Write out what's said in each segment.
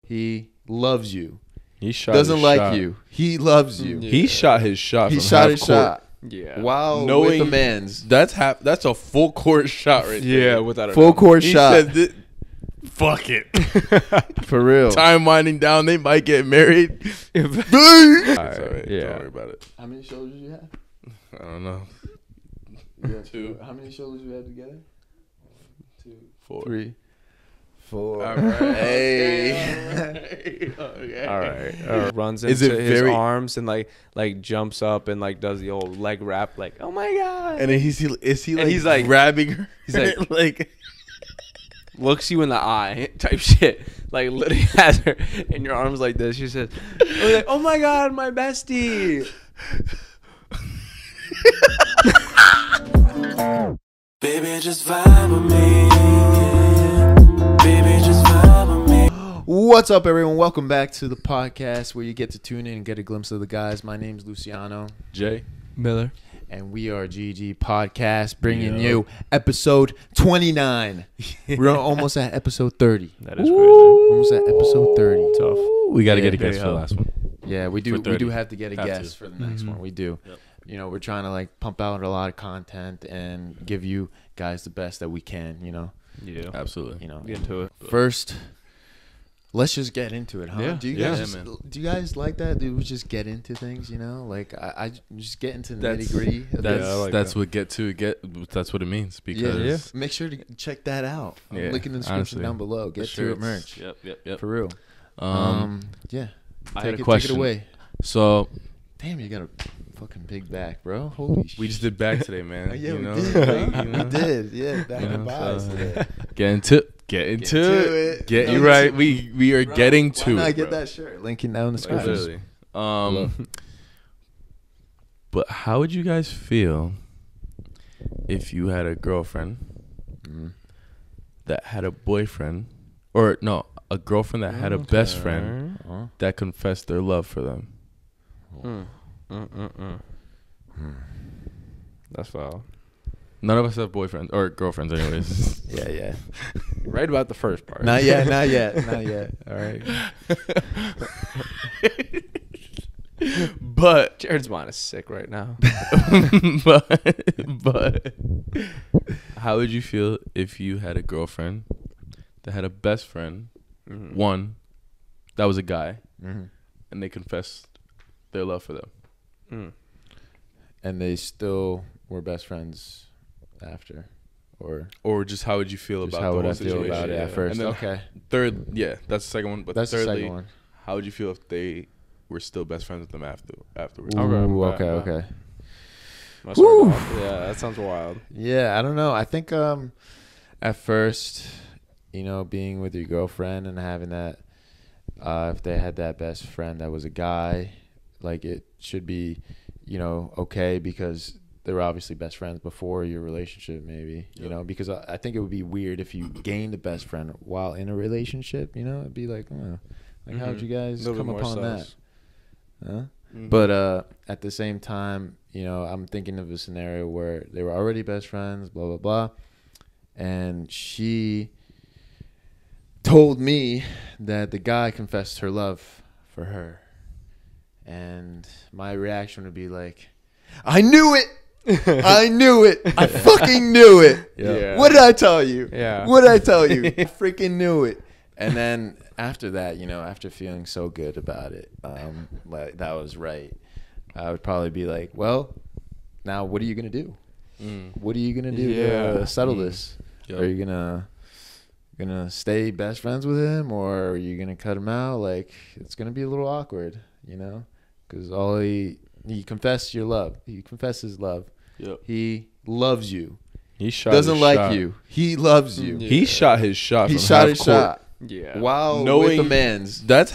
He loves you. He shot. Doesn't his like shot. you. He loves you. Yeah. He shot his shot. He from shot half his court. shot. Yeah. While Knowing- with a man's That's a full court shot right there. Yeah, without a full doubt. court He shot. said, "Fuck it." For real. Time winding down. They might get married. Alright, It's all right. yeah. Don't worry about it. How many shoulders you have? I don't know. Two. How many shoulders you have together? 2, 4. 3, 4. All right. Hey. Okay. All right. Runs Is into it his very- arms and like jumps up and like does the old leg wrap like, oh my god. And then is he like, he's like- grabbing her? he's like- like looks you in the eye type shit. Like literally has her in your arms like this. She says, like, oh my god, my bestie. Baby, just vibe with me. Yeah. Baby, just vibe with me. What's up, everyone? Welcome back to the podcast where you get to tune in and get a glimpse of the guys. My name's Luciano, Jay. Miller. and we are GG Podcast, bringing Yeah. you episode 29. We're almost at episode 30. That is Almost at episode 30. Tough. We got to Yeah, get a guest there for you the go. last one. Yeah, we do. For We 30. do have to get a Have guest to. for the next one. We do. Yep. You know, we're trying to like pump out a lot of content and give you guys the best that we can. You know. Yeah. Absolutely. You know. Get into it. First, let's just get into it, huh? Yeah. Do you Yeah, guys man. do you guys like that? Do we just get into things? You know, like I just get into the That's- nitty gritty. That's I like that's that. what that's what it means because Make sure to check that out. Yeah, Link in the description honestly. down below. Get to it merch Yep. for real. I Yeah. had Take a it question. away. So Damn, you got a fucking big back, bro. Holy shit. we just did back today, man. Yeah, you we know? did. Huh? You know? We did. Yeah, back You and know, buys so- today. Get into it. Get you right. We are getting to Why not it. get bro. that shirt? Linking down in the Like, description. literally. But how would you guys feel if you had a girlfriend Mm. that had a boyfriend, or no, a girlfriend that had a best friend Uh-huh. that confessed their love for them? That's foul. None of us have boyfriends or girlfriends, anyways. Yeah. Right about the first part. Not yet. Not yet. All right. but Jared's mind is sick right now. but how would you feel if you had a girlfriend that had a best friend, Mhm. one that was a guy, Mm-hmm. and they confessed their love for them? Mm. And they still were best friends after, or Or just how would you feel just about how the would whole I feel situation? about it at first? And then Okay, third, yeah, that's the second one. But that's the thirdly, second one. how would you feel if they were still best friends with them afterwards? Ooh, Okay. okay. Must start off. Yeah, that sounds wild. Yeah, I don't know. I think at first, you know, being with your girlfriend and having that, if they had that best friend that was a guy, like it should be, you know, okay because they were obviously best friends before your relationship, maybe, you Yep. know, because I think it would be weird if you gained a best friend while in a relationship, you know, it'd be like, like how'd you guys Little come bit more upon that? sus. Huh? Mhm. But at the same time, you know, I'm thinking of a scenario where they were already best friends, blah, blah, blah. And she told me that the guy confessed her love for her. And my reaction would be like, I knew it. I knew it. I fucking knew it. Yeah. What did I tell you? Yeah. What did I tell you? I freaking knew it. And then after that, you know, after feeling so good about it, like that was right, I would probably be like, well, now what are you going to do? What are you going to do Yeah. to settle this? Yep. Are you gonna stay best friends with him, or are you gonna cut him out? Like, it's gonna be a little awkward, you know, because all he confessed your love. He confesses love. Yep. He loves you. He shot. Doesn't his like shot. you. He loves you. Yeah. He shot his shot. He from shot half his court. shot Yeah. while Knowing- with a man's That's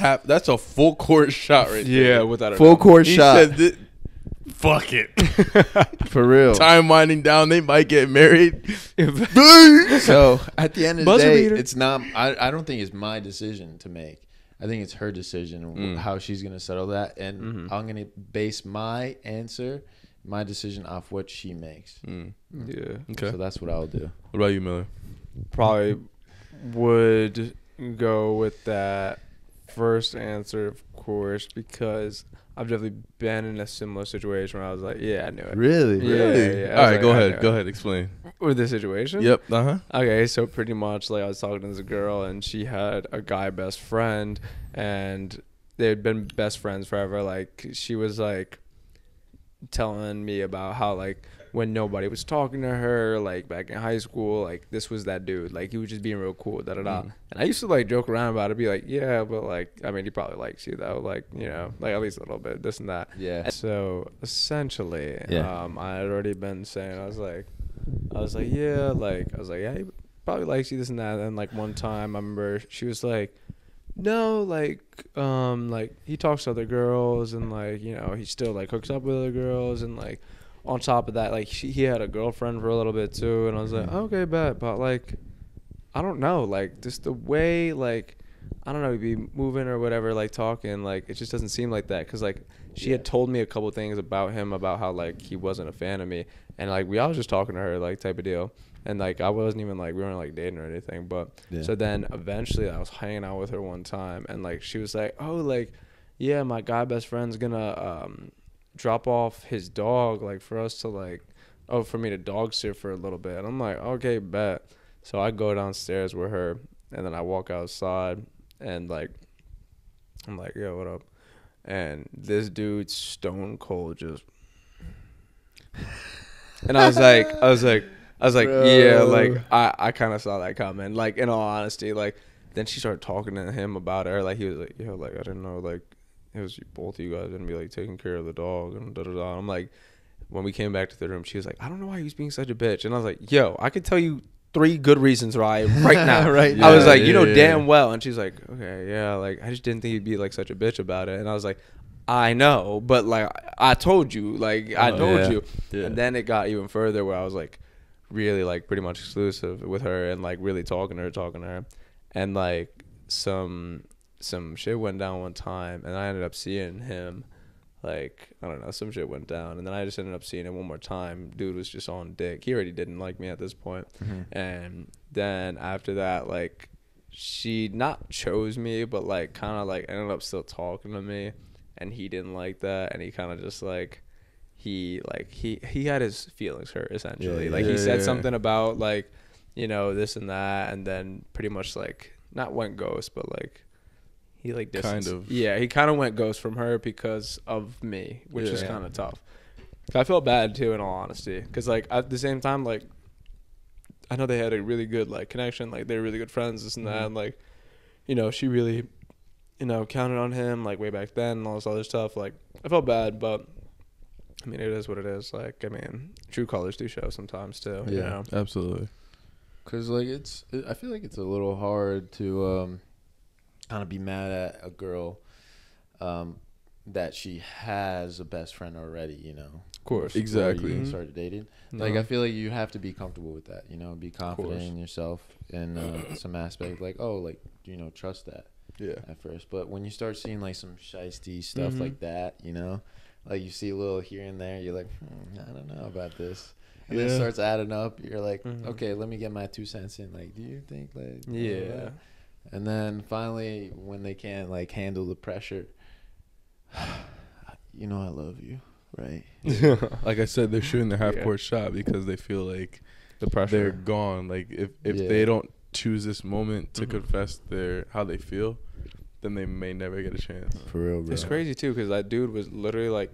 a full court shot right there. Yeah, without a full doubt. court He shot said, "Fuck it." for real. Time winding down. They might get married. So at the end of the Buzzer day, beater. it's not. I don't think it's my decision to make. I think it's her decision Mm. how she's gonna settle that, and Mhm. I'm gonna base my answer, my decision off what she makes. Yeah. Okay. So that's what I'll do. What about you, Miller? Probably would go with that first answer, of course, because I've definitely been in a similar situation where I was like, yeah, I knew it. Really? Yeah, Really? yeah. I All was right, like, go I ahead. knew Go it. ahead. Explain. With the situation? Yep. Uh-huh. Okay, so pretty much like I was talking to this girl and she had a guy best friend and they had been best friends forever. Like she was like telling me about how like when nobody was talking to her, like back in high school, like this was that dude. Like he was just being real cool, da da da. And I used to like joke around about it, be like, yeah, but like I mean he probably likes you though, like, you know, like at least a little bit, this and that. Yeah. So essentially, Yeah. I had already been saying, I was like, yeah, he probably likes you, this and that. And like one time, I remember she was like, no, like he talks to other girls and like, you know, he still like hooks up with other girls and like on top of that, like he had a girlfriend for a little bit too. And I was like, okay, bet, but like, I don't know, like just the way like, I don't know, he'd be moving or whatever, like talking, like it just doesn't seem like that. Cause like she had told me a couple things about him, about how like he wasn't a fan of me. And like I was just talking to her, like type of deal. And like I wasn't even like, we weren't like dating or anything. But so then eventually I was hanging out with her one time and like she was like, oh, like, yeah, my guy best friend's gonna drop off his dog like for us to like, oh, for me to dog sit for a little bit. And I'm like, okay, bet. So I go downstairs with her and then I walk outside and like I'm like, yo, what up? And this dude's stone cold just and I was like Bro. yeah, like I kind of saw that coming, like in all honesty. Like then she started talking to him about her, like he was like, yo, like I didn't know like it was both of you guys gonna be like taking care of the dog and da da da. I'm like, when we came back to the room, she was like, I don't know why he was being such a bitch. And I was like, yo, I could tell you 3 good reasons why right now. Right I was now. like, you know Yeah. damn well. And she's like, okay, yeah, like I just didn't think he'd be like such a bitch about it. And I was like, I know, but like I told you, like I told yeah. you. Yeah. And then it got even further where I was like really like pretty much exclusive with her and like really talking to her. And like some shit went down one time and I ended up seeing him, like I don't know, some shit went down and then I just ended up seeing him one more time. Dude was just on dick. He already didn't like me at this point. And then after that, like she not chose me but like kind of like ended up still talking to me and he didn't like that and he kind of just like he had his feelings hurt essentially. Yeah, like yeah. he said Yeah. something about like, you know, this and that and then pretty much like not went ghost but like he like distanced. Kind of. Yeah, he kind of went ghost from her because of me, which is Yeah. kind of tough. I felt bad too, in all honesty, because like at the same time, like I know they had a really good like connection, like they were really good friends, this and that, and like, you know, she really, you know, counted on him like way back then and all this other stuff. Like I felt bad, but I mean, it is what it is. Like I mean, true colors do show sometimes too. You Yeah. know? Absolutely. Cause like I feel like it's a little hard to kind of be mad at a girl that she has a best friend already, you know. Of course, before Exactly. you Mhm. started dating. No. Like I feel like you have to be comfortable with that, you know, be confident course. in yourself in some aspect, like, oh, like, you know, trust that Yeah. at first. But when you start seeing like some shiesty stuff Mhm. like that, you know, like you see a little here and there, you're like, I don't know about this. And then it Yeah. starts adding up. You're like, Mhm. okay, let me get my 2 cents in. Like, do you think like blah, blah, Yeah. blah? And then finally, when they can't like handle the pressure, you know, I love you, right? Like I said, they're shooting their half Yeah. court shot because they feel like The they're pressure. gone. Like if Yeah. they don't choose this moment to Mhm. confess their how they feel, then they may never get a chance. For real, bro. It's crazy too, because that dude was literally like,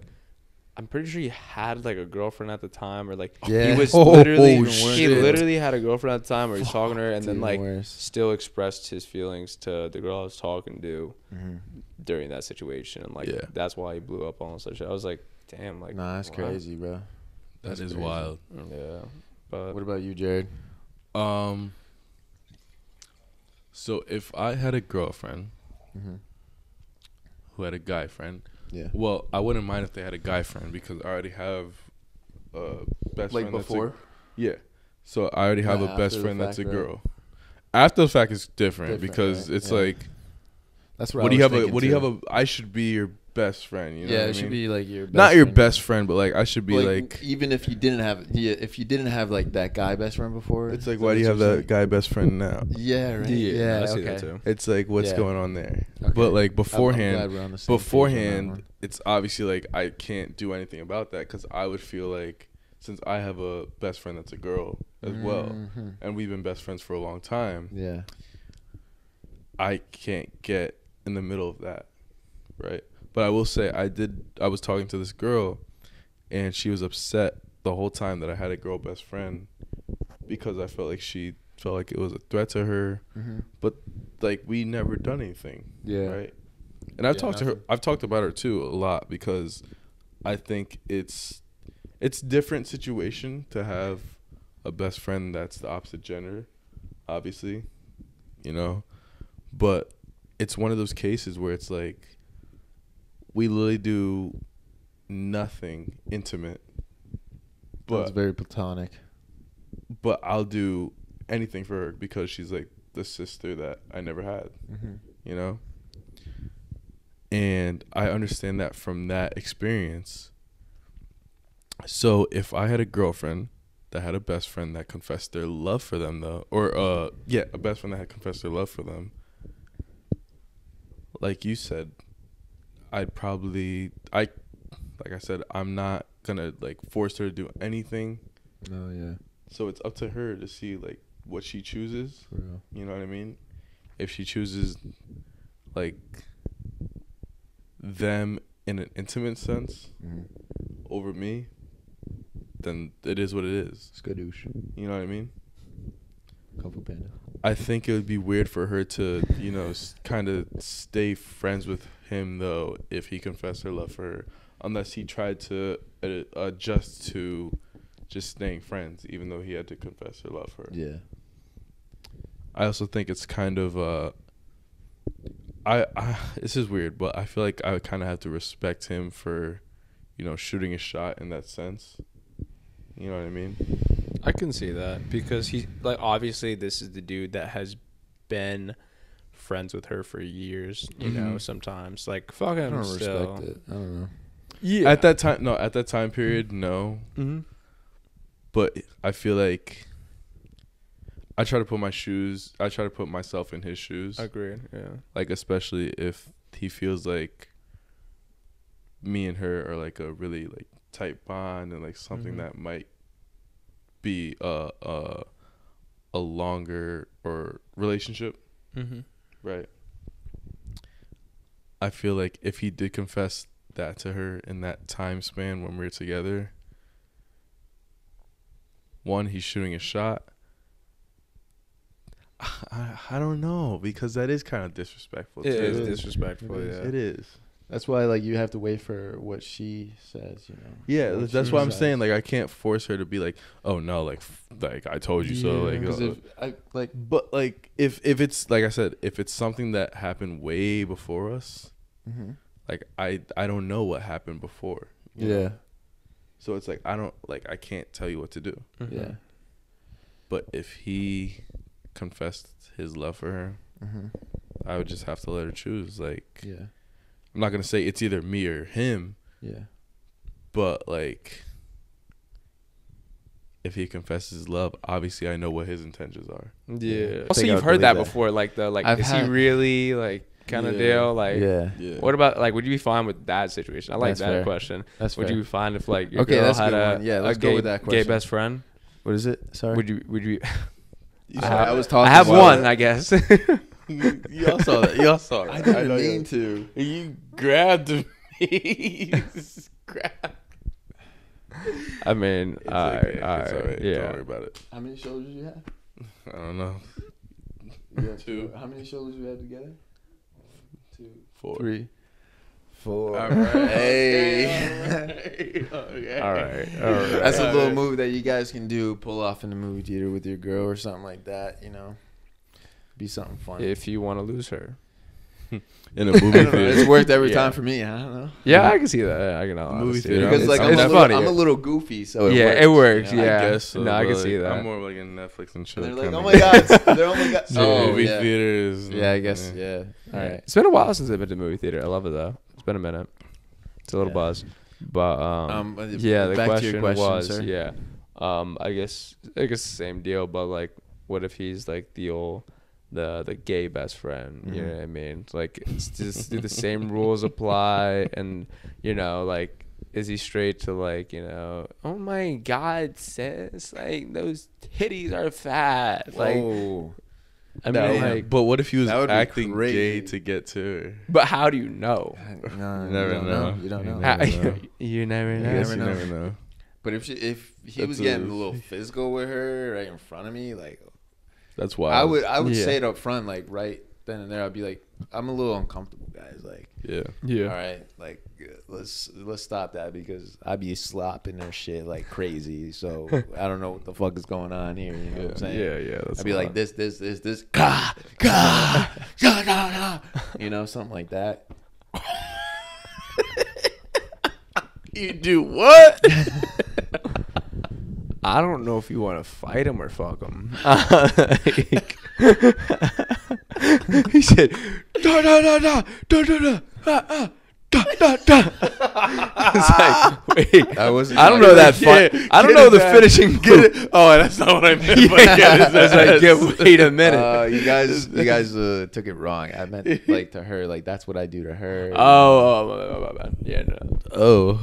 I'm pretty sure he had like a girlfriend at the time, or like Yeah. he was Oh, literally oh, he shit. literally had a girlfriend at the time, where he's talking to her, and then Even like worse. still expressed his feelings to the girl I was talking to Mhm. during that situation, and like Yeah. that's why he blew up on such. I was like, damn, like Nah, that's wow. crazy, bro. That That's is crazy. wild. Yeah, but What about you, Jared? So if I had a girlfriend Mm-hmm. who had a guy friend, Yeah. well, I wouldn't mind if they had a guy friend because I already have a best Like friend before? yeah. So I already have Not a best after the friend that's a fact, right? girl. After the fact, it's different Different, because right? it's Yeah. like, That's what do you have a? What do you have a? I should be your best friend. You know yeah, what I it should mean? be like your best Not your friend. best friend, but like I should be like even if you didn't have if you didn't have like that guy best friend before. it's like, is why do you what have you're that saying? guy best friend now? Yeah, right. Yeah, Yeah, I see okay. that too. It's like what's Yeah. going on there? Okay. But like I'm beforehand, glad we're on the same page on that one. it's obviously like I can't do anything about that because I would feel like since I have a best friend that's a girl as well, Mhm. and we've been best friends for a long time, Yeah. I can't get in the middle of that, right? But I will say I was talking to this girl, and she was upset the whole time that I had a girl best friend because I felt like she felt like it was a threat to her, Mhm. but like we never done anything, Yeah. right? And I've Yeah, talked to her. nothing. I've talked about her too a lot because I think it's different situation to have a best friend that's the opposite gender, obviously, you know, but it's one of those cases where it's like we literally do nothing intimate, But it's but very platonic. I'll do anything for her because she's like the sister that I never had, Mm-hmm. you know? And I understand that from that experience. So if I had a girlfriend that had a best friend that confessed their love for them though, or a best friend that had confessed their love for them, like you said, like I said, I'm not gonna like force her to do anything. Oh yeah, So it's up to her to see like what she chooses. for real. You know what I mean? If she chooses like them in an intimate sense Mm-hmm. over me, then it is what it is. Skadoosh. You know what I mean? Kung Fu Panda. I think it would be weird for her to, you know, kind of stay friends with him though if he confessed her love for her, unless he tried to adjust to just staying friends, even though he had to confess her love for her. Yeah. I also think it's kind of this is weird, but I feel like I would kind of have to respect him for, you know, shooting a shot in that sense. You know what I mean? I can see that because he like obviously this is the dude that has been friends with her for years. You know, Mhm. sometimes like fuck I him don't still. respect it. I don't know. Yeah. At that time period, no. Mm-hmm. But I feel like I try to put myself in his shoes. Agreed. Yeah. Like especially if he feels like me and her are like a really like tight bond and like something Mhm. that might be a longer or relationship, Mm-hmm. right? I feel like if he did confess that to her in that time span when we were together, one, he's shooting a shot. I don't know, because that is kind of disrespectful It too. is is. disrespectful. It is. Yeah. It is. That's why like you have to wait for what she says. You know. Yeah, What that's she what I'm decides. saying. Like, I can't force her to be like, "Oh no, like I told you so." Yeah. Like, 'Cause if I like. but like if it's like I said, if it's something that happened way before us, Mm-hmm. like I don't know what happened before. you know? Yeah. So it's like I can't tell you what to do. Mhm. Yeah. But if he confessed his love for her, Mm-hmm. I would just have to let her choose. Like, Yeah. I'm not gonna say it's either me or him, Yeah. but like, if he confesses his love, obviously I know what his intentions are. Yeah. I Also, think I you've heard believe that that. before. Like the like, I've is had- he really like kind of Yeah. deal? Like, Yeah. Yeah. what about like? Would you be fine with that situation? I like That's that fair. question. That's Would fair. you be fine if like your Okay, girl that's a had good a one. Yeah, a let's gay, go with that gay question. best friend? What is it? Sorry. Would you? You I saw have, that? was talking I have about one, it. I guess. Y'all saw that. Y'all saw that. I didn't know mean you- to. You grabbed me. You just grabbed. I mean, It's all okay. right, all It's right, all right. yeah. Don't worry about it. How many shoulders you have? I don't know. You have Two. How many shoulders you have together? 2, 4. 3, 4. All right. Hey. Okay. All right, all right. That's a All little right. move that you guys can do. Pull off in the movie theater with your girl or something like that. You know, be something fun. If you want to lose her. In a I movie don't know, theater. it's worked every Yeah. time for me. I don't know. Yeah, I can see that. I can Movie honestly. theater. Because like it's, I'm, it's a funny. little, I'm a little goofy, so Yeah, it it works. works, you know? yeah. I guess so. No, I can but, see like, that. I'm more like in Netflix and chill. And they're like, kinda oh my guy. god, they're oh my god. Yeah. Oh movie yeah. theaters. Yeah, I guess. Yeah. All right. It's been a while since I've been to the movie theater. I love it though. It's been a minute. It's a little Yeah. buzz. But yeah, the back to question your question, was, sir. yeah. I guess the same deal, but like, what if he's like the gay best friend? You know what I mean? It's like, it's just, do the same rules apply? And you know, like, is he straight to like, you know, oh my God, sis, like those titties are fat. Like, Whoa. I mean, Damn. like, But what if he was That would be acting gay crazy. to get to her? but how do you know? No, You never don't know. You don't know. You never know. You never I know. guess never you know. never know. But if he That's was getting a- a little physical with her right in front of me, like That's why I would Yeah. say it up front, like right then and there. I'd be like, I'm a little uncomfortable, guys. Like, Yeah. Yeah. all right, like let's stop that because I'd be slopping their shit like crazy. So I don't know what the fuck is going on here. You know what I'm saying? Yeah. That's I'd be a like lot. this, gah, gah, gah, gah, gah. You know, something like that. You do what? I don't know if you want to fight him or fuck him. He said, da da da da da da da da da da. It's like, wait, That wasn't I don't know that Yeah, fight. I don't get know his the ass. finishing Get move. it. Oh, that's not what I meant. Yeah, But get his I was like, ass. yeah, wait a minute. You guys took it wrong. I meant like to her, like that's what I do to her. Oh, my bad. Yeah, no. Oh.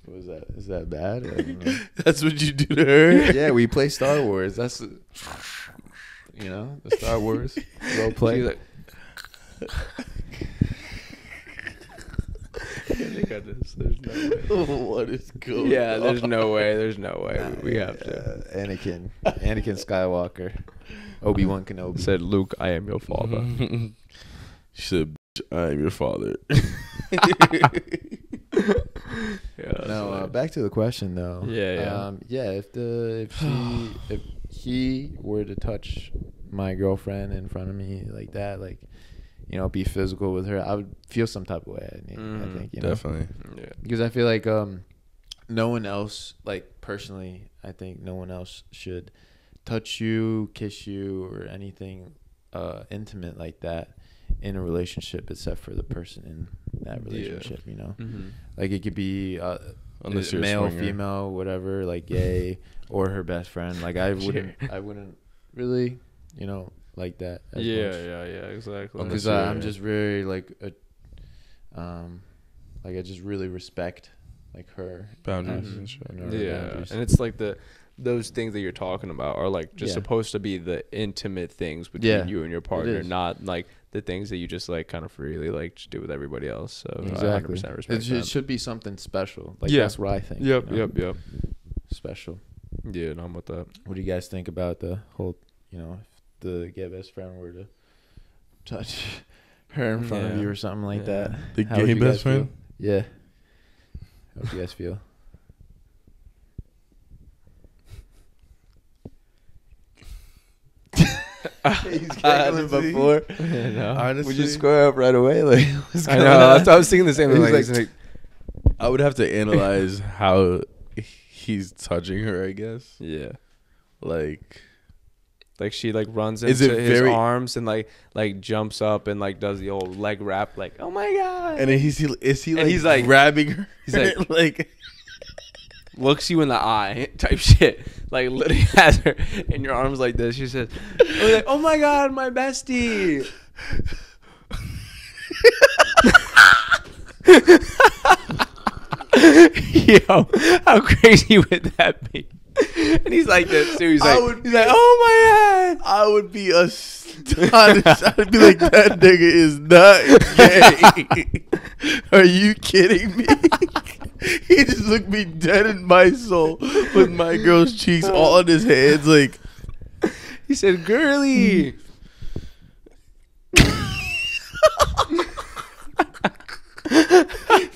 What was that? Is that bad? I don't know. That's what you do to her? Yeah, we play Star Wars. That's you know the Star Wars role play. She's like, I got this. There's no way. What is going Yeah, on? there's no way. There's no way. We have to. Anakin Skywalker, Obi-Wan Kenobi. Said Luke, I am your father. She said, "Bitch, I am your father." Yeah, that's No, funny. back to the question though. Yeah. Yeah. If he were to touch my girlfriend in front of me like that, like, you know, be physical with her, I would feel some type of way. I think, you know, Definitely. Yeah. because I feel like no one else, like personally, I think no one else should touch you, kiss you, or anything intimate like that in a relationship except for the person in that relationship. You know, Mm-hmm. like it could be Unless you're a male, swinger. female, whatever, like gay or her best friend. Like I wouldn't really, you know, like that. As Yeah, much. exactly. Unless Because you're- I'm just very like I just really respect like her Boundaries Mhm. and shit. and her Yeah, boundaries. and it's like those things that you're talking about are like just Yeah. supposed to be the intimate things between Yeah, you and your partner, is. not like the things that you just like kind of freely like just do with everybody else. So I Exactly. 100% respect It that. should be something special. Like Yeah. that's what I think. Yep, you know? yep. Special. Yeah, no, I'm with that. What do you guys think about the whole? You know, if the gay best friend were to touch her in front of Yeah. you or something like Yeah. that. The How would gay you guys best friend? feel? Yeah. How would you guys feel? He's giggling Honestly, before. I know. Honestly, Would you square up right away? Like, what's I going know. on? I was thinking the same thing. He's Like, like- like, I would have to analyze how he's touching her, I guess. yeah. Like, She like runs Is into it his very- arms and like jumps up and like does the old leg wrap like, oh my God, and then is he And he's like- grabbing her? he's like- like looks you in the eye type shit, like literally has her in your arms like this. She says, like, oh my God, my bestie. Yo, how crazy would that be? And he's like this too. He's I like, would- he's like, oh my God. I would be astonished. I'd be like, that nigga is not gay. Are you kidding me? He just looked me dead in my soul with my girl's cheeks all in his hands, like. He said, girly.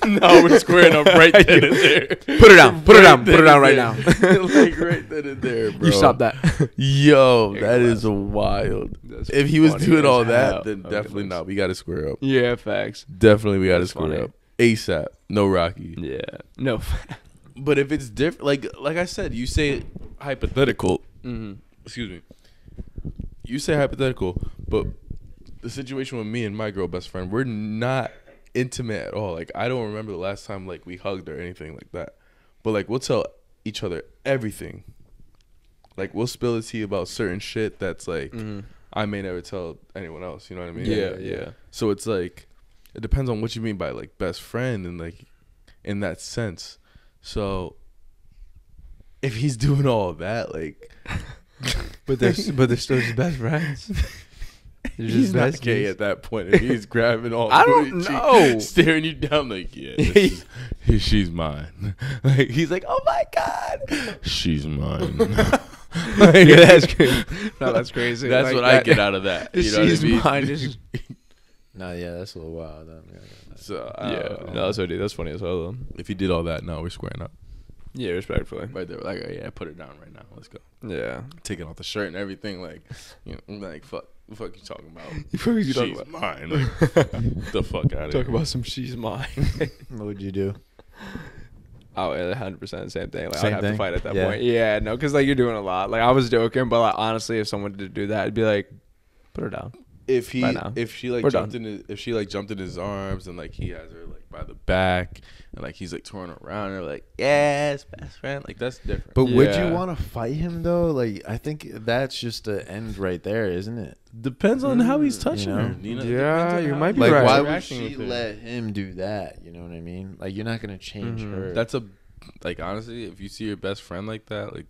No, we're squaring up right then and there. Put it down. Put it down. Put it down right now. Like right then and there, bro. You stop that. Yo, Here, that go is wild. That's If he was funny doing as all hell. that, then Oh, definitely goodness. not. We got to square up. Yeah, facts. Definitely, we got to That's square funny. up ASAP. No Rocky. Yeah. No. But if it's different, like I said, you say hypothetical. Mm-hmm. Excuse me. You say hypothetical, but the situation with me and my girl best friend, we're not intimate at all. Like I don't remember the last time like we hugged or anything like that. But like we'll tell each other everything. Like we'll spill the tea about certain shit that's like I may never tell anyone else. You know what I mean? Yeah. So it's like it depends on what you mean by like best friend and like in that sense. So if he's doing all of that, like, but they're still his best friends. He's not gay at that point. If he's grabbing all, I don't know, staring you down like, yeah, she's mine. Like he's like, oh my god, she's mine. Like, yeah, that's crazy. No, that's crazy. That's like what that, I get out of that. You know she's what I mean? mine. No, yeah, that's a little wild. So Yeah, no, that's what that's funny as hell though. if he did all that, no, we're squaring up. Yeah, respectfully. Right there, like, oh, yeah, put her down right now. Let's go. Yeah. Taking off the shirt and everything, like, you know, like fuck, what the fuck you talking about? You talking She's about? mine. Like, the fuck out of here. Talk about some she's mine. What would you do? Oh, yeah, 100% same thing. Like, Same I'd have thing? to fight at that Yeah. point. Yeah, no, because like you're doing a lot. Like I was joking, but like honestly, if someone did do that, I'd be like, put her down. If he, Right now. if she like We're jumped done. in, if she like jumped in his arms and like he has her like by the back and like he's like touring around her like yes, best friend, like that's different. But would you Yeah. want to fight him though? Like, I think that's just the end right there, isn't it? Depends on how he's touching you know? her. You know, it Yeah, depends on you how might be he's Like, right. why would interacting she with her. let him do that? You know what I mean? Like, you're not gonna change her. That's a like honestly, if you see your best friend like that, like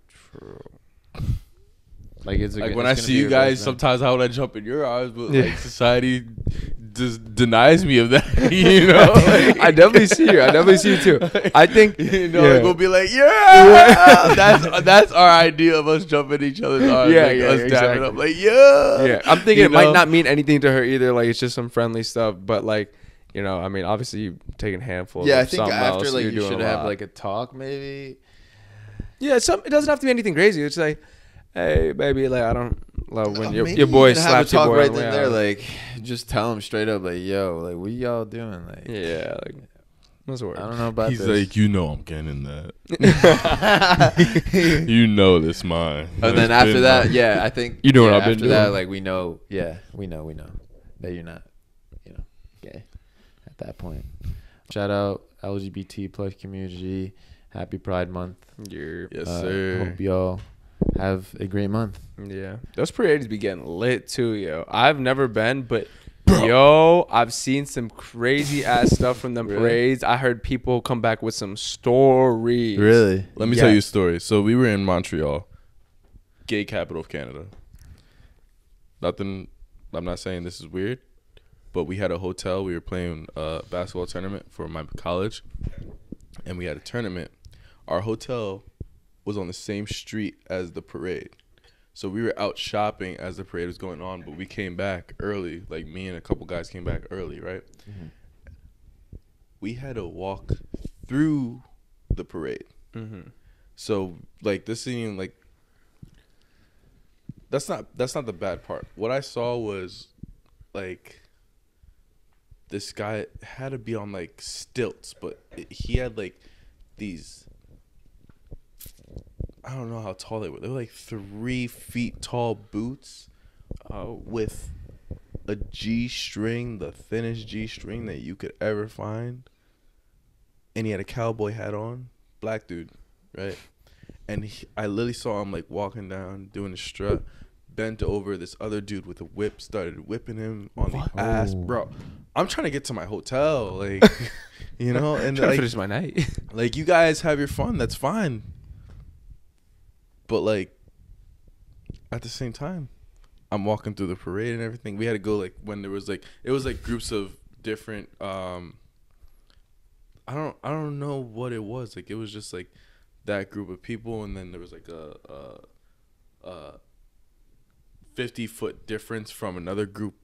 like it's like when I see you guys, sometimes how would I jump in your arms? But Yeah. like society just denies me of that. You know, like, I definitely see you. I definitely see you too. I think you know, yeah. like, we'll be like, yeah, that's our idea of us jumping each other's arms. Yeah, like, yeah, us dabbing exactly. up, like yeah. Yeah, I'm thinking You it might know? not mean anything to her either. Like it's just some friendly stuff, but like you know, I mean, obviously you taking handfuls. Yeah, I of think something after else, like you're you doing should a have lot. like a talk, maybe. Yeah, it doesn't have to be anything crazy. It's like, hey, baby, like I don't love when your Maybe boy even have a slaps your talk boy right on the then way there. out. Like, just tell him straight up, like, yo, like, what y'all doing? Like, Yeah, like what's the word? I don't know about He's this. like, you know, I'm getting that. You know, this mine. And then It's after been that, mine. yeah, I think You know what yeah, I've been after that, doing. like, we know that you're not, gay at that point. Shout out LGBT plus community. Happy Pride Month. Yes, sir. Hope y'all have a great month. Yeah, those parades be getting lit too, yo. I've never been, but yo, I've seen some crazy ass stuff from them Really? parades. I heard people come back with some stories. Really? Let me Yeah. tell you a story. So we were in Montreal, gay capital of Canada. Nothing. I'm not saying this is weird, but we had a hotel. We were playing a basketball tournament for my college, and we had a tournament. Our hotel was on the same street as the parade. So we were out shopping as the parade was going on, but we came back early. Like me and a couple guys came back early, right? We had to walk through the parade. So like this scene, like that's not the bad part. What I saw was like this guy had to be on like stilts, but he had like these. I don't know how tall they were. They were like 3 feet tall boots, with a G string, the thinnest G string that you could ever find. And he had a cowboy hat on, black dude, right? And I literally saw him like walking down, doing the strut, bent over. This other dude with a whip started whipping him on the ass, bro. I'm trying to get to my hotel, like, you know, and Trying to like, finish my night. like you guys have your fun, that's fine. But like, at the same time, I'm walking through the parade and everything. We had to go like when there was like it was like groups of different. I don't know what it was. Like it was just like that group of people, and then there was like a 50-foot difference from another group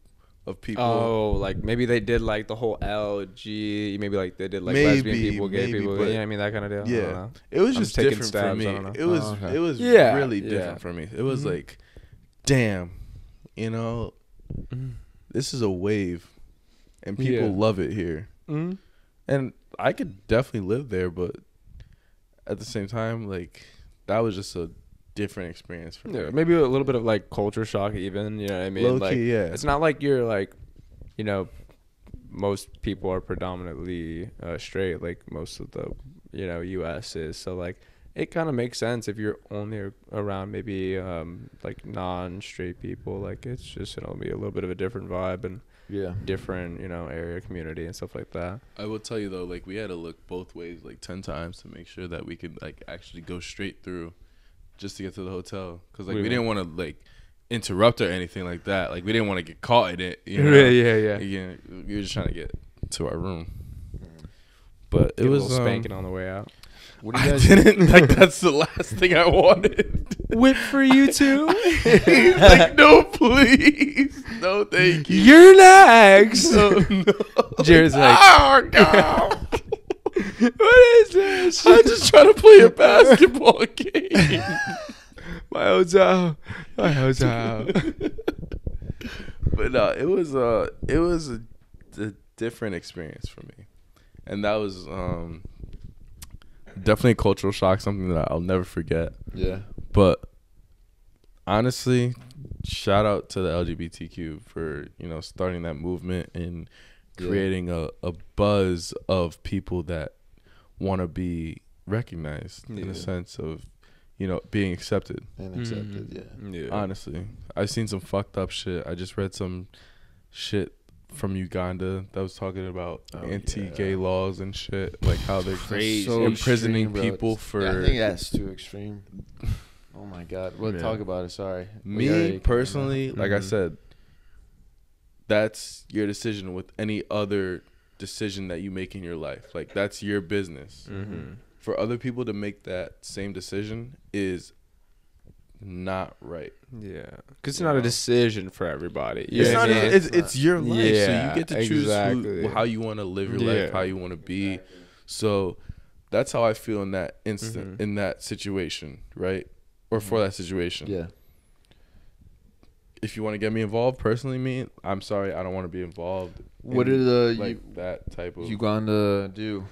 of people. Oh, like maybe they did like the whole LG. Maybe like they did like Maybe, lesbian people, gay maybe, people. but- Yeah, I mean that kind of deal. I don't Yeah, know. it was I'm just taking different for stabs, me. I don't know. It was Oh, okay. it was Yeah, really yeah. different for me. It was Mhm. like, damn, you know, this is a wave, and people Yeah. love it here. Mm-hmm. And I could definitely live there, but at the same time, like that was just a different experience for me. Yeah, maybe a little bit of like culture shock, even. You know what I mean? Low like, key, yeah. It's not like you're like, you know, most people are predominantly straight, like most of the U.S. is. So like it kind of makes sense if you're only around maybe like non-straight people. Like it's just be a little bit of a different vibe and different area, community and stuff like that. I will tell you though, like we had to look both ways like 10 times to make sure that we could like actually go straight through just to get to the hotel, because like we didn't want to like interrupt or anything like that. Like we didn't want to get caught in it. Yeah. We were just trying to get to our room, but it Get a was little spanking on the way out. What do you I guys? didn't like. That's the last thing I wanted. Whip for you too. He's like, no, please, no, thank you. You're next. No. Jared's like, Oh God. what is this? I'm just trying to play a basketball game. My hotel. But no, it was a different experience for me, and that was definitely a cultural shock, something that I'll never forget. Yeah. But honestly, shout out to the LGBTQ for starting that movement and creating a buzz of people that want to be recognized in a sense of being accepted And accepted. Yeah. Honestly, I've seen some fucked up shit. I just read some shit from Uganda that was talking about anti-gay laws and shit, like how they're So imprisoning extreme, bro. people for Yeah, I think that's too extreme. Oh my God. We'll talk about it. Sorry. me personally. Like I Mhm. said, that's your decision with any other decision that you make in your life. Like that's your business. Mm-hmm. For other people to make that same decision is not right. Yeah, because it's not a decision for everybody. You It's know not. what I mean? It's your life, so Yeah, you get to choose exactly. how you want to live your Yeah. life, how you want to be. So that's how I feel in that instant, Mhm. in that situation, right? Or for that situation. Yeah. If you want to get me involved personally, I'm sorry, I don't want to be involved. What in, did like that type of Uganda do?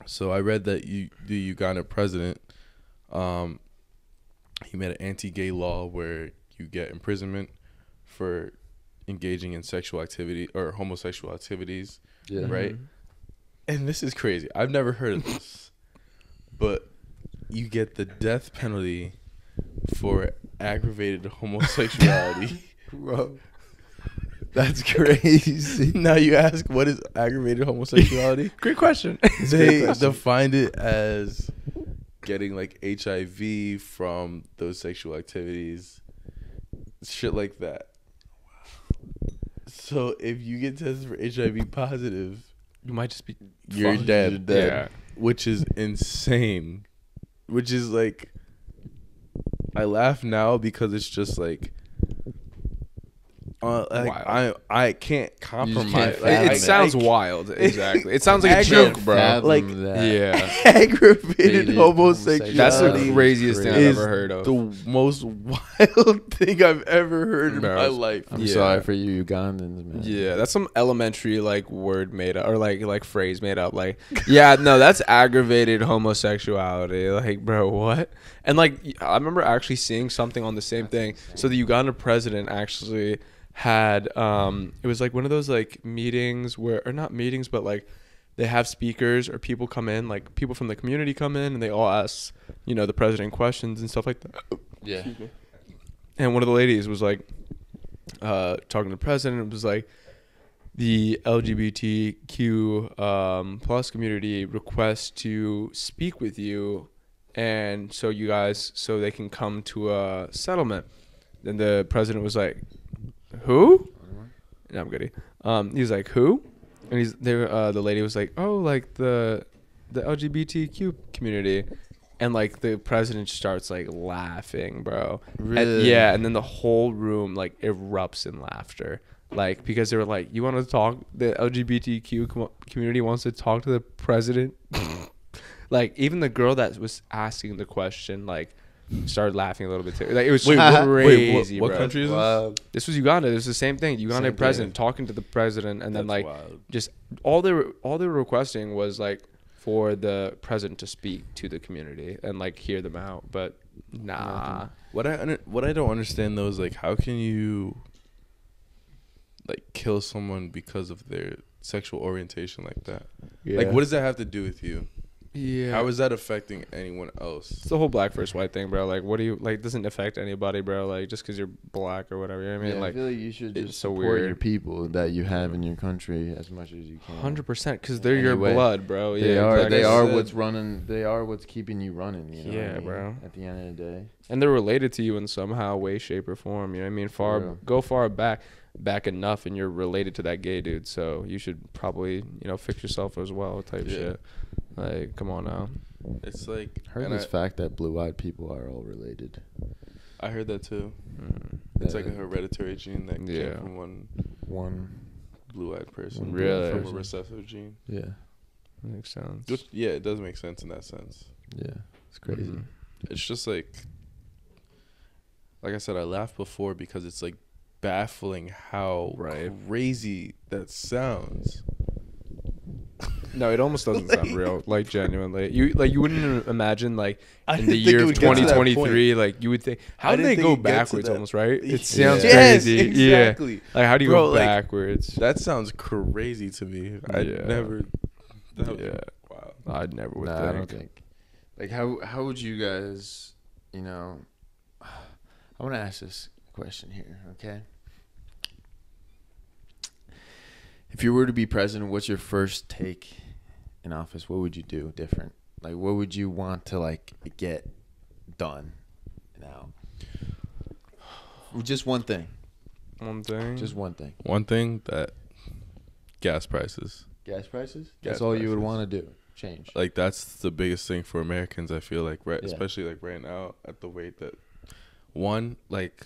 So I read that the Uganda president, he made an anti-gay law where you get imprisonment for engaging in sexual activity or homosexual activities, Yeah. right? And this is crazy. I've never heard of this, but you get the death penalty for aggravated homosexuality. Bro. That's crazy. Now you ask, what is aggravated homosexuality? Great question. They defined it as getting like HIV from those sexual activities, shit like that. So if you get tested for HIV positive, You might just be. you're Fuck, dead, you're dead. Yeah. which is insane. Which is like, I laugh now because it's just like, Wild. I can't compromise. can't Like, fathom It sounds like, wild. Exactly. It sounds like a Aggravated joke, bro. Fathom Like, that. Yeah. aggravated Dated homosexuality. That's the That's craziest thing I've is ever heard of. the most wild thing I've ever heard in Bro, my life. I'm Yeah. sorry for you Ugandans, man. Yeah, that's some elementary like word made up or like phrase made up. Like, yeah, no, that's aggravated homosexuality. Like, bro, what? And like, I remember actually seeing something on the same thing. So the Uganda president actually had it was like one of those like meetings where, or not meetings, but like they have speakers or people come in, like people from the community come in and they all ask, the president questions and stuff like that. Yeah. And one of the ladies was like talking to the president. It was like, the LGBTQ plus community requests to speak with you, and so they can come to a settlement. Then the president was like, "Who?" No, I'm goody. He was like, "Who?" And the lady was like, "Oh, like the LGBTQ community." And like the president starts like laughing, bro. Really? Yeah, and then the whole room like erupts in laughter. Like, because they were like, you want to talk, the LGBTQ community wants to talk to the president. Like, even the girl that was asking the question, like, started laughing a little bit too. Like, it was crazy, what bro. country is this? Wow. This was Uganda. It was the same thing. Uganda Same president thing. talking to the president, and then That's like wild. just all they were requesting was like for the president to speak to the community and like hear them out. But nah. What I don't understand though is like, how can you like kill someone because of their sexual orientation like that. Like, what does that have to do with you? Yeah. How is that affecting anyone else? It's the whole black versus white thing, bro. Like, what do you like? It doesn't affect anybody, bro. Like, just because you're black or whatever. You know what I mean? Yeah, Like, I feel like you should it's just so support weird. your people that you have in your country as much as you can. 100%, because they're your Anyway, blood, bro. They Yeah, are. exactly. They are Said- what's running. They are what's keeping you running. You know. Yeah, what I mean? bro. At the end of the day. And they're related to you in somehow, way, shape, or form. You know what I mean? real. Go far back enough, and you're related to that gay dude. So you should probably, fix yourself as well, type Yeah. shit. Like, come on now. It's like Heard and this fact that blue-eyed people are all related. I heard that too. Mm. It's like a hereditary gene that Yeah. came from one blue-eyed person. Really? From a recessive gene. Yeah. Makes sense. Which, yeah, it does make sense in that sense. Yeah. It's crazy. Mhm. It's just like I said, I laughed before because it's like baffling how Right. crazy that sounds. No, it almost doesn't sound real. Like, genuinely, you wouldn't imagine like I in the didn't think year it of would get to that 2023, like you would think, how I do didn't they think go it'd get to backwards that. almost, right? Yeah. It sounds Yes, crazy. exactly. Yeah. Like, how do you Bro, go like, backwards? That sounds crazy to me. I Yeah. never. Yeah. Wow. I never would Nah, I think. don't think. Like, how would you guys, I want to ask this question here, okay? If you were to be president, what's your first take in office? What would you do different? Like, what would you want to, like, get done now? Just one thing. One thing. Just one thing. One thing that gas prices. Gas prices? Gas That's all you would prices. want to do. Change. Like that's the biggest thing for Americans. I feel like, right, Yeah. especially like right now at the rate that one, like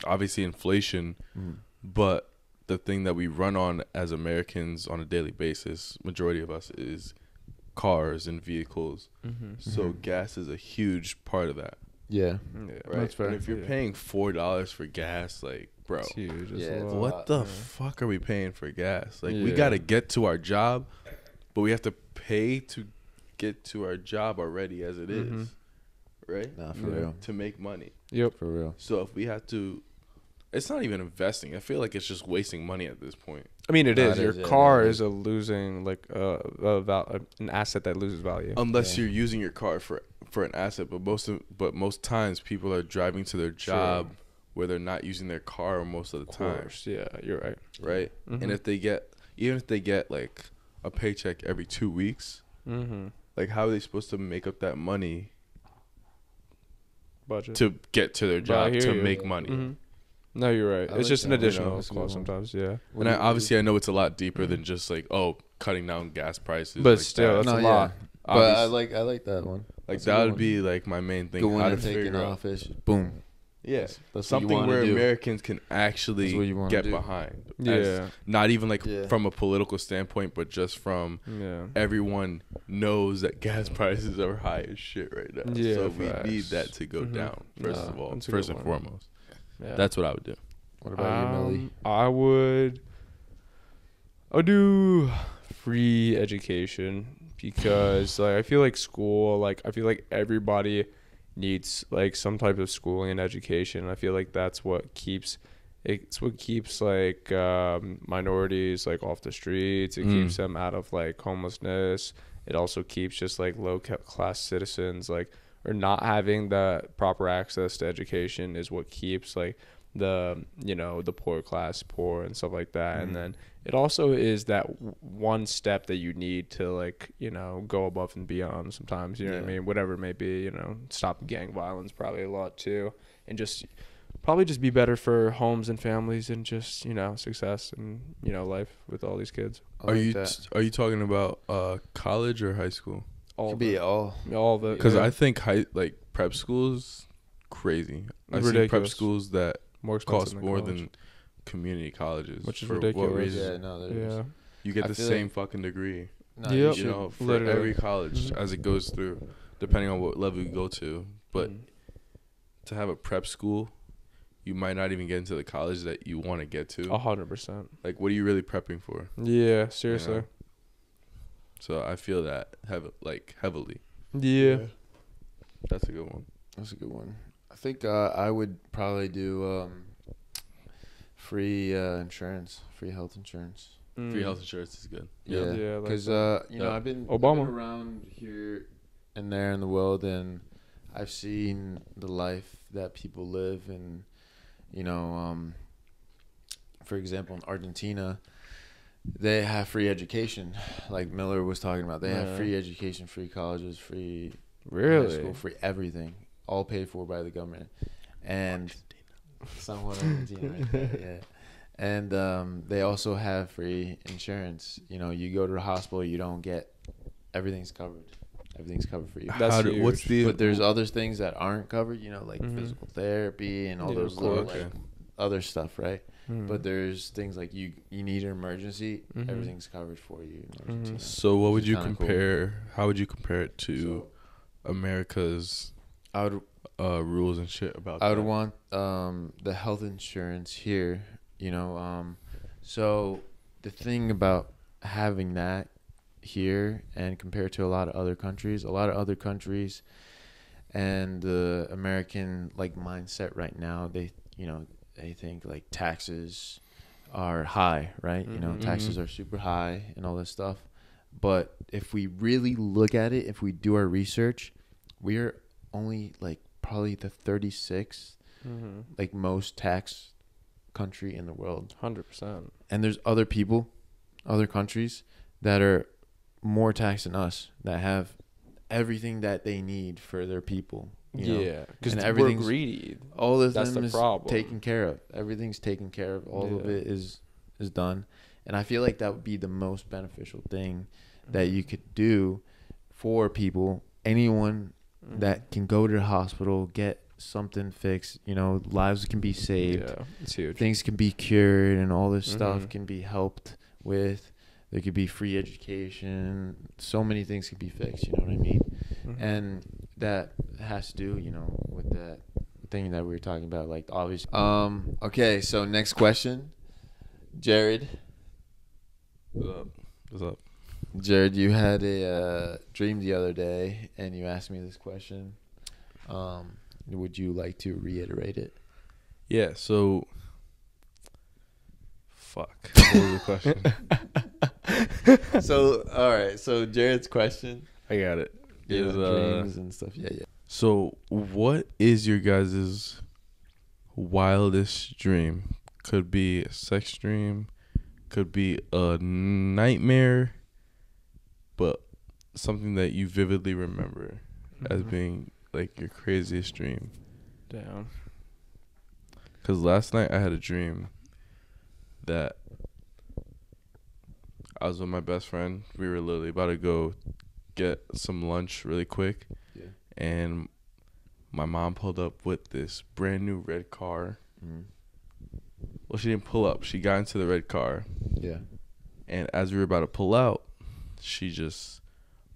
obviously inflation, but the thing that we run on as Americans on a daily basis, majority of us, is cars and vehicles. Mm-hmm. So gas is a huge part of that, Yeah. Yeah. right? That's fair. And if you're Yeah. paying $4 for gas, like, bro, It's huge. It's Yeah, a it's lot. a what lot, the yeah. fuck are we paying for gas? Like, we Yeah. gotta get to our job, but we have to pay to get to our job already as it is, Mhm. right? Nah, for Yeah. real. To make money. Yep. For real. So if we have to, it's not even investing. I feel like it's just wasting money at this point. I mean, it No, is. it Your is, yeah, car no, it is a losing, like, an asset that loses value. Unless Yeah. you're using your car for an asset, but most times people are driving to their job where they're not using their car most of the Of time, course. Yeah, you're right. right? Mhm. And if they get like a paycheck every 2 weeks, Mm-hmm. like how are they supposed to make up that money Budget. to get to their I job hear to you. make money? Mhm. No, you're right. I It's like just an that. You know, additional that's a good cost one. sometimes. Yeah. And I know it's a lot deeper than just like, oh, cutting down gas prices. But like still, that. that's a No, lot. But I Obvious- like that one. like that's a that good would one. be like my main thing. Go How in to and take figure an out, office. Boom. yeah, That's what you something wanna where do. Americans can actually That's what you wanna get do. behind. As Yeah. not even like Yeah. from a political standpoint, but just from Yeah. everyone knows that gas prices are high as shit right now. Yeah, so we facts. need that to go Mhm. down first Nah, of all, that's a first good and one. foremost. Yeah. That's what I would do. What about you, Millie? I would do free education because like I feel like school, like I feel like everybody needs like some type of schooling and education. I feel like that's what keeps like minorities like off the streets. It keeps them out of like homelessness. It also keeps just like low class citizens like or not having the proper access to education is what keeps like the the poor class poor and stuff like that. And then it also is that one step that you need to like go above and beyond sometimes, what I mean, whatever it may be, stop gang violence probably a lot too, and just probably just be better for homes and families and just success and life with all these kids. Are you talking about college or high school? All Could of be it. all. All of it. Because yeah. I think prep schools crazy. I see prep Ridiculous. schools that more expensive cost than more college. than community colleges, Which is for ridiculous. What reason? Yeah, no, there's. Yeah. You get I the feel same like- fucking degree. No, Yep. You know, for Literally. every college as it goes through, depending on what level you go to. But to have a prep school, you might not even get into the college that you want to get to. 100%. Like, what are you really prepping for? Yeah, seriously. know? So I feel that heavily. Yeah. That's a good one. That's a good one. I think I would probably do free insurance, free health insurance. Free health insurance is good. Yeah, Yeah, like because you know, Yeah. I've been Obama. around here and there in the world, and I've seen the life that people live, and you know, for example, in Argentina, they have free education, like Miller was talking about. They have Yeah. free education, free colleges, free high Really? school, free everything, all paid for by the government, and somewhat Argentina, right there, yeah. And they also have free insurance. You know, you go to the hospital, you don't get everything's covered. Everything's covered for you. That's What's huge. the? But there's other things that aren't covered. You know, like Mhm. physical therapy and all Yeah, those of little course. like Okay. other stuff, right? Mhm. But there's things like you need an emergency. Mhm. Everything's covered for you in Argentina. So what would Which is you kinda cool. compare? How would you compare it to So America's I would rules and shit about I would that? want the health insurance here, you know. So the thing about having that here and compared to a lot of other countries and the American like mindset right now, they think like taxes are high, right? You know, Mhm. taxes are super high and all this stuff. But if we really look at it, if we do our research, we're only like probably the 36th Mhm. like most taxed country in the world. 100%. And there's other people, other countries that are more taxed than us, that have everything that they need for their people. You know? Yeah, because And we're everything's- greedy. All of That's them the is problem. taken care of. Everything's taken care of. All of Yeah. it is done. And I feel like that would be the most beneficial thing that you could do for people. Anyone Mhm. that can go to the hospital, get something fixed, you know, lives can be saved. Yeah, it's huge. Things can be cured, and all this stuff Mhm. can be helped with. There could be free education. So many things could be fixed. You know what I mean? Mhm. And that has to do, you know, with that thing that we were talking about. Like obviously. Okay. So next question, Jared. What's up? What's up? Jared, you had a dream the other day, and you asked me this question. Would you like to reiterate it? Yeah. So. Fuck. What was the question? So, all right. So Jared's question. I got it. Yeah, Is, dreams and stuff. Yeah, yeah. So, what is your guys' wildest dream? Could be a sex dream, could be a nightmare, but something that you vividly remember as Mhm. being like your craziest dream. Damn. Because last night I had a dream that I was with my best friend. We were literally about to go get some lunch really quick. Yeah. And my mom pulled up with this brand new red car. Mm-hmm. Well, she didn't pull up. She got into the red car. Yeah. And as we were about to pull out, she just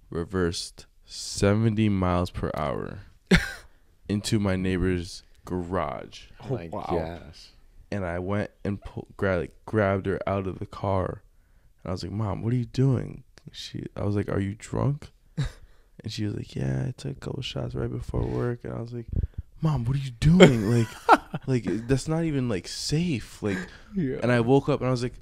reversed 70 miles per hour into my neighbor's garage. Oh, My wow. gosh. And I went and grabbed her out of the car. And I was like, Mom, what are you doing? I was like, are you drunk? And she was like, yeah, I took a couple shots right before work. And I was like, Mom, what are you doing? like that's not even like safe. Like, Yeah. and I woke up and I was like,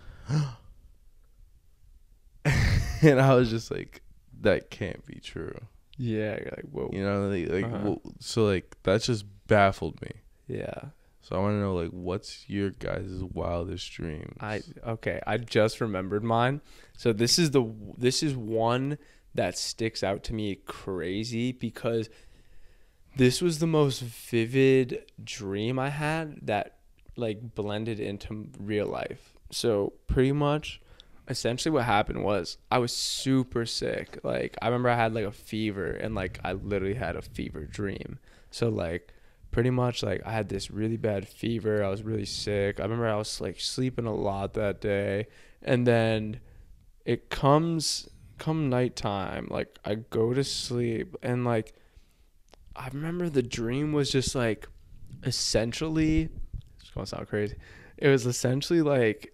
and I was just like, that can't be true. Yeah, you're like, whoa. You know, like Uh-huh. so like that just baffled me. Yeah. So I want to know, like, what's your guys' wildest dreams? I just remembered mine. So this is one that sticks out to me crazy because this was the most vivid dream I had that like blended into real life. So pretty much essentially what happened was I was super sick. Like I remember I had like a fever and like I literally had a fever dream. So like pretty much like I had this really bad fever. I was really sick. I remember I was like sleeping a lot that day. And then it come nighttime, like I go to sleep and like I remember the dream was just like essentially, it's gonna sound crazy. It was essentially like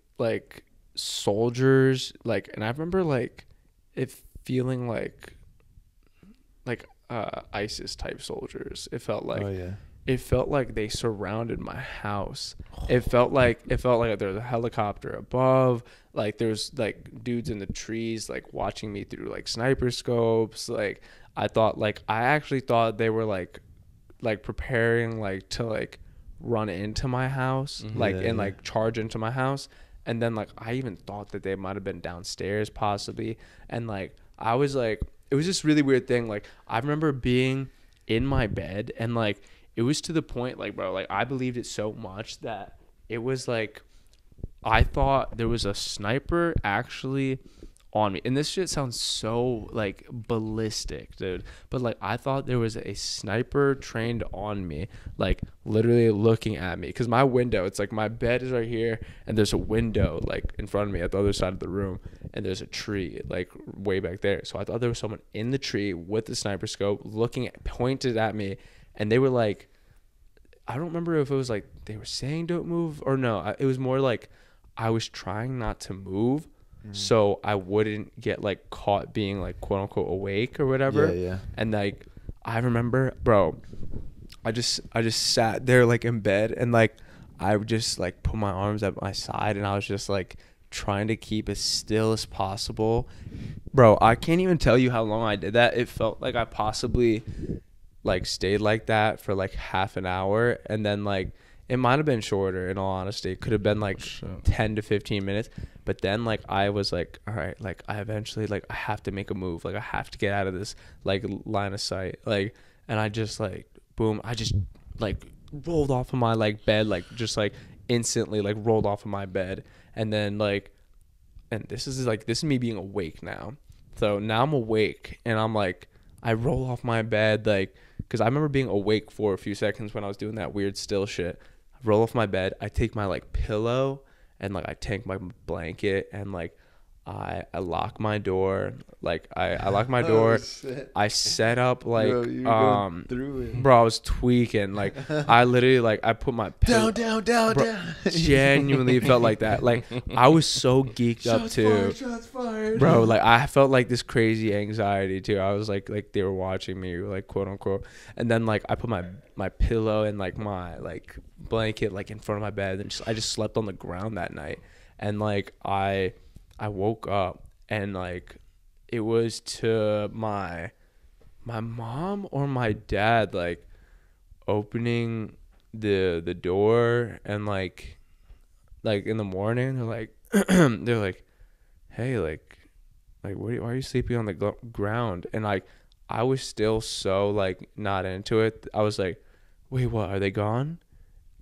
soldiers, like, and I remember like it feeling like ISIS type soldiers. It felt like, oh yeah. it felt like they surrounded my house. It felt like there was a helicopter above. Like there's like dudes in the trees like watching me through like sniper scopes. Like I actually thought they were like preparing like to like run into my house, like charge into my house. And then like I even thought that they might have been downstairs possibly. And like I was like, it was this really weird thing. Like I remember being in my bed and like it was to the point like, bro, like I believed it so much that it was like I thought there was a sniper actually on me. And this shit sounds so like ballistic, dude. But like I thought there was a sniper trained on me, like literally looking at me. Cause my window, it's like my bed is right here and there's a window like in front of me at the other side of the room. And there's a tree like way back there. So I thought there was someone in the tree with the sniper scope pointed at me. And they were like, I don't remember if it was like they were saying don't move or no. It was more like I was trying not to move so I wouldn't get like caught being like quote unquote awake or whatever. Yeah. And like I remember, bro, I just sat there like in bed and like I would just like put my arms at my side and I was just like trying to keep as still as possible. Bro, I can't even tell you how long I did that. It felt like I possibly like stayed like that for like half an hour, and then like it might have been shorter in all honesty. It could have been like 10 to 15 minutes, but then like I was like, all right, like I eventually like I have to make a move, like I have to get out of this like line of sight, like, and I just like boom, I just like rolled off of my like bed, like just like instantly like rolled off of my bed. And then like, and this is me being awake now. So now I'm awake and I'm like, I roll off my bed, like, cause I remember being awake for a few seconds when I was doing that weird still shit. I roll off my bed. I take my like pillow and like I take my blanket and like I lock my door. Like I lock my door. I set up like bro, I was tweaking. Like I literally like I put my pillow down. Genuinely felt like that. Like I was so geeked up too. Shots fired. Bro, like I felt like this crazy anxiety too. I was like they were watching me, like quote unquote. And then like I put my pillow and like my like blanket like in front of my bed and I just slept on the ground that night. And like I woke up and like it was to my mom or my dad like opening the door and like in the morning they're like hey like why are you sleeping on the ground? And like I was still so like not into it. I was like, wait, what, are they gone?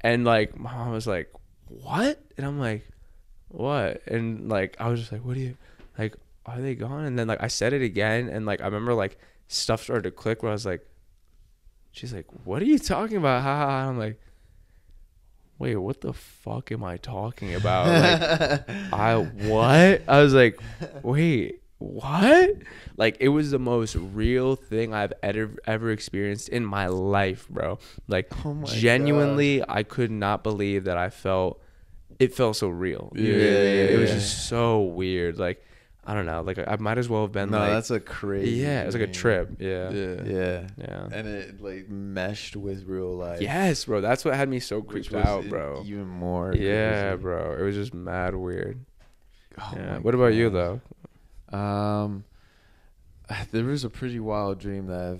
And like my mom was like, what? And I'm like, what? And like I was just like, what do you like, are they gone? And then like I said it again and like I remember like stuff started to click where I was like, she's like, what are you talking about? Ha ha. And I'm like, wait, what the fuck am I talking about? Like what? I was like, wait, what? Like it was the most real thing I've ever experienced in my life, bro. Like genuinely God. I could not believe that it felt so real. Yeah. It was just so weird. Like I don't know. Like I might as well have been. No, like, that's a crazy. Yeah, it was like a trip. Yeah. And it like meshed with real life. Yes, bro. That's what had me so creeped out, bro. Even more. Yeah, crazy. bro. It was just mad weird. Oh yeah. What about you though? There was a pretty wild dream that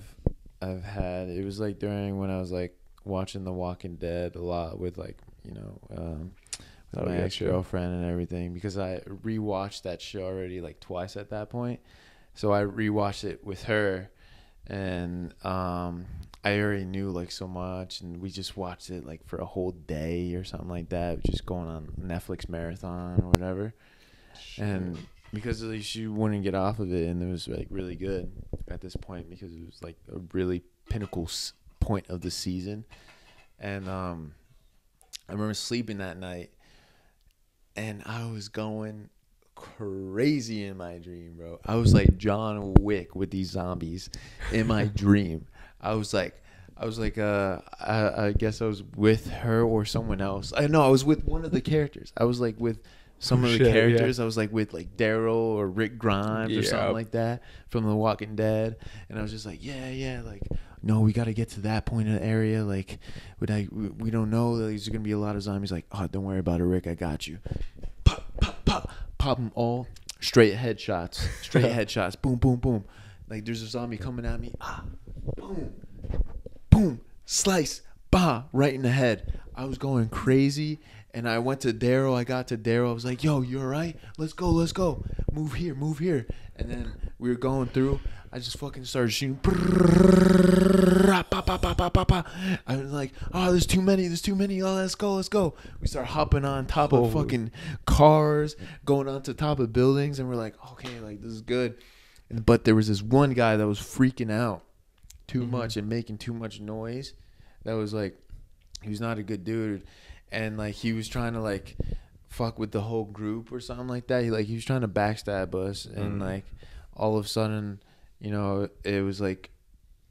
I've had. It was like during when I was like watching The Walking Dead a lot with like with my ex-girlfriend and everything, because I rewatched that show already like twice at that point. So I rewatched it with her, and I already knew like so much, and we just watched it like for a whole day or something like that, just going on Netflix marathon or whatever. Sure. And because like, she wouldn't get off of it, and it was like really good at this point because it was like a really pinnacle point of the season. And I remember sleeping that night, and I was going crazy in my dream, bro. I was like John Wick with these zombies in my dream. I guess I was with her or someone else. I was with one of the characters. I was like with some of the characters. Yeah. I was like with like Daryl or Rick Grimes or something like that from The Walking Dead. And I was just like, yeah, like no, we got to get to that point in the area. Like, we don't know. There's going to be a lot of zombies. Like, oh, don't worry about it, Rick. I got you. Pop, pop, pop. Pop them all. Straight headshots. Straight headshots. Boom, boom, boom. Like, there's a zombie coming at me. Boom. Boom. Slice. Bah. Right in the head. I was going crazy. And I went to Daryl. I got to Daryl. I was like, yo, you all right? Let's go. Let's go. Move here. Move here. And then we were going through. I just fucking started shooting. I was like, oh, there's too many. There's too many. Oh, let's go. Let's go. We start hopping on top of fucking cars, going on to top of buildings. And we're like, okay, like, this is good. But there was this one guy that was freaking out too much and making too much noise. That was like, he was not a good dude. And like, he was trying to like fuck with the whole group or something like that. He was trying to backstab us. And like, all of a sudden, you know, it was like,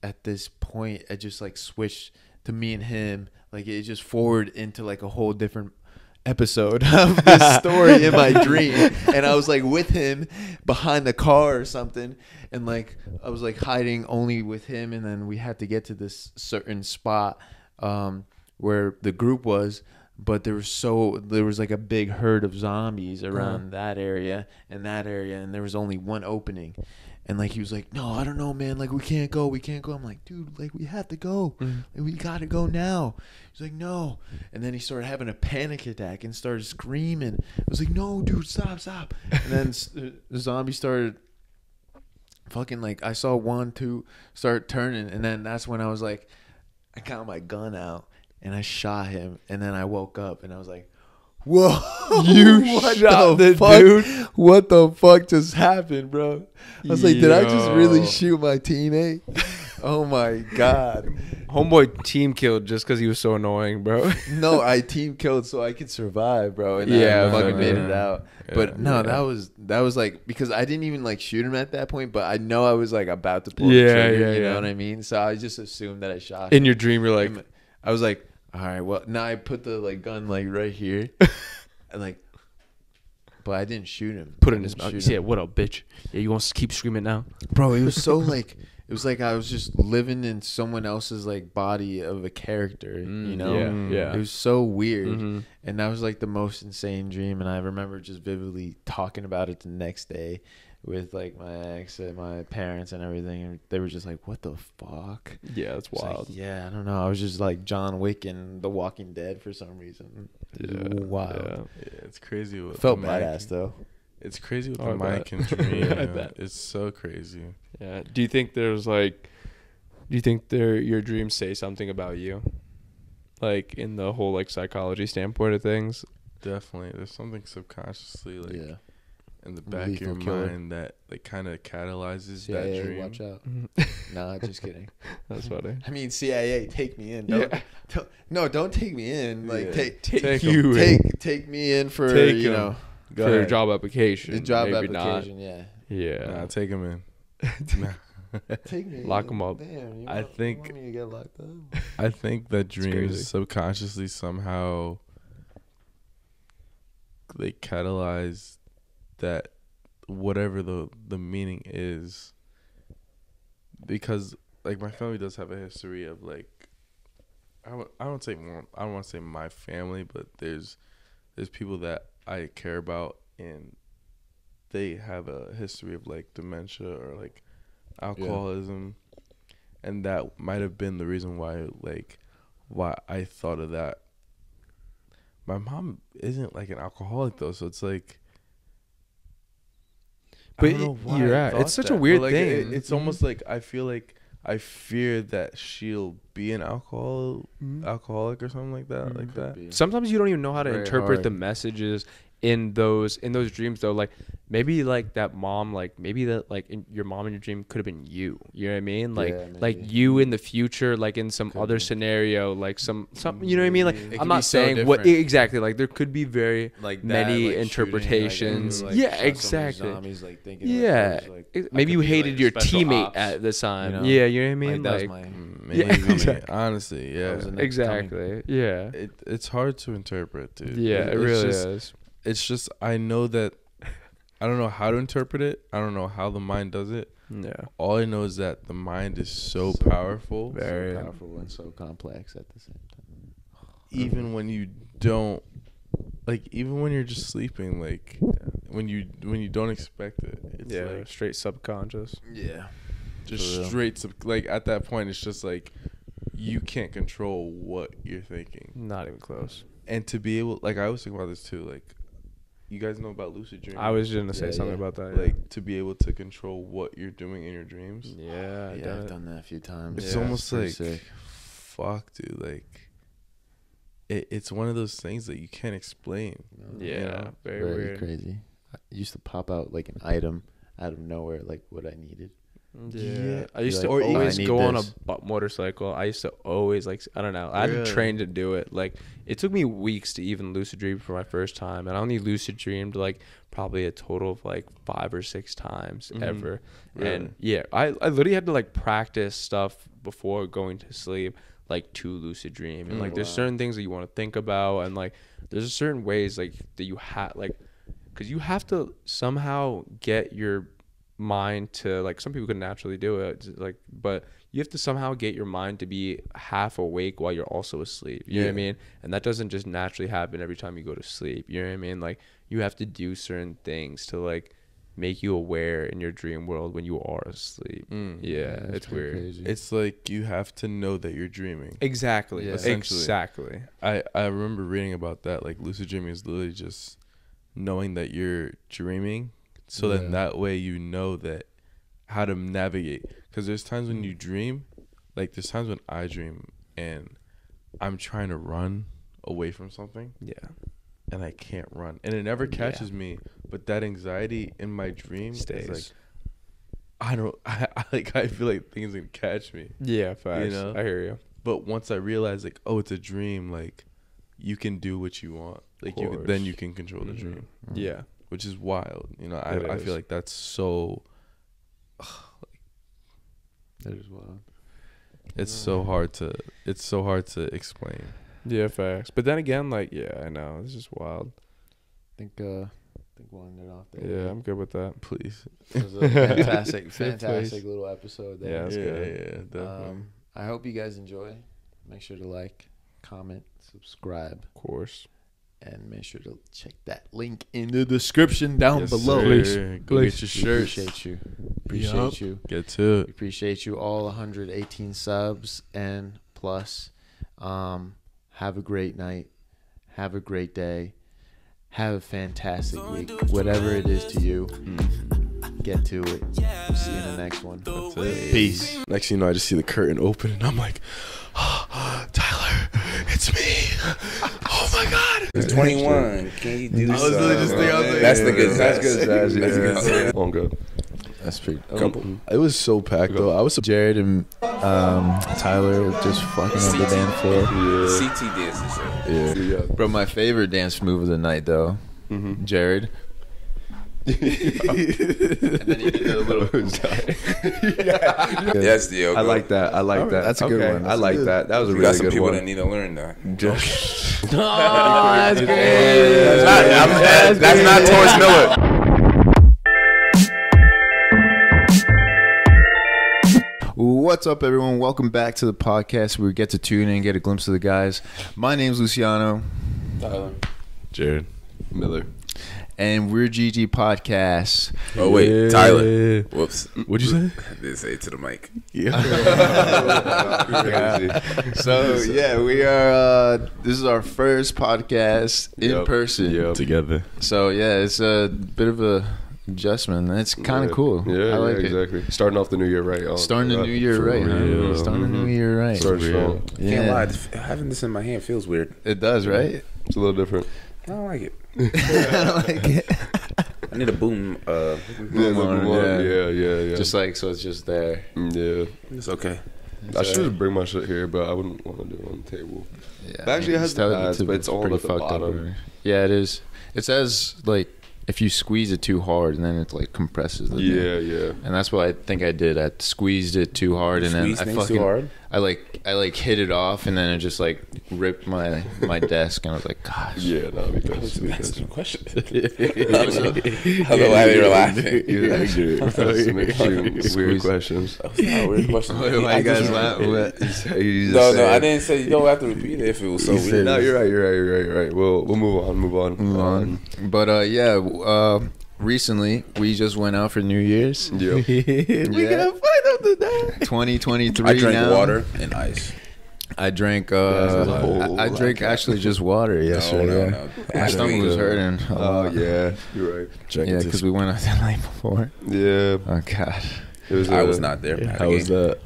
at this point, it just like switched to me and him. Like, it just forward into like a whole different episode of this story in my dream. And I was like with him behind the car or something. And like, I was like hiding only with him. And then we had to get to this certain spot where the group was. But there was like a big herd of zombies around that area, and there was only one opening. And like, he was like, no, I don't know, man, like, we can't go. I'm like, dude, like, we have to go. Like, we gotta go now. He's like, no. And then he started having a panic attack and started screaming. I was like, no, dude, stop. And then the zombie started fucking, like, I saw 1, 2 start turning, and then that's when I was like, I got my gun out. And I shot him, and then I woke up, and I was like, whoa, You shot the dude? What the fuck just happened, bro? I was like, did I just really shoot my teammate? Oh, my God. Homeboy team killed just because he was so annoying, bro. No, I team killed so I could survive, bro. And Yeah, I fucking made yeah. it out. Yeah, But no, yeah. that was like, because I didn't even like shoot him at that point, but I know I was like about to pull the Yeah, trigger, yeah, you yeah. know what I mean? So I just assumed that I shot him. In your dream, you're like, I was like, all right, well, now I put the like gun like right here, and like, but I didn't shoot him. put it I in his didn't mouth. You shoot say, him. what up, bitch? Yeah, you want to keep screaming now? Bro, it was so like, it was like I was just living in someone else's like body of a character, you know? Yeah. It was so weird, Mm-hmm. and that was like the most insane dream. And I remember just vividly talking about it the next day with like my ex and my parents and everything, and they were just like, "What the fuck?" Yeah, that's It's like, wild. yeah, I don't know. I was just like John Wick in The Walking Dead for some reason. It was wild. Yeah. Yeah, it's crazy. What Felt the mind badass though. It's crazy what Oh, I the mind bet. can dream. I yeah. bet. It's so crazy. Yeah. Do you think your dreams say something about you? Like in the whole like psychology standpoint of things? Definitely. There's something subconsciously like Yeah. in the back of Lethal your killer. mind that like kind of catalyzes CIA, that dream. watch out. Mm-hmm. Nah, just kidding. That's funny. I mean, CIA, take me in. Yeah. Don't take me in. Like Yeah. Take you take me in for Take you 'em. know Go For a ahead. job application. the job maybe application. Yeah. Not. Yeah. Nah, take him in. Nah. Take me. Lock in. 'em up. Damn, I think- you want me to get locked up. I think that crazy. dreams subconsciously somehow they catalyze that whatever the meaning is, because like my family does have a history of like I don't want to say my family, but there's people that I care about and they have a history of like dementia or like alcoholism, and that might have been the reason why I thought of that. My mom isn't like an alcoholic though, so it's like, But I don't know why you're I right. thought It's such a that, but, weird like, thing. it's almost like I feel like I fear that she'll be an alcoholic or something like that, like that. Sometimes you don't even know how to Very interpret the hard. messages in those dreams though. Like maybe like that mom, like maybe that like your mom in your dream could have been you. You know what I mean? Like Yeah, like maybe. you in the future, like in some Could other be. scenario, like some you know what I mean? Like It I'm could not be so saying what different. exactly. Like there could be very Like many like, interpretations. shooting, Yeah, shot so many exactly. Zombies, like, thinking, Yeah. Like, like, Maybe I you could be, hated like, your special teammate ops, at the time. you know? Yeah, you know what I mean? Like, that was Like my. Maybe, Yeah, exactly. honestly, That yeah. was the next exactly. Yeah. It's hard to interpret, dude. Yeah, it It's really just, is. It's just I know that I don't know how to interpret it. I don't know how the mind does it. Yeah. All I know is that the mind is so powerful. Very so powerful and so complex at the same time. Even when you don't, like, even when you're just sleeping, like, when you don't expect it, it's like straight subconscious. Yeah. just For real. straight. Like at that point, it's just like you can't control what you're thinking. Not even close. And to be able, like, I was thinking about this too. Like, you guys know about lucid dreaming. I was gonna say Yeah, something yeah. about that. like to be able to control what you're doing in your dreams. Yeah. Yeah, I've done that a few times. It's Yeah, almost pretty like, sick. fuck, dude. Like, it's one of those things that you can't explain. Yeah. You know? Very Very weird. crazy. It used to pop out like an item out of nowhere, like what I needed. Yeah. I used Like, to or even- always I need go on this. a motorcycle. I used to always I don't know. I had to Really? train to do it. Like it took me weeks to even lucid dream for my first time, and I only lucid dreamed like probably a total of like 5 or 6 times Mhm. ever. Really? And yeah, I literally had to like practice stuff before going to sleep, like to lucid dream. And like there's Wow. certain things that you want to think about, and like there's certain ways like that you have like, because you have to somehow get your mind to, like, some people could naturally do it, like, but you have to somehow get your mind to be half awake while you're also asleep. You know what I Yeah. mean? And that doesn't just naturally happen every time you go to sleep. You know what I mean? Like, you have to do certain things to like make you aware in your dream world when you are asleep. Yeah, That's it's pretty weird. crazy. It's like you have to know that you're dreaming. Exactly. Yeah. Essentially. Exactly. I remember reading about that. Like, lucid dreaming is literally just knowing that you're dreaming, so Yeah. then that way you know that how to navigate. Because there's times when you dream, like there's times when I dream and I'm trying to run away from something Yeah. and I can't run, and it never catches me. But that anxiety in my dream Stays. is like, I feel like things can catch me. Yeah, facts. You know? I hear you. But once I realize, like, oh, it's a dream, like, you can do what you want. Like, then you can control the dream, Yeah. which is wild. You know, It I is. feel like that's so, That is wild. it's so hard to explain. Yeah, facts. But then again, like, yeah, I know. This is wild. I think we'll end it off there. Yeah, I'm good with that. Please. It was a fantastic, Good fantastic place. little episode Yeah, there. that's good. Yeah, definitely. I hope you guys enjoy. Make sure to like, comment, subscribe, Of course. and make sure to check that link in the description down Yes, below. sir. Go Please. get your We shirts. appreciate you. Appreciate you. Get to We it. appreciate you all 118 subs and plus. Have a great night. Have a great day. Have a fantastic week. Whatever it is to you, get to it. See you in the next one. That's it. Peace. Next thing you know, I just see the curtain open, and I'm like, Tyler, it's me. Oh my God. It's 21. Can you do I was literally just thinking, I was like, That's the good that's Zaz. good That's Zaz, the yeah. good Zaz. Oh, I'm good. That's pretty. It was so packed, though. I was Jared and Tyler just fucking up the dance floor. CT dance and shit. yeah. Bro, my favorite dance move of the night, though. Jared. And then you did a little. Yes, Dio. I like that. I like that. That's a good one. I like that. That was a We really got some good people one. that need to learn that. That's great. That's not Taurus Miller. What's up, everyone? Welcome back to the podcast where we get to tune in and get a glimpse of the guys. My name's Luciano, Jared. Miller. and we're GG Podcast. Oh, wait. Tyler. Whoops. What'd you say? I didn't say it to the mic. So, yeah, we are, this is our first podcast in Yep. person. Yep. Together. So, yeah, it's a bit of a adjustment. It's kind of cool. Yeah, I like it. exactly. Starting off the new year right. Starting the new year For right, real. huh? Starting the new year right. Starting strong. Can't lie. Yeah, Having this in my hand feels weird. it does, right? It's a little different. I don't like it. I don't like it. I need a boom. Yeah. Just like, so it's just there. Yeah. It's okay. I should bring my shit here, but I wouldn't want to do it on the table. Yeah, It actually has just tell the it pads, to- but it's all pretty at the fucked up bottom. over here. Yeah, it is. It says like if you squeeze it too hard, and then it like compresses the thing. Yeah. And that's what I think I did. I squeezed it too hard, and then Squeeze I things fucking too hard. I hit it off, and then it just like ripped my desk, and I was like, gosh. Yeah, no, because That's a good question. I Yeah. don't know why they were laughing. That's weird questions. That's not a weird question. Why you I guys just- laugh? No, I didn't say you don't have to repeat it if it was so weird. No, you're right. We'll move on. But recently we just went out for New Year's. Yeah. We got fight up the day. 2023. I drank now. water and ice. I drank. whole I drank actually just water yesterday. No. My stomach was hurting. a Oh lot. yeah, you're right. Yeah, because we went out the night before. Yeah, Oh God. it was. I was not there. How was that?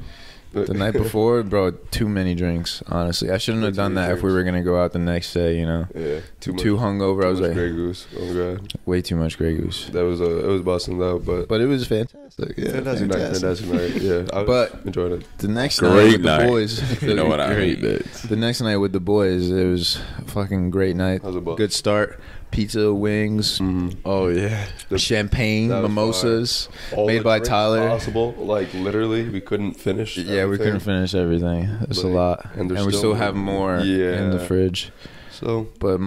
The night before, bro, too many drinks. Honestly, I shouldn't have done that if we were gonna go out the next day. You know, Yeah, too hungover. I was like, Grey Goose. Oh god, way too much Grey Goose. that was it was busting though, but But it was fantastic. Yeah, fantastic night. Yeah, I enjoyed it. the next Great night with night. the boys, You know what I Great mean? dates. the next night with the boys, it was a fucking great night. How's it buzz? Good start. Pizza, wings, Oh yeah. champagne, That was mimosas. All Made the by drinks Tyler. Possible, like literally, we couldn't finish. Yeah, we everything. couldn't finish everything. It's a Like, lot, and and there's we still still have more Yeah. in the fridge. So, But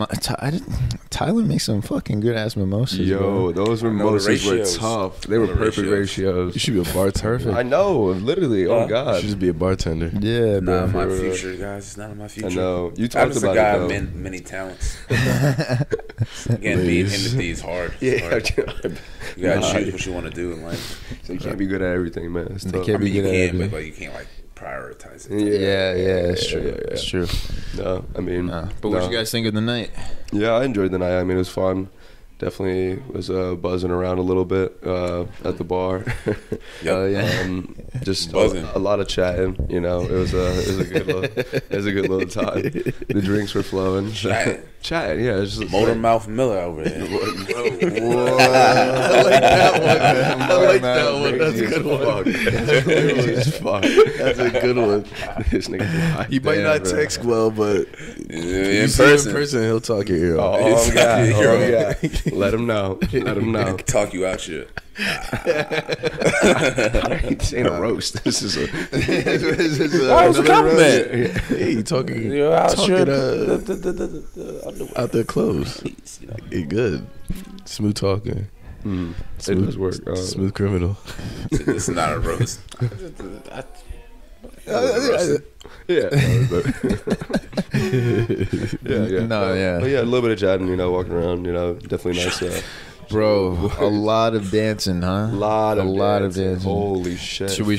Tyler makes some fucking good ass mimosas. yo, bro. those know the mimosas were ratios. tough. They were Know the perfect ratios. You should be a bartender. I know, literally. Oh Huh? You god, should just be a bartender. Yeah, Not bro. in my bro. future, guys. It's not in my future. I know. You I'm talked just a about guy it of though. many talents. Again, being Timothy is hard. It's Yeah, hard. You gotta choose what you want to do in life. so you can't be good at everything, man. It's You tough. can't I mean, be you good at can, everything. but like you can't like prioritize it. Yeah, it's true. yeah. It's true. No, I mean, But what you guys think of the night? Yeah, I enjoyed the night. I mean, it was fun. Definitely was buzzing around a little bit at the bar. Oh yeah. Just Buzzing. a lot of chatting. You know, it was a good little time. The drinks were flowing. Chatting. Chatting, yeah. It's just Motor Mouth Miller over there. I like that one. I like that one. That's a good one. That's a good one. This nigga. He might not bro. text well, but In see him person. in person, he'll talk your ear off. Oh, God. Hero. Oh, God. Let him know. Let him know. Talk you out shit. This ain't a roast. This is a. That was a compliment. Hey, you talking You're out talking sure. uh, out their clothes. It good. Smooth talking. It does work. Smooth criminal. It's not a roast. Yeah. Yeah. No, yeah. But yeah, a little bit of chatting, you know, walking around, you know, definitely nice. Bro, a lot of dancing, huh? A lot of dancing. Holy shit. Should we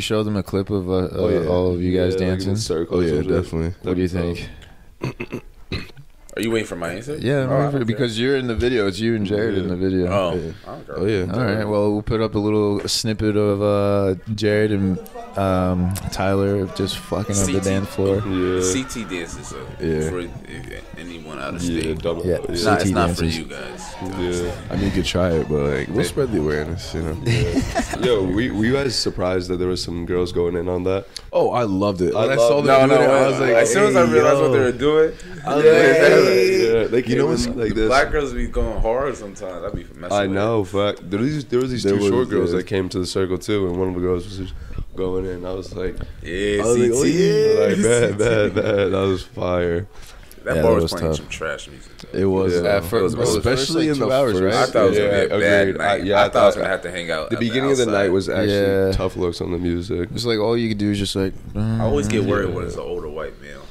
show them a clip of all of you guys like in dancing? circles Oh yeah, and shit. definitely. What do you think? Are you waiting for my answer? Yeah, Oh, I don't care. because you're in the video. It's you and Jared in the video. Oh, Yeah. I don't care. Oh yeah. All right. Well, we'll put up a little snippet of Jared and Tyler just fucking up the CT. dance floor. Yeah. CT dances Yeah. for anyone out of Yeah, state. double. Yeah. It's not, it's CT not for dances. you guys. Yeah. I mean, you could try it, but like, we'll spread the awareness, you know. Yo, were you guys surprised that there was some girls going in on that? Oh, I loved it. When I, I saw love- them No, doing it, I was like, as soon as I hey, realized what yo. they were doing, Yeah, they came You know in what's- like this. black girls be going hard sometimes. I'd be messing I with know, fuck. There was these There two short was, girls yeah. that came to the circle too, and one of the girls was just going in. I was like, it. Yeah, I was like, oh, CT. yeah. bad. That was fire. That Yeah, bar that was was playing tough. some trash music. It was, Yeah. At first, bro, especially the first, like, in the 2 hours, first. I thought it was gonna be a Yeah, bad agreed. night. Yeah, I thought I was gonna have to hang out. The beginning of the night was actually Yeah. tough looks on the music. It's like all you can do is just like. I always get worried when it's an older white male.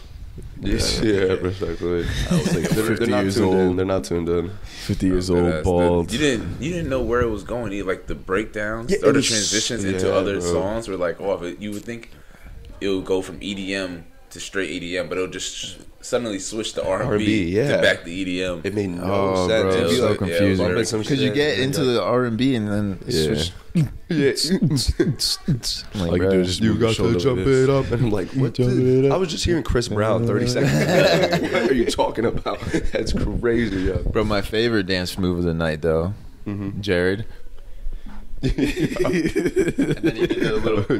Yeah, respectfully. I was like They're 50 not years tuned in. old. They're not tuned in. 50 years But old, that's bald. You didn't know where it was going. Either like the breakdowns Yeah, or it the was- transitions yeah, into other bro. songs were like off. You would think it would go from EDM to straight EDM, but it'll just suddenly switch to R&B, R&B, yeah. to back to EDM. It made no Oh, sense. bro, It'd it's be so like- confusing. bumping some Because you shit, get and into then the R&B and then Yeah. switch. yeah. All you bro, do is just You move your got shoulder to like jump this. it up, and I'm like, what? Jump the- it up. I was just hearing Chris Brown 30 seconds ago. What are you talking about? That's crazy, yo. Bro, my favorite dance move of the night, though, Jared. And then you did a little.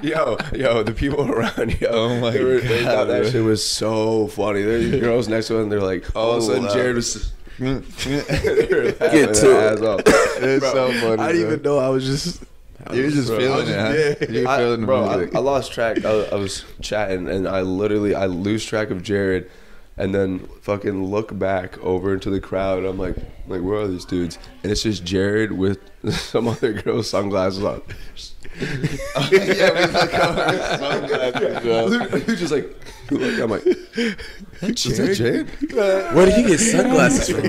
yo, the people around, yo. Oh my they thought God, that bro. shit was so funny. There's girls next to him, and they're like, all of a sudden, wow. Jared was Get to it. It's so funny. I didn't even know. I was just. You're just feeling it, huh? Yeah. You're feeling the Bro, music. I lost track. I was chatting, and I lose track of Jared, and then fucking look back over into the crowd. I'm like, where are these dudes? And it's just Jared with some other girl's sunglasses on. Yeah, we look over his sunglasses, bro. He's just like, look, I'm like, Is that Jade? Where did he get sunglasses from?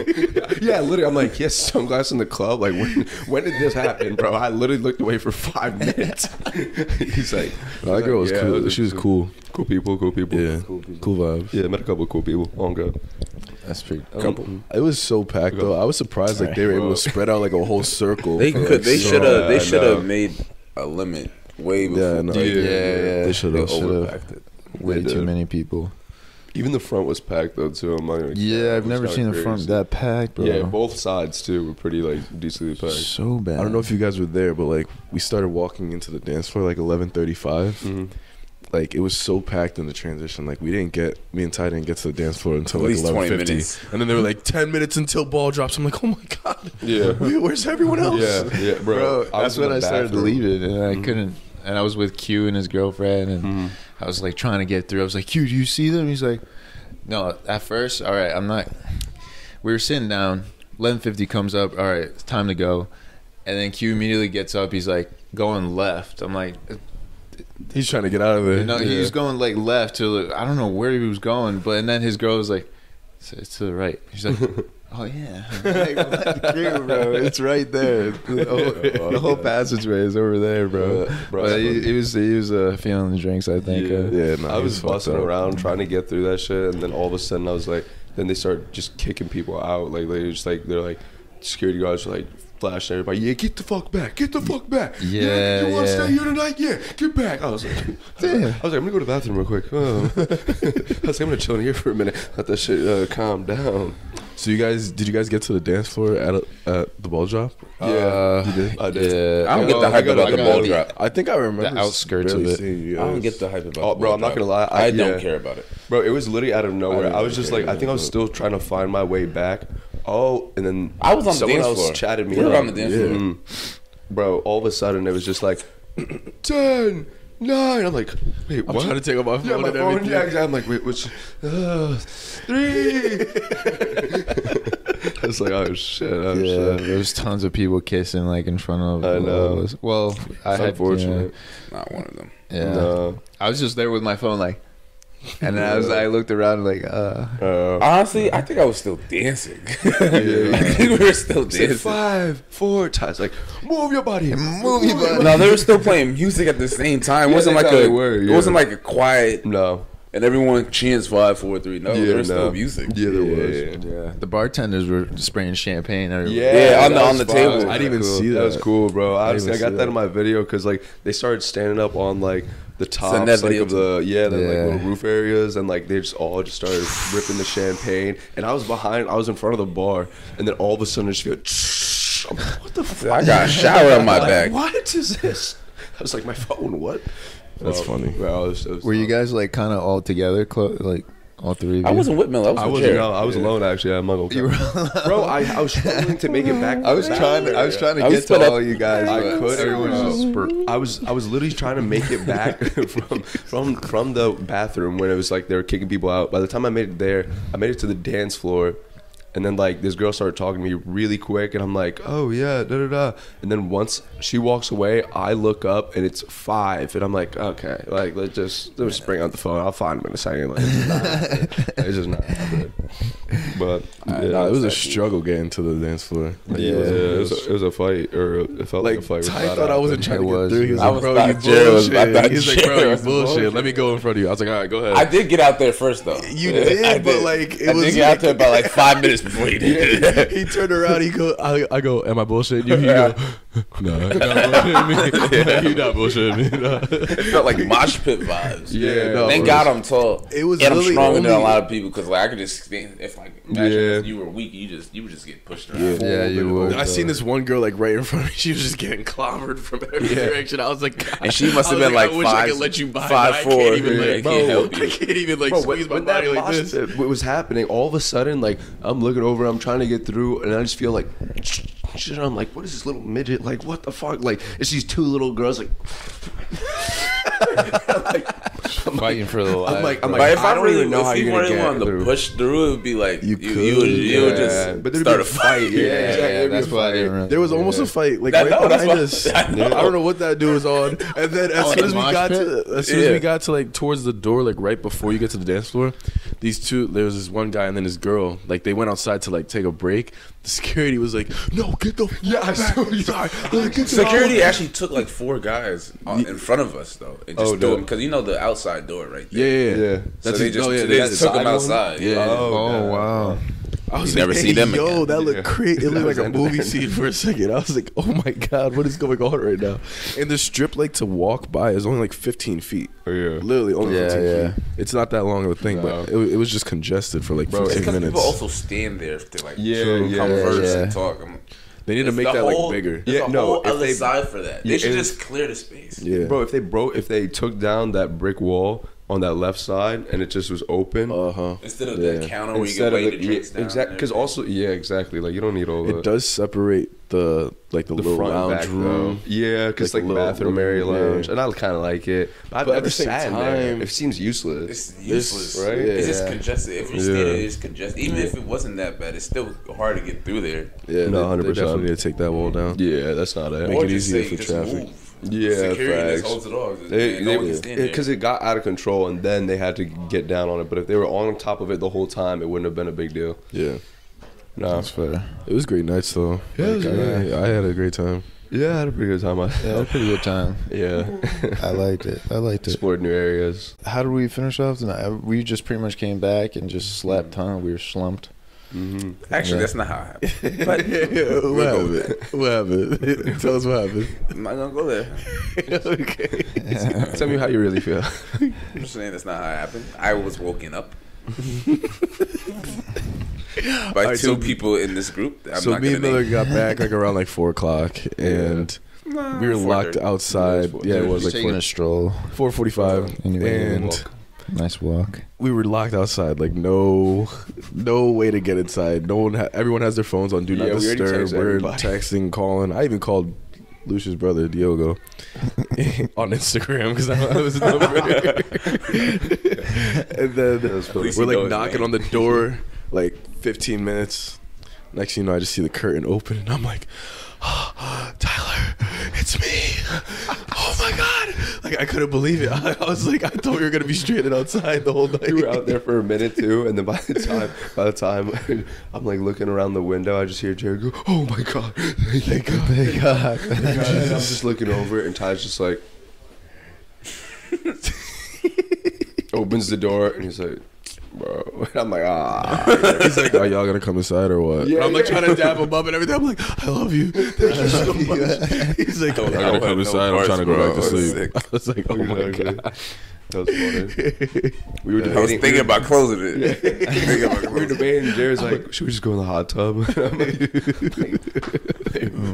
yeah, literally. I'm like, yes, sunglasses in the club. Like, when did this happen, bro? I literally looked away for 5 minutes. He's like, That girl was yeah, cool. She was cool. Cool people. Yeah, cool vibes. Yeah, met a couple of cool people. On good. That's pretty. It was so packed though. I was surprised like they were able to spread out like a whole circle. They for, could. like, They so- should have. I They should have know. made a limit way before. Yeah, no, like, Yeah. They should have. overpacked it. Way They too did. many people. Even the front was packed though too. I'm like, Yeah, I've it was never kinda seen the crazy. front that packed, bro. Yeah, both sides too were pretty like decently packed. So bad. I don't know if you guys were there, but like we started walking into the dance floor like 11:35. Mm-hmm. Like it was so packed in the transition. Like me and Ty didn't get to the dance floor until At like least 20 11:50. minutes. And then they were like 10 minutes until ball drops. I'm like, oh my god. Yeah. Where's everyone else? Yeah, bro. That's was in when I the started bathroom. leaving, and I couldn't. And I was with Q and his girlfriend, and I was like trying to get through. I was like, Q, do you see them? He's like, no. At first, all right, I'm not. We were sitting down. 11:50 comes up. All right, it's time to go. And then Q immediately gets up. He's like going left. I'm like, He's trying to get out of there. no, he was going like left to. I don't know where he was going, but and then his girl was like, it's to the right. He's like, oh yeah, like, Q, bro, it's right there. The whole passageway is over there, bro. But he was feeling the drinks, I think. Yeah, no, I he was fucked busting up. around trying to get through that shit, and then all of a sudden I was like, then they start just kicking people out. Like they just like they're like security guards are like flashing everybody. Yeah, get the fuck back. Get the fuck back. Yeah, you want to yeah. stay here tonight? Yeah, get back. I was like, I'm gonna go to the bathroom real quick. Oh. I was like, I'm gonna chill in here for a minute. Let that shit calm down. So did you guys get to the dance floor at the ball drop? Yeah, You did? I did. Yeah, I don't get the hype about the ball drop. I think I remember The outskirts of barely it. seeing you I don't guys. get the hype about. Oh, the bro, ball I'm not drop. gonna lie. I yeah. don't care about it. Bro, it was literally out of nowhere. didn't I was really just care like, I think I was still trying to find my way back. Oh, and then I was on the someone dance else floor. chatted me We were up. on the dance floor. Bro, all of a sudden it was just like 10, 9. I'm like, wait, I'm what? trying to take off my phone Yeah, my and phone. everything. Yeah, exactly. I'm like, wait, which? 3. I was like, oh shit, oh Yeah, shit. there was tons of people kissing like in front of. I know. all of us. Well, I It's had unfortunate. Not one of them. Yeah, No. I was just there with my phone, like, and then I looked around like, Honestly, I think I was still dancing. I think we were still Say dancing. 5, 4 times. Like, move your body. Move your body. No, they were still playing music at the same time. It Yeah, wasn't that's like how a. they were, It yeah. wasn't like a quiet No. and everyone chants 5, 4, 3. No, there was no. still music. Yeah, there was. yeah. The bartenders were spraying champagne. Everywhere. Yeah, on the- that on was the fun. table. That was I didn't even cool. see That was that. cool, bro. Honestly, I even got see that that. in my video because like they started standing up on like the tops that like video of the the like Yeah. little roof areas, and like they just all just started ripping the champagne, and I was in front of the bar, and then all of a sudden I just feel. I'm like, what the fuck? I got a shower on my Like, back. What is this? I was like, my phone. What? That's funny. Bro, it was Were you tough. guys like kind of all together, like all three of you? I wasn't with Mel. I was I with wasn't. Jared. No, I was alone actually. I'm not You okay. were Bro, I was struggling to make it back. I was trying to I get was split to up. all you guys. I but could. Everyone was just I was literally trying to make it back from the bathroom when it was like they were kicking people out. By the time I made it there, I made it to the dance floor, and then like this girl started talking to me really quick, and I'm like, oh yeah, da da da. And then once she walks away, I look up and it's 5, and I'm like, okay, like let's just bring out the phone. I'll find him in a second. Like, it's just not happening. But Nah, it was a struggle getting to the dance floor. Like, it was a fight, or it felt like a fight. Ty thought I wasn't trying to It get was. through. He was I like, was bro, thought you Jared was- I bullshit. thought He's like, Jared bro, you was bullshit. bullshit. Let me go in front of you. I was like, all right, go ahead. I did get out there first though. You did, I but, like, it I was did get out there about like 5 minutes before you did. He turned around. I go, am I bullshit? You go, No, you're not bullshitting me. You're not bullshitting me. No. It felt like mosh pit vibes. Yeah, no, Thank bro. God I'm tall. It was and I'm really stronger than a only- lot of people because like I could just stand. If like imagine Yeah. if you were weak, you would just get pushed around. Yeah, you would. I seen this one girl like right in front of me. She was just getting clobbered from every direction. I was like, And she must have I was been like I wish I could five- let you by. 5'4". I can't even Yeah, like, I can't help you. I can't even like Bro, squeeze my when that body like mosh this. pit was happening, all of a sudden, like I'm looking over, I'm trying to get through, and I just feel like, I'm like, what is this little midget? Like, what the fuck? Like, it's these two little girls, like, Fighting for the life. I'm like, But if I don't really even know how if you you're gonna really get wanted to through. push through, it would be like you could, would Yeah, just but there'd start be a fight. Yeah, yeah, exactly. that's why I didn't really. There was almost a fight like That- right no, that's behind why- us. I know. I don't know what that dude was on. And then as Oh, soon the as we mosh got pit? to like towards the door, like right before you get to the dance floor, there was this one guy and then this girl. Like they went outside to like take a break. The security was like, "No, get the I saw you. Security actually took like 4 guys in front of us though, and just Oh, threw no. them because you know the outside door right Yeah, there. yeah. Yeah. So they just they they had just the took them side one. outside. Yeah. Oh wow. I was You never see them Yo, again. that looked Yeah. crazy. It That looked was like a ended. movie scene for a second. I was like, oh my god, what is going on right now? And the strip, like to walk by, is only like 15 feet. Oh, yeah. Literally only Yeah, 15 yeah. feet. It's not that long of a thing, but it was just congested for like Bro, it's 15 Because minutes. people also stand there to like Yeah, yeah, converse yeah. and talk. They need to It's make the that whole- like bigger. There's Yeah, a no, whole if other they- side for that. They Yeah, should it- just clear the space. Yeah, Bro, if they took down that brick wall on that left side and it just was open, Instead of Yeah. the counter where you instead can of lay the drinks down. exactly, because also exactly, like you don't need all it the does separate the little front and lounge back, room. though. Yeah, because Like like, a little bathroom area room, lounge, yeah. and I kind of like it. But I've But at never the same sat in time- there. It seems useless. It's useless, right? It's just Yeah. congested. If you Yeah. stay there, it's congested. Even if it wasn't that bad, it's still hard to get through there. Yeah, No, they 100%. definitely need to take that wall down. Yeah, that's not it. Make Or it just easier say, for just traffic. move. Yeah, Security just facts. holds it off. No one can stand there. Because it got out of control, and then they had to get down on it. But if they were on top of it the whole time, it wouldn't have been a big deal. Yeah, No, That's fair. it was great nights though. Yeah, it was good. I had a great time. yeah, I had a pretty good time. Yeah, I had a pretty good time. Yeah, I liked it. explored new areas. How did we finish off tonight? We just pretty much came back and just slept, huh? We were slumped. Mm-hmm. Actually, Yeah. that's not how it happened. But What happened? What happened? Tell us what happened. I'm not gonna go there. Okay. Tell me how you really feel. I'm just saying that's not how it happened. I was woken up by Alright, two so- people in this group. I'm So not me gonna and Miller name. got back like around like 4:00, and we were locked 4:30. outside. Yeah, it was like taking a stroll. 4:45, Anyway, and Nice walk. we were locked outside. Like no way to get inside. No one. Everyone has their phones on do not Yeah, we already disturb. texted We're everybody. texting, calling. I even called Lucia's brother Diogo on Instagram because I was his number. And then That's At least we're you know like his knocking name. on the door, like 15 minutes. Next thing you know, I just see the curtain open, and I'm like, oh, Tyler, it's me. Oh my God. Like, I couldn't believe it. I was like, I thought we were going to be stranded outside the whole night. We were out there for a minute too, and then by the time I'm like looking around the window, I just hear Jared go, "Oh my God, thank God." Thank God. And I'm just looking over it, and Ty's just like opens the door, and he's like, "Bro," and I'm like, "Ah." He's like, are y'all going to come inside or what? Yeah, And I'm like yeah. trying to dap him up and everything. I'm like, I love you. Thank you so much. He's like, I I gotta don't come have no inside. I'm parts, trying to go bro. back to I was sleep. sick. I was like, oh my Exactly. God. That was funny. We were I was debating. thinking about closing it. Thinking about We were closing it. debating. Jared's like, "Should we just go in the hot tub?" I'm like,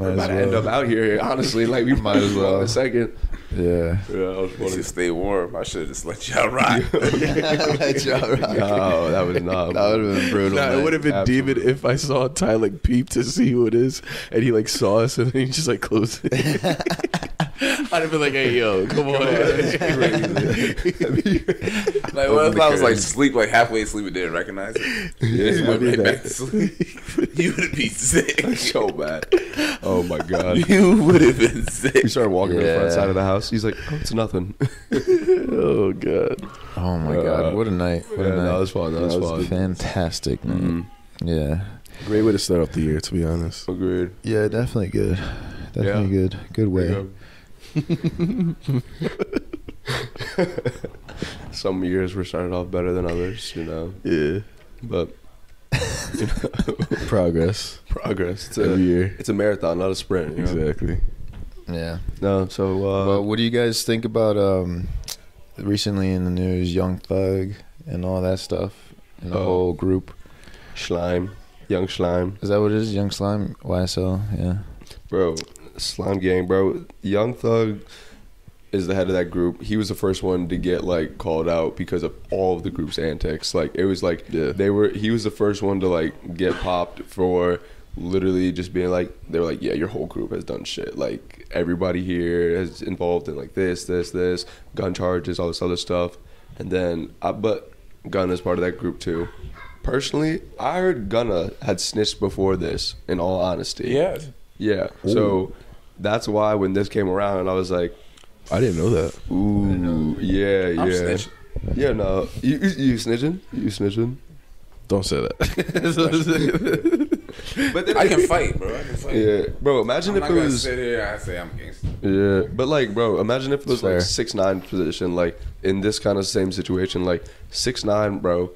we're about to end up out here. Honestly, like we might as well. In a second. Yeah. Yeah, that was At least funny. it stay warm. I should have just let y'all ride. Let y'all rock. No, that was not. That would have been brutal. Nah, it man. would have been Absolutely. demon if I saw Ty like peep to see who it is, and he like saw us, and then he just like closed it. I'd have been like, "Hey, yo, come on!" Like, what if I was like sleep, like halfway asleep and didn't recognize it? Yeah, Went I right did back that. to sleep. You would be sick. So bad. Oh my God. You would have been sick. We started walking to the front Yeah. side of the house. He's like, "Oh, it's nothing." Oh God. Oh my God! What a night! What Yeah, a night! that was fun. That was fun. Fantastic night. Mhm. Yeah. Great way to start off the year, to be honest. Agreed. Yeah, definitely good. Definitely good. Good way. Some years were started off better than others, you know. Yeah. But Progress Progress. It's every year. it's a marathon, not a sprint. You know? Exactly. Yeah. No, so Well, what do you guys think about recently in the news, Young Thug and all that stuff, and the Oh. whole group? Slime, Young Slime, Is that what it is? Young Slime, YSL. Yeah. bro, Slime Gang, bro. Young Thug is the head of that group. He was the first one to get like called out because of all of the group's antics. Like it was like Yeah. he was the first one to like get popped for literally just being like, they were like, yeah, your whole group has done shit. Like everybody here is involved in like this, gun charges, all this other stuff. And then, but Gunna's part of that group too. Personally, I heard Gunna had snitched before this. In all honesty, Yes. yeah. So that's why when this came around, I was like, I didn't know that. ooh, yeah, I'm yeah. snitching. Yeah, no. You snitching? You snitching? Don't say that. But then I can fight, bro. I can fight. Yeah, bro. Imagine I'm if not it gonna was. sit here and I say I'm gangster. Yeah, but like, bro, imagine if it was Fair. like 6ix9ine position, like in this kind of same situation, like 6ix9ine, bro.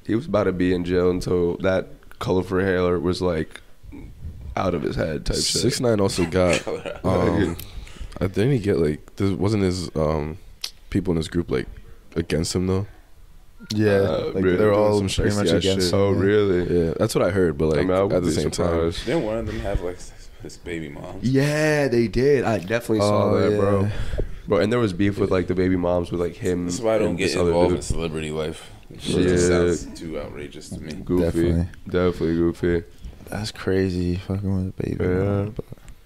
He was about to be in jail until that colorful hair was like out of his head type shit. 6ix9ine also got. Didn't he get like? Wasn't his people in his group like against him though? Yeah. Like really? they're all Doing some pretty much shiesty ass against. shit. Oh, him. really? Yeah, that's what I heard. But like I mean, I at would the be same time, surprised. Didn't one of them have like his baby mom? Yeah, they did. I definitely saw Oh, that, yeah. bro. Bro, and there was beef with like the baby moms with like him. That's why I don't and get this other involved in dude. celebrity life. It Yeah. just sounds too outrageous to me. Goofy, definitely goofy. That's crazy. Fucking with a baby. Yeah.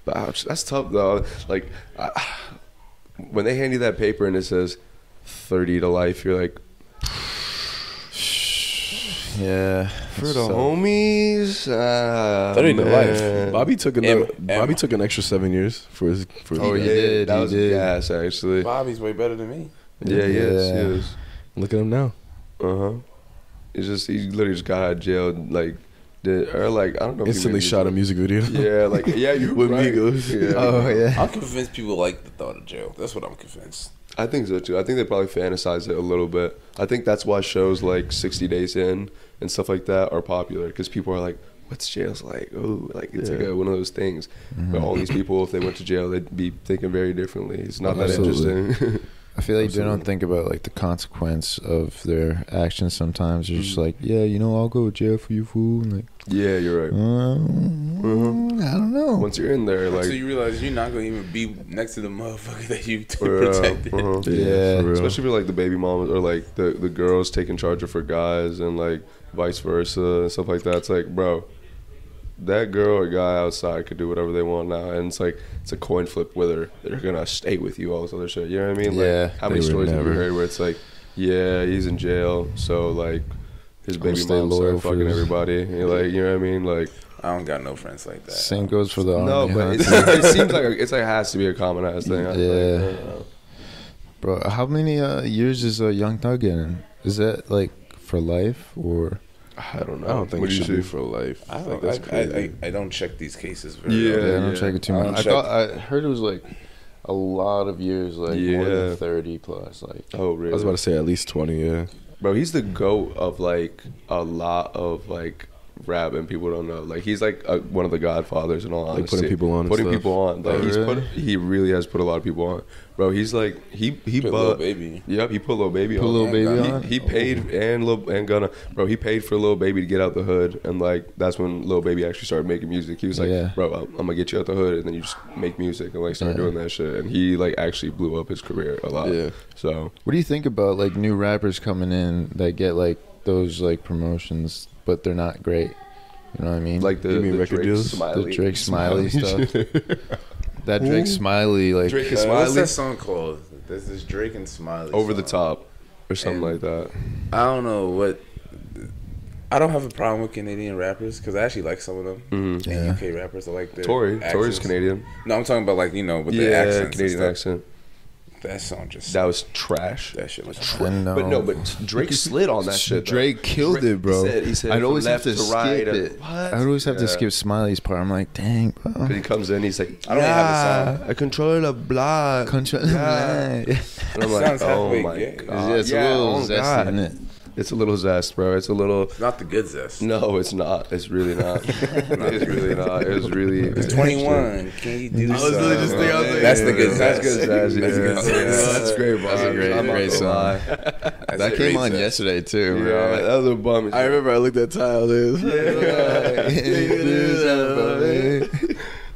But ouch, that's tough though. Like when they hand you that paper and it says 30 to life, you're like, Yeah. for the So- homies. 30 to life. man. Bobby took Emma. an extra 7 years for his. Oh, He yeah, did, that he was did. gas actually. Bobby's way better than me. Yeah, he is. Yeah. He is. Look at him now. He literally just got out of jail, like, or like I don't know. If he Instantly made shot a music video. Yeah, like you With right. Migos. Yeah. Oh yeah. I'm convinced people like the thought of jail. That's what I'm convinced. I think so too. I think they probably fantasize it a little bit. I think that's why shows like 60 Days In and stuff like that are popular because people are like, "What's jail's like?" Oh, like it's like one of those things. But all these people, if they went to jail, they'd be thinking very differently. It's not that Absolutely. interesting. I feel like they Absolutely. don't think about like the consequence of their actions. Sometimes they're just like, yeah, you know, I'll go to jail for you, fool. And like, Yeah, you're right. I don't know. Once you're in there, like, So you realize you're not gonna even be next to the motherfucker that you yeah, protected. Yeah. for real. especially for like the baby moms or like the girls taking charge of for guys and like vice versa and stuff like that. It's like, bro, that girl or guy outside could do whatever they want now, and it's like it's a coin flip whether they're gonna stay with you, all this other shit. You know what I mean? Like, Yeah. how many They would stories have you never. heard where it's like, yeah, he's in jail, so like his baby stay mom loyal started for fucking his- everybody. You're like, you know what I mean? Like, I don't got no friends like that. Same goes for the no, army. but huh? it seems like it's like it has to be a common ass thing. I Yeah. think. Bro, how many years is Young Thug in? Is that like for life or? I don't know. I don't think What it do you should be see? for life. I, think that's crazy. I don't check these cases very Yeah. often. Yeah, I don't check it too I much. don't I heard it was like a lot of years, like more Yeah. than 30 plus. Like, Oh, really? I was about to say at least 20. Yeah. Bro, he's the GOAT of like a lot of like rap, and people don't know. Like he's like one of the godfathers in all Like honesty. putting people on and Putting stuff. people on. Like Oh, he's really? he really has put a lot of people on. Bro, he's like he Put Lil bought. Baby. Yep, he put Lil Baby Put on. Lil And Baby Gunna. on? He paid and Gunna. Bro, he paid for Lil Baby to get out the hood, and like that's when Lil Baby actually started making music. He was like, Yeah. "Bro, I'm gonna get you out the hood, and then you just make music and like start Yeah. doing that shit." And he like actually blew up his career a lot. Yeah. So what do you think about like new rappers coming in that get like those like promotions, but they're not great? You know what I mean? like the You mean the record Drake deals? Smiley. the Drake Smiley stuff. That Drake Who? Smiley, like Drake and What's Smiley that song called? There's this Drake and Smiley. over the song. top or something And- like that. I don't know what. I don't have a problem with Canadian rappers because I actually like some of them. Mm-hmm. Yeah. And UK rappers, I like their Tory's accents. Canadian. No, I'm talking about like with the Yeah, accents. and Canadian stuff. accent. That song just. That was trash. That shit was. I know. But no, but Drake slid on that shit. though. Drake killed Drake- it, bro. He said I'd from always have left to right. skip it. What? I'd always have to Yeah. skip Smiley's part. I'm like, dang, bro. 'Cause he comes in, he's like, I don't even have the I control the block. Control. Yeah. Yeah. And I'm like, Sounds oh halfway my gay. god. Yeah, it's a little oh zesty, God. isn't it? It's a little zest, bro. It's a little. It's not the good zest. No, it's not. It's really not. It's really not. It's really. It's 21. Can you do I was really just thinking, I was like, that's the good That's zest. good zest. That's good Yeah, zest. that's great. That's a Bob. great- I'm not great gonna song. lie. That's That a came great on zest. yesterday too, Yeah, bro. that was a bum. I remember I looked at Tyler.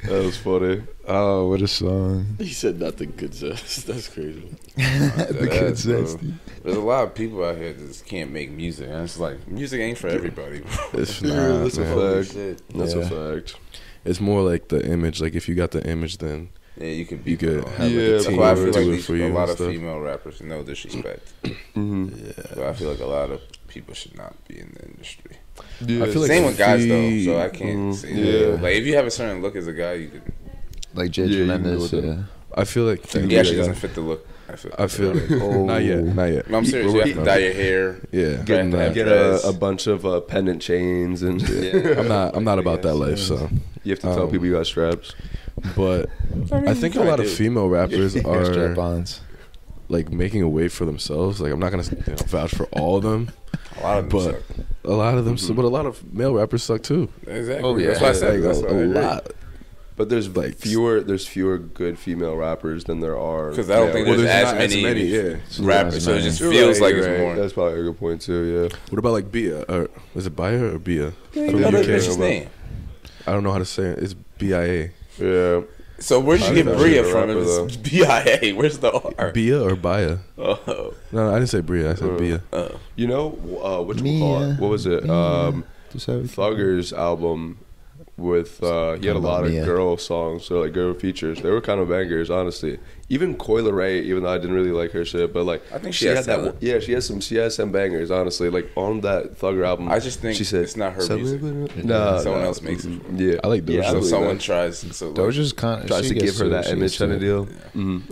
That was funny. Oh, what a song. He said nothing good zest. That's crazy. The good zest. There's a lot of people out here that just can't make music. And it's like, music ain't for everybody. It's Yeah, not, that's a man. Holy fact. shit. That's Yeah. a fact. It's more like the image. Like if you got the image, then Yeah, you could be you could put on. have Yeah, like a That's team why I to feel do like it these, for you a and lot of stuff. female rappers, no disrespect, Mm-hmm. but I feel like a lot of people should not be in the industry. I feel like Same with guys though, fe- so I can't say yeah. that. Like if you have a certain look as a guy, you could. Like Jay Yeah, you can Tremendous. go with Yeah. I feel like He actually doesn't fit the look. I feel like Oh. not yet, not yet. No, I'm serious. You have to dye your hair. Yeah, Getting that. Get a bunch of pendant chains and I'm not about that life. So, you have to tell people you got straps. but I think a lot of female rappers are Strap-ons. like making a way for themselves. Like I'm not gonna vouch for all of them, A lot of them but suck. a lot of them. But a lot of male rappers suck too. Exactly. Oh, yeah. That's why I said Like, that's why I a agree. lot. But there's Like- fewer good female rappers than there are. Because I don't think Well, there's there's as not as many, many, yeah. rappers, so it just You're feels right, like you're it's right. more. That's probably a good point too. Yeah. What about like Bia? Or is it Bia or Bia? You From know the that UK. bitch's name. I don't know how to say it. It's BIA. Yeah. So where'd you I get think Bria that's a from? rapper, If it's BIA. Where's the R? Bia or Bia? Oh, No, I didn't say Bria. I said Bia. oh. You know what Mia. what was it? Just have- Thugger's album with he had a Talking lot about of Mia. girl songs, so like girl features. They were kind of bangers, honestly. Even Coyle Ray, even though I didn't really like her shit, but like I think she has had that. talent. Yeah, she has some bangers, honestly. Like on that Thugger album, I just think she said it's not her music. No, Someone no. else makes it. Yeah, I like Doja. Yeah, I So believe someone that. tries. So like, Doja's kind of tries to give her that image kind of deal.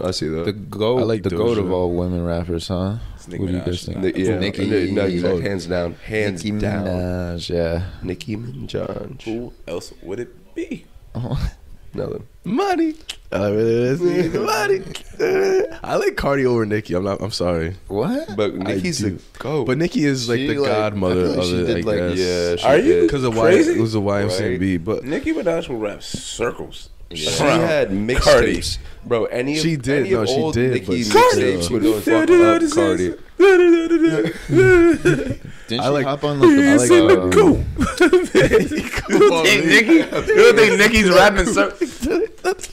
I see that. The goat, I like the goat of Doja. all women rappers, huh? It's Nicki What do you Minaj. guys think? Yeah, Nicki, no, exactly. Hands down, hands Nicki down. Minaj, yeah. Nicki Minaj. who else would it be? Nothing. Money. Money. I like Cardi over Nicki. I'm sorry, What? But Nicki's do. the goat. but Nicki is like She, the like, godmother I feel like of she it. did, I like, guess. yeah, she Are you did. Because of crazy? it was the YMCMB, but Nicki Minaj will rap circles. She around had Cardi. mixtapes, bro. Any of, She did, Any no, of she old did, Nicki but mixtapes still. would fuck up Cardi. Didn't I she like- hop on like the I like, You don't think Nicki's rapping circles?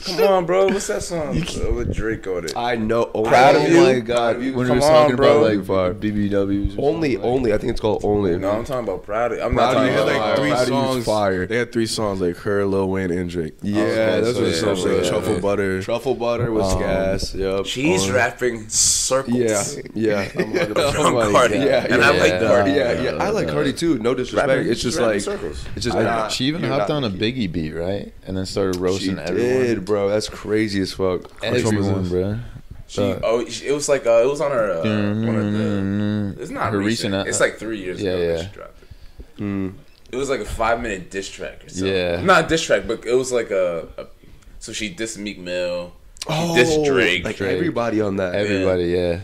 Come on, bro. What's that song with Drake on it? I know. Proud of Oh you. my god! When we Come were talking on, bro. about like BBWs, or Only, something, like- only. I think it's called Only. No, I'm talking about Proud of You. I'm Proud not of talking You about had, like, three Proud of You's songs. fire. They had 3 songs like her, Lil Wayne, and Drake. Yeah, those were yeah, some yeah, Truffle yeah. Butter. Truffle butter with gas. Yep. She's rapping circles. Yeah, yeah. I'm 100% From like, Cardi. Yeah, And yeah, I like Cardi. Yeah. I like Cardi too. No disrespect. Rapping- It's just rapping like circles. it's just I- not. she even you're hopped not on a Nicki. Biggie beat, right? And then started She roasting everyone. did, bro. That's crazy as fuck. Everyone, bro. It was like it was on her one of the. It's not Her recent. recent, It's like 3 years yeah, ago yeah. that she dropped it. It was like a 5-minute diss track or something. Yeah. Not a diss track, but it was like a so she dissed Meek Mill. She dissed Drake. Like Drake. everybody on that. Everybody, yeah.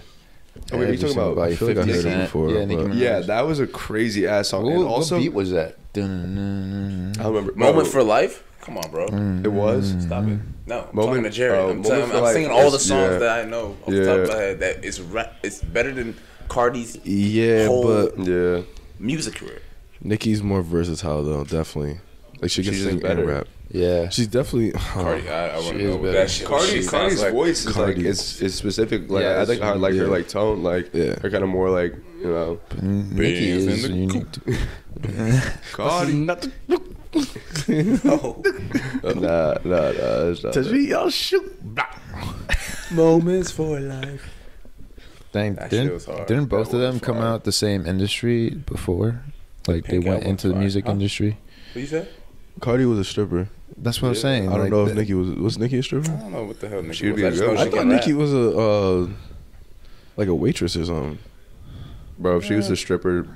Oh, wait, are you talking about- I feel like I heard it 50 Cent. before, Yeah, but- Nicki Minaj. Yeah, that was a crazy ass song. What, And what also, beat was that? I remember. Moment for Life. Come on, bro. It was. Stop it. No, I'm Moment- talking to Jerry. I'm, Moment for I'm Life singing all the is- songs yeah. that I know off the top of my head. That it's better than Cardi's Yeah, whole but Yeah. music career. Nicki's more versatile though. Definitely, like she can She's sing just better. and rap. Yeah. She's definitely. Cardi, I want She to is know what better. that shit. what she sounds Cardi's like. voice is Cardi. like is specific. Like Yeah, I think I like her yeah. like tone. Like Yeah. her kind of more like Nicki Bands is in the unique. Cardi. Oh. Nah. It's not that. y'all shoot. Moments for life. Dang, That shit didn't, was hard. didn't both That of them was come fire. out the same industry before? Like they Pink went album into the fire. music Huh? industry. What you said? Cardi was a stripper. That's what I'm Yeah. saying. I don't like, know if Nicki was Nicki a stripper. I don't know what the hell Nicki She'd was. be I just good. know I she I thought can Nicki rap. was a like a waitress or something. Bro, if she was a stripper,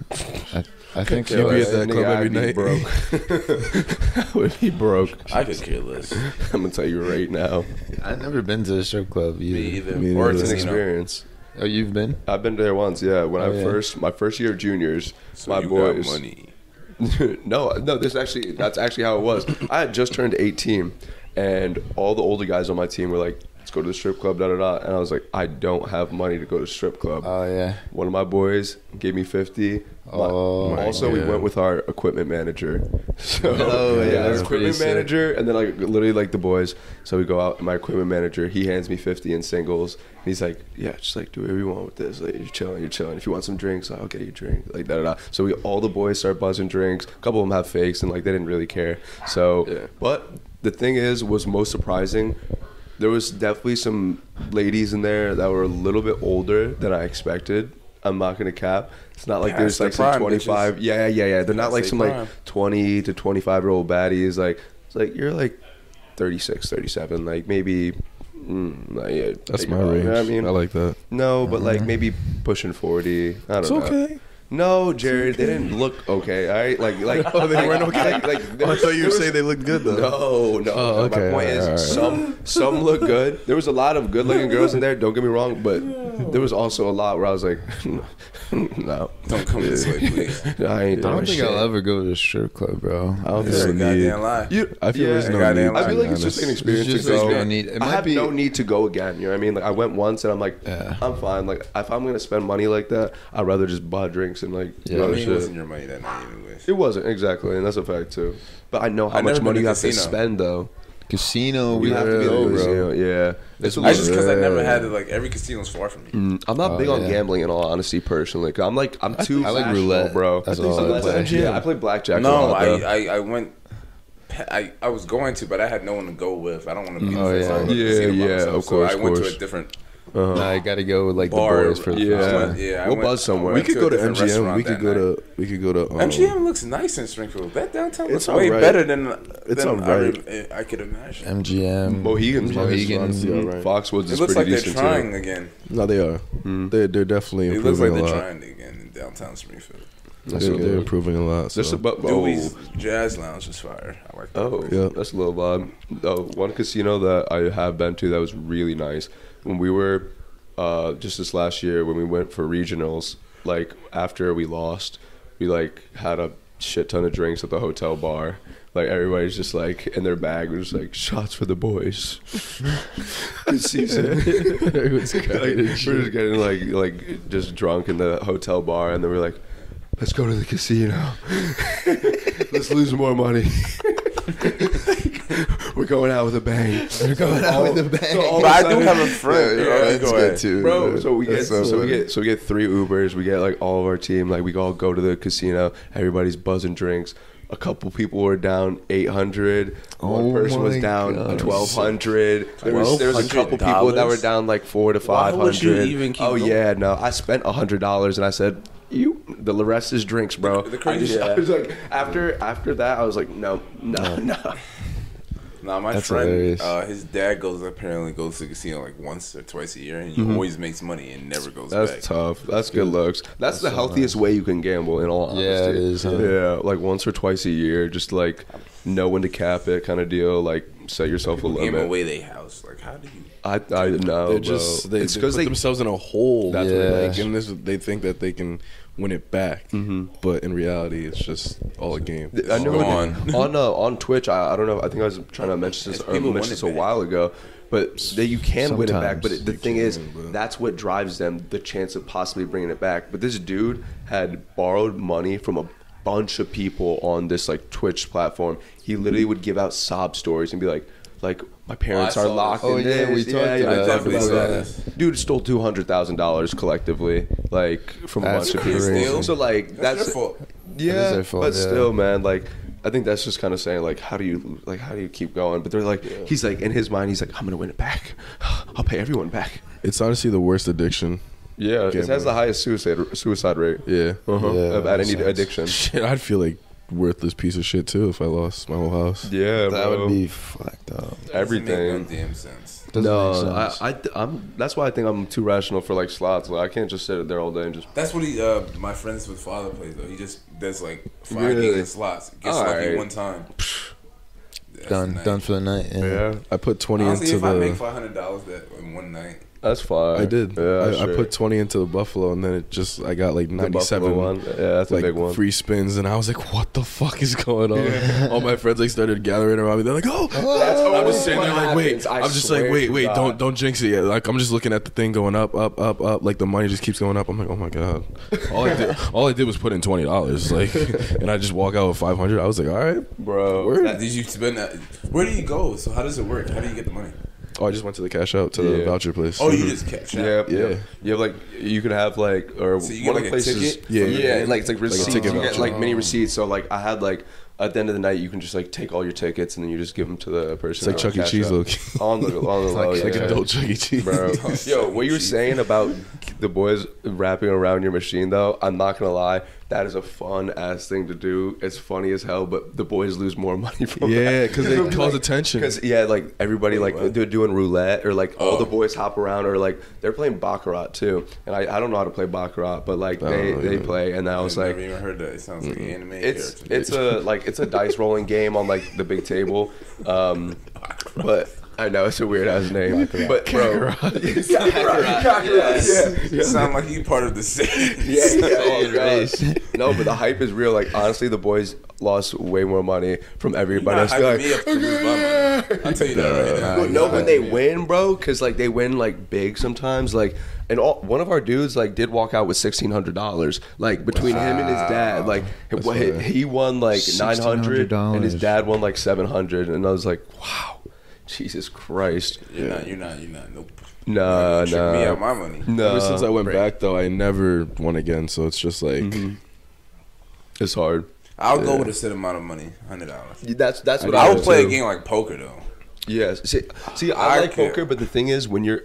I think You'd so. be at that nigga, club every I'd be night. broke. I would be broke. I could care less. I'm gonna tell you right now. I've never been to a strip club Me either. either. Me Or neither. It's it's an you know, experience. Oh, you've been? I've been there once. Yeah, when Oh, yeah. my first year of juniors, So my you boys. got money. no, that's actually how it was. I had just turned 18, and all the older guys on my team were like, "Let's go to the strip club." Da da da. And I was like, "I don't have money to go to the strip club." Oh yeah. One of my boys gave me 50. Oh, Also, we God. went with our equipment manager. So, Oh, yeah, our that's pretty equipment sick. manager, and then like literally like the boys. So we go out, and my equipment manager, he hands me 50 in singles. And he's like, "Yeah, just like do whatever you want with this. Like you're chilling, you're chilling. If you want some drinks, I'll get you a drink." Like da da da. So all the boys start buzzing drinks. A couple of them have fakes, and like they didn't really care. So, Yeah. but the thing was most surprising. There was definitely some ladies in there that were a little bit older than I expected. I'm not gonna cap. It's not like Yeah, there's it's like the some prime 25. Yeah. They're not like say some prime. like 20 to 25-year-old baddies. Like it's like you're like 36, 37. Like maybe. Like, yeah, That's take my it off, you range. know what I mean, like that. no, but like maybe pushing 40. I don't know. No, Jared, they didn't look okay. All right, like Oh, they weren't okay? I thought you were there saying they looked good though. No. Oh, okay. My point is, Alright. some look good. There was a lot of good-looking girls in there. Don't get me wrong, but there was also a lot where I was like, no, Don't come this way, please. I ain't I doing don't think shit. I'll ever go to a strip club, bro. I don't think You're so. a goddamn lie. I feel there's no goddamn need. I feel to like be it's just an honest. experience It's just to go. no need. It I might have be no need to go again. You know what I mean? Like I went once and I'm like, Yeah. I'm fine. Like if I'm gonna spend money like that, I'd rather just buy drinks and like Yeah. do I other mean, it shit. wasn't your money that night, anyways. It wasn't exactly, and that's a fact too. But I know how I've much never money been you to have to casino. spend though. casino. We have to be go, the bro. casino. Yeah, it's a I just little- because I never had it. Like every casino's far from me. I'm not Oh, big on yeah. gambling in all honesty, personally. 'Cause I'm too. I like rational, roulette. bro. That's I think all I sometimes play. Yeah, I play blackjack. a No, lot, though. I went. I was going to, but I had no one to go with. I don't want to be the Oh, first yeah. time to go to the Yeah, casino by yeah, myself. of So I course, went to course. a different Uh-huh. I gotta go with like bar. the boys for the Yeah. first time. Yeah, I We'll went- buzz somewhere. I We went could to go a to different MGM. restaurant We could that go night. to. We could go to. MGM looks nice in Springfield. That downtown looks It's way alright. better than It's than alright. I could imagine. MGM. Mohegan's Mohegan's. alright. Foxwoods It is looks pretty like they're decent trying too. again. No, they are. They're definitely It looks improving like a they're lot. trying again in downtown Springfield. They're improving a lot. Just So. about Dewey's Jazz Lounge is fire. I like that. Oh, place. Yeah. that's a little vibe. One casino that I have been to that was really nice. When we were, just this last year, when we went for regionals, like after we lost, we like had a shit ton of drinks at the hotel bar. Like everybody's just like in their bag was just like shots for the boys. Good season. Everyone's Like, we're just getting like just drunk in the hotel bar, and then we're like, let's go to the casino. Let's lose more money. We're going out with a bang. We're going out with a bang. But I do have a friend. Yeah, Yeah, that's go good ahead. too. Bro, so we get That's so so we funny. get so we get 3 Ubers. We get like all of our team. Like we all go to the casino. Everybody's buzzing drinks. A couple people were down 800. One Oh person was my down gosh. 1200. There was a couple people that were down like 400 to 500. Why would you even keep oh going? yeah, no. I spent $100 and I said, the rest is drinks, bro. The crazy I shit. was like, after that, I was like, no. Nah, my That's friend, hilarious. his dad apparently goes to the casino like once or twice a year, and he always makes money and never goes That's back. tough. That's good looks. That's the healthiest way you can gamble, in all honesty. Yeah, it is, huh? Yeah, like once or twice a year, just like know when to cap it, kind of deal. Like set yourself a Game limit. away they house. Like, how do you? I know. They're just bro. they, it's they because put themselves in a hole. That's what it like, is. and they think that they can win it back, but in reality, it's just all a game. I know Gone. on Twitch. I don't know. I think I was trying to mention this, Yes, people mention win this it a back. while ago. But you can win it back. But Sometimes the you thing can, is, but- that's what drives them, the chance of possibly bringing it back. But this dude had borrowed money from a bunch of people on this like Twitch platform. He literally would give out sob stories and be like my parents I are saw locked this. in Oh, yeah, this. we talked I about I that definitely before, saw yeah. this. Dude stole $200,000 collectively, like from That's a bunch of crazy. people. So like That's their fault. yeah, their fault, but yeah. still, man, like I think that's just kind of saying like how do you keep going? But they're like he's like in his mind he's like I'm gonna win it back. I'll pay everyone back. It's honestly the worst addiction. Yeah, it has Gambling. the highest suicide rate Yeah. Yeah, of at any makes sense. addiction. Shit, I'd feel like worthless piece of shit too if I lost my whole house. Yeah, That bro. would be fucked up. Everything. Doesn't make no damn sense. Doesn't No, make sense. I'm. That's why I think I'm too rational for like slots. Like I can't just sit there all day and just. That's what my friends with father plays though. He just does like 5 Really? games of slots. Gets lucky Alright. one time. That's done the night. done for the night. Yeah. Yeah. I put 20 Honestly, into if I make the. $500 that in one night, That's fine. I did. Yeah, I sure. put 20 into the Buffalo, and then I got like The 97 Buffalo one. Yeah, that's like a big one. free spins, and I was like, "What the fuck is going on?" All my friends like started gathering around me. They're like, "Oh!" I'm just sitting there like, "Wait!" I'm just like, "Wait! Don't jinx it yet!" Like I'm just looking at the thing going up. Like the money just keeps going up. I'm like, "Oh my god!" All I did was put in $20, like, and I just walk out with 500. I was like, "All right, Bro. word." Did you spend that? Where do you go? So how does it work? How do you get the money? Oh, I just went to the cash out to the Yeah. voucher place. Oh, you just catch out. Yeah, Yeah. yeah. You have like you could have like or So you one get, of like, the a places. ticket? Yeah, Yeah. like it's like receipts. ticket You get voucher. like mini receipts. So like I had like at the end of the night you can just like take all your tickets and then you just give them to the person. It's like on Chuck E. cash Cheese, out. look. On the low, Like yeah. adult Chuck E. Cheese. Bro, yo, what you were saying about the boys wrapping around your machine, though, I'm not gonna lie, that is a fun ass thing to do. It's funny as hell, but the boys lose more money from Yeah, that. because they cause attention. Because yeah, like everybody like they're doing roulette or like all the boys hop around or like they're playing baccarat too. And I don't know how to play baccarat, but like they play, and I was I've like, never even heard that. It sounds like an anime it's character. it's a dice rolling game on like the big table, but I know it's a weird ass name, but bro, You sound like you part of the scene. Oh, God. No, but the hype is real. Like honestly, the boys lost way more money from everybody else. They're Me up to lose my money. I'll tell you that right now. Well, no, when they win, bro, because like they win like big sometimes. Like, and one of our dudes like did walk out with $1,600. Like between him and his dad, like he won like $900, and his dad won like $700. And I was like, wow, Jesus Christ. You're not. Nope. Nah, Trick me out nah. my money. No, Ever since I went back, though, I never won again. So it's just like, it's hard. I'll go with a set amount of money, $100. That's what I I would play a too. game like poker though. Yes. See, I like poker, but the thing is, when you're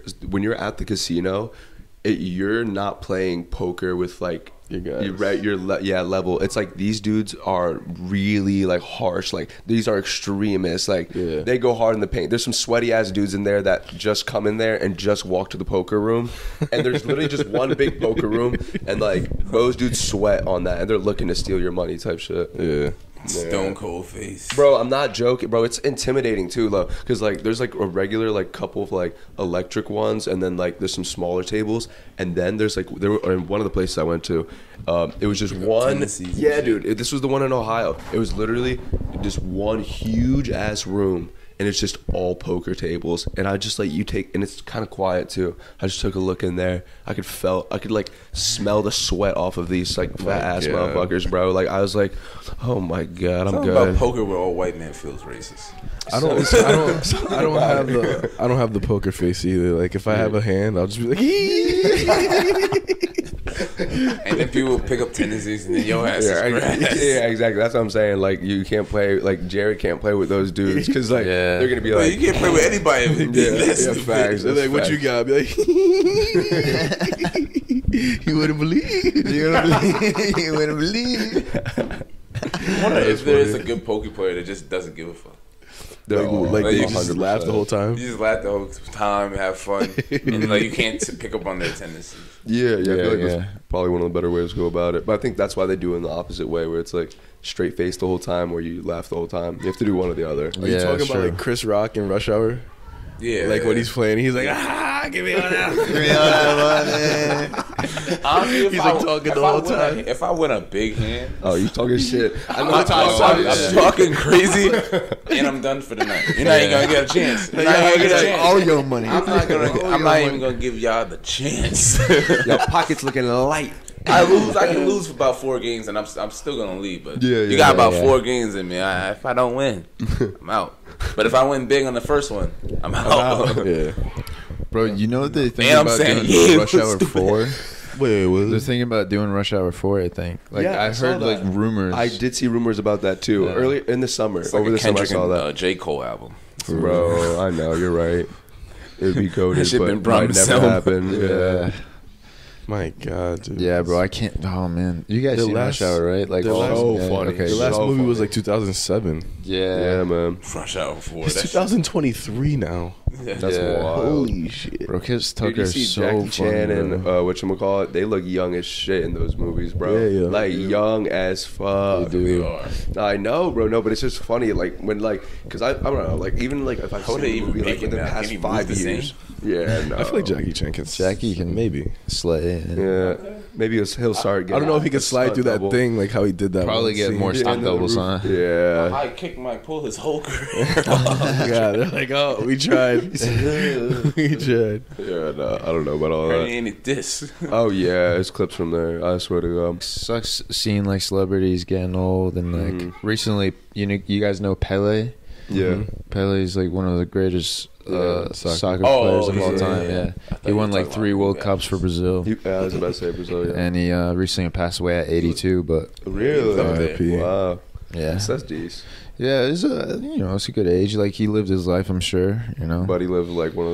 at the casino, you're not playing poker with like You guys. your level. It's like these dudes are really like harsh. Like these are extremists. Like Yeah. they go hard in the paint. There's some sweaty ass dudes in there that just come in there and just walk to the poker room, and there's literally just one big poker room, and like those dudes sweat on that, and they're looking to steal your money type shit. yeah. Stone cold face. Bro, I'm not joking, bro. It's intimidating too, though, because like there's like a regular like couple of like electric ones, and then like there's some smaller tables, and then there's like in one of the places I went to, it was just one. Tennessee's and Yeah, shit. dude, this was the one in Ohio. It was literally just one huge ass room, and it's just all poker tables, and I just like and it's kind of quiet too. I just took a look in there. I could like smell the sweat off of these like fat ass God. motherfuckers, bro. Like I was like, oh my god, I'm Something good. about poker where all white man feels racist. I don't have the poker face either. Like if I have a hand, I'll just be like, And then people pick up tendencies and then your ass is grass. Yeah, exactly. That's what I'm saying. Like you can't play. Like Jerry can't play with those dudes because like Yeah. they're gonna be But like, you can't play with anybody. yeah, facts. they're like, what you got? Be like, you wouldn't believe. You wouldn't believe. I wonder if there is a good poker player that just doesn't give a fuck. They're Like Like, you you just 100%. laugh the whole time. You just laugh the whole time, have fun, and like you can't pick up on their tendencies. Yeah, I feel like Yeah. that's probably one of the better ways to go about it. But I think that's why they do it in the opposite way, where it's like straight face the whole time, where you laugh the whole time. You have to do one or the other. Are you Yeah, talking sure. about like Chris Rock in Rush Hour? Yeah, Like when he's playing, he's like, give me all that. honestly, if He's I, like talking if the I whole win time. If I win a big hand, Oh, you talking shit? I know I'm what talking crazy, and I'm done for the night. You're not even gonna get a chance. You're not even gonna get a chance. All your money. I'm not even gonna give y'all the chance. Your pockets looking light. I can lose for about 4 games, and I'm still gonna leave. But Yeah, you yeah, got about yeah. 4 games in me. If I don't win, I'm out. But if I win big on the first one, I'm out. Yeah. Bro, you know what they think Man, I'm about saying, doing yeah, Rush Hour stupid. 4? Wait, They're what? thinking about doing Rush Hour 4, I think. Like, Yeah, I I saw heard, like, that. rumors. I did see rumors about that too. Yeah. Earlier in the summer, It's like over a the summer, I Kendrick saw and that. J. Cole album. Bro, I know you're right. It would be coded, That shit but been might promised never him. happen. Yeah. My God, dude. Yeah, bro, I can't. Oh, man. You guys The seen Rush last- Hour, right? Like, the last- So yeah, funny. Okay. The last So movie was funny. like 2007. Yeah. Yeah, man. Rush Hour 4. It's That shit- 2023 now. That's Yeah. wild. Holy shit. Bro, Chris Dude, Tucker you see is so Jackie funny, Chan and bro. whatchamacallit, they look young as shit in those movies, bro. Yeah, yeah. Like young as fuck. They do. I know, bro. No, but it's just funny, like when, like, cause I don't know, like even like if I've How seen would they a even movie like make within him the now? past Can he 5 move the years. Yeah, no. I feel like Jackie Chan can. Jackie can maybe. slay. Yeah, maybe he'll start. I Getting don't know if he could a slide stunt through that double. thing like how he did that. Probably one get scene. more Yeah, stunt on the doubles, roof. huh? Yeah. High kick might pull his whole career. Yeah, they're like, oh, we tried. We tried. Yeah, no, I don't know about all that. Any this? Oh yeah, there's clips from there. I swear to God. Sucks seeing like celebrities getting old and like recently, you guys know Pele. Yeah. Pele's like one of the greatest Yeah, soccer Oh, players of all yeah, time. yeah. Yeah, I thought he you won were like talking 3 about World Luka. Cups for Brazil, I was about to say Brazil. Yeah. and he recently passed away at 82. But Really? R.I.P. Wow. yeah, That's decent. yeah, it's a it's a good age. Like he lived his life, I'm sure. But he lived like one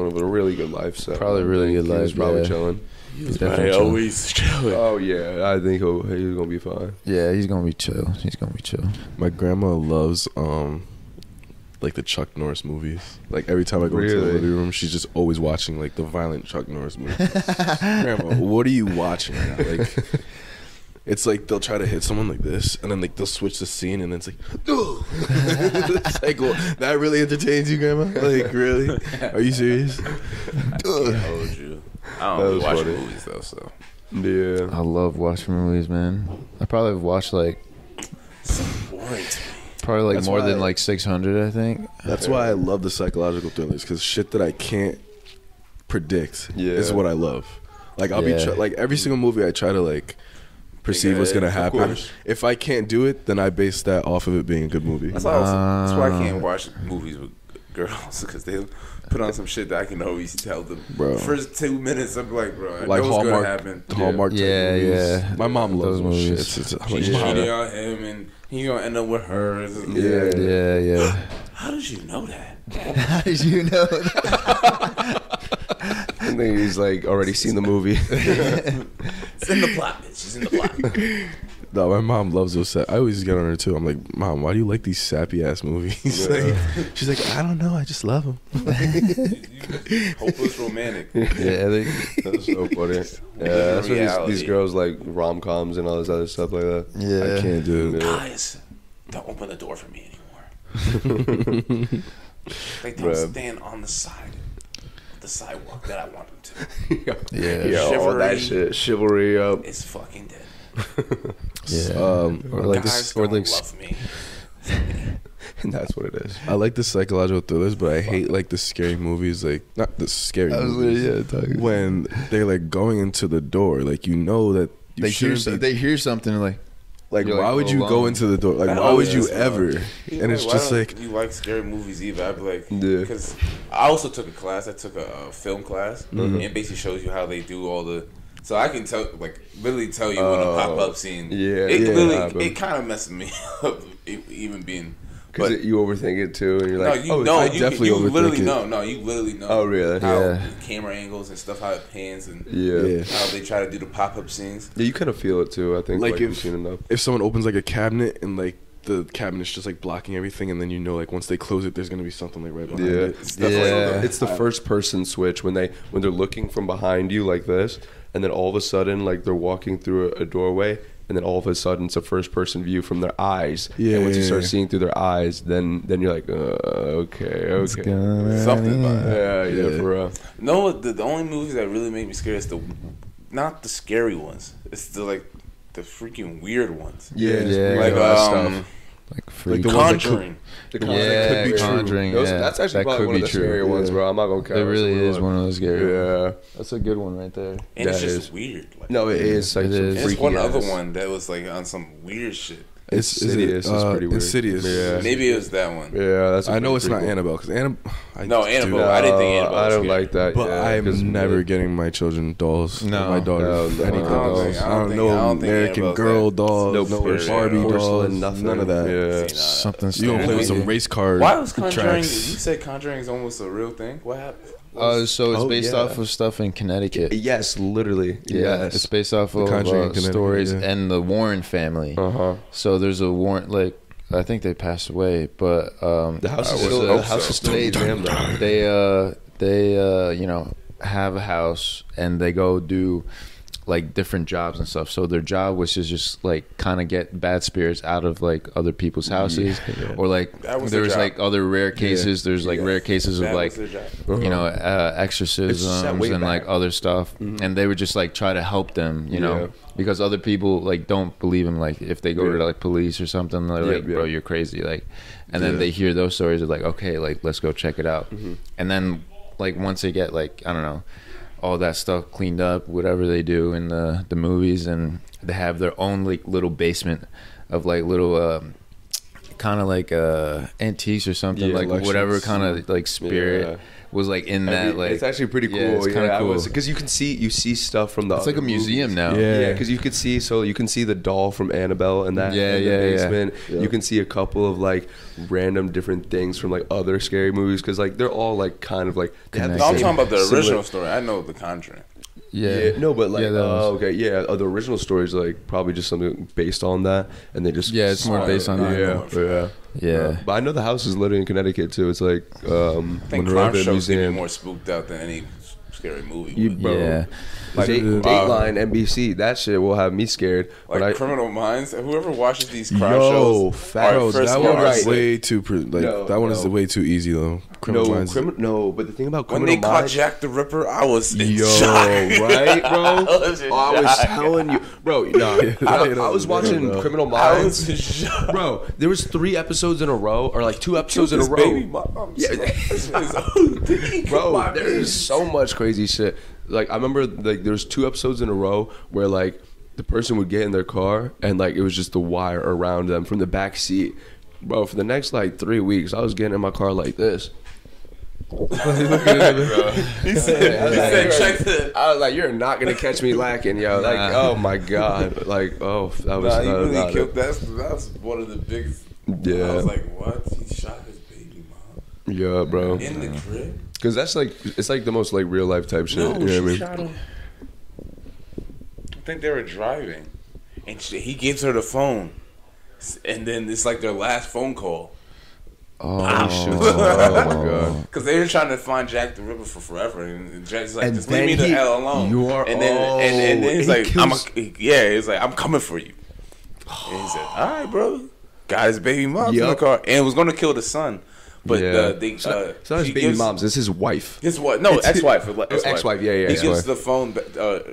of a really good life. So Probably really good He was life, probably yeah. chilling. He's I definitely chill. always chilling. Oh yeah, I think he's gonna be fine. Yeah, he's gonna be chill. He's gonna be chill. My grandma loves like the Chuck Norris movies. Like every time I go to the Really? living room, she's just always watching like the violent Chuck Norris movies. Grandma, what are you watching right now? Like, it's like they'll try to hit someone like this, and then like they'll switch the scene, and then it's like, oh. It's like, well, that really entertains you, Grandma? Like, really? Are you serious? I told you. I That don't was watch funny. movies though, so Yeah. I love watching movies, man. I probably have watched like boring to me. probably like That's more why than I- like 600, I think. That's why I love the psychological thrillers, because shit that I can't predict is Yeah. what I love. Like I'll Yeah. be like every single movie I try to like perceive what's gonna Of happen. course. If I can't do it, then I base that off of it being a good movie. That's why I can't watch movies with girls because they put on some shit that I can always tell them. Bro. First 2 minutes, I'm like, bro, I Like know what's gonna Hallmark, happen. Hallmark type Yeah, movies. yeah. My mom loves Those those movies. movies. I'm She's like, cheating "Mom." on him, and he gonna end up with her. Yeah. Yeah, yeah. How did you know that? How did you know that? I think he's like already seen the movie. It's in the plot, bitch. It's in the plot. No, my mom loves those. I always get on her too. I'm like, Mom, why do you like these sappy ass movies? Yeah. Like, she's like, I don't know. I just love them. Hopeless romantic. Yeah, they, That's so funny. Yeah, that's what Reality. these girls like rom-coms and all this other stuff like that. yeah. I can't do it. Guys, don't open the door for me anymore. They don't Bruh. stand on the side of the sidewalk that I want them to. Yeah. Yeah, all that Chivalry. shit, chivalry up. It's fucking dead. Yeah. Or like Guys this, don't or like love me. And that's what it is. I like the psychological thrillers, but I hate like the scary movies. Like not the scary movies. When they're like going into the door, like you know that you They hear, shouldn't be. they hear something like, Like, you're why like, would go you go along. into the door? Like, I why know, would yeah, you that's ever? He's And it's why just don't like, you like scary movies either. I'd be like, Yeah. because I also took a class. I took a film class, and it basically shows you how they do all the. So I can tell, like, literally tell you when a pop up scene. Yeah, it yeah, literally, happen. it kind of messes me up, even being. Because But you overthink it too, and you're like, no, you know, I you definitely you literally overthink it. know. No, you literally know. Oh, really? How Yeah. camera angles and stuff, how it pans, and yeah. how they try to do the pop up scenes. Yeah, you kind of feel it too. I think Like like if- you've seen enough. if someone opens like a cabinet and like the cabinet's just like blocking everything, and then you know like once they close it, there's gonna be something like right behind Yeah, it. Stuff like Yeah. that. It's the first person switch when they're looking from behind you like this, and then all of a sudden like they're walking through a doorway, and then all of a sudden it's a first person view from their eyes. Yeah, And once you yeah, start yeah. seeing through their eyes, then you're like, okay. Something about it. Yeah, Yeah. for real. No, the only movies that really make me scared is not the scary ones. It's the freaking weird ones. Yeah, Yeah. Like like freak. the ones that Conjuring. The Yeah, could be true. Conjuring, Those- yeah. That's actually That probably could one of be the true. scarier ones, Yeah. bro. I'm not gonna count. It really is one of those scary. Yeah. That's a good one right there. And That it's just is. weird. Like, No, it is. Like It some is. there's freaky one other ass. one that was like on some weird shit. Insidious is pretty weird. Insidious. Yeah. Maybe it was that one. Yeah, that's. I know it's not Annabelle. Annabelle because Annabelle. No, Annabelle. I didn't think Annabelle I was don't scary. like that. But yeah, 'cause I'm never getting my children dolls. No. my daughter. No, no, any I don't dolls. think- I don't know I don't think American Annabelle's Girl that- dolls. No No porcelain, Barbie dolls. porcelain, nothing. None of that. Yeah. Something You gonna play with some scary. race cars? Why was Conjuring? tracks. You said Conjuring is almost a real thing. What happened? So it's Oh, based yeah. off of stuff in Connecticut. Yes, literally. Yeah, Yes. it's based off The of Conjuring in Connecticut, stories yeah. and the Warren family. Uh huh. So there's a Warren, like I think they passed away, but The house is I still would the hope house so. is still they jammed though. they you know, have a house and they go do like different jobs and stuff. So their job was to just like kind of get bad spirits out of like other people's houses, or like That was their there's job. like other rare cases. There's like Yeah. rare cases of That like was their job. you know It's exorcisms set way and like back. other stuff, and they would just like try to help them, you know, Yeah. because other people like don't believe them. Like if they go to Yeah. like police or something, they're like, Yeah. bro, you're crazy. Like, and then Yeah. they hear those stories. They're like, okay, like let's go check it out. And then like once they get like I don't know all that stuff cleaned up, whatever they do in the movies, and they have their own like little basement of like little kind of like antiques or something, Yeah, like whatever collections. kind of like spirit Yeah. was like in that. Like it's actually pretty cool. yeah, it's kinda cool. Because you see stuff from the. It's like a other museum movies. now. Yeah, because you could see the doll from Annabelle and that. Yeah, in the yeah, yeah. basement. Yeah. You can see a couple of like random different things from like other scary movies because like they're all like kind of like they have the Connected. No, I'm same talking about the similar- original story. I know The Conjuring. Yeah. no, but like, Yeah, that was- okay, yeah, the original story is like probably just something based on that, and they just Yeah, it's more based on that. yeah. Yeah. But I know the house is literally in Connecticut too. It's like I think Monrovia crime shows get me Museum. more spooked out than any scary movie. You- would. bro. Yeah. Like Dateline, NBC, that shit will have me scared. Like but Criminal Minds. Whoever watches these crime Yo, shows, fat- are Bro, first That of all, one are is sick. way too that one is no. way too easy though. Criminal Minds. no, but the thing about When Criminal they caught Minds, Jack the Ripper, I was in yo, shock. right, bro? I was in I was shock. telling you, bro. Nah, I was watching know. Criminal I Minds, was in shock. bro. There was 3 episodes in a row, or like 2 episodes in a His row. baby mom. Yeah. Bro, there's so much crazy shit. Like I remember, like there was 2 episodes in a row where like the person would get in their car and like it was just the wire around them from the back seat. Bro, for the next like 3 weeks, I was getting in my car like this. He said, check the. I was like, "You're not gonna catch me lacking, yo!" Like, oh my god, like, oh, that was Nah, he that was really not killed. it. That's one of the biggest. Yeah. I was like, what? He shot his baby mom Yeah, bro. in the crib. Because that's like, it's like the most like real life type shit. No, you know she what I mean? shot him. I think they were driving, and he gives her the phone, and then it's like their last phone call. Oh, Oh my god. Because they were trying to find Jack the Ripper for forever, and Jack's like, And "Just leave me then the hell alone." you are- and then oh, he's he like, kills- he's like, "I'm coming for you." And he said, "All right, bro." Got his baby mom in the Yup. car, and was going to kill the son, but Yeah. they It's not his she baby gives- mom's. It's his wife. His what? No, It's ex-wife. ex-wife, yeah, He ex-wife. gives the phone.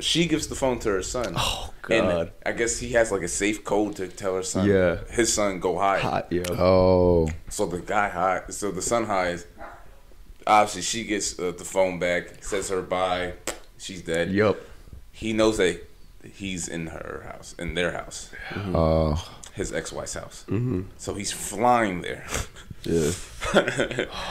She gives the phone to her son. Oh, And God. I guess he has like a safe code to tell her son. Yeah. His son go hide. Hot, yo. Oh. So the guy hides. So the son hides. Obviously, she gets the phone back. Says her bye. She's dead. Yup. He knows that he's in her house, in their house, Oh. his ex-wife's house. Mm-hmm. So he's flying there. Yeah.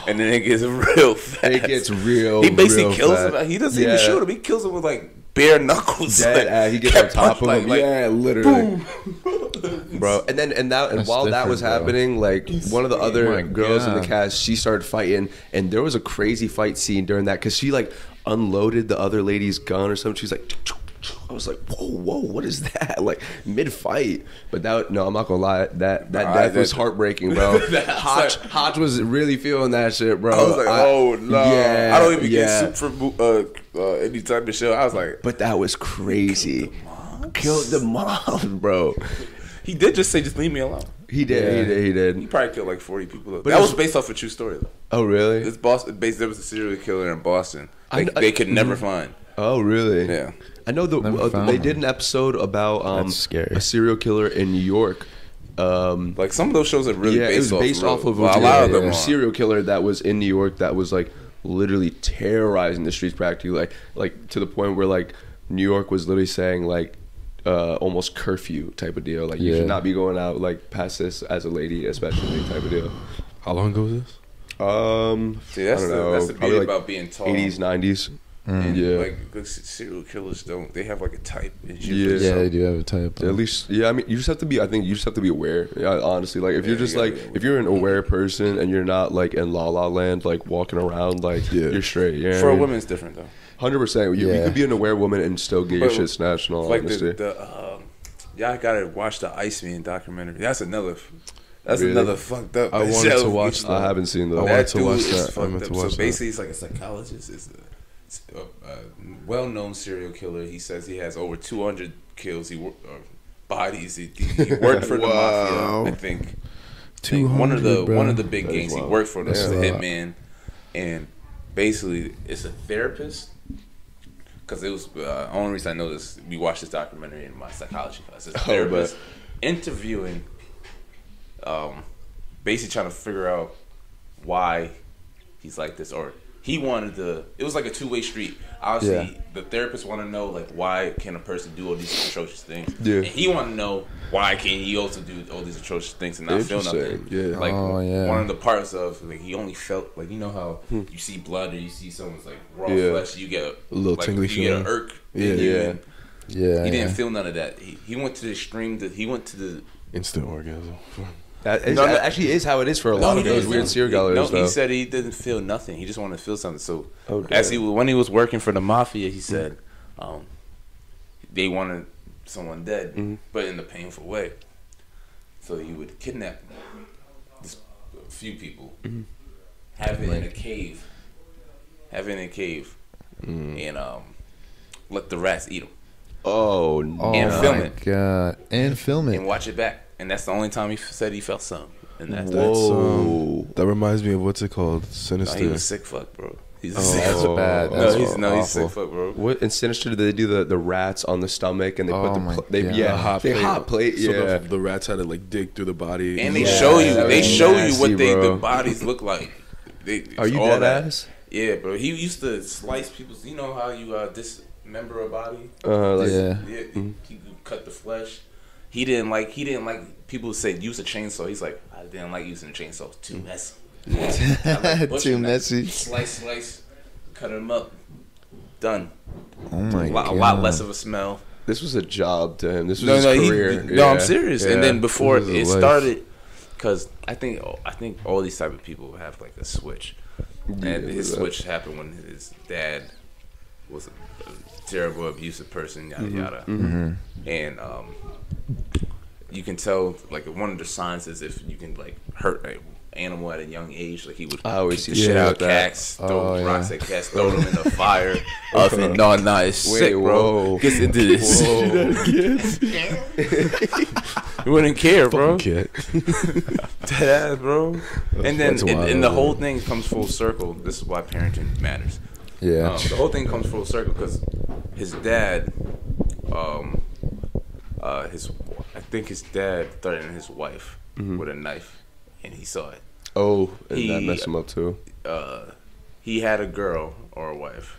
And then it gets real fast. It gets real. He basically real kills fast. him. He doesn't even Yeah. shoot him. He kills him with like bare knuckles. Dead, Like, he gets on kept top of punch- him. like- Yeah, literally. Boom. Bro, and That's while that was different, bro. happening, like one of the Oh other my girls in the God. cast, she started fighting, and there was a crazy fight scene during that because she like unloaded the other lady's gun or something. She's like, I was like, whoa, what is that? Like mid fight, but no, I'm not gonna lie, that death was heartbreaking, bro. Hodge was really feeling that shit, bro. I was like, oh no! yeah, I don't even yeah. get soup for any type of show. I was like, But that was crazy. Killed the mom, bro. he did just say, "Just leave me alone." He did. Yeah. He He did. probably killed like 40 people. But That it was was- based off a true story, though. Oh, really? This Boston, there was a serial killer in Boston. I They, kn- they could never find. Oh, really? Yeah. I know Never found they one. did an episode about That's scary. a serial killer in New York. Like some of those shows are really Yeah, it was based off of a lot of them. a are. serial killer that was in New York that was like literally terrorizing the streets practically, like to the point where like New York was literally saying like almost curfew type of deal. Like you Yeah. should not be going out like past this as a lady, especially type of deal. How long ago was this? See, that's I don't the know, that's the probably, beauty like, about being tall. 80s, 90s. And Yeah. like good serial killers don't. They have like a type. And shit. Yeah. Yeah, they do have a type. At least, yeah. I mean, you just have to be. I think you just have to be aware. Yeah, honestly, like if Yeah, you're just you gotta like be aware. if you're an aware person and you're not like in La La Land, like walking around, like Yeah. you're straight. Yeah, For a woman, it's different though. 100%. You Yeah. could be an aware woman and still get your But, shit snatched. In all Like honesty. y'all gotta watch the Iceman documentary. That's another. That's Really? another fuked up. I wanted to show. watch I haven't seen I that. wanted That to dude watch is that. I fucked meant up. to watch So that. basically, he's like a psychologist. Is a well-known serial killer. He says he has over 200 kills. Bodies. He worked for the Wow. mafia. I think. One of the big That is gangs. He wild. worked for this Yeah. hitman, and basically it's a therapist. Because it was only reason I know this. We watched this documentary in my psychology class. It's a therapist interviewing, basically trying to figure out why he's like this, or he wanted to. It was like a two-way street. Obviously, the therapist wanted to know like why can a person do all these atrocious things, and he wanted to know why can he also do all these atrocious things and not feel nothing. Yeah. Like Oh, one of the parts of like he only felt like you know how you see blood or you see someone's like raw flesh, you get A little like, tingly you get an feeling. irk. Yeah. in you, Yeah. and Yeah. he didn't feel none of that. He went to the extreme. He went to the. Instant orgasm. That No, no. actually is how it is for a lot of those weird serial killers. No, he though. said he didn't feel nothing. He just wanted to feel something. So Oh, as damn. when he was working for the mafia, he said they wanted someone dead, but in a painful way. So he would kidnap a few people, have it in a cave, and let the rats eat them Oh, Oh and my film it. God. And film and it. watch it back. And that's the only time he said he felt something. And that's Whoa. That reminds me of what's it called? No, Sinister. he was sick fuck, bro. He's a Oh, sick That's fuck. bad. No, That's he's awful. sick fuck, bro. What in Sinister do they do the rats on the stomach and they Oh put my the they God. yeah The hot they plate. hot plate So yeah the rats had to like dig through the body. And they Yeah, show you, that they was show you nasty, what bro. the bodies look like. They, Are you all dead that. ass? Yeah, bro. He used to slice people's. You know how you dismember a body? Like, Yeah. Yeah, he would cut the flesh. He didn't like people say use a chainsaw. He's like, I didn't like using a chainsaw. It's too messy. I like butchering Too that. messy. Slice, cut him up. Done. Oh my God. A lot less of a smell. This was a job to him. This was his career. No, I'm serious. And then before This is it his life. started, because I think all these type of people have like a switch, and his switch happened when his dad was a terrible, abusive person, yada yada, and you can tell like one of the signs is if you can like hurt an animal at a young age, like he would I always kick see the shit shit out like that. cats, throw Oh, rocks yeah. at cats, throw them in the fire. No, it's Wait, sick, bro. whoa. Gets into this. You wouldn't care, bro. Kid. Dead ass, bro. And then that's wild, and the man. whole thing comes full circle. This is why parenting matters. Yeah. The whole thing comes full circle because his dad, I think his dad threatened his wife with a knife, and he saw it. Oh, and that He- messed him up too. He had a girl or a wife,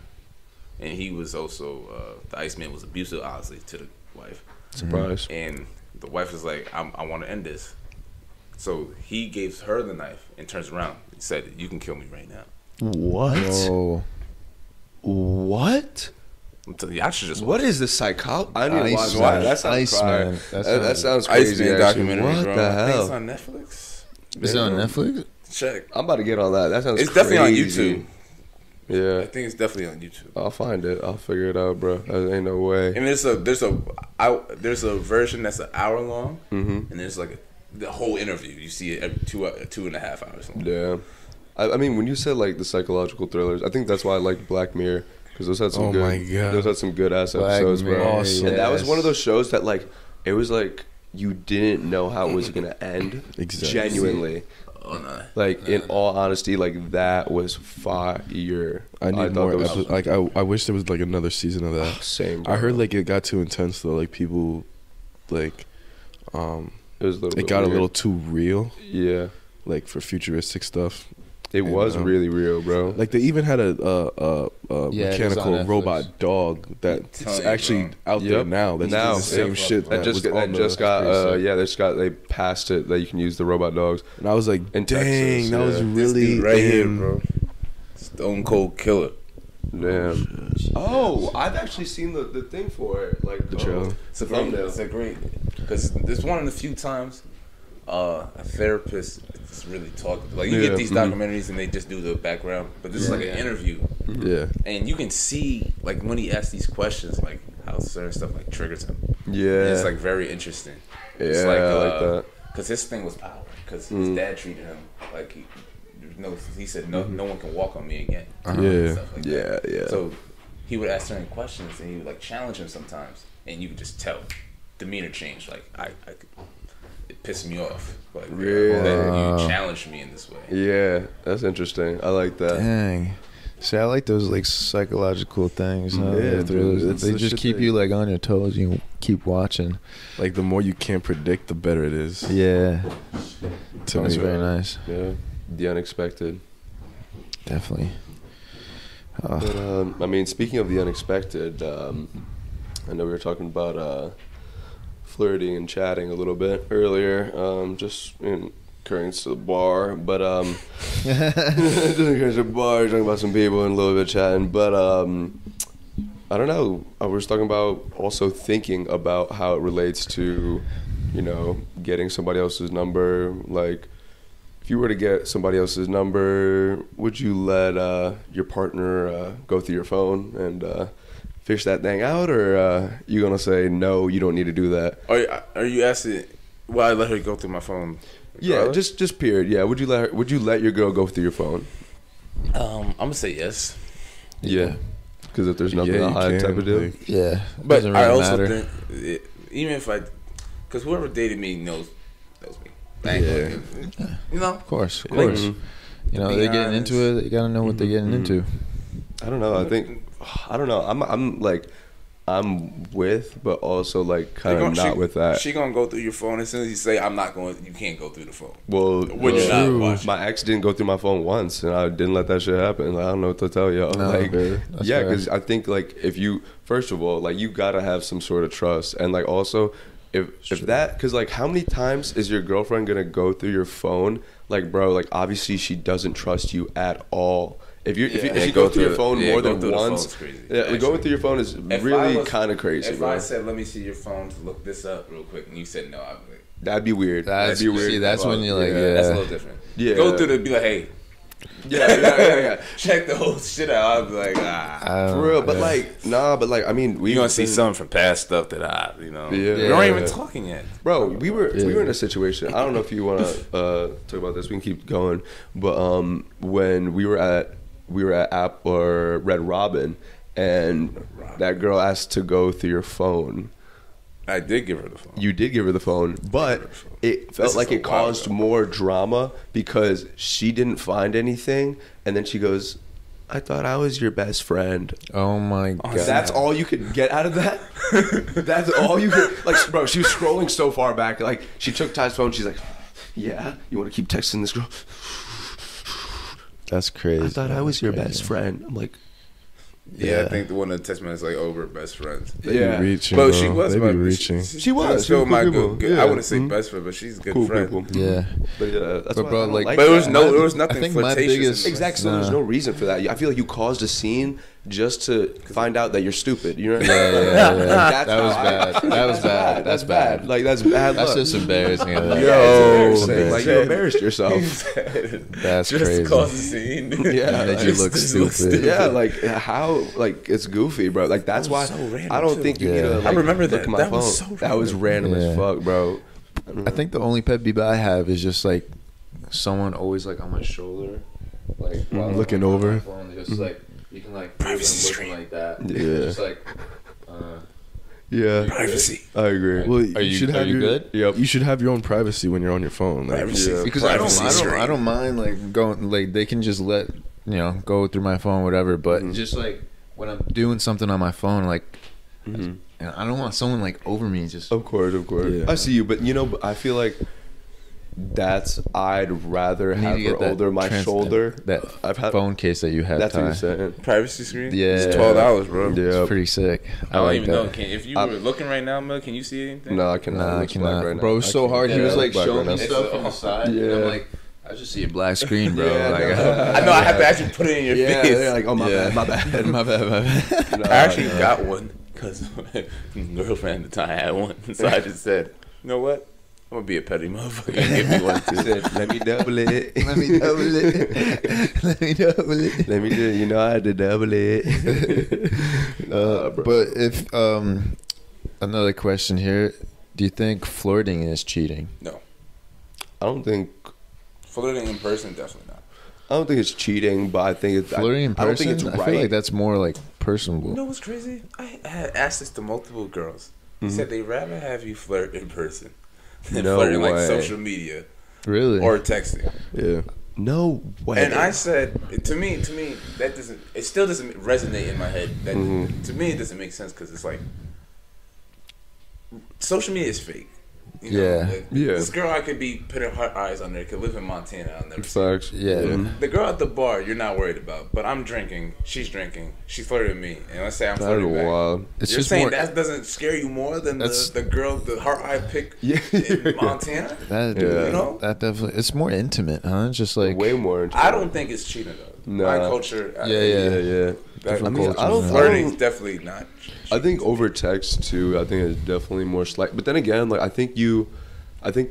and he was also the Iceman was abusive, obviously, to the wife. Surprise. And the wife was like, I want to end this. So he gave her the knife and turns around and said, you can kill me right now. What? Oh. What? I'm telling you, I should just What is the psycho? I need to watch Iceman. that. That sounds Iceman. fire. That That sounds- sounds crazy. Iceman actually. documentary, What bro. the I think it's hell? on Netflix. Is it on Netflix? Check. I'm about to get on that. That sounds It's definitely on crazy. YouTube. Yeah. I think it's definitely on YouTube. I'll find it. I'll figure it out, bro. There ain't no way. And there's a version that's an hour long, and there's like the whole interview. You see it every 2.5 hours long. Yeah. I mean, when you said like the psychological thrillers, I think that's why I like Black Mirror because those had some Oh good. my God. Those had some good ass Black episodes, bro. Mirror, Awesome. And that was yes. one of those shows that like it was like you didn't know how it was gonna end. Exactly. Genuinely, Oh no. like in all honesty, like that was fire. I need thought more. that was- Like I wish there was like another season of that. Same. Bro. I heard like it got too intense though. Like people, like, it was a little. it bit got a weird. little too real. Yeah, Like for futuristic stuff. it And, was really real, bro. Like they even had a Yeah, it was mechanical on Netflix. robot dog that's Telling you, actually bro. out there Yep. now. That's Now. doing the same Yep. shit. That just was got, on that just the- got pretty sick. they passed it that you can use the robot dogs. And I was like, In dang, Texas, that was yeah. This really dude right here, in- bro. Stone Cold Killer. Damn. Oh, I've actually seen the thing for it, like The trailer. It's a Thumbnail. great because it's one of the few times a therapist just really talk. Like you Yeah. get these documentaries and they just do the background, but this is like an interview, Yeah. and you can see like when he asks these questions, like how certain stuff like triggers him. Yeah, And it's like very interesting. yeah, It's like, I like that. Because his thing was power. because his dad treated him like he said no one can walk on me again. Yeah. Stuff like Yeah, that. yeah. So he would ask certain questions and he would like challenge him sometimes, and you could just tell demeanor change. Like I could, it pissed me off. Like Really? that you challenged me in this way. Yeah, that's interesting. I like that. Dang. See, I like those like psychological things. Huh? Yeah, dude, They that's the just shit keep that- you like on your toes. You keep watching. Like the more you can't predict, the better it is. Yeah, To that's me. very nice. Yeah, the unexpected. Definitely. Oh. But I mean, speaking of the unexpected, I know we were talking about flirting and chatting a little bit earlier. Just in occurrence to the bar, but just in occurrence to the bar, talking about some people and a little bit chatting. But I don't know. I was talking about also thinking about how it relates to, you know, getting somebody else's number. Like, if you were to get somebody else's number, would you let your partner go through your phone and fish that thing out, or you gonna say no, you don't need to do that? Are you asking? Well, I let her go through my phone. Yeah, regardless? just period. Yeah, would you let your girl go through your phone? I'm gonna say yes. Yeah, because if there's nothing Yeah, to you hide, type can, of deal. like- Yeah, But doesn't I really also matter. think even if because whoever dated me knows me. I ain't Yeah. gonna- you know. Of course, of Like, course. You know, be they're getting honest. into it. You gotta know what they're getting into. I don't know. I don't know. I'm like, I'm with, but also like kind of not with that. She gonna go through your phone as soon as you say I'm not going. You can't go through the phone. Well, When you're not watching. my ex didn't go through my phone once, and I didn't let that shit happen. Like, I don't know what to tell y'all. No, like, fair. That's yeah, fair. because I think like if you first of all like you gotta have some sort of trust, and like also if that because like how many times is your girlfriend gonna go through your phone? Like, bro, like obviously she doesn't trust you at all. If you Yeah, go through your phone more going than through the once, phone's crazy. yeah, Actually. going through your phone is If I really was- kind of crazy, If bro. I said, "Let me see your phone to look this up real quick," and you said no, I'd be like, That'd be weird. That's That'd be weird. see, that's when you're like, Yeah. yeah, "That's a little different." Yeah. Go through the be like, "Hey, yeah. check the whole shit out." I'd be like, "Ah." For real, but like, nah, but like, I mean, You gonna see something from past stuff that you know. Yeah. We aren't even talking yet. Bro, we were in a situation. I don't know if you want to talk about this. We can keep going, but when we were at App or Red Robin, and that girl asked to go through your phone. I did give her the phone. You did give her the phone, but it This felt is like a it while caused ago. more drama because she didn't find anything, and then she goes, "I thought I was your best friend." Oh my god. That's all you could get out of that. That's all you could. Like, bro, she was scrolling so far back. Like, she took Ty's phone. She's like, "Yeah, you want to keep texting this girl?" That's crazy. I thought I was your Crazy. best friend. I'm like, Yeah, Yeah. I think the one in the text message like, "Oh, we're best friends." They Yeah. be reaching, But bro. she was They my be reaching. She was. Still She was my cool people. good. Yeah. I wouldn't say Mhm. best friend, but she's a good cool friend. people. Yeah. But yeah, that's But why bro, I don't like- like But that. there was nothing I think my flirtatious. biggest- Exactly. So there's Nah. no reason for that. I feel like you caused a scene just to find out that you're stupid. You know what I Yeah, mean? yeah, yeah. That's That was how bad. That was bad. That's bad. Like that's bad. That's luck. just embarrassing. Like, Yeah, it's Yo, embarrassing. Like you embarrassed yourself. That's Just crazy. to cause a scene. Yeah, That you like- look Just look stupid. Yeah, like how, like it's goofy, bro. Like that's That why was so random, I don't too. think you need Yeah. to. I Like, remember look that. at my That phone. was so That was random Yeah. as fuck, bro. I think the only pet peeve I have is just like someone always like on my shoulder, like while I'm Looking on my over. phone, just like you can like move Privacy them looking like that. Yeah. Just like. Yeah, Privacy. I agree. Well, Are you- should are have you your, good? Yep. You should have your own privacy when you're on your phone. Like, Privacy. Yeah. Because Privacy I don't mind like going like they can just let go through my phone whatever, but Mhm. just like when I'm doing something on my phone like Mhm. and I don't want someone like over me just Of course. Yeah. I see you, but but I feel like I'd rather need have to her get that over my shoulder. that I've had phone case that you had. That's what Ty. you're saying. Privacy screen. Yeah. It's $12, bro. Yeah. It's pretty sick. I don't like even that. know. If you were looking right now, Mel, can you see anything? No, I cannot. Nah, I It looks black cannot. right now. Bro, it was I so can't. hard. He Yeah, was it like looks black showing right me now. stuff from the side. And Yeah. I'm like, I just see a black screen, bro. Yeah, like, I know. I have to actually put it in your Yeah, face. they're like, oh my Yeah. bad, my bad. my bad, my bad. No, I actually no. got one because my girlfriend at the time had one. So I just said, you know what? I'm gonna be a petty motherfucker and give me one He too. said, let me double it. Let me double it. Let me double it. Let me do it. I had to double it. But if another question here, do you think flirting is cheating? No, I don't think Flirting in person, definitely not. I don't think it's cheating, but I think it's Flirting in I don't person. think it's right. I feel like that's more like personable. You know what's crazy? I had asked this to multiple girls. They said they'd rather have you flirt in person than No flirting like way. social media Really? or texting. Yeah. No way. And I said, to me, that doesn't. It still doesn't resonate in my head. That to me, it doesn't make sense because it's like social media is fake. You know? Yeah. Like, Yeah. This girl I could be putting her eyes on there could live in Montana. I'll never see. Facts. Yeah. The girl at the bar, you're not worried about. But I'm drinking. She's drinking. She's flirting with me, and let's say I'm That's flirting back. wild. It's You're just saying more. that doesn't scare you more than That's- the girl, the heart I pick Yeah. in Montana? That, Yeah. You know? that definitely. It's more intimate, huh? It's just like. Way more. I don't think it's cheating though. Nah. My culture. Yeah, Yeah, yeah. That, I mean, I don't- flirting is definitely not. I think over text too. I think it's definitely more slight. But then again, like I think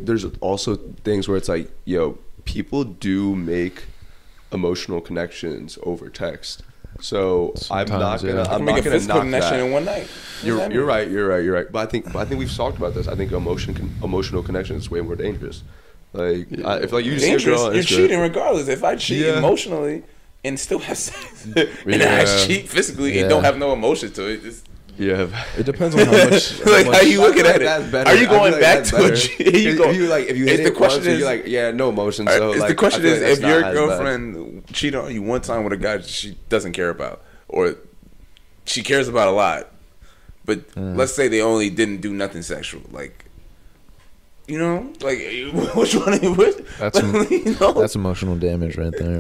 there's also things where it's like, yo, people do make emotional connections over text. So I'm not Sometimes, gonna. yeah. I can I'm make not a gonna physical knock connection that. in one night. You're right. But I think we've talked about this. I think emotional connection is way more dangerous. Like if like you see a Dangerous. girl, on You're Instagram- cheating regardless. If I cheat Yeah. emotionally and still have sex, and Yeah. I cheat physically Yeah. and don't have no emotion to it, it's, Yeah. It depends on how much. like how you looking at That's it? better. Are you I feel going like back that's to better. a cheat? You go, If you hit the it question once, is you're like, yeah, no emotion. So is like, the question I feel is like if that's your not as bad. girlfriend cheated on you one time with a guy she doesn't care about, or she cares about a lot, but let's say they only didn't do nothing sexual, like. You know, like which one? That's you know, that's emotional damage right there.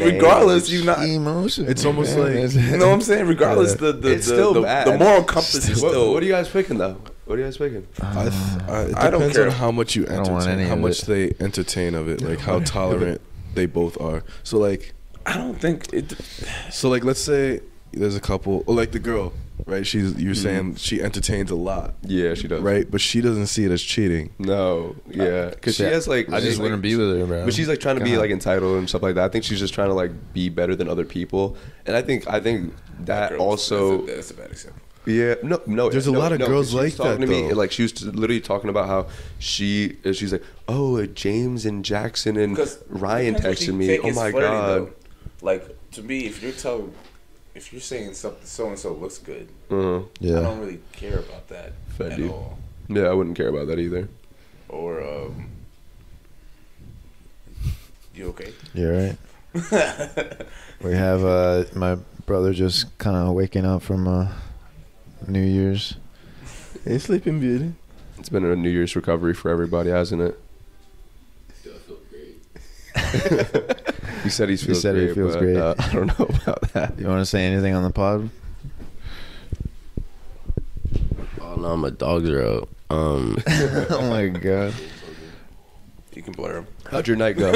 regardless, you not. Emotion. It's almost like- You know what I'm saying? Regardless, It's still the bad. moral compass is still. What are you guys picking though? What are you guys picking? It I don't depends care. on how much you I don't want entertain, any how of much it. they entertain of it, like how tolerant they both are. So like, I don't think it. let's say there's a couple, or like the girl, right? You're saying she entertains a lot, Yeah, she does. right? But she doesn't see it as cheating. No, yeah, because she has like I just like, wouldn't be with her, bro. But she's like trying to be God. like entitled and stuff like that. I think she's just trying to like be better than other people, and I think that girl, also. that's a bad example. Yeah, no. There's a lot of girls 'cause she was like talking that, to me, though. like she was literally talking about how she's like, oh, James and Jackson and Ryan texted me. Oh my god. Like to me, if you're saying something so and so looks good, I Yeah. don't really care about that Fed at you. all. Yeah, I wouldn't care about that either. Or you okay? You're right. We have my brother just kind of waking up from New Year's. Hey, Sleeping Beauty. It's been a New Year's recovery for everybody, hasn't it? He said he feels said he great. feels but, great. I don't know about that. You want to say anything on the pod? Oh no, my dogs are out. Oh my god. You can blur him. How'd your night go?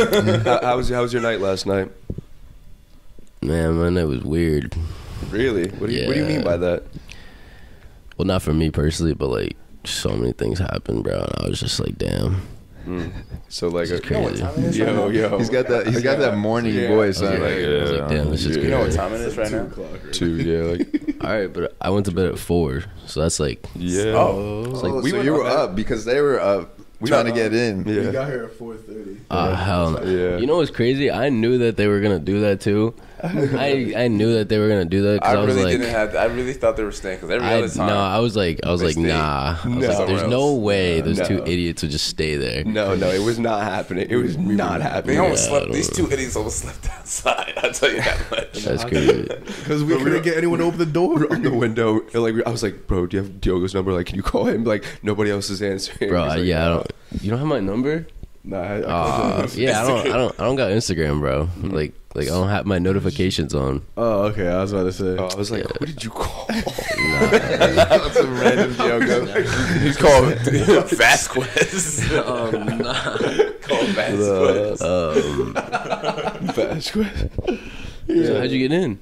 how was your night last night? Man, my night was weird. Really? What do you mean by that? Well, not for me personally, but like so many things happened, bro. And I was just like, damn. So like, This is crazy. yo, He's got that morning voice. I was on. like, damn, this is You know what crazy. time it is right now? 2, yeah, like, All right, but I went to bed at 4, so that's like, yeah. Oh, it's like So you were up because they were up trying to get in. Yeah. got here at 4:30. hell no. Yeah. You know what's crazy? I knew that they were gonna do that too. I knew that they were gonna do that because I I was really like, didn't have. I really thought they were staying because every other time. I was like, they stayed nah. I was No. like, there's no somewhere else. way those two No. idiots would just stay there. No, it was not happening. It was not They happening. almost I slept. don't These know. two idiots almost slept outside. I'll tell you that much. That's crazy. Because we couldn't get anyone to open the door. On the window, like I was like, bro, do you have Diogo's number? Like, can you call him? Like, nobody else is answering. Bro, He's like, yeah, I don't. You don't have my number? Nah, I Yeah, I don't got Instagram, bro. Like I don't have my notifications on. Oh, okay. I was about to say. I was like, who did you call? Some random Diogo. He's called Vasquez. Nah. Called Vasquez. Vasquez. So how'd you get in?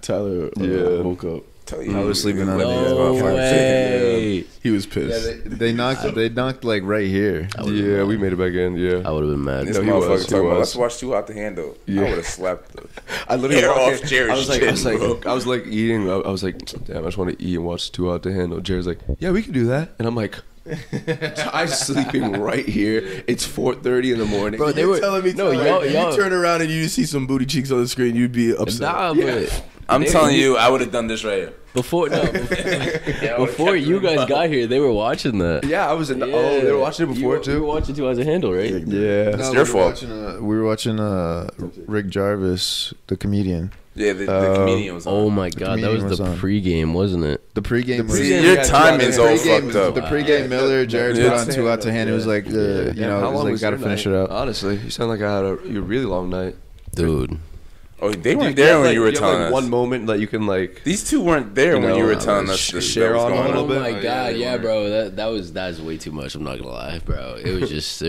Tyler Yeah. woke up. Tell you, I was sleeping on No the way. He was pissed. They knocked like right here. Yeah, we made it back in. Yeah. I would have been mad. This No, he motherfucker was, he talking about was. let's watch Too Hot to Handle. Yeah. I would have slapped the I literally hair walked off in. Jared's I was chin, bro. like, I was like eating. I was like, damn, I just want to eat and watch Too Hot to Handle. Jared's like, yeah, we can do that. And I'm like, Ty's sleeping right here. It's 4:30 in the morning. Bro, they were telling me no, you y'all. turn around and you see some booty cheeks on the screen, you'd be upset. Nah, but I'm telling you, I would have done this right here. before before you guys got here, they were watching that. Yeah, I was in. Oh, they were watching it before You were too. watching Two Eyes a Handle, right? Yeah. It's your fault. We were watching Rick Jarvis, the comedian. Yeah, the comedian was on. Oh my god, that was comedian was the on. pregame, wasn't it? The pregame was. See, your timing's all fucked up. The pregame Miller, Jared put on Two Out to Hand. It was like, you know, it was like, gotta finish it up. Honestly, you sound like I had a really long night. Dude. Oh, they weren't there when you were have, telling like, us. one moment that you can like. These two weren't there You when know, you were telling us share share on on a little Oh bit. my god, they yeah, weren't. bro. That's way too much. I'm not gonna lie, bro. It was just so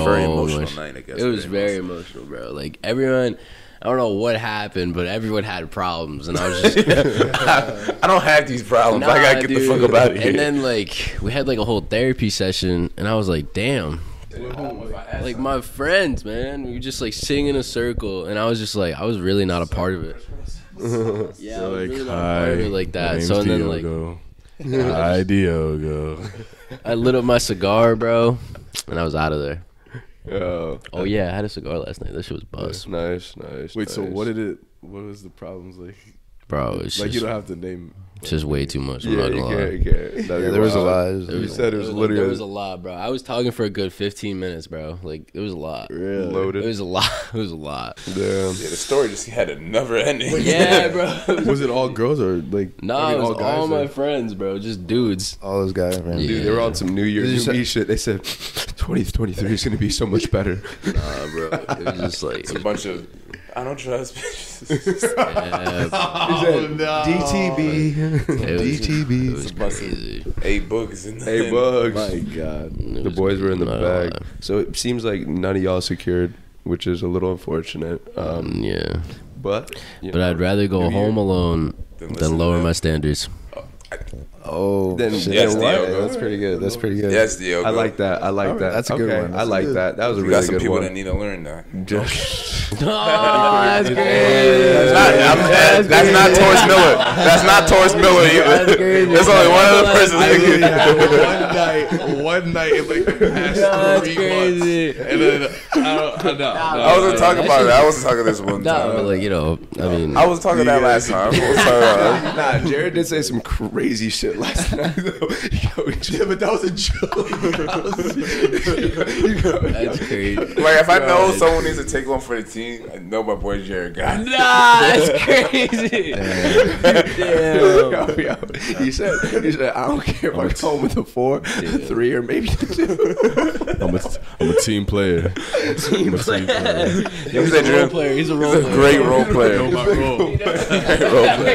Very emotional much. night, I guess. It was very emotional, bro. Like everyone, I don't know what happened, but everyone had problems, and I was just I don't have these problems. I gotta get the dude. fuck up out of here. And then like we had like a whole therapy session, and I was like, damn. Like my friends, man, we were just like sitting in a circle, and I was just like, I was really not a part of it. Yeah, I was really not a part of it like that. So and then like Hi, Diogo. I lit up my cigar, bro, and I was out of there. Oh, Oh yeah, I had a cigar last night. That shit was buzz, nice. Wait, so nice. what was the problems like? bro. It's Like you just, don't have to name. it's just way too much. I'm Yeah, not you gonna lie. can't. Yeah, there was a lot. You said it was There literally was a lot, bro. I was talking for a good 15 minutes, bro. Like it was a lot. loaded. It was a lot. It was a lot. Damn. Yeah, the story just had a never ending. Yeah, bro. Was it all girls or like? No, I mean, it was all guys, my or- friends, bro. Just dudes. All those guys, man. Yeah. Dude, they were on some New Year, Did you New say- Me shit. They said 2023 is gonna be so much better. Nah, bro. It was just like It's a bunch of I don't trust bitches. yeah, DTB. it was, DTB. It was crazy. 8 books and Hey, Bugs. My God. It The was boys were in the not gonna bag. So it seems like none of y'all secured, which is a little unfortunate. lie. Yeah, But you but know, I'd rather go New Year. home alone Then listen than to lower them. my standards. Oh, Then- shit. Yes, What? Diogo. That's pretty good. That's pretty good. Yes, Diogo. I like that. I like that. That's a good Okay, one. I That's like good. that. That was a We really got some good people one. that need to learn that. Oh, that's crazy. That's not Taurus Miller. That's not Taurus Miller That's either. crazy. There's only one other person I that literally can. had one night in like the past That's 3 crazy. months, and then no. I wasn't talking about it. I wasn't talking this one Nah, time. but like I mean, I was talking that last time. I was talking about Nah, Jared did say some crazy shit last night though. Yeah, but that was a joke. that's crazy. like if I know someone needs to take one for the team, I know my boy Jared got it. Nah, that's crazy. Damn. Yo, he said, I don't care if I go home with a 4, 3, or maybe 2. I'm a team player. Team player. He's He's a role player. He's a role He's a player. great role player. Know my role.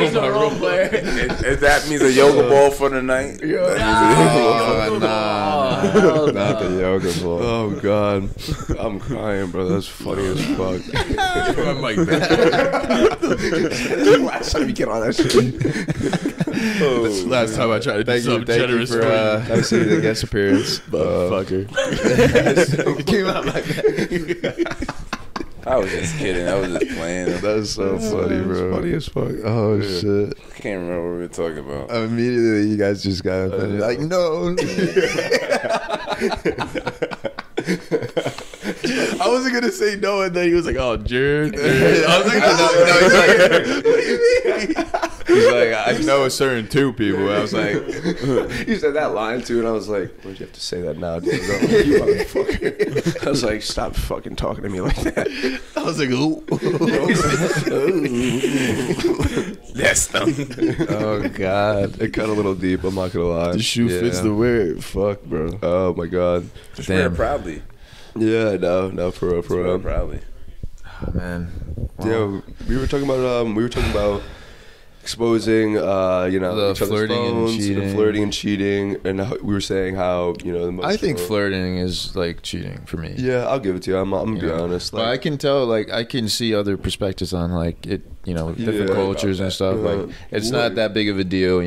He's a role player. If that means a yoga ball for the night, Oh, Oh, not the yoga ball. Oh god, I'm crying, bro. That's funny as fuck. I'm like that. Last time you get on that shit. Last time I tried to do something Thank you generous for obviously the guest appearance. fucker. Came out like that. I was just kidding. I was just playing. That's so funny, bro. Funny as fuck. Oh shit! I can't remember what we were talking about. Immediately, you guys just got offended. Like, no. I wasn't gonna say no, and then he was like, "Oh, Jared." I was like, He's like, I know a certain 2 people. I was like, You said that line too, and I was like, "Why'd you have to say that now, dude? You motherfucker!" I was like, "Stop fucking talking to me like that." I was like, "Ooh." That's them. Oh god, it cut a little deep. I'm not gonna lie. The shoe fits the wear. Fuck, bro. Oh my god. Wear it proudly. Yeah, no, for real, for Wear real. it proudly. Man. Yeah, we were talking about exposing, The each other's flirting and phones, the cheating. flirting and cheating, and how, we were saying how the most. I think flirting is like cheating for me. Yeah, I'll give it to you. I'm gonna be You know? honest. But I can tell, like, I can see other perspectives on, like, it, different Yeah. cultures and stuff. Yeah. Like, it's not that big of a deal,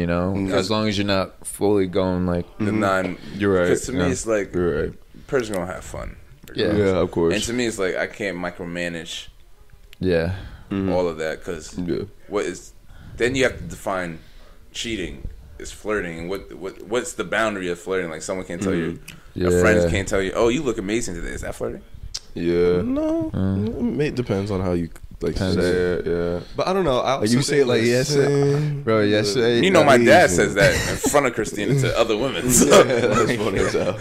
as long as you're not fully going, like, The non. You're right. Because to me, Yeah. it's like You're right. person gonna have fun. Yeah. Yeah, of And course. to me, it's like I can't micromanage yeah. Mhm. all of that because Yeah. what is then you have to define cheating is flirting? What's the boundary of flirting? Like someone can tell you, Yeah. your friends can't tell you, oh, you look amazing today. Is that flirting? Yeah. No, it depends on how you like say it. Yeah. But I don't know. Like you say it like yesterday, bro. Yesterday, You know, my dad says that in front of Christina to other women. So. That's funny as hell.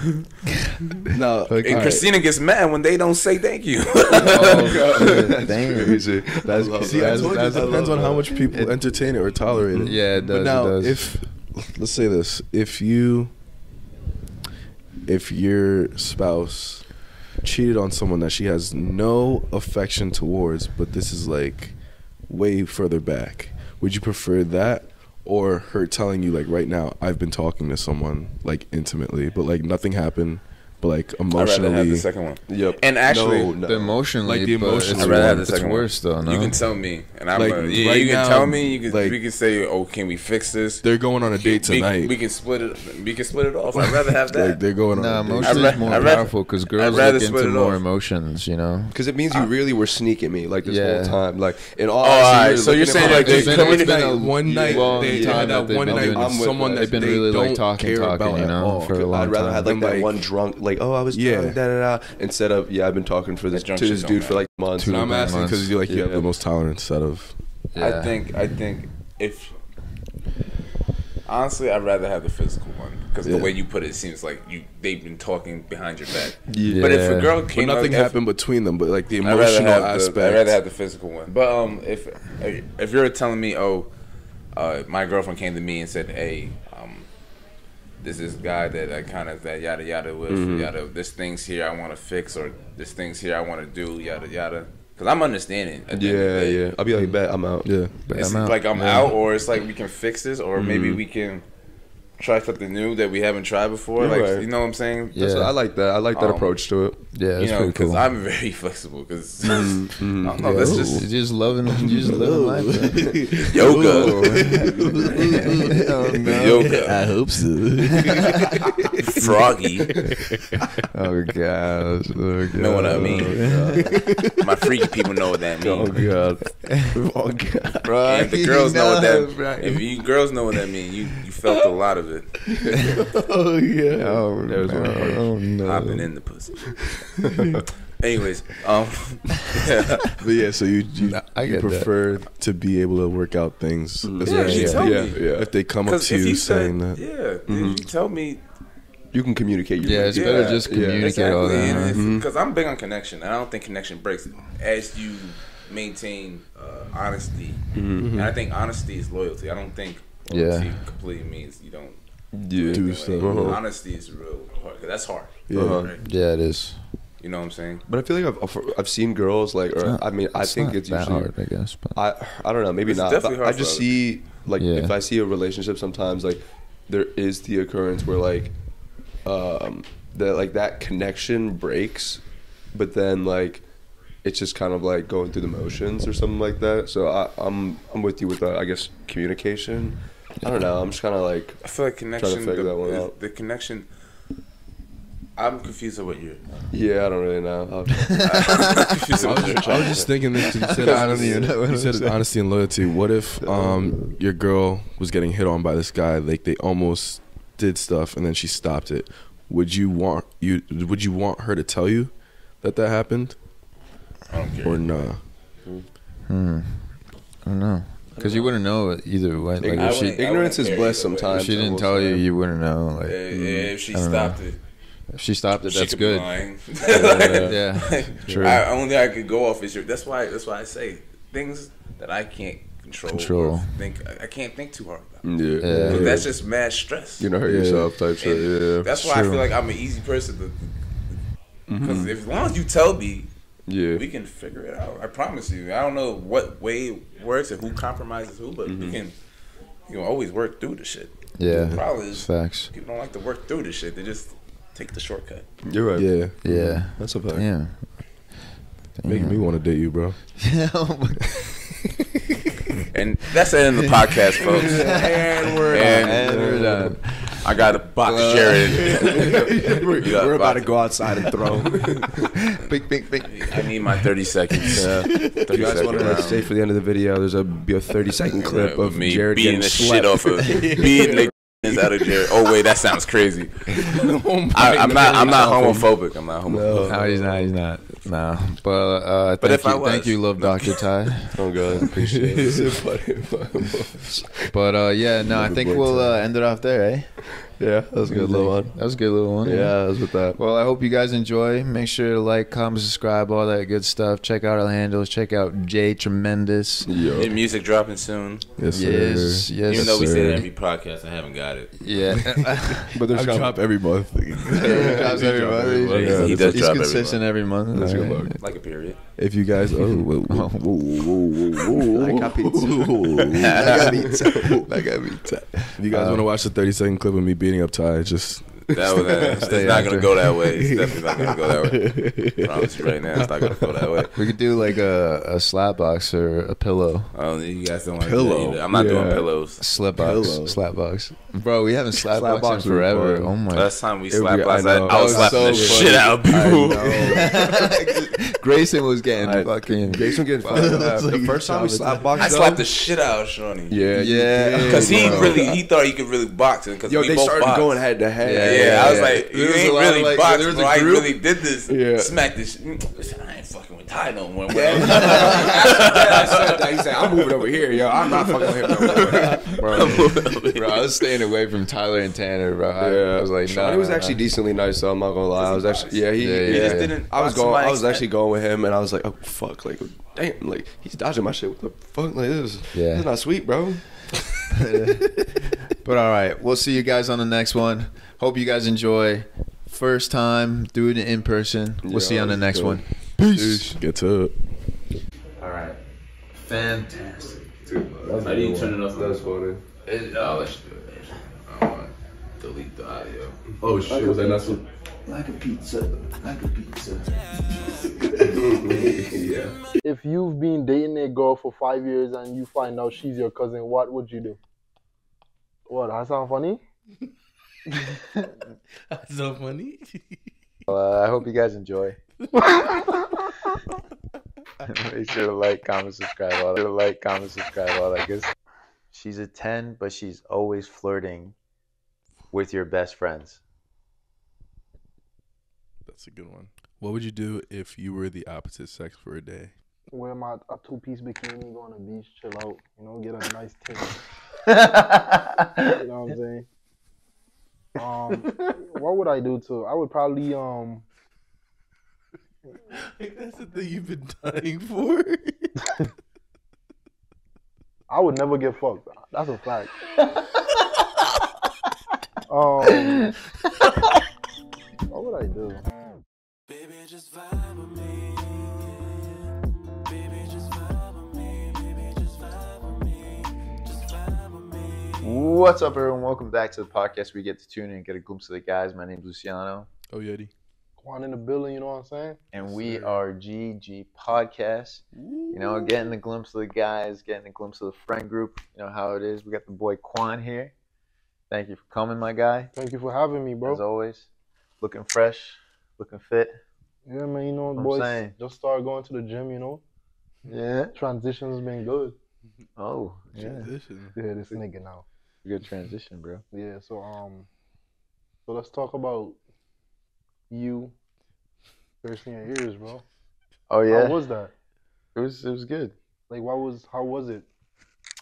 No, And Christina gets mad when they don't say thank you. Oh, damn. Crazy. That's, see, I told you, it depends on how much people entertain it or tolerate it. Yeah, it does. But now, it does. if let's say this, if your spouse cheated on someone that she has no affection towards, but this is like way further back, would you prefer that or her telling you like right now I've been talking to someone like intimately, but like nothing happened, but like I'd rather have the emotionally? second one. Yep. And actually, No. the emotionally, Like the but emotional- it's I'd rather have the it's second worse one. though. No, You can tell me, and I'm Like, you right can now, tell me. You can like- we can say, oh, can we fix this? They're going on a date tonight. We can split it. We can split it off. I'd rather have that. Like they're going Nah, on a date. emotion I'd is more I'd rather- powerful because girls I'd rather look split into it more off. emotions. You know. Because it means you really were sneaking me like this Yeah. whole time. Like in all. Oh, all right, honesty, so you're looking saying at my like face, they been- communicate- been a one night long they time had that that they've one been night doing with this. someone They've that been they really like don't talking, care about you at know, all. for a long I'd rather time. have like And, that like- one drunk, like, oh, I was Yeah. drunk, da da da, instead of I've been talking for this That drunk to shit this don't dude for matter. like months. And I'm Two asking months. because you have Yeah. the most tolerance out of. Yeah. I think if honestly, I'd rather have the physical one because the Yeah. way you put it seems like they've been talking behind your back. Yeah. But if a girl But came nothing up, happened between them, but like the I'd rather emotional have aspect. I'd rather have the physical one. But if you're telling me, oh, my girlfriend came to me and said, hey, this is guy that I kind of that yada yada with yada. This thing's here I want to fix, or this thing's here I want to do yada yada. Because I'm understanding. At the end of the Yeah, day. yeah. I'll be like, bet I'm out. Yeah. It's I'm out. like I'm Yeah. out, or it's like we can fix this, or maybe we can try something new that we haven't tried before. You're Like right. you know what I'm saying? Yeah. I like that. I like that approach to it. Yeah, You it's know, pretty because cool. I'm very flexible. Because I don't know. That's You're just just living life. yoga. Oh, no. Yoga. I hope so. Froggy. Oh gosh. Oh, Know what I mean? My freaky people know what that means. god. Oh god. Bro, And the girls know what that. Right. If you girls know what that means, you felt a lot of it. Oh yeah. Oh, There's one part. oh no. Hopping in the pussy. Anyways, But yeah, so you I you get that. prefer to be able to work out things, yeah, especially you if tell they- me. if they come up Because to if you you saying said, that. yeah, if you tell me. You can communicate. Your Yeah, it's feelings. better just communicate Exactly, all that. huh? because I'm big on connection, and I don't think connection breaks as you maintain honesty. And I think honesty is loyalty. I don't think loyalty completely means you don't Yeah. Do anything stuff. like that. Uh-huh. Honesty is real hard. 'Cause that's hard. Yeah. Right? Yeah, it is. You know what I'm saying? But I feel like I've seen girls like, or I mean, I think not it's that usually hard, I guess. But I don't know, maybe It's not. definitely But hard I just for see like Yeah. if I see a relationship sometimes like there is the occurrence where like that like that connection breaks, but then like it's just kind of like going through the motions or something like that. So I'm with you with I guess communication. I don't know. I'm just kind of like I feel like connection. figure that one out. The connection. I'm confused at what you're. yeah, I don't really know. I'm confused at what you're I was just thinking this. 'Cause You said I don't even know what You I'm said saying. honesty and loyalty. What if your girl was getting hit on by this guy? Like they almost did stuff and then she stopped it. Would you want her to tell you that happened I don't care. or nah? I don't know. Because you wouldn't know either way. Like I if she, wouldn't- Ignorance is care bliss either way. sometimes. if she I didn't will tell say. you, you wouldn't know. Like If she I don't stopped know. it, if she stopped it, she that's could be good. lying. Yeah. True. Only I could go off is your. That's why I say things that I can't control. Or think I can't think too hard about. Yeah. Yeah. 'Cause that's just mad stress. You know, hurt yourself type shit. And Yeah. that's why I True. feel like I'm an easy person. Because as long as you tell me, Yeah. we can figure it out. I promise you. I don't know what way it works and who compromises who, but we can. You can always work through the shit. Yeah. The problem It's is facts. people don't like to work through the shit. They just take the shortcut. You're right. Yeah, Yeah. That's a fact. Damn. making me want to date you, bro. Oh my And that's the end of the podcast, folks. And we're done. I got a box of Jared. We're about to go outside and throw. Big. I need my 30 seconds. Yeah. 30 If you guys want to stay for the end of the video, there's be a 30-second clip of me Jared beating getting the slept. shit off of beating the Is out of jail. Oh wait, that sounds crazy. I'm not homophobic. I'm not homophobic. No, he's not. No, but But if I thank was. you, love Dr. Ty. Oh god, appreciate it. But yeah, no, I think we'll end it off there, eh? Yeah, that was a good little one. That was a good little one. Yeah, that was with that. Well, I hope you guys enjoy. Make sure to like, comment, subscribe, all that good stuff. Check out our handles. Check out Jay Tremendous. New music dropping soon. Yes, Yes, yes. Even though we say sir. that every podcast, I haven't got it. Yeah. But there's I drop every month. He drops every month. Yeah, he does He's drop every consistent every month. That's good Alright. luck. Like a period. If you guys, I got pizza. If you guys want to watch the 30-second clip of me beating up Ty, just That was it's Stay not after. gonna go that way. It's definitely not gonna go that way. I promise you right now, it's not gonna go that way. We could do like a slap box or a pillow. You guys don't want Pillow. to either. I'm not doing Yeah. pillows. Slap box. Pillow. Slap box. Bro, we haven't slap Slap boxed in box would be forever. fun. Oh my. Last time we It would slapped be- I last night, know. I was That was slapping the so shit out of people. Grayson was getting fucking. Jason getting fired up. The first time we slap boxed, I slapped the shit out of Shawnee. yeah, Yeah. Because he bro. thought he could really box, and because Yo, we they both started boxed. going head to head. Yeah, I was like, There you was a ain't lot of, really like, boxed, there was a bro. I group- really did this. Yeah. Smack this. Listen, I ain't fucking with Ty no more. I said that. He said, "I'm moving over here, yo. I'm not fucking with him no more." Bro, I was staying away from Tyler and Tanner, bro. I was like, no. He was actually decently nice, so I'm not gonna lie. I was actually, yeah, he just yeah. didn't. I was box going. I somebody was actually going with him, and I was like, "Oh fuck! Like, damn! Like, he's dodging my shit. What the fuck? Like, this Yeah. is not sweet, bro." But all right, we'll see you guys on the next one. Hope you guys enjoy. First time doing it in person. We'll see you on the next one. Peace. Get to it. All right. Fantastic. How do you turn it off? That's funny. I'll let you do it. I don't want to delete the audio. Oh shit! Was that not so? Like a pizza. Like a pizza. Yeah. If you've been dating a girl for 5 years and you find out she's your cousin, what would you do? What? That sound funny? That's so funny. I hope you guys enjoy. Make sure to like, comment, subscribe, all that good stuff. She's a 10, but she's always flirting with your best friends. That's a good one. What would you do if you were the opposite sex for a day? Wear a two-piece bikini, go on the beach, chill out, get a nice tan. You know what I'm saying? What would I do I would probably That's the thing you've been dying for. I would never get fucked. That's a fact. What would I do? Baby, just vibe with me. Baby, just vibe with me. Baby, just vibe with me. Just vibe with me. What's up, everyone? Welcome back to the podcast where you get to tune in and get a glimpse of the guys. My name's Luciano, Oh, Yeti. Quan in the building, you know what I'm saying? and we are GG Podcast. Getting a glimpse of the guys, getting a glimpse of the friend group. You know how it is. We got the boy Quan here. Thank you for coming, my guy. Thank you for having me, bro. As always, looking fresh, looking fit. Yeah, man, I'm boys saying. just started going to the gym, Yeah. Transition's been good. Oh, yeah. Transition. Yeah, this nigga now. Good transition, bro. Yeah, so let's talk about you piercing your ears, bro. Oh yeah. How was that? It was good. Like, how was it?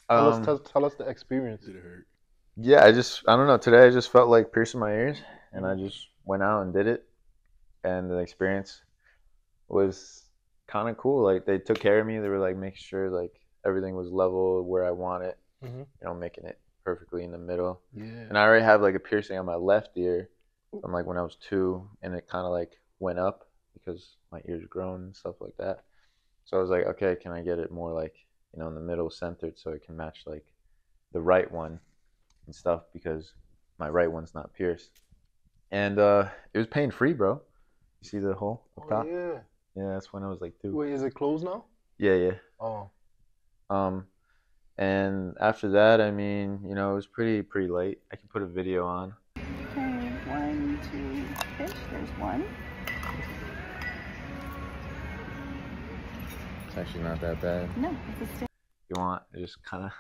Tell us the experience. Did it hurt? Yeah, I don't know. Today I just felt like piercing my ears, and I just went out and did it, and the experience was kind of cool. Like, they took care of me. They were like making sure like everything was level where I want it. Mhm. Making it perfectly in the middle. Yeah. And I already have like a piercing on my left ear from like when I was 2, and it kind of like went up because my ears grown and stuff like that. So I was like, okay, can I get it more like in the middle centered so it can match like the right one and stuff, because my right one's not pierced. And it was pain free, bro. You see the hole up top? Yeah. Yeah, that's when I was like 2. Wait, is it closed now? Yeah. Oh. And after that, I mean, it was pretty late. I can put a video on. Okay, 1, 2, fish. There's one. It's actually not that bad. No, it's a stick. You want, just kind of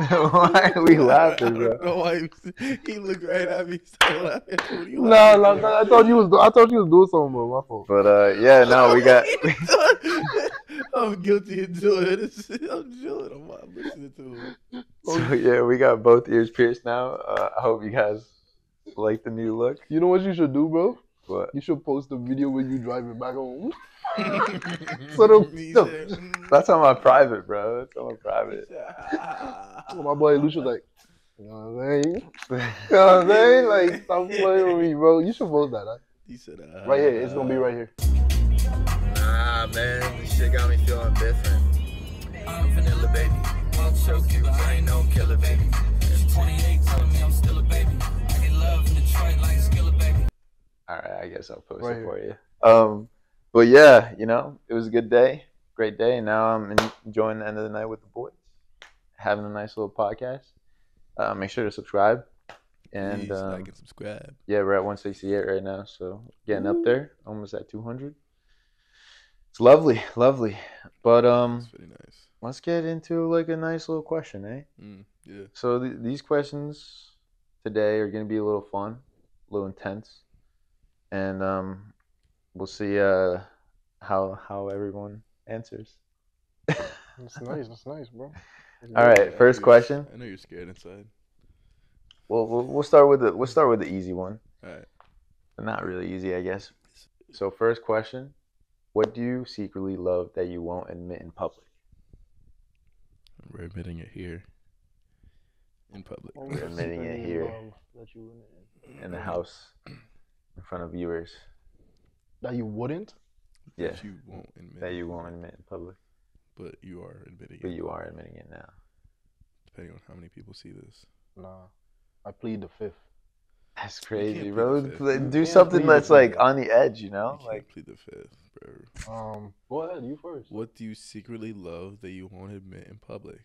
Why are we laughing, I bro? don't know why he looked right at me. Started laughing. What are you No, laughing no, at? no, I thought you was doing something, bro. My fault. But yeah, no, we got. I'm guilty of doing it. I'm chilling. I'm listening to him. So yeah, we got both ears pierced now. I hope you guys like the new look. You know what you should do, bro? But You should post a video when you driving back home. So the, He no, said, that's on my private, bro. That's on my private. so my boy Lucia's like, you know what I'm saying? You know what I'm saying? Like, stop playing with me, bro. You should post that. Huh? He said, Right here. It's gonna be right here. Nah, man, this shit got me feeling different. I'm vanilla, baby. I'm so cute, I ain't no killer, baby. She's 28, telling me I'm still a baby. I get love in Detroit like Skilla, baby. All right, I guess I'll post Right it here. for you. But yeah, you know, it was a good day, great day, and now I'm enjoying the end of the night with the boys, having a nice little podcast. Make sure to subscribe, and Please like and subscribe. yeah, we're at 168 right now, so getting up there, almost at 200. It's lovely, lovely. But It's very nice. let's get into like a nice little question, eh? Yeah. So these questions today are gonna be a little fun, a little intense, and we'll see how everyone answers. That's nice, bro. All right, first question. I know you're scared inside. Well, we'll start with the easy one. All right. Not really easy, I guess. So first question: what do you secretly love that you won't admit in public? We're admitting it here in public. We're admitting it here in the house, in front of viewers. That you wouldn't? Yeah, That you won't admit. that you won't admit in public, But you are admitting but it. you are admitting it now. Depending on how many people see this. Nah. I plead the fifth. That's can't crazy, plead bro. the fifth. Do can't something plead the that's like fifth. on the edge, you know? You Like, can't plead the fifth, bro. Go ahead, you first. What do you secretly love that you won't admit in public?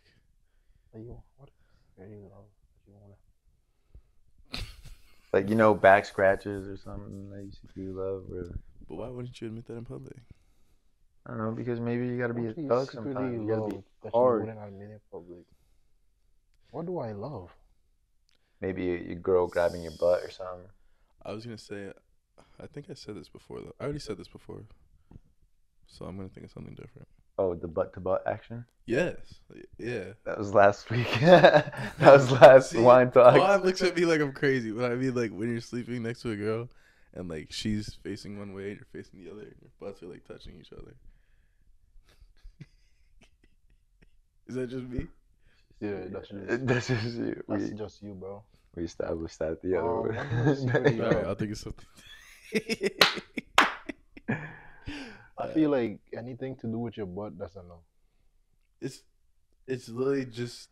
What? There you go. You wanna... like you know, back scratches or something that you secretly love, or But why wouldn't you admit that in public? I don't know, because maybe you gotta be a What do you thug secretly sometimes. You gotta love be that you hard. wouldn't admit in public? What do I love? Maybe your girl grabbing your butt or something. I was gonna say, I think I said this before though. I already said this before, so I'm gonna think of something different. Oh, the butt to butt action. Yes, yeah. That was last week. That was last See, wine talk. Bob looks at me like I'm crazy, but I mean like when you're sleeping next to a girl, and like she's facing one way and you're facing the other, and your butts are like touching each other. Is that just me? Yeah, that's you. That's just you. That's just you, bro. We established that the other What way. do I secretly All right, love? I'll think of something. I feel like anything to do with your butt, that's a no. It's literally just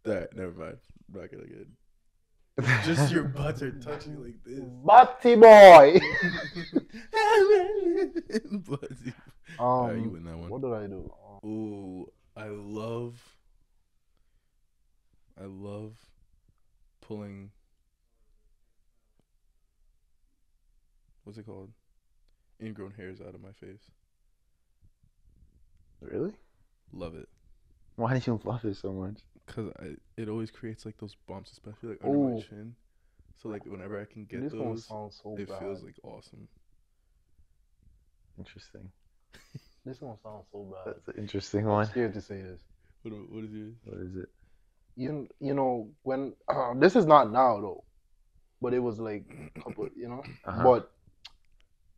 that. Never mind. I'm not gonna get it. Just your butts are touching like this. Butty boy! Butty. Alright, you win that one. What did I do? Ooh, I love pulling. What's it called? Ingrown hairs out of my face. Really? Love it. Why do you love it so much? Cause it always creates like those bumps, especially like under my Ooh. chin. So like whenever I can get This one those, sounds so it bad. feels like awesome. Interesting. This one sounds so bad. That's an interesting I'm one. scared to say this. What is yours? What is it? You know when this is not now though, but it was like a couple, you know. Uh-huh. But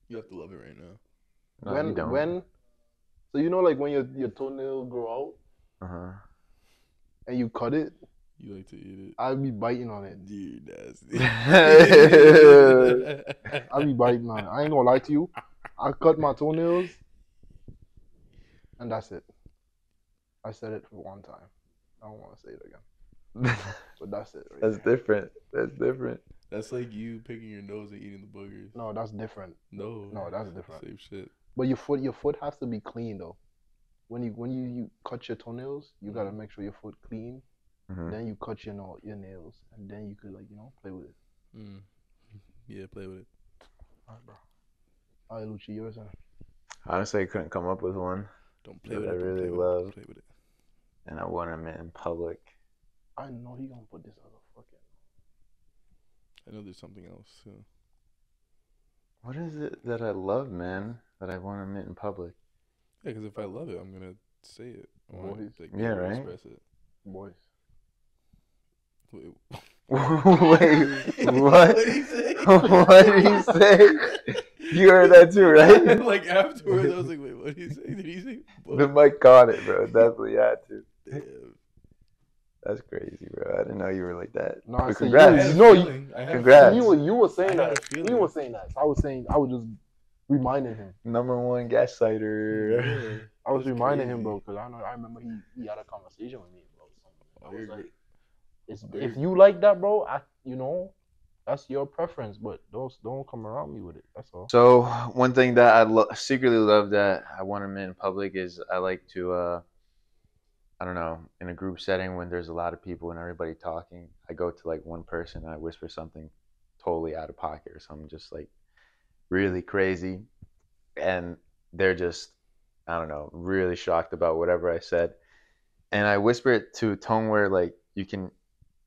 You have to love it right now. No, you don't. when so you know like when your toenail grow out Uh-huh. and you cut it, You like to eat it. I'll be biting on it. You're nasty. I'll be biting on it. I ain't gonna lie to you. I cut my toenails and that's it. I said it for one time. I don't want to say it again. But that's it. Right That's there. different. That's different. That's like you picking your nose and eating the boogers. No, that's different. No, that's different. Same shit. But your foot has to be clean though. When you cut your toenails, you gotta make sure your foot clean. Mhm. Then you cut your nails, and then you could play with it. Mm. Yeah, play with it. Alright, bro. Alright, Lucci, yours. Honestly, I couldn't come up with one. Don't play That with I it. Don't really play with love. it. Play with it. And I want them in public. I know he gonna put this as a fucking. I know there's something else too. What is it that I love, man? That I want to admit in public? Yeah, because if I love it, I'm gonna say it. I wanna, Boys. like, Yeah, right? Express it. Boys. Wait, Wait, what? What did he say? You heard that too, right? like afterwards, I was like, wait, what did he say? Did he say? The mic caught it, bro. Definitely had to. Damn. That's crazy, bro. I didn't know you were like that. No, I But said congrats. you. No, you. Congrats. You were saying I had that. a feeling. You were saying that. So I was saying. I was just reminding him. Number one gaslighter. I was That's reminding him, crazy. bro, because I remember he had a conversation with me, bro. I was Weird. like, it's, Weird. if you like that, bro, that's your preference, but don't come around me with it. That's all. So one thing that I secretly love that I want to admit in public is I like to, I don't know, in a group setting when there's a lot of people and everybody talking, I go to like one person and I whisper something totally out of pocket or something just like really crazy, and they're just, I don't know, really shocked about whatever I said, and I whisper it to a tone where like you can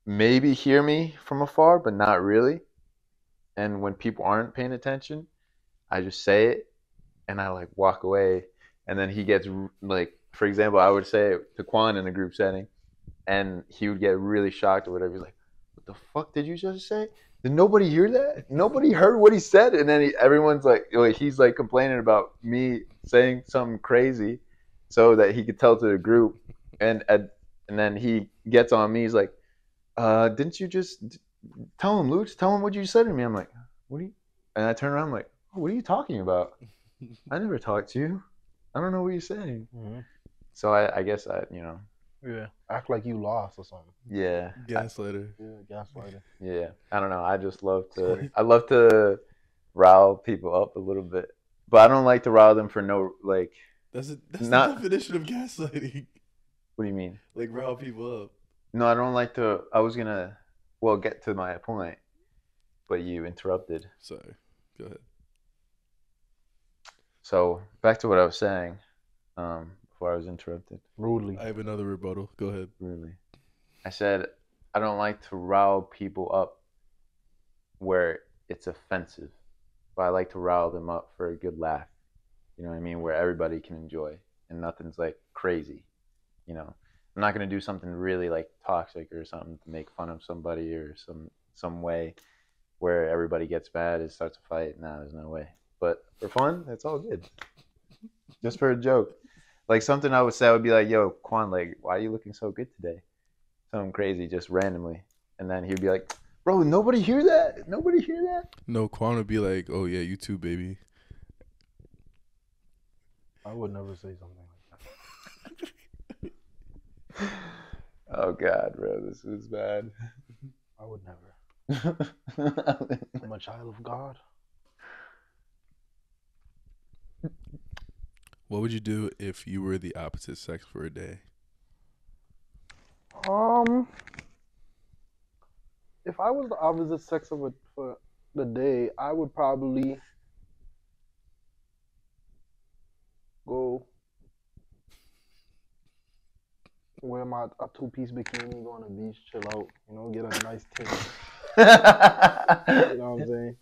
maybe hear me from afar, but not really. And when people aren't paying attention, I just say it and I like walk away. And then he gets like, for example, I would say it to Quan in a group setting and he would get really shocked or whatever. He's like, what the fuck did you just say? Did nobody hear that? Nobody heard what he said? And then everyone's like, he's like complaining about me saying something crazy so that he could tell to the group. And then he gets on me. He's like, didn't you just tell him, Luch? Tell him what you said to me. I'm like, what are you? And I turn around, I'm like, oh, what are you talking about? I never talked to you. I don't know what you're saying. Mm-hmm. So I guess Yeah. Act like you lost or something. yeah, Gaslighter. Yeah, gaslighting. yeah. I don't know. I just love to. I love to rile people up a little bit, but I don't like to rile them for no like. That's Not- the definition of gaslighting. What do you mean? Like rile people up. No, I don't like to. I was gonna, get to my point, but you interrupted. Sorry. Go ahead. So back to what I was saying, before I was interrupted. Rudely. I have another rebuttal. Go ahead. Really, I said I don't like to rile people up where it's offensive, but I like to rile them up for a good laugh. You know what I mean? Where everybody can enjoy and nothing's like crazy. You know, I'm not gonna do something really like toxic or something to make fun of somebody or some way where everybody gets mad and starts a fight. Nah, there's no way. But for fun, that's all good. Just for a joke. Like something I would say, I would be like, yo, Quan, like, why are you looking so good today? Something crazy, just randomly. And then he'd be like, bro, nobody hear that? Nobody hear that? No, Quan would be like, oh yeah, you too, baby. I would never say something like that. Oh, God, bro, this is bad. I would never. I'm a child of God. What would you do if you were the opposite sex for a day? If I was the opposite sex of it for the day, I would probably go wear my a 2-piece bikini, go on the beach, chill out, get a nice tan. You know what I'm saying?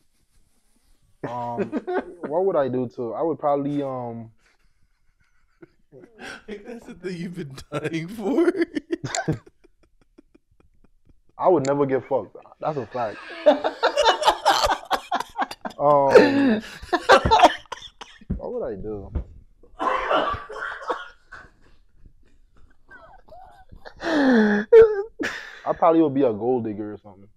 What would I do too? I would probably That's the thing you've been dying for. I would never get fucked. That's a fact. What would I do? I probably would be a gold digger or something.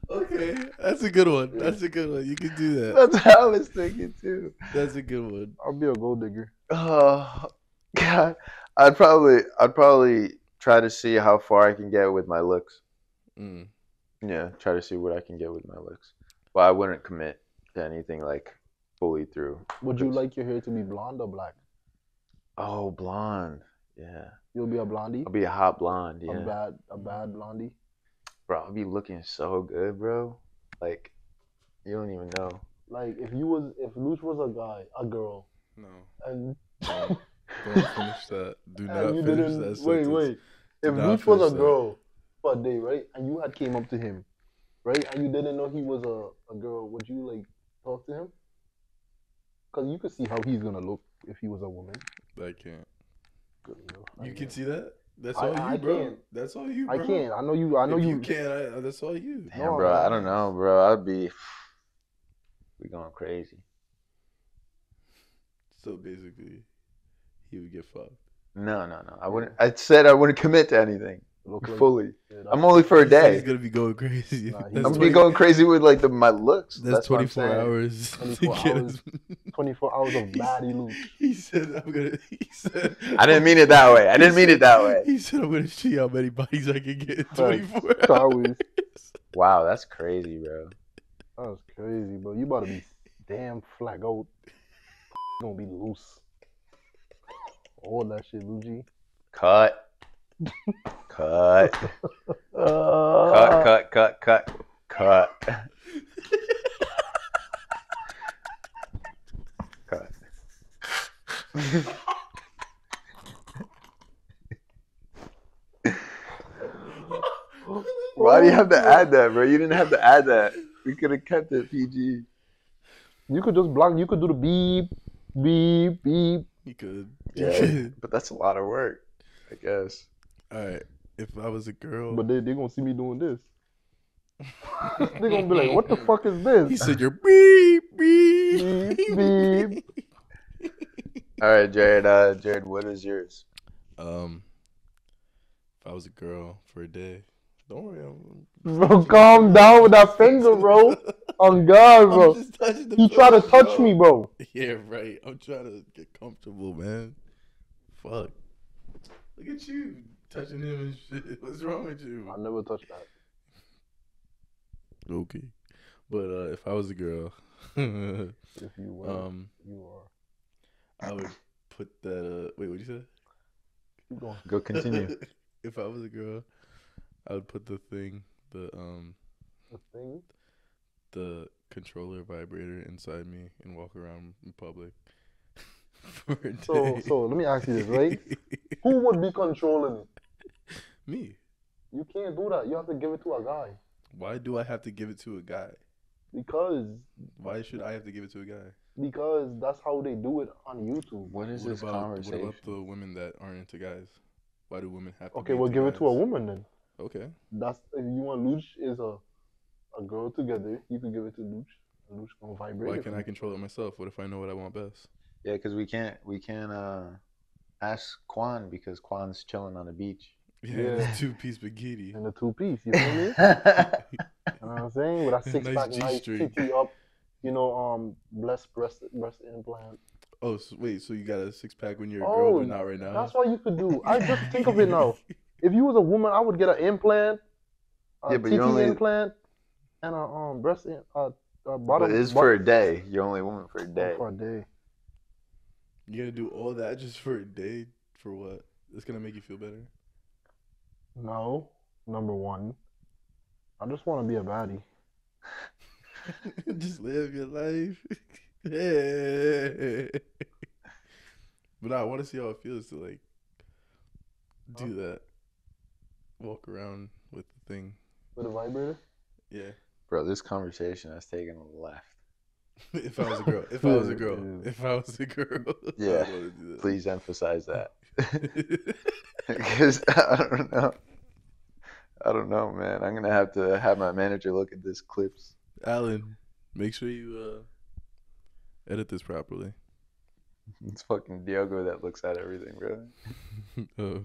Okay, that's a good one. That's a good one. You can do that. That's what I was thinking, too. That's a good one. I'll be a gold digger. Oh, God. I'd probably try to see how far I can get with my looks. Mm. Yeah, try to see what I can get with my looks. But I wouldn't commit to anything like fully through. Would you like your hair to be blonde or black? Oh, blonde. Yeah. You'll be a blondie? I'll be a hot blonde, yeah. A bad blondie? Bro, I'll be looking so good, bro. Like, you don't even know. Like, if Luch was a girl. No. And Don't finish that. Do not you finish didn't, that sentence. wait. Do If not Luch was finish a that. girl for a day, right? And you had came up to him, right? And you didn't know he was a girl. Would you like talk to him? Cause you could see how he's gonna look if he was a woman. I can't. Good enough. I You can can't. see that? That's I- all I you, bro. can't. That's all you, bro. I can't. I know you. I know If you. you can't. That's all you. Damn, No, bro. I- I don't know, bro. I'd be. We going crazy. So basically, he would get fucked. No. I wouldn't. I said I wouldn't commit to anything Look like, fully. yeah, that's- I'm only for a He said He's day. gonna be going crazy. Nah, he's- That's I'm gonna 20 be going crazy with like my looks. That's what I'm 24 saying. hours. to 24 get hours. his- 24 hours of baddie loot. He said, "I'm gonna." He said, I didn't mean it that way. I didn't mean it that way. He said, "I'm gonna see how many bodies I can get in Facts. 24 Hours. hours." Wow, that's crazy, bro. That was crazy, bro. You about to be damn flat goat. Gonna be loose. All that shit, Luigi. Cut. Cut. Cut. Cut. Why do you have to add that, bro? You didn't have to add that. We could have kept it PG. You could just block. You could do the beep, beep, beep. He could. Yeah, but that's a lot of work, I guess. All right. If I was a girl, But they gonna see me doing this. They gonna be like, "What the fuck is this?" he said, "You're beep beep Beep, All right, Jared. Jared, what is yours? If I was a girl for a day, don't worry. Bro, calm down with that finger, bro. On God, bro. I'm just touching the He tried to pillow, touch bro. me, bro. Yeah, right. I'm trying to get comfortable, man. Fuck. Look at you touching him and shit. What's wrong with you? I never touched that. Okay. But if I was a girl, If you were, you are. I would put that. Wait, what'd you say? Keep going. Go continue. If I was a girl, I would put the thing, the The thing. the controller vibrator inside me and walk around in public for a day. So let me ask you this, right? Who would be controlling it? Me. You can't do that. You have to give it to a guy. Why do I have to give it to a guy? Because Why should I have to give it to a guy? that's how they do it on YouTube. What is What this about conversation? the women that aren't into guys? Why do women have to? Okay, be well into give it to a guys? woman then. Okay. That's if you want Luch is a girl together, you can give it to Luch. And Luch gonna vibrate. Why it can't for I you. control it myself? What if I know what I want best? Yeah, because we can't ask Quan because Quan's chilling on the beach. Yeah, Yeah. it's 2-piece spaghetti. And the 2-piece, you feel me? You know what I'm saying? With that Nice 6-pack, nice G-string. titty up, blessed breast implant. Oh, so wait. So you got a 6-pack when you're a Oh, girl, but not right now? That's what you could do. I just think of it now. If you was a woman, I would get an implant, a Yeah, but you titty only- implant, and a breast bottom. But it's for a day. You're only a woman for a day. For a day. You gotta do all that just for a day? For what? It's gonna make you feel better? No, number one. I just want to be a baddie. Just live your life. Yeah. But I want to see how it feels to like do that. Walk around with the thing. With a vibrator? Yeah. Bro, this conversation has taken a left. If I was a girl. If I was a girl. Yeah. If I was a girl. Yeah. I'd wanna do that. Please emphasize that. Because I don't know, man. I'm going to have my manager look at this clips. Alan, make sure you edit this properly. It's fucking Diogo that looks at everything, bro. Oh.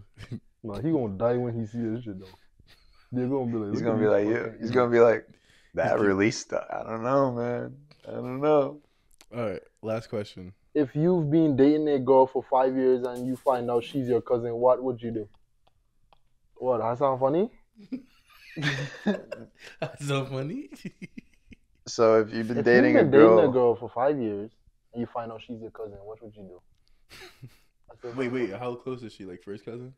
No, he gonna die when he see this shit though. They're gonna be like, He's "Look going at to be these like, you. fucking He's going to be like, that release stuff. I don't know, man. I don't know. All right. Last question. If you've been dating a girl for 5 years and you find out she's your cousin, what would you do? What? That sound funny? That's so funny. So if you've been If dating you've a been girl, dating a girl for 5 years and you find out she's your cousin, what would you do? That's the Wait. question. How close is she? Like first cousin?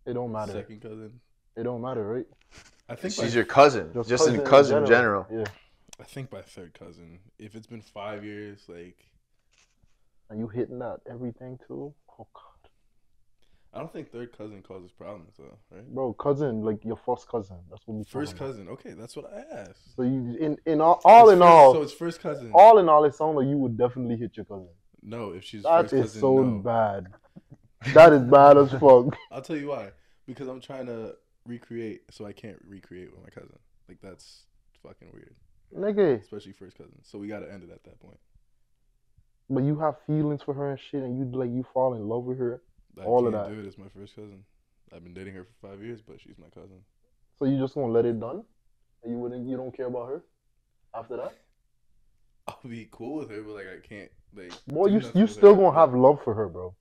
It don't matter. Second cousin? It don't matter, right? I think she's by, your cousin. Just in cousin general. Yeah. I think by third cousin. If it's been 5 years, like And you hitting that everything too? Oh God. I don't think third cousin causes problems though, right? Bro, cousin, like your first cousin. That's what we First talking about. cousin. Okay, that's what I asked. So you in all in all, So it's first cousin. all in all, it sounds like you would definitely hit your cousin. No, if she's That first is cousin, so no. bad. That is bad as fuck. I'll tell you why. Because I'm trying to recreate, so I can't recreate with my cousin. Like that's fucking weird. Nigga. Especially first cousin. So we gotta end it at that point. But you have feelings for her and shit, and you fall in love with her. I all of can't that. do it. It's my first cousin. I've been dating her for 5 years, but she's my cousin. So you just gonna let it done? And you don't care about her after that? I'll be cool with her, but like I can't like. Boy, do you nothing with still her. gonna have love for her, bro.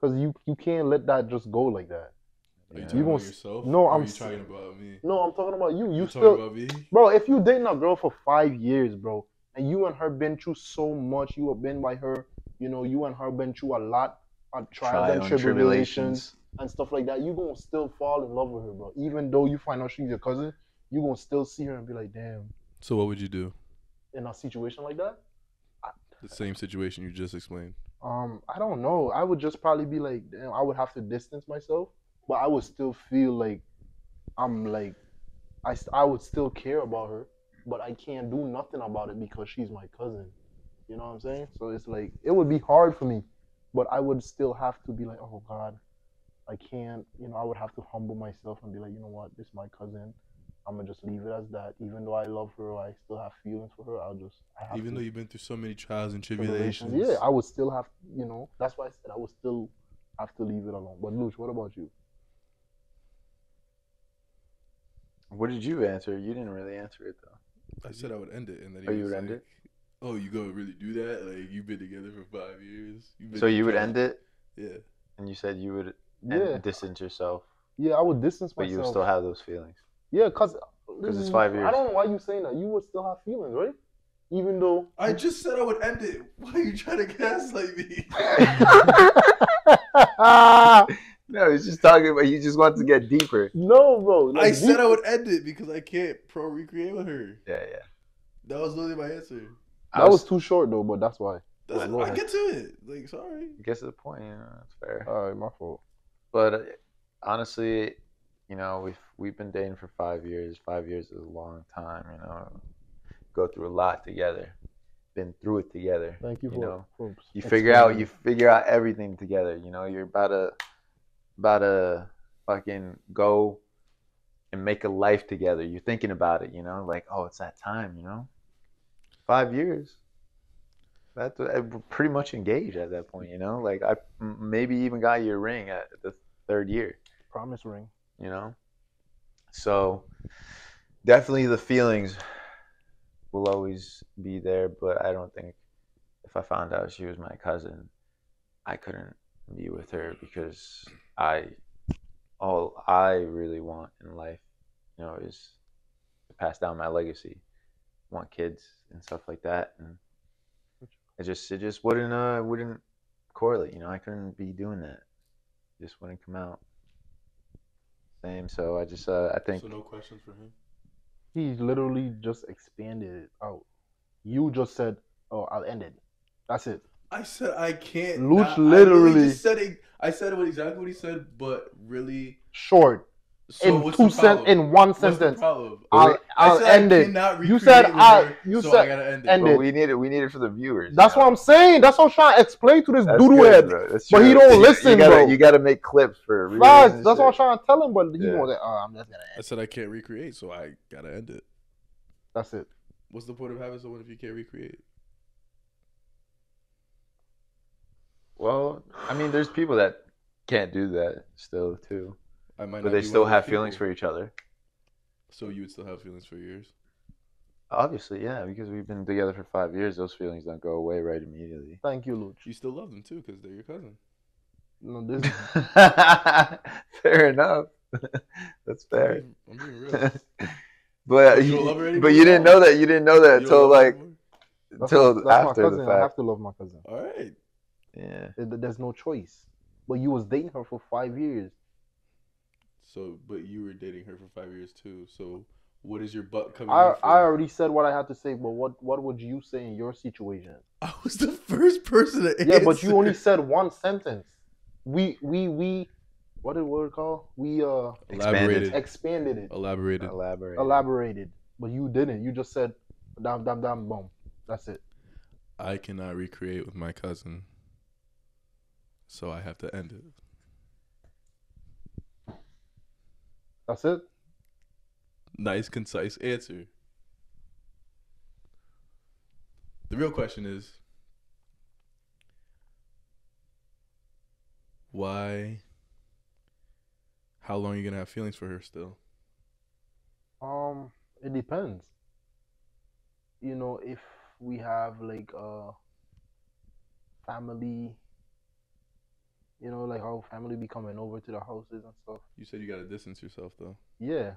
Cause you can't let that just go like that. Are you You talking gonna about yourself? no, or I'm are you talking about me? No, I'm talking about you. You You're still, talking about me? bro. If you dating a girl for 5 years, bro, and you and her been through so much, you have been by her. You know, you and her been through a lot of trials and tribulations and stuff like that. You gonna still fall in love with her, bro. Even though you find out she's your cousin, you gonna still see her and be like, damn. So what would you do? In a situation like that? The same situation you just explained. I don't know. I would just probably be like, damn, I would have to distance myself, but I would still feel like I'm like, I would still care about her, but I can't do nothing about it because she's my cousin. You know what I'm saying? So it's like, it would be hard for me, but I would still have to be like, oh God, I can't, I would have to humble myself and be like, you know what, this is my cousin. I'm gonna just leave it as that. Even though I love her, I still have feelings for her. Even though you've been through so many trials and tribulations. Yeah, I would still have, that's why I said I would still have to leave it alone. But Luch, what about you? What did you answer? You didn't really answer it though. I said I would end it, and then you would end it? Oh, you gonna really do that? Like you've been together for 5 years. So you would end it? Yeah. And you said you would distance yourself. Yeah, I would distance but myself. you would still have those feelings. Yeah, because it's 5 years. I don't know why you saying that. You would still have feelings, right? Even though I just said I would end it. Why are you trying to gaslight me? No, he's just talking about you just want to get deeper. No, bro. Like, I said I would end it because I can't recreate with her. Yeah. That was literally my answer. That was too short though, but that's why. I get to it. Like, sorry. Get to the point. That's fair. All right, my fault. But honestly, we've been dating for 5 years. 5 years is a long time. Go through a lot together. Been through it together. Thank you for you figure out everything together. You're about to fucking go and make a life together. You're thinking about it. Like, oh, it's that time. 5 years. That's we're pretty much engaged at that point. Like I maybe even got your ring at the 3rd year. Promise ring. So definitely the feelings will always be there, but I don't think if I found out she was my cousin, I couldn't be with her because all I really want in life, is to pass down my legacy. I want kids and stuff like that, and it just wouldn't correlate. I couldn't be doing that. It just wouldn't come out. Same. So I just I think. So no questions for him. He literally just expanded it out. You just said, "Oh, I'll end it." That's it. I said I can't. Luch literally just said it. I said exactly what he said, but really short. So in one sentence. I'll end it. You said I gotta end it. But we need it for the viewers. That's what I'm saying. That's what I'm trying to explain to this doodoo head. But he don't listen, bro. You gotta make clips for facts. That's what I'm trying to tell him, but he won't. I'm just gonna end it. I said I can't recreate, so I gotta end it. That's it. What's the point of having someone if you can't recreate? Well, I mean, there's people that can't do that still too. But they still have feelings for each other. So you would still have feelings for years? Obviously, yeah, because we've been together for 5 years. Those feelings don't go away right immediately. Thank you, Luch. You still love them too because they're your cousin. No, this fair enough. That's fair. I'm being real. But you didn't know that. You didn't know that until after the fact. I have to love my cousin. All right. Yeah. There's no choice. But you was dating her for 5 years. So, but you were dating her for 5 years too. So, what is your butt coming? I already said what I had to say, but what would you say in your situation? I was the first person to answer. Yeah, but you only said one sentence. we what did it called? We Elaborated. expanded it, Elaborated. elaborated. But you didn't. You just said, damn, damn, damn, boom. That's it. I cannot recreate with my cousin, so I have to end it. That's it. Nice, concise answer. The real question is, why? How long are you gonna have feelings for her still? It depends. You know, if we have like family, you know, like how family be coming over to the houses and stuff. You said you gotta distance yourself though. Yeah.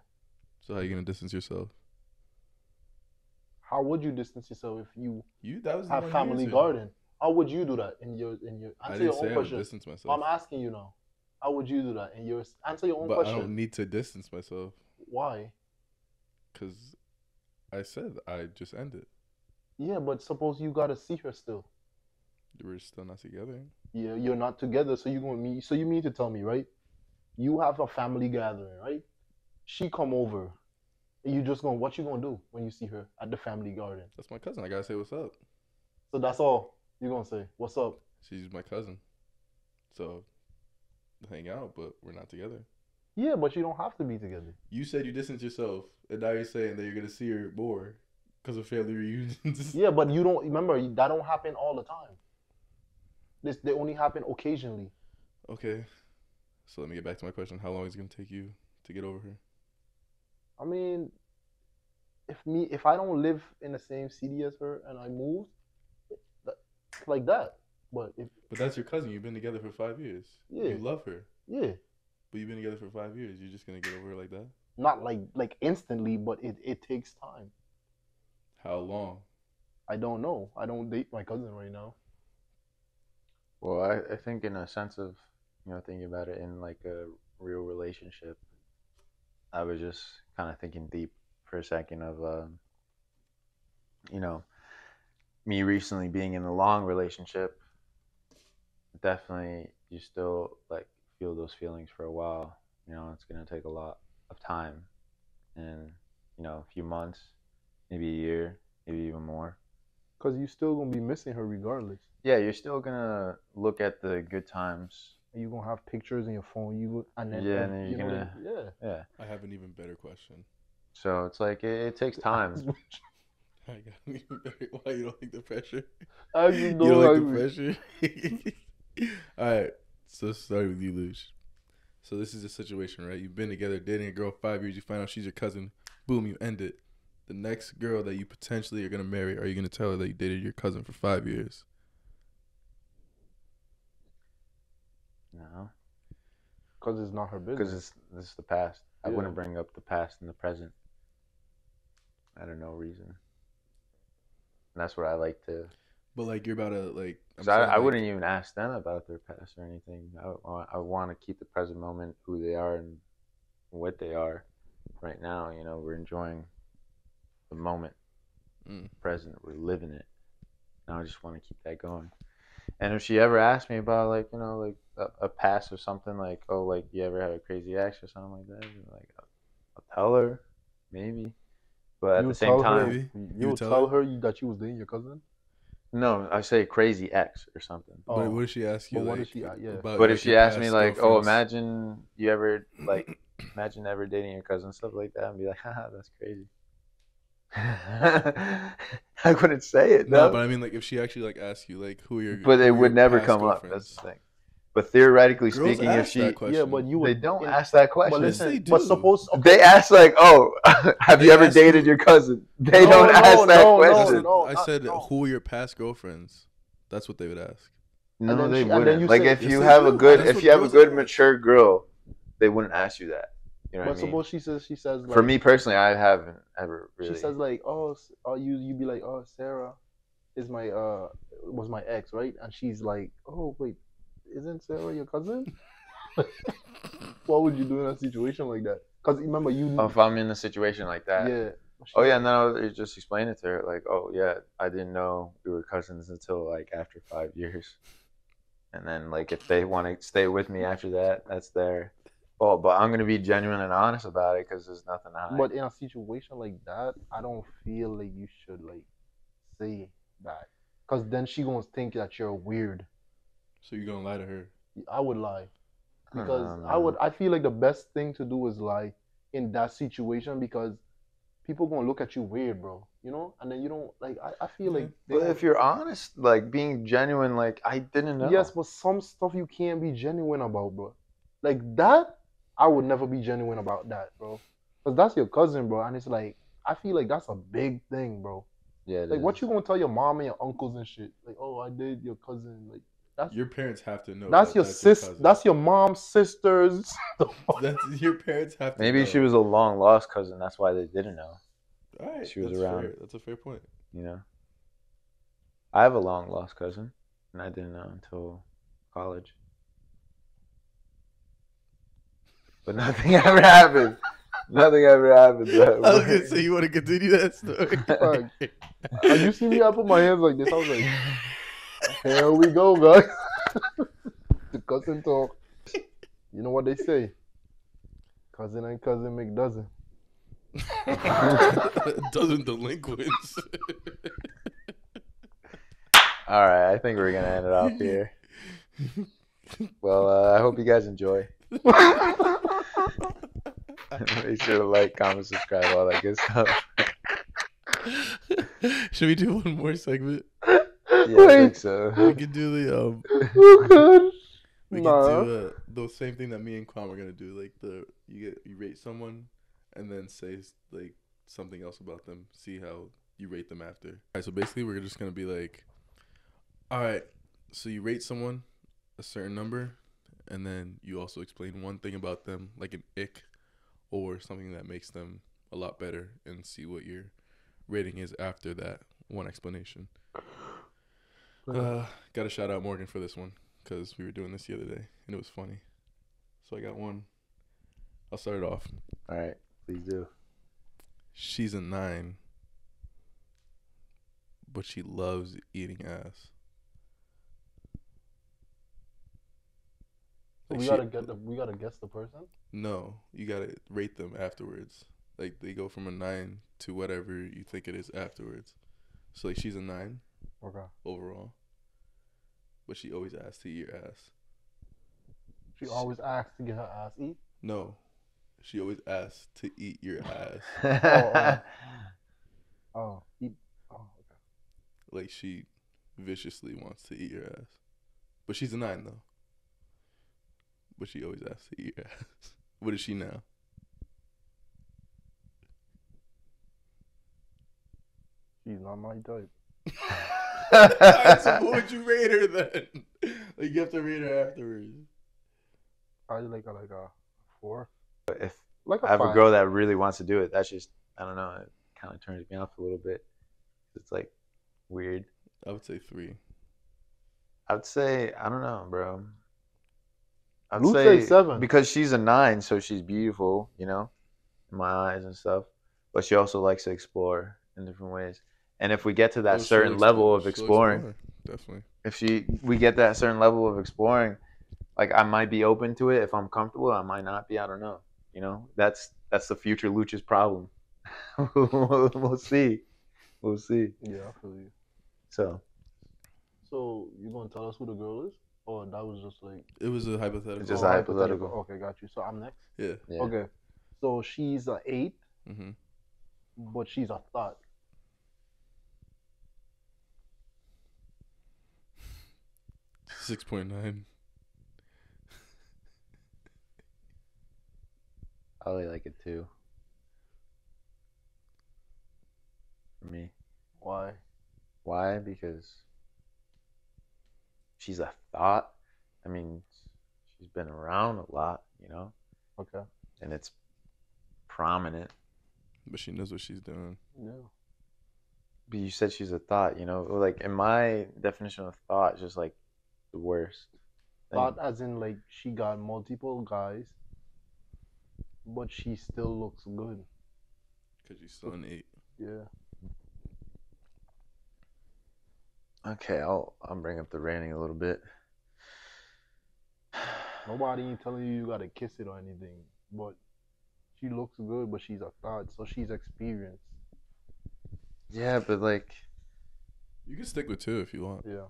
So how you gonna distance yourself? How would you distance yourself if you That was the have one you family answered. garden? How would you do that in your I answer didn't your say own I would question? distance myself. I'm asking you now. How would you do that in your answer your own But question? I don't need to distance myself Why? because I said I just ended. Yeah, but suppose you gotta see her still. We're still not together. Yeah, you're not together, so you gonna meet. So you mean to tell me, right? You have a family gathering, right? She come over, and you just gonna what you gonna do when you see her at the family garden? That's my cousin. I gotta say what's up. So that's all you gonna say. What's up? She's my cousin. So hang out, but we're not together. Yeah, but you don't have to be together. You said you distance yourself, and now you're saying that you're gonna see her more because of family reunions. Yeah, but you don't remember that don't happen all the time. They only happen occasionally. Okay. So let me get back to my question. How long is it gonna take you to get over her? I mean, if I don't live in the same city as her and I move, like that. But that's your cousin. You've been together for 5 years. Yeah. You love her. Yeah. But you've been together for 5 years. You're just gonna get over her like that? Not like instantly, but it takes time. How long? I don't know. I don't date my cousin right now. Well, I think in a sense of, thinking about it in like a real relationship, I was just kind of thinking deep for a second of, me recently being in a long relationship. Definitely, you still like feel those feelings for a while. It's gonna take a lot of time, and a few months, maybe a year, maybe even more. Cause you still gonna be missing her regardless. Yeah, you're still gonna look at the good times. You gonna have pictures in your phone. And then Yeah, and then you're gonna yeah. I have an even better question. So it's like it takes time. I got an even better. Why you don't like the pressure? I You just don't like know the pressure? All right. So starting with you, Luge. So this is a situation, right? You've been together, dating a girl 5 years. You find out she's your cousin. Boom, you end it. The next girl that you potentially are gonna marry, are you gonna tell her that you dated your cousin for 5 years? No, Cause it's not her business. because this is the past. I Yeah. wouldn't bring up the past in the present. Out of no reason. And that's what I like to. But like you're about to like. Because I wouldn't even ask them about their past or anything. I want to keep the present moment, who they are and what they are. Right now, we're enjoying the moment, present. We're living it. And I just want to keep that going. And if she ever asks me about like a past or something, like, oh, like you ever had a crazy ex or something like that, like I'll tell her, maybe. But at the same time, you would tell her that you was dating your cousin. no, I say crazy ex or something. But what if she asks you? But what like, if she? Yeah. about, But like, if she your asked me past like, oh, girlfriends? imagine you ever imagine ever dating your cousin, stuff like that, and be like, haha, that's crazy. I wouldn't say it. No, No, but I mean, like, if she actually like asks you, like, who are your, but who it are would your never past come up. girlfriends? That's the thing. But theoretically Girls speaking, if ask she, that question. Yeah, but you would. they don't ask that question. But Yes, listen, they but do. suppose They ask like, "Oh, have They you ever ask dated you- your cousin?" They No, don't no, ask that no, question. no. I said, no. who are your past girlfriends? That's what they would ask. No, And then they she- and then wouldn't. you Like say- if Yes, you they have a do. good, That's if what you have a girls good ask. mature girl, they wouldn't ask you that. You know But what I mean? suppose she says like, For me personally, I haven't ever really. she says like, oh, you be like, oh, Sarah is my was my ex, right? And she's like, oh wait, isn't Sarah your cousin? What would you do in a situation like that? Because remember you. Oh, if I'm in a situation like that. Yeah. Oh yeah, no, you just explain it to her like, oh yeah, I didn't know we were cousins until like after 5 years, and then like if they want to stay with me after that, that's their fault. But I'm gonna be genuine and honest about it because there's nothing to hide. But in a situation like that, I don't feel like you should like say that, cause then she gonna think that you're weird. So you're gonna lie to her? I would lie, because don't I would. know. I feel like the best thing to do is lie in that situation, because people gonna look at you weird, bro. You know, and then you don't like. I feel like. But if you're honest, like being genuine, like I didn't know. Yes, but some stuff you can't be genuine about, bro. Like that, I would never be genuine about that, bro. Cause that's your cousin, bro, and it's like I feel like that's a big thing, bro. Yeah. it Like, what is. you gonna tell your mom and your uncles and shit? Like, oh, I did your cousin. Like, that's Your parents have to know. that's that your that's sis. cousin. That's your mom's sisters. That's your parents have to. Maybe know. she was a long lost cousin. That's why they didn't know. All right, she was that's around. Fair. That's a fair point. You know. I have a long lost cousin, and I didn't know until college. But nothing ever happened. Nothing ever happened. I was gonna say, you want to continue that story? Like, you see me, I put my hands like this. I was like, here we go, guys. The cousin talk. You know what they say? Cousin and cousin make dozen. Dozen delinquents. All right, I think we're gonna end it off here. Well, I hope you guys enjoy. Make sure to like, comment, subscribe, all that good stuff. Should we do one more segment? Yeah, I think so. We could do the Oh god. we Nah. could do the same thing that me and Quan were gonna do. Like you rate someone, and then say like something else about them. See how you rate them after. All right. So basically, we're just gonna be like, all right. So you rate someone a certain number, and then you also explain one thing about them, like an ick, or something that makes them a lot better, and see what your rating is after that one explanation. Got to shout out Morgan for this one, because we were doing this the other day and it was funny. So I got one. I'll start it off. All right, please do. She's a 9, but she loves eating ass. Like We gotta guess the person. No, you gotta rate them afterwards. Like they go from a 9 to whatever you think it is afterwards. So like she's a 9. Okay. Overall, but she always asks to eat your ass. She always asks to get her ass eat. No, she always asks to eat your ass. Oh, eat. Oh, okay. Like she viciously wants to eat your ass, but she's a 9 though. But she always asks to eat your ass. What is she now? She's not my type. Alright, so what would you rate her then? Like you have to rate her afterwards. I like a 4. If Like I have a 5. girl that really wants to do it, that's just, I don't know, it kind of turns me off a little bit. It's like weird. I would say 3. I would say, I don't know, bro. I'd Luke say said 7. because she's a 9, so she's beautiful, you know, in my eyes and stuff. But she also likes to explore in different ways. And if we get to that certain level of exploring, definitely. if we get that certain level of exploring, like I might be open to it if I'm comfortable. I might not be. I don't know. You know, that's the future Lucha's problem. We'll see. We'll see. Yeah, I feel you. So you gonna tell us who the girl is, or that was just like? It was a hypothetical. It's just a hypothetical. Okay, got you. So I'm next. Yeah. Okay, so she's a 8, Mm-hmm. but she's a thought. 6.9. I really like it too. For me. Why? Why? Because she's a thought. I mean, she's been around a lot, you know? Okay. And it's prominent. But she knows what she's doing. Yeah. But you said she's a thought, you know? Like, in my definition of thought, it's just like the worst thing. Thought as in like she got multiple guys, but she still looks good. Because she's still an 8. Yeah. Okay, I'll bring up the rating a little bit. Nobody ain't telling you gotta kiss it or anything. But she looks good, but she's a thought, so she's experienced. Yeah, but like, You can stick with 2 if you want. Yeah.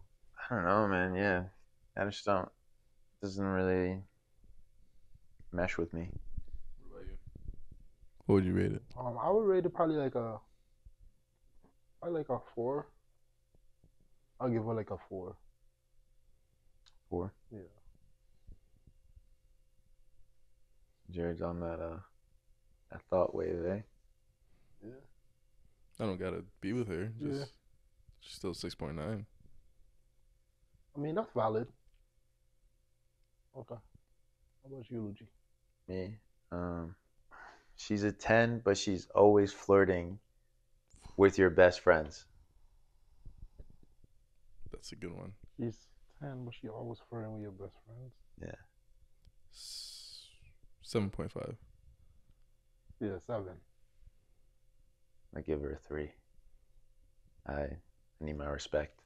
I don't know, man. Yeah, I just don't. Doesn't really mesh with me. What about you? What would you rate it? I would rate it probably like a 4. I'll give her like a 4. 4. Yeah. Jared's on that thought wave, eh? Yeah. I don't gotta be with her. Just Yeah. she's still 6.9. I mean, that's valid. Okay. How about you, Lucci? Me. She's a 10, but she's always flirting with your best friends. That's a good one. She's 10, but she always flirting with your best friends. Yeah. 7.5. Yeah, 7. I give her a 3. I need my respect.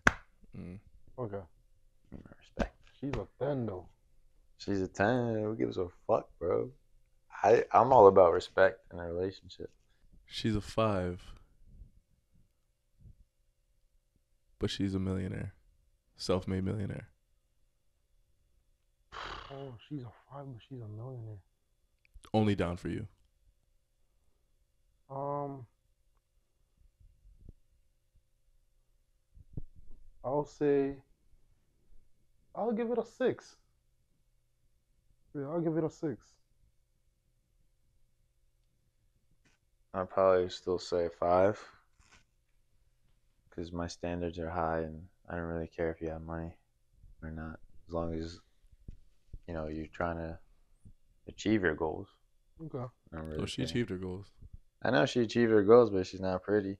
Mm. Okay. I need my respect. She's a 10 though. She's a 10. Who gives a fuck, bro? I'm all about respect in a relationship. She's a 5. But she's a millionaire. Self-made millionaire. Oh, she's a 5, but she's a millionaire. Only down for you. I'll give it a 6. Yeah, I'll give it a 6. I'd probably still say 5. Because my standards are high and I don't really care if you have money or not. As long as, you're trying to achieve your goals. Okay. I don't really So she care. achieved her goals. I know she achieved her goals, but she's not pretty.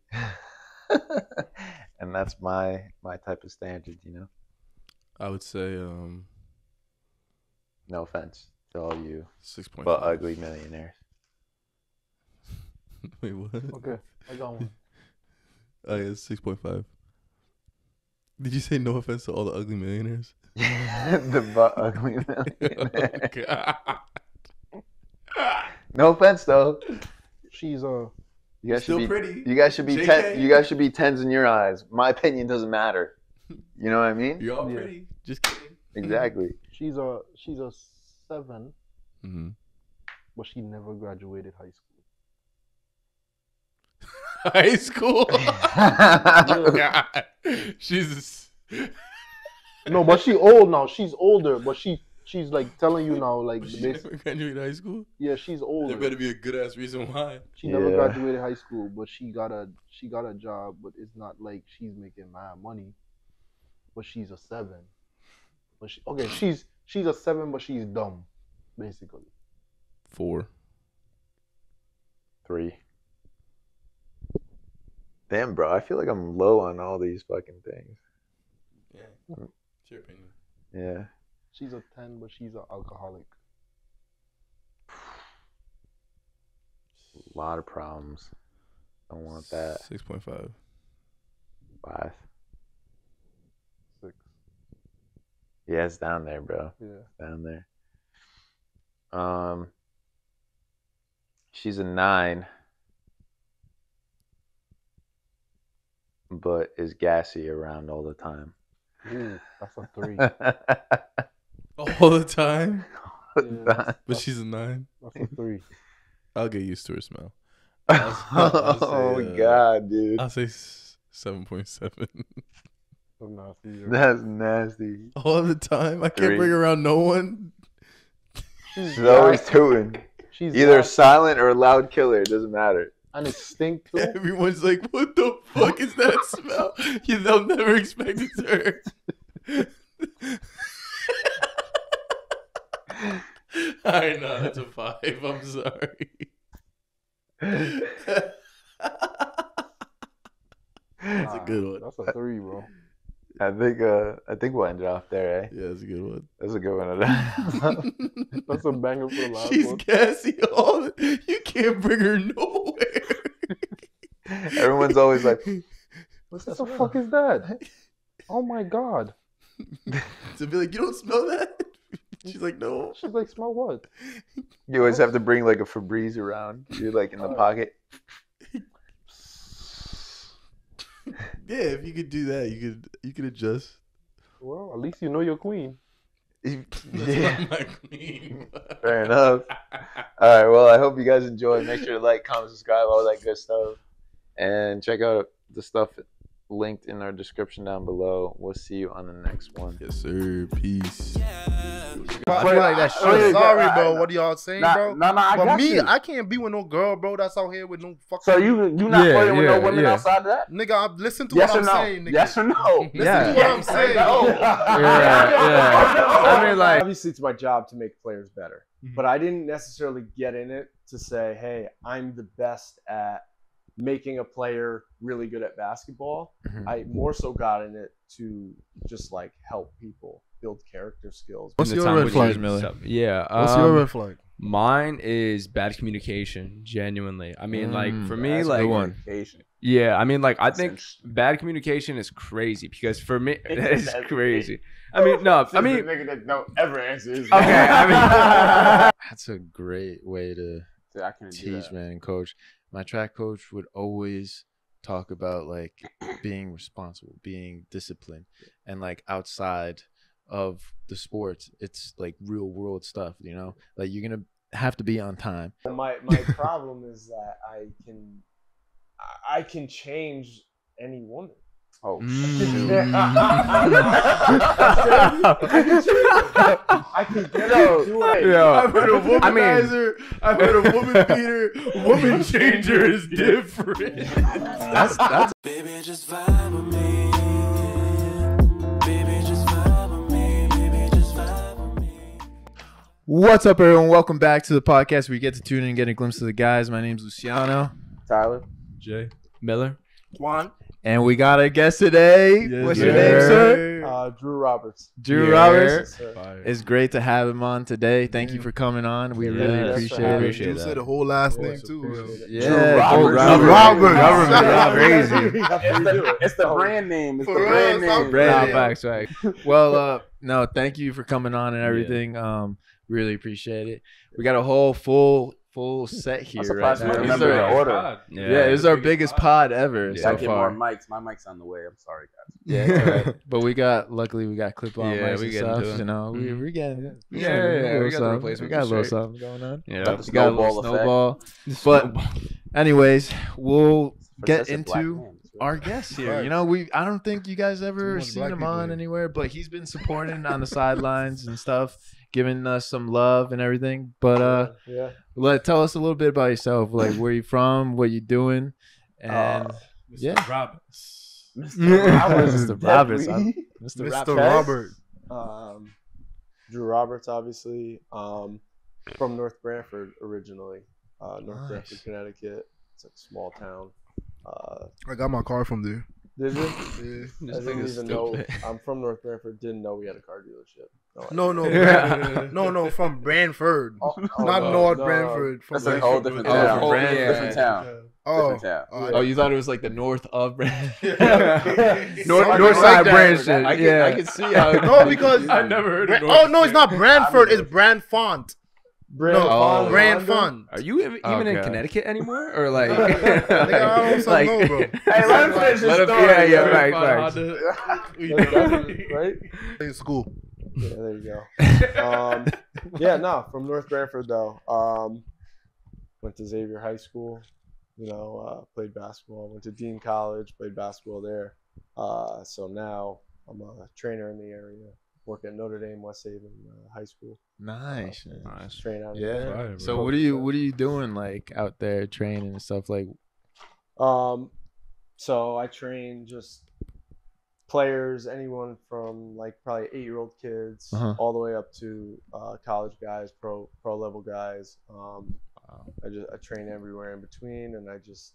And that's my type of standard, I would say No offense to all you 6.5. but ugly millionaires. Wait, what? Okay, I got one. Oh, yeah, 6.5. Did you say no offense to all the ugly millionaires? The but ugly millionaires. Oh, God. No offense though. She's You guys Still should be pretty. You guys should be JK. You guys should be 10s in your eyes. My opinion doesn't matter. You know what I mean? You're all Yeah. pretty. Just kidding. Exactly. she's a 7, Mm-hmm. but she never graduated high school. High school. Oh, God. She's. No, but she old now. She's older, but she's like telling you now, like She this. never graduated high school? Yeah, she's older. There better be a good ass reason why. She never Yeah. graduated high school, but she got a job, but it's not like she's making mad money. But she's a 7. But she's a 7, but she's dumb, basically. 4. 3. Damn, bro. I feel like I'm low on all these fucking things. Yeah. It's your opinion. Yeah. She's a 10, but she's an alcoholic. A lot of problems. Don't want that. 6.5. 5. 6. Yeah, it's down there, bro. Yeah. Down there. She's a 9, but is gassy around all the time. Ooh, that's a 3. All the time? Yeah, But she's a 9. that's a 3. I'll get used to her smell. Oh God, dude, I'll say 7.7. So nasty. that's nasty. All the time? I can't 3. bring around no one. She's always tooting. She's Either gas- silent or loud killer. It doesn't matter. and it stink too. Everyone's like, what the fuck is that smell? They'll never expect it to her. I know, that's a 5. I'm sorry. That's a good one. That's a 3, bro. I think we'll end it off there, eh? Yeah, that's a good one. That's a good one. That's a banger for the last She's one. gassy. You can't bring her nowhere. Everyone's always like, What the fuck is that? Oh my God. To be like, you don't smell that? She's like, no. She's like, smell what? You always have to bring like a Febreze around. You're like in the pocket. Yeah, if you could do that, you could adjust. Well, at least you know your queen. Yeah. Fair enough. All right. Well, I hope you guys enjoy. Make sure to like, comment, subscribe, all that good stuff, and check out the stuff linked in our description down below. We'll see you on the next one. Yes, sir. Peace. I feel like that shit. Sorry, bro. What are y'all saying, bro? No, I But got me, you. I can't be with no girl, bro. That's out here with no fucking. So you not flirting with no women outside of that? Nigga, listen to Yes what or I'm no? saying, nigga. Yes or no? Listen to what I'm saying. I mean, like, obviously it's my job to make players better, but I didn't necessarily get in it to say, hey, I'm the best at making a player really good at basketball. I more so got in it to just like help people build character skills. What's your red flag, Miller? Yeah. What's your red flag? Mine is bad communication. Genuinely, I mean, like for me, like Communication. yeah, I mean, like I think bad communication is crazy because for me, it's crazy. I mean, no, I mean, nigga that don't ever answer his okay, I mean, That's a great way to I couldn't do teach, that. man, and coach. My track coach would always talk about like being responsible, being disciplined, and like outside of the sports, it's like real world stuff, you know? Like you're gonna have to be on time. My problem is that I can change any woman. Oh, I can get her to do it. I've heard a womanizer, I've heard a woman beater, woman changer is different. That's Baby, just vibe with me. Baby, just vibe with me. Baby, just vibe with me. What's up, everyone? Welcome back to the podcast where you get to tune in and get a glimpse of the guys. My name's Luciano. Tyler. Jay Miller. Juan. And we got a guest today. What's your name, sir? Drew Roberts. Drew Roberts. It's great to have him on today. Thank you for coming on. We really Yes, appreciate I it. appreciate You that. said the whole last name too. Yeah, It's the brand name. It's the For brand real, name. Brand Nah, name. facts. Well, no, thank you for coming on and everything. Really appreciate it. We got a whole full set here right surprised now. you This is remember our- the order. Yeah, this is our biggest pod ever I so get far. more mics. My mic's on the way. I'm sorry, guys. Yeah, it's all right. But luckily we got clip on Yeah, mics we and getting stuff. to it. You know, we're getting We got the something. replacement We got a little straight. something going on. Yeah. Got the We got a little snowball snowball. But anyways, we'll For get such a black into man, it's our really- guest here. Right. You know, I don't think you guys ever much seen black him people on here. anywhere, but he's been supporting on the sidelines and stuff, giving us some love and everything. But tell us a little bit about yourself, like where you from, what you doing, and yeah, Roberts. Mr. Roberts, Mr. Mr. Roberts. Robert. Drew Roberts, obviously, from North Branford originally. North Branford, Connecticut. It's a small town. I got my car from there. Did you? Yeah. I didn't even know. I'm from North Branford. Didn't know we had a car dealership. No, from Branford. Not no, North no. Branford. From That's a whole different Oh, town. from Brand- Different town. Oh, Different town. Oh, you thought it was like the north of Brand? North side Branson. I can see how. No, because I never heard of Oh no, it's not Branford. It's Brand Font. Oh. Brand Font. Are you even in Okay. Connecticut anymore, or like? Nigga, I don't know, bro. Hey, let him finish his Let him- story. yeah, right. Right? In school. Yeah, there you go. From North Branford though. Went to Xavier High School. Played basketball. Went to Dean College. Played basketball there. So now I'm a trainer in the area. Work at Notre Dame West Haven High School. Nice, man. Nice. Train out Yeah. there. So what are you doing like out there training and stuff like? So I train just players, anyone from like probably 8-year-old kids all the way up to college guys, pro level guys. I train everywhere in between, and I just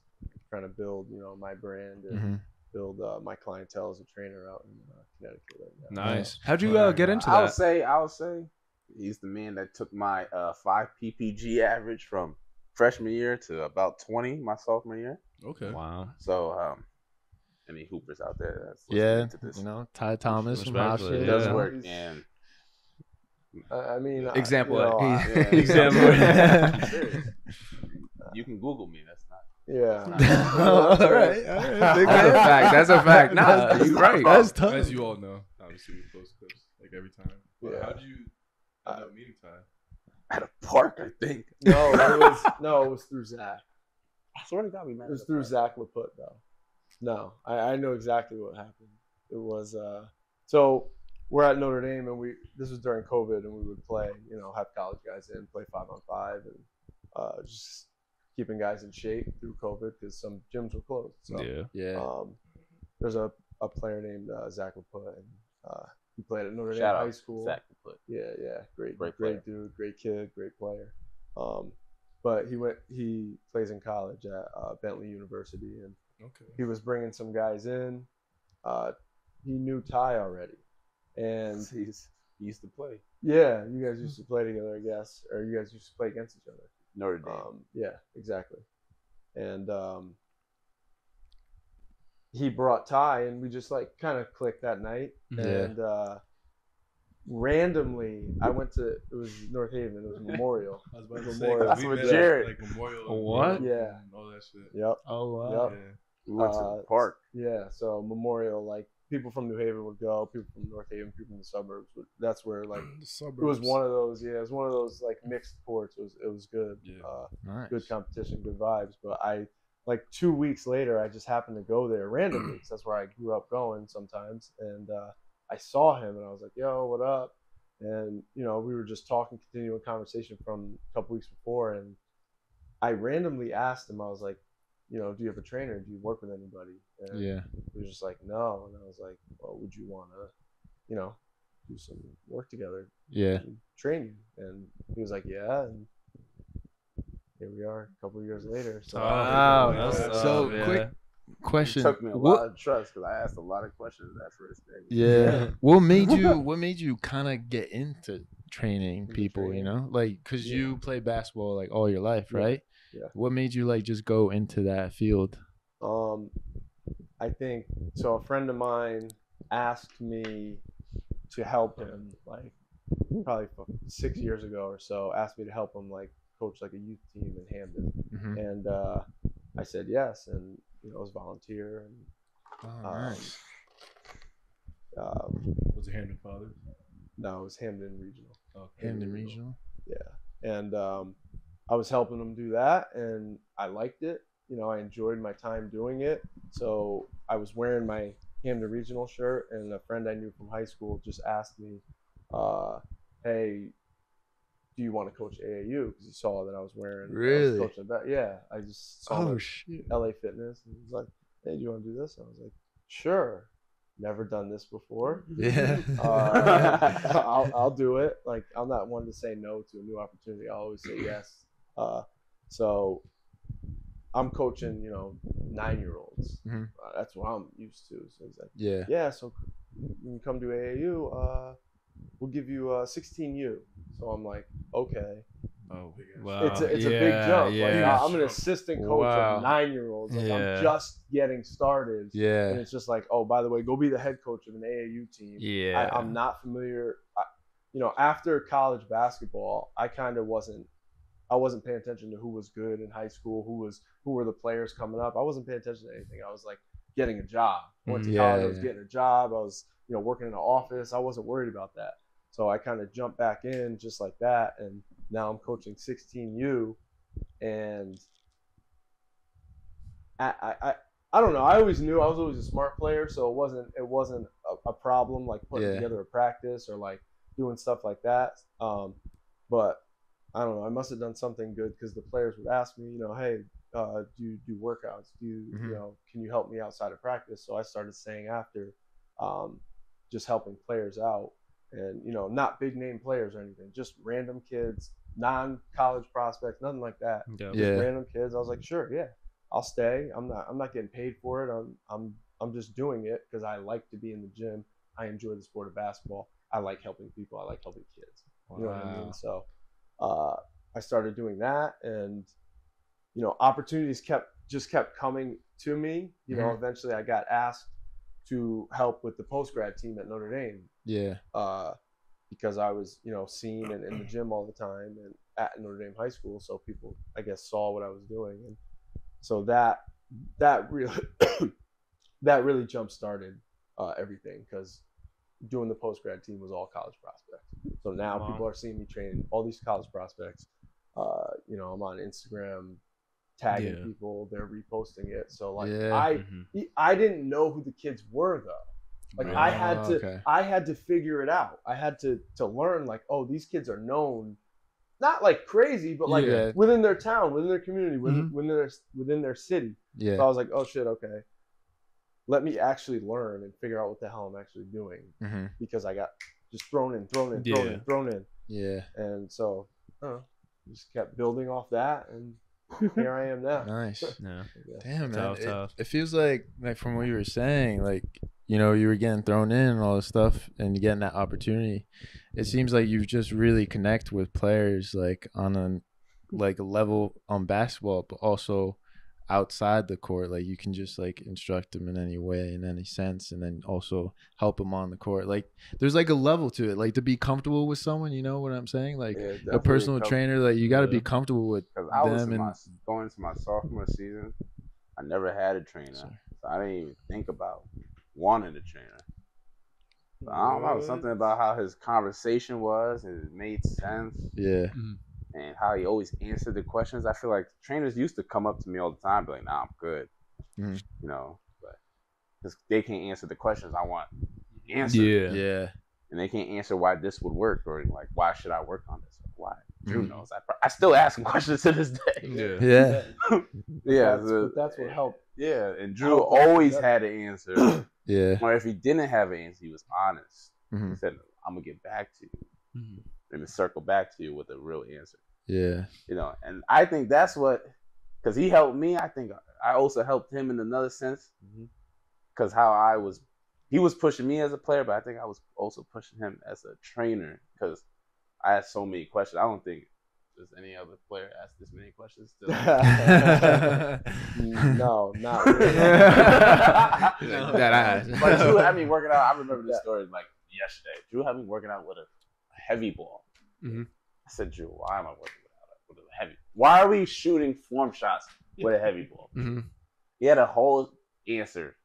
trying to build my brand and build my clientele as a trainer out in Connecticut right now. Nice. How'd you get into that? I'll say he's the man that took my 5 PPG average from freshman year to about 20 my sophomore year. Okay. Wow. So any hoopers out there that's Yeah, listening to this, Ty Thomas from Respectfully, Hofstra. it does Yeah. work, and I mean, Example. Example. You can Google me. That's not. Yeah. All right. That's a fact. Nah, you're right. That's tough. As you all know, obviously we post clips like every time. But how'd you end up meeting Ty? At a park, I think. No, it was through Zach. I swear to God, we met. It was through Zach Laput, though. No, I know exactly what happened. It was so we're at Notre Dame, and this was during COVID, and we would play, have college guys in, play 5-on-5, and just keeping guys in shape through COVID because some gyms were closed. So, there's a player named Zach Laput, and he played at Notre Dame High School. Zach Laput. Yeah, great player. Dude, great kid, great player. But he plays in college at Bentley University, and he was bringing some guys in. He knew Ty already, and he used to play. Yeah, you guys used to play together, I guess, or you guys used to play against each other. Notre Dame. Yeah, exactly. And he brought Ty, and we just like kind of clicked that night. And randomly, it was North Haven. It was Memorial. I was about to Memorial. say, That's we what met Jared. Like Memorial. What? Yeah. All that shit. Yep. Oh wow. Yep. We went to the park. Yeah, so Memorial, like people from New Haven would go, people from North Haven, people from the suburbs. That's where like it was one of those. Yeah, it was one of those like mixed sports. It was good. Nice. Good competition, good vibes. But I like 2 weeks later, I just happened to go there randomly because that's where I grew up going sometimes. And I saw him, and I was like, "Yo, what up?" And we were just talking, continuing conversation from a couple weeks before, and I randomly asked him. I was like, do you have a trainer? Do you work with anybody? And he was just like, no. And I was like, well, would you want to, do some work together? Yeah. And train you? And he was like, yeah. And here we are a couple of years later. So, quick question. It took me a lot of trust because I asked a lot of questions that first day. Yeah. What made you kind of get into training people, like, because you play basketball like all your life, right? Yeah. What made you like just go into that field? I think so. A friend of mine asked me to help him, like probably 6 years ago or so. Asked me to help him, like coach like a youth team in Hamden, and I said yes, and it was volunteer. And nice. Was it Hamden Father? No, it was Hamden Regional. Oh, Hamden Regional. Yeah, and I was helping them do that, and I liked it. I enjoyed my time doing it. So I was wearing my Hamden Regional shirt, and a friend I knew from high school just asked me, hey, do you want to coach AAU? Because he saw that I was wearing. Really? I was coaching that. Yeah, I just saw shit. LA Fitness, and he was like, hey, do you want to do this? And I was like, sure. Never done this before. Yeah. I'll do it. Like, I'm not one to say no to a new opportunity. I always say yes. So I'm coaching, 9-year-olds. That's what I'm used to. So he's like, yeah. So you can come to AAU. We'll give you 16U. So I'm like, okay. Oh, wow. It's a big jump. Yeah. Like, I'm an assistant coach of 9-year-olds. Like, I'm just getting started. Yeah. And it's just like, oh, by the way, go be the head coach of an AAU team. Yeah. I'm not familiar. After college basketball, I wasn't paying attention to who was good in high school, who were the players coming up. I wasn't paying attention to anything. I was like getting a job. Went to college, I was getting a job. I was, working in an office. I wasn't worried about that. So I kind of jumped back in just like that, and now I'm coaching 16U, and I don't know. I always knew I was always a smart player, so it wasn't a problem like putting together a practice or like doing stuff like that. But I don't know. I must have done something good because the players would ask me, hey, do you do workouts? Can you help me outside of practice? So I started saying after, just helping players out, and not big name players or anything, just random kids, non-college prospects, nothing like that. Just random kids. I was like, sure, yeah, I'll stay. I'm not getting paid for it. I'm just doing it because I like to be in the gym. I enjoy the sport of basketball. I like helping people. I like helping kids. You know what I mean? So I started doing that, and opportunities kept coming to me. Eventually I got asked to help with the post grad team at Notre Dame. Yeah. because I was, seen and in the gym all the time and at Notre Dame High School, so people, I guess, saw what I was doing, and so that really that really jump started everything, because doing the post grad team was all college prospects. So now people are seeing me train all these college prospects. I'm on Instagram tagging people, they're reposting it. So like I didn't know who the kids were though. Like I had to figure it out. I had to learn like, oh, these kids are known, not like crazy, but like within their town, within their community, within their city. Yeah. So I was like, oh shit, okay. Let me actually learn and figure out what the hell I'm actually doing, because I got just thrown in. Yeah. And so just kept building off that, and here I am now. Nice. Yeah. Damn, man. It feels like from what you were saying, like, you were getting thrown in and all this stuff and getting that opportunity. It seems like you just really connect with players like on a level on basketball, but also outside the court. Like you can just like instruct them in any way, in any sense, and then also help them on the court. Like there's like a level to it, like to be comfortable with someone, you know what I'm saying? Like a personal trainer, like you got to be comfortable with them. I was going into my sophomore season, I never had a trainer, so I didn't even think about wanting a trainer. So I don't know, something about how his conversation was, and it made sense. Yeah. And how he always answered the questions. I feel like trainers used to come up to me all the time, be like, "Nah, I'm good," but because they can't answer the questions I want answered. Yeah. And they can't answer why this would work, or like why should I work on this? Why? Drew knows. I still ask him questions to this day. Yeah. That's what helped. Yeah, and Drew always had an answer. Yeah. Or if he didn't have an answer, he was honest. He said, "I'm gonna get back to you." And to circle back to you with a real answer. Yeah. And I think that's what, because he helped me, I think I also helped him in another sense. Because he was pushing me as a player, but I think I was also pushing him as a trainer, because I asked so many questions. I don't think there's any other player asked this many questions still. No, not really. But Drew had me working out. I remember this story like yesterday. Drew had me working out with a heavy ball. I said, Drew, why am I working with a heavy? Why are we shooting form shots with a heavy ball? He had a whole answer,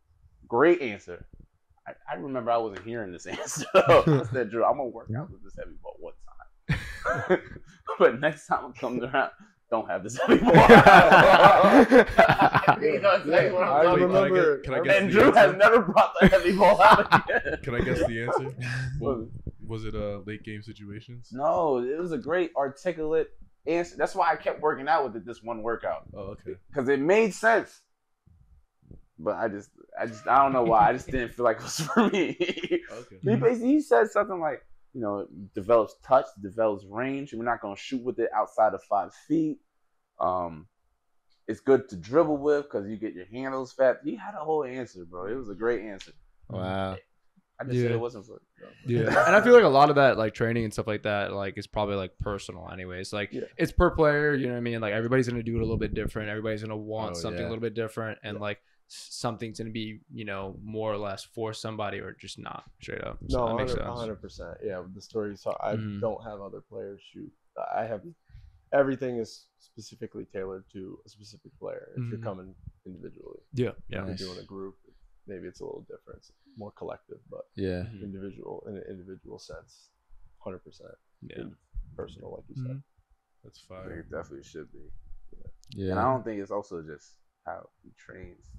great answer. I remember I wasn't hearing this answer. I said, Drew, I'm gonna work out with this heavy ball one time, but next time I come around, don't have this heavy ball. You know exactly what I'm talking about. Can I guess and Drew has never brought the heavy ball out again. Can I guess the answer? Was it late game situations? No, it was a great articulate answer. That's why I kept working out with it this one workout. Oh, okay. Because it made sense. But I don't know why. I just didn't feel like it was for me. Okay. He said something like, develops touch, develops range. We're not going to shoot with it outside of 5 feet. It's good to dribble with because you get your handles fat. He had a whole answer, bro. It was a great answer. Wow. I just said it wasn't for and I feel like a lot of that like training and stuff like that like is probably like personal anyways. Like it's per player, you know what I mean? Like everybody's gonna do it a little bit different. Everybody's gonna want something a little bit different, and like something's gonna be more or less for somebody or just not straight up. So no, 100%. Yeah, with the stories, I don't have other players shoot. I have everything is specifically tailored to a specific player. If you're coming individually, if you're doing a group, maybe it's a little different. It's more collective, but individual in an individual sense, 100%. Personal, like you said. That's fine. I think it definitely should be. Yeah. And I don't think it's also just how he trains.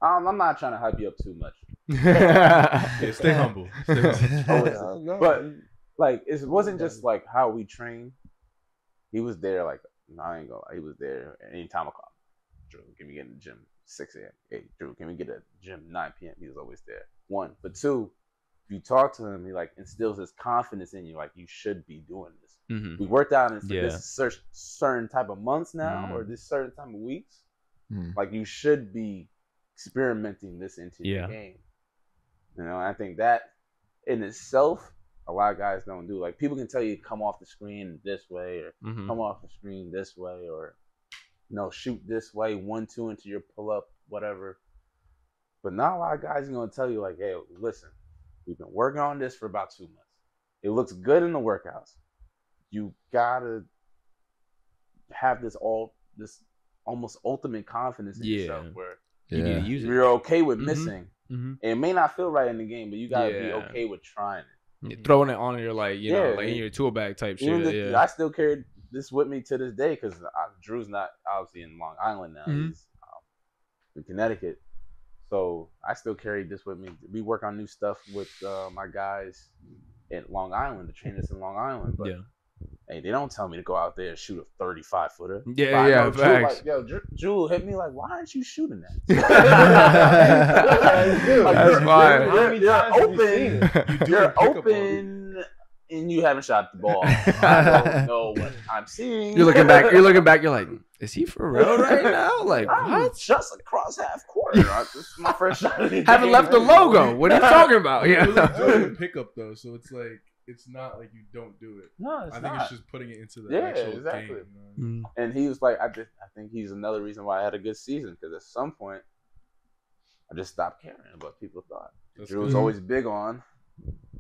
I'm not trying to hype you up too much. Stay humble. But like, it wasn't just like how we train. He was there. Like, I ain't gonna lie. He was there anytime I called him. Drew, can we get in the gym 6 a.m.? Hey, Drew, can we get a gym 9 p.m.? He was always there. 1, but 2, if you talk to him, he like instills his confidence in you. Like, you should be doing this. We worked out in this certain type of months now, or this certain time of weeks. Like, you should be experimenting this into your game. I think that in itself, a lot of guys don't do. Like, people can tell you come off the screen this way, or come off the screen this way, or shoot this way, 1-2 into your pull up, whatever. But not a lot of guys are gonna tell you like, hey, listen, we've been working on this for about 2 months. It looks good in the workouts. You gotta have this almost ultimate confidence in yourself where You need to use it. you're okay with missing. It may not feel right in the game, but you gotta be okay with trying it. Throwing it on your like like in your tool bag type shit. I still carry this with me to this day because Drew's not obviously in Long Island now. He's in Connecticut, so I still carry this with me. We work on new stuff with my guys in Long Island, the trainers in Long Island. But hey, they don't tell me to go out there and shoot a 35-footer. Yeah, facts. Drew, like, Drew hit me like, why aren't you shooting that? That's fine. You're open, and you haven't shot the ball. I don't know what I'm seeing. You're looking back. You're like, is he for real right now? Like, I'm what? just across half court. This is my first shot. Haven't left the logo. What are you talking about? Yeah, pickup though, so it's like. It's not like you don't do it. No, it's I think not. it's just putting it into the actual game. You know? And he was like, I think he's another reason why I had a good season because at some point, I just stopped caring about what people thought. Drew was always big on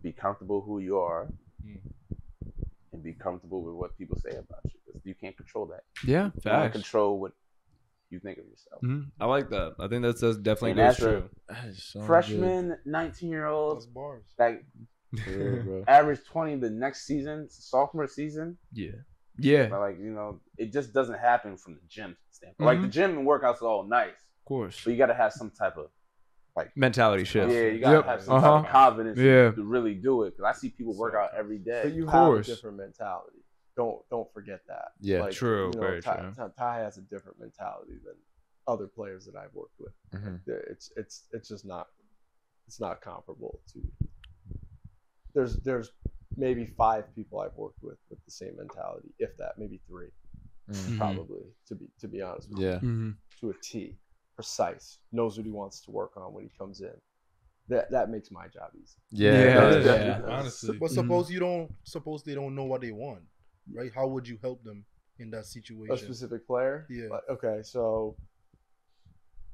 be comfortable who you are and be comfortable with what people say about you because you can't control that. Yeah, you can't control what you think of yourself. I like that. I think that's definitely and true. Freshman, 19-year-old, like. Yeah, bro. Average 20 the next season, sophomore season. Yeah. But like, it just doesn't happen from the gym standpoint. Like the gym and workouts are all nice. Of course. But you gotta have some type of like mentality shift. Yeah, you gotta have some type of confidence to really do it. Because I see people work out every day. But you have a different mentality. Don't forget that. Yeah, like, true. Very true. Ty has a different mentality than other players that I've worked with. It's just not. It's not comparable to. There's maybe 5 people I've worked with the same mentality, if that, maybe 3, probably to be honest with you, to a T, precise, knows what he wants to work on when he comes in. That makes my job easy. Yeah. Honestly, but suppose they don't know what they want, right? How would you help them in that situation? A specific player? Yeah. Okay, so.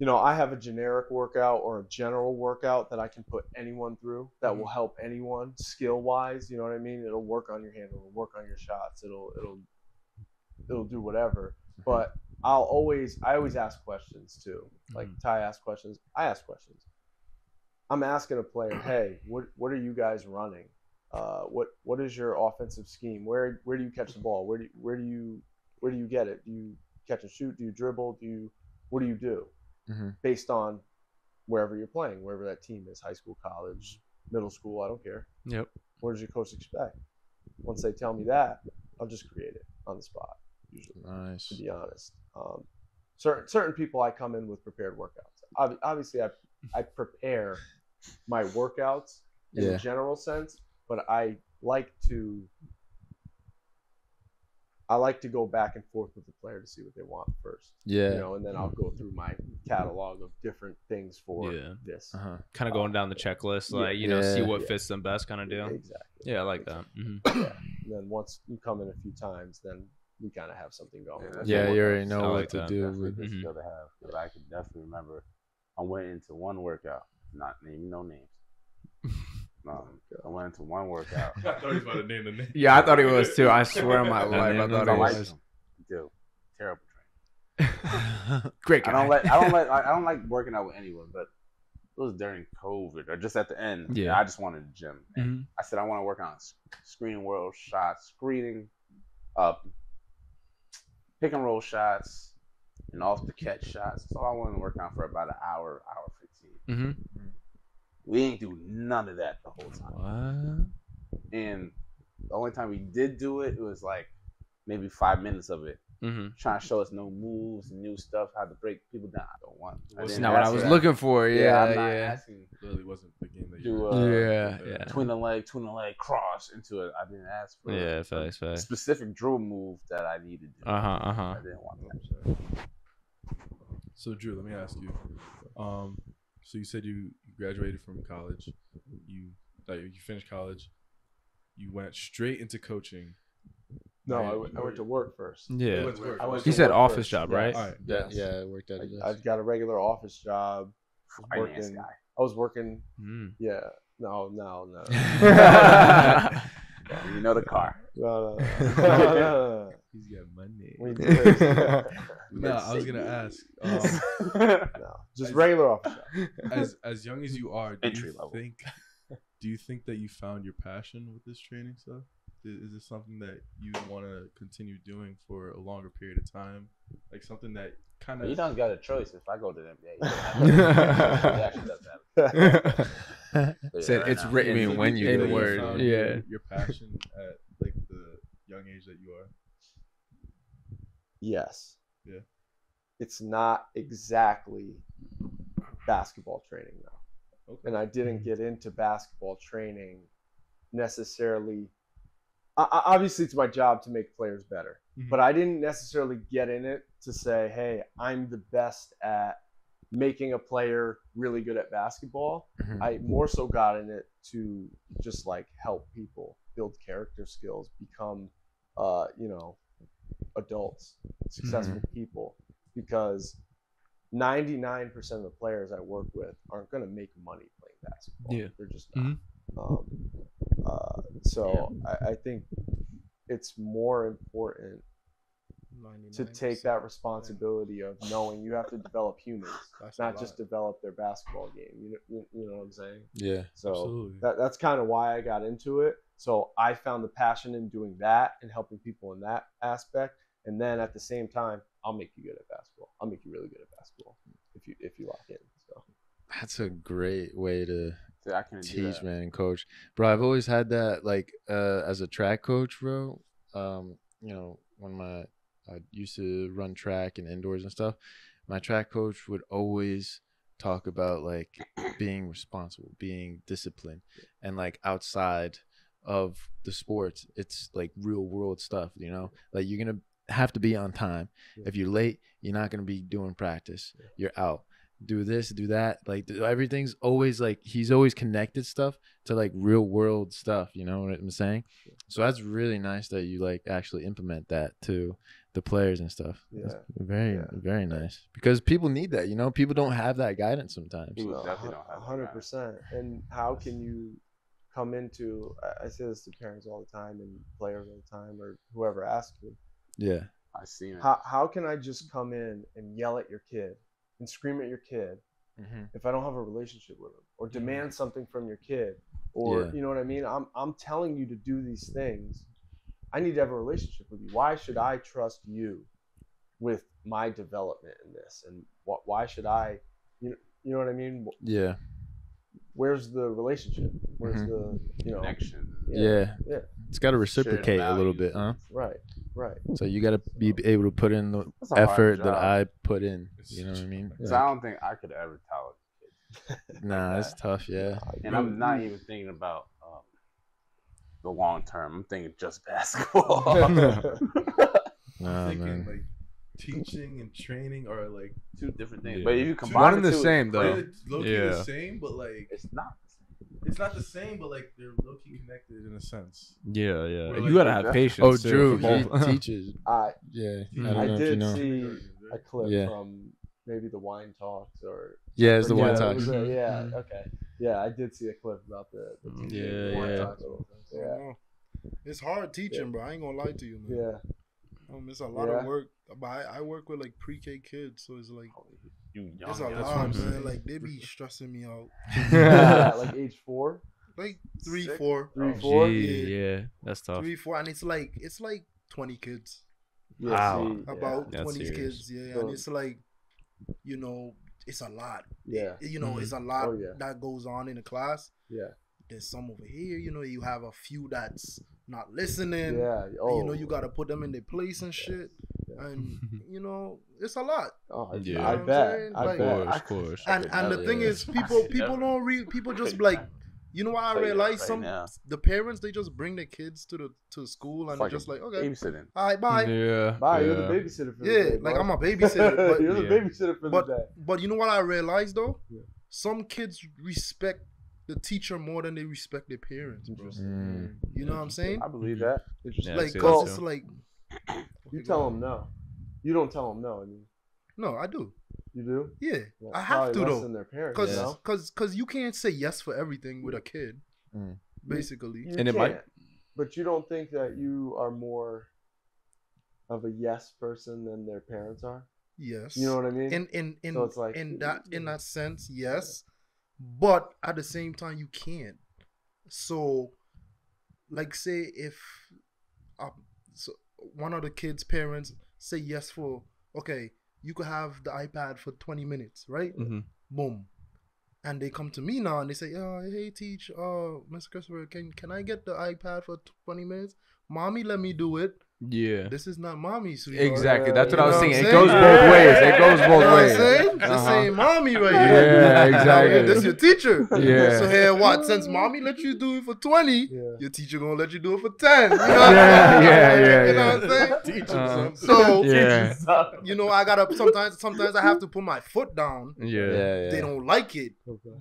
I have a generic workout or a general workout that I can put anyone through that will help anyone skill-wise. You know what I mean? It'll work on your handle, it'll work on your shots, it'll do whatever. But I always ask questions too. Like Ty asks questions, I ask questions. I'm asking a player, hey, what are you guys running? What is your offensive scheme? Where do you catch the ball? Where do you get it? Do you catch and shoot? Do you dribble? What do you do? Based on wherever you're playing, wherever that team is, high school, college, middle school, I don't care. Yep. What does your coach expect? Once they tell me that, I'll just create it on the spot, usually. Nice. To be honest. Certain people I come in with prepared workouts. Obviously, I prepare my workouts in a general sense, but I like to go back and forth with the player to see what they want first. Yeah. And then I'll go through my catalog of different things for this. Kind of going down the checklist, like, see what fits them best kind of deal. Exactly. Yeah, I like that. And then once you come in a few times, then we kind of have something going. Yeah, you already know what to do. That's a good skill to have. But I can definitely remember I went into one workout, not naming no names. I went into one workout. I thought he was about to name the name. Yeah, I thought he was too. I swear on my life, I thought he was. Dude, terrible trainer. Great guy. I don't like working out with anyone, but it was during COVID or just at the end. Yeah. I just wanted a gym. And I said I want to work on screening world shots, screening pick and roll shots, and off the catch shots. So I wanted to work on for about an hour 15. We ain't do none of that the whole time. What? And the only time we did do it, it was like maybe 5 minutes of it. Trying to show us no moves and new stuff, how to break people down. I don't want. That's not what I was looking for. Yeah, I'm not asking. Clearly wasn't the game that you between the leg cross into it. I didn't ask for. Yeah, facts. Specific drill move that I needed. I didn't want that. So Drew, let me ask you. So you said you graduated from college. You finished college. You went straight into coaching. No, I went to work first. Yeah, he said office job, right? All right. Yeah, I worked at it. I got a regular office job. I was working. Yeah, no. You know the car. No. He's got money. We No, I was gonna ask. No, just regular officer. As young as you are, Entry level. Do you think that you found your passion with this training stuff? Is this something that you want to continue doing for a longer period of time? Like something that kind of... He done got a choice. If I go to them, he actually does have it. Said it's written in when you in do word. it. Yeah. Your passion at like the young age that you are. Yes. Yeah. It's not exactly basketball training though. Okay. And I didn't get into basketball training necessarily. Obviously, it's my job to make players better, but I didn't necessarily get in it to say, hey, I'm the best at making a player really good at basketball. I more so got in it to just like help people build character skills, become, adults, successful people, because 99% of the players I work with aren't going to make money playing basketball. Yeah. They're just not. So I think it's more important to take that responsibility of knowing you have to develop humans, not just develop their basketball game. You know what I'm saying? Yeah. So absolutely. that's kind of why I got into it. So I found the passion in doing that and helping people in that aspect. And then at the same time, I'll make you good at basketball. I'll make you really good at basketball if you lock in. So That's a great way to I can teach, man, and coach. Bro, I've always had that, like, as a track coach, bro. When I used to run track and indoors and stuff, my track coach would always talk about, like, being responsible, being disciplined, and, like, outside of the sports, it's, like, real world stuff, you know? Like, you're going to have to be on time. If you're late, you're not going to be doing practice. You're out. Do this, do that. Like, everything's always, like, he's always connected stuff to, like, real world stuff. You know what I'm saying? So that's really nice that you, like, actually implement that to the players and stuff. That's very nice, because people need that. You know, people don't have that guidance sometimes. People definitely don't have 100%. And how can you come into, I say this to parents all the time and players all the time, or whoever asks me. Yeah. I seen it. How can I just come in and yell at your kid and scream at your kid if I don't have a relationship with them, or demand something from your kid, or you know what I mean? I'm telling you to do these things. I need to have a relationship with you. Why should I trust you with my development in this? And why should I, you know what I mean? Yeah. Where's the relationship? Where's the connection? Yeah. It's got to reciprocate a little bit, huh? Right. So you got to be able to put in the That's a hard effort that job. I put in. You know what I mean? So I don't think I could ever tell kids. Nah, it's tough. Yeah. And I'm not even thinking about the long term. I'm thinking just basketball. Nah, thinking man. like teaching and training are like two different things. Yeah. But if you Two- combine One and the two, same, though. They're low-key the same, but like it's not. It's not the same, but like they're low-key connected in a sense. Yeah. Where, You like, gotta have patience. Oh, too, Drew, for he both. teaches. I don't I know if you did know. see a clip Yeah. from maybe the Wine Talks or Yeah, it's the Wine it Talks. was okay. Yeah, I did see a clip about the teaching Wine Talks. Yeah. It's hard teaching, bro. I ain't gonna lie to you, man. Yeah. It's a lot Yeah. of work. But I work with like pre-K kids, so it's like You young, it's a that's what lot, I'm saying. man. Like they be stressing me out. Like age 4? Like 3, Six? 4. 3, 4? Yeah, that's tough. 3, 4, and it's like 20 kids. Yeah, Wow. see, About That's 20 serious. kids, yeah. So- And it's like, it's a lot. Yeah. It's a lot Oh, yeah. that goes on in the class. Yeah. There's some over here, you have a few that's not listening. Yeah. And, Oh. you got to put them in their place and shit. And, it's a lot. Oh, Yeah. I You know what I'm bet. saying? I Like, bet. Of course. And the thing is, people don't read. People just be like, you know what I Tell you that realized? right now. The parents, they just bring their kids to school and It's they're like just a like, okay, babysitting. all right, bye. Yeah. Bye, you're the yeah. babysitter for the Yeah, day. like bro. I'm a babysitter, but You're the babysitter for the day. But you know what I realized though? Yeah. Some kids respect the teacher more than they respect their parents, bro. Mm. You know what I'm saying? I believe that. Interesting. Yeah, I Like, see that cause too. it's like You tell them no. You don't tell them no. I mean, no, I do. you do. Yeah, Well, I have probably to less though. than their parents. Cause, no? cause you can't say yes for everything with a kid. Mm. Basically, You And it might- can't. But you don't think that you are more of a yes person than their parents are? Yes. You know what I mean? In so it's like in that sense, yes. But at the same time, you can't. So, like, say if so one of the kids' parents say yes for, okay, you could have the iPad for 20 minutes, right? Boom. And they come to me now and they say, oh, hey, teach, Mr. Christopher, can I get the iPad for 20 minutes? Mommy, let me do it. Yeah. This is not mommy, sweetheart. Exactly. That's what I was saying. It goes both ways. It goes both ways. You know what I'm saying? This ain't mommy right here. Yeah, exactly. This your teacher. Yeah. So here, what? Since mommy let you do it for 20, your teacher gonna let you do it for 10. You know yeah. You know what I'm saying? Teacher So, yeah. you know, I gotta sometimes I have to put my foot down. Yeah. They don't like it,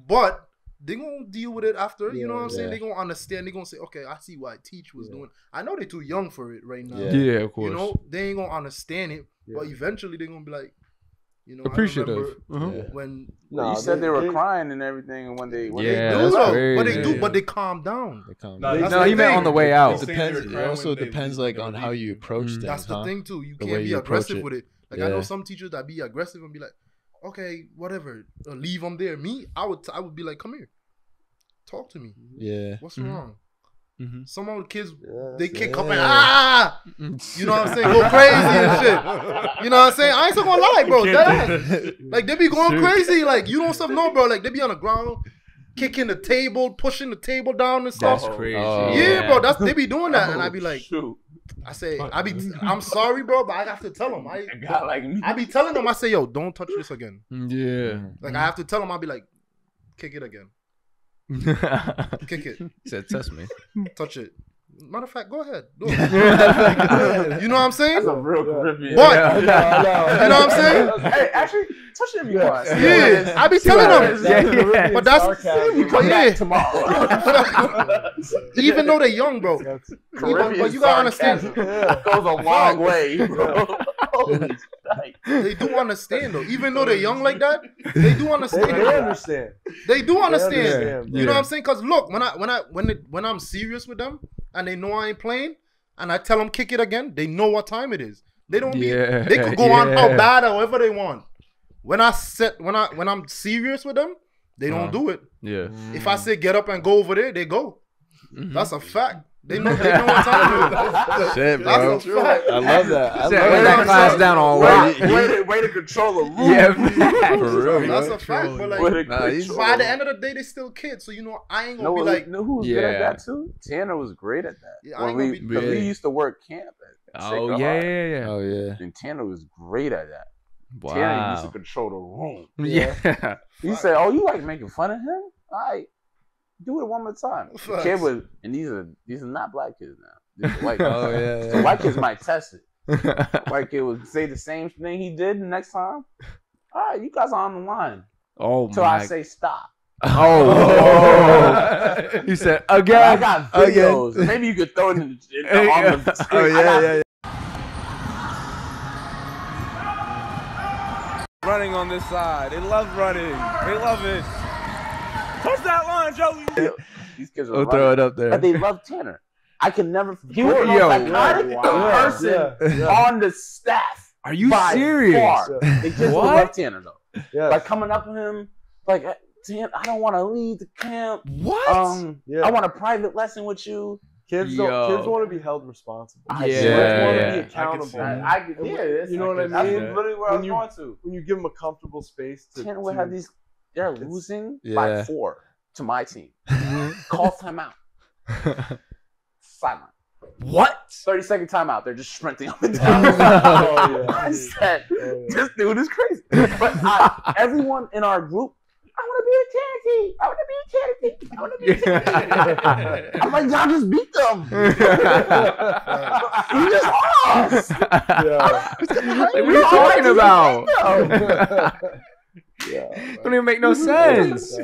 but they gonna deal with it after. You know what I'm saying? They gonna understand. They gonna say, okay, I see what Teach was doing. I know they're too young for it right now. Yeah, of course. You know, they ain't gonna understand it, but eventually they gonna be like, you know, appreciative. When you said they were crying and everything, and when they but they calm down. No, he meant on the way out. It also depends like on how you approach things. That's the thing too. You can't be aggressive with it. Like I know some teachers that be aggressive and be like, okay, whatever, leave them there. Me, I would be like, come here, talk to me. Yeah. What's wrong? Some of the kids, they kick up and you know what I'm saying, go crazy and shit. You know what I'm saying? I ain't so gonna lie, bro. Like they be going crazy. Like you don't stuff know, bro. Like they be on the ground, kicking the table, pushing the table down and stuff. That's crazy. Yeah, bro. They be doing that, and I be like, I'm sorry, bro, but I have to tell them. I be telling them. I say, yo, don't touch this again. Yeah. Like I have to tell them. I'll be like, kick it again. Kick it. He said, test me. Touch it. Matter of fact, go ahead. Do it. You know what I'm saying? That's a real Caribbean. But you know what I'm saying? Hey, actually, touch it if you want. Yeah, I be telling them. But that's tomorrow. Even though they're young, bro. But you gotta understand. It goes a long way, bro. They do understand though. Even though they're young like that, they do understand. They understand. They do understand. understand. You know what I'm saying? Cause look, when I'm serious with them and they know I ain't playing, and I tell them kick it again, they know what time it is. They don't be. They could go on how bad however they want. When I'm serious with them, they don't do it. Yeah. If I say get up and go over there, they go. That's a fact. They know what time it is. Shit, bro. That's a fact. I love that. I love that class down all way to control the room. Yeah, for real. That's bro. a fact. But like, by the end of the day, they still kids. So you know, I ain't gonna be like. You know who was good at that too? Tanner was great at that. Yeah, we used to work camp at Oh yeah. Oh yeah. And Tanner was great at that. Wow. Tanner used to control the room. Yeah. He said, "Oh, you like making fun of him? All right, do it one more time." The kid was, and these are not black kids now. These are white kids. Oh yeah. So white kids might test it. White kid would say the same thing he did the next time. All right, you guys are on the line. Oh Till I say stop. Oh. He said again. I got videos. Again. Maybe you could throw it on the screen. Oh yeah. Running on this side. They love running. They love it. Touch that line, Joey. These kids We'll throw it up there. But they love Tanner. I can never. He was the person on the staff. Are you serious? They just love Tanner though. Yeah. Like coming up to him, like, Tanner, I don't want to leave the camp. What? I want a private lesson with you. Kids want to be held responsible. Kids want to be accountable. You know what I mean? That's literally where I was going to. When you give them a comfortable space to... Tanner would have these... They're losing by 4 to my team. Call timeout. Silent. What? 30-second timeout. They're just sprinting up and down. I said, this dude is crazy. But everyone in our group, I want to be a charity. I want to be a charity. I'm like, y'all just beat them. You just lost. What are you talking about? Don't even make no sense.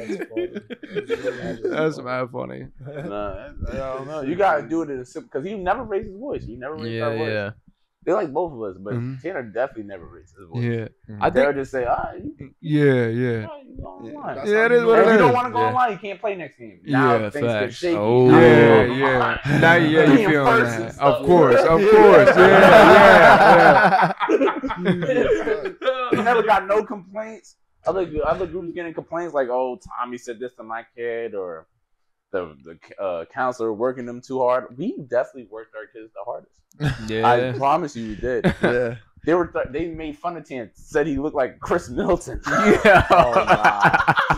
That's mad funny. I don't know. You gotta do it in a simple, because he never raised his voice. He never raised our voice. Yeah. They like both of us, but Tanner definitely never raised his voice. Yeah. They'll just say, all right. Yeah. online. Yeah, it is what If it you don't is. want to go Yeah. online, you can't play next game. Now Yeah, things get facts. shaky. Oh, Now yeah, you go yeah. online. Now, yeah, you Being feeling first that. and Of stuff. course, of Yeah. course. Yeah, I never got no complaints. Other groups getting complaints like, "Oh, Tommy said this to my kid," or the counselor working them too hard. We definitely worked our kids the hardest. Yeah. I promise you, we did. Yeah. They made fun of Terrence. Said he looked like Chris Middleton. Yeah. Oh,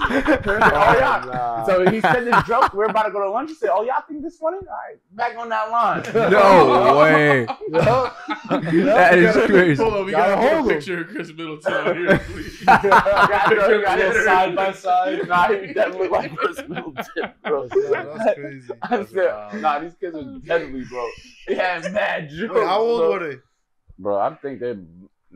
yeah. So he said this joke. We're about to go to lunch. He said, "Oh, y'all think this funny? All right, back on that line." No way. That is crazy. Hold on, we gotta get a picture of Chris Middleton out here, please. got it side by side. Nah, he definitely look like Chris Middleton, bro. That's crazy. I said, nah, these kids are deadly, bro. They had mad jokes. Wait, how old bro. were they? Bro, I think they're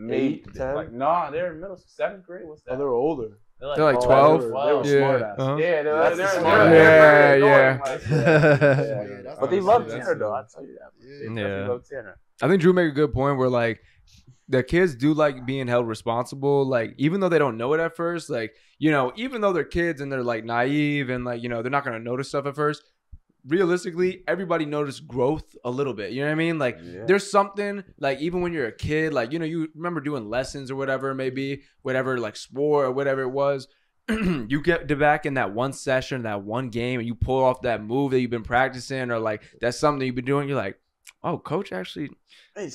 8, 10? like, nah, they're in middle 7th grade. What's that? Oh, they're older. They're like 12. They were Yeah. smart ass. Uh-huh. Yeah, That's they're smart. Yeah. But they love Tanner, though. I tell you that. They definitely Yeah. love Tanner. I think Drew made a good point where like the kids do like being held responsible, like even though they don't know it at first, like, you know, even though they're kids and they're like naive and like, you know, they're not gonna notice stuff at first. Realistically, everybody noticed growth a little bit. You know what I mean? Like there's something like even when you're a kid, like, you know, you remember doing lessons or whatever, maybe whatever, like sport or whatever it was. You get back in that one session, that one game, and you pull off that move that you've been practicing, or like that's something that you've been doing. You're like, oh, coach actually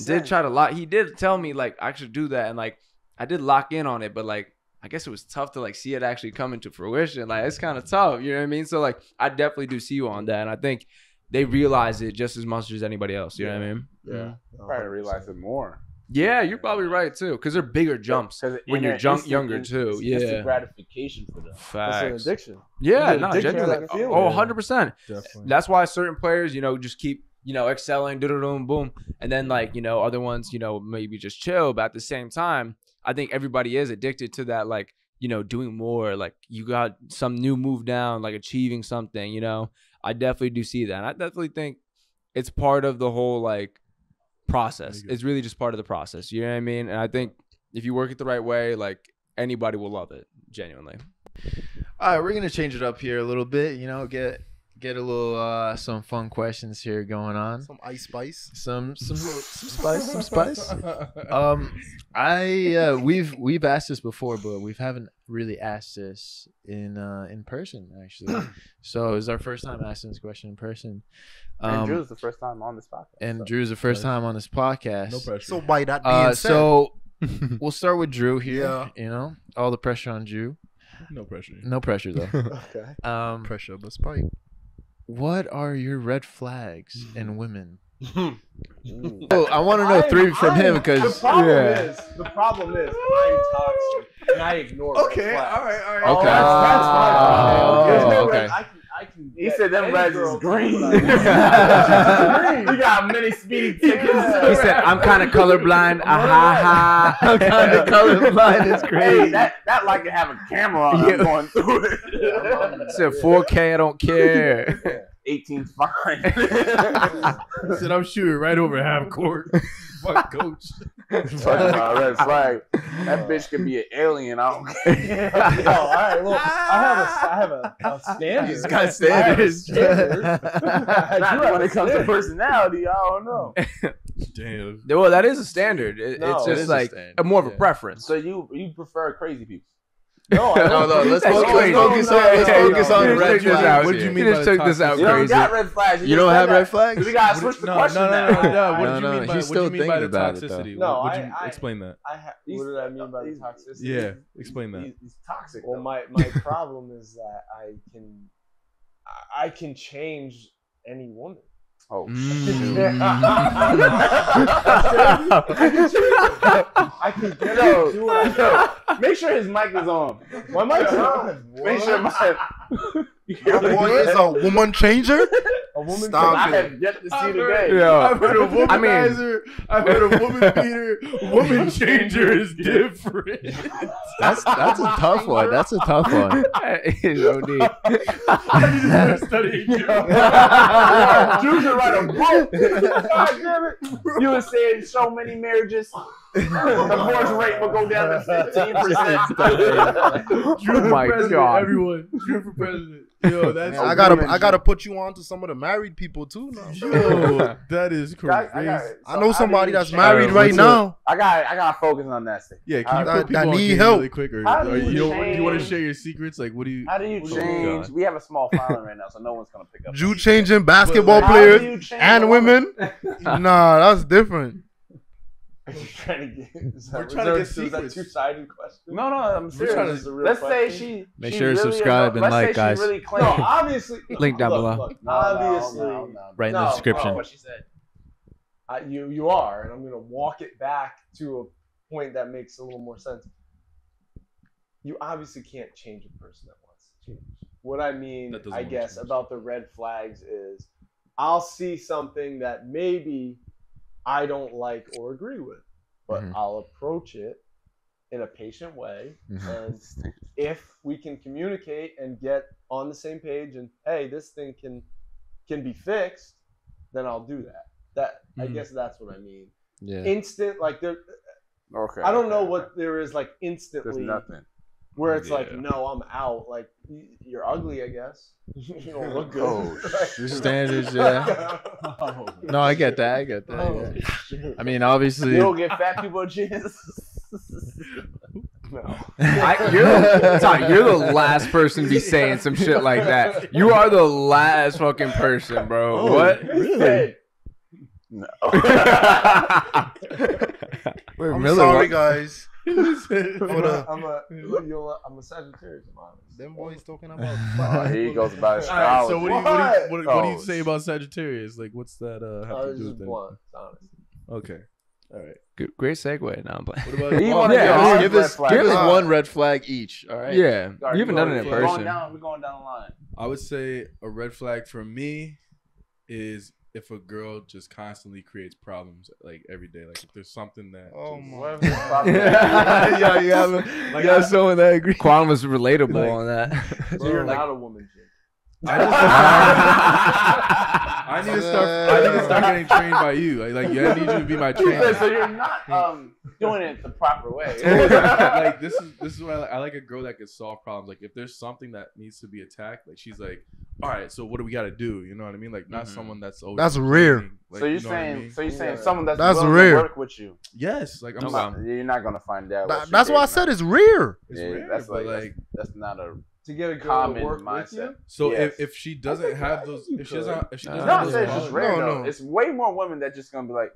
did try to lock. He did tell me like I should do that, and like I did lock in on it, but like I guess it was tough to like see it actually come into fruition. Like it's kind of tough, you know what I mean? So like I definitely do see you on that, and I think they realize it just as much as anybody else. You know what I mean? Yeah, probably realize it more. Yeah, you're probably right too, because they're bigger jumps when you're younger too. Yeah, instant gratification for them. Facts. It's an addiction. Yeah, It's an no, addiction to genuinely. that feeling. Oh, 100%. Definitely. That's why certain players, you know, just keep, you know, excelling, boom, boom. And then like, you know, other ones, you know, maybe just chill. But at the same time, I think everybody is addicted to that, like, you know, doing more. Like you got some new move down, like achieving something, you know. I definitely do see that. And I definitely think it's part of the whole like process. It's really just part of the process. You know what I mean? And I think if you work it the right way, like anybody will love it, genuinely. All right, we're gonna change it up here a little bit. You know, get a little some fun questions here going on. Some ice spice. Some spice, some spice. We've asked this before, but we haven't really asked this in person actually. So it's our first time asking this question in person. And Drew's the first time on this podcast. And Drew's the first time on this podcast. No pressure. So by that being said, so we'll start with Drew here. Yeah. You know, all the pressure on Drew. No pressure. No pressure though. Okay. Pressure bus pipe. What are your red flags in women? Oh, I want to know three from him because the problem is I'm toxic and I ignore red flags. all right. Okay. That's my problem. Okay. I can He said them reds is green. You We got many speeding tickets. He said, I'm kind of colorblind. Ha. I'm kind of colorblind. It's Hey, crazy. that like to have a camera on Yeah. going through it. He said 4K, I don't care. 18's fine. He said I'm shooting right over half court. Fuck coach. Talking about red flag. That bitch could be an alien. I don't care. Oh, all right. Well, I have a standard. He's got standards. Not when it comes to personality. I don't know. Damn. Well, that is a standard. No, It's it just is a like standard, a more of a yeah. preference. So you prefer crazy people? No, I don't. No, let's That's focus crazy. on the You red just took this flags. out. What did you mean You by just the took this out toxic? You don't crazy. got red flags. You don't have red flags? We gotta switch the question now. No. What No, did you no, mean by he's still what do you mean by the thinking about it, though. toxicity? No, Would you I- explain that? What did I mean by the toxicity? Yeah, explain that. He's toxic. Well, though. my problem is that I can change any woman. Oh, I can get her to do what I want. Make sure his mic is on. My mic's on. Make sure my. What is a woman changer? A woman. Stop I it. have yet to see the day. I've heard a I mean- womanizer. I've heard a woman beater. Woman changer is different. That's a tough one. That's a tough one. It's OD. I need to start studying. You should write a book. God damn it. You were saying so many marriages divorce rate will go down to 15%. Drew my president, God. Everyone, Drew for president. Yo, that's Man, I gotta put you on to some of the married people too now. Yo, that is crazy. I know somebody that's you married right now. I got focus on that thing. Yeah, can you That- put people that on need game help. really quick, or How do or you do you want to change- share your secrets? Like, what do you? How do you oh, change? God. We have a small following right now, so no one's gonna pick up. Jew changing basketball How do you players change and a women. Nah, that's different. trying to get. We're trying to get Is that secrets. two-sided question? No, I'm We're trying serious. to- Let's say question. Make she sure to really subscribe and let's like, say she guys. Really No, claims. obviously. Link down look, below. Look, No, obviously. no. Right in the description. What she said. You are, and I'm gonna walk it back to a point that makes a little more sense. You obviously can't change a person that wants to change. What I mean, That doesn't I wanna guess, change. about the red flags is, I'll see something that maybe I don't like or agree with, but Mhm. I'll approach it in a patient way, Mhm. and if we can communicate and get on the same page, and hey, this thing can be fixed, then I'll do that. I guess that's what I mean. Yeah. Instant, like there. Okay. I don't know what there is like instantly. There's nothing. Where it's like, Yeah. no, I'm out. Like you're ugly, I guess. You don't look good. Oh, Standards, yeah. No, I get that. Yeah. I mean, obviously. You don't get fat people a chance. No. You're the last person to be saying some shit like that. You are the last fucking person, bro. Oh, What? Really? No. Wait, I'm Miller, sorry, what? guys. I'm a Sagittarius. I'm honest. Them boys talking about. Oh, here he goes about All right, astrology. so what do you say about Sagittarius? Like, what's that have to It's do just with it? blunt. It's honest. Okay, all right. Great segue. Now I'm playing. What about You oh, wanna yeah, get let's hard give red us flag. give us one red flag each. All right. Yeah, All right, you haven't done it in we're person. We're going down the line. I would say a red flag for me is if a girl just constantly creates problems like every day. Like if there's something that. Oh just- my. What if it's problem? Yeah, you have Like, you have I- someone that agree. Quan was relatable Like- on that. So you're like- not a woman, Jake. I need to start getting trained by you. Like yeah, I need you to be my trainer. So you're not doing it the proper way. Like this is what I like a girl that can solve problems. Like if there's something that needs to be attacked, like she's like, all right, so what do we got to do? You know what I mean? Like not someone that's always That's rare. complaining. Like, So you're you know what I saying, mean? someone that's That's willing rare. to work with you. Yes, like I'm Okay. not, You're not gonna find out. what That's you're why I dating said now. it's rare. it's Yeah, rare, that's but like like that's not a To get a girl common to work with mindset. you. so Yes. if she doesn't have those, if she doesn't No, have I'm those saying it's just qualities- rare No, though. no. It's way more women that just gonna be like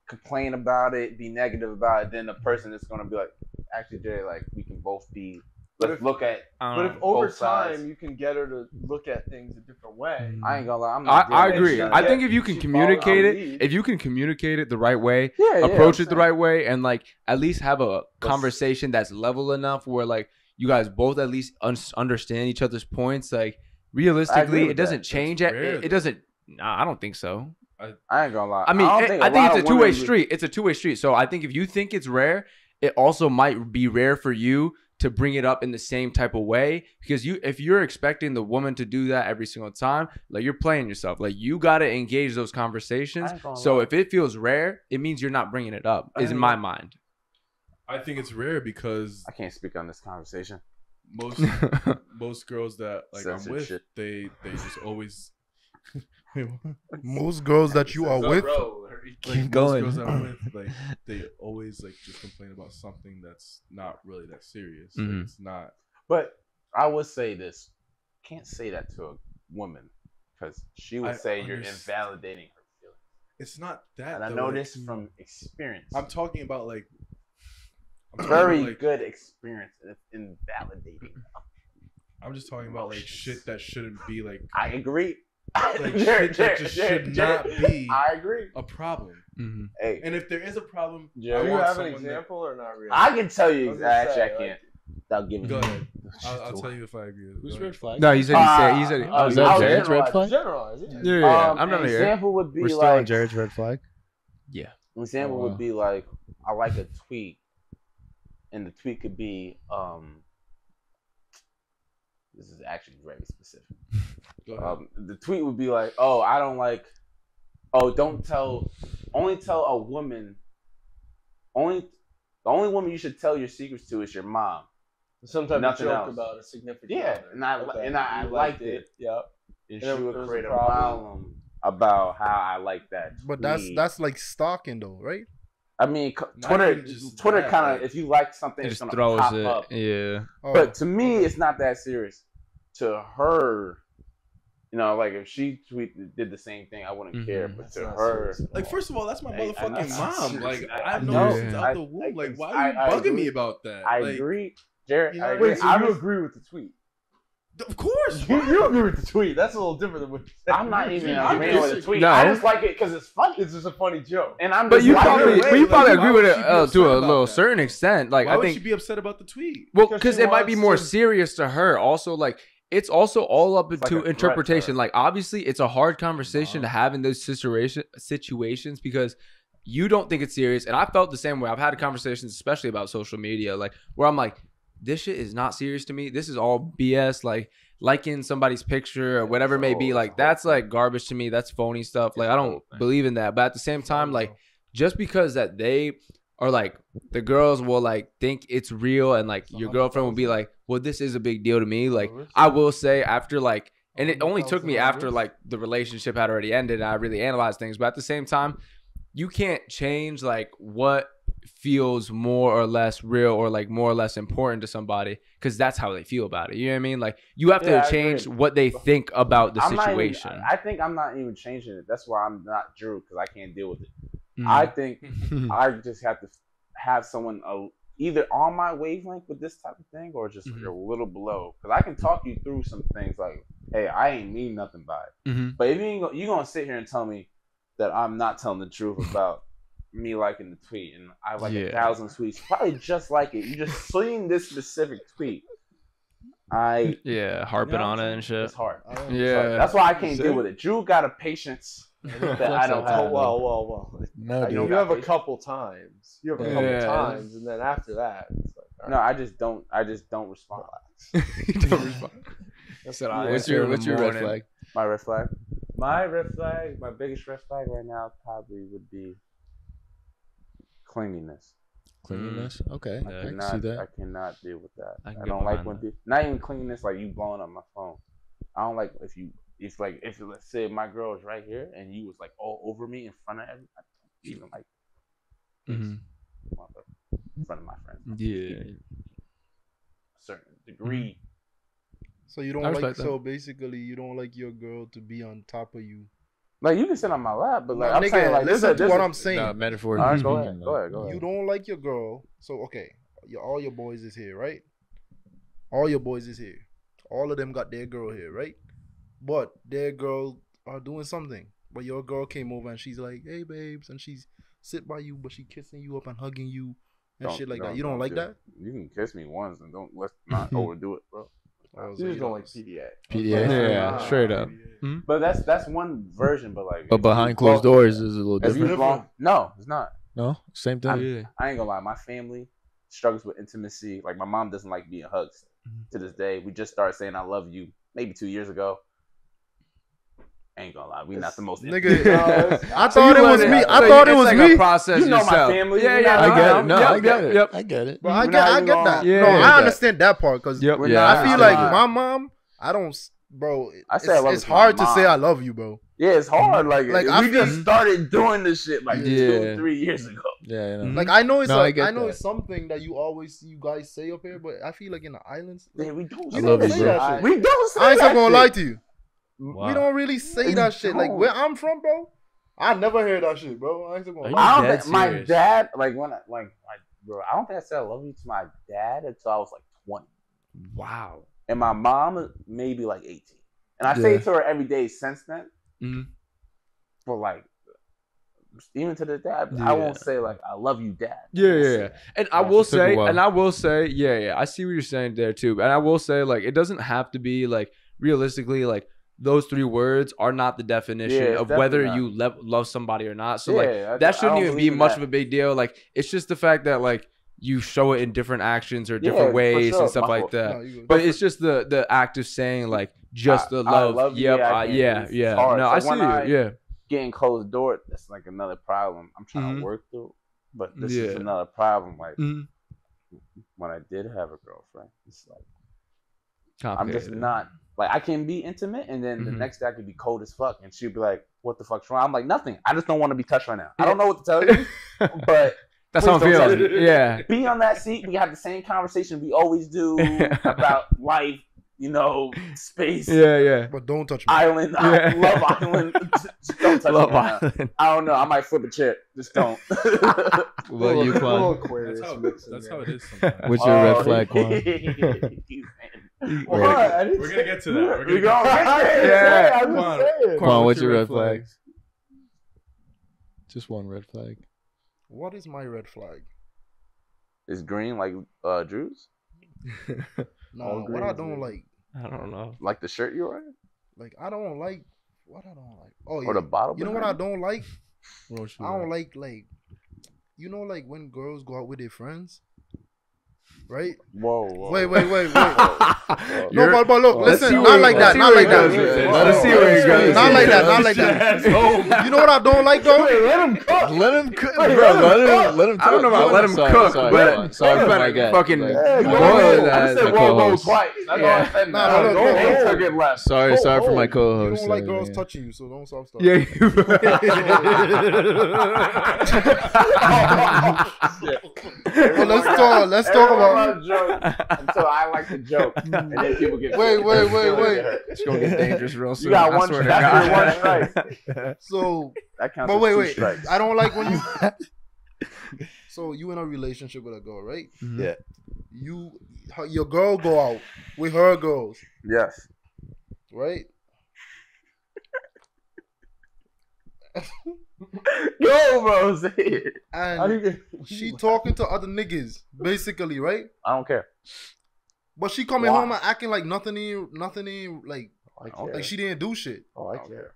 complain about it, be negative about it, than the person that's gonna be like, actually, Jay, like we can both be. But Let's if- look at. But if over both sides. time you can get her to look at things a different way, I ain't gonna lie. I'm not I doing agree. that. I think if you can She communicate follows it, the lead. if you can communicate it the right way, Yeah, approach I'm it the saying. right way, and like at least have a conversation that's level enough where like you guys both at least understand each other's points. Like realistically, with it doesn't that. change That's it. rare, It doesn't. Nah, I don't think so. I ain't gonna lie. I mean, don't I think think a lot it's a of two-way women would- street. It's a two-way street. So I think if you think it's rare, it also might be rare for you to bring it up in the same type of way, because if you're expecting the woman to do that every single time, like you're playing yourself. Like you got to engage those conversations. I ain't gonna So lie. if it feels rare, it means you're not bringing it up. Is in my mind. I think it's rare because I can't speak on this conversation. most girls that like I'm Censored with, shit. they just always. Wait, what? Most girls that you are with. Like, most going. girls that I'm with, like they always like just complain about something that's not really that serious. Like, Mhm. it's not. But I would say this: can't say that to a woman because she would I say you're understand. invalidating her feelings. It's not that. And I though, know like, this from experience. I'm talking about like. I'm talking Very about, like, good experience in invalidating. I'm just talking about like shit that shouldn't be like. I agree. Like shit that just should not be I agree. a problem. Mm-hmm. Hey, And if there is a problem, do I you want have an someone that- example or not really? I can tell you I was gonna actually. I say, can't. Without giving. Go you- ahead. I'll tell you if I agree. Who's Go ahead. red flag? No, he said he said. Oh, is that I'll Jared's red generalize. flag? Generalize. Yeah. Yeah, I'm an not here. example would be We're still like on Jared's red flag. Yeah. an example Oh, wow. would be like I like a tweet, and the tweet could be this is actually very specific. Go ahead. The tweet would be like, "Oh, I don't like. Oh, don't tell. Only tell a woman. Only The only woman you should tell your secrets to is your mom. Some type of Nothing joke else. about a significant Yeah, other. and I You liked it. Yep. And And she then would there was a create a problem. problem about how I like that. But tweet. that's like stalking though, right? I mean, Not Twitter even just Twitter that, kind like, of, if you like something, It it's just gonna throws pop it. up. Yeah. But to me, it's not that serious. To her, you know, like if she did the same thing, I wouldn't care. But to her, Like, first of all, that's my Hey, I know. motherfucking mom. Like, I've know. known since Yeah. out the womb. Like, why are you bugging me about that? I Like, agree, Jared. you know, I agree. Wait, so I you was- agree with the tweet? Of course. You agree with the tweet. That's a little different than what you said. I'm not even I'm agreeing with the tweet. No. I just like it because it's funny. It's just a funny joke. And I'm But just you like probably, it. but you like, probably why agree with would it she be upset to a about little that? certain extent. Like why I would think, she be upset about the tweet? well, Because because she it might be wants more to- serious to her. Also, like it's also all up like to a threat to interpretation. her. Like obviously, it's a hard conversation to have in those situations because you don't think it's serious, and I felt the same way. I've had conversations, especially about social media, like where I'm like, this shit is not serious to me. This is all BS. Like liking somebody's picture or whatever it may be, like that's like garbage to me. That's phony stuff. Like I don't believe in that. But at the same time, like just because that they are like the girls will like think it's real and like your girlfriend will be like, well, this is a big deal to me. Like I will say after like, and it only took me after like the relationship had already ended and I really analyzed things. But at the same time, you can't change like what feels more or less real or like more or less important to somebody because that's how they feel about it. You know what I mean? Like you have Yeah, to I change agree. what they think about the I'm not even- situation. I think I'm not even changing it. That's why I'm not Drew because I can't deal with it. Mhm. I think I just have to have someone either on my wavelength with this type of thing or just a little below. Because I can talk you through some things like, hey, I ain't mean nothing by it. Mhm. But if you gonna sit here and tell me that I'm not telling the truth about me liking the tweet and I have like Yeah. 1,000 tweets, probably just like it. You just seen this specific tweet. Yeah, harping You know on what it I'm and saying? shit. It's hard. Yeah. That's why I can't deal with it. Drew got a patience that I don't have. Well. No, You dude. have a couple times. You have a couple Yeah. times, and then after that, it's like, all No, right. I just don't respond. Don't respond. That's what I What's answer your in the red morning. flag? My red flag? My red flag, my biggest red flag right now probably would be clinginess. Cleanliness. Okay, I I can cannot, see that. I cannot deal with that. I can I get don't like behind when that. people, not even clinginess, like you blowing up my phone. I don't like if let's say my girl is right here and you was like all over me in front of everybody. I don't even like Mhm. in front of my friends. Yeah. A certain degree. So you don't I like. respect that. So basically, you don't like your girl to be on top of you. Like you can sit on my lap, but like No, I'm nigga, saying, like listen to what I'm saying. No, metaphor. All right, go ahead. You don't like your girl, so okay. All your boys is here, right? All your boys is here. All of them got their girl here, right? But their girl are doing something. But your girl came over and she's like, "Hey, babes," and she's sit by you, but she kissing you up and hugging you and shit like that. You don't like do that? it. You can kiss me once and let's not overdo it, bro. You just don't like PDA. PDA. Yeah, straight up. But that's one version. But like, But behind closed doors is a little if you different. blown- no, it's not. No, same thing. I ain't gonna lie. My family struggles with intimacy. Like my mom doesn't like being hugged to this day. We just started saying "I love you" maybe 2 years ago. Ain't gonna lie, we not the most Nigga, I So thought you it was let me. it- I so thought it it's was like me. a process You know my yourself. family. Yeah, We're yeah. not I get gonna- it. No, Yep, I get it. yep. I get it. But I We're get, not I even get gonna- that. Yeah, no, yeah, I yeah. understand that part because Yep. Yeah, I feel I'm like not- my mom. I don't, bro. I say I love it's it to my hard to say mom. I love you, bro. Yeah, it's hard. Like I we just feel- started doing this shit like Yeah. 2-3 years ago. Yeah, you know. Like I know it's No, I get I know that. it's something that you guys say up here, but I feel like in the islands, Yeah, we don't. I say love that you, shit. bro. shit. We don't say I ain't that gonna shit. lie to you. Wow. We don't really say We that shit. Like don't. where I'm from, bro. I never heard that shit, bro. I ain't gonna Are you lie. I don't dead think my serious? dad bro. I don't think I said I love you to my dad until I was like 20, Wow. and my mom maybe like 18. And I say Yeah. it to her every day since then. Mhm. But like, even to the dad, Yeah. I won't say like I love you, dad. Yeah, I won't yeah, say yeah. that. And I Yeah, will it took a say, while. yeah. I see what you're saying there too. And I will say, like, it doesn't have to be like realistically, like those 3 words are not the definition Yeah, it's of whether definitely you love somebody or not. So Yeah, like I that shouldn't don't even be believe in much that. of a big deal. Like it's just the fact that like you show it in different actions or Yeah, different for ways sure. and stuff My like fault. that. No, you good. But it's just the act of saying like just the I love. love you, Yep. yeah, I can't Yeah. do this. It's Yeah. hard. No, So I see when you. I- Yeah. Getting closed door, that's like another problem I'm trying Mhm. to work through. But this is another problem. Like Mhm. when I did have a girlfriend, it's like I'm Complicated. just not like I can be intimate, and then the Mhm. next day I could be cold as fuck, and she'd be like, "What the fuck's wrong?" I'm like, "Nothing. I just don't want to be touched right now. I don't know what to tell you, but That's how I'm please don't touch feeling. me." Yeah. Be on that seat. We have the same conversation we always do about life, space. Yeah. But don't touch me. Island, Yeah. Love Island. Just don't touch Love me right now. Island. I don't know. I might flip a chair. Just don't. What about you, Quan? That's how it is sometimes. What's your red flag, Quan? What? I didn't We're gonna get to that. We're We gonna go. get I'm Quan, just saying. Quan, what's your red flags? Just one red flag. What is my red flag? Is green like Drew's? No, what I don't like. I don't know. Like the shirt you're wearing? Like I don't like what I don't like. Oh yeah. Or the bottle You know what I behind don't like? What you I don't like like when girls go out with their friends. Right? Whoa. Wait. No, You're- but look, Let's listen, see not where like he- that, let's not see like where that. he goes. Let us see where he goes. Not like that, not like that. You know what I don't like though? Let him cook. Let him cook, bro. Wait, Let him. I don't know about let him cook, but sorry for my better guy. fucking Like, boil I that. said whoa twice. That's all I said. Nah, look, Go look, ahead, look. took it left. Sorry for my You co-host. don't like there, girls man. touching you, so don't stop. Yeah, you Well, let's talk about. Until I like to joke, and then people get. Wait. It's gonna get dangerous real soon. You got I one. swear to That's your God. one strike. So, That counts. but as wait. two strikes. I don't like when you. So you in a relationship with a girl, right? Yeah. Your girl go out with her girls, Yes. right? Go, bro. Say it. And she talking to other niggas, basically, right? I don't care. But she coming Why? home and acting like nothing like I care. like she didn't do shit. Oh, I care.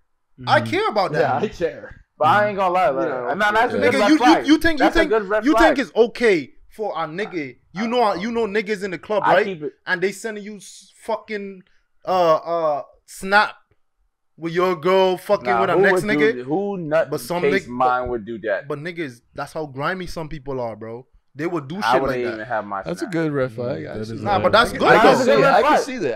I care about that. Yeah, I care. But I ain't gonna lie. Like, Yeah, nah, that's a good Nigga, red flag. you think That's a good red you flag. think it's okay for a nigga? You know niggas in the club, I right? keep it- And they sending you fucking snap with your girl fucking Nah, with a who next would nigga. do- who nut But some case nigga- mine would do that. But niggas, that's how grimy some people are, bro. They would do I shit wouldn't like even that. have my. That's a snap. good red flag. I see Nah, that. but that's good I though. can That's see a that. good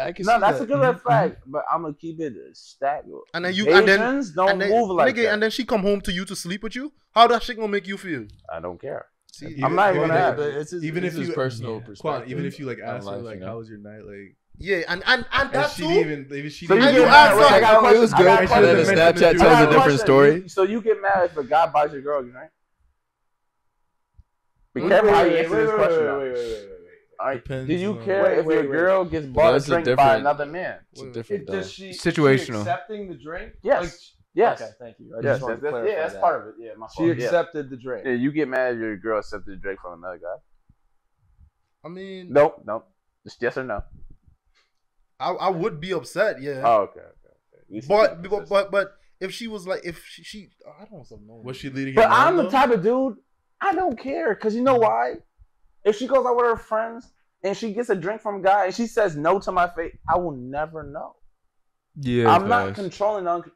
I can see No, that. that's a good red flag. But I'm gonna keep it stacked. And then Asians don't move like nigga, that. and then she come home to you to sleep with you. How that shit gonna make you feel? I don't care. See, I'm not even gonna ask. Even if you personal Quan, perspective. even if you like on ask her life, like you know? how was your night, like yeah, and that she too. didn't even maybe she So didn't you even get mad. ask her- I got a It was question. I good. got a And then the question. Snapchat I got tells a a different question. story. So you get mad if a guy buys your girl, right? Be careful how you answer this question. though. All right. Depends Do you on- care Wait, if wait, your wait. girl gets bought a That's a drink by different- another man? It's a different. Does she Situational. accepting the drink? Yes. Like, Yes. Okay, thank you. I Yes. just wanted to That's, clarify yeah, that's that. part of it. Yeah, my She fault. Yeah. accepted the drink. Yeah, you get mad if your girl accepted a drink from another guy? I mean, Nope. Just yes or no. I would be upset, yeah. Oh, okay. You see that consistent. But if she was like, if she I don't know. was she leading? But him on, I'm the though? type of dude, I don't care. Because you know why? If she goes out with her friends and she gets a drink from a guy and she says no to my face, I will never know. Yeah, I'm not controlling on.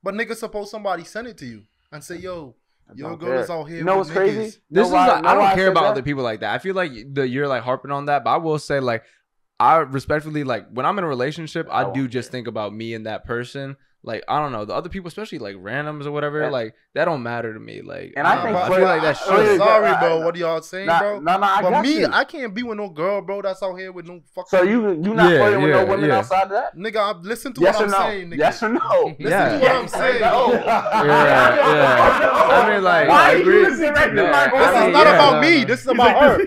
But nigga, suppose somebody send it to you and say, yo, your don't girl care. is out here You know with what's crazy? niggas. This is why- like, know I why don't care said about that? other people like that. I feel like you're like harping on that, but I will say like I respectfully like when I'm in a relationship, I do just think about me and that person. Like I don't know the other people, especially like randoms or whatever. And- like that don't matter to me. Like And I think I for- feel like that I- shit. Sorry, bro. What are y'all saying, Nah, bro? nah, I but got me, you. I can't be with no girl, bro. That's out here with no fucking. So you not Yeah, flirting with no yeah, women yeah. outside of that? nigga, I listen to Yes what or I'm no? saying, nigga. Yes or no? Listen Yeah. to what I'm saying. Yeah. I mean, like, Why I are you agree. listening right to Yeah. my This voice? is mean, not yeah, about no, me. no. This is about her.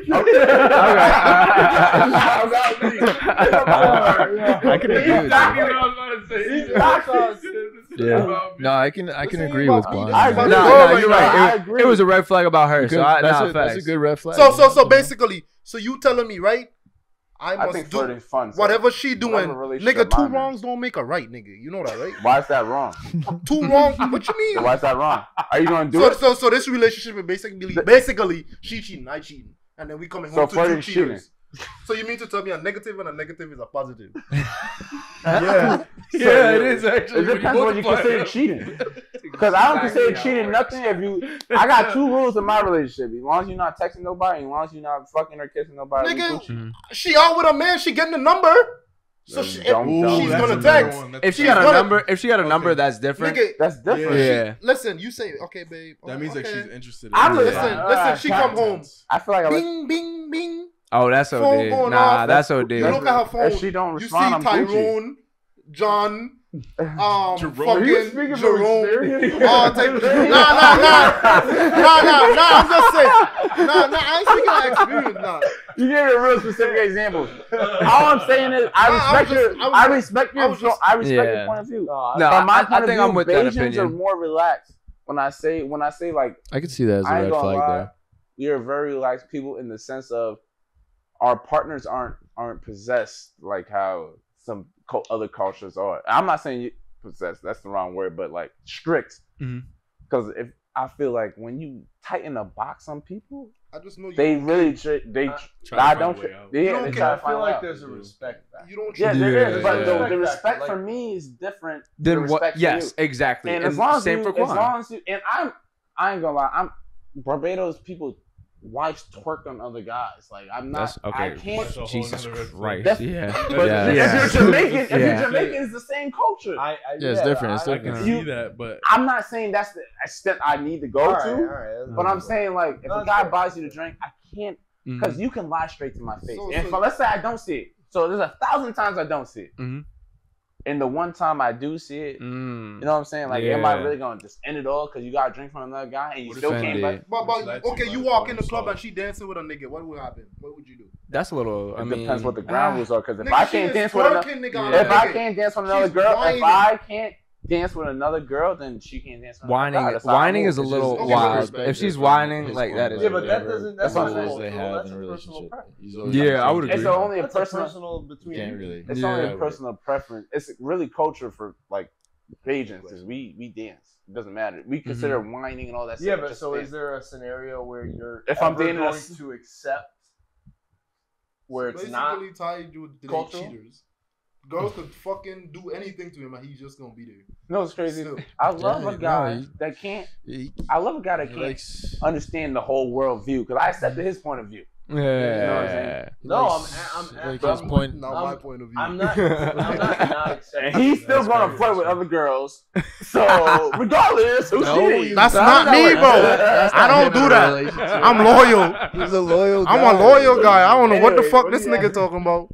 I can agree with Exactly you. what I was about to say. Yeah. No, I can agree with Quan. I- No, No, you're I right. agree. It was a red flag about her. So I, that's, nah, a, that's a facts. good red flag. So basically, so you telling me, right? I I must think do flirting's fun. so whatever she doing. whatever relationship Nigga, 2 I'm in. wrongs don't make a right, nigga. You know that, right? Why is that wrong? 2 wrongs. What you mean? Why is that wrong? Are you gonna do it? So this relationship is basically she cheating, I cheating, and then we coming So home to 2 flirting's cheating. cheaters. So you mean to tell me a negative and a negative is a positive? Yeah, it is actually. It depends what you consider cheating. Because I don't consider cheating nothing if you. I got 2 rules in my relationship. As long as you're not texting nobody, as long as you're not fucking or kissing nobody. Nigga, she out with a man, she getting the number. So she's gonna text. If she got a number, that's different. Nigga, that's different. Yeah. Listen, you say, okay, babe. That means like she's interested. Listen. She come home. I feel like bing, bing, bing. Oh, that's OD. Nah, that's OD. You look at her phone. If she don't respond, you see Tyrone, John, fucking Jerome. Nah. I'm just saying. Nah. I ain't speaking of experience. Nah. You gave a real specific example. All I'm saying is, I respect your point of view. From my point of view, I'm with that Bajans opinion. are more relaxed. When I say like, I can see that as a red flag there. We are very relaxed people in the sense of our partners aren't possessed like how some other cultures are. I'm not saying you possessed, that's the wrong word, but like strict. Because if I feel like when you tighten a box on people, I just know they really I don't. I feel like there's a respect back. You don't. Yeah, there is, but the respect for me is different Then than what? respect for Yes, you. exactly. And as long as same you, for Quan. as long as you, and I ain't gonna lie, Barbados people. Wives twerk on other guys. Like I'm not. I can't. Jesus Christ. But if you're Jamaican, it's the same culture. It's different. It's I different. can see that, but I'm not saying that's the extent I need to go to. But I'm saying like if a guy buys you the drink, I can't because you can lie straight to my face. And let's say I don't see it. So there's 1,000 times I don't see it. And the one time I do see it, you know what I'm saying? Like, am I really gonna just end it all because you got a drink from another guy and you still came back? But okay, you walk in the club and she dancing with a nigga. What would happen? What would you do? That's a little. It depends what the ground rules are. Because if Nigga, I she can't is dance with another, twerking, if I can't dance with another She's girl, whining. if I can't dance with another girl, then she can't dance with another guy. That's how I Whining move. is a little just wild. respect If she's her whining his like that is. Yeah, but that doesn't. That's what not I'm rules they cultural, have that's in a a personal relationship. preference. He's always Yeah, I would It's agree. only a That's personal. between Can't you. really. It's only a personal preference. It's really culture for like Bajans because we dance. It doesn't matter. We consider whining and all that. Yeah, stuff but just so dance. is there a scenario where you're If I'm ever dating going a- to accept where it's Basically not tied you with cultural? cheaters. Girls could fucking do anything to him and he's just gonna be there. No, it's crazy. Still. I love Yeah, a guy no, that can't. I love a guy that can't understand the whole world view because I accepted his point of view. Yeah. You know what I'm saying? No, like his point. Not my point of view. I'm not accepting. And he's still gonna flirt with other girls. So regardless, who's cheating? That's not me, bro. I don't do that. I'm loyal. He's a loyal guy. I'm a loyal guy. I don't know what the Anyway, fuck what this do you nigga have? talking about.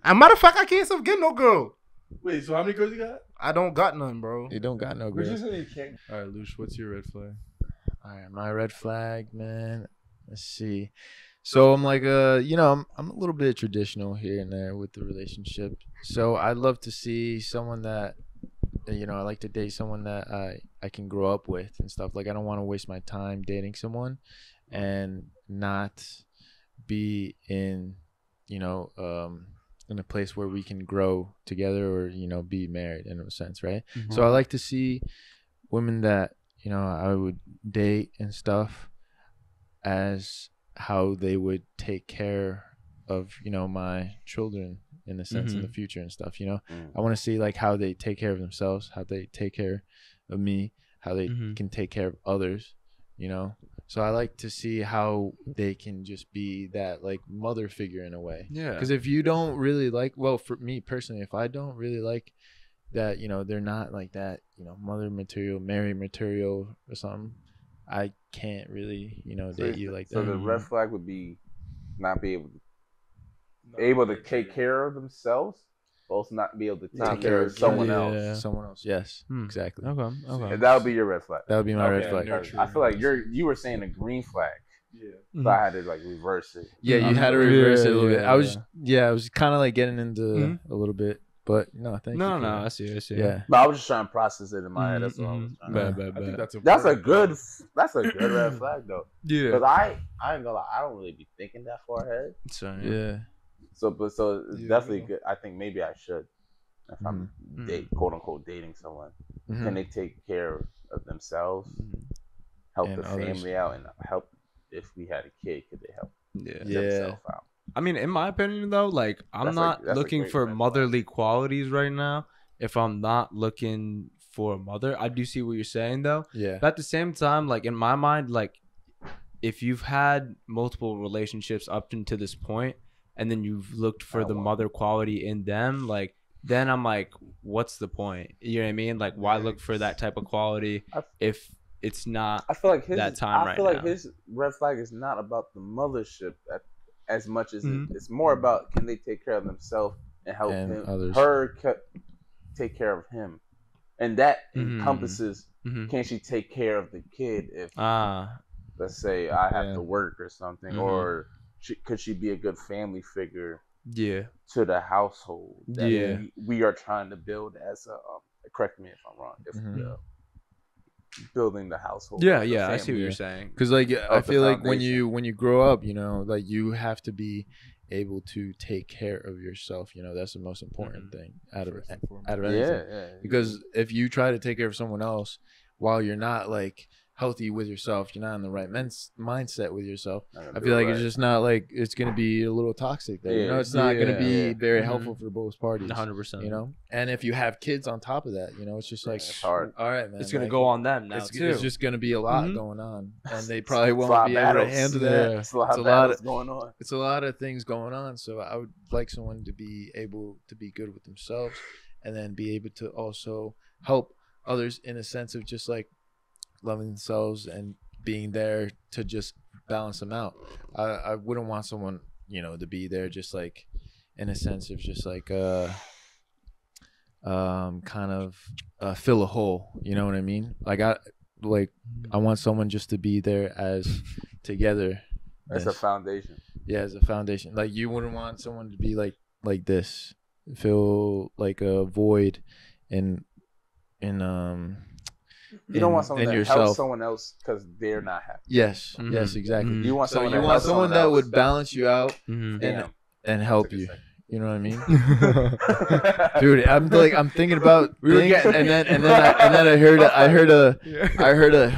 As a matter of fact, I can't stop getting no girl. wait. So how many girls you got? I don't got none, bro. You don't got no Would you girl. say you can't? All right, Lush, what's your red flag? All right, my red flag, man. Let's see. So I'm like, I'm a little bit traditional here and there with the relationship. So I'd love to see someone that, I like to date someone that I can grow up with and stuff. Like I don't want to waste my time dating someone and not be in, in a place where we can grow together or, be married in a sense, right? So I like to see women that, I would date and stuff as how they would take care of, my children in a sense in the future and stuff, I want to see like how they take care of themselves, how they take care of me, how they can take care of others, So I like to see how they can just be that like mother figure in a way. Yeah. Because if you don't really like, for me personally, if I don't really like that, they're not like that, mother material, Mary material or something, I can't really, date you like that. So the red flag would be not be able to take care of themselves, but also not be able to take care of someone else. Someone else, yes, exactly. Okay. And that would be your red flag. That would be my red flag. I feel like you were saying a green flag. Yeah. So I had to like reverse it. Yeah, you had to reverse it a little bit. I was kind of like getting into a little bit, but no, thank you. No, I see. Yeah. But I was just trying to process it in my head. That's all I was trying to I think that's a good red flag though. Yeah. Because I ain't gonna lie, I don't really be thinking that far ahead. So yeah. So it's definitely good. I think maybe I should, if I'm quote unquote dating someone, can they take care of themselves, help And the others. family out, and help if we had a kid, could they help Yeah. themselves out? I mean, in my opinion, though, like I'm not looking for motherly qualities right now. If I'm not looking for a mother, I do see what you're saying, though. Yeah. But at the same time, like in my mind, like if you've had multiple relationships up until this point, and then you've looked for the mother quality in them, like then I'm like, what's the point? You know what I mean? Like, why look for that type of quality if it's not? I feel like his, that time right now. I feel like his red flag is not about the mothership as much as it's more about can they take care of themselves and help her take care of him, and that encompasses can she take care of the kid if let's say I have to work or something, or could she be a good family figure to the household that we are trying to build as a correct me if I'm wrong, if building the household. I see what you're saying. Because like I feel like when you grow up, you know, like you have to be able to take care of yourself. You know, that's the most important thing out of anything. Because if you try to take care of someone else while you're not like healthy with yourself, you're not in the right mindset with yourself, I feel like it's just not like it's gonna be a little toxic there. You know, it's not gonna be very helpful for both parties. 100%. You know, and if you have kids on top of that, you know, it's just like it's hard. All right, man, it's gonna go on them now too. It's just gonna be a lot going on, and they probably won't be able to handle that. It's a lot of going on. It's a lot of things going on. So I would like someone to be able to be good with themselves, and then be able to also help others in a sense of just like loving themselves and being there to just balance them out. I wouldn't want someone, you know, to be there just like in a sense of just like kind of fill a hole, you know what I mean? Like I want someone just to be there as together as a foundation. Yeah, as a foundation. Like you wouldn't want someone to be like this, feel like a void you don't want someone that helps someone else because they're not happy. Yes, yes, exactly. You want someone, that would balance you out and help you. You know what I mean, dude? I'm thinking about things, and then I heard a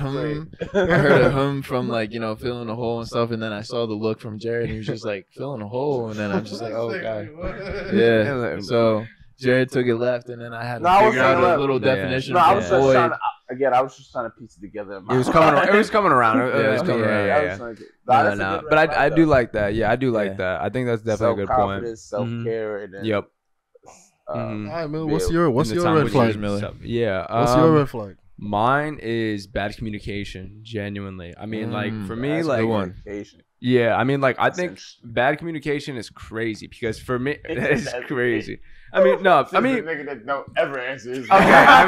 hum from like, you know, filling a hole and stuff, and then I saw the look from Jared, and he was just like filling a hole, and then I'm just like, oh god, yeah. So Jared took it left, and then I had to figure out a little definition. No, I was just trying to, I was just trying to piece it together. It was coming around. It was coming around. No. But I do like that. Yeah, I do like that. I think that's definitely a good point. Self-care, and then, yep. All right, Miller, what's your red flag, Miller? Yeah. What's your red flag? Mine is bad communication. Genuinely, I mean, like for me, like communication. Yeah, I mean, like I think bad communication is crazy because for me, it's crazy. I mean, no, I mean, nigga that don't ever answer his okay, I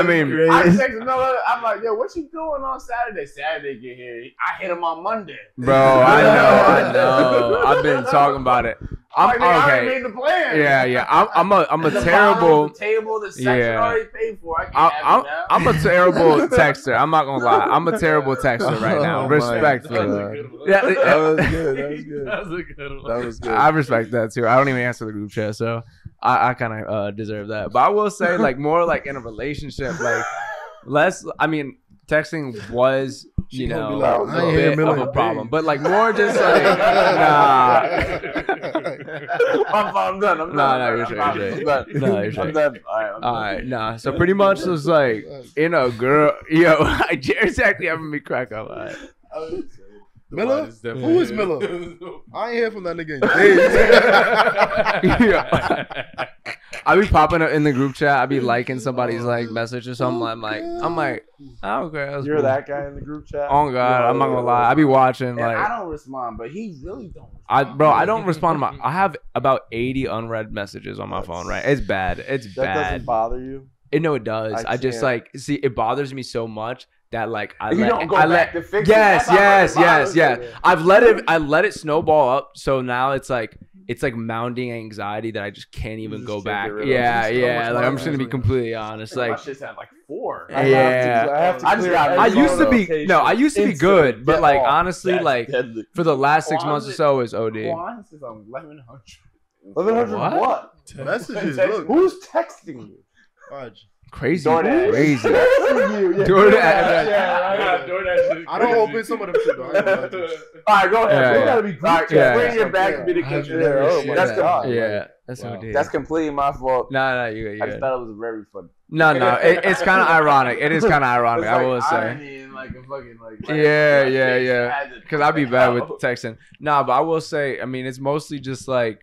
mean, I text another. I'm like, yo, what you doing on Saturday? Saturday get here. I hit him on Monday. Bro, I know. I've been talking about it. I already made the plan. Yeah. I'm a terrible. The table, the section already paid for. I'm a terrible texter. I'm not gonna lie. I'm a terrible texter right now. Respectfully. That was good. That was good. That was good. I respect that too. I don't even answer the group chat, so I kind of deserve that. But I will say, like, more like in a relationship, like less. I mean, texting was, you know, a bit of a problem, but like more just like nah. I'm done. No, you're straight. No, you're straight. All right, nah. So pretty much it was like, you know, girl, yo, Jared's actually having me crack up. All right. Miller? Who is Miller? I ain't hear from that nigga in days. I be popping up in the group chat. I be liking somebody's like message or something. I'm like, oh, okay. You're that guy in the group chat. Oh god, I'm not gonna lie. I be watching like. I don't respond, but he really don't. I don't respond to I have about 80 unread messages on my phone. Right, it's bad. It's bad. That doesn't bother you? No, it does. I just like see it bothers me so much that like I let to fix yes. I let it snowball up, so now it's like mounting anxiety that I just can't even go back. Yeah. Like I'm just gonna be completely honest. Like my shit's at like 4. Yeah. I used to be good, but like honestly, like for the last 6 months or so is OD. Juan says I'm 1100. 1100 what? Messages. Who's texting you? Crazy. DoorDash. Crazy. DoorDash. DoorDash. I don't open some of them shit though. I ain't gonna lie to you. All right, go ahead. Yeah, bro. yeah. Gotta be quick. Yeah. Bring your back Yeah. communication. Yeah. Yeah. That's what it is. That's completely my fault. No, you I just thought it was very funny. No, it's kind of ironic. It is kind of ironic. It's I like will say. irony and like a fucking like. Yeah. Because I'd be bad with texting. Nah, but I will say, I mean, it's mostly just like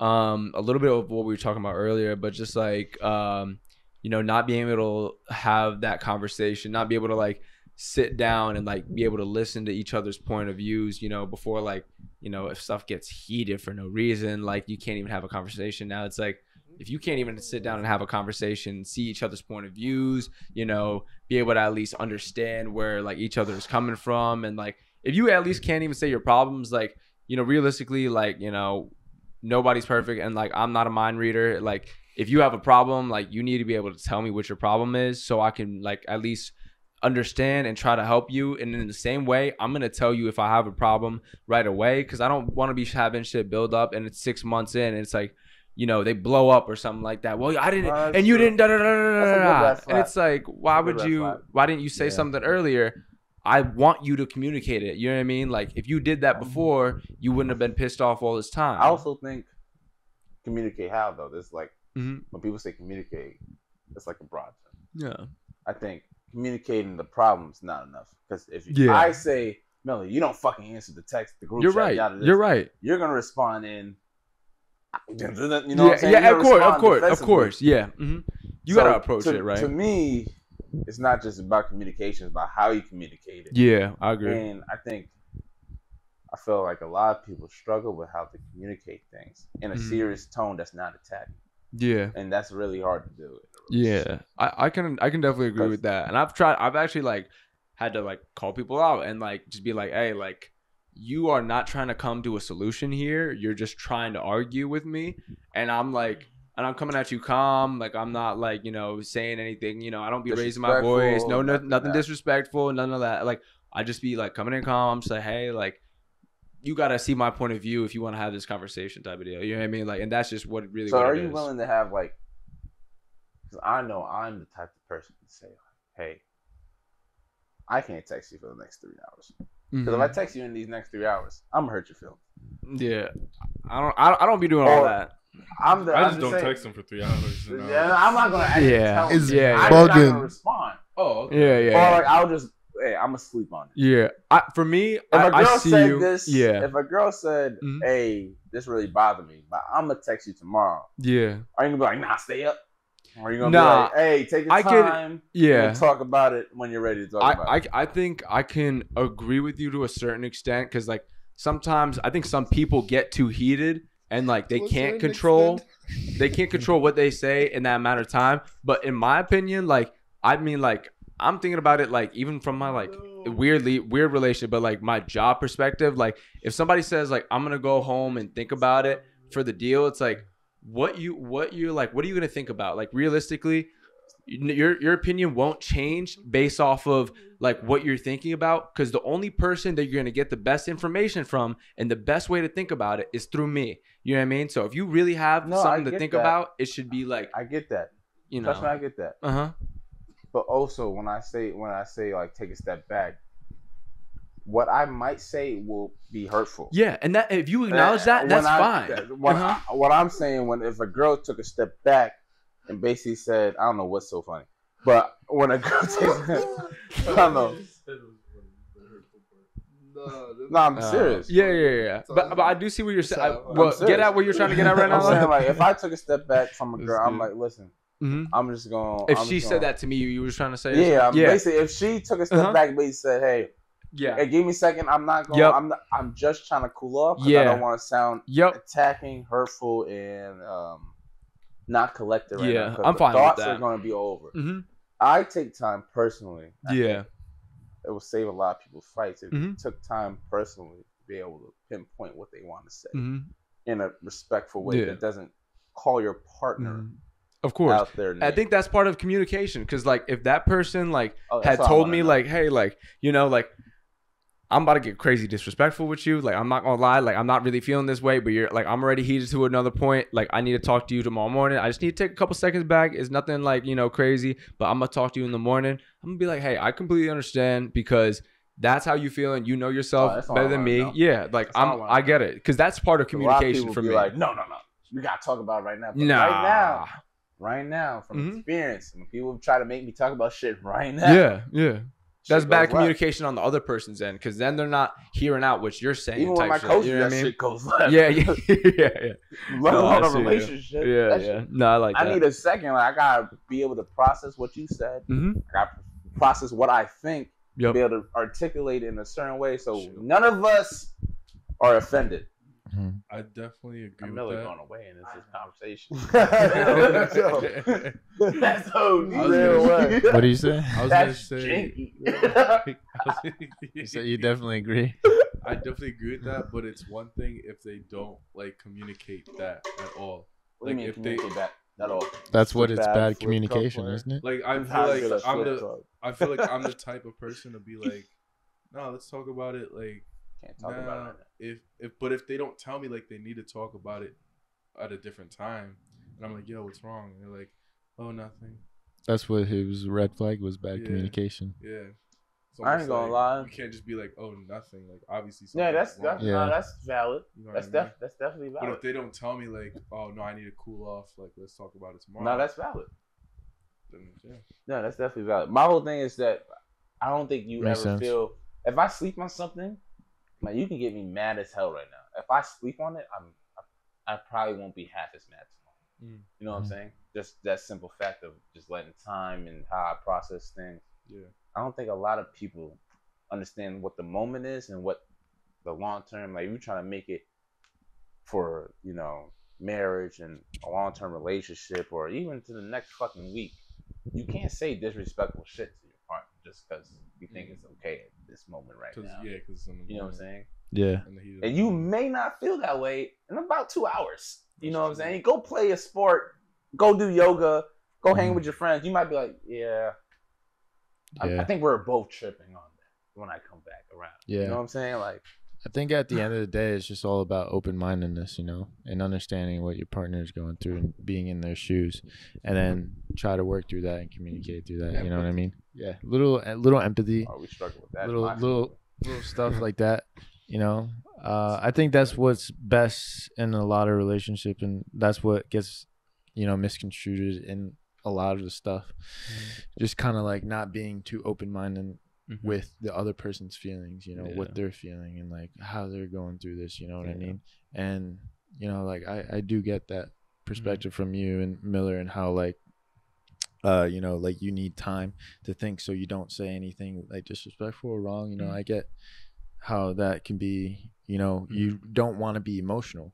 a little bit of what we were talking about earlier, but just like not being able to have that conversation, not be able to like sit down and like be able to listen to each other's point of views, before like, if stuff gets heated for no reason, like you can't even have a conversation. Now it's like, if you can't even sit down and have a conversation, see each other's point of views, be able to at least understand where like each other is coming from. And like, if you at least can't even say your problems, like, realistically, like, nobody's perfect. And like, I'm not a mind reader. Like, if you have a problem, like you need to be able to tell me what your problem is so I can like at least understand and try to help you. And in the same way, I'm going to tell you if I have a problem right away, because I don't want to be having shit build up and it's 6 months in and it's like, they blow up or something like that. Well, I didn't, and you didn't, and it's like, why didn't you say something earlier? I want you to communicate it. You know what I mean? Like, if you did that before, you wouldn't have been pissed off all this time. I also think communicate how though. There's like Mhm. when people say communicate, it's like a broad term. Yeah. I think communicating the problem's not enough, because if Yeah. I say, Melly, you don't fucking answer the text, the group You're chat, right. yada this, You're right. You're gonna respond in. You know what I'm saying? Yeah, You're gonna of respond course, defensively. yeah. Mhm. You So gotta approach it right. To me, it's not just about communication; it's about how you communicate it. Yeah, I agree. And I feel like a lot of people struggle with how to communicate things in a Mhm. serious tone that's not attacking. Yeah. And that's really hard to do. Yeah, I can definitely agree with that. And I've actually like had to like call people out and like just be like, hey, like you are not trying to come to a solution here. You're just trying to argue with me. And I'm coming at you calm. Like I'm not like, saying anything, I don't be raising my voice. No, nothing disrespectful, none of that. Like I just be like coming in calm. I'm just like, hey, like you got to see my point of view if you want to have this conversation type of deal. You know what I mean? Like, and that's just what it really So what are it you is. willing to have like, because I know I'm the type of person to say, hey, I can't text you for the next 3 hours. Because if I text you in these next 3 hours, I'm gonna hurt your feelings. Yeah, I don't be doing all that. I just don't text him for 3 hours. Yeah, I'm not gonna actually tell him. It's I'm not bugging. gonna respond. Oh, okay. Yeah. Or like I'll just, hey, I'm gonna sleep on it. Yeah, for me, If a girl I see said you. this, Yeah, if a girl said, hey, this really bothered me, but I'm gonna text you tomorrow. yeah. Are you gonna be like, nah, stay up? Or are you gonna Nah, be like, hey, take your I time. could- yeah. We'll talk about it when you're ready to talk about it. I think I can agree with you to a certain extent because like sometimes I think some people get too heated and like they can't control what they say in that amount of time. But in my opinion, like I mean, like I'm thinking about it like even from my like weird relationship, but like my job perspective, like if somebody says like I'm gonna go home and think about it for the deal, it's like what are you gonna think about? Like realistically, your opinion won't change based off of like what you're thinking about, because the only person that you're gonna get the best information from and the best way to think about it is through me. You know what I mean? So if you really have something to think about, it should be like I get that. Trust me, I get that. But also when I say like take a step back, what I might say will be hurtful. Yeah, and that if you acknowledge that, that's fine. What I'm saying, if a girl took a step back and basically said, I don't know what's so funny, but when a girl takes, I don't know. No, I'm serious. Yeah. But I do see what you're saying. Get at what you're trying to get at right now. I'm saying, like, if I took a step back from a girl, I'm like, listen, I'm just going. If she said that to me, you were trying to say, yeah, basically, if she took a step back, basically said, hey, hey, give me a second. I'm not going. I'm just trying to cool off because I don't want to sound attacking, hurtful, and not collected right now. I'm fine with that. Thoughts are going to be over. I take time personally. I think it will save a lot of people's fights if you took time personally to be able to pinpoint what they want to say in a respectful way that doesn't call your partner. Of course. Out there I think that's part of communication, because like if that person like had that's what I told wanna me know. like, hey, like, like I'm about to get crazy disrespectful with you. Like, I'm not gonna lie. Like, I'm not really feeling this way, but you're like, I'm already heated to another point. Like, I need to talk to you tomorrow morning. I just need to take a couple seconds back. It's nothing like, you know, crazy, but I'm gonna talk to you in the morning. I'm gonna be like, hey, I completely understand because that's how you feel and you know yourself better than me. Know. Yeah, like I get it because that's part of communication for me. Like, no, we gotta talk about it right now. But right now, from experience, when people try to make me talk about shit right now, yeah. That's bad communication on the other person's end because then they're not hearing out what you're saying. Even when my coach, you know what I mean? Shit goes left. Yeah. Let alone a relationship. Yeah. No, I like that. I need a second. Like, I gotta be able to process what you said. I gotta process what I think. Be able to articulate it in a certain way, so none of us are offended. I definitely agree. I'm with really that. going away in this conversation. That's so real. What do you say? I was gonna say. So you definitely agree. I definitely agree with that, but it's one thing if they don't like communicate that at all. What do you mean communicate that at all? That's what it's bad communication, isn't it? Like I feel like I'm the type of person to be like, no, let's talk about it. Like, can't talk about it. But if they don't tell me like they need to talk about it at a different time, and I'm like, yo, what's wrong? And they're like, oh, nothing. That's what his red flag was, bad communication. Yeah. I ain't gonna lie. You can't just be like, oh, nothing. Like, obviously. That's valid. You know that's definitely valid. But if they don't tell me like, oh no, I need to cool off. Like, let's talk about it tomorrow. No, that's valid. Then, yeah. No, that's definitely valid. My whole thing is that I don't think you ever feel if I sleep on something, like you can get me mad as hell right now. If I sleep on it, I probably won't be half as mad tomorrow. You know what I'm saying? Just that simple fact of just letting time and how I process things. Yeah. I don't think a lot of people understand what the moment is and what the long term, like you're trying to make it for, you know, marriage and a long term relationship or even to the next fucking week. You can't say disrespectful shit to your partner just because you think it's okay at this moment right now. Yeah, because you know what I'm saying? Yeah. And you may not feel that way in about 2 hours. You know what I'm saying? Go play a sport, go do yoga, go hang with your friends. You might be like, yeah. I think we're both tripping on that when I come back around. Yeah. You know what I'm saying? Like, I think at the end of the day, it's just all about open-mindedness, you know, and understanding what your partner is going through and being in their shoes, and then try to work through that and communicate through that. You know what I mean? Yeah, little empathy. Oh, we struggle with that. Little stuff like that. You know, I think that's what's best in a lot of relationships, and that's what gets, you know, misconstrued in a lot of the stuff. Just kind of like not being too open-minded with the other person's feelings, you know, what they're feeling and like how they're going through this, you know what I mean? And, you know, like I do get that perspective from you and Miller and how like, you know, like you need time to think so you don't say anything like disrespectful or wrong. You know, I get how that can be, you know, you don't want to be emotional.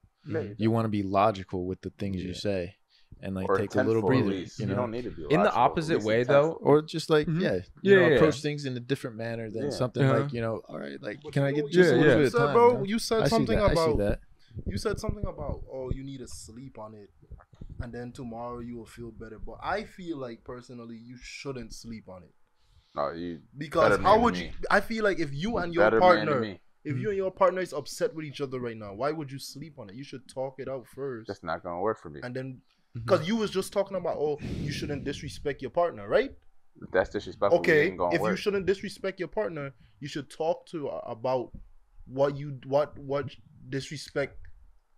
You want to be logical with the things you say. And like or take a little breather, you know. You don't need to be in the opposite way though, or just like you know, approach things in a different manner than something like, you know, all right, like can I get just a little bit of time? Bro, you said something about that. You said something about you need to sleep on it, and then tomorrow you will feel better. But I feel like personally, you shouldn't sleep on it. No, you because how would you? I feel like if you and your partner. If you and your partner is upset with each other right now, why would you sleep on it? You should talk it out first. That's not gonna work for me. And then, because you was just talking about, you shouldn't disrespect your partner, right? That's disrespectful. Okay, if you shouldn't disrespect your partner, you should talk to about what disrespect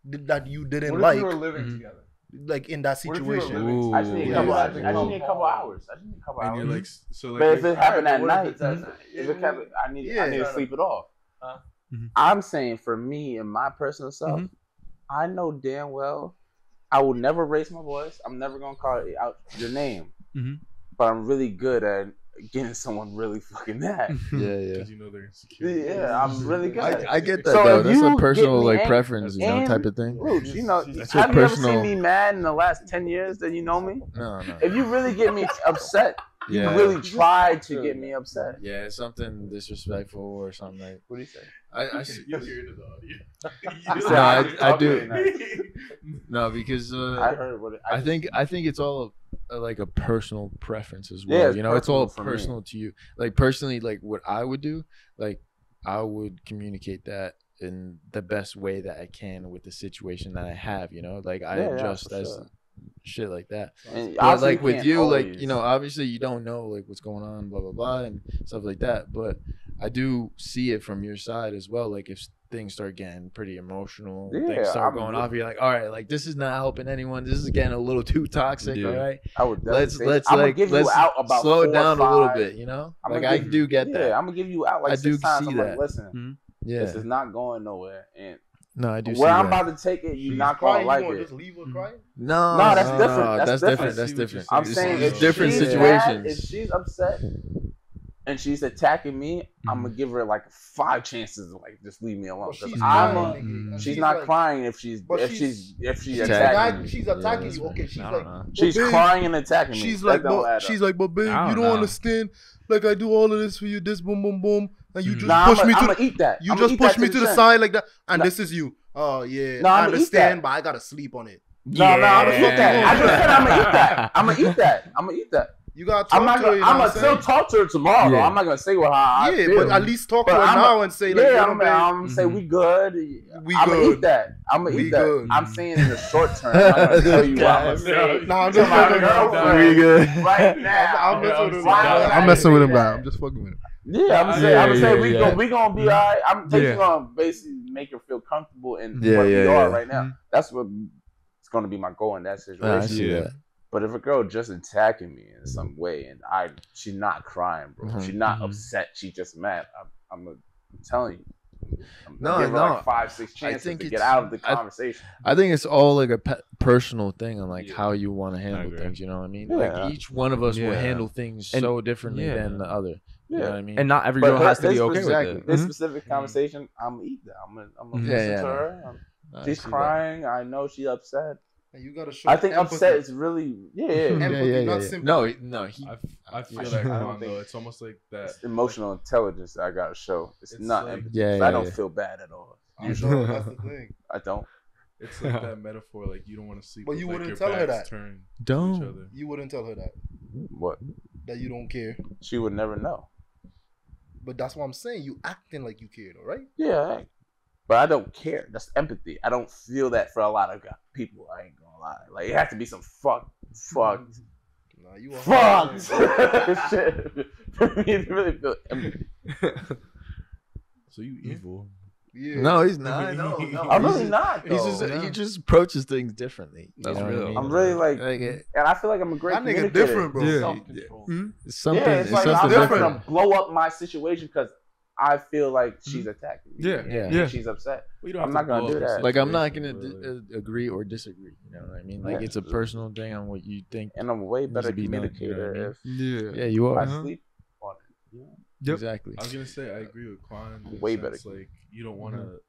that you didn't like. What if you were living together? Like in that situation. I just need a couple hours. And you're like, so like, but if it happened at night, I need to sleep it off. I'm saying for me and my personal self, I know damn well I will never raise my voice. I'm never gonna call out your name, but I'm really good at getting someone really fucking mad. Because you know they're insecure. Yeah, I'm really good. I get that though. That's a personal like preference, you know, type of thing. Roots, you know, have you ever seen me mad in the last 10 years that you know me? No. If you really get me upset. You really tried to get me upset. Yeah, it's something disrespectful or something like. What do you say? You hear it in the audio. I do. No, because I heard what I think it's all like a personal preference as well. Yeah, you know, it's all personal to you. Like personally, like what I would do, like I would communicate that in the best way that I can with the situation that I have, you know, like I adjust as shit like that. But like with you, like, you know, obviously you don't know like what's going on, blah blah blah, and stuff like that. But I do see it from your side as well. Like if things start getting pretty emotional, things start going off, you're like, all right, like this is not helping anyone. This is getting a little too toxic. All right, I would let's like give you out about slow it down 4 or 5. a little bit. You know, like I do get that. Yeah, I'm gonna give you out like 6 times. I'm like, listen, yeah, this is not going nowhere, and no, I do. Where I'm about to take it, you're not gonna like it. Just leave her crying? No, that's different. That's different. That's different. I'm saying it's different situations. If she's upset and she's attacking me, I'm gonna give her like 5 chances to like just leave me alone. She's not crying if she's attacking me. She's attacking you. Okay, she's like she's crying and attacking me. She's like, but babe, you don't understand. Like I do all of this for you, this boom boom boom, and you just push me to eat that. You just push me to the side like that, and this is you. Oh yeah, I understand, but I gotta sleep on it. No, I'm gonna eat that. I just said I'm gonna eat that. I'm gonna eat that. You gotta talk to her. I'm gonna still talk to her tomorrow. Yeah. I'm not gonna say how I feel. But at least talk to her now and say like, I'm gonna say we good. I'm gonna eat that. I'm gonna eat that. I'm saying in the short term. I'm gonna tell you what I'm gonna say. No, I'm just fucking with him. We good. Right now. I'm messing with him, guy. I'm just fucking with him. Yeah, I'm gonna say we gonna be alright. I'm gonna basically make her feel comfortable in where we are right now. That's what it's gonna be my goal in that situation. I see that. But if a girl just attacking me in some way and she's not crying, bro, she's not upset, she just mad. I'm telling you, give her like 5-6 chances to get out of the conversation. I think it's all like a personal thing on like how you want to handle things. You know what I mean? Like each one of us will handle things so differently than the other. You know what I mean? And not every girl has to be okay with it. This specific conversation, I'm gonna eat that. I'm gonna listen to her. She's crying. I know she's upset. And you gotta show. I think upset is really empathy, not sympathy. No. I feel like though, it's almost like that. It's emotional intelligence that I gotta show. It's not like, empathy. I don't feel bad at all. Usually, that's the thing. I don't. It's like that metaphor, like you don't want to sleep. But you with, wouldn't like, tell her that. Don't. You wouldn't tell her that. What? That you don't care. She would never know. But that's what I'm saying. You acting like you care, though, right? Yeah. But I don't care. That's empathy. I don't feel that for a lot of people. I ain't gonna lie. Like it has to be some fucked. Nah, you fucked shit for me to really feel empathy. So you evil? Yeah. No, he's not. No, I'm really not. He just approaches things differently. That's real. I mean? I'm really like and I feel like I'm a great communicator. Different, bro. It's something. It's like I'm not gonna blow up my situation because I feel like she's attacking me. Yeah. She's upset. Well, I'm not gonna do that. Like I'm not gonna agree or disagree. You know what I mean? Like it's a personal thing on what you think. And I'm a way better communicator yeah, you are. I sleep on it. Yep. Exactly. I was gonna say I agree with Quan. Way better. Like you don't want to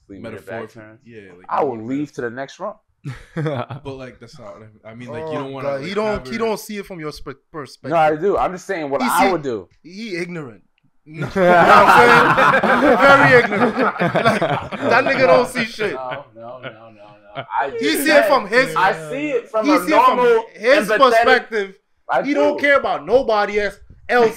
sleep metaphorically. Yeah. Like I will leave to the next round. But like that's not what I mean. Like you don't want to. Like, he don't see it from your perspective. No, I do. I'm just saying what I would do. He ignorant. You know what I'm saying? Very ignorant. Like, that nigga don't see shit. No. He see it from his. I see it from a normal, his perspective. He don't care about nobody else. And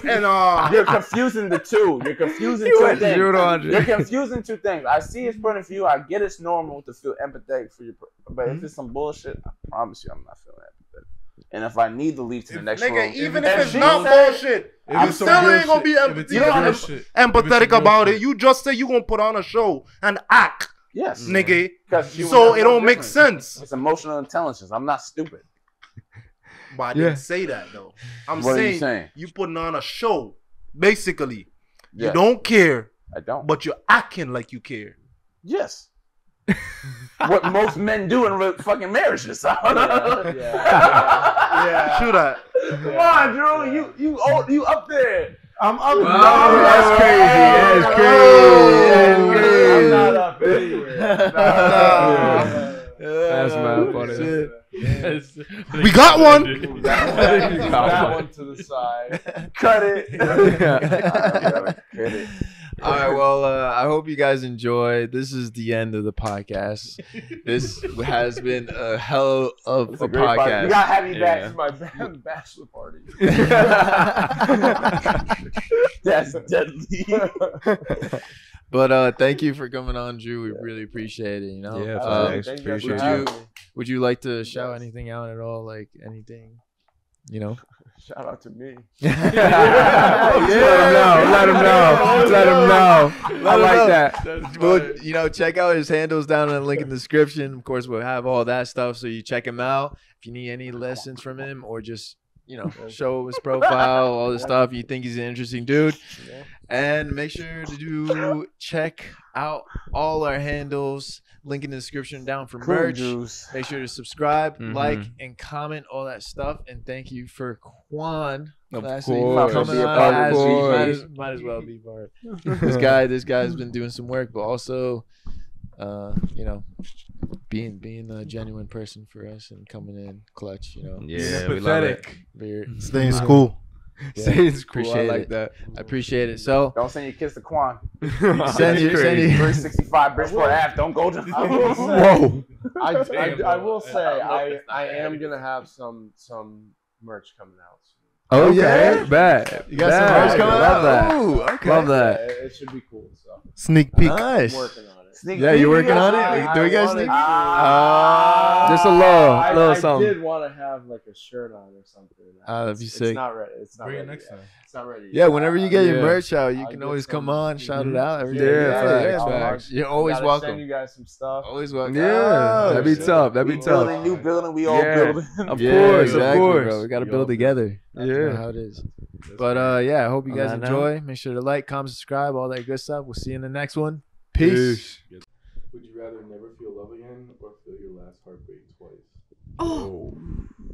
you're confusing the two. You're confusing two things. You're confusing two things. I see his point of view. I get it's normal to feel empathetic for you, but if it's some bullshit, I promise you, I'm not feeling empathetic. And if I need to leave to the next room, even if it's not bullshit, I'm still ain't gonna be empathetic about it. You just say you gonna put on a show and act, yes, nigga. So it don't make sense. It's emotional intelligence. I'm not stupid. But I didn't say that though. I'm saying you putting on a show. Basically, you don't care. I don't. But you're acting like you care. Yes. What most men do in fucking marriages. Yeah. Shoot that. Come on, Drew. You up there. I'm up there. Oh, that's crazy. I'm not up anywhere. That's mad funny. We got one. That one to the side. Cut it. Cut it. All right, well, I hope you guys enjoy. This is the end of the podcast. This has been a hell of a podcast. You gotta have me back to my bachelor party. That's deadly. But thank you for coming on, Drew. We really appreciate it. Yeah, thank you appreciate for you. having me. Would you like to shout anything out at all? Like anything, Shout out to me. Let him know. I like that. Well, check out his handles down in the link in the description. Of course, we'll have all that stuff, so you check him out. If you need any lessons from him or just show his profile, all this stuff, you think he's an interesting dude. And make sure to check out all our handles. Link in the description down for merch. Make sure to subscribe, like, and comment all that stuff. And thank you for Quan. Lastly, for coming on. Might as well be part. This guy's been doing some work, but also, being a genuine person for us and coming in clutch. Yeah, we love it. Stay in school. Stay in school. Appreciate I like it. that. I appreciate it. So Don't send your kids to Quan. send your 365 Bridgeport Ave. Don't go to. Whoa. I will say I am gonna have some merch coming out soon. Oh Okay, yeah, bad. you got some merch coming Love out. that. Ooh, okay. Love that. It should be cool. So Sneak peek. Nice. I'm working on it. Yeah, you're working on it. Do we get sneak? Just a little I something. did want to have like a shirt on or something. That'd be It's sick. not ready. It's not Bring it ready next yet. time. It's not ready. Yeah, whenever you get your Yeah. merch out, you I'll can get always come some- on, shout it Mhm. out every Yeah, day. facts. You're always Gotta welcome. Send you guys some stuff. Always welcome. Yeah, Oh, that'd be shit. tough. That'd be tough. Building, new building, we all Yeah. building. Of Yeah, course, exactly, of course. bro. We got to build together. That's Yeah. how it is. But I hope you On guys that note. enjoy. Make sure to like, comment, subscribe, all that good stuff. We'll see you in the next one. Peace. Would you rather never feel love again or feel your last heartbreak twice? Oh,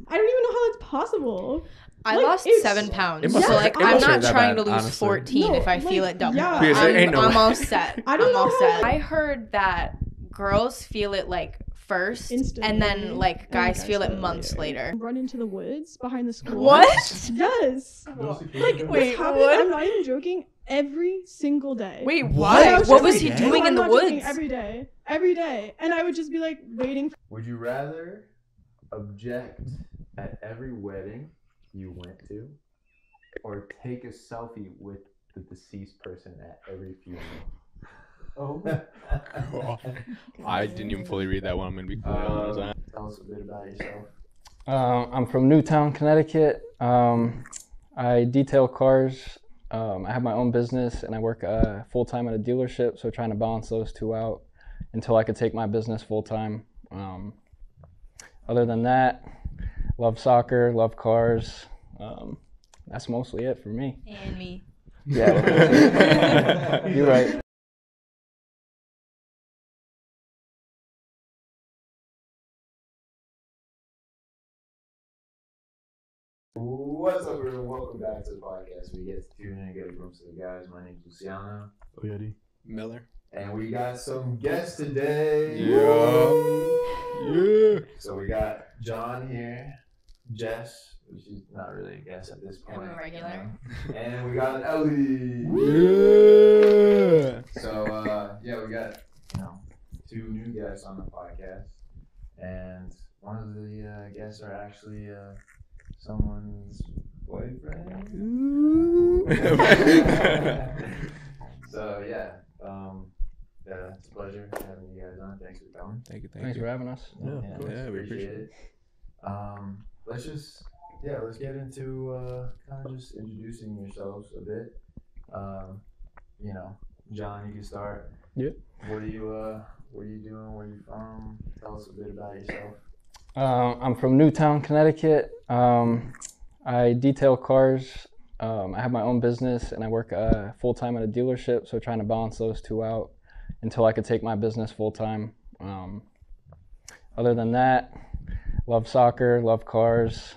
I don't even know how that's possible. I Like, lost it's- 7 pounds, It must so hurt- like it I'm must hurt not that trying bad, to lose honestly. 14 No, if I feel like, it double. yeah. Because there ain't no I'm way. all set. I don't I'm all know set. how- I heard that girls feel it like first, Instantly. and then like And guys feel it feel months later. later. Run into the woods behind the school. What? Yes. Like Wait, this happened, what? I'm not even joking. Every single day. Wait, Like, what? I was What just was like, he no, doing in I'm the not joking, woods? Every day, and I would just be like waiting. Would you rather object at every wedding you went to or take a selfie with the deceased person at every funeral? I didn't even fully read that one. I'm gonna be completely honest. Tell us a bit about yourself. I'm from Newtown, Connecticut. I detail cars. I have my own business and I work full-time at a dealership, so trying to balance those two out until I could take my business full-time. Other than that, love soccer, love cars. That's mostly it for me. And me. Yeah. You're right. What's up, everyone? Welcome back to the podcast. We get to tune in and get from some guys. My name's Luciano. Oyedi. Miller. And we got some guests today. Yeah. So we got John here, Jess, which is not really a guest at this point. I'm a regular. And we got Ellie. Yeah. So we got 2 new guests on the podcast, and one of the guests are actually someone's boyfriend. So it's a pleasure having you guys on. Thanks for coming. Thank you. Thanks for having us. Yeah, we appreciate it. Let's get into kind of just introducing yourselves a bit. John, you can start. Yep. What are you doing? Where are you from? Tell us a bit about yourself. I'm from Newtown, Connecticut. I detail cars. I have my own business and I work full-time at a dealership, so trying to balance those two out until I could take my business full-time. Other than that, love soccer, love cars.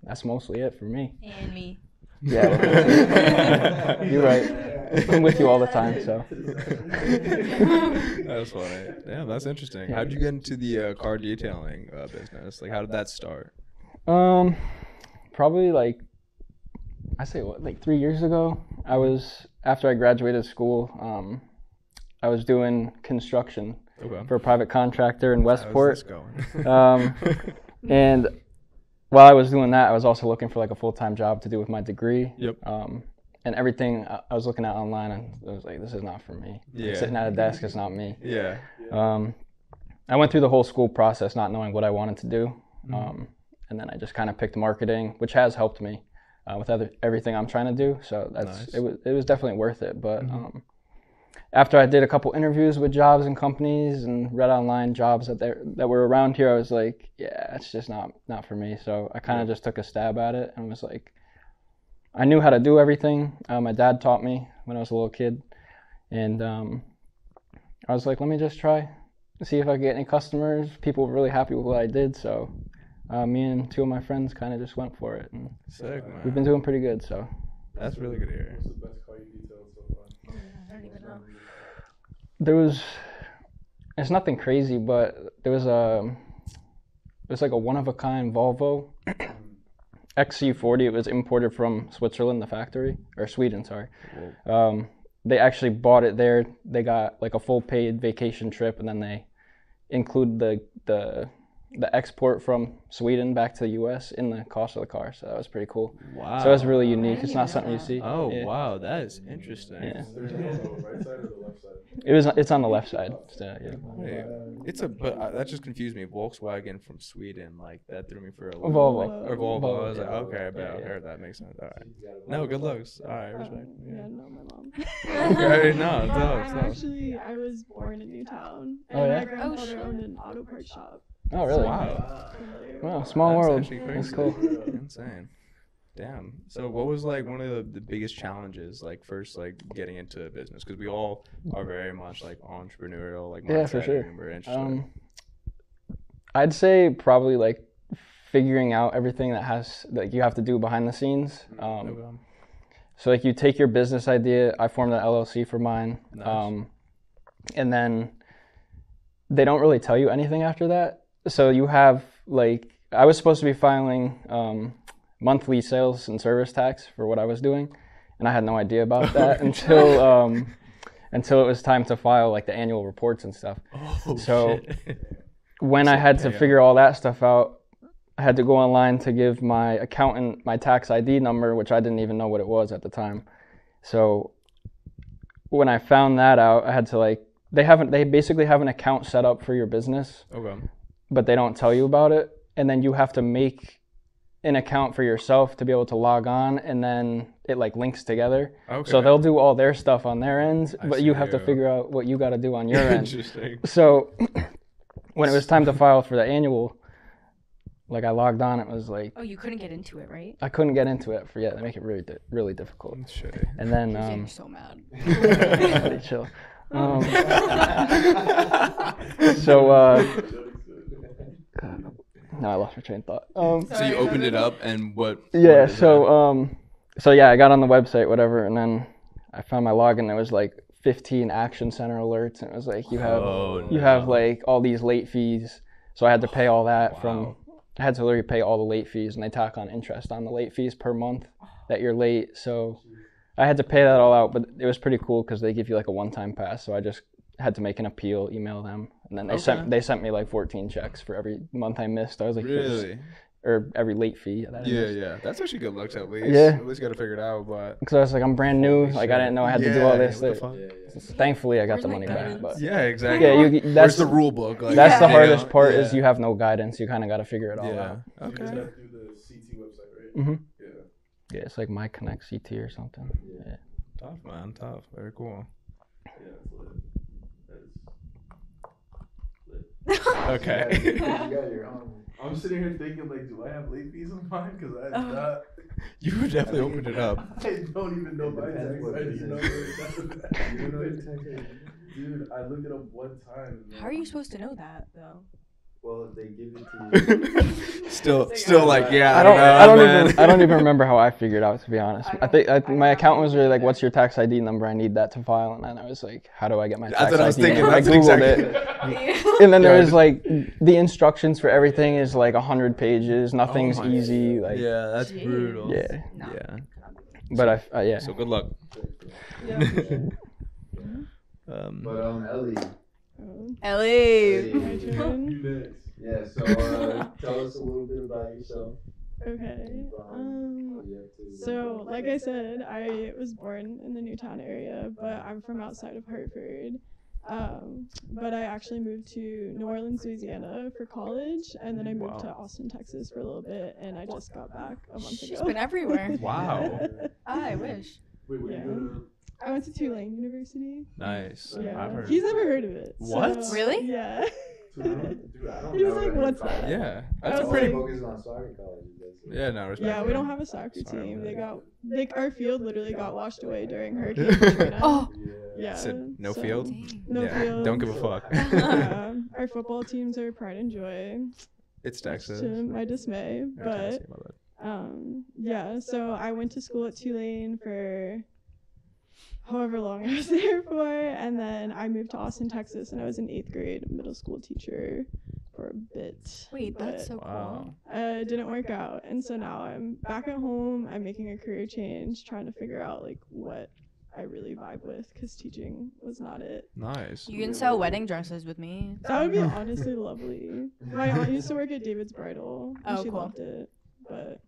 That's mostly it for me. And me. Yeah. You're right. I'm with you all the time, so. That's funny. Damn, that's interesting. How did you get into the car detailing business? Like, how did that start? Probably like 3 years ago. After I graduated school, I was doing construction for a private contractor in Westport. How's this going? And while I was doing that, I was also looking for like a full-time job to do with my degree. Yep. and everything I was looking at online, and I was like, this is not for me. Yeah. Sitting at a desk is not me. Yeah. I went through the whole school process not knowing what I wanted to do. And then I just kind of picked marketing, which has helped me with everything I'm trying to do. So that's Nice. it was definitely worth it. But after I did a couple interviews with jobs and companies and read online jobs that were around here, I was like, yeah, it's just not for me. So I kind of just took a stab at it and was like, I knew how to do everything. My dad taught me when I was a little kid, and I was like, let me just try, see if I could get any customers. People were really happy with what I did, so me and two of my friends kind of just went for it. And Sick, man. we've been doing pretty good, so. That's really good to hear. What's the best car you detailed so far? I don't even know. It's nothing crazy, but there was like a one-of-a-kind Volvo XC40. It was imported from Switzerland, the factory, or Sweden, sorry. They actually bought it there. They got like a full paid vacation trip, and then they include the export from Sweden back to the U.S. in the cost of the car. So that was pretty cool. Wow. So it was really unique. It's not something you see. Oh, Yeah. wow. That is interesting. Yeah. There's one on the right side or the left side? It's on the left side. So, yeah. Wait, that just confused me. Volkswagen from Sweden, like that threw me for a loop. Volvo. Or Volvo. Volvo, I was like, yeah. okay, I bet. Yeah. That makes sense. All right. No, good looks. All right, respect. Yeah, no, my mom. Okay, no, Yeah, tough. I was born in Newtown, and Oh, yeah? my grandfather owned an auto parts shop. Oh, really? Wow. Wow, small That's world. actually That's crazy. cool. Insane. Damn. So what was like one of the biggest challenges, like first like getting into business? Because we all are very much like entrepreneurial, like Yeah, for mindset, sure. and we're interested. I'd say probably like figuring out everything that you have to do behind the scenes. So like you take your business idea. I formed an LLC for mine, Nice. and then they don't really tell you anything after that. So you have like I was supposed to be filing monthly sales and service tax for what I was doing, and I had no idea about that until it was time to file like the annual reports and stuff. Oh, so shit. when I had to figure all that stuff out, I had to go online to give my accountant my tax ID number, which I didn't even know what it was at the time. So when I found that out, I had to like they basically have an account set up for your business. Okay. But they don't tell you about it, and then you have to make an account for yourself to be able to log on, and then it like links together. Okay. So they'll do all their stuff on their end, I but you see, have to yeah. figure out what you got to do on your end. Interesting. So when it was time to file for the annual, like I logged on, it was like Oh, you couldn't get into it, right? I couldn't get into it they make it really difficult. Shitty. And then You're so mad. pretty chill. No, I lost my train of thought. So you opened it up, and what? Yeah, what is so yeah, I got on the website, whatever, and then I found my login. It was like 15 Action Center alerts, and it was like you have like all these late fees. So I had to pay all that I had to literally pay all the late fees, and they tack on interest on the late fees per month that you're late. So I had to pay that all out, but it was pretty cool because they give you like a one-time pass. So I just had to make an appeal, email them, and then they sent me like 14 checks for every month I missed. I was like, Really? or every late fee that I missed. Yeah. That's actually good looks at least. Yeah. At least got to figure it out, but. Because I was like, I'm brand new. Like I didn't know I had to do all this. what the fuck? Thankfully, I got the money back. But Yeah, exactly. Yeah, Where's the rule book? Like, that's the yeah. hardest part Yeah. is you have no guidance. You kind of got to figure it all Yeah. out. Okay. You gotta do the CT website, right? Mm-hmm. Yeah. Yeah, it's like My Connect CT or something. Yeah. Tough, man. Tough. Very cool. Yeah, it's lit. Okay. You got your own. I'm sitting here thinking, like, do I have late fees on mine? Because I have not. You would definitely opened it up. I don't even know my tax ID number. Dude, I looked it up one time. How are you supposed to know that though? Well, they give it to you. Still like, yeah. I don't even remember how I figured out, to be honest. I think my accountant was really like, "What's your tax ID number? I need that to file." And then I was like, "How do I get my tax That's what I was ID thinking. number?" I That's googled exactly. it, and then there was like the instructions for everything is like 100 pages. Nothing's my easy. Like Yeah, that's brutal. Yeah. Yeah. But yeah. So good luck. Ellie. My turn. You next. Yeah, so tell us a little bit about yourself. Okay. So, like I said, I was born in the Newtown area, but I'm from outside of Hartford. But I actually moved to New Orleans, Louisiana for college, and then I moved to Austin, Texas for a little bit, and I just got back a month ago. She's been everywhere. Wow. I wish. Yeah. I went to Tulane University. Nice. Yeah. I've heard He's of it. never heard of it. What? So, Really? Yeah. He was like, "What's that?" Yeah, I that's a was pretty. like- Yeah, no respect. Yeah, we don't have a soccer team. Our field literally got washed away during Hurricane Katrina. Oh. Yeah. Said no so- field. No Yeah, field. don't give a fuck. Yeah, our football teams are pride and joy. It's Texas. To my dismay, Yeah, but Tennessee, my bad. yeah. So I went to school at Tulane for however long I was there for, and then I moved to Austin, Texas, and I was an 8th grade middle school teacher for a bit. Wait, that's so Wow. It didn't work out, and so now I'm back at home. I'm making a career change, trying to figure out like what I really vibe with, because teaching was not it. Nice. You can sell wedding dresses with me. That would be honestly lovely. My aunt used to work at David's Bridal, and Oh, she cool. loved it, but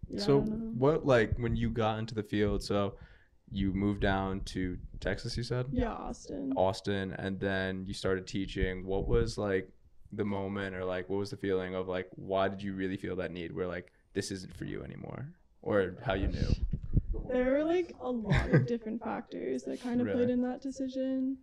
yeah, I So don't know. what, like, when you got into the field, so you moved down to Texas, you said? Yeah, Austin. Austin, and then you started teaching. What was like the moment, or like what was the feeling of like why did you really feel that need where like this isn't for you anymore, or how you knew? There were like a lot of different factors that kind of Really? played in that decision.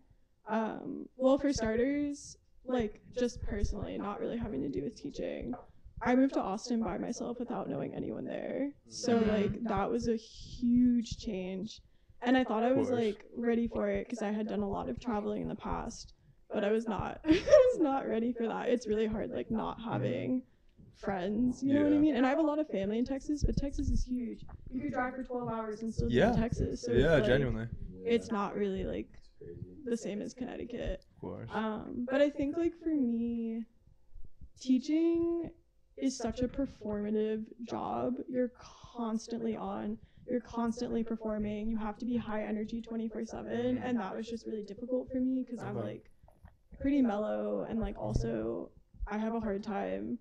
Well, for starters, like just personally, not really having to do with teaching. I moved to Austin by myself without knowing anyone there. So like that was a huge change. And I thought I was course. like ready for it because I had done a lot of traveling in the past, but I was not. I was not ready for that. It's really hard like not having friends, you know what I Yeah. mean? And I have a lot of family in Texas, but Texas is huge. You could drive for 12 hours and still be Yeah. in Texas. So Yeah, it's, like, genuinely. It's not really like the same as Connecticut. Of course. But I think like for me, teaching is such a performative job. You're constantly on. You're constantly performing. You have to be high energy 24/7, and that was just really difficult for me because I'm like pretty mellow, and like also I have a hard time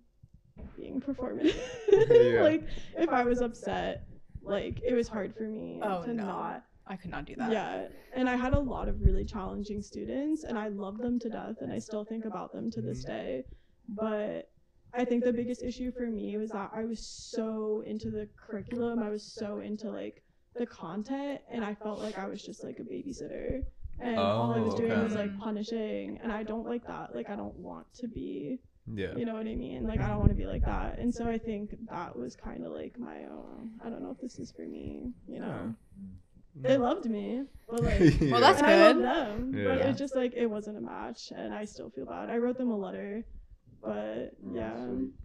being performative. Yeah. Like if I was upset, like it was hard for me Oh, to no. not. I could not do that. Yeah, and I had a lot of really challenging students, and I love them to death, and I still think about them to this day. But I think the biggest issue for me was that I was so into the curriculum, I was so into like the content, and I felt like I was just like a babysitter, and all I was Oh, doing okay. was like punishing, and I don't like that. Like I don't want to be. Yeah. You know what I mean? Like I don't want to be like that, and so I think that was kind of like my I don't know if this is for me. You know. They loved me, but like, Well, that's and I loved good. them, but Yeah. it just like it wasn't a match, and I still feel bad. I wrote them a letter, but yeah,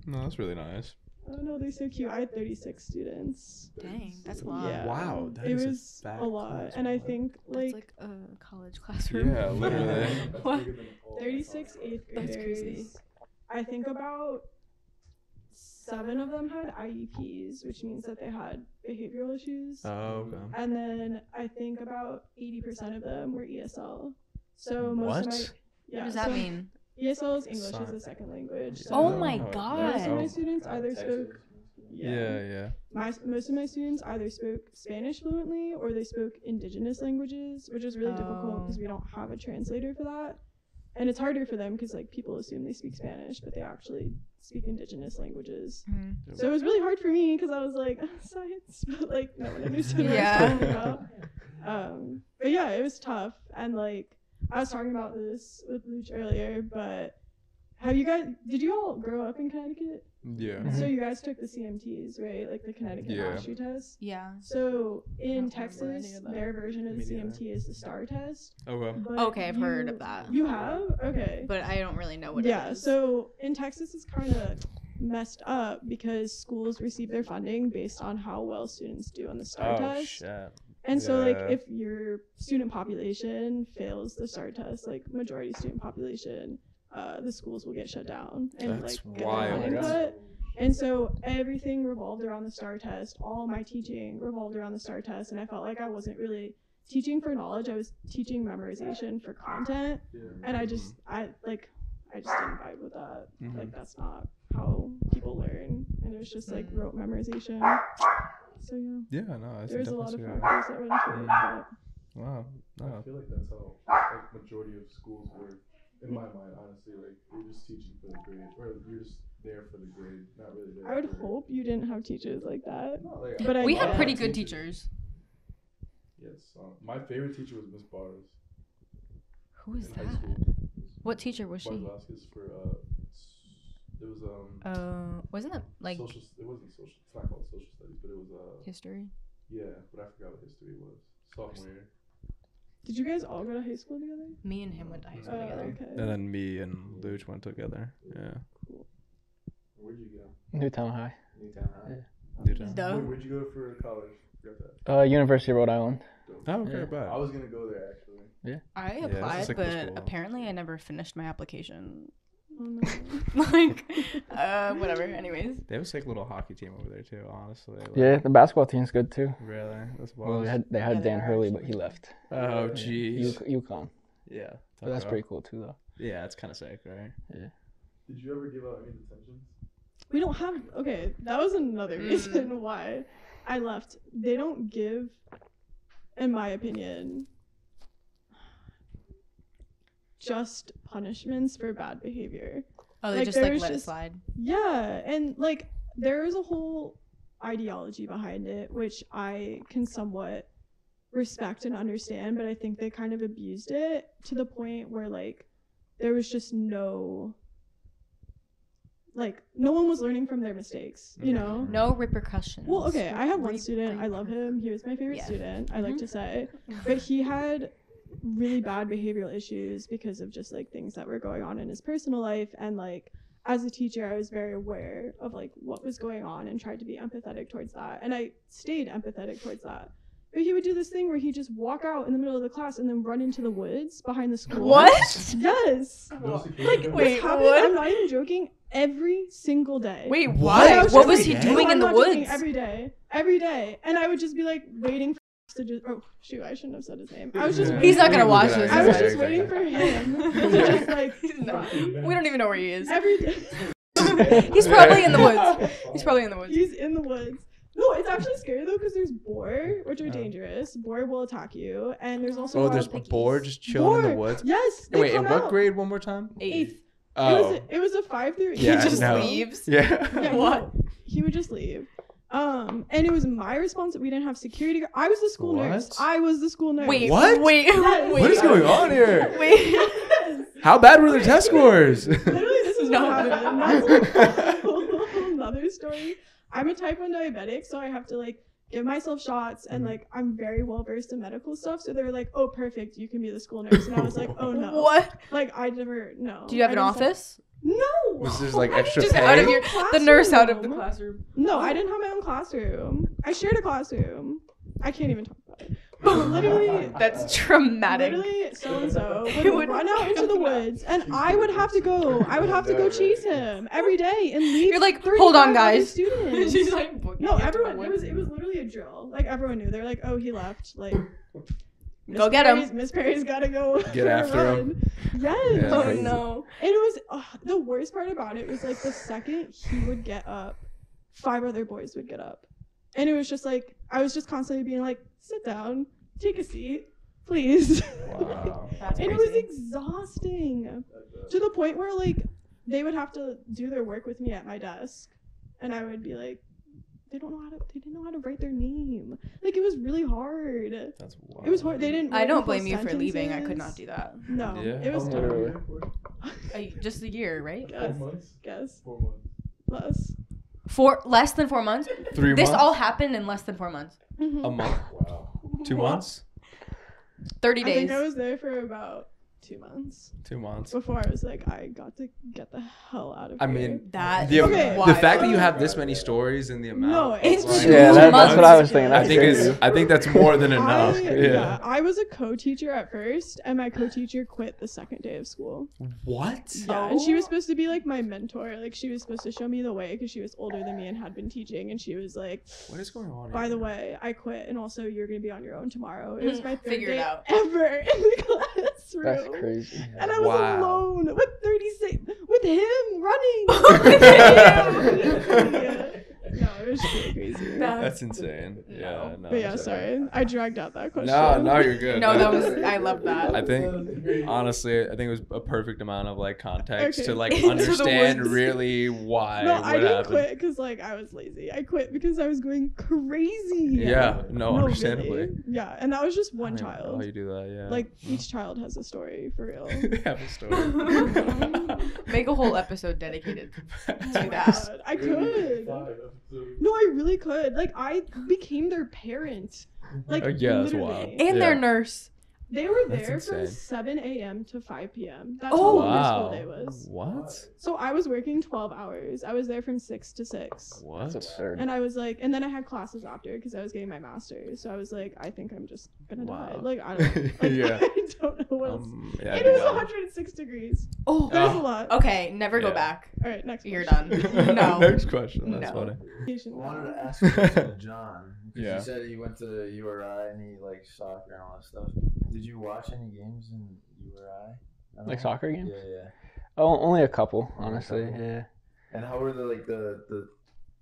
No, that's really nice. I don't know. They're so cute. I had 36 students. Dang, that's a lot. Yeah, Wow, that it is a was fat a lot, class, and I think That's like, like a college classroom. Yeah, literally. What? 36 eighth That's crazy. graders. I think about 7 of them had IEPs, which means that they had behavioral issues. Oh, okay. And then I think about 80% of them were ESL. So most of my What? yeah. What does that so mean? ESL is English as a second language. So Oh my Most god. of my students either spoke Yeah. most of my students either spoke Spanish fluently or they spoke indigenous languages, which is really difficult because we don't have a translator for that. And it's harder for them because like people assume they speak Spanish, but they actually speak indigenous languages. Mhm. So it was really hard for me because I was like science, but like no one understood what I Yeah. was talking about. But yeah, it was tough. And like I was talking about this with Luch earlier, but did you all grow up in Connecticut? Yeah. So you guys took the CMTs, right? Like the Connecticut Yeah. mastery test? Yeah. So in remember any Texas, of that. their version of the Me neither. CMT is the STAR test. Okay. But Okay, I've heard of that. You have? Okay. But I don't really know what Yeah, it is. so in Texas it's kind of messed up because schools receive their funding based on how well students do on the STAR Oh test. shit. And so like Yeah. if your student population fails the STAR test, like majority student population, the schools will get shut down and That's like get wild. their funding cut. And so everything revolved around the STAR test. All my teaching revolved around the STAR test, and I felt like I wasn't really teaching for knowledge. I was teaching memorization for content, and I just didn't vibe with that. Mhm. Like that's not how people learn, and it was just like rote memorization. So yeah. Yeah, no, I There's a lot of definitely see factors that went into it. But Wow. I No. feel like that's how like majority of schools work. In my mind, honestly, like you're just teaching for the grade, or you're just there for the grade, not really there. I would for hope you didn't have teachers like that. like, But We I had did. pretty good teachers. Yes, my favorite teacher was Miss Bars. Who is in high that? school. What teacher was she? Bars Vasquez for it was Wasn't that like social? It wasn't social. It's not called social studies, but it was history? Yeah, but I forgot what history was. Sophomore year. Did you guys all go to high school together? Me and him went to high school together. Okay. And then me and Luch went together. Yeah. Where'd you go? Newtown High. Newtown High. Yeah. Newtown. Duh. Where'd you go for college? Forgot that. University of Rhode Island. Oh, okay, Yeah. bad. I was gonna go there actually. Yeah. I Yeah, applied, it's a cool but school. apparently I never finished my application. Oh, no. Like, whatever. Anyways. They have a sick little hockey team over there too. Honestly. Like, Yeah, the basketball team's good too. Really? That's Well, wild. they had Yeah, they Dan are Hurley, but he left. Oh, Yeah. jeez. UConn. Yeah. But that's pretty cool too, though. Yeah, it's kind of sick, right? Yeah. Did you ever give out any detentions? We don't have. Okay, that was another reason why I left. They don't give, in my opinion, just punishments for bad behavior. Oh, they Like, just there like was let it just- slide. Yeah, and like there is a whole ideology behind it, which I can somewhat respect and understand, but I think they kind of abused it to the point where like there was just no one was learning from their mistakes, you know? No repercussions. Well, okay, I have one student. I love him. He was my favorite Yeah. student, I like to say. But he had really bad behavioral issues because of just like things that were going on in his personal life. And like as a teacher, I was very aware of like what was going on and tried to be empathetic towards that. And I stayed empathetic towards that. But he would do this thing where he'd just walk out in the middle of the class and then run into the woods behind the school. What? Yes. Like, Wait, this happened, what? I'm not even joking, every single day. Wait, And what? I was What just was like, he no, doing in I'm the not joking, woods? Every day. And I would just be like waiting for to just, oh shoot, I shouldn't have said his name. I was just He's not gonna watch this. I was just waiting for him to just like We don't even know where he is. every day. He's probably in the woods. He's probably in the woods. He's in the woods. No, it's actually scary though because there's boar, which are dangerous. Boar will attack you, and there's also Oh, wild there's a piggies. boar just chilling in the Boar! woods. Yes. Wait, in come what out. grade? One more time. Eighth. Oh. It was a 5 through 8. Yeah, He just no. leaves. Yeah. Yeah, What? He would just leave. And it was my responsibility. We didn't have security. I was the school nurse. What? I was the school nurse. Wait, What? wait, Yes. wait. What is going on here? Wait. How bad were the test scores? Literally, this is No. what happened. That's a whole another story. I'm a type 1 diabetic, so I have to like give myself shots, and like I'm very well versed in medical stuff. So they were like, "Oh, perfect, you can be the school nurse." And I was like, "Oh no, What? Like I never no." Do you have an I didn't office? No. Was there like I extra Just pay? out of your the nurse out of the Classroom. classroom. No, I didn't have my own classroom. I shared a classroom. I can't even talk about it. But literally, That's traumatic. literally, so and so He would run out into the woods, and I would have to go. I would have to go chase him every day and leave. You're like, 35 hold on, other guys. Students. She's like, booking No, into everyone. the It was literally a drill. Like everyone knew. They're like, oh, he left. Like, Go get him. Miss Perry's gotta go. Get for a after him. run. Yes. Yeah, Oh crazy. no. And it was the worst part about it was like the second he would get up, 5 other boys would get up, and it was just like I was just constantly being like, sit down, take a seat, please. Wow. That's And it was crazy. exhausting to the point where like they would have to do their work with me at my desk, and I would be like, they didn't know how to write their name. Like it was really hard. That's wild. It was hard. They didn't. I write don't full blame you for leaving. I could sentences. not do that. No, Yeah. it was How long terrible. were you there for? Just a year, right? Like 4 months? Guess 4 months. less. Less than 4 months. 3 This months? all happened in less than 4 months. A month? Wow. 2 months? 30 I days. think I was there for about 2 months 2 months. before I was like, I got to get the hell out of I here. mean, That the, Okay. the fact that you have this many stories and the amount. No, is it's like- Yeah, that's months. what I was thinking. I That's think crazy. it's. I think that's more than enough. Yeah. I was a co-teacher at first, and my co-teacher quit the second day of school. What? Yeah, and she was supposed to be like my mentor. Like she was supposed to show me the way because she was older than me and had been teaching. And she was like, What is going on? "By here? the way, I quit, and also you're gonna be on your own tomorrow." It was my third Figure it day out. ever in the classroom. That's crazy. And I was Wow. alone with 36, with him running. That's insane. Yeah. No, But yeah, sorry, I dragged out that question. No, you're good. No, that was. I love that. I think, honestly, I think it was a perfect amount of like context Okay. to like Into the understand woods. really why. No, what I didn't happened. quit because like I was lazy. I quit because I was going crazy. Yeah, no, understandably. Really. Yeah, and that was just one I don't even know child. how you do that, yeah. Like each child has a story for real. They have a story. Make a whole episode dedicated to that. God, I could. No, I really could. Like I became their parent. Like Yeah, that's literally. wild. And their nurse. They were That's there from insane. 7 a.m. to 5 p.m. That's Oh, how long their school wow. day was. What? So I was working 12 hours. I was there from 6 to 6. What? That's absurd. And I was like, and then I had classes after because I was getting my master's. So I was like, I think I'm just gonna die. Wow. Like I don't, like, Yeah. I don't know what else. Yeah, It is no. 106 degrees. Oh, There's a lot. Okay, never go Yeah. back. All right, next. You're question. done. No. Next question. That's No. funny. I wanted to ask a question to John. 'Cause Yeah. You said he went to URI and he liked soccer and all that stuff. Did you watch any games in URI? at Like all? soccer games? Yeah, yeah. Oh, only a couple, Only a honestly. couple? Yeah. And how were the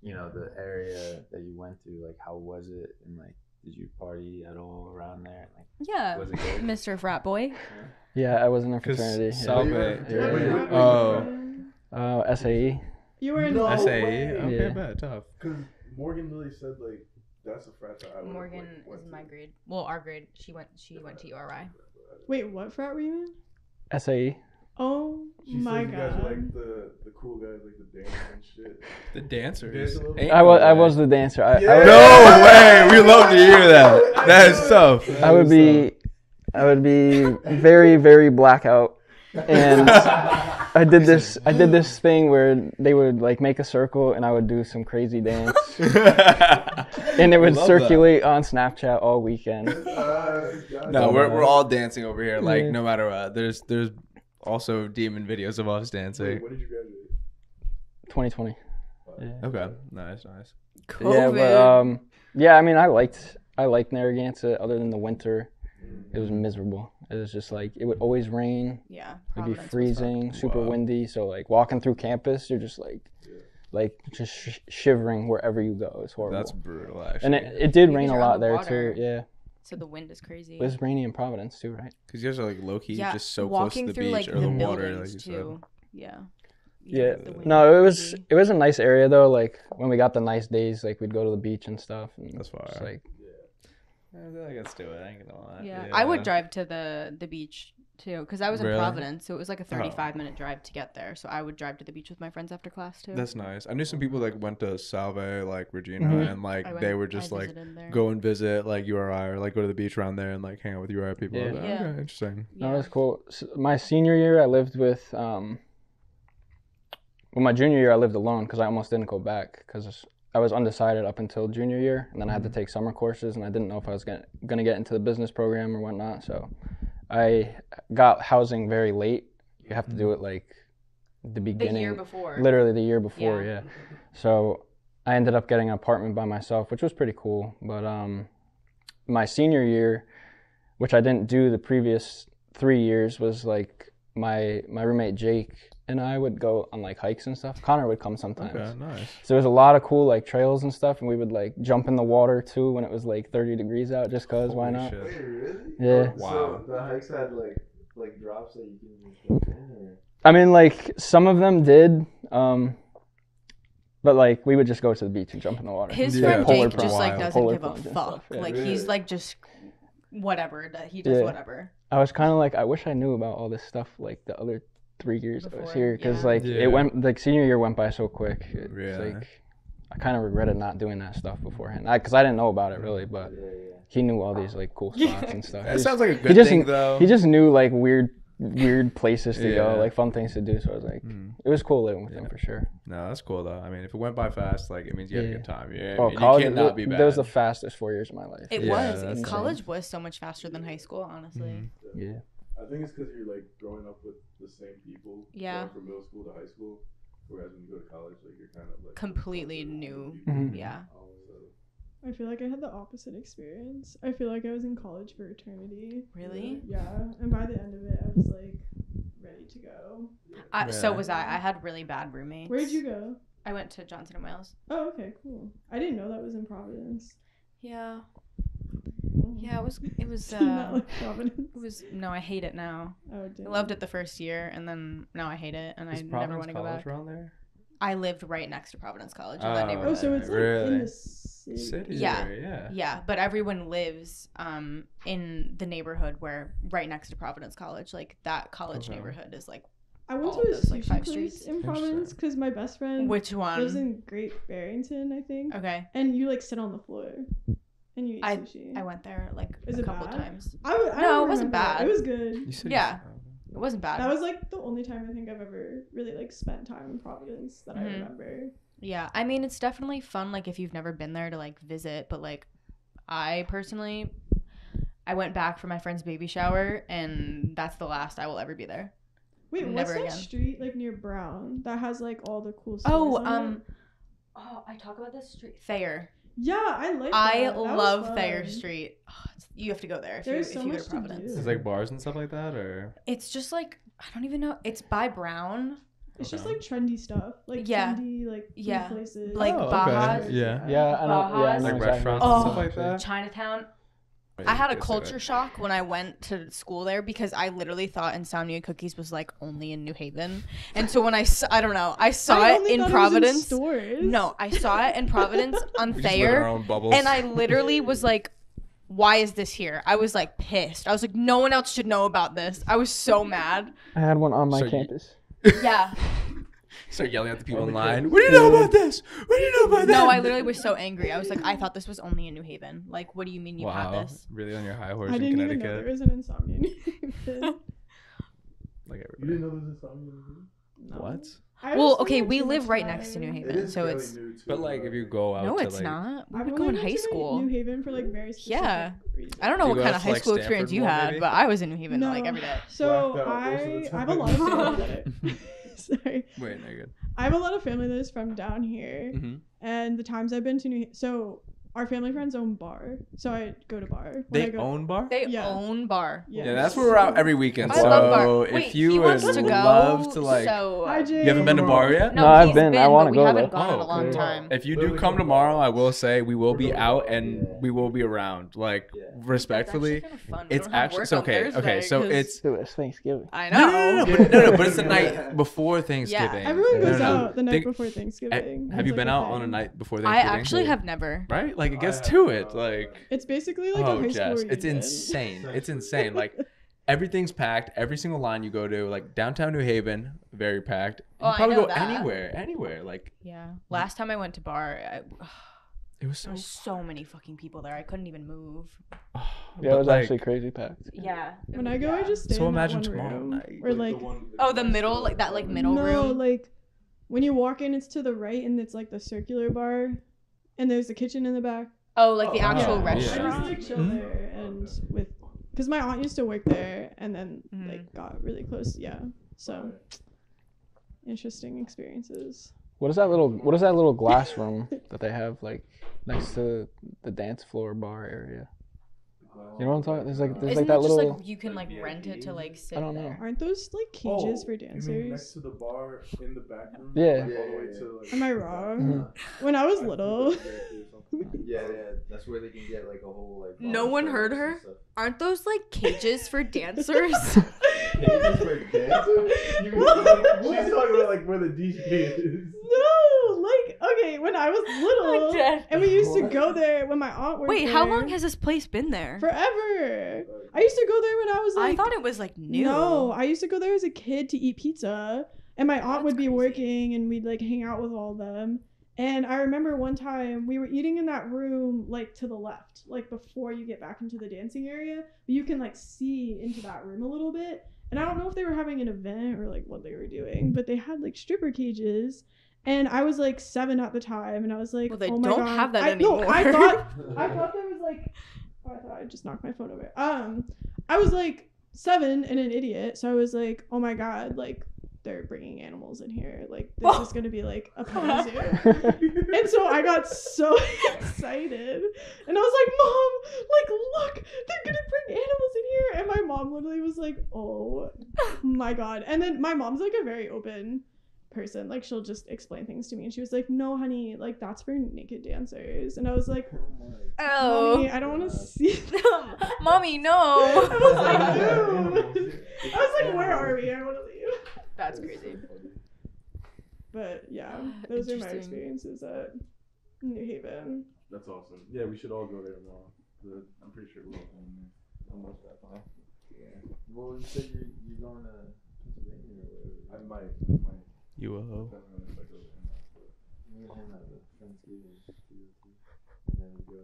you know, the area that you went to? Like, how was it? And like, did you party at all around there? Like, Yeah, was it good? Mr. Frat Boy. Yeah, I was in a 'Cause fraternity. Salve- Yeah. Oh. SAE. You were in No SAE? way. Okay, Yeah. bad, tough. Because Morgan Lily said like that's a frat that I would've, Morgan like, went is to. my grade. Well, our grade. She went to URI. Wait, what frat were you in? SAE. Oh She my said you guys god. were like the cool guys, like the dancers and shit. The dancers. Dance a little? Ain't I no was way. the dancer. I would, No way. We love to hear that. That is tough. I would be very, very blackout. And I did this thing where they would like make a circle and I would do some crazy dance. And it would Love circulate on Snapchat all weekend. No, we're all dancing over here. Like Yeah. no matter what. There's also demon videos of us dancing. When did you graduate? 2020. Yeah. Okay, nice. Yeah, but yeah, I mean, I liked Narragansett. Other than the winter, it was miserable. It was just like it would always rain. Yeah, It'd be Providence was freezing, super Wow. windy. So like walking through campus, you're just like just shivering wherever you go. It's horrible. That's brutal, actually. And it did Because rain a you're on lot the there water. too. Yeah, So the wind is crazy. it was rainy in Providence too, right? Because you guys are like low key, Yeah, just so close walking to the through beach like or the the water, like buildings you too. said. Yeah. Yeah. the wind No, is it crazy. was a nice area though. Like when we got the nice days, like we'd go to the beach and stuff. And That's fire. just, like I feel like let's do it. I ain't gonna lie. Yeah. I would drive to the beach too, because I was in Really? Providence, so it was like a Oh. 35-minute drive to get there. So I would drive to the beach with my friends after class too. That's nice. I knew some people like went to Salve, like Regina, Mhm. and like I they went- were just I like visited there. go and visit like URI or like go to the beach around there and like hang out with URI people. Yeah. I was like, Yeah. Okay, interesting. No, that's cool. My senior year, I lived with. Well, my junior year, I lived alone because I almost didn't go back because I was undecided up until junior year, and then I had to take summer courses, and I didn't know if I was gonna get into the business program or whatnot. So, I got housing very late. You have to do it like the beginning, year before. literally the year before, Yeah. yeah. So, I ended up getting an apartment by myself, which was pretty cool. But my senior year, which I didn't do the previous 3 years, was like my roommate Jake and I would go on like hikes and stuff. Connor would come sometimes. Okay, nice. So there was a lot of cool like trails and stuff, and we would like jump in the water too when it was like 30 degrees out, just cause why Holy not? shit. Wait, really? Yeah. Wow. So the hikes had like drops that you can just jump in, or? I mean, like some of them did, but like we would just go to the beach and jump in the water. His Yeah. friend Polar Jake just plunge, like doesn't polar give a plunge and fuck. stuff, yeah. Like Really? he's like just whatever. That he does Yeah. whatever. I was kind of like, I wish I knew about all this stuff like the other 3 years I was Before, here, because yeah. like Yeah. it went like senior year went by so quick. It's Really? like I kind of regretted not doing that stuff beforehand, because I didn't know about it really, but he knew all these like cool spots and stuff. That He sounds like a he good just, thing, though. He just knew like weird places to go, Yeah. like fun things to do. So I was like, it was cool living with him for sure. No, that's cool though. I mean, if it went by fast, like it means you had a Yeah. good time. Yeah. Oh, You college! cannot be bad. That was the fastest 4 years of my life. It Yeah, was. that's College was so much faster than high school, honestly. Yeah. I think it's because you're like growing up with the same people. Yeah. Going from middle school to high school, whereas when you go to college, like you're kind of like Completely new. Mhm. Yeah. I feel like I had the opposite experience. I feel like I was in college for eternity. Really? Yeah. And by the end of it, I was like ready to go. So Yeah. was I. I had really bad roommates. Where'd you go? I went to Johnson and Wales. Oh, okay, cool. I didn't know that was in Providence. Yeah. Yeah, it was Do you not like Providence? it was no, I hate it now. Oh, I damn. loved it the first year and then now I hate it and Is I never Providence want to go College back. around there? I lived right next to Providence College in that Oh, neighborhood. Oh, so it's like in the city. Yeah. Yeah. Yeah, but everyone lives in the neighborhood where right next to Providence College. Like that college Okay. neighborhood is like I went all to a those, like, sushi 5 place streets. in Providence because my best friend Which one? lives in Great Barrington, I think. Okay. And you like sit on the floor and you eat sushi. I went there like Is a it couple bad? times. I no, don't it wasn't remember. bad. It was good. You said Yeah. It wasn't bad. That was like the only time I think I've ever really like spent time in Providence that I Mhm. remember. Yeah, I mean it's definitely fun like if you've never been there to like visit, but like I personally I went back for my friend's baby shower and that's the last I will ever be there. Wait, Never what's that again. street like near Brown that has like all the cool stores Oh, on it? I talk about this street Thayer. Yeah, I like that. I That was love fun. Thayer Street. Oh, you have to go there if There's you so go much to to Providence. do. Is like bars and stuff like that, or It's just like I don't even know. It's by Brown. It's just like trendy stuff, like Yeah. trendy like food Yeah. places, Like Oh, okay. Bajas. Yeah. Yeah, I know. Yeah, I Bajas. know Like exactly. restaurants and stuff like that. Chinatown. Wait, I had a you say culture that. shock when I went to school there because I literally thought Insomnia Cookies was like only in New Haven. And so when I don't know, I saw I it only in thought it was in Providence. stores. No, I saw it in Providence on We just live in our Thayer. own bubbles. And I literally was like, why is this here? I was like pissed. I was like, no one else should know about this. I was so mad. I had one on my So you- campus. Yeah. Start yelling at the people in line. What do you know about this? What do you know about that? No, I literally was so angry. I was like, I thought this was only in New Haven. Like, what do you mean you Wow, had this? really on your high horse I in didn't even know Connecticut? there was an Insomnia. Like You everybody. didn't know there was a song? No. What? I Well, was okay, spending we too live much right next to time. New It Haven, is so fairly it's new too, But like, if you go out no, to it's like, not. We I've were only going been high to, school. New Haven for like very specific Yeah. reasons. I don't know Do you what go kind out of to, high like, school Stanford experience you more, had, maybe? but I was in New Haven No. like every day. So Blacked out most of the I have a lot of family that sorry. wait, no, you're good. I have a lot of family that is from down here, Mm-hmm. and the times I've been to so our family friends own bar, so I go to bar. when I They go, own bar? They Yeah. own bar. Yeah, Yeah, that's where we're out every weekend. I So love bar. if Wait, you he would wants to go. love to like, so Hi, Jay. you haven't been to bar yet? No, I've he's been. I wanna but we go, haven't though. gone in a Oh, long cool. time. If you do come tomorrow, I will say we will be out and we will be around. Like respectfully, That's actually kinda fun. We it's don't have actually work so on okay. Thursday Okay, so 'cause- it's Dude, it's Thanksgiving. I no, know. but it's the night before Thanksgiving. Everyone goes No, no, out the night Think- before Thanksgiving. Have It's you like been a out on a thing. night before I Thanksgiving? actually have never. Right? Like it gets to it. Like It's basically like a oh, high Jess, school it's reunion. insane. It's insane. Like everything's packed. Every single line you go to, like downtown New Haven, very packed. You Oh, I probably know go that. anywhere. Like Yeah. Last time I went to bar, it was there were so many fucking people there. I couldn't even move. Yeah, it but, was like, actually crazy packed. Yeah. When I go, I just stay So in imagine that one tomorrow room, night. or like Oh, the middle, like that, like middle no, room. like when you walk in, it's to the right, and it's like the circular bar, and there's the kitchen in the back. Oh, like the actual yeah. I just restaurant. like chill Mhm. there and with, because my aunt used to work there, and then Mhm. like got really close. Yeah, so interesting experiences. What is that little glass room that they have like next to the dance floor bar area? You know what I'm talking? There's Isn't like it that just little. like you can like rent it to like sit I don't know. there? Aren't those like cages for You mean next dancers? to the bar in the back room? Yeah. Like, all the way to, like, Am I wrong? When I was little. Yeah, that's where they can get like a whole like. No one heard her. Aren't those like cages for dancers? She's talking about like where the DJ is. No, like okay, when I was little, dead. and we used to go there when my aunt worked Wait, there. how long has this place been there? Forever. I used to go there when I was like. I thought it was like new. No, I used to go there as a kid to eat pizza, and my aunt would be working, and we'd like hang out with all of them. And I remember one time we were eating in that room, like to the left, like before you get back into the dancing area. But you can like see into that room a little bit. And I don't know if they were having an event or like what they were doing, but they had like stripper cages. And I was like 7 at the time, and I was like, Well, they oh my don't God. have that No, anymore. I thought there was like, oh, I thought I just knocked my phone over. I was like 7 and an idiot, so I was like, oh my God, like they're bringing animals in here, like this is gonna be like a pet zoo. And so I got so excited, and I was like, Mom, like look, they're gonna bring animals in here. And my mom literally was like, oh my God. And then my mom's like a very open person. Like she'll just explain things to me, and she was like, "No, honey, like that's for naked dancers." And I was like, Oh. Mommy, I don't want to see them. Mommy, no. I was like, "Ew." I was like, "Where are we? I want to leave." That's crazy. But yeah, those are my Interesting. experiences at New Haven. That's awesome. Yeah, we should all go there tomorrow. I'm pretty sure we're all going there. Almost that far. Yeah. Well, you said you're going to Pennsylvania or whatever. I might. You will. Me and him have a Thanksgiving to go to, and then we go.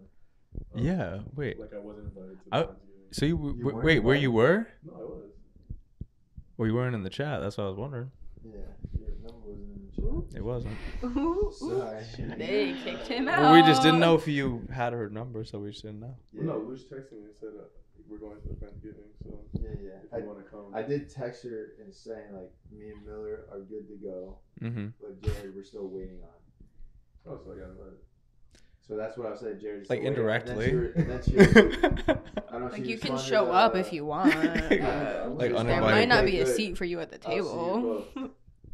Yeah. Wait. Like I wasn't invited to I, Thanksgiving. so you weren't wait, where you were? No, I was. Well, you weren't in the chat. That's what I was wondering. Yeah, your number wasn't in the chat. It wasn't. Sorry. They kicked him out. Well, we just didn't know if you had her number, so we just didn't know. Well, no, Luce texted me and said we're going to the Thanksgiving, so Yeah. if you want to come. I did text her and saying like me and Miller are good to go, Mhm. but Jared we're still waiting on. Oh, so I got invited. So that's what I said. Jared. Like indirectly. And then she I don't know, Like she you can responded, show up if you want. Like there uninvited. might not be a Good. seat for you at the I'll see you table. both.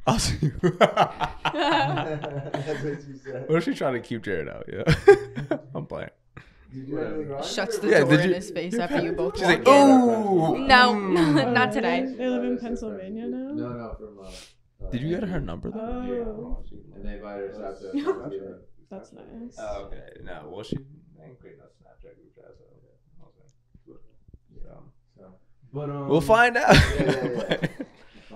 I'll see you. That's what she said. What if she trying to keep Jared out? Yeah. I'm playing. Did you have anything wrong? Shuts the Yeah, door did in you- his face after you both She's walk like, in. "Ooh." No, Oh, not today. They live in Pennsylvania now. No, from. Did you get her number though? Oh, And they invited us out to Thanksgiving. that's nice. Oh, okay. No, well, she ain't creating a Snapchat group chat, so So, but we'll find out. Yeah. We'll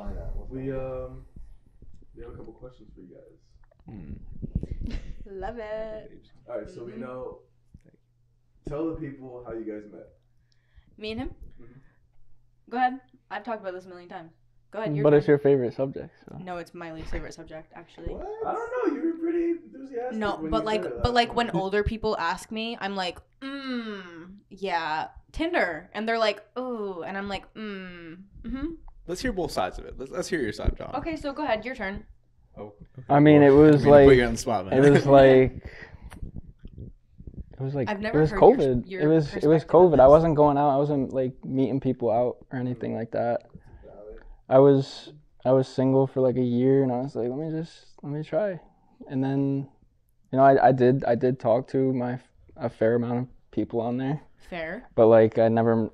find out. We have a couple questions for you guys. Love it. All right, so we know. Tell the people how you guys met. Me and him? Go ahead. I've talked about this a million times. Go ahead. But it's your favorite subject. So. No, it's my least favorite subject, actually. I don't know. You were pretty enthusiastic. No, when but you like, said it but last like time. when older people ask me, I'm like, yeah, Tinder, and they're like, oh, and I'm like, Let's hear both sides of it. Let's hear your side, John. Okay, so go ahead, your turn. Oh. I mean, it was to like put you on the spot, man. it was like I've it never was heard COVID. your It was perspective COVID. I wasn't going out. I wasn't like meeting people out or anything like that. I was single for like a year, and I was like, let me try. And then, you know, I did talk to a fair amount of people on there. Fair. But like I never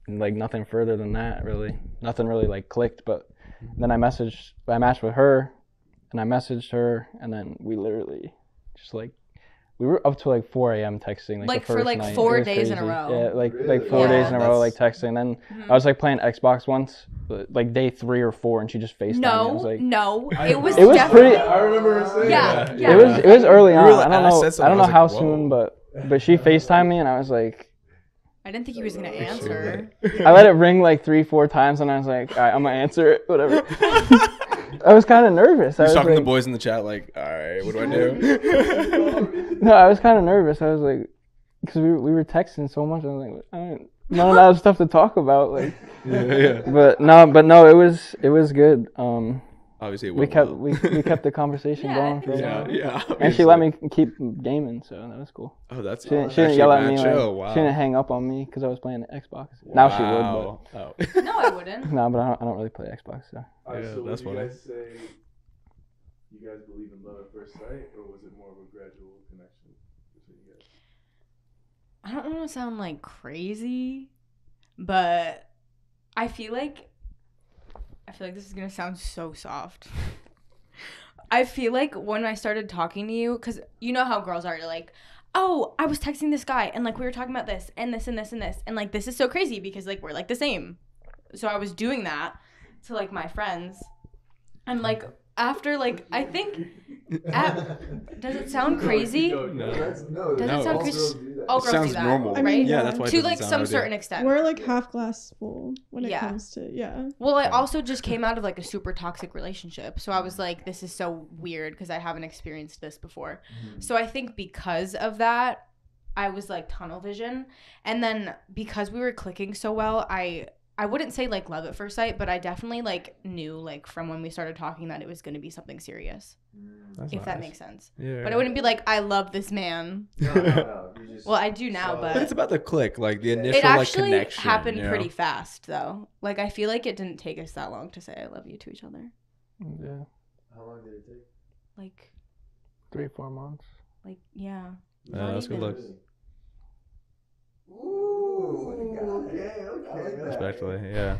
like nothing further than that really. Nothing really like clicked. But then I matched with her, and I messaged her, and then we literally just like. We were up to like 4 a.m. texting Like the for first like night. 4 It was days in a crazy. row. Yeah, like Really? 4 days in a row, That's- like texting. Then I was like playing Xbox once, like day 3 or 4, and she just FaceTimed me. I was like, No, it was It was definitely. pretty. I remember her saying Yeah, that. yeah. It was early You on. were like- I don't I know. said I something, don't know I was how like, whoa. soon, but she FaceTimed me, and I was like, I didn't think he was gonna answer. I let it ring like 3-4 times, and I was like, all right, I'm gonna answer it, whatever. I was kind of nervous. I You're was talking to like, the boys in the chat, like, all right, what do I do? no, I was kind of nervous. I was like, because we were texting so much. I was like, none of that was stuff to talk about. Like, Yeah. But no, it was good. Obviously, it we went kept well. we kept the conversation going for a Yeah, while. yeah, And she let me keep gaming, so that was cool. Oh, that's she didn't actually yell at mad me. chill. Like, Wow. She didn't hang up on me because I was playing Xbox. Now she would, Oh. but No, I wouldn't. no, but I don't really play Xbox. So All right, Yeah, so that's would you funny. guys say you guys believe in love at first sight, or was it more of a gradual connection between you guys? I don't want to sound like crazy, but I feel like this is gonna sound so soft. I feel like when I started talking to you, because you know how girls are, you're like, oh, I was texting this guy, and like we were talking about this and this and this and this, and like this is so crazy because like we're like the same. So I was doing that to like my friends, and like after like I think, does it sound crazy? No. Does it sound crazy? All girls Sounds do that, normal. right? Yeah, that's why it to doesn't like sound some ideal. certain extent. We're like half glass full when it Yeah. comes to Well, I also just came out of like a super toxic relationship. So I was like, this is so weird because I haven't experienced this before. So I think because of that, I was like tunnel vision. And then because we were clicking so well, I wouldn't say like love at first sight, but I definitely like knew like from when we started talking that it was going to be something serious. That's if that nice. makes sense. Yeah. But I wouldn't be like, I love this man. No. You just Well, I do now, But but it's about the click, like the initial it actually like connection. happened you know? pretty fast though. Like I feel like it didn't take us that long to say I love you to each other. yeah. How long did it take? Like 3-4 months. Like yeah. Yeah, that's good luck. Ooh, okay. Respectfully, yeah.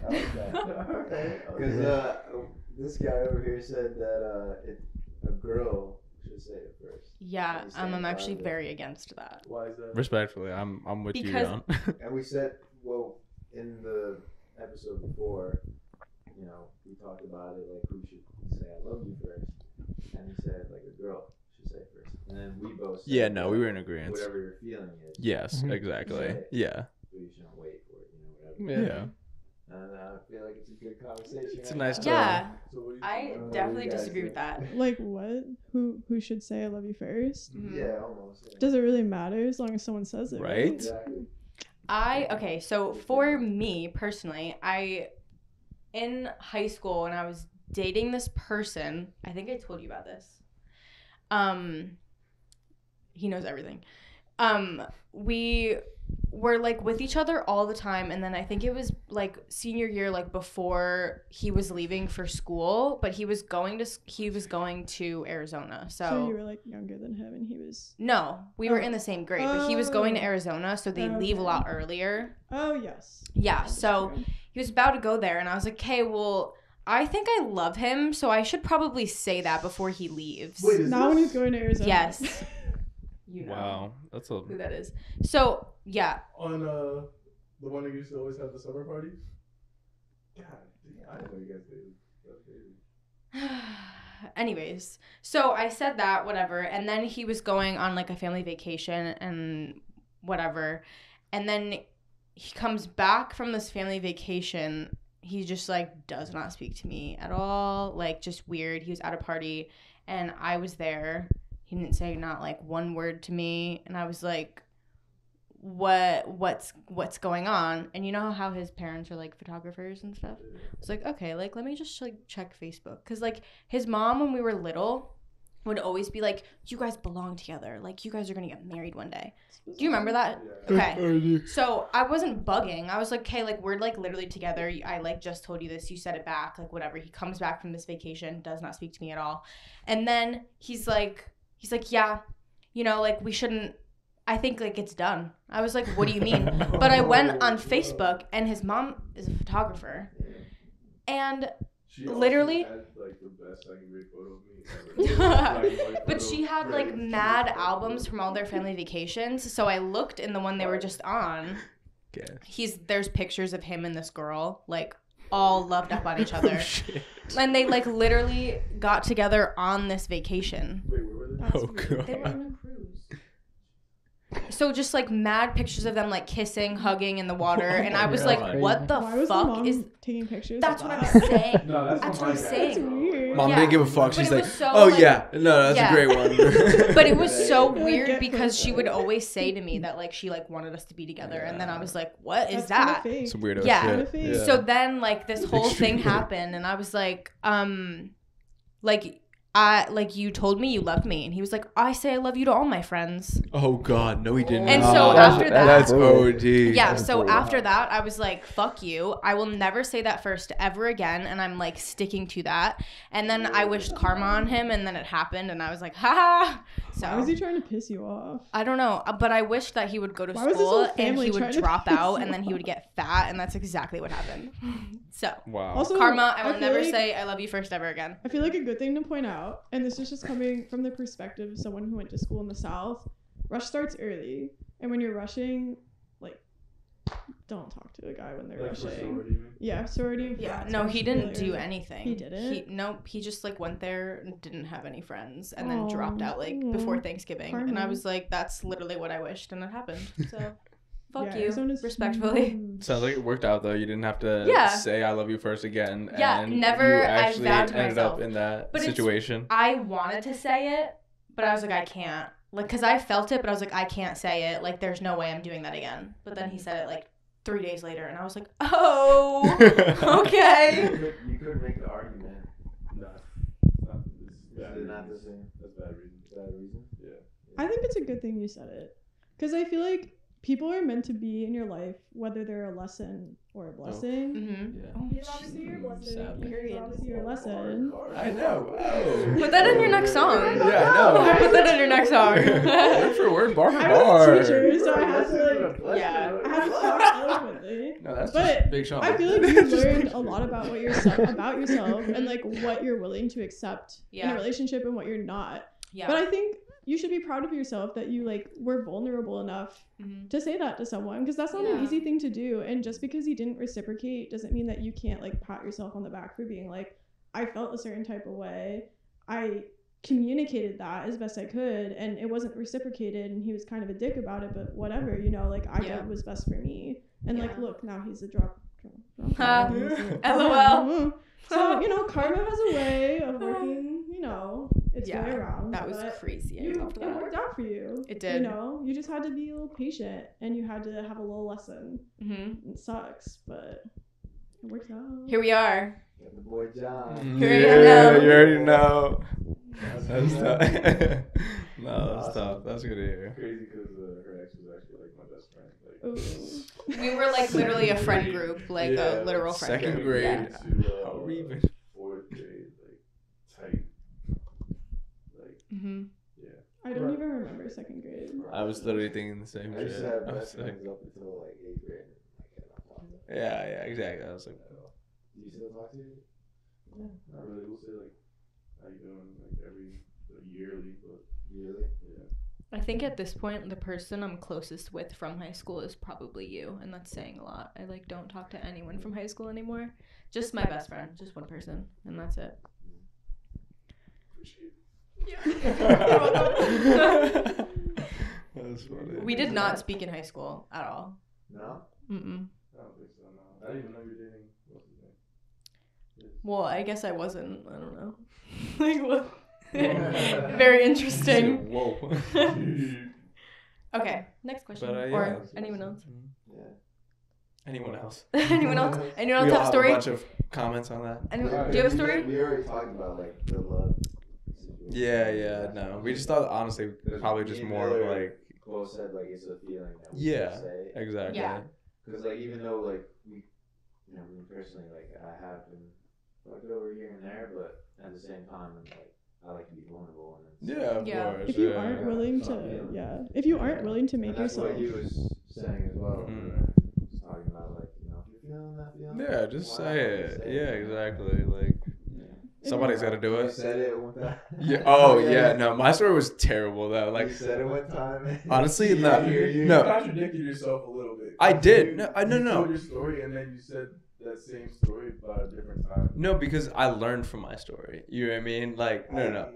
Because this guy over here said that a girl should say it first. Yeah, I'm actually very against that. Why is that? Respectfully, I'm with you, Because- John. And we said, well, in the episode before, you know, we talked about it, like who should say I love you first, and he said like a girl should say it first, and then we both said, Yeah, no, we were in agreement. Whatever your feeling is. Yes, exactly. say it. Yeah. So you shouldn't wait for it, you know, whatever. Yeah. And I feel like it's a good conversation. It's a nice Yeah, So what do you I think? What do definitely you guys disagree think? with that. Like what? Who should say I love you first? Yeah, almost. Yeah. Does it really matter as long as someone says it? Right? Exactly. Okay, so for me personally, in high school when I was dating this person, I think I told you about this. He knows everything. We were like with each other all the time, and then I think it was like senior year, like before he was leaving for school, but he was going to Arizona. So you were like younger than him, and he was. No, we were in the same grade, but he was going to Oh. Arizona, so they leave a lot earlier. Oh yes. Yeah, so he was about to go there, and I was like, okay, well, I think I love him, so I should probably say that before he leaves. Not when he's going to Arizona. Yes. You know Wow, that's a. who that is. So, yeah. On the one that used to always have the summer parties. God, I didn't know you guys did. That's crazy. Anyways, so I said that, whatever, and then he was going on like a family vacation and whatever, and then he comes back from this family vacation. He just like does not speak to me at all, like just weird. He was at a party and I was there. He didn't say not like one word to me, and I was like, what's going on? And you know how his parents are like photographers and stuff. I was like, okay, like let me just like check Facebook, because like his mom when we were little would always be like, you guys belong together, like you guys are gonna get married one day. Do you remember that? Okay, so I wasn't bugging. I was like, okay, like we're like literally together. I like just told you this, you said it back, like whatever. He comes back from this vacation, does not speak to me at all, and then he's like, yeah, you know, like we shouldn't, I think like it's done. I was like, what do you mean? But I went on Facebook and his mom is a photographer, and literally had, like, the best second grade photo of me ever. but she had like mad albums from all their family vacations, so I looked in the one they were just on. There's pictures of him and this girl like all loved up on each other. And they like literally got together on this vacation. Wait, where were they? Oh god. They were on a cruise. So just like mad pictures of them like kissing, hugging in the water, and I was like, "What the Why was the fuck mom is?" taking pictures? That's of what that? I'm saying. No, That's what I'm saying. Weird. Mom Yeah. didn't give a fuck. But She's it like, was so, oh like- yeah, no, that's Yeah. a great one. But it was so weird because she would always say to me that like she like wanted us to be together, and then I was like, "What is That's kinda that?" fake. Some weirdo Yeah. shit. Yeah. So then like this whole thing Extremely. happened, and I was like, like you told me you loved me, and he was like, I say I love you to all my friends. Oh god, no, he didn't. And so after that, that's OD. yeah. So after that, I was like, "Fuck you! I will never say that first ever again." And I'm like sticking to that. And then I wished karma on him, and then it happened, and I was like, "Ha ha!" So Why was he trying to piss you off? I don't know, but I wished that he would go to Why was his school whole and family he would trying to drop piss out, you and then he would get fat, and that's exactly what happened. So Wow. Also, karma. I will feel never like- say I love you first ever again. I feel like a good thing to point out, and this is just coming from the perspective of someone who went to school in the South. Rush starts early, and when you're rushing, like, don't talk to a guy when they're Like for rushing. sorority, you mean? Yeah, sorority. and Yeah, frats no, rush he didn't really do early. anything. He didn't. Nope. He just like went there and didn't have any friends, and then dropped Aw. out like before Aw. Thanksgiving. And I Karma. was like, that's literally what I wished, and it happened. So, fuck Yeah, you, Arizona's respectfully. huge. Sounds like it worked out though. You didn't have to Yeah. say I love you first again. Yeah, and never. You I actually vowed to ended myself. up in that But it's- situation. I wanted to say it, but I was like, I can't. Like, cause I felt it, but I was like, I can't say it. Like, there's no way I'm doing that again. But then he said it like 3 days later, and I was like, oh, okay. You could make the argument. Nah, Is it not the same? That's bad reason. Bad reason? Yeah. I think it's a good thing you said it, because I feel like people are meant to be in your life, whether they're a lesson or a blessing. Mm-hmm. He's obviously your blessing. He's obviously your lesson. I know. Oh. Put that in your next song. Yeah, I know. Put that in your next song. Word for word, bar for I bar. was a teacher, so I had to I had to talk eloquently. No, that's but just Big Sean. I feel like you learned a lot about yourself and like what you're willing to accept in a relationship and what you're not. Yeah. But I think you should be proud of yourself that you like were vulnerable enough to say that to someone, because that's not an easy thing to do. And just because you didn't reciprocate doesn't mean that you can't like pat yourself on the back for being like, I felt a certain type of way. I communicated that as best I could and it wasn't reciprocated and he was kind of a dick about it, but whatever, you know, like I did what was best for me. And like, look, now he's a drop. LOL. So, you know, karma has a way of working, you know, its way around. That was crazy. I loved that. It worked out for you. It did. You know, you just had to be a little patient and you had to have a little lesson. Mm-hmm. It sucks, but it works out. Here we are. The boy John. Yeah, you already know. That's tough. No, that's tough. That's good to hear. Crazy because her ex was actually like my best friend. Like, we were like literally a friend group, like a literal friend second group. grade. Yeah. How were we even? 4th grade, like tight. Like, yeah. I don't even remember second grade. I was literally thinking the same I shit. used to have I was best like, friends up until like 8th grade. yeah, exactly. I was like, Do you still talk to you? Yeah. Not really. We'll say like, how you doing? Like every yearly, but yearly. Yeah. I think at this point, the person I'm closest with from high school is probably you, and that's saying a lot. I like don't talk to anyone from high school anymore. Just my best friend, just one person, and that's it. That's funny. We did not speak in high school at all. No? Mm-mm. I don't think so. No. I didn't even know you were dating. What's his name? Well, I guess I wasn't. I don't know. Like what? Very interesting. Whoa. Okay, next question. But, Or anyone else? Yeah. Anyone else? Anyone else? Anyone else We all have a story? a bunch of comments on that. Anyone, do you have a story? We already talked about like the love. Yeah, no. We just thought honestly probably just more of like both said like it's a feeling that we yeah, say. exactly. Yeah. Because like even though like we, you know, me personally like I have been fucked over here and there, but at the same time like I like to be vulnerable and yeah, of course. If you aren't willing to, if you aren't willing to make and that's yourself. what he was saying as well. Just talking about like, you know, if you're feeling that feeling. Yeah, just say it. Yeah, exactly. Like somebody's got to do You it. said it one time. Yeah. Oh yeah. No, my story was terrible though. Like You said it one time. honestly, no, You no. contradicted yourself a little bit. I did. You told your story and then you said that same story but a different time. No, because I learned from my story. You know what I mean? Like no.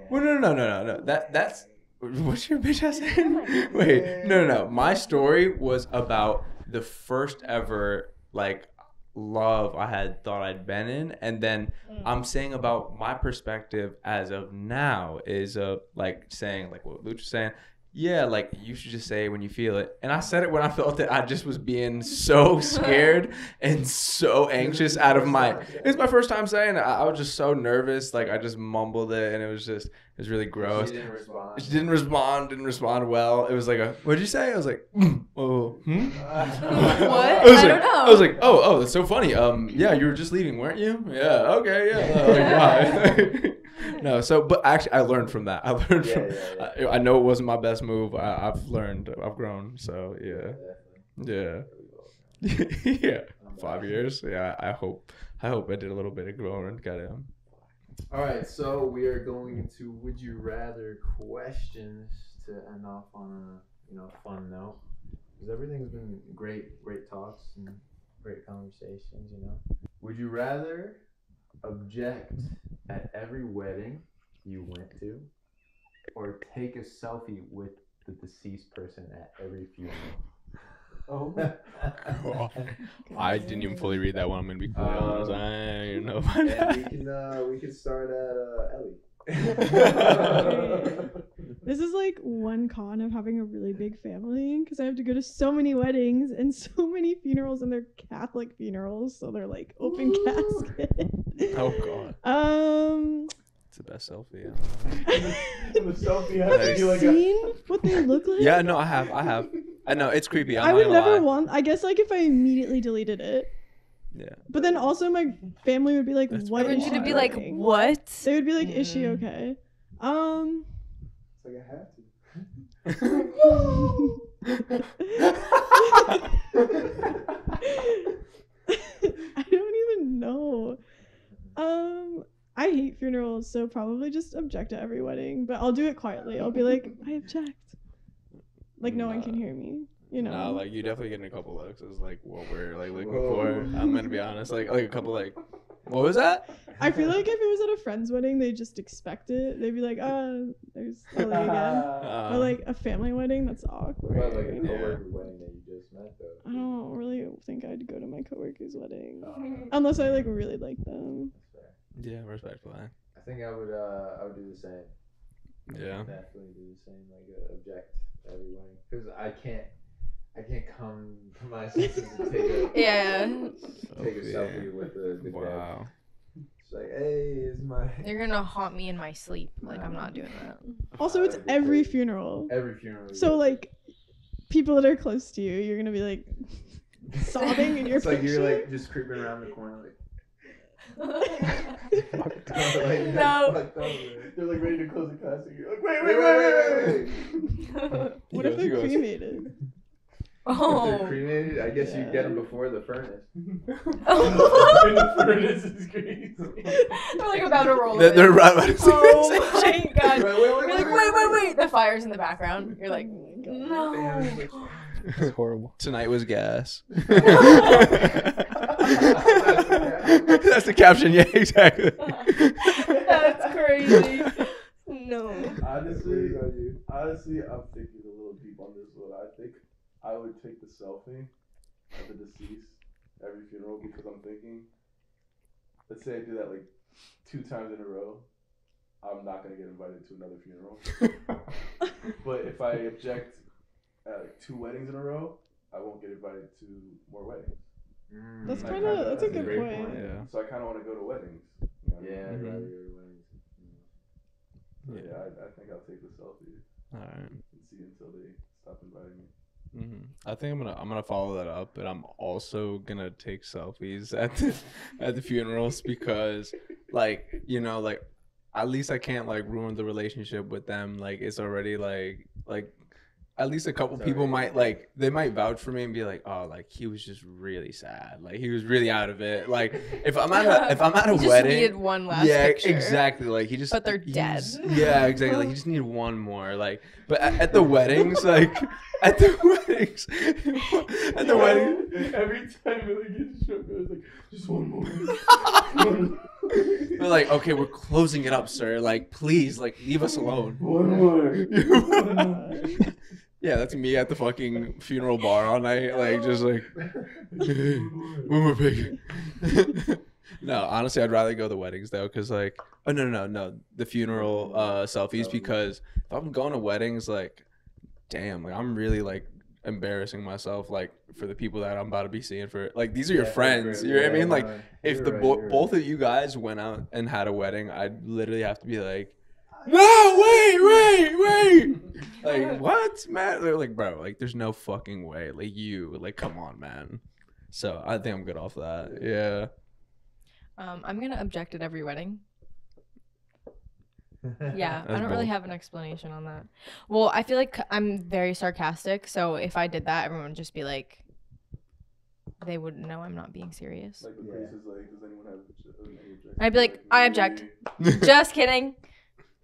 Well, no. That's what's your bitch ass saying? Wait, no. My story was about the first ever like love I had thought I'd been in, and then I'm saying about my perspective as of now is like saying like what Luch was saying. Yeah, like you should just say it when you feel it. And I said it when I felt it. I just was being so scared and so anxious out of my. It was my first time saying it. I was just so nervous. Like I just mumbled it, and it was really gross. She didn't respond. She didn't respond well. It was like what'd you say? I was like, oh, What? I was like, oh, that's so funny. Yeah, you were just leaving, weren't you? Yeah, okay, yeah. Like, bye. No, but actually, I learned from that. I know it wasn't my best move. I've learned. I've grown. So yeah. Yeah. 5 years. Yeah. I hope I did a little bit of growing. Got him. All right, so we are going into would you rather questions to end off on a fun note, because everything's been great talks and great conversations. Would you rather object at every wedding you went to, or take a selfie with the deceased person at every funeral? I didn't even fully read that one. I'm gonna be completely honest. I don't know about And that. we can start at Ellie. This is like one con of having a really big family, because I have to go to so many weddings and so many funerals, and they're Catholic funerals, so they're like open casket. Oh god. It's the best selfie. The selfie Have you seen what they look like? Yeah, no, I have. I know it's creepy. I'm I not would gonna never lie. want. I guess like if I immediately deleted it. Yeah. But then also my family would be like, "What is Everyone's she gonna be like, doing?" "What?" They would be like, "Is she okay?" It's like I have to. I don't even know. I hate funerals, so probably just object to every wedding. But I'll do it quietly. I'll be like, I object. Like no one can hear me. You know. No, like you definitely getting a couple looks is like what we're like looking for. I'm gonna be honest, like a couple like, what was that? I feel like if it was at a friend's wedding, they just expect it. They'd be like, there's Ellie again. Or like a family wedding, that's awkward. But like a coworker wedding that you just met though. I don't really think I'd go to my coworker's wedding unless I like really like them. Yeah, respectfully. I think I would do the same. Yeah. Definitely do the same. Like object to every wedding because I can't come to my senses and take a take a selfie with the wow. It's like, hey, is my They're gonna haunt me in my sleep. Like I'm not doing that. Also, it's every funeral. Every funeral. So like, people that are close to you, you're gonna be like sobbing in your it's like picture. you're like just creeping around the corner like. No. They're like ready to close the casket. You're like, wait. What if they're cremated? If they're cremated, I guess you get them before the furnace. The furnace is crazy. They're like about to roll. They're right about to say Oh the my same god! Wait. You're like, wait. The fire's in the background. You're like, no. It's horrible. Tonight was gas. That's the caption. Yeah, exactly. That's crazy. No. Honestly, I'm thinking a little deep on this one. I think I would take the selfie of the deceased every funeral because I'm thinking, let's say I do that like 2 times in a row, I'm not gonna get invited to another funeral. But if I object at like 2 weddings in a row, I won't get invited to more weddings. That's a good great point. Yeah. So I kind of want to go to weddings. Yeah, I'd rather go to weddings. Yeah, I think I'll take the selfie. All right. And see until they stop inviting me. I think I'm gonna follow that up, but I'm also gonna take selfies at the funerals because, like, you know, like at least I can't like ruin the relationship with them. Like it's already like at least a couple people might like they might vouch for me and be like, oh, like he was just really sad, like he was really out of it. Like if I'm at a He wedding, just needed one last yeah, picture. exactly. Like he just But they're dead. Yeah, exactly. Like he just needed one more. Like, but at the weddings, like at the weddings, Every time Billy gets shook, I was like, just one more. We're like, okay, we're closing it up, sir. Like, please, like, leave us alone. One more. Yeah, that's me at the fucking funeral bar all night, like, just like, one more pig. No, honestly, I'd rather go to the weddings though, cause like, oh no, the funeral selfies, because if I'm going to weddings, like, damn, like I'm really like embarrassing myself, like for the people that I'm about to be seeing for, like, these are your friends, you know what I mean? Like, if the both of you guys went out and had a wedding, I'd literally have to be like, no, wait. Like, what, man? They're like, bro, like, there's no fucking way. Like, come on, man. So I think I'm good off that. Yeah. I'm gonna object at every wedding. Yeah, I That's don't really bold. have an explanation on that. Well, I feel like I'm very sarcastic, so if I did that, everyone would just be like, they wouldn't know I'm not being serious. Like the priest is like, does anyone have any objection? I'd be like, I object. Just kidding.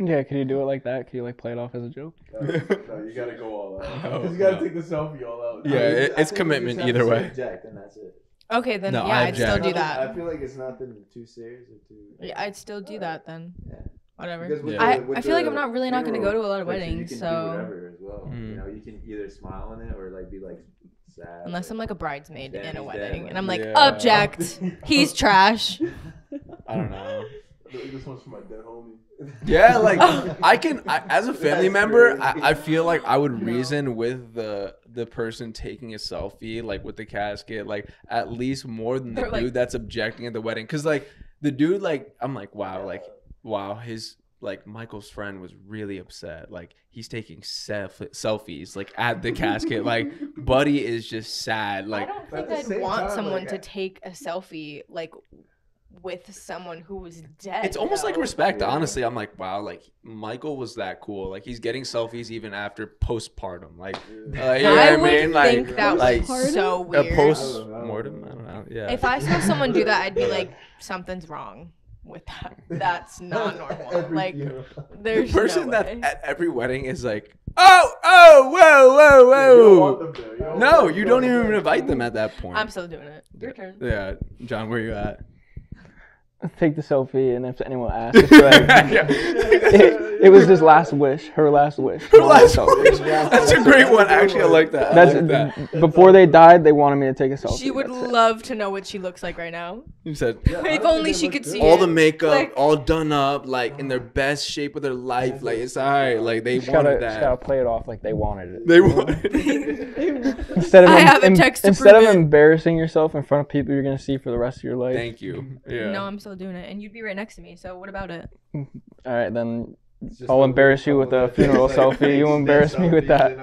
Yeah, could you do it like that? Could you like play it off as a joke? No, you gotta go all out. No, Because you gotta no. take the selfie all out. Yeah, it's commitment either way. Object, and that's it. Okay, then No, yeah, I I'd still object. do that. I feel like it's nothing too serious or too. Yeah, I'd still do that then. Yeah. Whatever. Because with I with feel like I'm the not really not gonna go to a lot of funeral, weddings, you can so do whatever as well. You know, you can either smile on it or like be like sad. unless I'm like a bridesmaid Damn, in a he's wedding, dead. and I'm like, Yeah. object. He's trash. I don't know. This one's for my dead homie. Yeah, like I as a family member, I feel like I would reason with the person taking a selfie, like with the casket, like at least more than the They're like- dude that's objecting at the wedding. Cause like the dude, like I'm like, wow, his like Michael's friend was really upset. Like he's taking selfies like at the casket. Like Buddy is just sad. Like I don't think I'd want someone to take a selfie like with someone who was dead. it's almost like though. respect. Honestly, I'm like, wow, like Michael was that cool. Like he's getting selfies even after postpartum. Like, you know what I mean? Like, think that like was so weird. A post-mortem. I don't know. Yeah. If I saw someone do that, I'd be like, something's wrong with that. That's not normal. Like, there's the person no that way. at every wedding is like, whoa. No, you don't even invite them at that point. I'm still doing it. Your turn. Yeah, John, where you at? Take the selfie, and if anyone asks, it's like, it was his last wish, her last wish. Her last wish. That's a great one. Actually, I like that. I like that. Before they died, they wanted me to take a selfie. She would love to know what she looks like right now. You said If only she could see all it. the makeup, Like- all done up, like in their best shape of their life. Like it's alright. Like they Just wanted gotta, that. just gotta play it off like they wanted it. They wanted it. Instead of I have a text to instead of prove it. embarrassing yourself in front of people you're gonna see for the rest of your life. Thank you. Yeah. No, I'm still doing it, and you'd be right next to me. So what about it? All right, then I'll embarrass you with a funeral selfie. You embarrass me with that.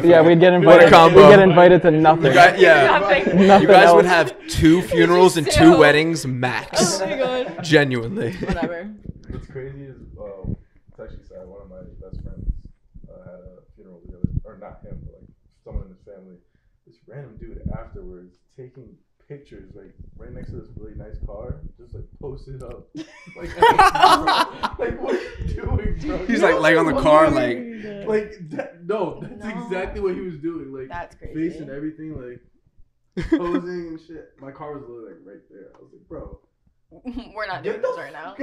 Yeah, we'd get invited. We'd get invited to nothing. You guys, yeah, Nothing you guys would else. have 2 funerals and 2 weddings max. Oh my god. Genuinely. Whatever. What's crazy is, it's actually sad. One of my best friends had a funeral the other, or not him, but like someone in his family. This random dude afterwards taking pictures like right next to this really nice car, just like posted up. Like, like what are you doing, bro? He's like on the car, like no, that's exactly what he was doing. Like That's crazy. face and everything, like posing and shit. My car was literally like right there. I was like, bro. We're not doing this right now.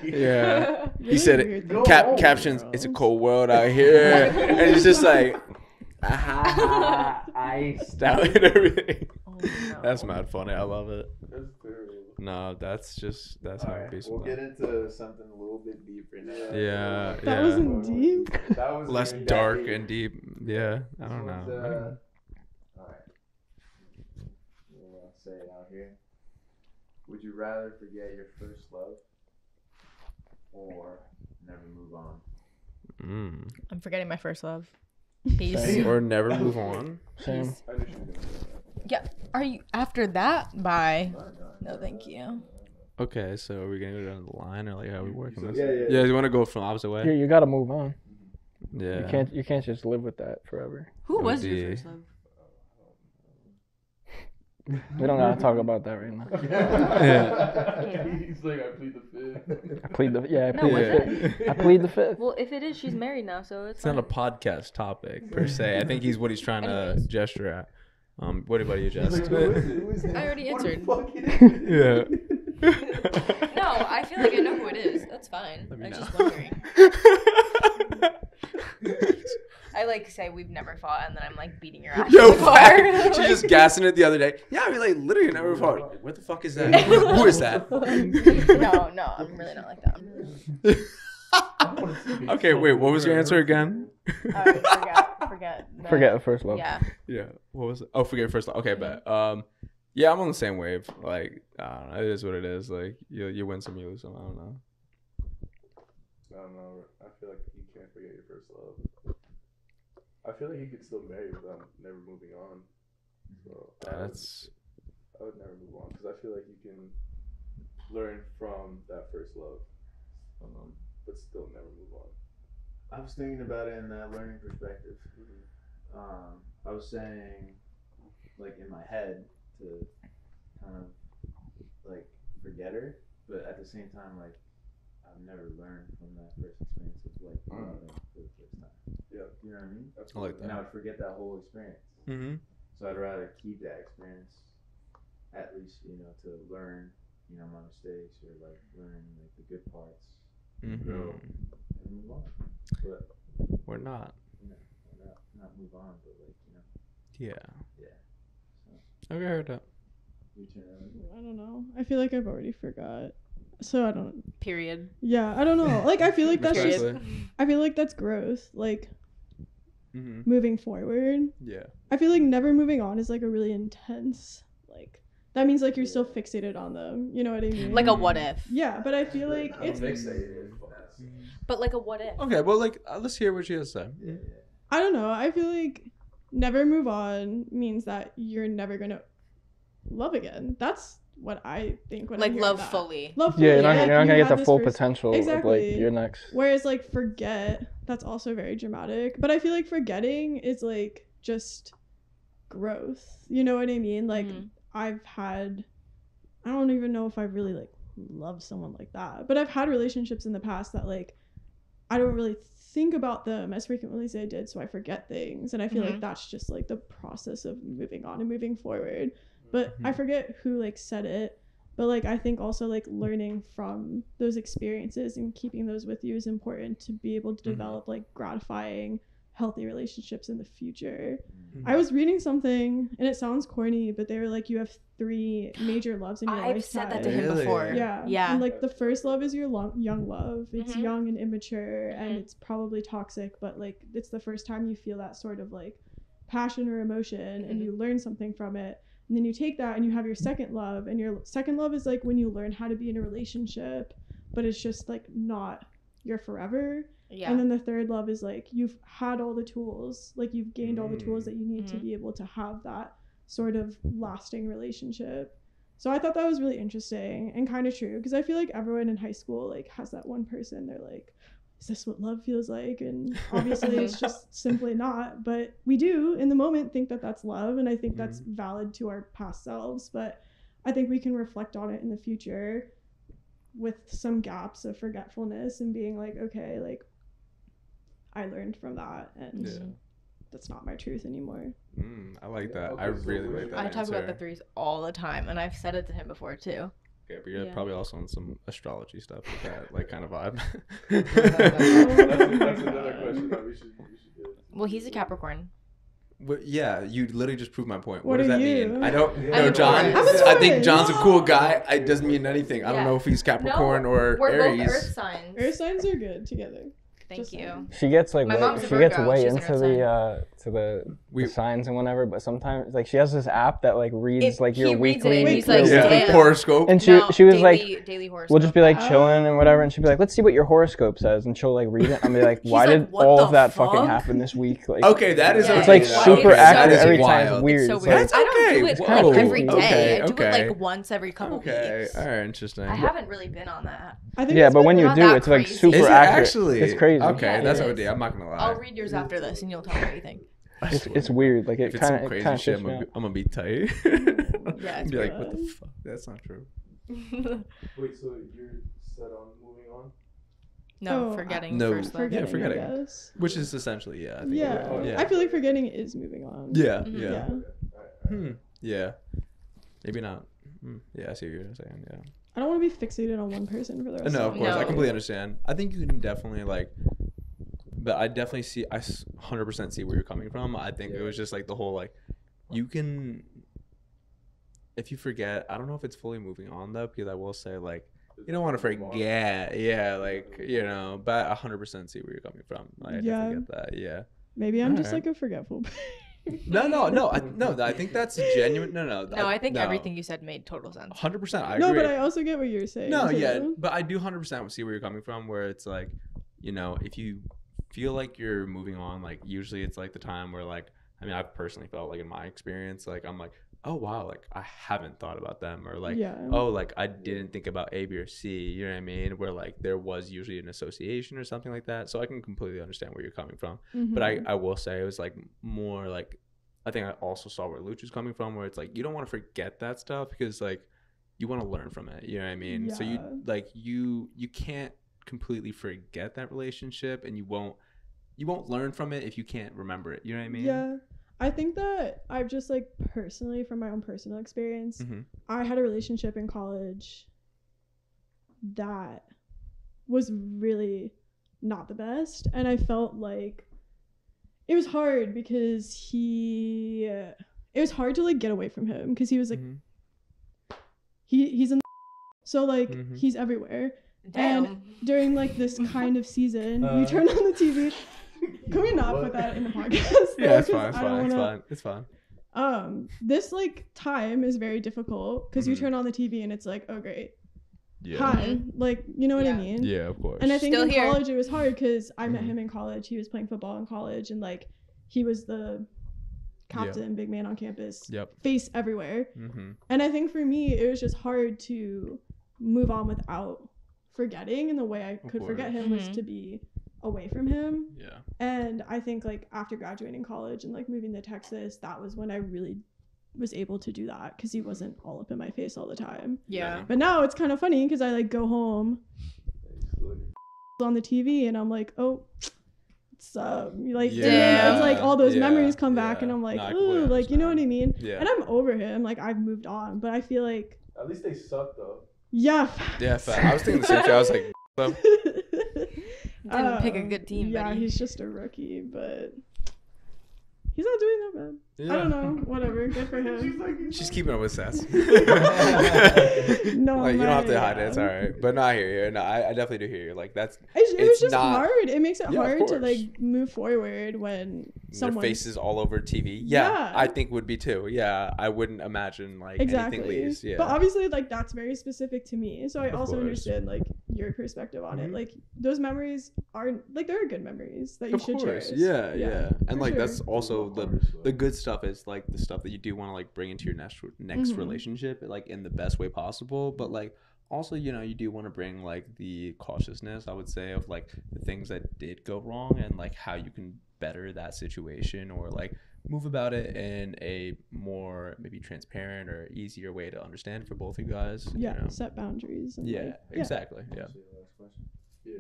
Yeah. He said it. Captions, it's a cold world out here. And it's just like, iced out and everything. Oh, no. That's mad funny. I love it. That's terrible. No, that's how it be. We'll get into something a little bit deeper now. Yeah. That wasn't deep. That was Less even dark that and deep. Yeah. I don't know. Alright. We'll say it out here. Would you rather forget your first love or never move on? I'm forgetting my first love. Peace. Same. Or never move on. Same. Peace. Yeah. Are you after that? Bye. No, thank you. Okay, so are we gonna go down the line or like how are we working this? Yeah. You want to go from the opposite way? You gotta move on. Yeah. You can't just live with that forever. Who was OD. your first love? We don't gotta talk about that right now. He's like, I plead the fifth. I plead the No, fifth. I plead the fifth. Well, if it is, she's married now, so it's It's not a podcast topic per se. I think he's what he's trying to gesture at. What about you, Jess? I already answered. Yeah. No, I feel like I know who it is. That's fine. Let me I'm know. just wondering. I like say we've never fought, and then I'm like beating your ass Yo, in the car. she's just gassing it the other day. Yeah, I mean, like literally never fought. What the fuck is that? Who is that? No, I'm really not like that. Okay, wait. What was your answer again? Forget first love. Yeah. Yeah. What was it? Oh, forget first love. Okay, bet. Yeah, I'm on the same wave. Like, I don't know. It is what it is. Like, you win some, you lose some. I don't know. I don't know. I feel like you can't forget your first love. I feel like you could still marry without never moving on. So I would never move on because I feel like you can learn from that first love, but still never move on. I was thinking about it in that learning perspective. I was saying, like in my head, to kind of like forget her, but at the same time, like I've never learned from that first experience of like loving for the first time. Yeah, you know what I mean. I like that. And I would forget that whole experience. Mm-hmm. So I'd rather keep that experience, at least to learn, my mistakes or like learn like the good parts, grow, and move on. But we're not. Not move on, but like Yeah. Yeah. Okay, I heard that. Your turn. I don't know. I feel like I've already forgot. So I don't. Period. Yeah, I don't know. Like I feel like that's just. Respectfully. I feel like that's growth. Like. Moving forward. Yeah. I feel like never moving on is like a really intense. Like that means like you're still fixated on them. You know what I mean? Like a what if. Yeah, but I feel like it's. But like a what if. Okay, well, like let's hear what she has to say. I don't know. I feel like never move on means that you're never gonna love again. That's what I think when Like I hear love that. fully. Love fully. Yeah, you're not, like, you're not you gonna get had the this full first- potential Exactly. of like your next. Whereas like forget, that's also very dramatic. But I feel like forgetting is like just growth. You know what I mean? Like I've had, I don't even know if I really like love someone like that, but I've had relationships in the past that like I don't really think about them as frequently as I did, so I forget things, and I feel like that's just like the process of moving on and moving forward. But I forget who like said it, but like I think also like learning from those experiences and keeping those with you is important to be able to develop like gratifying, healthy relationships in the future. I was reading something and it sounds corny, but they were like, you have 3 major loves in your lifetime. I've said that to him before. Yeah. Yeah. And like the first love is your young love. It's young and immature and it's probably toxic, but like it's the first time you feel that sort of like passion or emotion and you learn something from it. And then you take that and you have your second love, and your second love is like when you learn how to be in a relationship, but it's just like not your forever. Yeah. And then the third love is like you've had all the tools, like you've gained all the tools that you need to be able to have that sort of lasting relationship. So I thought that was really interesting and kind of true, because I feel like everyone in high school like has that one person they're like, is this what love feels like? And obviously it's just simply not, but we do in the moment think that that's love, and I think that's valid to our past selves, but I think we can reflect on it in the future with some gaps of forgetfulness and being like, okay, like I learned from that and that's not my truth anymore. I like that. I really like that. I talk about the answer. threes all the time, and I've said it to him before too. Okay, but you're probably also on some astrology stuff with that, like kind of vibe. That's another question that we should do. Well, he's a Capricorn. But yeah, you literally just proved my point. What What does are that you? mean? I don't I'm know, a John. Taurus. I think John's a cool guy. It doesn't mean anything. I don't Yeah. know if he's Capricorn No, or we're Aries. both Earth signs. Earth signs are good together. Thank you. She gets like My mom's a she gets Virgo, way she's an into Earth the signs and whatever, but sometimes like she has this app that like reads like he your reads weekly it, and he's like, damn. horoscope. And she No, she was daily- like daily we'll just be like chilling and whatever, and she'd be like, let's see what your horoscope says, and she'll like read it. I'm be like, why like, did what all the of that fuck? fucking happen this week? Like, Okay, that is it's okay. like That- super okay, that accurate is every time. wild. It's weird. It's so It's weird. like- I don't do it Whoa. every day. Okay, I do okay. it like once every couple Okay, weeks. all right, interesting. I haven't really been on that. I think yeah, it's but when been you not do, that it's like crazy. super Is it accurate. actually? It's crazy. Okay, that's it OD. is. I'm not gonna lie. I'll read yours after this, and you'll tell me what you think. It's weird. Like If it it's some kind of crazy shit, trips me out. I'm gonna be tight. Yeah, Be like, what the fuck? That's not true. Wait, so you're set on moving on? No, Oh, forgetting No, first love. yeah, I forgetting. guess. Which is essentially, yeah. I think Yeah. yeah. I feel like forgetting is moving on. Yeah, Mhm. yeah. Yeah. Maybe not. Yeah, I see what you're saying. Yeah. I don't want to be fixated on one person for the rest No, of of my course. I life. completely understand. I think you can definitely like, but I definitely see. I 100% see where you're coming from. I think it was just like the whole like, you can, if you forget. I don't know if it's fully moving on though, because I will say like, you don't want to forget. Yeah, like you know, but I 100% see where you're coming from. Like, I Yeah. definitely get that. Yeah. Maybe I'm just Alright. like a forgetful. No. I think that's genuine. No. No, I think everything you said made total sense. 100%. I No, agree. but I also get what you're saying. No, too. yeah, but I do 100% see where you're coming from. Where it's like, you know, if you feel like you're moving on, like usually it's like the time where like, I mean, I've personally felt like in my experience, like I'm like, oh wow, like I haven't thought about them, or like, Yeah. oh, like I didn't think about A, B, or C. You know what I mean? Where like there was usually an association or something like that. So I can completely understand where you're coming from. But Mhm. I will say it was like more like, I think I also saw where Luch was coming from, where it's like you don't want to forget that stuff because like you want to learn from it. You know what I mean? So Yeah. you like you can't completely forget that relationship, and you won't learn from it if you can't remember it. You know what I mean? Yeah. I think that I've just like personally, from my own personal experience, Mhm. I had a relationship in college that was really not the best, and I felt like it was hard because it was hard to like get away from him because he was like he's in so like he's everywhere. Damn. And during like this kind of season, we turn on the TV. Can we not put that in the podcast? Yeah, though? it's fine. 'Cause It's I don't fine. It's wanna- fine. It's fine. This like time is very difficult because you Mm-hmm. turn on the TV and it's like, oh great, Yeah. hi, like you know what I mean? Yeah, of course. And I think Still in here. college it was hard because I met Mhm. him in college. He was playing football in college, and like he was the captain, big man on campus, Yep. face everywhere. Mm-hmm. And I think for me, it was just hard to move on without forgetting. And the way I could forget him was Mhm. to be away from him. Yeah. And I think like after graduating college and like moving to Texas, that was when I really was able to do that because he wasn't all up in my face all the time. Yeah. But now it's kind of funny because I like go home on the TV and I'm like, oh, what's up? Like, Yeah. it's like all those Yeah. memories come back and I'm like, No, I ooh, completely like, you know what I mean? Yeah. And I'm over him. Like, I've moved on, but I feel like, At least they suck though. yeah. Yeah, fact. I was thinking the same thing. I was like, them. Didn't pick a good team, Yeah, buddy. he's just a rookie, but he's not doing that bad. I don't know. Whatever. Good for him. She's keeping up with stats. No, like you don't have to man, hide it. It's yeah. all right. But no, I hear you. No, I definitely do hear you. Like that's. It was just not, hard. It makes it Yeah, of hard to course. like move forward when Their someone faces all over TV. Yeah, Yeah. I think would be too. Yeah, I wouldn't imagine like exactly. anything leaves. Yeah. But obviously, like that's very specific to me. So I Of also course. understand like your perspective on Mhm. it. Like those memories are like they're good memories that you Of should course, cherish. yeah. And for like sure. that's also the good stuff is like the stuff that you do want to like bring into your next Mhm. relationship, like in the best way possible. But like also, you know, you do want to bring like the cautiousness, I would say, of like the things that did go wrong and like how you can better that situation or like move about it in a more maybe transparent or easier way to understand for both of you guys. Yeah, You know? set boundaries. And, Yeah, like, exactly. Yeah. Yeah.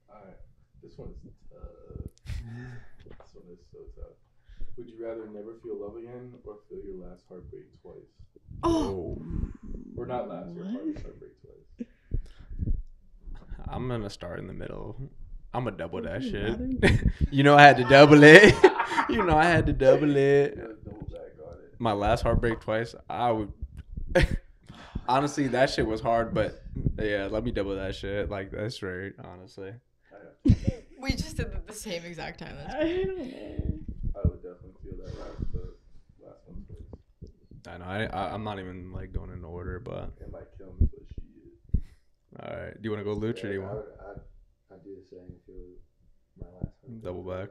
Alright. This one is tough. This one is so tough. Would you rather never feel love again or feel your last heartbreak twice? Oh. Or not last, your heartbreak twice. I'm gonna start in the middle. I'm gonna double that shit. rather? You know I had to double it. You know I had to double it. My last heartbreak twice. I would honestly that shit was hard, but yeah, let me double that shit. Like that's right, honestly. We just did it at the same exact time. That's I don't know. I would definitely feel that last one twice. I know. I'm not even like going in order, but It might kill me, but she is. all right. Do you want to go Luch or do you want I'd do the same. Feel my last one. double back?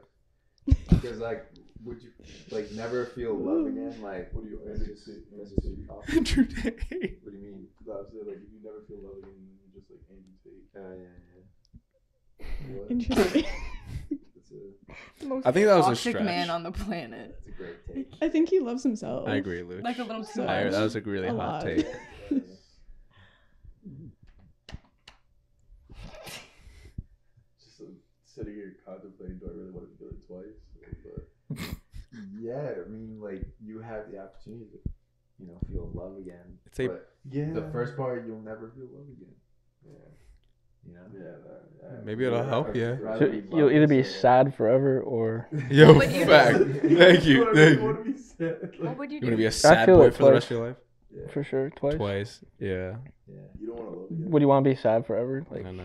Because like, would you like never feel love again? Like, What do you that's just impossible. True day. What do you mean? I was saying, like, if you never feel love again, then you just like amputate. Yeah. What? Interesting. It's a, most I think that was a toxic stretch. man on the planet. That's a great take. I think he loves himself. I agree, Luch. Like a little too So- much. That was a really A hot lot. take. just sitting here contemplating, do I really want to feel it twice? But Yeah, I mean, like you have the opportunity to, you know, feel love again. It's a- but yeah. the first part, you'll never feel love again. Yeah. You know. Yeah. Maybe it'll help you. Rather So be you'll either be loved sad forever or Yo, would you fact. Thank you. Thank you. want to be sad. What would you You do? want to be a I sad feel boy it for the rest twice. of your life? for sure twice. Twice. Yeah. Yeah. You don't want to love again. Would you want to be sad forever? Like, I know.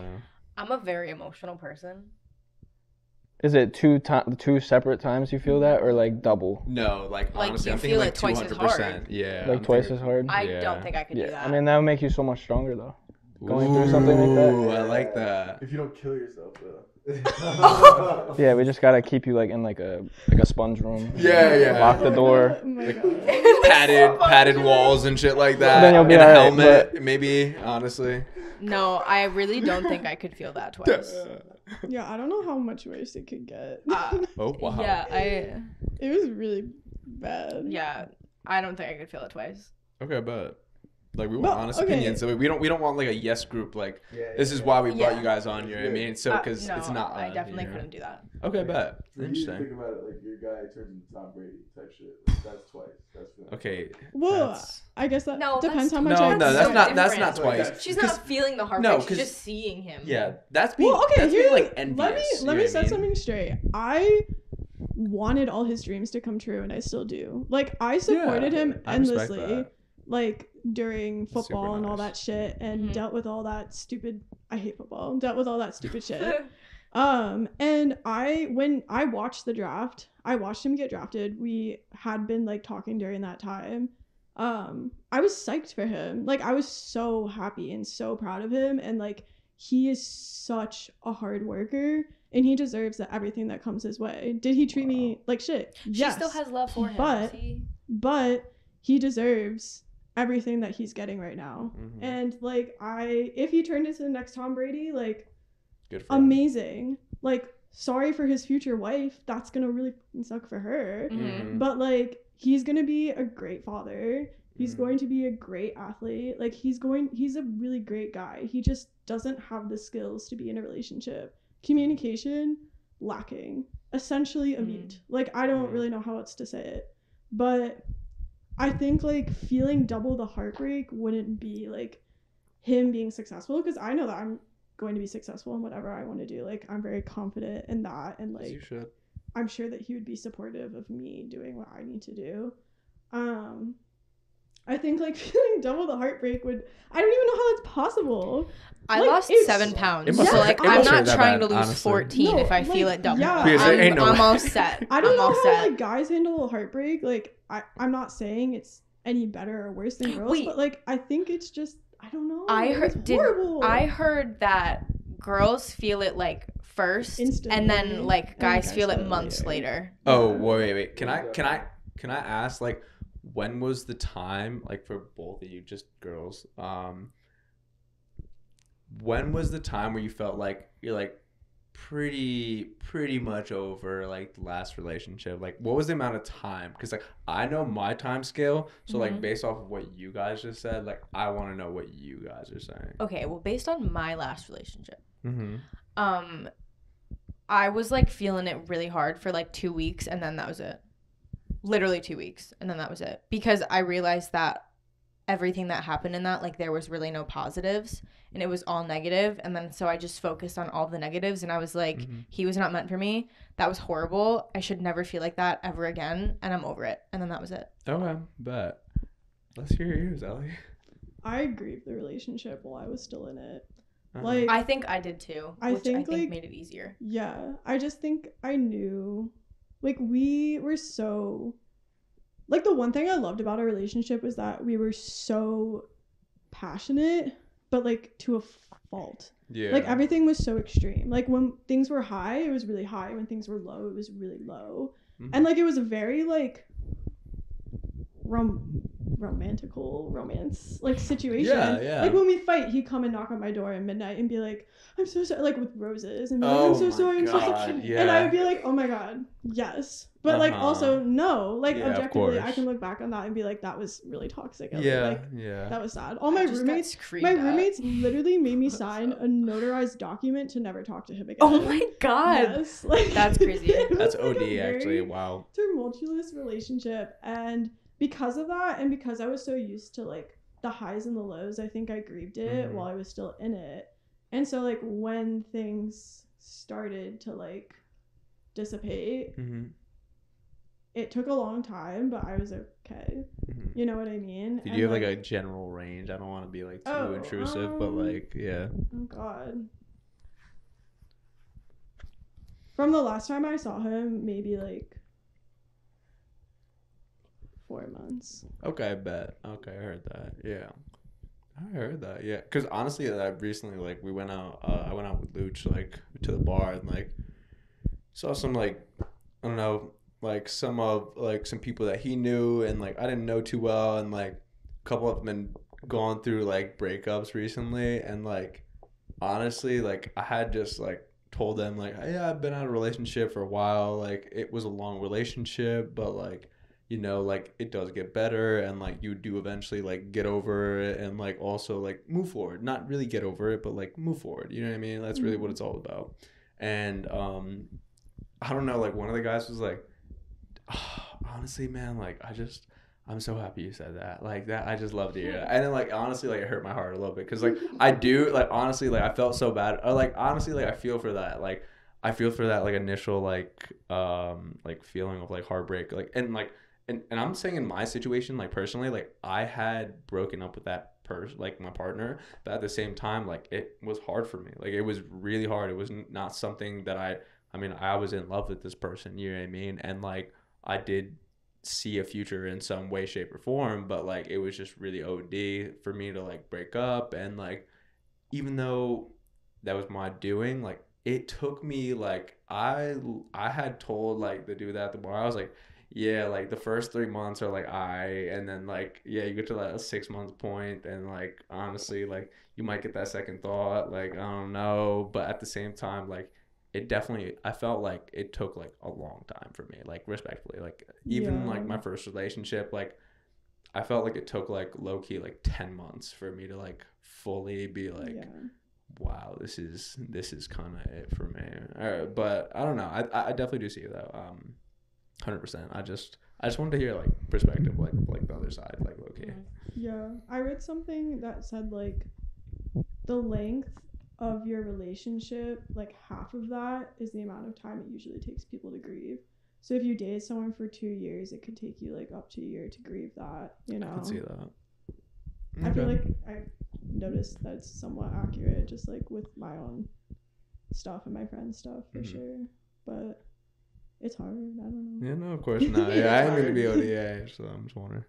I'm a very emotional person. is it two separate times you feel that, or like double? No, like Like, honestly, you I'm thinking feel like it twice as 200%. hard. Yeah. Like I'm twice thinking- as hard? I Yeah. don't think I could do Yeah, that. I mean that would make you so much stronger though. Going through something like that. Ooh, I like that. If you don't kill yourself, though. Yeah, we just gotta keep you like in like a sponge room. Yeah, yeah. Lock the door. Oh my God. Padded walls and shit like that. Then you'll be and a alright, helmet, maybe. Honestly. No, I really don't think I could feel that twice. Yeah, I don't know how much worse it could get. Oh wow. Yeah, It was really bad. yeah, I don't think I could feel it twice. Okay, but like we want Well, honest okay. opinions. So we don't want like a yes group. Like Yeah, this is yeah. why we brought Yeah. you guys on here. I mean, so because no, it's not. I definitely you know. couldn't do that. Okay, bet. For you to Interesting. think about it, like your guy turns into Tom Brady type shit. Like, that's twice. That's feeling Okay. Well, that's- I guess that No, depends that's- how much. No, I no, that's so not. That's different. not twice. She's 'Cause- not feeling the heartbreak. No, she's 'cause- just seeing him. Yeah, that's being. Well, okay, that's here, being, like envious. let me you know set what I mean? something straight. I wanted all his dreams to come true, and I still do. Like I supported him I respect endlessly, that. like during football Super and all nice. that shit, and Mhm. dealt with all that stupid. I hate football. Dealt with all that stupid shit. And when I watched the draft, I watched him get drafted. We had been like talking during that time. I was psyched for him. Like, I was so happy and so proud of him. And like, he is such a hard worker, and he deserves everything that comes his way. Did he treat me like shit? Yes. She still has love for him. But he deserves everything that he's getting right now. And like, if he turned into the next Tom Brady, like, good for him. Amazing. Like, sorry for his future wife. That's gonna really suck for her. But like, he's gonna be a great father. He's going to be a great athlete. Like, he's a really great guy. He just doesn't have the skills to be in a relationship. Communication lacking. Essentially a mute. Like, I don't really know how else to say it. But I think like feeling double the heartbreak wouldn't be like him being successful, because I know that I'm going to be successful in whatever I want to do. Like, I'm very confident in that, and like, you should. I'm sure that he would be supportive of me doing what I need to do. I think like feeling double the heartbreak I don't even know how that's possible. I Like, lost it's- 7 pounds. Yeah, So like, I'm not trying to lose honestly. 14 if I feel it double. Yeah, Because there ain't no I'm way. all set. I don't I'm know all how set. like guys handle heartbreak. Like, I'm not saying it's any better or worse than girls, Wait. but like, I think it's just, I don't know. I It's heard I heard that girls feel it like first, and then like guys feel it months later. Oh, wait. Can I ask, like, when was the time, like, for both of you, just girls, when was the time where you felt like you're like pretty much over like the last relationship? Like, what was the amount of time? Because like, I know my time scale, so like, based off of what you guys just said, like, I want to know what you guys are saying. Okay, well, based on my last relationship, I was like feeling it really hard for like 2 weeks, and then that was it. Literally 2 weeks, and then that was it. Because I realized that everything that happened in that, like, there was really no positives, and it was all negative. And then so I just focused on all the negatives, and I was like, he was not meant for me. That was horrible. I should never feel like that ever again, and I'm over it. And then that was it. Okay, bet. Let's hear yours, Ellie. I grieved the relationship while I was still in it. Uh-huh. Like, I think I did too, which I think like, made it easier. Yeah, I just think I knew, like, we were so, like, the one thing I loved about our relationship was that we were so passionate, but like to a fault. Yeah. Like, everything was so extreme. Like, when things were high, it was really high. When things were low, it was really low. And like, it was a very like romance like situation. Yeah. Like, when we fight, he'd come and knock on my door at midnight and be like, I'm so sorry, like with roses, and be like, I'm so sorry, I'm so sorry. Yeah. And I would be like, oh my god, yes. But like, also no, like, Yeah, of objectively I course. can look back on that and be like, that was really toxic. Yeah, Like, yeah. that was sad. All my roommates literally made me sign a notarized document to never talk to him again. Oh my god. Yes, like, That's crazy. That's like OD, a very actually. Wow. tumultuous relationship, and because of that, and because I was so used to like the highs and the lows, I think I grieved it while I was still in it. And so like, when things started to like dissipate, it took a long time, but I was okay. You know what I mean? Did And, you have like a general range? I don't want to be like too intrusive, but like, yeah. Oh god. From the last time I saw him, maybe like 4 months. Okay, bet. Okay, I heard that. Yeah. I heard that. Yeah. Because honestly, I recently, like, we went out, I went out with Luch, like, to the bar and, like, saw some, like, I don't know, like, some people that he knew and, like, I didn't know too well. And, like, a couple of them been gone through, like, breakups recently. And, like, honestly, like, I had just, like, told them, like, yeah, I've been out of a relationship for a while. Like, it was a long relationship, but, like, you know, like, it does get better, and like, you do eventually like get over it, and like also like move forward. Not really get over it, but like move forward. You know what I mean? That's really what it's all about. And I don't know, like, one of the guys was like, oh, honestly, man, like, I'm so happy you said that. Like, that, I just love to hear that. And then, like, honestly, like, it hurt my heart a little bit. Because, like, I do, like, honestly, like, I felt so bad. Or, like, honestly, like, I feel for that. Like, I feel for that, like, initial, like feeling of, like, heartbreak. Like, and, like, and I'm saying in my situation, like, personally, like, I had broken up with that like my partner. But at the same time, like it was hard for me. Like it was really hard. It was not something that I mean, I was in love with this person, you know what I mean? And like I did see a future in some way, shape, or form, but like it was just really OD for me to like break up. And like even though that was my doing, like it took me like I had told like the dude at the bar, I was like, yeah, like the first 3 months are like and then like you get to like a 6 month point, and like honestly like you might get that second thought, like I don't know. But at the same time, like it definitely, I felt like it took like a long time for me, like respectfully, like even like my first relationship, like I felt like it took like low-key like 10 months for me to like fully be like wow, this is kind of it for me. But I don't know, I definitely do see it though. 100%. I just wanted to hear like perspective, like the other side, like low-key. Yeah, I read something that said like the length of your relationship, like half of that is the amount of time it usually takes people to grieve. So if you date someone for 2 years, it could take you like up to a year to grieve that, you know. I can see that. I feel like I noticed that it's somewhat accurate, just like with my own stuff and my friends' stuff for sure. But it's hard. I don't know. Yeah, no, of course not. Yeah, I didn't mean to be ODA, so I'm just wondering.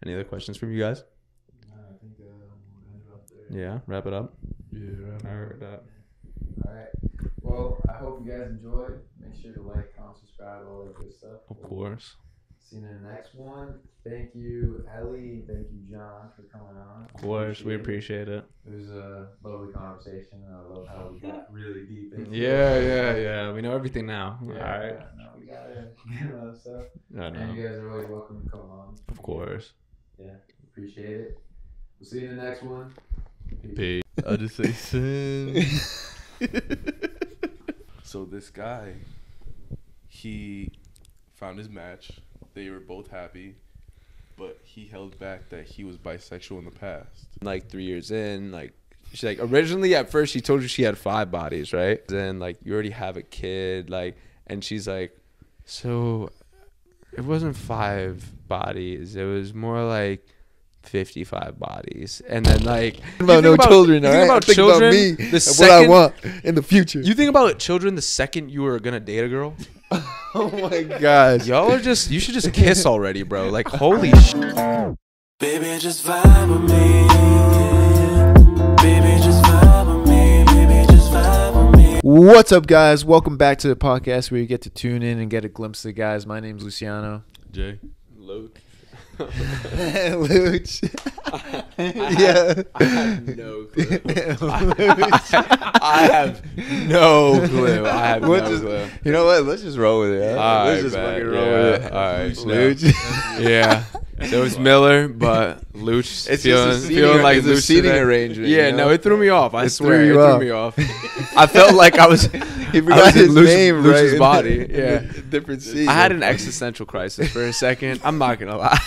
Any other questions from you guys? I think we'll end it up there. Yeah, wrap it up. Yeah, wrap it I heard up. that. All right. Well, I hope you guys enjoyed. Make sure to like, comment, subscribe, all that good stuff. Of course. See you in the next one. Thank you, Ellie. Thank you, John, for coming on. Of course, we appreciate it. It was a lovely conversation. I love how we got really deep into it. Yeah. We know everything now. Yeah, All right. No, we gotta get a lot of stuff. I know. And you guys are always welcome to come on. Of course. Yeah, appreciate it. We'll see you in the next one. Peace. I just say sin. So this guy, he found his match. They were both happy, but he held back that he was bisexual in the past. Like 3 years in, like she's like, originally at first she told you she had 5 bodies, right? Then like you already have a kid, like, and she's like, so it wasn't 5 bodies, it was more like 55 bodies. And then like about no children, all right? about Think children, about me the and second, what I want in the future. You think about children the second you were gonna date a girl. Oh my gosh, y'all are just, you should just kiss already, bro. Like holy shit. Baby, just vibe with me. Baby, just vibe with me. Baby, just vibe with me. What's up, guys? Welcome back to the podcast where you get to tune in and get a glimpse of the guys. My name's Luciano. Jay. Luke. Luch. I have no clue. I have no clue. I have no clue. You know what? Let's just roll with it. Huh? Let's just fucking roll with it. All right, Luch. Yeah. So it's Miller, but Luch It's feeling like it's a Luch seating today. arrangement. Yeah, you know? no, it threw me off. I swear, threw it you threw off. me off. I felt like I was. He forgot his name, right? Luch's body. In Yeah, the different seat. I had an existential crisis for a second. I'm not gonna lie.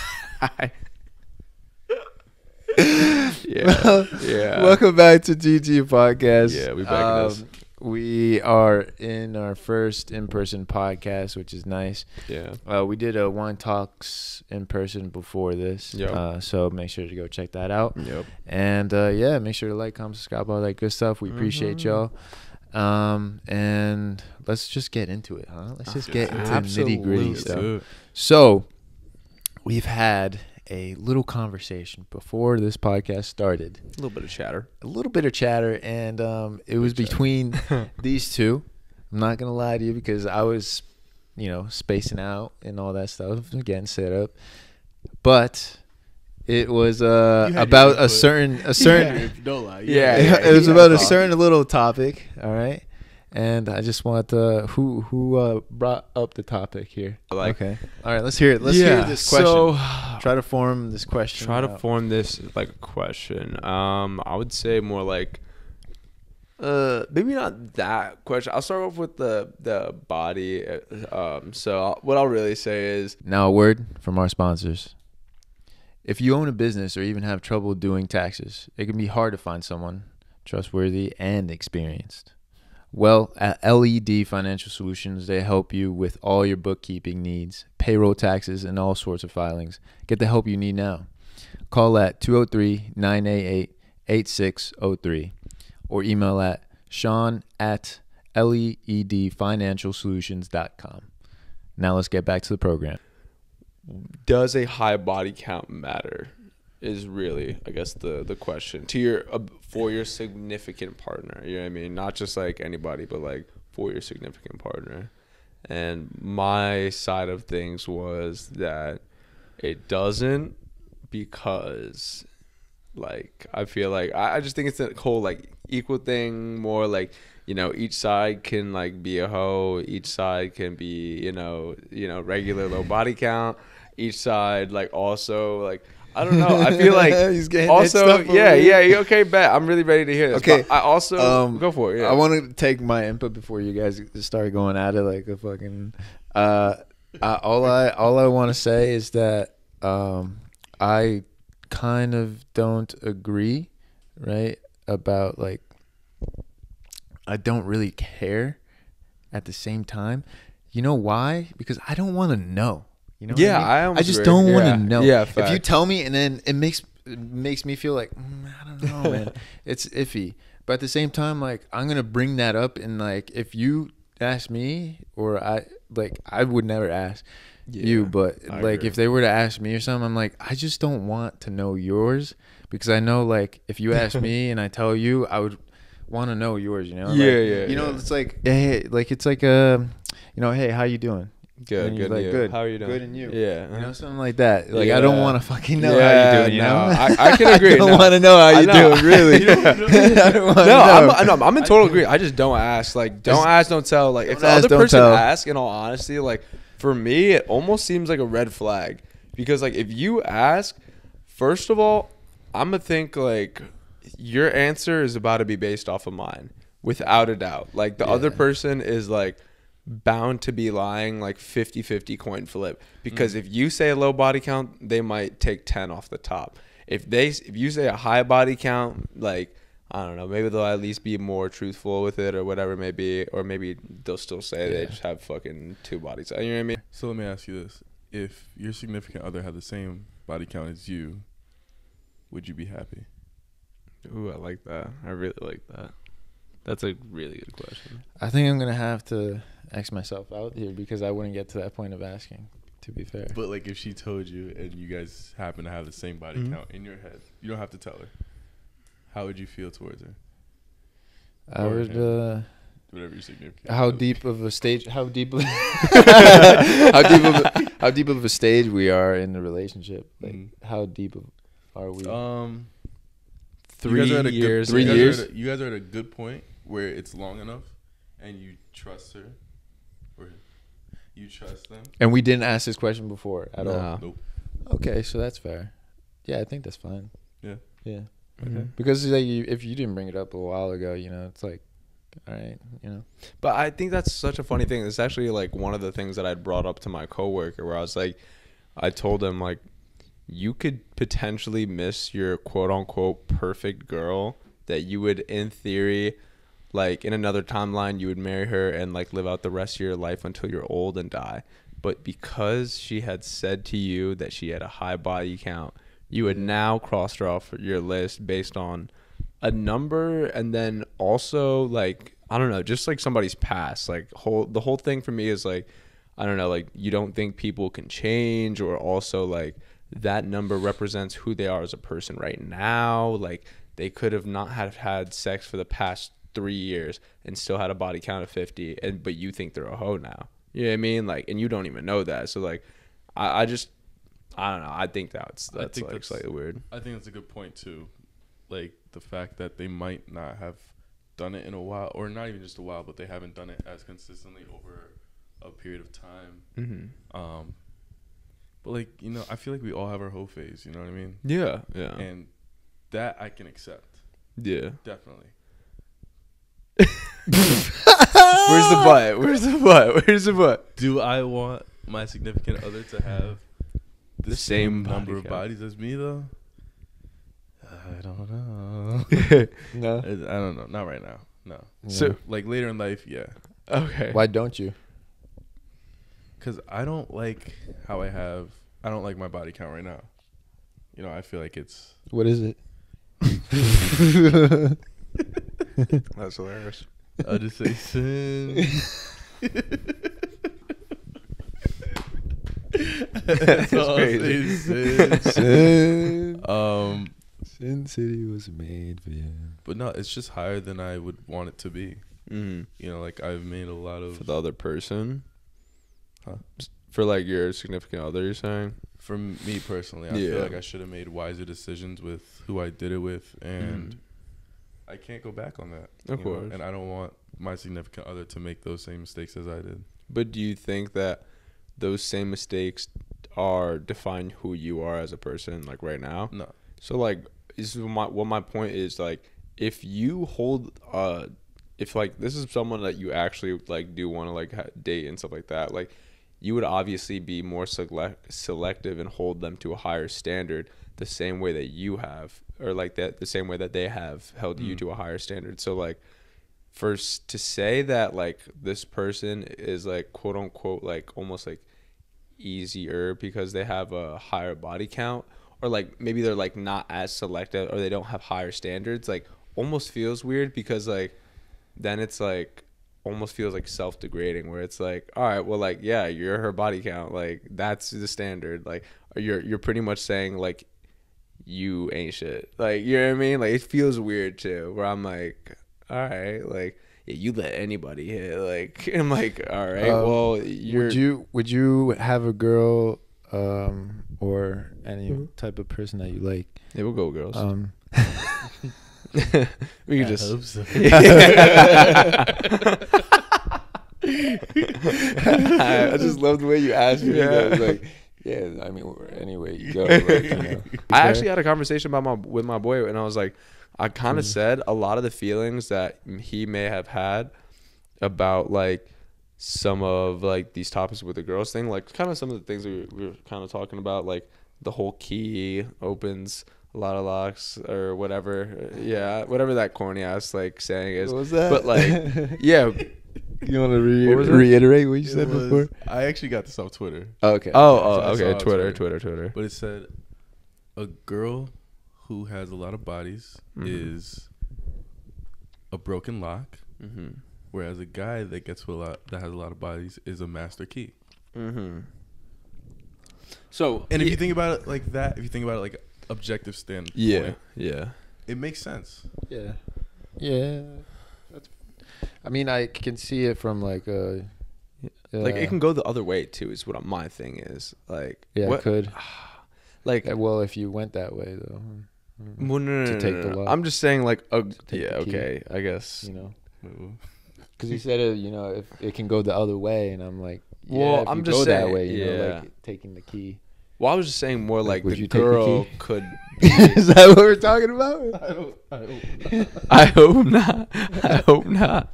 Yeah. Welcome back to GG Podcast. Yeah, we back in this. We are in our first in-person podcast, which is nice. Yeah. We did a Wine Talks in person before this. Yep. So make sure to go check that out. Yep. And yeah, make sure to like, comment, subscribe, all that good stuff. We appreciate y'all. And let's just get into it, huh? Let's just get into nitty-gritty stuff. So we've had a little conversation before this podcast started. A little bit of chatter. And it was between these two. I'm not gonna lie to you because I was, spacing out and all that stuff, getting set up. But it was about a certain Don't lie. it was about a certain little topic. All right. And I just want who brought up the topic here. Okay. All right, let's hear it. Let's hear this question. So, try to form this question. Form this like a question. I would say more like maybe not that question. I'll start off with the body. So what I'll really say is, now a word from our sponsors. If you own a business or even have trouble doing taxes, it can be hard to find someone trustworthy and experienced. Well, at LED Financial Solutions, they help you with all your bookkeeping needs, payroll, taxes, and all sorts of filings. Get the help you need now. Call at 203-988-8603 or email at sean@leedfinancialsolutions.com. Now let's get back to the program. Does a high body count matter? Is really, I guess, the question to your for your significant partner. You know what I mean? Not just like anybody, but like for your significant partner. And my side of things was that it doesn't, because like I feel like I just think it's a whole like equal thing, more like, you know, each side can like be a hoe, each side can be, you know, regular low body count, each side like also like, I don't know. I feel like He's getting also, hit stuff yeah. Okay, bet. I'm really ready to hear this. Okay, But I also go for it. Yeah. I want to take my input before you guys start going at it like a fucking. All I want to say is that I kind of don't agree, right? About like, I don't really care. At the same time, you know why? Because I don't want to know. You know, Yeah, what I mean? I I just don't want to know. Yeah, if you facts. tell me, and then it makes me feel like I don't know, man. It's iffy. But at the same time, like I'm gonna bring that up, and like if you ask me, or I would never ask you, but I like agree. if they were to ask me or something, I'm like, I just don't want to know yours, because I know like if you ask me and I tell you, I would want to know yours. You know? Like, You know, it's like hey, like it's like you know, hey, how you doing? Good, And you're good, like, you. good. How are you doing? Good, and you? Yeah. You know, something like that. Like, I don't want to fucking know how you doing, you know? I can agree. I don't want to know how you doing, really. I don't want to know. I'm in total agree. I just don't ask. Like, don't ask, don't tell. Like, if the Don't ask, other don't person tell. asks, in all honesty, like, for me, it almost seems like a red flag. Because, like, if you ask, first of all, I'm going to think, like, your answer is about to be based off of mine. Without a doubt. Like, the other person is, like, bound to be lying, like 50-50 coin flip, because if you say a low body count, they might take 10 off the top. If you say a high body count, like, I don't know, maybe they'll at least be more truthful with it or whatever it may be, or maybe they'll still say they just have fucking 2 bodies. You know what I mean? So let me ask you this: if your significant other had the same body count as you, would you be happy? Ooh, I like that. I really like that. That's a really good question. I think I'm going to have to X myself out here, because I wouldn't get to that point of asking, to be fair. But like, if she told you and you guys happen to have the same body count in your head, you don't have to tell her. How would you feel towards her? I Or would him? Whatever your significant. how deep of a stage how deep of a stage we are in the relationship, like how deep are we? 3 years. 3 years. You guys are at a good point where it's long enough, and you trust her, or you trust them. And we didn't ask this question before at all. Nope. Okay, so that's fair. Yeah, I think that's fine. Yeah. Yeah. Okay. Because like if you didn't bring it up a while ago, you know, it's like, all right, you know. But I think that's such a funny thing. It's actually like one of the things that I'd brought up to my coworker, where I was like, I told him, like, you could potentially miss your quote unquote perfect girl that you would, in theory, like in another timeline, you would marry her and like live out the rest of your life until you're old and die. But because she had said to you that she had a high body count, you would now cross her off your list based on a number, and then also like, I don't know, just like somebody's past. Like the whole thing for me is like, I don't know, like you don't think people can change, or also like that number represents who they are as a person right now. Like they could have not have had sex for the past 3 years and still had a body count of 50, but you think they're a hoe now. You know what I mean? Like, and you don't even know that. So like, I don't know. I think that's like slightly weird. I think that's a good point too. Like the fact that they might not have done it in a while, or not even just a while, but they haven't done it as consistently over a period of time. But like, you know, I feel like we all have our hoe phase. You know what I mean? Yeah, yeah. And that I can accept. Yeah, definitely. Where's the butt? Where's the butt? Where's the butt? Do I want my significant other to have the same number of bodies as me though? I don't know. No? I don't know. Not right now. No. So like later in life, yeah. Okay. Why don't you? Because I don't like how I don't like my body count right now. you know, I feel like it's. What is it? That's hilarious. I'll just say sin. That's all I'll crazy. say, Sin. Sin. Sin City was made for you. But no, it's just higher than I would want it to be. Mm-hmm. You know, like I've made a lot of For the other person? Huh? For like your significant other, you're saying? For me personally, I feel like I should have made wiser decisions with who I did it with, and I can't go back on that. Of course. And I don't want my significant other to make those same mistakes as I did. But do you think that those same mistakes are define who you are as a person, like right now? No. So like, what my point is, like, if you hold if like this is someone that you actually like do want to like date and stuff like that, like you would obviously be more selective and hold them to a higher standard the same way that you have, or like that the same way that they have held you to a higher standard. So like first to say that like this person is like quote unquote like almost like easier because they have a higher body count, or like maybe they're like not as selective or they don't have higher standards, like almost feels weird, because like then it's like almost feels like self-degrading, where it's like, all right, well, like, yeah, you're her body count, like that's the standard, like you're pretty much saying like you ain't shit, like, you know what I mean? Like it feels weird too, where I'm like, all right, like, yeah, you let anybody hit, like, I'm like, all right, well, would you have a girl or any type of person that you like? Yeah, we'll go girls. We can just hope so. I just love the way you asked me. Yeah. Like, yeah, I mean, anyway you go. Like, you know. I actually had a conversation with my boy, and I was like, I kind of said a lot of the feelings that he may have had about like some of like these topics with the girls thing, like kind of some of the things we were kind of talking about, like the whole key opens a lot of locks or whatever. Yeah, whatever that corny ass like saying is. What was that? But like, yeah. You want to reiterate what you said before? I actually got this off Twitter. Okay. Okay. Twitter. But it said a girl who has a lot of bodies is a broken lock, whereas a guy that gets with that has a lot of bodies is a master key. So, and if you think about it like that, if you think about it like objective standpoint, it makes sense. Yeah. I mean, I can see it from like a like it can go the other way too, is what my thing is. Like, yeah, it could. Like, well, if you went that way though. Well, no. I'm just saying, like, okay, I guess, you know, because you said it, you know, if it can go the other way, and I'm like, yeah, well, if I'm you just go saying, that way, you know, like taking the key. Well, I was just saying more like would the you take girl the key? could. Is that what we're talking about? I hope not. I hope not.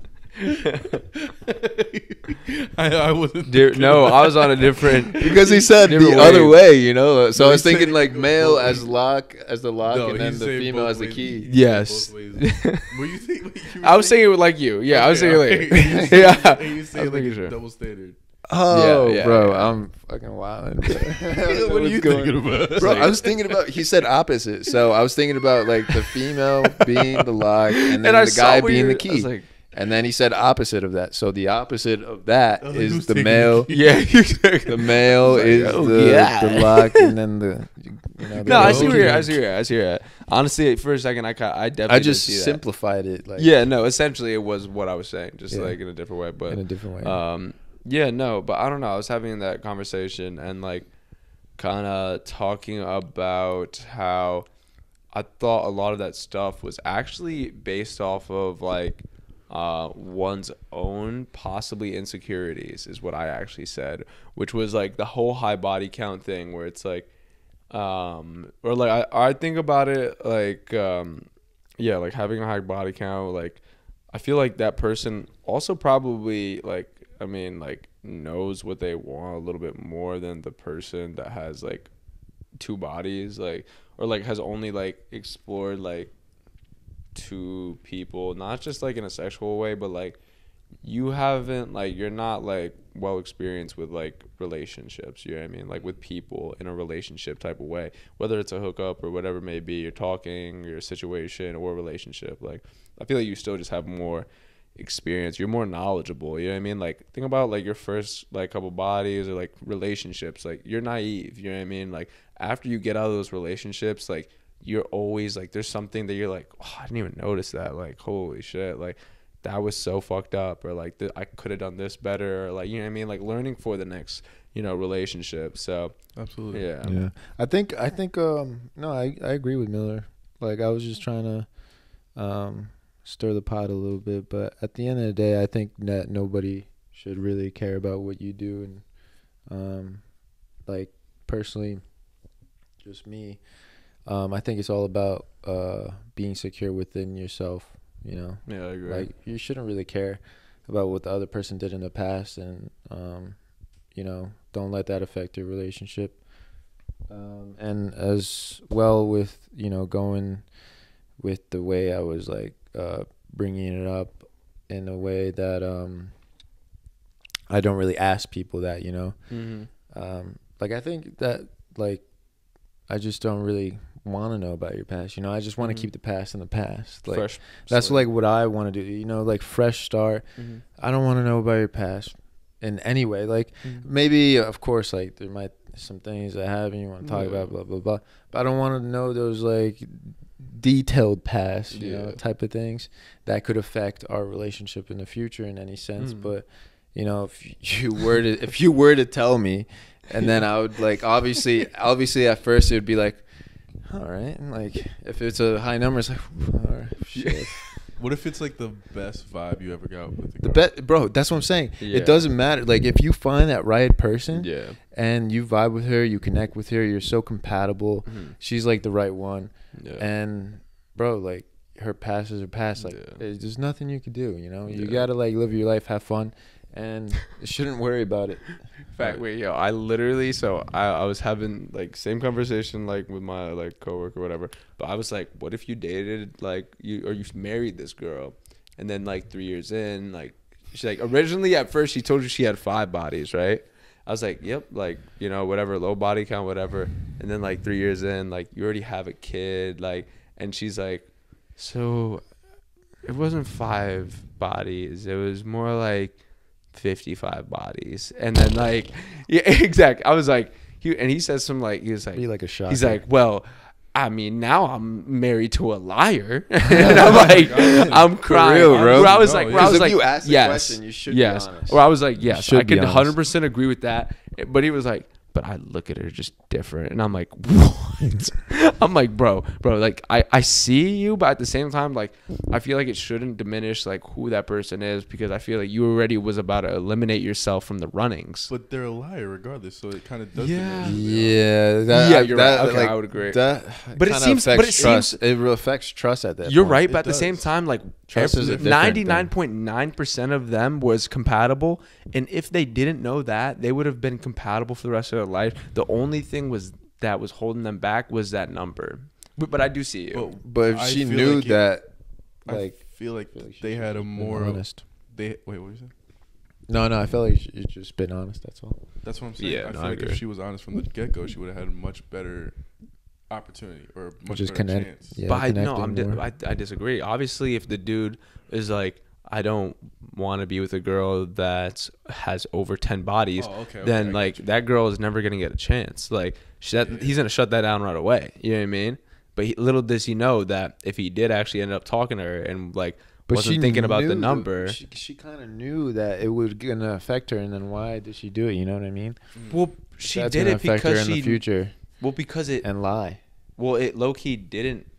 I wasn't. No, I was on a different. Because he said the other way, you know. So I was thinking like male as the lock, and then the female as the key. Yes. Were you thinking? I was saying it like you. Yeah, I was saying like. Yeah. You say like a double standard. Oh, yeah, bro, I'm fucking wild. What are you thinking about? Bro, I was thinking about, he said opposite. So I was thinking about like the female being the lock and then the guy being the key. Like, and then he said opposite of that. So the opposite of that is the male. The male is the lock, and then the, you know. No, I see where you're at. Honestly, for a second, I definitely just see simplified it. Like, yeah, no, essentially it was what I was saying, just like in a different way. But in a different way. Yeah, no, but I don't know. I was having that conversation and like kind of talking about how I thought a lot of that stuff was actually based off of like one's own possibly insecurities, is what I actually said, which was like the whole high body count thing, where it's like or like I think about it like yeah, like having a high body count, like I feel like that person also probably like, I mean, like knows what they want a little bit more than the person that has like two bodies, like, or like has only like explored like two people, not just like in a sexual way, but like you haven't like you're not like well experienced with like relationships, you know what I mean, like with people in a relationship type of way, whether it's a hookup or whatever it may be, you're talking, your situation or relationship. Like I feel like you still just have more experience, you're more knowledgeable, you know what I mean. Like think about like your first like couple bodies or like relationships, like you're naive, you know what I mean. Like after you get out of those relationships, like you're always like there's something that you're like, oh, I didn't even notice that, like holy shit, like that was so fucked up, or like I could have done this better, or like, you know what I mean, like learning for the next, you know, relationship. So absolutely. Yeah. I think no, I agree with Miller. Like I was just trying to stir the pot a little bit, but at the end of the day, I think that nobody should really care about what you do. And like personally, just me, I think it's all about being secure within yourself. You know, yeah, I agree. Like you shouldn't really care about what the other person did in the past, and you know, don't let that affect your relationship. And as well with, you know, going with the way I was like bringing it up in a way that I don't really ask people that, you know. Mm-hmm. Like I think that like I just don't really want to know about your past, you know. I just want to keep the past in the past. Like Fresh that's start. like what I want to do, you know, like fresh start. I don't want to know about your past in any way. Like maybe of course like there might some things that happen you want to talk about, blah blah blah, but I don't want to know those like detailed past, you know, type of things that could affect our relationship in the future in any sense. But you know, if you were to tell me, and then I would like obviously at first it would be like, all right, and like if it's a high number, it's like, all right, shit. What if it's like the best vibe you ever got with the girl? Bro, that's what I'm saying. It doesn't matter. Like if you find that right person, and you vibe with her, you connect with her, you're so compatible. She's like the right one, and bro, like her past is her past. Like there's nothing you can do. You know, you gotta like live your life, have fun, and you shouldn't worry about it. Fact, wait, yo, I literally, so I was having like same conversation like with my like coworker or whatever, but I was like, what if you dated like you married this girl, and then like 3 years in, like she like originally at first she told you she had 5 bodies, right? I was like, yep, like, you know, whatever, low body count, whatever, and then like 3 years in, like you already have a kid, like, and she's like, so it wasn't 5 bodies, it was more like 55 bodies. And then like exactly, I was like, he says some like, he was like, be like a shot. He's like, well, I mean, now I'm married to a liar. And I'm like, I'm crying. For real, bro. Where I was like, if you ask the question, you should be honest. Or I was like, yes, I could 100% agree with that. But he was like, but I look at her just different. And I'm like, what? I'm like, bro, like I see you, but at the same time, like I feel like it shouldn't diminish like who that person is, because I feel like you already was about to eliminate yourself from the runnings. But they're a liar regardless, so it kind of does. Yeah, you're right. Okay, like, I would agree. But it seems trust. It affects trust at that. You're point. right, but at the same time, like 99.9% of them was compatible, and if they didn't know that, they would have been compatible for the rest of their life. The only thing that was holding them back was that number. But I do see you. But if she knew like that, I feel like they had a more honest. Wait, what was it? No, I felt like you just been honest. That's all. That's what I'm saying. Yeah, I feel like if she was honest from the get go, she would have had a much better opportunity or much better chance. Yeah, but I disagree. Obviously, if the dude is like, I don't want to be with a girl that has over 10 bodies, then like that girl is never gonna get a chance. Like he's gonna shut that down right away. You know what I mean? But little does he know that if he did actually end up talking to her and like wasn't thinking about the number, she kind of knew that it was gonna affect her, and then why did she do it? You know what I mean? Well, she That's did gonna it affect her because in the future. Well, because it and lie. Well, it low key didn't.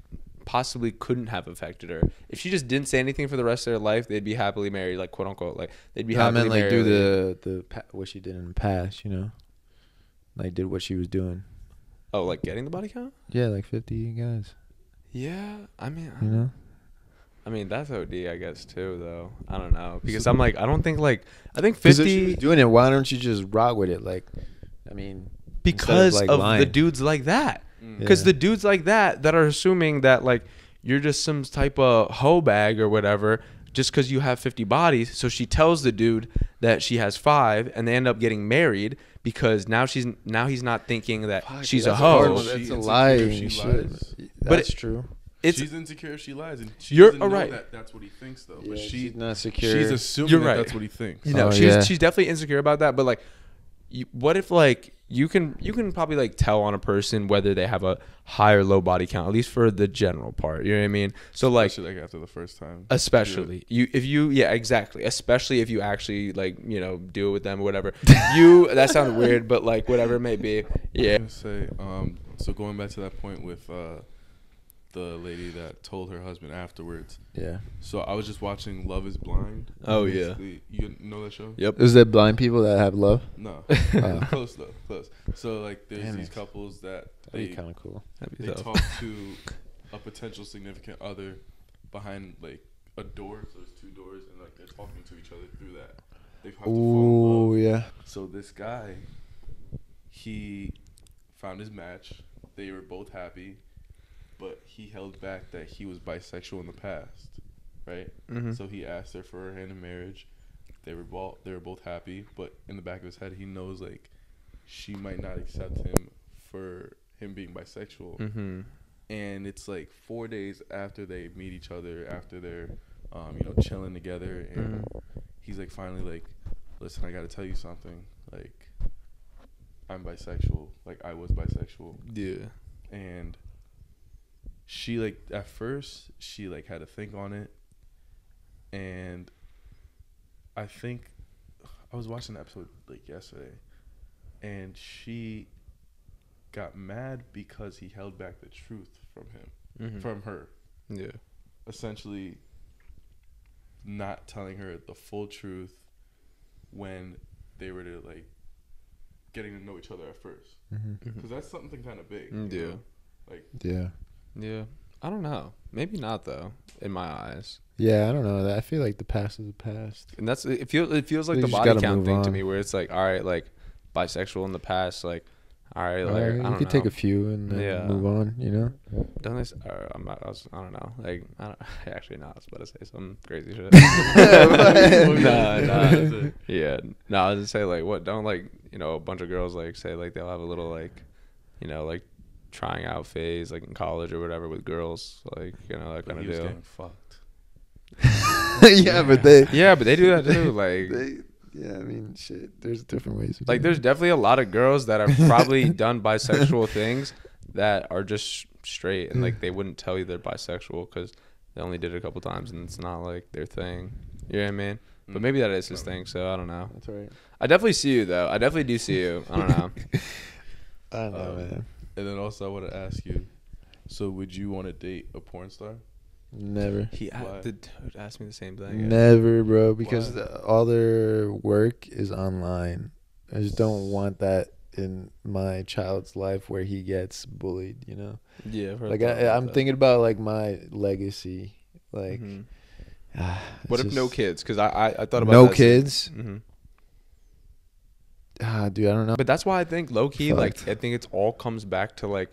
Possibly couldn't have affected her if she just didn't say anything for the rest of their life. They'd be happily married, like quote unquote, like they'd be happily married. I meant like do the what she did in the past, you know, like did what she was doing. Oh, like getting the body count? Yeah, like 50 guys. Yeah, I mean, you know, I mean that's OD, I guess too. Though I don't know, because I'm like I don't think like I think 50. If she was doing it, why don't you just rock with it? Like, I mean, because of, of the dudes like that. Because the dudes like that are assuming that like you're just some type of hoe bag or whatever, just because you have 50 bodies. So she tells the dude that she has 5, and they end up getting married because now he's not thinking that she's a hoe. That's a lie. That's true. She's insecure if she lies, and she doesn't know that that's what he thinks though. But she's not secure. She's assuming that that's what he thinks. You know, she's definitely insecure about that. But like, what if like you can probably like tell on a person whether they have a high or low body count, at least for the general part. You know what I mean? So especially like after the first time. Especially exactly. Especially if you actually like do it with them or whatever. That sounds weird, but like whatever it may be. Yeah. I was gonna say so going back to that point with the lady that told her husband afterwards. Yeah. So I was just watching Love Is Blind. Oh yeah. You know that show? Yep. Is that blind people that have love? No. Close though. Close. So like there's these couples that that'd be kind of cool. They talk to a potential significant other behind like a door. So there's 2 doors, and like they're talking to each other through that. They have to fall in love. Yeah. So this guy, he found his match. They were both happy. But he held back that he was bisexual in the past, right? Mm-hmm. So he asked her for her hand in marriage. They were both happy, but in the back of his head, he knows like she might not accept him for him being bisexual. Mm-hmm. And it's like 4 days after they meet each other, after they're chilling together, and he's like finally like, listen, I got to tell you something. Like, I'm bisexual. Like I was bisexual. Yeah. And she like at first she like had to think on it, and I think I was watching the episode like yesterday, and she got mad because he held back the truth from her. Yeah. Essentially not telling her the full truth when they were to like getting to know each other at first, because that's something kind of big. Yeah. You know? Like Yeah, I don't know. Maybe not though, in my eyes. Yeah, I don't know. I feel like the past is the past, and it feels like the body count thing to me, where it's like, all right, like bisexual in the past, like, all right, like I don't know. You could take a few and then move on. You know. Don't they? I don't know. Like, actually, no. I was about to say some crazy shit. No. Yeah. No, I was just say like, what? Don't like a bunch of girls like say like they'll have a little like, like trying out phase like in college or whatever with girls, like that kind of deal. Getting fucked. but they do that too. Like I mean, shit. There's different ways. Like there's definitely a lot of girls that have probably done bisexual things that are just straight, and like they wouldn't tell you they're bisexual because they only did it a couple times and it's not like their thing. You know what I mean? But maybe that is his thing, so I don't know. That's right. I definitely see you though. I definitely do see you. I don't know. I don't know, man. And then also I want to ask you, so would you want to date a porn star? Never. The dude asked me the same thing. Never, bro, because all their work is online. I just don't want that in my child's life where he gets bullied, Yeah. Like I'm thinking about like my legacy. Like, what if no kids? Because I thought about no that kids. Mm-hmm. Dude, I don't know. But that's why I think low key, like I think it all comes back to like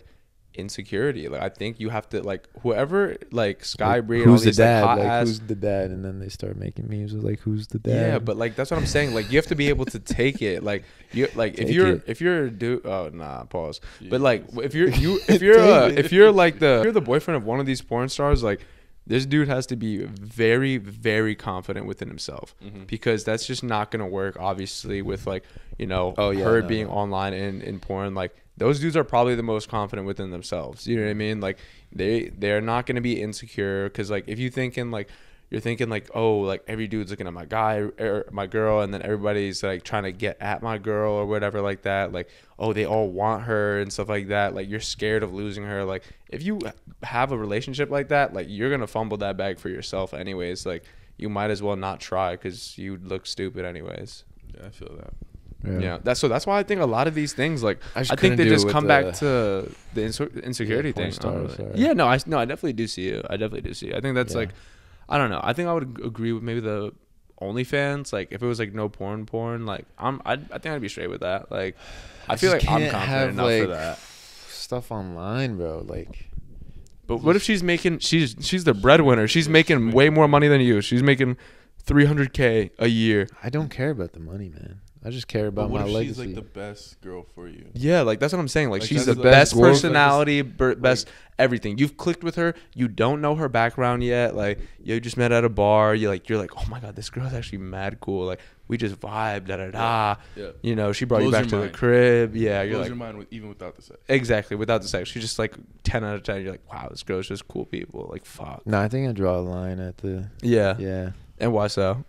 insecurity. Like I think you have to like whoever like Sky Bree and all these dad? like hot like, ass. Who's the dad? And then they start making memes with like who's the dad? Yeah, but like that's what I'm saying. Like you have to be able to take it. Like you like if you're a dude. Oh nah, pause. But like if you're the boyfriend of one of these porn stars, like this dude has to be very, very confident within himself, because that's just not gonna work. Obviously, with like being online in porn, like those dudes are probably the most confident within themselves. You know what I mean? Like they're not gonna be insecure, because like if you're thinking like oh, like every dude's looking at my guy or my girl, and then everybody's like trying to get at my girl or whatever like that, like oh they all want her and stuff like that, like you're scared of losing her. Like if you have a relationship like that, like you're gonna fumble that bag for yourself anyways. Like you might as well not try, because you look stupid anyways. Yeah, I feel that. Yeah, that's why I think a lot of these things, like I think they just come back to the insecurity thing. Yeah, no, I definitely do see you. I think that's like, I don't know. I think I would agree with maybe the OnlyFans. Like if it was like no porn, like I think I'd be straight with that. Like I feel like I'm confident enough for that. Stuff online, bro. Like But what if she's making she's the breadwinner? She's making way more money than you. She's making $300K a year. I don't care about the money, man. I just care But about what my if legacy. she's like the best girl for you? Yeah, like that's what I'm saying. Like she's the that's best girl. personality, best everything. You've clicked with her. You don't know her background yet. Like you just met at a bar. You're like, oh my god, this girl's actually mad cool. Like we just vibe, da da da. Yeah. You know, she brought you Blows back your to the mind. crib. Yeah, you're Blows like your mind even without the sex. exactly without the sex. She's just like 10 out of 10. You're like, wow, this girl's just cool people. Like fuck. No, I think I draw a line at the. Yeah. Yeah. And why so?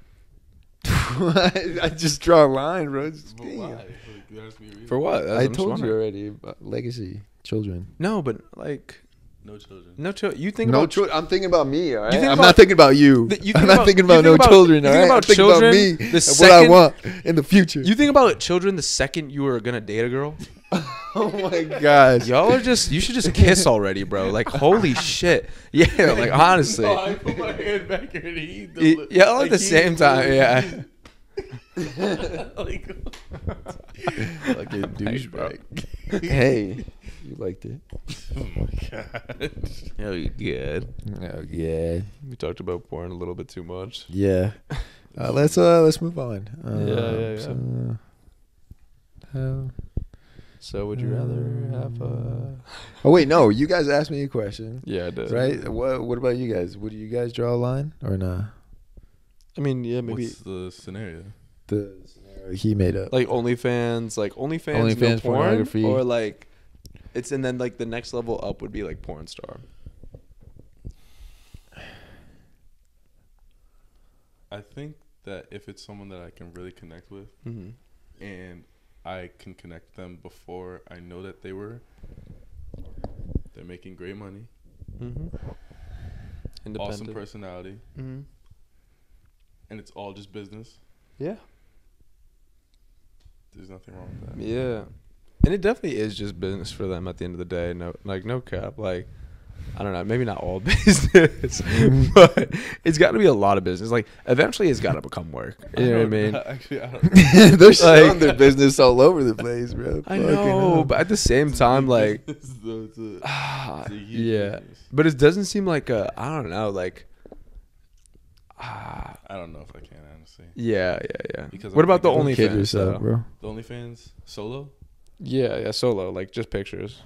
I just draw a line, bro. Just But why? Like, there has to be a reason. For what? I I'm just told you wondering. already about legacy, children. No, but like No children. no children. You think No about children. I'm thinking about me. All right? You think I'm about- not thinking about you. You I'm think not about- thinking you about think no about- children. you All think right? about I'm thinking children about me the and what I second- want in the future. You think about children the second you were gonna date a girl. Oh my gosh. Y'all are just you should just kiss already, bro. Like holy shit. Yeah, like honestly. No, I put my hand back here and he. Y'all at the same time, yeah. Like Fucking douchebag. Hey, you liked it. Oh my god. Oh, you good. Oh yeah. We talked about porn a little bit too much. Yeah. Let's move on. Yeah. So, So would you rather have a? oh wait, no. You guys asked me a question. Yeah, I did. Right. What about you guys? Would you guys draw a line or not? I mean, yeah, maybe What's the scenario? The scenario he made up. like OnlyFans, no OnlyFans porn, pornography. or like it's and then like the next level up would be like porn star. I think that if it's someone that I can really connect with, Mm-hmm. and I can connect them before I know that they're making great money, Mm-hmm. Independent. awesome personality, Mm-hmm. and it's all just business. Yeah. There's nothing wrong with that. Yeah. And it definitely is just business for them at the end of the day. No cap. Like, I don't know, maybe not all business, but it's got to be a lot of business. Like, eventually it's got to become work. You know what I mean? Actually, I don't know. They're showing their business all over the place, bro. I Fucking know, hell. but at the same time, like, It's a huge yeah. business. But it doesn't seem like I don't know, like, I don't know if I can, honestly. yeah. Because What I'm about the thinking- OnlyFans, Kid yourself, though? bro. The OnlyFans solo? Yeah, solo, like just pictures.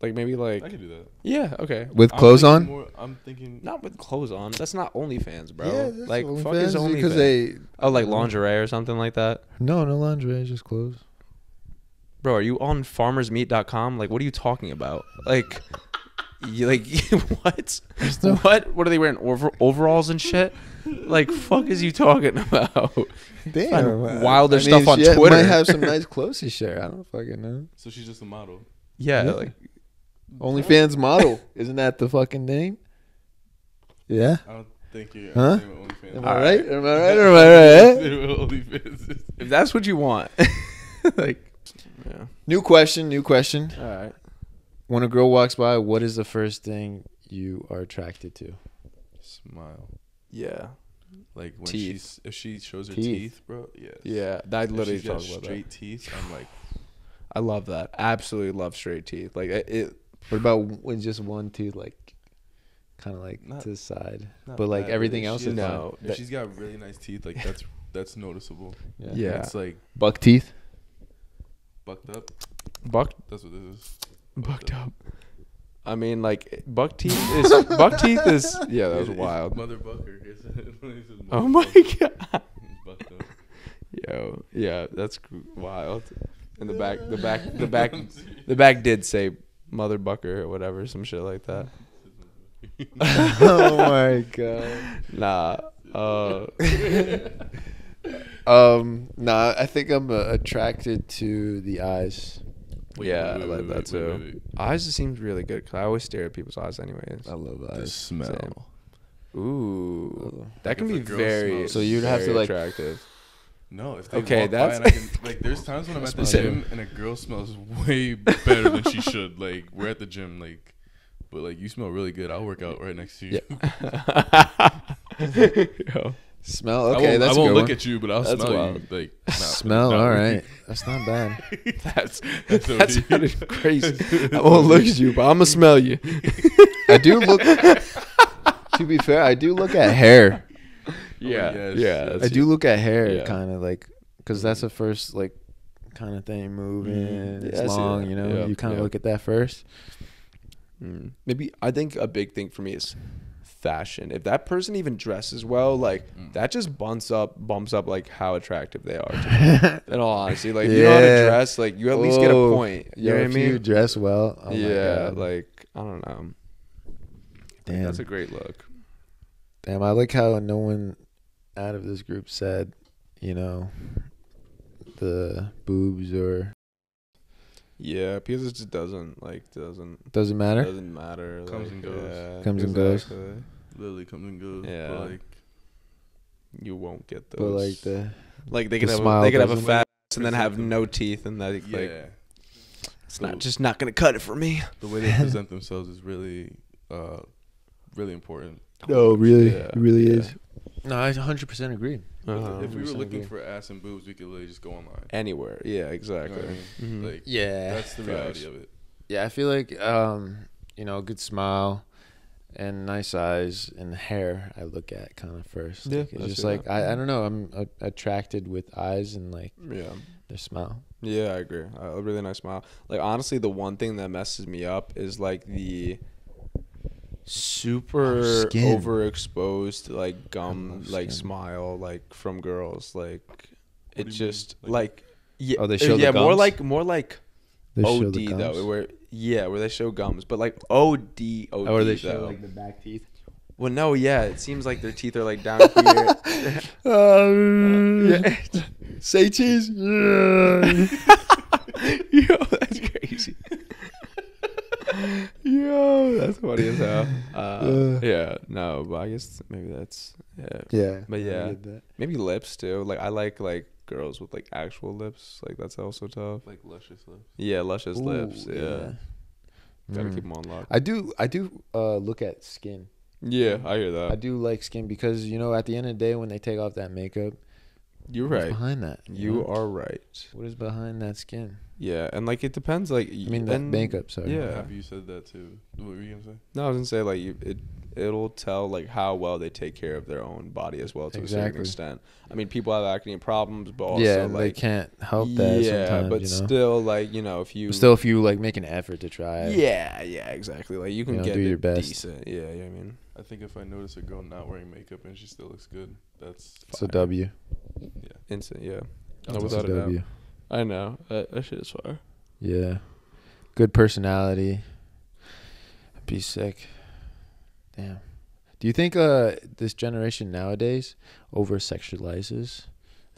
Like maybe like I could do that. Yeah, okay. With I'm clothes thinking on? more- I'm thinking Not with clothes on. That's not OnlyFans, bro. Yeah, that's like fuck is OnlyFans OnlyFans? because they- oh, like lingerie or something like that. No lingerie, just clothes. Bro, are you on farmersmeat.com? Like, what are you talking about? Like, what? What are they wearing? Overalls and shit? Like, fuck is you talking about? Damn, Find wilder I mean, stuff on she Twitter. might have some nice clothes to share. I don't fucking know. So she's just a model. Yeah, Yeah. like OnlyFans model. Isn't that the fucking name? Yeah. I don't think you're Huh? understanding what OnlyFans Am is. I right? Am I right? Am I right? Understand what OnlyFans is. if that's what you want, like, yeah. New question. All right. When a girl walks by, what is the first thing you are attracted to? Smile. Yeah. Like when Teeth. if she shows her Teeth. teeth, bro. Yes. Yeah, I If literally she's got talk about straight that. teeth. I'm like, I love that. Absolutely love straight teeth. Like it. What about when just one tooth, like, kind of like Not- to the side, not but like that, everything if else she is has- fine? If she's got really nice teeth, like that's noticeable. Yeah. It's like Buck teeth. bucked up. Buck That's what this is. bucked up. I mean, like buck teeth is yeah, that was wild. Mother Bucker. Oh my god. Bucked up. Yo, yeah, that's wild. And the back did say Mother Bucker or whatever, some shit like that. Oh my god. Nah. Nah. I think I'm attracted to the eyes. Yeah, I like that too. Eyes just seems really good because I always stare at people's eyes, anyways. I love The eyes. smell. Ooh, that Like can if be a girl very. smells- So you'd have very to, like- attractive. No, if they Okay, walk that's- by and I can, like, there's times when I'm at the gym and a girl smells way better than she should. Like, we're at the gym, like, but like you smell really good. I'll work out right next to you. Yeah. Yo. Smell. Okay, I that's a won't good look one. at you, but I'll That's smell wild. you. Like Smell. All right, that's not bad. That sounded crazy. I won't look at you, but I'm gonna smell you. I do look. To be fair, I do look at hair. Yeah. I do look at hair, Yeah. kind of like, because that's the first like kind of thing moving. It's Yeah, I see long, that. you know. Yeah, You kind of yeah. look at that first. Maybe I think a big thing for me is fashion. If that person even dresses well, like that just bumps up like how attractive they are to me. In all honesty, like you know how to Yeah. dress, like you at least get a Oh, point. You yo, know what I if mean? you dress well, oh my yeah, God. like I don't know. Damn. That's a great look. Damn, I like how no one out of this group said, you know, the boobs or Yeah, because it just doesn't Doesn't matter? Doesn't matter. Comes like, and goes. yeah, Comes and goes. exactly. Literally comes and goes. Yeah. But like, You won't get those. But like the like they the could have smile they could have a doesn't- fat ass and then have no teeth and that yeah. like it's not just not gonna cut it for me. The way they present themselves is really, really important. No, really, Yeah, it really yeah. is. No, I 100% agree. If we were 100% looking agree. for ass and boobs, we could literally just go online. Anywhere. Yeah, exactly. You know what I mean? Mhm. Like, Yeah, that's the reality of it. Yeah, I feel like you know, a good smile and nice eyes and hair I look at kind of first. Yeah, Like, it's I just see like that. I don't know, I'm attracted with eyes and like Yeah. their smile. Yeah, I agree. A really nice smile. Like honestly, the one thing that messes me up is like the super skin. overexposed like gum like skin. smile like from girls. Like it do you just mean? like yeah, Oh, they show the yeah, more gums? like They show the OD though, gums? where they show gums, but like OD Or they show though. like the back teeth. Well, no, yeah, it seems like their teeth are like down here. Yeah. Say cheese. Yo, that's crazy. Yo, that's funny as hell. Yeah, no, but I guess maybe that's Yeah, But I yeah, get that. maybe lips too. Like I like girls with like actual lips. Like that's also tough. Like luscious lips. Yeah, luscious lips. Ooh, Yeah, gotta Mm. keep them on lock. I do look at skin. Yeah, I hear that. I do like skin because you know at the end of the day when they take off that makeup, You're what's right. behind that. You know? are right. What is behind that skin? Yeah, and like it depends. Like I mean, that makeup. Sorry. Yeah. Have you said that too? What were you gonna say? No, I was gonna say like it'll tell like how well they take care of their own body as well to a certain Exactly. extent. I mean, people have acne problems, but also Yeah, like they can't help that. Yeah, sometimes, but you know? still, like if you if you like make an effort to try it. yeah, exactly. Like you can know, get do it your best. decent. Yeah, I mean, I think if I notice a girl not wearing makeup and she still looks good, that's It's a W. yeah. instant. Yeah, no, It's without a a doubt. W. I know that shit is fire. Yeah. Good personality. Be sick. Damn. Do you think this generation nowadays over sexualizes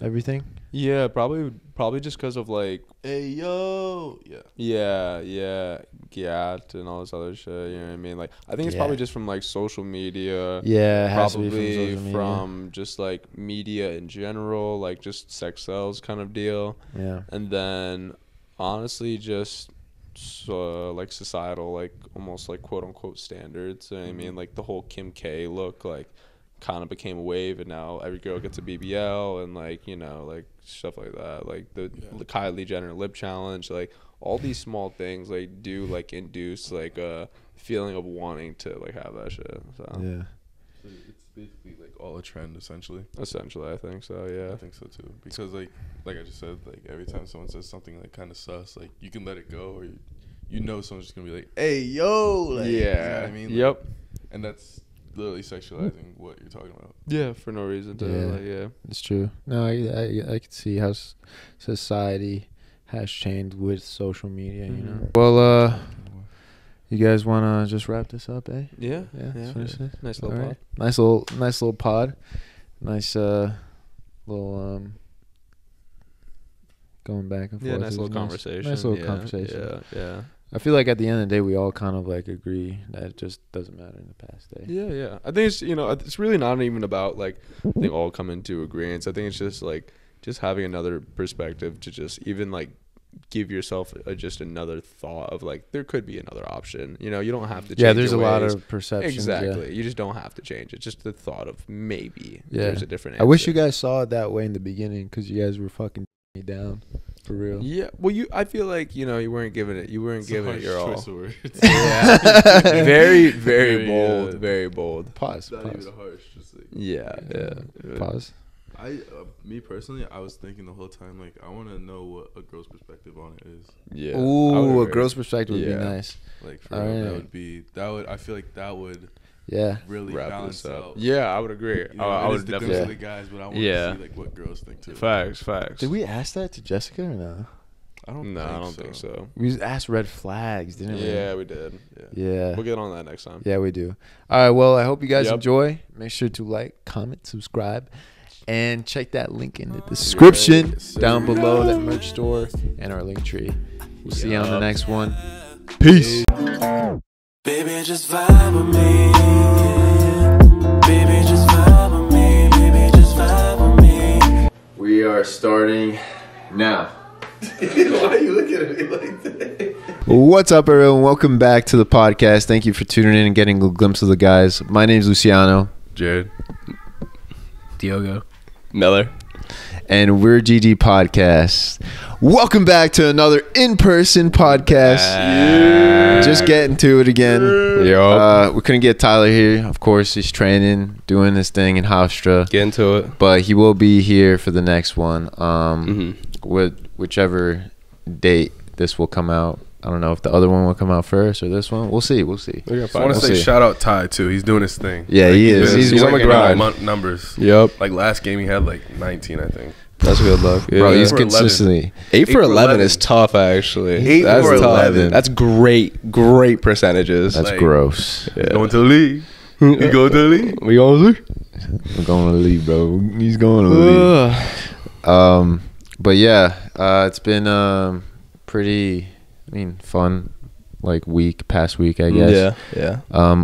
everything? Yeah, probably just because of like Hey yo, yeah. GAT and all this other shit. You know what I mean? Like, I think it's probably just from like social media. Yeah, it has to be from probably social media. from just like media in general, like just sex sells kind of deal. Yeah. And then honestly, just like societal, like almost like quote unquote standards. You know what I mean? Like the whole Kim K look, like kind of became a wave, and now every girl gets a BBL and like like stuff like that, like the Kylie Jenner lip challenge, like all these small things like do like induce like a feeling of wanting to like have that shit. So Yeah. So it's basically like all a trend essentially. Essentially, I think so. Yeah, I think so too. Because like I just said, like every time someone says something like kind of sus, like you can let it go, or you know someone's just gonna be like, "Hey yo," like, you know what I mean? Like, Yep. And that's literally sexualizing what you're talking about. Yeah, for no reason to It's true. No, I can see how society has changed with social media. You know. Well, you guys want to just wrap this up, eh? Yeah. Let's finish this. Nice little pod. Nice little pod. Nice little going back and forth. Yeah, nice It was little conversation. Nice little Yeah, conversation. yeah. I feel like at the end of the day, we all kind of like agree that it just doesn't matter in the past day. Yeah. I think it's it's really not even about like they all come into agreement. I think it's just like just having another perspective to just even like give yourself just another thought of like there could be another option. You know, you don't have to. Yeah, change there's a your lot ways. of perceptions. Exactly. Yeah. You just don't have to change it. Just the thought of maybe Yeah. there's a different. I wish answer. you guys saw it that way in the beginning because you guys were fucking me down for real. Yeah, well, I feel like you weren't giving it your all. Choice of words. Yeah, very, very bold, very bold. Pause. Not Pause. even harsh. Just like, Yeah, yeah. Pause. Me personally, I was thinking the whole time like I want to know what a girl's perspective on it is. Yeah. Ooh, a girl's perspective would be nice. Like for All real, right. that would I feel like that would really Wrap balance this up. out. Yeah, I would agree. You know, I it would is the definitely. glimpse of the guys, but I want to see like what girls think too. Facts. Did we ask that to Jessica or no? I don't. No, I don't think so. We asked red flags, didn't we? Yeah, we did. Yeah. We'll get on that next time. Yeah, we do. All right. Well, I hope you guys Yep. enjoy. Make sure to like, comment, subscribe, and check that link in the description down below, that merch store and our link tree. We'll see you on the next one. Peace. Baby, just vibe with me. Baby, just vibe with me. Baby, just vibe with me. We are starting now. Why are you looking at me like that? What's up, everyone? Welcome back to the podcast. Thank you for tuning in and getting a glimpse of the guys. My name's Luciano. Jared. Diogo. Miller. And we're GG Podcast. Welcome back to another in-person podcast. Just getting to it again. We couldn't get Tyler here. Of course, he's training, doing his thing in Hofstra. Get into it. But he will be here for the next one. With whichever date this will come out. I don't know if the other one will come out first or this one. We'll see. I want to say shout out Ty too. He's doing his thing. Yeah, like, he is. He's on the grind. grind. Numbers. Yep. Like last game he had like 19, I think. That's good luck. Yeah. Bro, he's 8 for 11. consistently 8 for 11 is tough, actually. 8 That's for tough. 11. That's great percentages. That's Like, gross. Yeah. Going to the league. You go to the league. We going to league? We're going to leave, bro. He's going to leave. But yeah, it's been pretty, fun, past week, I guess. Yeah.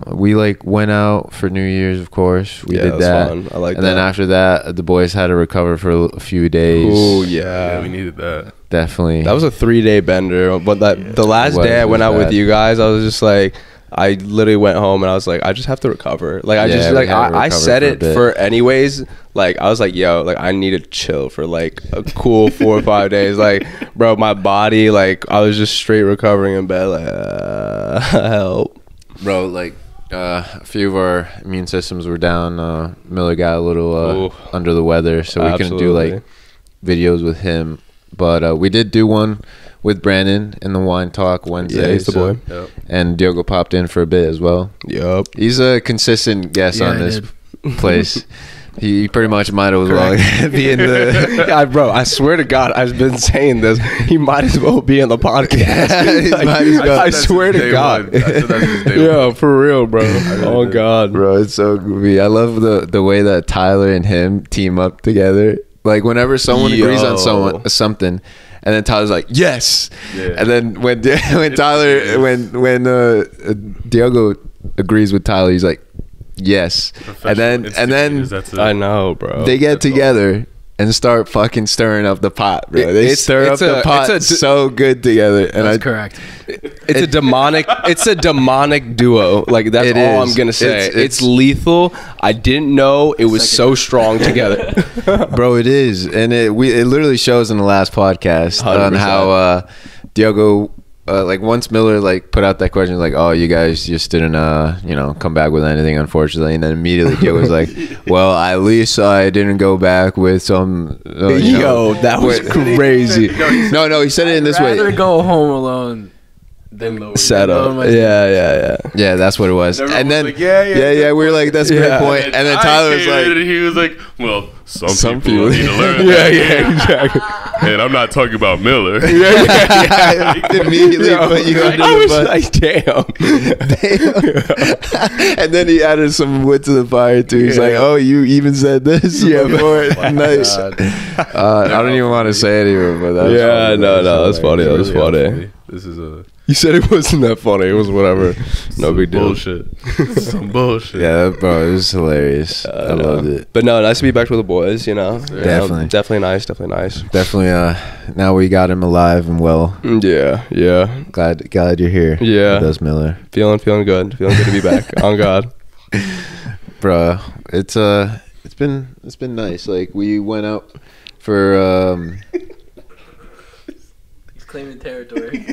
We went out for New Year's, of course. We did it was that. fun. I like and that. then after that, the boys had to recover for a few days. Oh, yeah. Yeah, we needed that. Definitely. That was a 3-day bender. But the last day I went out with you guys, I was just like, I literally went home and I was like, I just have to recover. I said it for anyways. I was like, yo, I need to chill for a cool 4 or 5 days. Bro, my body, I was just straight recovering in bed. Help. Bro, a few of our immune systems were down. Miller got a little under the weather, so we couldn't do videos with him. But we did do one with Brandon in the Wine Talk Wednesday. Yeah, he's the boy. Yep. And Diogo popped in for a bit as well. Yep. He's a consistent guest on this place. He pretty much might as well be in the... Bro, I swear to God, I've been saying this. He might as well be in the podcast. I swear to God. Yeah, for real, bro. Oh, God. Bro, it's so goofy. I love the way that Tyler and him team up together. Whenever someone agrees on something... And then Tyler's like, yes. Yeah. And then when Diogo agrees with Tyler, he's like, yes. And then I know, bro. They get together and start fucking stirring up the pot, bro. They stir up the pot so good together. And that's correct. It's a demonic duo. That's all I'm gonna say. It's lethal. I didn't know it was so strong together. Bro, it is. And it literally shows in the last podcast 100%. On how Diogo once Miller put out that question, oh, you guys just didn't come back with anything, unfortunately. And then immediately Diogo was like, well, at least I didn't go back with some that was crazy. No, he said it in this way. I'd rather go home alone than set up. Yeah, that's what it was. And then we were like, that's a great point. And then Tyler was like, he was like, well, some people need to learn. Exactly. And I'm not talking about Miller. Immediately put you under I the was bus. like, damn. And then he added some wood to the fire too. He's like, oh, you even said this before. Nice. I don't even want to say it anymore, but that was no, that's funny. That was funny. This is a. You said it wasn't that funny. It was whatever. No big deal. Bullshit. Some bullshit. Yeah, bro, it was hilarious. I loved it. But no, nice to be back with the boys. You know, Definitely. definitely nice. Definitely nice. Definitely. Now we got him alive and well. Yeah, yeah. Glad you're here. Yeah, with us, Miller. Feeling good. Feeling good to be back. On God, bro. It's been nice. Like we went out for. Claiming territory.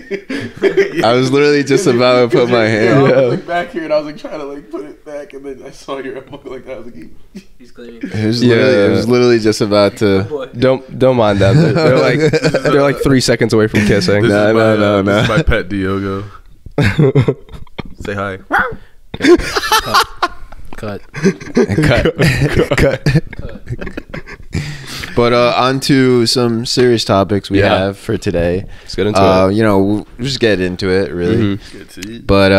I was literally just about to put my hand. I was like back here and I was like trying to like put it back and then I saw your elbow like that. I was like, he's claiming. It was literally just about to. Don't mind them. They're like 3 seconds away from kissing. No. This is my pet Diogo. Say hi. Cut. But on to some serious topics we have for today. Let's get into it. You know, we'll just get into it, really. But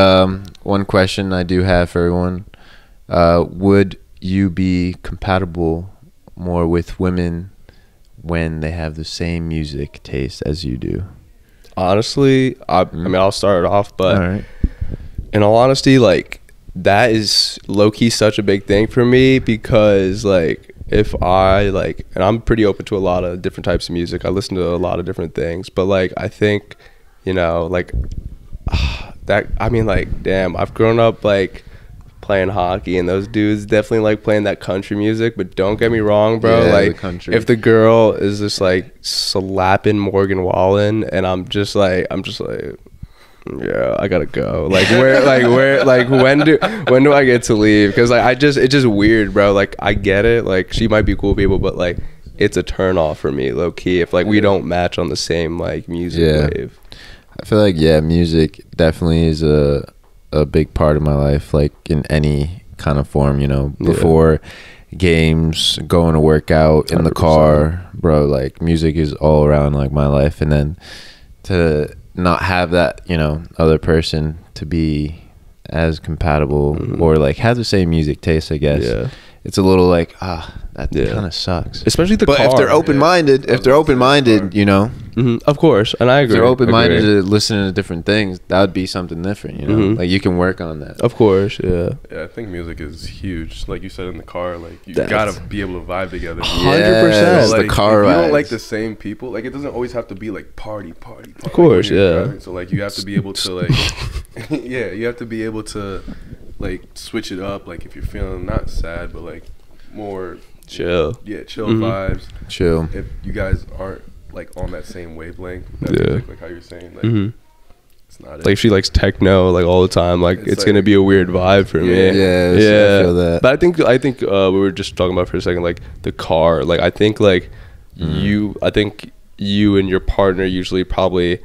one question I do have for everyone. Would you be compatible more with women when they have the same music taste as you do? Honestly, I mean, I'll start it off, but in all honesty, like, that is low-key such a big thing for me because, like, if I like, and I'm pretty open to a lot of different types of music. I listen to a lot of different things, but like, I think, you know, like that, I mean, like, damn, I've grown up like playing hockey and those dudes definitely like playing that country music, but don't get me wrong, bro. Like, if the girl is just like slapping Morgan Wallen and I'm just like, yeah, I gotta go. Like when do I get to leave? Because like it's just weird, bro. Like I get it. Like she might be cool people, but like it's a turn off for me, low key. If like we don't match on the same like music wave. I feel like music definitely is a big part of my life. Like in any kind of form, you know. Before games, going to work out, in the car, bro. Like music is all around like my life, and then to not have that, you know, other person to be as compatible or like have the same music taste, I guess. Yeah. It's a little like, that kind of sucks. Especially the car. But if they're open-minded, you know. Of course, and I agree. If they're open-minded to listening to different things, that would be something different, you know. Like you can work on that. Of course, yeah. Yeah, I think music is huge. Like you said in the car, like you gotta be able to vibe together. 100%. Like, the car if you rides. don't like the same people, like it doesn't always have to be like party. Of course, like, yeah. Driving. So like you have to be able to like, yeah, you have to be able to like switch it up. Like if you're feeling not sad, but like more chill. Yeah, chill vibes. Chill. If you guys aren't like on that same wavelength, that music, like how you're saying, like it's not like if she likes techno like all the time, like it's like, gonna be a weird vibe for me. Yeah, I feel that. But I think we were just talking about for a second, like the car. Like I think like you and your partner usually probably.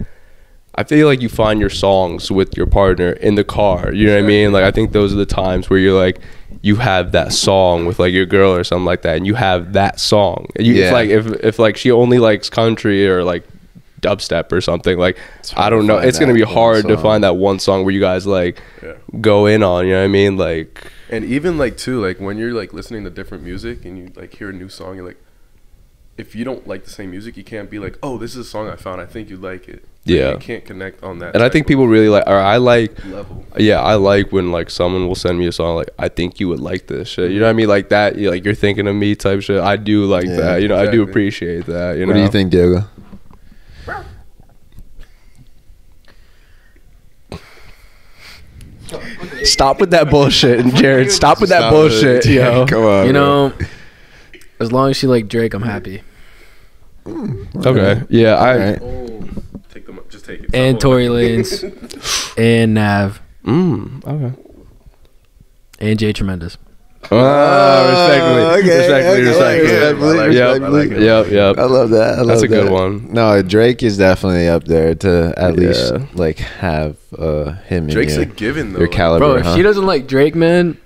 I feel like you find your songs with your partner in the car. You know what I mean? Like I think those are the times where you're like, you have that song with like your girl or something like that, and you have that song. If like she only likes country or like dubstep or something, like I don't know, it's gonna be hard to find that one song where you guys like go in on. You know what I mean? Like, and even like too, like when you're like listening to different music and you like hear a new song, you're like, if you don't like the same music, you can't be like, oh, this is a song I found, I think you'd like it. Like, you can't connect on that. And I think people really like, or I like, level. Yeah, I like when like someone will send me a song like, I think you would like this shit. You know what I mean? Like that, like you're thinking of me type shit. I do like that. You know, I do appreciate that. You know. What do you think, Diego? Stop with that bullshit, and Jared. Stop with that bullshit, yo. Come on, you know, as long as she like Drake, I'm happy. Okay. Yeah, just take it. And Tory Lanez, and Nav. Okay. And Jay Tremendous. Respectfully. Yep. I love that. That's a good one. No, Drake is definitely up there to at least like have him. Drake's in a given though. Your caliber, bro. If she doesn't like Drake, man,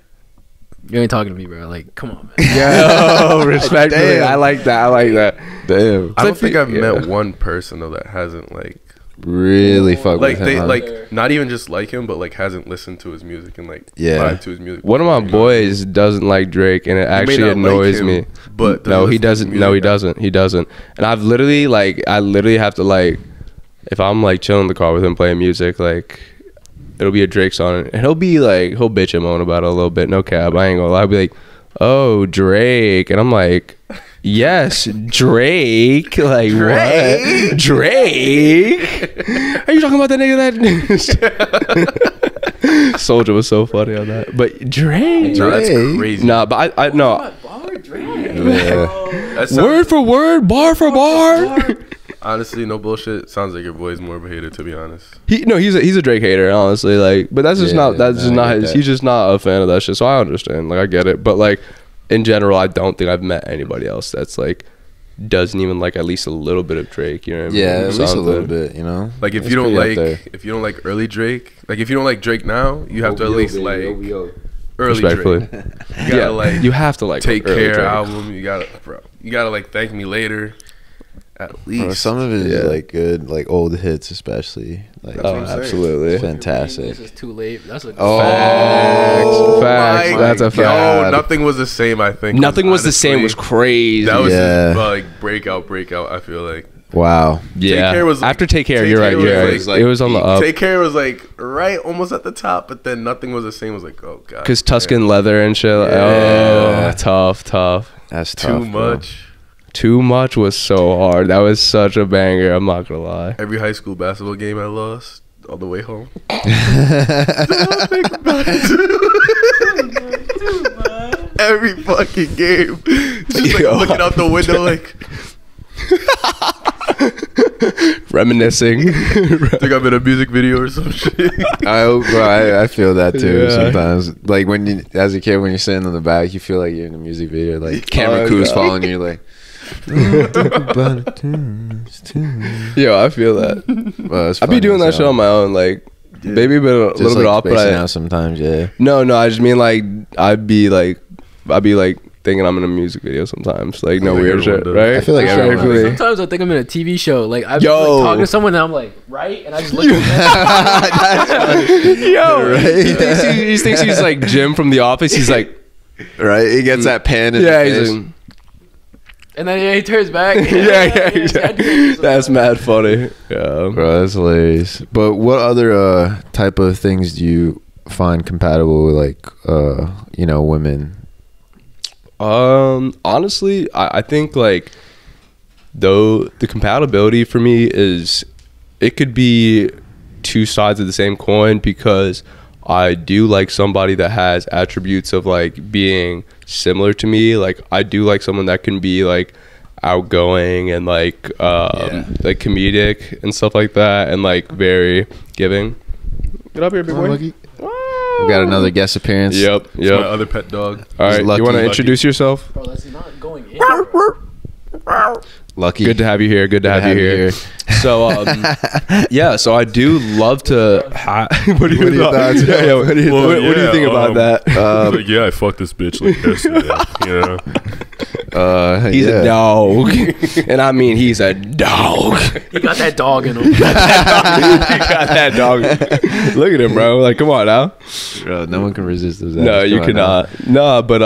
you ain't talking to me, bro. Like, come on, man. Yeah, respectfully. I like that. Damn. I don't think I've met one person though that hasn't like really fuck like with him. They like not even just like him, but like hasn't listened to his music and like vibe to his music. One of my boys doesn't like Drake, and it actually annoys me. But no, he doesn't. No, he doesn't. He doesn't. And I literally have to like if I'm like chilling in the car with him playing music, like it'll be a Drake song, and he'll bitch and moan about it a little bit. No cap, I ain't gonna lie. I'll be like, "Oh, Drake," and I'm like, "Yes, Drake." Like Drake? what? Drake? Are you talking about that nigga that? Soldier was so funny on that, but Drake. No, that's crazy. Nah, but I no. Yeah. That sounds- Word for word, bar for bar. Honestly, no bullshit. Sounds like your boy's more of a hater, to be honest. He's a Drake hater, honestly. Like, but that's just Yeah, that's just I not get his. that. He's just not a fan of that shit. So I understand. Like, I get it. But like, in general, I don't think I've met anybody else that's like doesn't even like at least a little bit of Drake. You know what I mean? Yeah, at least a Something. little bit. You know. Like, if It's you don't pretty up there. like, if you don't like early Drake, like if you don't like Drake now, you have to at OVO, least baby, like OVO. early Respectfully. Drake. You gotta Yeah, like, you have to like Take early Care Drake. album. You gotta like Thank Me Later. At least Some of it is Yeah. like good, like old hits, especially. Like, That's what I'm saying. Absolutely. fantastic. This is too late. That's a Oh, Facts. my That's a fact. God. Nothing was the same. I think Nothing was the same was crazy. That was Yeah. his, like breakout. I feel like. Wow. Yeah. Take Care was After Take Care, Take you're right. Care You're was, right. like, It was on the up. Take Care was like right, almost at the top, but then Nothing Was the Same was like, oh god. Because Tuscan leather and shit. Like, Yeah. Oh, tough. That's tough. Too bro. much. Too much was so hard. That was such a banger. I'm not gonna lie. Every high school basketball game I lost on the way home. Every fucking game. Just like looking out the window like Reminiscing. think I'm in a music video or some shit. I hope, bro. I feel that too Yeah. sometimes. Like when you, as a kid, when you're sitting on the back, you feel like you're in a music video. Like camera Oh, crew's God. following you. Like, Yo, I feel that. well, I be doing that shit on my own. Like, maybe a little Just bit like off, but spacing I out sometimes. Yeah. no. I just mean like I'd be like thinking I'm in a music video sometimes. Like no I think weird everyone shit, does. right? I feel like everyone Respectfully. Sometimes I think I'm in a TV show. Like I'm Yo. like, talking to someone and I'm like, right, and I just look. At Yo, Right? he thinks he's like Jim from The Office. He's like, Right. He gets that pan. In yeah, the he's face. like, and then he turns back. yeah. That's mad funny. Yeah, Bro, that's hilarious. But what other type of things do you find compatible with, like, women? honestly, I think like though the compatibility for me is it could be two sides of the same coin, because I do like somebody that has attributes of like being similar to me. Like I do like someone that can be like outgoing and like like comedic and stuff like that, and like very giving. Get up here, big boy. We got another guest appearance. Yep. It's my other pet dog. All right, Lucky. you want to Lucky. introduce yourself? Bro, that's not going in. Lucky. Good to have you here. Good to have you here. So, yeah. So I do love to. What are your thoughts? Yeah, what do you think about that? Like, yeah, I fucked this bitch like yesterday. You know. He's a dog, and I mean he's a dog. He got that dog in him. He got that dog. Look at him, bro. Like, come on now. Bro, no one can resist those. No, you cannot. No, but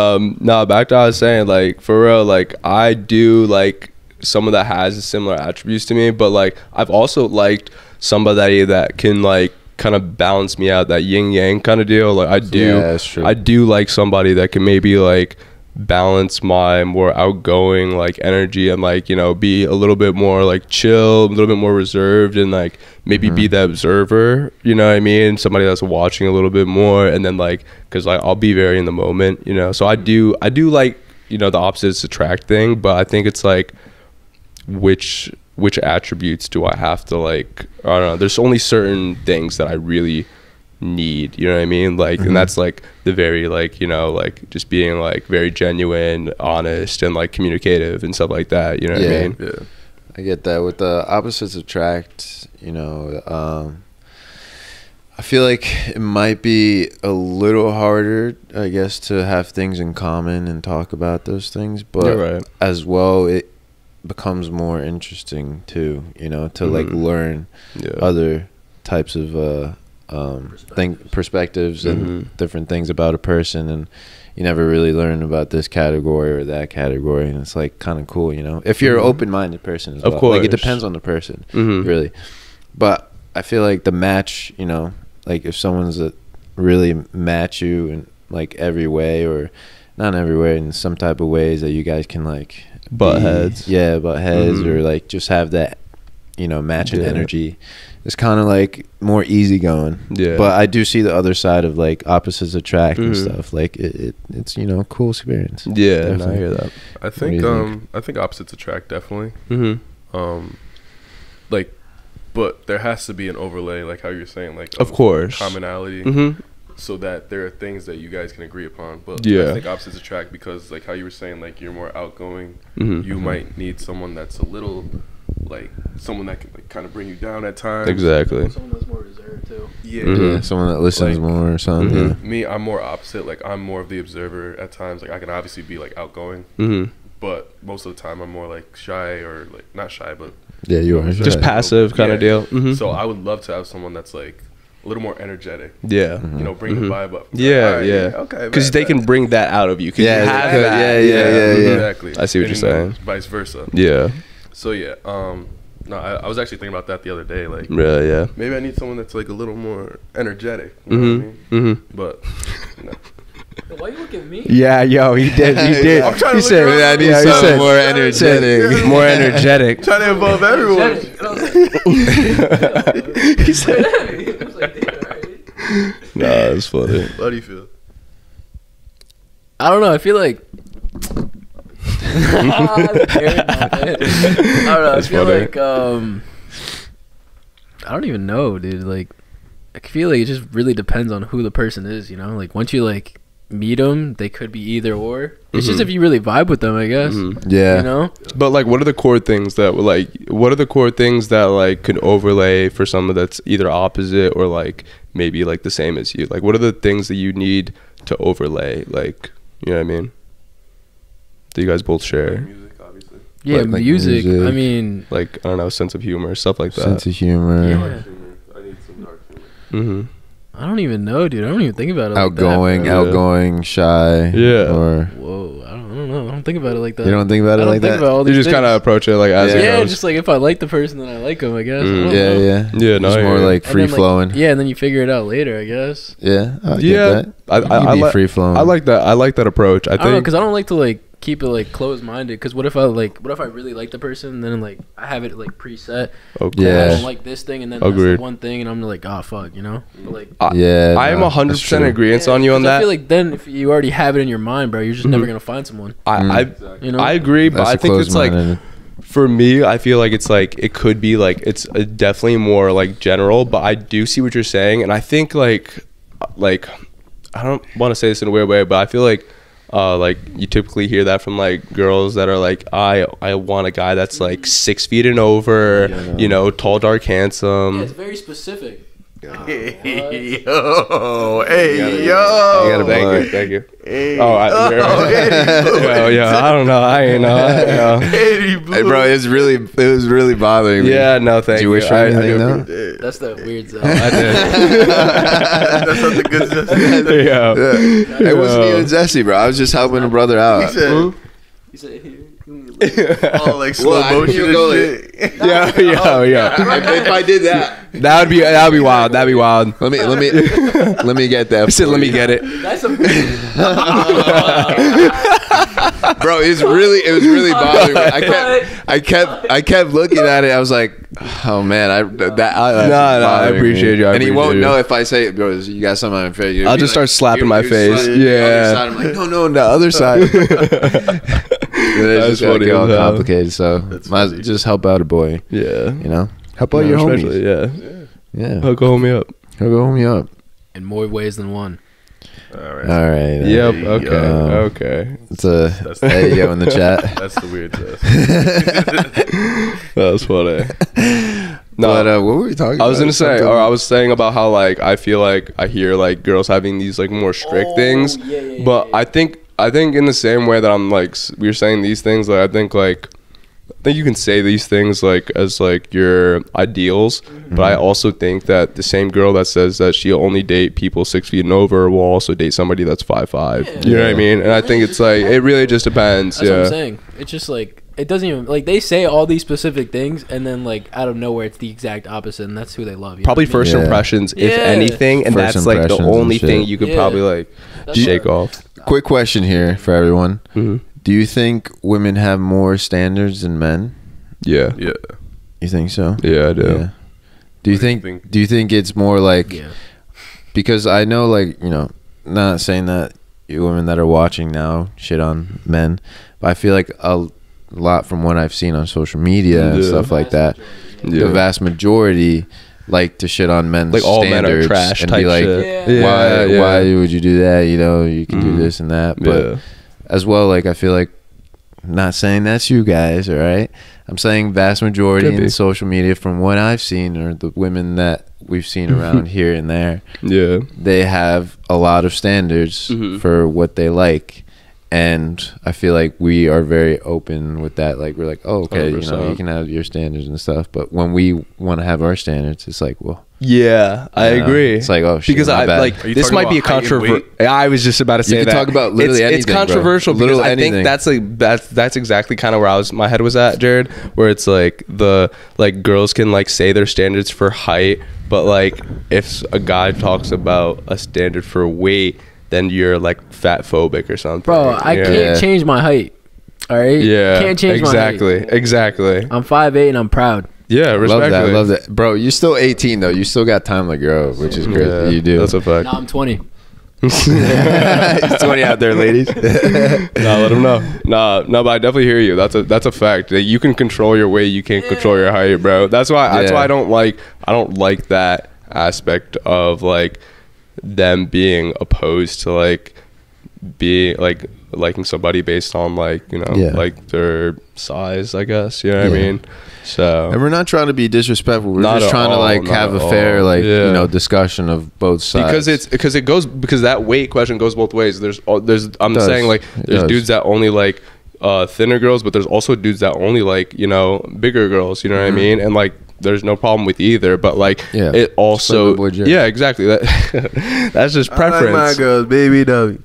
back to what I was saying, like for real, like I do like someone that has similar attributes to me, but like I've also liked somebody that can like kind of balance me out, that yin yang kind of deal. Like I do, Yeah, that's true. I do like somebody that can maybe like balance my more outgoing like energy and like, you know, be a little bit more like chill, a little bit more reserved, and like maybe be the observer, you know what I mean? Somebody that's watching a little bit more, and then like, cause like I'll be very in the moment, you know? So I do like, you know, the opposites attract thing, but I think it's like which attributes do I have to like, I don't know, there's only certain things that I really need, you know what I mean? Like, and that's like the very like, you know, like just being like very genuine, honest, and like communicative and stuff like that, you know what I mean? Yeah. I get that. With the opposites attract, you know, I feel like it might be a little harder, I guess, to have things in common and talk about those things, but You're right. as well, it becomes more interesting too, you know, to like learn other types of perspectives and different things about a person, and you never really learn about this category or that category, and it's like kind of cool, you know, if you're an open-minded person as well. Of course. Like it depends on the person, really. but I feel like the match, you know, like if someone's a really match you in like every way, or not every way, in some type of ways that you guys can like butt heads. Yeah, butt heads, Mhm. or like just have that, you know, matching Yeah. energy. It's kind of like more easygoing. Yeah. But I do see the other side of like opposites attract and Mhm. stuff. Like it's, you know, a cool experience. Yeah, no, I Definitely. hear that. I What do think you think? I think opposites attract definitely. Mhm. Like, but there has to be an overlay, like how you're saying, like Of course. commonality, Mhm. so that there are things that you guys can agree upon. But Yeah. I think opposites attract because, like how you were saying, like you're more outgoing. Mhm. You Mhm. might need someone that's a little, like someone that can like kind of bring you down at times. Exactly. Someone that's more reserved too. Yeah. Mhm. Yeah, someone that listens more or something. Mhm. Yeah. Me, I'm more opposite. Like I'm more of the observer at times. Like I can obviously be like outgoing, Mhm. but most of the time I'm more like shy, or like not shy, but Yeah, you are. Just passive kind of deal. Mhm. So I would love to have someone that's like a little more energetic. Yeah. You know, bring the Mhm. vibe up. Yeah, Alright, yeah. Okay. Because they can bring that out of you. 'Cause Yeah, you have good. that. Yeah, yeah. Exactly. I see what And you're then saying. Vice versa. Yeah. So yeah, no, I was actually thinking about that the other day. Like, Really, yeah. maybe I need someone that's like a little more energetic. You know what I Mhm. mean? Mhm. But no. Why you looking at me? Yeah, yo, he did. He did. I'm trying to He look said, around. I need yeah, he something said- more said energetic. more energetic. Trying to involve everyone. He said, nah, it's funny. How do you feel? I don't know. I feel like. I don't know. I That's feel funny. like I don't even know, dude. Like, I feel like it just really depends on who the person is. You know, like once you like meet them, they could be either or. It's just Mhm. if you really vibe with them, I guess. Yeah. You know. But like, what are the core things that were like? What are the core things that like could overlay for someone that's either opposite or like maybe like the same as you? Like, what are the things that you need to overlay? Like, you know what I mean? That you guys both share. Music, obviously. Yeah, Like music. I music. mean, Like, I don't know, sense of humor, stuff like that. Sense of humor. yeah. I need some dark humor. Mm-hmm. I don't even know, dude. I don't even think about it. Like Outgoing, that, bro. outgoing, shy. Yeah. Or Whoa, I don't know. I don't think about it like that. you don't think about it I don't like think that? about all You these just kind of things. approach it like as it Yeah, goes. just like if I like the person, then I like them, I guess. I don't Yeah, know. yeah. Yeah, no, It's I more hear you. like And free then, like, flowing. yeah, and then you figure it out later, I guess. Yeah, I get Yeah, that. I You can be like free flowing. I like that. I like that approach. I I don't know, think. because I don't like to like keep it like closed minded. Because what if I really like the person, and then like I have it like preset. Okay. Yeah. I don't like this thing, and then that's Agreed. the one thing, and I'm like, oh fuck, you know. But, like, Yeah, I am no, 100% that's true. agreement on you on 'cause I that. feel like then if you already have it in your mind, bro, you're just never Mhm. gonna find someone. I You know. I agree, but That's I a think it's like closed-minded. for me, I feel like it's like it could be like it's definitely more like general, but I do see what you're saying, and I think like I don't want to say this in a weird way, but I feel like you typically hear that from like girls that are like I want a guy that's like 6 feet and over, you know, tall, dark, handsome. very specific. Hey, yo, You gotta thank you. Hey. Oh, yeah, I don't know. I ain't know. Yeah. Hey, bro, it was really bothering me. Yeah, no, thank Did you. you wish for anything, though? That's the weird zone. I did. That's not the good stuff. Yeah. It wasn't even zesty, bro. I was just helping a brother out. He said, He said, all like slow Well, I didn't motion even and go shit. Yeah. If I did that, That'd be wild. That'd be wild. let me get that. I said, for let me you. get it. That's a Bro, it was really bothering me. I kept looking at it. I was like, oh man, I appreciate you. I And he appreciate won't you. know if I say, bro, you got something on your face. He'll I'll be just like, start slapping my you're face. slapping the other Yeah. side. I'm like, no, on the other side. It's just gonna funny get all as hell. complicated. So might just help out a boy. Yeah. You know, help out your especially, homies. Yeah. Yeah, Hook a homie up. he'll go home you up. in more ways than one. All right. All right. Yep. There you Okay. go. Okay. It's there you go in the chat. That's the weird test. That was funny. No, But what were we talking about? I was gonna say, Something- or I was saying about how like I feel like I hear like girls having these like more strict things, but I think in the same way that I'm like we're saying these things, like I think you can say these things like as like your ideals, but I also think that the same girl that says that she'll only date people 6 feet and over will also date somebody that's 5'5". You know what I mean? And I think it's like it really just depends. That's what I'm Yeah. saying. It's just like it doesn't even like they say all these specific things, and then like out of nowhere it's the exact opposite, and that's who they love. You Probably know what I mean? first impressions, if anything, and First that's like the impressions and only thing shit. you could probably like shake off. Quick question here for everyone: Mhm. Do you think women have more standards than men? Yeah. Yeah. You think so? Yeah, I do. Yeah. Do you think? Do you think it's more like? Because I know, like, you know, not saying that you women that are watching now shit on men, but I feel like a lot from what I've seen on social media and Yeah. stuff like that, Yeah. the vast majority like to shit on men's Like, all men are standards trash and type be like, shit. why would you do that? You know, you can do this and that. But Yeah. as well, like, I feel like, not saying that's you guys, all right? I'm saying vast majority Could in be. social media from what I've seen, or the women that we've seen around here and there, Yeah. they have a lot of standards Mhm. for what they like. And I feel like we are very open with that. Like, we're like, oh, okay, you know, 100%. you can have your standards and stuff. But when we want to have our standards, it's like, well, Yeah, I you know, agree. It's like, oh, shit, because my I bad. like this might be a controversial. I was just about to You say can that. talk about literally it's anything, bro. controversial because Literally I anything. think that's like that's exactly kind of where my head was at, Jared. Where it's like girls can like say their standards for height, but like if a guy talks about a standard for weight, then you're like fat phobic or something. Bro, I can't change my height. All right. Yeah, Can't change my height. Exactly. I'm 5'8" and I'm proud. Yeah, respectfully. Love that. Bro, you're still 18, though. You still got time to grow, which is great. Yeah, You do. that's a fact. Nah, I'm 20. He's 20 out there, ladies. Nah, let him know. No, but I definitely hear you. That's a fact. That you can control your weight, you can't control your height, bro. That's why I don't like that aspect of like them being opposed to like being like liking somebody based on like, you know, like their size, I guess. You know what I mean? So, and we're not trying to be disrespectful. We're Not just at trying to all, like not have at a fair all. like Yeah. you know discussion of both sides. because that weight question goes both ways. I'm does. saying like It there's does. dudes that only like thinner girls, but there's also dudes that only like, you know, bigger girls, you know what I mean? And like there's no problem with either, but like Yeah. it also Boy Jerry. yeah, exactly. That that's just preference. I like my girls, baby W.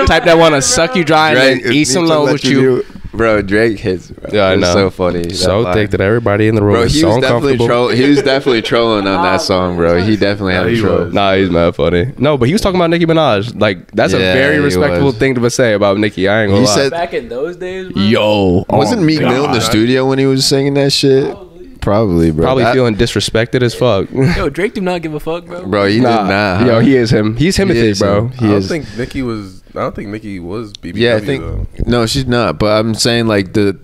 Type that want to suck you dry and then eat some low with you. Bro, Drake hits. Bro. Yeah, I It's know. so funny. So That thick line. that everybody in the room Bro, is he so was definitely uncomfortable. he was definitely trolling on that song, bro. He definitely had a troll. Nah, he's mad funny. No, but he was talking about Nicki Minaj. Like that's a Yeah, very he respectable was. thing to say about Nicki. I ain't gonna He lie. said- Back in those days, bro. Yo, Wasn't Meek God. Mill in the studio when he was singing that shit? Probably, bro. Probably That- feeling disrespected as fuck. Yo, Drake do not give a fuck, bro. Bro, he did not. Yo, huh? he is him. He's Timothy, is bro. him. I don't think Nicki was BBW. Yeah, I think though. no, she's not. But I'm saying like the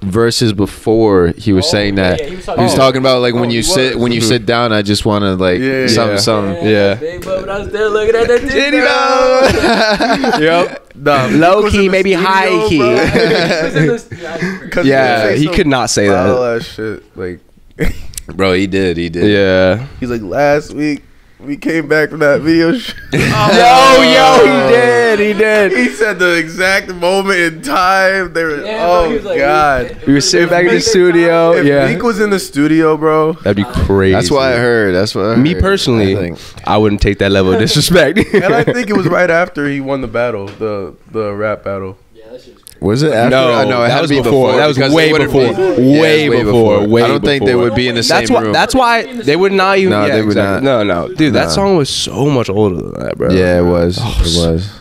verses before he was saying that yeah, he was he was talking about like when you sit down, I just want to like something. Yeah. Big bro, when I was there looking at that titty, Yep. Low key, maybe high key. Yeah, he could not say All that. that shit. Like, Bro, he did. Yeah. he's like, last week we came back from that video shoot. Yo, he did. He said the exact moment in time. They were, Yeah, bro, he was like- God. We were sitting back in the studio. If Yeah. Meek was in the studio, bro. That'd be crazy. That's what I heard. That's what I heard. Me personally, I think. I wouldn't take that level of disrespect. And I think it was right after he won the battle, the rap battle. Was it after? No, it that had was to be before. That was because way they wouldn't before. be- Way it was before. Way I don't think they before. would be in the That's same why. room. That's why they would not even. No, yeah, they would exactly. No, dude. That No. song was so much older than that, bro. Yeah, it was. It was.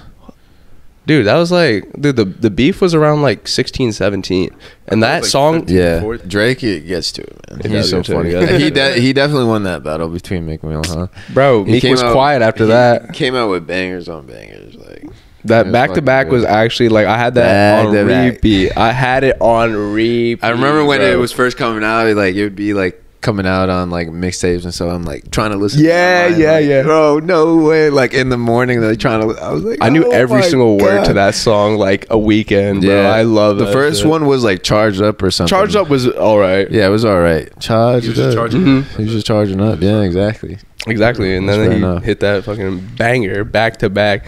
Dude, that was like, dude, the beef was around like 16, 17. And that like song, 15. Yeah, Fourth. Drake gets to it, man. He He's does so get to it, funny. yeah. He definitely won that battle between Meek Mill, huh? bro, He Meek came was out- quiet after he that. Came out with bangers on bangers, like That It was back to fucking back was good. actually like I had that Back on to back. repeat. I had it on repeat. I remember when bro. it was first coming out, like it would be like coming out on like mixtapes and so I'm like trying to listen. Yeah, to it. yeah, Like, yeah. Bro, no way! Like in the morning, like trying to. I was like, I knew oh every my single word God. to that song like a weekend, bro. Yeah, I love the that first shit. one was like Charged Up or something. Charged Up was all right. Yeah, it was all right. Charged He was just Up. charging Mhm. He was just charging up. Yeah, exactly. Exactly, and That's then fair he enough. hit that fucking banger back to back.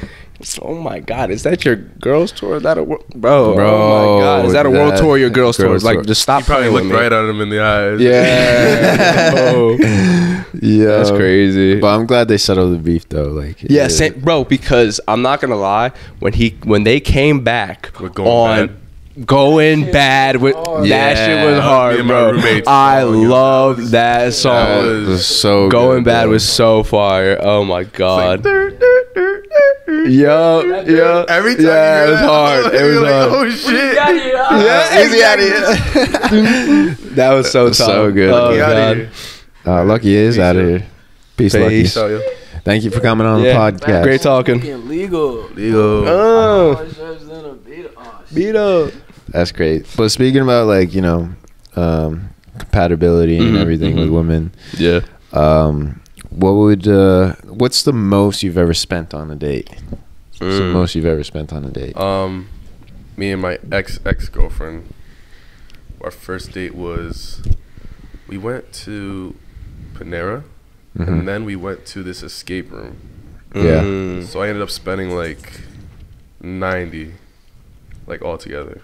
Oh my god, is that your girls tour? Is that a bro? Oh my god, is that a world that- tour? Or your girls tour? girls Like, tour. just stop. He probably playing looked with me. right at him in the eyes. Yeah, Yeah, that's crazy. But I'm glad they settled the beef though. Like, Yeah, it- same, bro. Because I'm not gonna lie, when they came back We're going on bad. Going Bad with that shit was hard, bro. I love that song. That was so Going good, Bad bro. was so fire. Oh my god. Yo. Every time yeah, you it was hear hard. that, It was you're like, hard. oh shit. Yeah, easy out of here. That was so tough. So good. Oh, God. Lucky is out of here. Peace, Peace. Lucky. Thank you for coming on the podcast. Great talking. Legal. Oh. Beat up. That's great. But speaking about like, you know, compatibility and Mhm, everything with mhm. women. Yeah. What's the most you've ever spent on a date? What's the most you've ever spent on a date? Me and my ex-girlfriend, our first date was, we went to Panera, Mhm. and then we went to this escape room. Yeah. So I ended up spending like 90, like all together.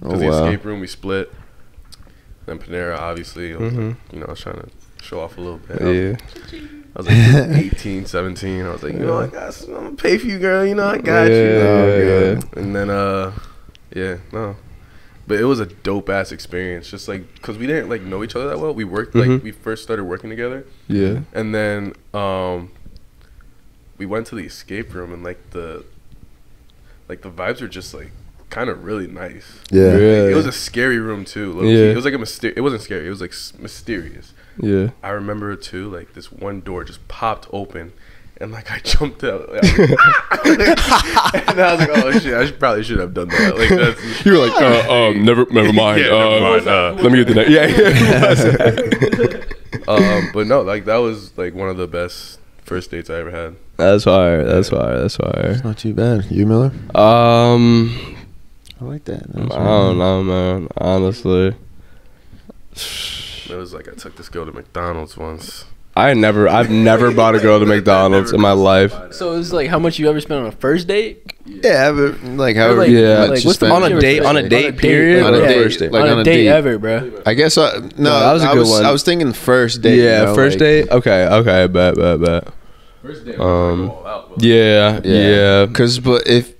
Because Oh, wow. the escape room we split. Then Panera, obviously, I was like, you know, I was trying to show off a little bit. I was like 18, 17. I was like, you know, I'm gonna pay for you, girl. You know, I got you. Yeah. And then, no. But it was a dope ass experience. Just like, cause we didn't like know each other that well. We worked like we first started working together. Yeah. And then we went to the escape room and like the vibes were just like kind of really nice. Yeah. Like, it was a scary room too. Low-key. Yeah. It was like it wasn't scary. It was like mysterious. Yeah. I remember too, like this one door just popped open, and like I jumped out, like, and I was like, "Oh shit, I probably should have done that." Like that's You were like, never mind. Yeah, never mind. Let me get the next. Yeah. But no, like that was like one of the best first dates I ever had. That's fire. That's fire. That's fire. It's not too bad. You, Miller? I like that. I don't know, man. Honestly, It was like I took this girl to McDonald's once. I've never brought a girl to McDonald's in my life. So it's like how much you ever spent on a first date? Yeah, but like however Like, yeah, like, what's the on a most date, you on ever a spent? date, period, on a or date, first date? like on a date ever, bro. I guess no, that was a good one. I was thinking first date. Yeah, you know, first like- date. Okay, bet. First date, Yeah. Because if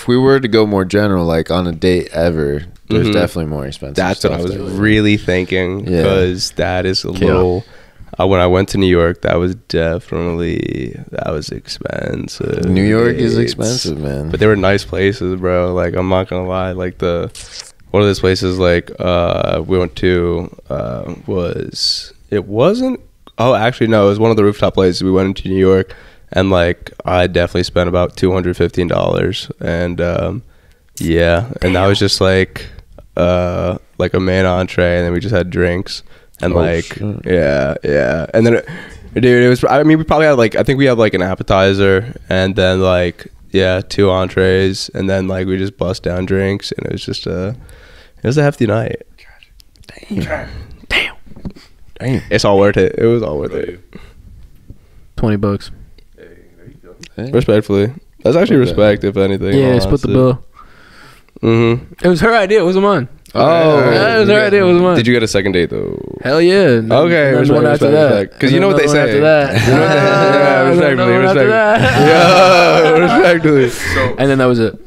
we were to go more general, like on a date ever, there's Mhm. definitely more expensive. That's what I stuff was there. really thinking, Yeah. because that is a little. When I went to New York, that was expensive. New York is It's- expensive, man. But they were nice places, bro. Like, I'm not gonna lie. Like one of those places like we went to wasn't. Oh, actually no, it was one of the rooftop places we went into New York, and like I definitely spent about $215, and yeah, and that was just like a main entree, and then we just had drinks, and yeah, and then dude, it was. I mean, we probably had I think we had like an appetizer, and then 2 entrees, and then we just bust down drinks, and it was just it was a hefty night. Damn. It's all worth it. It was all worth it. $20. Respectfully, that's actually respect, if anything. Yeah, split the bill. Mm-hmm. It was her idea. It wasn't mine. Oh, Yeah, it was her idea. It wasn't mine. Did you get a second date though? Hell yeah. Okay, Another one after that. Because you know what they say. After that. Yeah, Another one after that. Yeah, respectfully. And then that was it.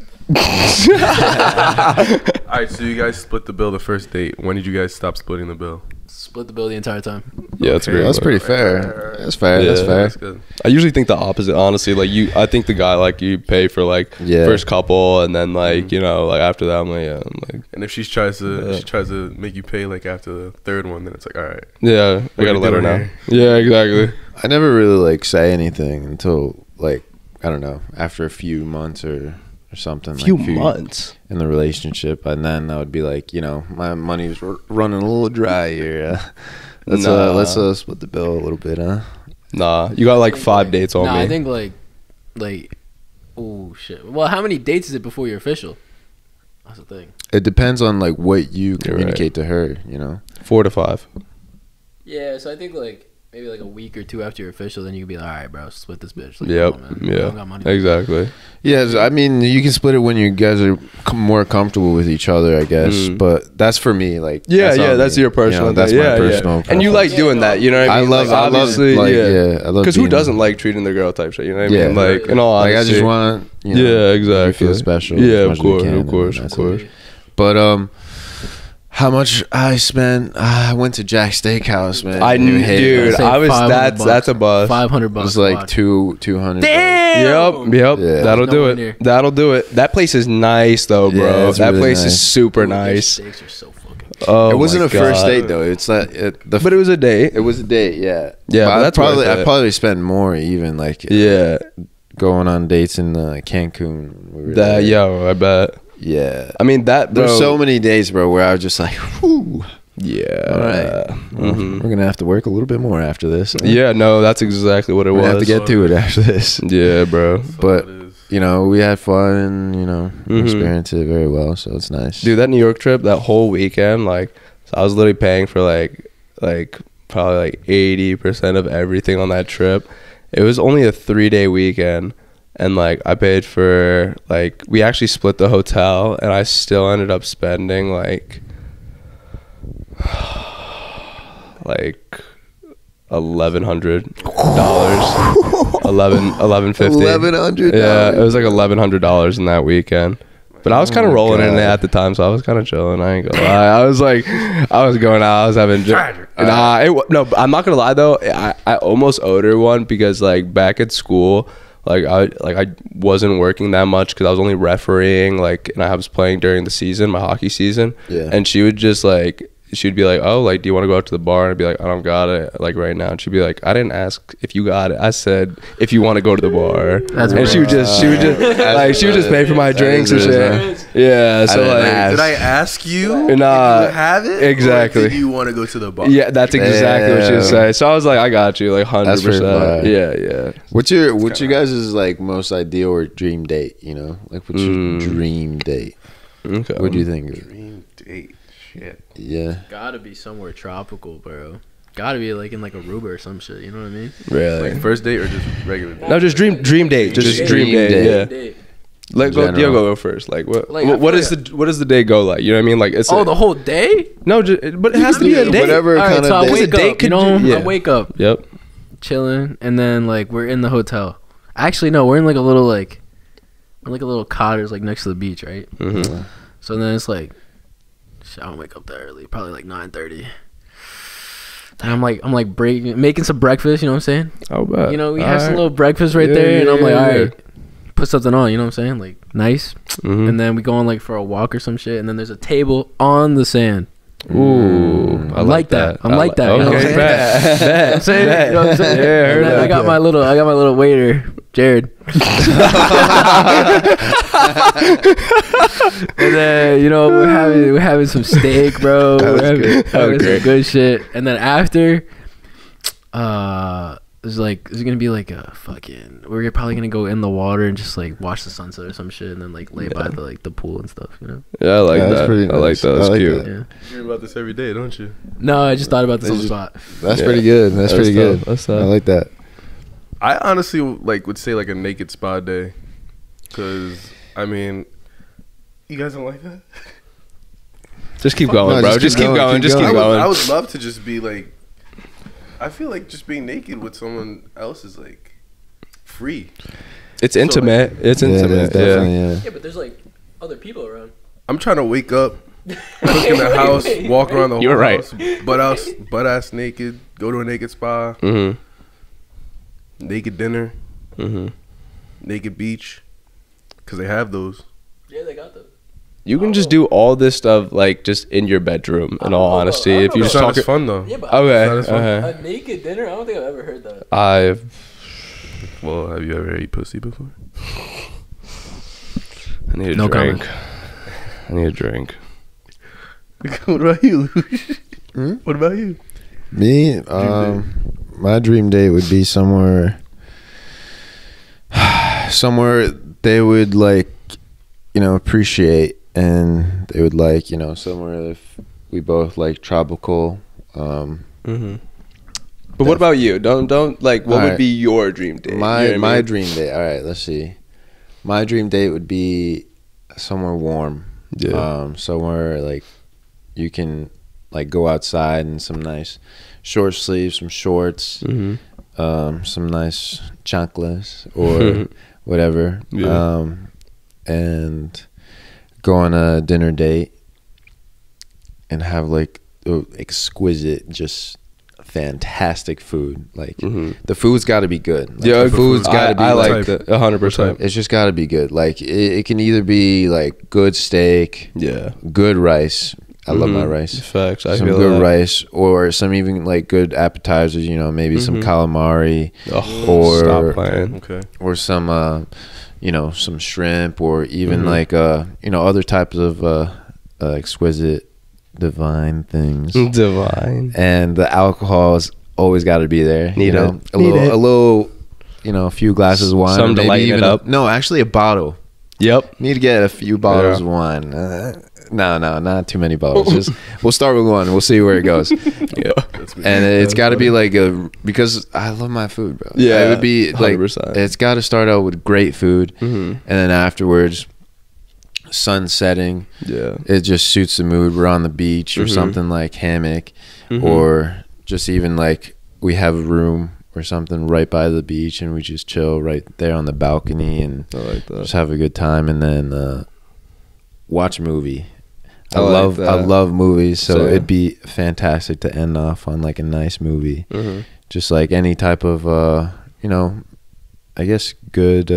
All right, so you guys split the bill the first date. When did you guys stop splitting the bill? Split the bill the entire time. Yeah, that's great. That's pretty fair. That's fair. That's fair. That's good. I usually think the opposite, honestly. I think the guy you pay for first couple, and then after that I'm like. And if she tries to make you pay after the third one, then it's all right. Yeah, I gotta let her know. Yeah, exactly. I never really say anything until I don't know, after a few months or something. Few months in the relationship, and then I would be my money's running a little dry here. Let's split the bill a little bit, huh? Nah, you got 5 dates on me. I think oh shit. Well, how many dates is it before you're official? That's the thing. It depends on what you communicate to her. 4 to 5. Yeah, so I think maybe a week or 2 after you're official, then you can be like, all right, bro, split this bitch. Yep. Come on, man. I don't got money. Exactly. Yeah, I mean, you can split it when you guys are more comfortable with each other, I guess. But that's for me. That's your personal. That's my personal. And you like doing that, you know what I mean? I love Because who doesn't like treating their girl type shit? You know what I mean? In all honesty, I just want. Yeah, exactly. You feel special. Yeah, as of much as you course. can, and that's it. But how much I spent? I went to Jack's Steakhouse, man. I knew, dude. Say I was $500 that's a bust. $500. It was like 200. Yep. Yeah. That'll No do one it. near. That'll do it. That place is nice though, bro. Yeah, it's that really place nice. is super nice. Steaks are so fucking. Oh, It wasn't my a first God. date though. It's not. But it was a date. It was a date. Yeah. Yeah, But but that's worth I it. probably spent more even like Yeah. going on dates in Cancun. We were That there. yo, I bet. Yeah. I mean that. Bro, There's so many days, bro, where I was just like, whew. Yeah. All right. Well, Mhm. we're gonna have to work a little bit more after this. Yeah. No, that's exactly what it We're was. gonna have to get through it after this. Yeah, bro. But you know, we had fun and you know, Mhm. experienced it very well, so it's nice. Dude, that New York trip, that whole weekend, like, so I was literally paying for like probably like 80% of everything on that trip. It was only a 3-day weekend, and like I paid for like we actually split the hotel, and I still ended up spending like $1,100. $1,150. $1,100. Yeah, it was like $1,100 in that weekend. But I was kind of rolling in it at the time, so I was kind of chilling. I ain't gonna lie. I was like, I was going out. I was having. No, I'm not gonna lie though. I almost owed her one because like back at school, I wasn't working that much because I was only refereeing and I was playing during the season, my hockey season. Yeah. And she would just she'd be like, oh, do you want to go out to the bar? And I'd be like, I don't got it right now. And she'd be like, I didn't ask if you got it. I said if you want to go to the bar. That's and she would just pay for my drinks and shit. Yeah. So did I ask you? Nah, if you have it? exactly. Or did you want to go to the bar? Yeah, that's exactly what she was saying. So I was like, I got you, 100%. Yeah. What's your guys' like most ideal or dream date? You know, like what's your dream date? Okay. What do you think? Dream date. Shit. Yeah. Gotta be somewhere tropical, bro. Gotta be like in like Aruba or some shit. You know what I mean? Really? Like first date or just regular date? No, just dream date. Just dream date. Yeah. Let go. Diogo go first. Like what? Like, what does the day go like? You know what I mean? Like it's. The whole day? No, but it has to be a date. Whatever All kind right, so of I date. wake up. You know, yeah. I wake up. Yep. Chilling, and then like we're in the hotel. Actually, no, we're in like a little cottage like next to the beach, right? Mm-hmm. So then it's like, shit, I don't wake up that early. Probably like 9:30. And I'm making some breakfast. You know what I'm saying? Oh, bet. You know, we have some little breakfast right there, and I'm like, all right, put something on. You know what I'm saying? Like nice. Mm-hmm. And then we go on like for a walk or some shit, and then there's a table on the sand. Ooh, I like that. I'm like that. You know what I'm Okay, saying? bet. I'm saying, you know what I'm saying? Yeah, I heard And then that. I got my little waiter, Jared. And then we're having some steak, bro. We're having some good shit. And then after, there's gonna be like a fucking. We're probably gonna go in the water and just like watch the sunset or some shit, and then like lay by the pool and stuff. You know? Yeah, I like That's that. pretty I like nice. that. That's I like cute. that. Yeah. You hear about this every day, don't you? No, I just thought about this on the spot. That's Yeah. pretty good. That's pretty tough. good. That's I tough. like that. I honestly would say like a naked spa day, because I mean, you guys don't like that. Just keep going, No, bro. just Just keep keep going, going. keep Just keep going. going. I would love to just be like. I feel like just being naked with someone else is like free. It's intimate. It's Yeah, it is intimate. definitely, Yeah. yeah. Yeah, but there's like other people around. I'm trying to wake up, cook in the house, walk around the whole You're right. house, butt ass naked, go to a naked spa, Mhm. naked dinner, Mhm. naked beach, because they have those. Yeah, they got those. You can just do all this stuff like just in your bedroom. In all honesty, if you It's just not talk. as fun though. Yeah, but Okay. not as fun. Okay. a naked dinner? I don't think I've ever heard that. Well, have you ever ate pussy before? I need a No drink. comment. I need a drink. What about you? What about you? Me, my dream date would be somewhere they would like, appreciate, and they would like, somewhere if we both like tropical. Mm-hmm. But what about you? Don't like. What would be your dream date? My You know what I mean? dream date. All right, let's see. My dream date would be somewhere warm. Yeah. Somewhere like you can like go outside in some nice short sleeves, some shorts, some nice chanclas or whatever. Yeah. And go on a dinner date and have like exquisite, just fantastic food. Like the food's got to be good. Like, Yeah, the food's got to be I like like that 100%. It's just got to be good. Like it can either be like good steak, good rice. I love my rice. Facts. I some feel good that. rice, or some even like good appetizers. You know, maybe some calamari, Stop playing. Okay. or some you know, some shrimp, or even Mhm. like you know, other types of exquisite, divine things. Divine. And the alcohol's always got to be there. Need you know, it. Need it. a little, you know, a few glasses of wine, Something or to maybe lighten even it up. no, actually a bottle. Yep. Need to get a few bottles Yeah. of wine. No, not too many bottles. Just we'll start with one. We'll see where it goes. Yeah. And it's got to be like because I love my food, bro. Yeah, it would be like 100%. it's got to start out with great food, Mhm. and then afterwards, sun setting. Yeah. It just suits the mood. We're on the beach or Mhm. something like hammock, Mhm. or just even like we have a room or something right by the beach, and we just chill right there on the balcony and I like that. just have a good time, and then watch a movie. I like love that. movies, so Same. it'd be fantastic to end off on like a nice movie. Mhm. Just like any type of you know, I guess good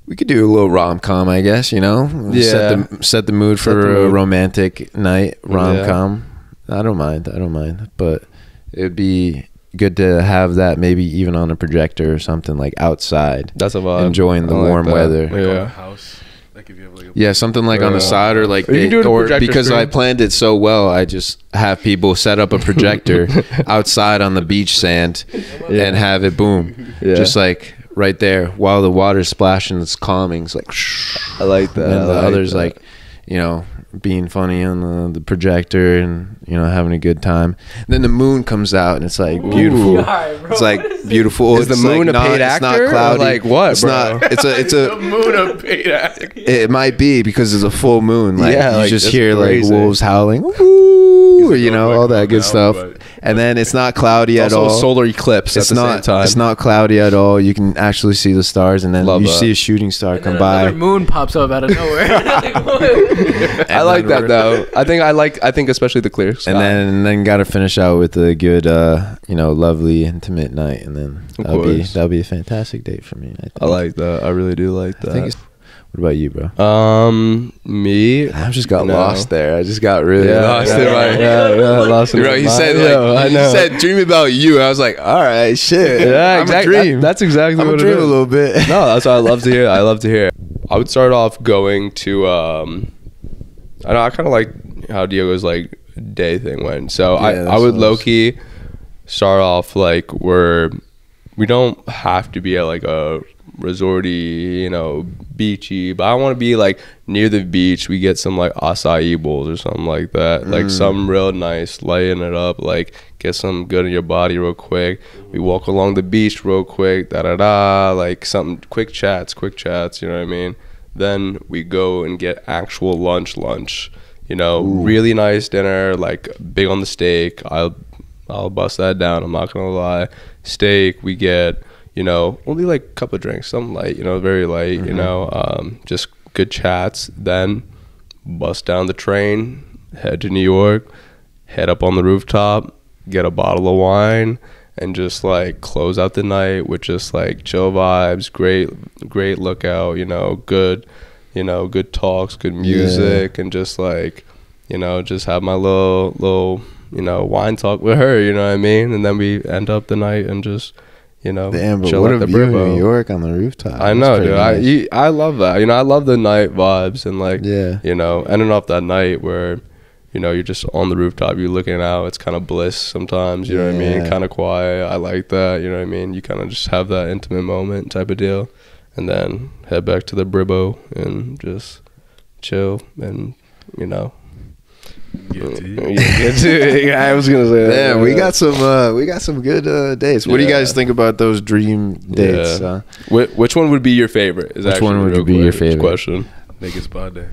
we could do a little rom-com, I guess, you know. Yeah. Set the mood Set for the a mood. romantic night rom-com. I don't mind, but it'd be good to have that maybe even on a projector or something, like outside. That's a vibe. Enjoying the I like warm that. weather. Like on Yeah. a house. Like if you have like a Yeah, something like on the side, or like Or you can do it on a or projector because I screen. planned it so well, I just have people set up a projector outside on the beach sand and have it boom, Yeah. just like right there while the water's splashing. It's calming. It's like, I like that. and I the like others that. like, you know, being funny on the projector and, you know, having a good time. Then the moon comes out and it's like beautiful. It's like beautiful. Is the It's moon like a paid it's not actor? Or cloudy. like what, It's bro? not. It's a. The moon of paid actor. It might be because it's a full moon. Like Yeah, you like, just that's hear crazy. like wolves howling, woo, you know, going all back that on good now, stuff. but- And then it's not cloudy at Also all. a solar eclipse at It's the not. same time. It's not cloudy at all. You can actually see the stars, and then Love you that. see a shooting star come Another by. moon pops up out of nowhere. I like that though. I think especially the clear sky. And then got to finish out with a good, you know, lovely, intimate night, and then Of that'll course. be a fantastic date for me. I like that. I really do like that. I think it's, what about you, bro? Me. I just got No. lost there. I just got really Yeah, lost yeah, in my. yeah, lost in Bro, my he mind. said Yo, I like know. he said dream about you. I was like, all right, shit. Yeah, I'm exactly. a dream. That's exactly I'm what a it dream is. a little bit. No, that's what I love to hear. I love to hear. I would start off going to I know I kind of like how Diego's like day thing went. So Yeah, I that's would what I low was- key start off like where we don't have to be at like a resorty, you know, beachy, but I want to be like near the beach. We get some like acai bowls or something like that, like some real nice, lighten it up, like get some good in your body real quick. We walk along the beach real quick, like something quick chats, you know what I mean? Then we go and get actual lunch, you know, really nice dinner, like big on the steak. I'll bust that down, I'm not gonna lie. Steak, we get, you know, only like a couple of drinks, something light, you know, very light, you know, just good chats. Then bust down the train, head to New York, head up on the rooftop, get a bottle of wine, and just like close out the night with just like chill vibes, great lookout, you know, good talks, good music, and just like, you know, just have my little, you know, wine talk with her, you know what I mean? And then we end up the night and just, you know, Damn, but chill what at a the view in Bribbo. New York on the rooftop. I That's know, pretty dude. nice. I love that. You know, I love the night vibes and like, Yeah. you know, ending off that night where, you know, you're just on the rooftop, you're looking out. It's kind of bliss sometimes, you know what I mean? Yeah. Kind of quiet. I like that, you know what I mean? You kind of just have that intimate moment type of deal. And then head back to the Bribbo and just chill and, you know. Get to you. Yeah, I was gonna say that. Yeah, we got some good dates. What do you guys think about those dream dates? Yeah. Which one would be your favorite? Is Which actually one would the real be your quick favorite? question? Naked spa day.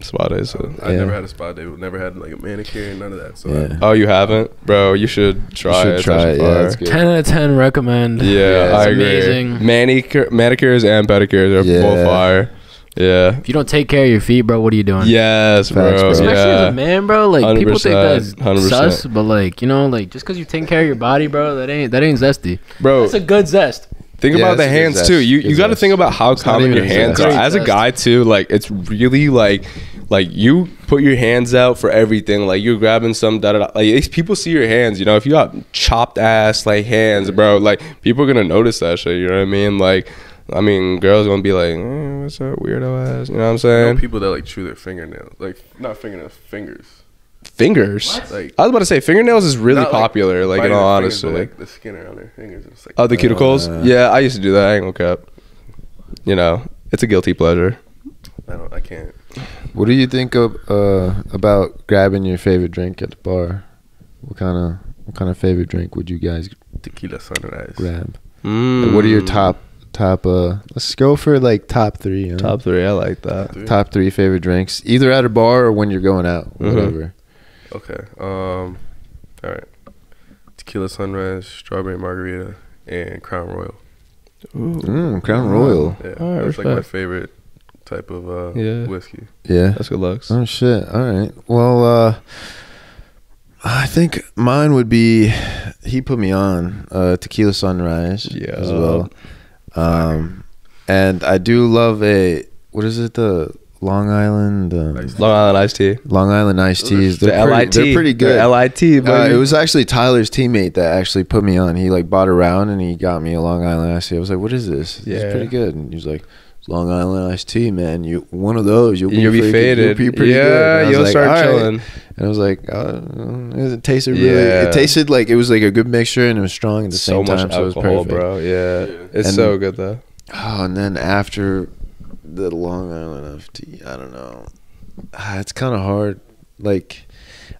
Spa days. I never had a spa day. Never had like a manicure, none of that. So Yeah. Oh, you haven't, bro? You should try it. try It's it, yeah, fire. it's good. 10 out of 10 recommend. Yeah, It's I agree. amazing. Manicures and pedicures are Yeah. both fire. Yeah. If you don't take care of your feet, bro, what are you doing? Yes, bro. Especially yeah. as a man, bro. Like people think that's 100%. sus, but like, you know, like just because you take care of your body, bro, that ain't zesty. Bro, that's a good zest. Think about the hands too. You got to think about how common your hands are. As a guy too, like it's really like you put your hands out for everything. Like you're grabbing some like people see your hands. You know, if you got chopped ass like hands, bro, like people are gonna notice that shit. You know what I mean? Like, I mean, girls gonna be like, what's that weirdo ass? You know what I'm saying? I know people that like chew their fingernails, like not fingernails, fingers. Fingers. Like, I was about to say fingernails is really popular. Like in all honesty, like the skin around their fingers. It's like, oh, the cuticles. Yeah, I used to do that. I ain't gonna cap. You know, it's a guilty pleasure. I can't. What do you think of about grabbing your favorite drink at the bar? What kind of favorite drink would you guys Tequila Sunrise grab? Like, what are your top? Let's go for like top 3. You know? Top 3. I like that. Top 3 favorite drinks, either at a bar or when you're going out, whatever. Okay. All right. Tequila Sunrise, Strawberry Margarita, and Crown Royal. Ooh. Crown Royal. Yeah, All right, that's like my respect. favorite type of whiskey. Yeah. That's good looks. Oh shit. All right. Well, I think mine would be, he put me on Tequila Sunrise as well. And I do love what is it, the Long Island iced tea. Long Island iced teas. They're LIT. pretty good. They're LIT, baby. It was actually Tyler's teammate that actually put me on. He like bought a round and he got me a Long Island iced tea. I was like, what is this? Yeah. It's pretty good. And he was like, Long Island iced tea, man. You one of those, you'll be freaking- faded. You'll be pretty good. And I was you'll like, start all right. chilling. And I was like, it tasted really. It tasted like it was like a good mixture and it was strong at the same time. So much So it was alcohol, perfect. bro. Yeah, it's And- so good though. Oh, and then after the Long Island iced tea, I don't know. It's kind of hard. Like,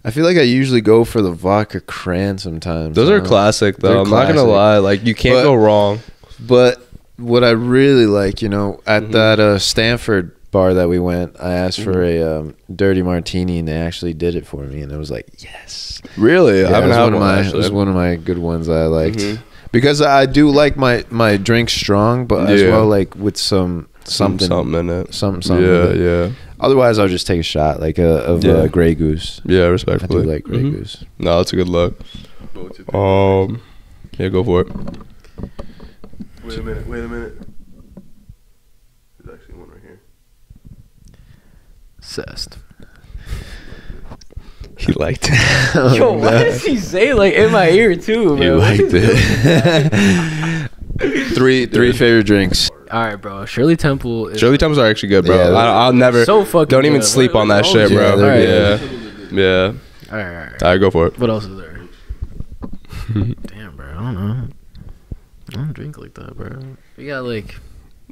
I feel like I usually go for the vodka cran sometimes. Those are classic though. They're I'm not gonna classic. lie. Like you can't go wrong. But what I really like, you know, at that Stanford bar that we went, I asked for a dirty martini, and they actually did it for me, and I was like, yes. Really? Yeah, I haven't it was had one of one, my. actually. It was one of my good ones that I liked because I do like my drinks strong, but as Yeah. well like with something in it. Something. Yeah, with it. yeah. Otherwise, I'll just take a shot like of Grey Goose. Yeah, respectfully. I do like Grey Mhm. Goose. No, that's a good look. Yeah, go for it. Wait a minute. There's actually one right here. Obsessed. He liked it. Yo, what does he say like in my ear too, He bro? liked it. three favorite drinks. All right, bro. Shirley Temple. Is Shirley Temples are actually good, bro. Yeah, I'll never. so fucking Don't even good. sleep on that What shit, else? bro. Yeah, they're Yeah, good. yeah. All right. All right, go for it. What else is there? Damn, bro. I don't know. I don't drink like that, bro. You got like.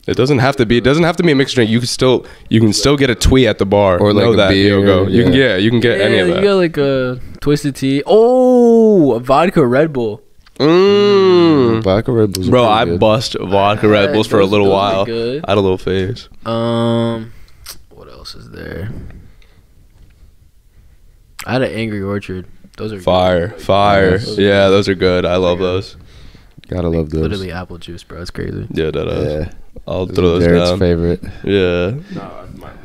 It doesn't have to be. It doesn't have to be a mixed drink. You can still get a twee at the bar Or like Know a that, beer, Diogo. You can yeah. you can get any of You that. got like a twisted tea. Oh, a vodka Red Bull. Vodka Red Bulls. are Bro, pretty I good. bust vodka Red Bulls for a little those are while. good. I had a little phase. What else is there? I had an Angry Orchard. Those are Fire. Those are Yeah, those are good. I love those. Gotta love those. Literally apple juice, bro. It's crazy. Yeah, that is. Yeah. I'll Those throw are those Jared's down. favorite. Yeah.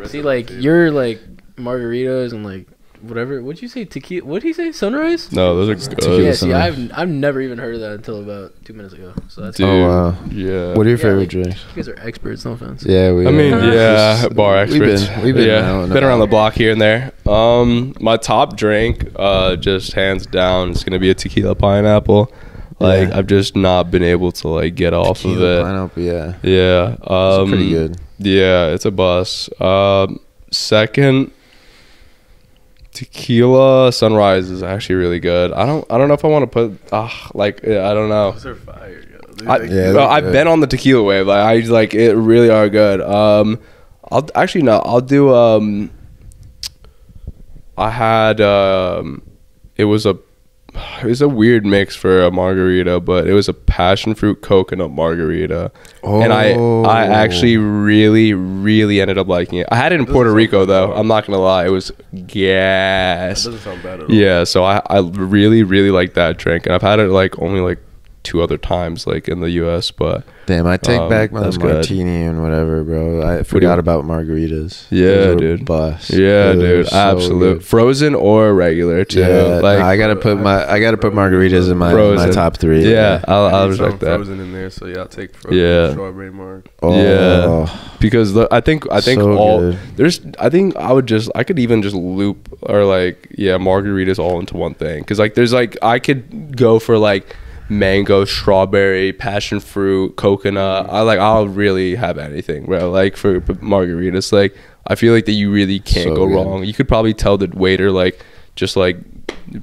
See, like you're like margaritas and like whatever. What'd you say? Tequila? What'd he say? Sunrise? No, those are good. Yeah. See, I've never even heard of that until about 2 minutes ago. So that's. Dude, Oh wow. Yeah. What are your Yeah, favorite like, drinks? You guys are experts. No offense. Yeah, we. I mean, yeah, Just- bar experts. We've been yeah, out and been around the about. block here and there. My top drink, just hands down, is gonna be a tequila pineapple. Like Yeah. I've just not been able to like get off of Tequila it. pineapple, yeah. Yeah, It's pretty good. Yeah, it's a bus. Second, tequila sunrise is actually really good. I don't know if I want to put I don't know. Those are fire, yo. they're I've good. been on the tequila wave. Like I like it really are good. I'll actually no. I'll do. I had it was a weird mix for a margarita, but it was a passion fruit coconut margarita, and I actually really ended up liking it. I had it in Puerto Rico though. I'm not gonna lie, it was gas. That doesn't sound bad at all. Yeah, so I really like that drink, and I've had it like only like 2 other times like in the US, but damn, I take back my that's good. martini and whatever, bro. I forgot about margaritas. Yeah, Those were dude. bust. Yeah, Those dude. were so Absolute. good. Frozen or regular too. Yeah, like no, I gotta put margaritas in my top 3. Yeah, I'll need respect some that. Frozen in there, so yeah, I'll take frozen. Yeah. Strawberry marg. Yeah, because I think So all good. I think I could even just loop or like margaritas all into one thing, because like there's like I could go for like mango, strawberry, passion fruit, coconut. I'll really have anything, bro. Like for margaritas, like I feel like that you really can't So go good. wrong. You could probably tell the waiter like just like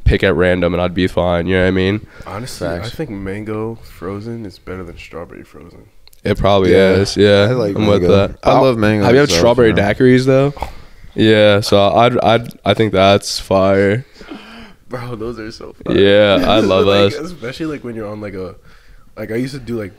pick at random and I'd be fine. You know what I mean? Honestly, I think mango frozen is better than strawberry frozen. It probably Yeah, is. Yeah, I like I'm with mango. that. I love mango Have you had myself, strawberry you know. daiquiris though? Yeah, so I think that's fire. Bro, those are so fun. Yeah, I love like, those. especially like when you're on like I used to do like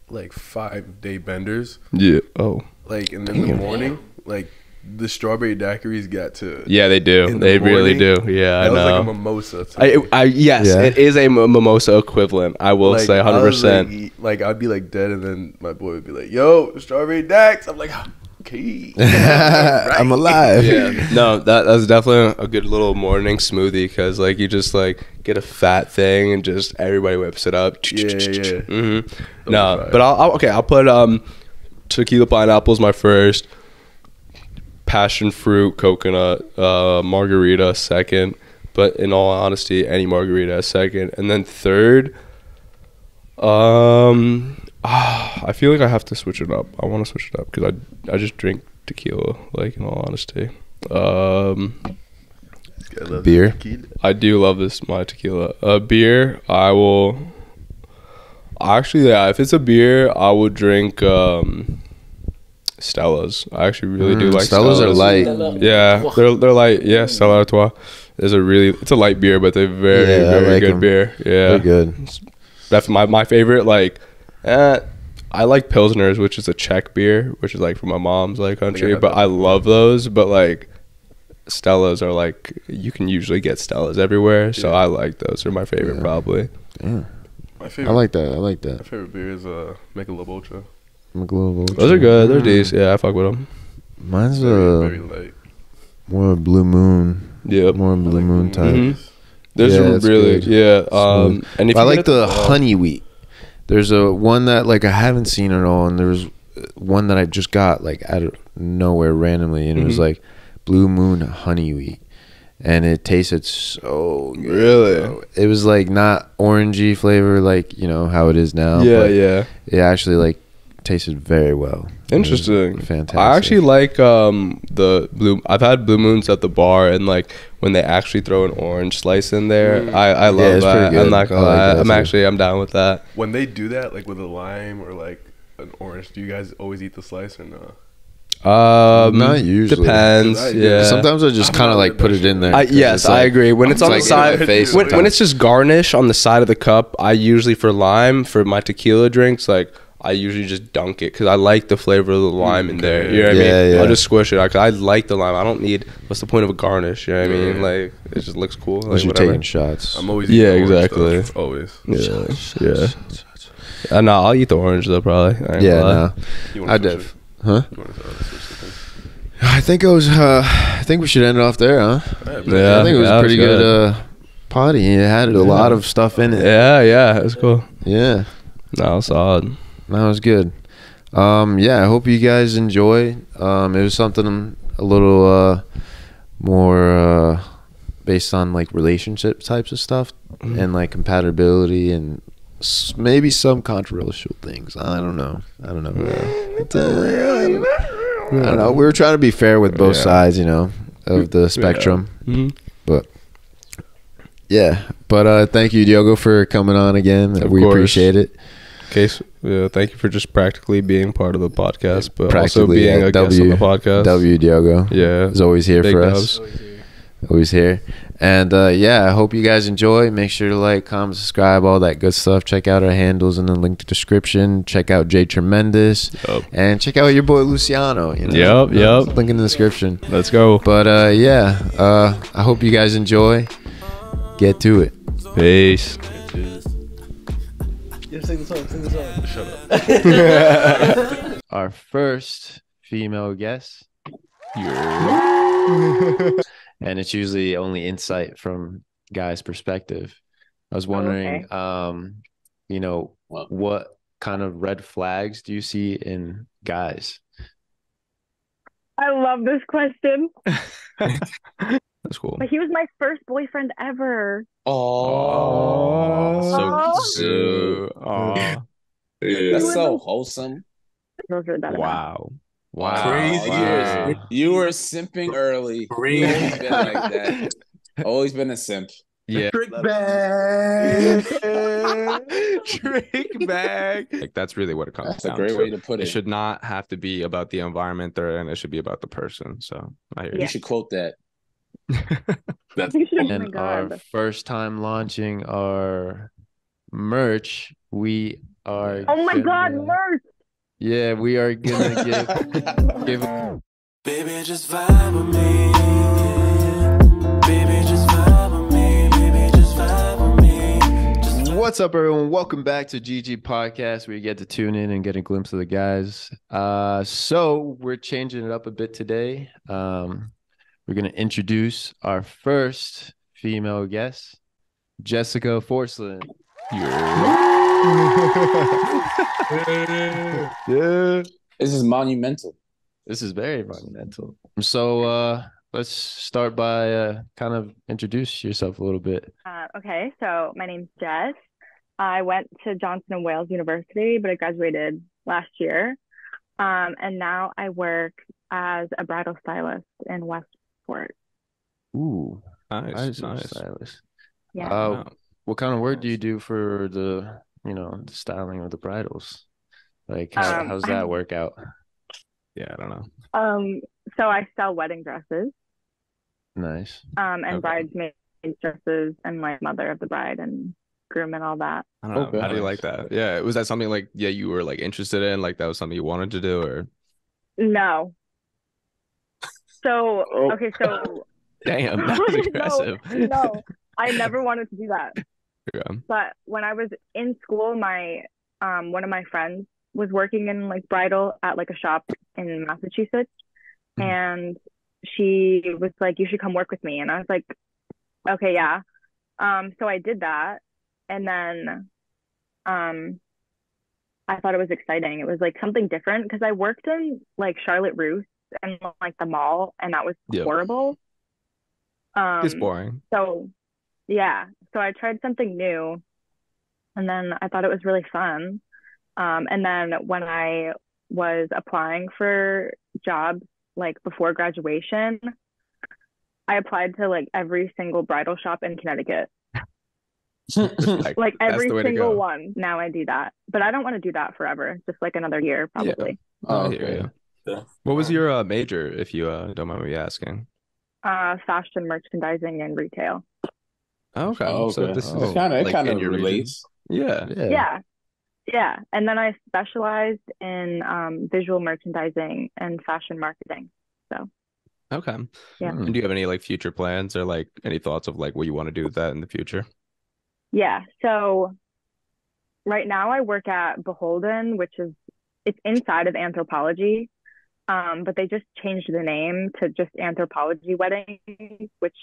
like 5-day benders. Yeah. Oh. Like and in the morning, like the strawberry daiquiris got to. Yeah, they do. in the They really do. morning, Yeah, I that was like know. a mimosa. to me. Yes, Yeah. it is a mimosa equivalent. I will Like, say I was, 100%. Like I'd be like dead, and then my boy would be like, "Yo, strawberry dax." I'm like, "Okay, I'm alive. Yeah, no, that's definitely a good little morning smoothie, because like you just like get a fat thing and just everybody whips it up. Yeah. Mm-hmm. Those No, are fire. but I'll put tequila pineapples my first, passion fruit coconut margarita second, but in all honesty, any margarita as second, and then third, I feel like I have to switch it up. I want to switch it up because I just drink tequila, like in all honesty. Beer. I do love my tequila. Beer, I will. Actually, yeah, if it's a beer, I would drink Stella's. I actually really do like Stella's are light. Yeah, they're light. Yeah, Stella Artois is it's a light beer, but they're very Yeah, I very like good 'em. beer. Yeah, They're good. That's my favorite. Like, I like Pilsners, which is a Czech beer, which is like from my mom's like country. have But that I love those. But like, Stella's are like you can usually get Stella's everywhere, so I like those. They're my favorite Yeah. probably. Yeah. My favorite. I like that. I like My that. favorite beer is Michelob Ultra. Those are good. They're decent. Yeah, I fuck with them. Mine's Very light. more Blue Moon. Yep. More Blue Moon type. Mhm. There's Yeah, a it's really good. and if I you like get the it- honey wheat. There's a one that like I haven't seen at all, and there was one that I just got like out of nowhere randomly, and it was Mhm. like Blue Moon honey wheat, and it tasted so good. Really? bro. It was like not orangey flavor like you know how it is now. Yeah, but yeah. It actually like tasted very well. It was Interesting. fantastic. I actually like the blue. I've had Blue Moons at the bar, and like when they actually throw an orange slice in there, I love it's pretty that. good. I'm not gonna I like lie. that too. I'm down with that. When they do that, like with a lime or like an orange, do you guys always eat the slice or no? Not usually. Depends. Yeah. Sometimes I just kind of like put it in there. 'cause Yes, it's I like- agree. When it's on the like in my side, face when sometimes. it's just garnish on the side of the cup, I usually for lime for my tequila drinks, like I usually just dunk it because I like the flavor of the lime in there. You know what I mean? Yeah. I'll just squish it. I like the lime. I don't need. What's the point of a garnish? You know what I mean? Yeah. Like it just looks cool. Unless Like, you're whatever. taking shots. I'm always Yeah, eating orange exactly. stuff, always. Yeah, yeah. No, I'll eat the orange though. Probably. I ain't Yeah, gonna lie. no. You wanna I switch def. it? Huh? You wanna switch the thing? I think it was. I think we should end it off there, huh? Yeah, I think it was yeah, a pretty that's good potty. It had a lot of stuff in it. Yeah, it was cool. Yeah. No, solid. That was good. Yeah, I hope you guys enjoy. It was something a little more based on like relationship types of stuff and like compatibility and maybe some controversial things. I don't know. I don't know. I don't know. We were trying to be fair with both sides, you know, of the spectrum. Mhm. But yeah, but thank you, Diogo, for coming on again. Of We course. appreciate it. Case, thank you for just practically being part of the podcast, but also Practically, being yeah, a guest on the podcast. W Diogo. Yeah, is always here Big for dubs. us. Always here. And yeah, I hope you guys enjoy. Make sure to like, comment, subscribe, all that good stuff. Check out our handles in the link to description. Check out Jay Tremendous. And check out your boy Luciano. You know? Yep. Link in the description. Let's go. But yeah, I hope you guys enjoy. Get to it. Peace. Yeah, sing the song. Sing the song. Shut up. Our first female guest. And it's usually only insight from guys' perspective. I was wondering, you know, what kind of red flags do you see in guys? I love this question. That's cool. But he was my first boyfriend ever. That's so wholesome. Wow. You were simping early. You always been like that. Always been a simp. Yeah. Trick bag. Trick bag. Like that's really what it comes That's a down great to. way to put it. It should not have to be about the environment they're in. It should be about the person. So I hear You should quote that. And our first time launching our merch, we are. Oh my God, merch! Yeah, we are gonna give. Baby, just vibe with me. Baby, just vibe with me. Baby, just vibe with me. What's up, everyone? Welcome back to GG Podcast, where you get to tune in and get a glimpse of the guys. So we're changing it up a bit today. We're gonna introduce our first female guest, Jessica Forsland. Yeah. This is monumental. This is very monumental. So let's start by kind of introduce yourself a little bit. Okay, so my name's Jess. I went to Johnson & Wales University, but I graduated last year. And now I work as a bridal stylist in Westport. Ooh, nice. Stylist. Yeah. What kind of work do you do for the the styling of the bridals? Like, how's that work out? Yeah, I don't know. So I sell wedding dresses. Nice. And bridesmaid dresses and like mother of the bride and groom and all that. I don't know. How do you like that? Yeah, was that something like you were like interested in? Like that was something you wanted to do, or? No. So okay, so damn, that was aggressive. No, I never wanted to do that. Yeah. But when I was in school, my one of my friends was working in like bridal at like a shop in Massachusetts, and she was like, "You should come work with me," and I was like, "Okay, yeah." So I did that, and then I thought it was exciting. It was like something different because I worked in like Charlotte Russe and like the mall, and that was horrible. It's boring. So yeah, so I tried something new, and then I thought it was really fun. And then when I was applying for jobs like before graduation, I applied to like every single bridal shop in Connecticut. Like every single one. Now I do that, but I don't want to do that forever. Just like another year, probably. Yeah. Oh, yeah. What was your major, if you don't mind me asking? Fashion, merchandising, and retail. Okay. Oh, So okay. this is It kind of like in your relates. region? Yeah. And then I specialized in visual merchandising and fashion marketing. So Okay. Yeah. And do you have any like future plans or like any thoughts of like what you want to do with that in the future? yeah. So right now I work at Beholden, it's inside of Anthropologie. But they just changed the name to just Anthropologie Weddings, which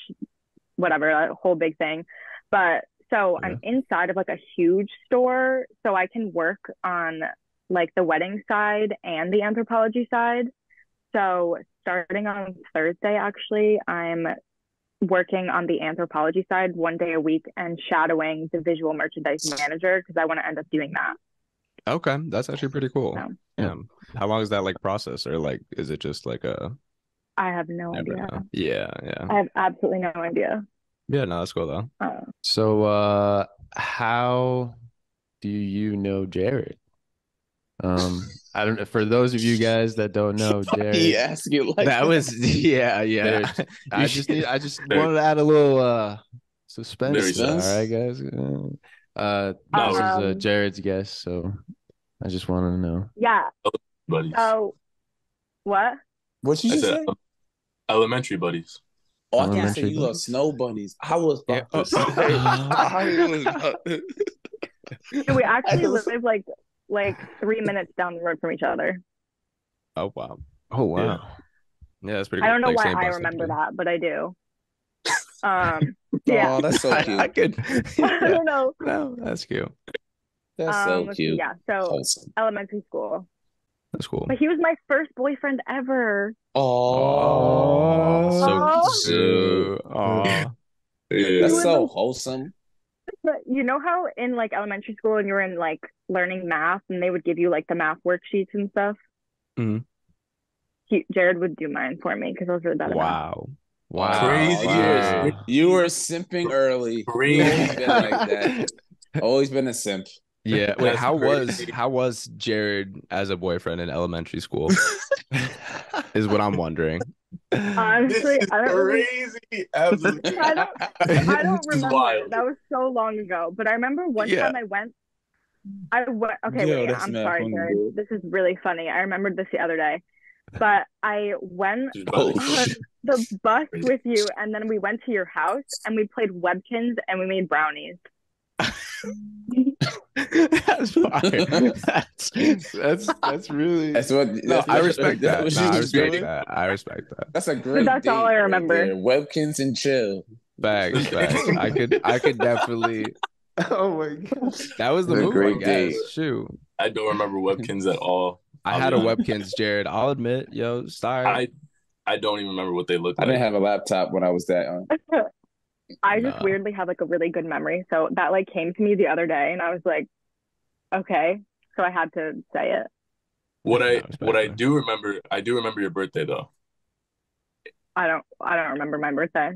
whatever, a whole big thing. But so I'm inside of like a huge store, so I can work on like the wedding side and the Anthropologie side. So starting on Thursday, actually, I'm working on the Anthropologie side 1 day a week and shadowing the visual merchandising manager because I want to end up doing that. Okay, that's actually pretty cool. So, Yeah. How long is that like process, or like is it just like a? I have no Never idea. know. Yeah. I have absolutely no idea. Yeah, no, that's cool though. So, how do you know Jared? I don't know. For those of you guys that don't know, Jared, He asked you like That was yeah. Jared, I just wanted to add a little suspense. Very All sense. right, guys. This is Jared's guest, so I just wanted to know. Yeah. Buddies. So what? What I said elementary buddies. Oh, I can't say you love snow bunnies. I was about to say. I was about to- And we actually live like 3 minutes down the road from each other. Oh wow. Oh wow. Yeah, that's pretty I cool. don't know Like, why same I bus remember company. that, but I do. Yeah. Oh, that's so cute. I could. I don't know. No, that's cute. That's so Let's cute. see, yeah. So Wholesome. elementary school. That's cool. But he was my first boyfriend ever. Oh, Oh. so cute. Oh, Yeah, that's was so like- wholesome. But you know how in like elementary school and you were in like learning math and they would give you like the math worksheets and stuff? Mhm. Jared would do mine for me because I was really bad at math. Wow. Wow. Crazy. Wow. You were simping early. You always been like that. Always been a simp. Yeah. Wait, That's how crazy. was Jared as a boyfriend in elementary school? Is what I'm wondering. Honestly, I don't really, Absolutely. I don't This is remember. wild. That was so long ago. But I remember one Yeah. time I went. Okay, Yo, wait. that's I'm mad sorry, funny, Jared. dude. This is really funny. I remembered this the other day. But I went Oh, on the bus with you, and then we went to your house, and we played Webkins, and we made brownies. That's fire. That's really. That's what. No, That's I what- respect that's that. what No, she I was respect doing. that. I respect that. That's a great. that's all I date right remember. there. Webkins and chill. Facts. I could definitely. Oh my god. That was the It's a move, I great guess. date. Shoot. I don't remember Webkins at all. I had a Webkins, Jared. I'll admit, yo, sorry. I don't even remember what they looked I like. didn't have a laptop when I was that young. I just weirdly have like a really good memory. So that like came to me the other day, and I was like, okay. So I had to say it. What I do remember, I do remember your birthday though. I don't remember my birthday.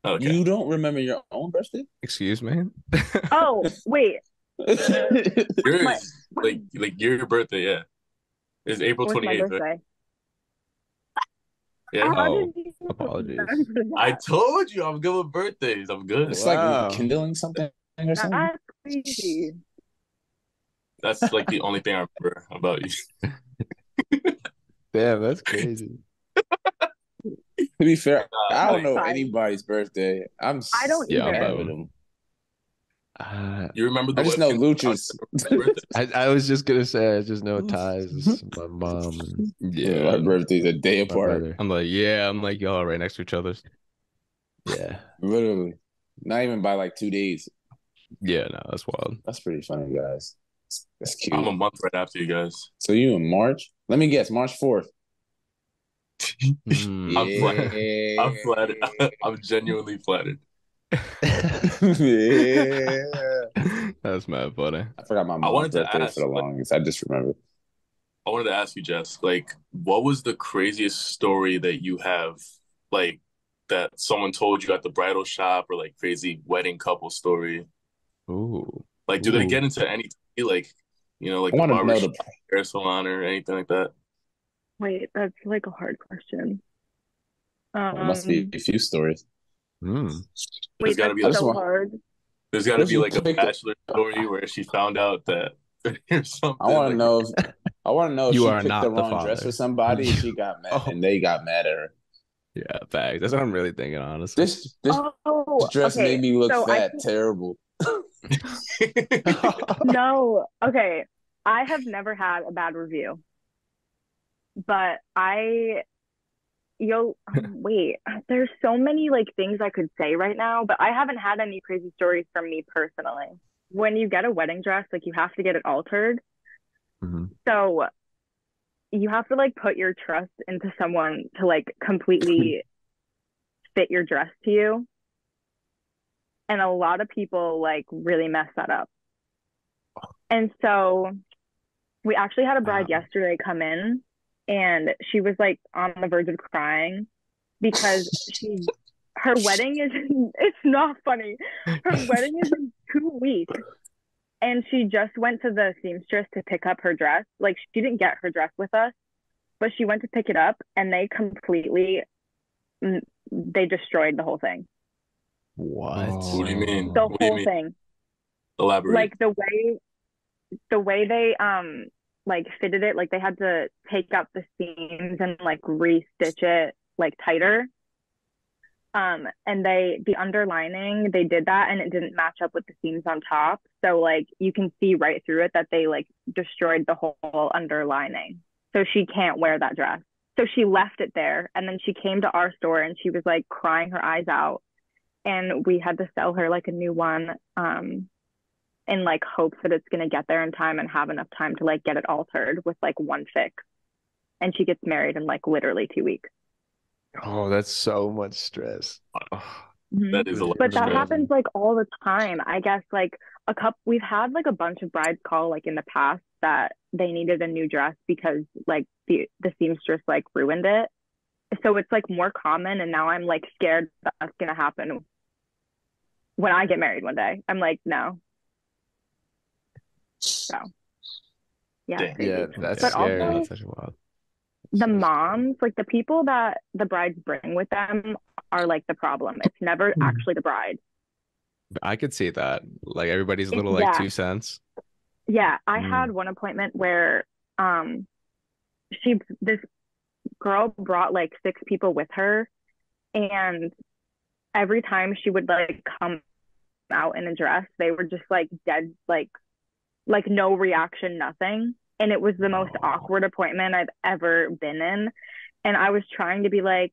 Okay. You don't remember your own birthday? Excuse me. Oh, wait. Yours, like your birthday, yeah, is April What's my 28th. Right? birthday? Yeah. Oh, apologies. I told you I'm good with birthdays. I'm good. It's like rekindling something or something. That's crazy. That's like the only thing I remember about you. Damn, that's crazy. To be fair, I don't know Fine. anybody's birthday. I don't Yeah, I'm either. bad with them. You remember the I just know Webkins- Luchas. I was just gonna say I just know Ty's, my mom, and Yeah, my birthday's a day my apart. brother. I'm like, y'all right next to each other. Yeah. Literally. Not even by like 2 days. Yeah, no, that's wild. That's pretty funny, guys. That's cute. I'm a month right after you guys. So you in March? Let me guess, March 4th. Mm. I'm flattered. I'm flattered. I'm genuinely flattered. Yeah. That's mad funny. I forgot my I mom's wanted to birthday ask, for the longest. I just remember. I wanted to ask you, Jess, like, what was the craziest story that you have, like, that someone told you at the bridal shop, or like crazy wedding couple story? Ooh. Like, do they get into any, like, you know, like I the want to know barber the. hair salon or anything like that? Wait, that's like a hard question. There must be a few stories. Wait, There's got to that's be I like, just so want- hard. there's got to Where'd be you like a pick it? bachelor story where she found out that or something. I want like, to know if You she are picked not the the wrong dress father. for somebody and she got mad and they got mad at her. Yeah, facts. That's what I'm really thinking, honestly. This Oh, dress okay. made me look So I fat, think- terrible. No, okay. I have never had a bad review, but wait, there's so many like things I could say right now, but I haven't had any crazy stories from me personally. When you get a wedding dress, like you have to get it altered. So you have to like put your trust into someone to like completely fit your dress to you. And a lot of people like really mess that up. And so we actually had a bride yesterday come in, and she was like on the verge of crying because her wedding is it's not funny. Her wedding is in 2 weeks. And she just went to the seamstress to pick up her dress. Like, she didn't get her dress with us, but she went to pick it up, and they destroyed the whole thing. What? What do you mean? The What do you whole mean? thing. Elaborate. Like the way they like fitted it, like they had to take out the seams and like re-stitch it like tighter. And the underlining, they did that and it didn't match up with the seams on top. So like you can see right through it that they like destroyed the whole underlining. So she can't wear that dress. So she left it there, and then she came to our store and she was like crying her eyes out, and we had to sell her like a new one, in like hopes that it's gonna get there in time and have enough time to like get it altered with like one fix. And she gets married in like literally 2 weeks. Oh, that's so much stress. That is a lot But of that stress. happens like all the time. I guess like we've had like a bunch of brides call like in the past that they needed a new dress because like the seamstress like ruined it. So it's like more common, and now I'm like scared that's gonna happen when I get married one day. I'm like, no. So yeah, it's crazy. Yeah, that's But scary. also That's actually wild. the moms, like the people that the brides bring with them are like the problem. It's never actually the bride. I could see that. Like everybody's It's- little like yeah. 2 cents. Yeah, I Mm. had one appointment where this girl brought like 6 people with her, and every time she would like come out in a dress, they were just like dead, like no reaction, nothing. And it was the most awkward appointment I've ever been in. And I was trying to be like,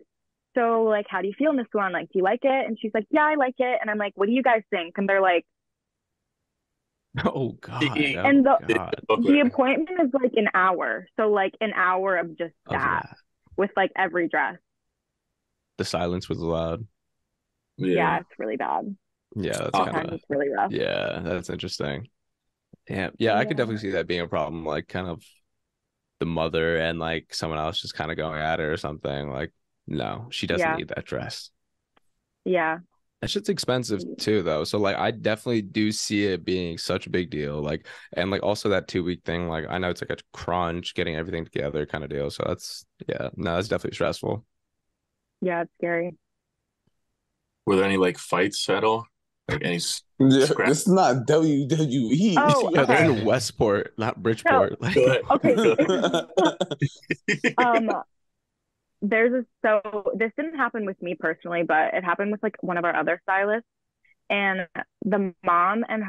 so like, how do you feel in this one? Like, do you like it? And she's like, yeah, I like it. And I'm like, what do you guys think? And they're like, Oh God. and Oh, the God. the appointment is like an hour. So like an hour of just that with like every dress. The silence was loud. Yeah, it's really bad. Yeah, that's Sometimes kind of it's really rough. Yeah, that's interesting. Yeah, I could definitely see that being a problem. Like, kind of the mother and like someone else just kind of going at her or something. Like, no, she doesn't Yeah. need that dress. Yeah. That shit's expensive too, though. So like, I definitely do see it being such a big deal. Like, and like also that 2-week thing. Like, I know it's like a crunch getting everything together kind of deal. So that's that's definitely stressful. Yeah, it's scary. Were there any like fights at all? Like any Yeah, scrap? it's not WWE. Oh, Yeah, they're okay. in Westport, not Bridgeport. Like, Okay. So this didn't happen with me personally, but it happened with like one of our other stylists, and the mom and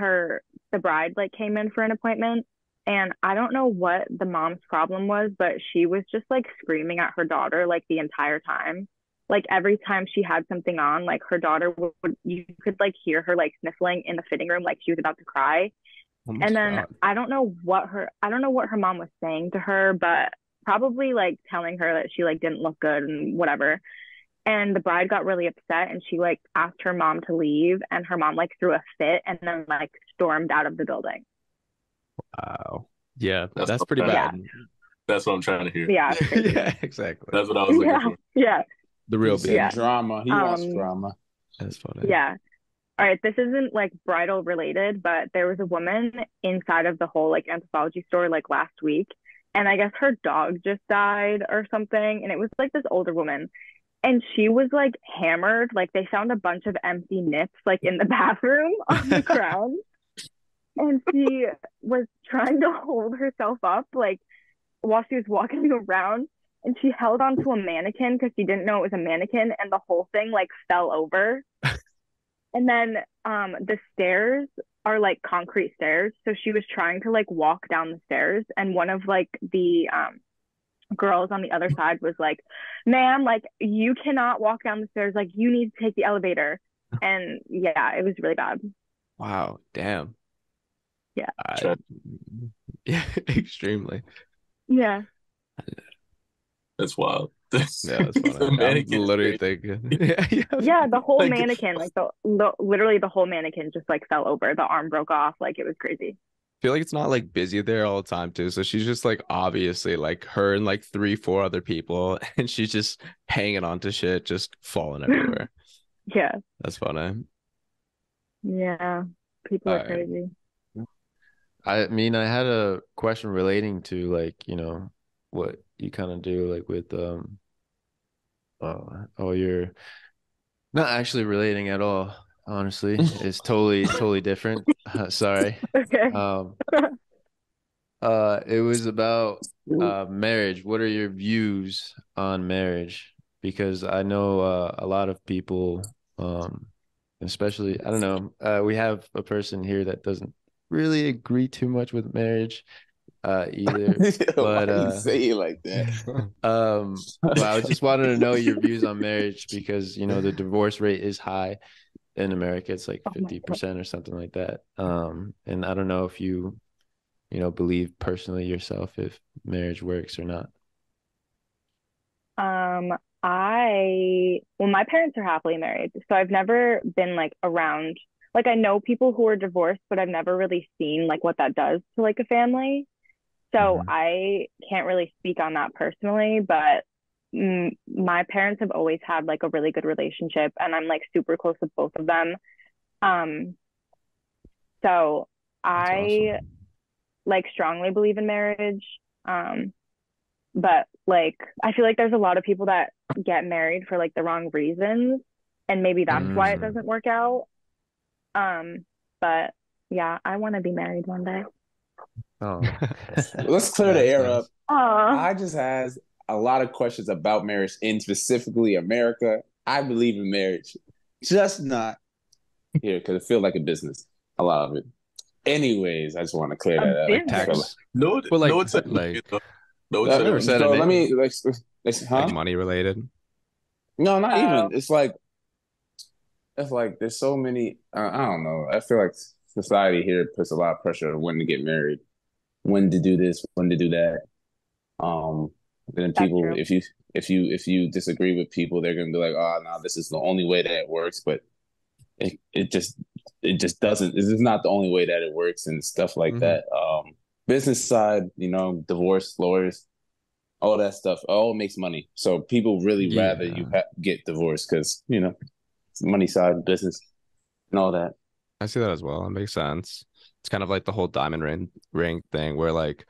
the bride like came in for an appointment, and I don't know what the mom's problem was, but she was just like screaming at her daughter like the entire time. Like every time she had something on, like her daughter would, you could like hear her like sniffling in the fitting room like she was about to cry. Oh my And then God. I don't know what her mom was saying to her, but probably like telling her that she like didn't look good and whatever. And the bride got really upset, and she like asked her mom to leave, and her mom like threw a fit and then like stormed out of the building. Wow. Yeah, That's that's pretty bad. bad. That's what I'm trying to hear. Yeah, it's crazy. Yeah, exactly. That's what I was looking Yeah, for. yeah, The real He said beef. Yeah. drama. He wants Um, drama. That's funny. yeah. All right, this isn't like bridal related, but there was a woman inside of the whole like anthropology store like last week, and I guess her dog just died or something, and it was like this older woman, and she was like hammered. Like they found a bunch of empty nips like in the bathroom on the ground, and she was trying to hold herself up like while she was walking around, and she held onto a mannequin because she didn't know it was a mannequin, and the whole thing like fell over. And then the stairs are like concrete stairs, so she was trying to like walk down the stairs, and one of like the girls on the other side was like, ma'am, like you cannot walk down the stairs, like you need to take the elevator. And yeah, it was really bad. Wow. Damn. Yeah. Yeah, extremely. Yeah. That's wild. Yeah, that's The funny. I'm mannequin's literally crazy. thinking. Yeah, the whole Like- mannequin, like literally the whole mannequin just like fell over. The arm broke off, like it was crazy. Feel like it's not like busy there all the time too. So she's just like obviously like her and like 3-4 other people, and she's just hanging on to shit, just falling everywhere. Yeah. That's funny. Yeah. People are All right. crazy. I mean, I had a question relating to like, what you kind of do like with your not actually relating at all, honestly. It's totally different. Sorry. Okay. It was about marriage. What are your views on marriage? because I know a lot of people, especially, I don't know, we have a person here that doesn't really agree too much with marriage either. Why But you say it like that? but I just wanted to know your views on marriage because the divorce rate is high in America. It's like 50% or something like that. And I don't know if you believe personally yourself if marriage works or not. Well, my parents are happily married, so I've never been like around. Like I know people who are divorced, but I've never really seen like what that does to like a family. So I can't really speak on that personally, but my parents have always had like a really good relationship, and I'm like super close with both of them. So I like strongly believe in marriage. But like I feel like there's a lot of people that get married for like the wrong reasons, and maybe that's why it doesn't work out. But yeah, I want to be married one day. Oh, Let's clear the air up. Aw. I just has a lot of questions about marriage in specifically America. I believe in marriage, just not here because it feels like a business. A lot of it. Anyways, I just want to clear that up. Like tax. No, But like, no, it's like no, I've never said so it. let me huh? Like money related. No, not even. It's like there's so many. I don't know. I feel like society here puts a lot of pressure on when to get married, when to do this, when to do that. Then people, if you disagree with people, they're gonna be like, oh no, this is the only way that it works. But it just doesn't. This is not the only way that it works and stuff like that. Business side, divorce lawyers, all that stuff, all makes money. So people really rather you get divorced because it's money side, business, and all that. I see that as well. It makes sense. It's kind of like the whole diamond ring thing where like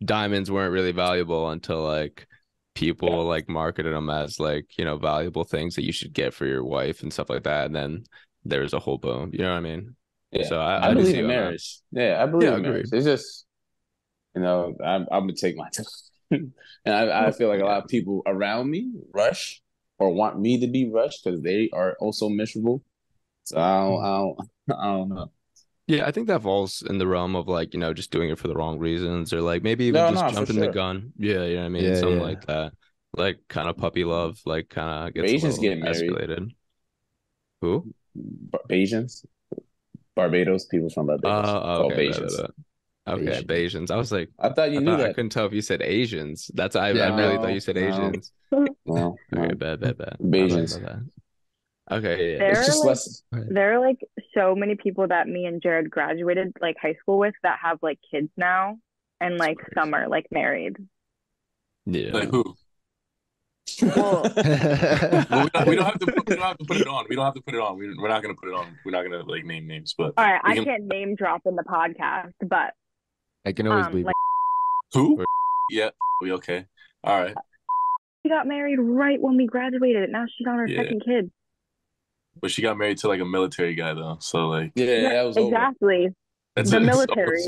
diamonds weren't really valuable until like people like marketed them as like, valuable things that you should get for your wife and stuff like that. And then there's a whole boom. You know what I mean? Yeah. So I believe in marriage. Yeah, I believe in marriage. Agreed. It's just, I'm gonna take my time. And I feel like a lot of people around me rush or want me to be rushed because they are also miserable. So I don't know. Yeah, I think that falls in the realm of like, just doing it for the wrong reasons or like maybe even just jumping the gun. Yeah, you know what I mean? Yeah, Something yeah. like that. Like kind of puppy love, like kind of gets Asians a little get married. escalated. Who? Asians? Barbados, people from Barbados. Called Okay. Asians. Okay, Asians. I was like, I thought you knew I that. couldn't tell if you said Asians. I Yeah, really thought you said no. Asians. No, Okay, bad. Asians. Okay, yeah. There are like so many people that me and Jared graduated like high school with that have like kids now, and like some are like married. Yeah. Like who? Well, we don't have to put it on. We don't have to put it on. We're not gonna put it on. We're not gonna like name names, but all right, we I can- can't name drop in the podcast, but I can always leave. like Who? Yeah, we okay. All right. she got married right when we graduated. Now she's on her Yeah. second kid. But she got married to like a military guy though, so like that was over. Exactly. That's The it. military.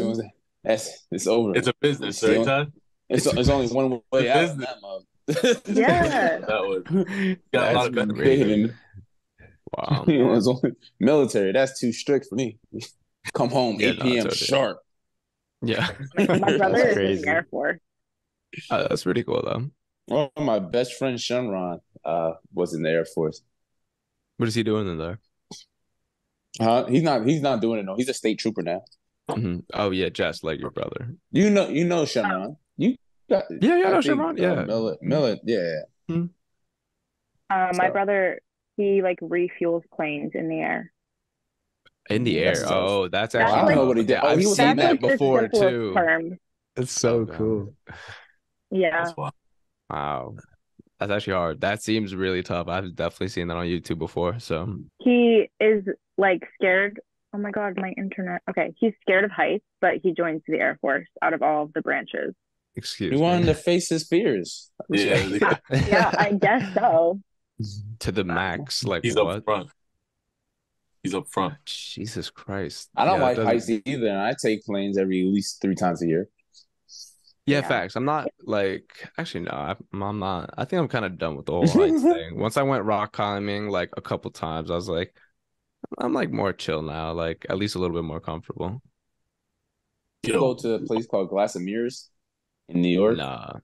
It's over. It's a business, It's right, the- Todd? It's only one way out. of that mug. Yeah. That was got a lot of That's benefits. great. Wow. It's only military. That's too strict for me. Come home 8 no, p.m. totally. sharp. Yeah. My brother is in crazy. the Air Force. That's pretty cool though. Well, my best friend Shenron was in the Air Force. What is he doing in there? He's not doing it. No, he's a state trooper now. Oh yeah, just like your brother. You know Shenron. You got Yeah, I know think, Shenron, yeah. Millet, yeah. My brother, he like refuels planes in the air. In the air. That's tough. Oh, that's That's actually. like- I know what he did. I've he was seen in that like the before simplest too. term. It's so Okay. cool. Yeah. Wow. That's actually hard. That seems really tough. I've definitely seen that on YouTube before. So He is like scared. Oh my God, my internet. Okay. He's scared of heights, but he joins the Air Force out of all of the branches. excuse He me. wanted to face his fears. Yeah, Yeah, I guess so. To the max. Like he's what? up front. He's up front. Jesus Christ. I don't Yeah, like that heights doesn't- either, and I take planes at least 3 times a year. Yeah, Yeah. facts. I'm not like actually no, I'm not. I think I'm kind of done with the whole heights thing. Once I went rock climbing like a couple times, I was like, I'm like more chill now, like at least a little bit more comfortable. You go to a place called Glass of Mirrors in New York, Nah.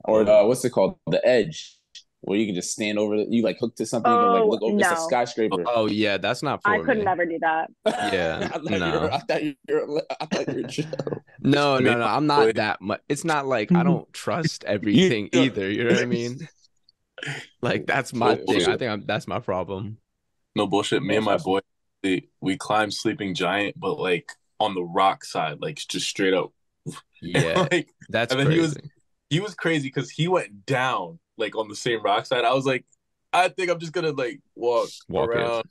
or what's it called, The Edge, where you can just stand over. You like hook to something, you can like Oh look over. It's a no, skyscraper. Oh yeah, that's not I for could me. never do that. Yeah, I thought no. I thought you were chill. No, Me no, and no. my I'm boy- not that much. It's not like I don't trust everything either. You know what I mean? Like that's my thing. I think that's my problem. No bullshit. Me and my boy, we climbed Sleeping Giant, but like on the rock side, like just straight up. Yeah, Like, that's and then crazy. he was crazy because he went down like on the same rock side. I was like, I think I'm just gonna like walk around,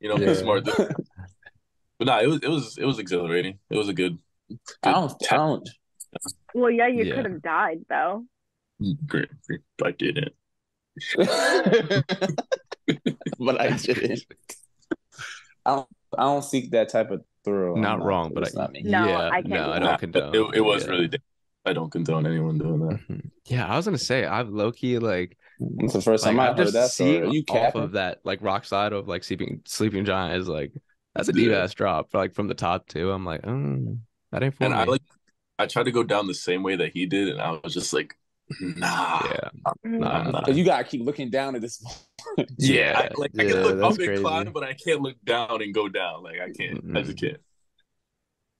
Yeah. smart. But nah, it was exhilarating. It was a good. I don't. Well, yeah, you Yeah. could have died though. Great. I didn't. But I didn't. I don't seek that type of thrill. Not wrong, but it's not me. No, yeah, I can't no, do I that. don't condone. It was yeah. really. I don't condone anyone doing that. Yeah, I was gonna say I've low key like. It's the first time I I've heard just that story. seen Are you off capping? of that like rock side of like sleeping giant is like that's a deep ass drop like from the top too. I'm like, that ain't for And me. I tried to go down the same way that he did, and I was just like, nah. Yeah. I'm not. Because you gotta keep looking down at this. Yeah, I can look that's up and crazy. climb, but I can't look down and go down. Like I can't. I just can't.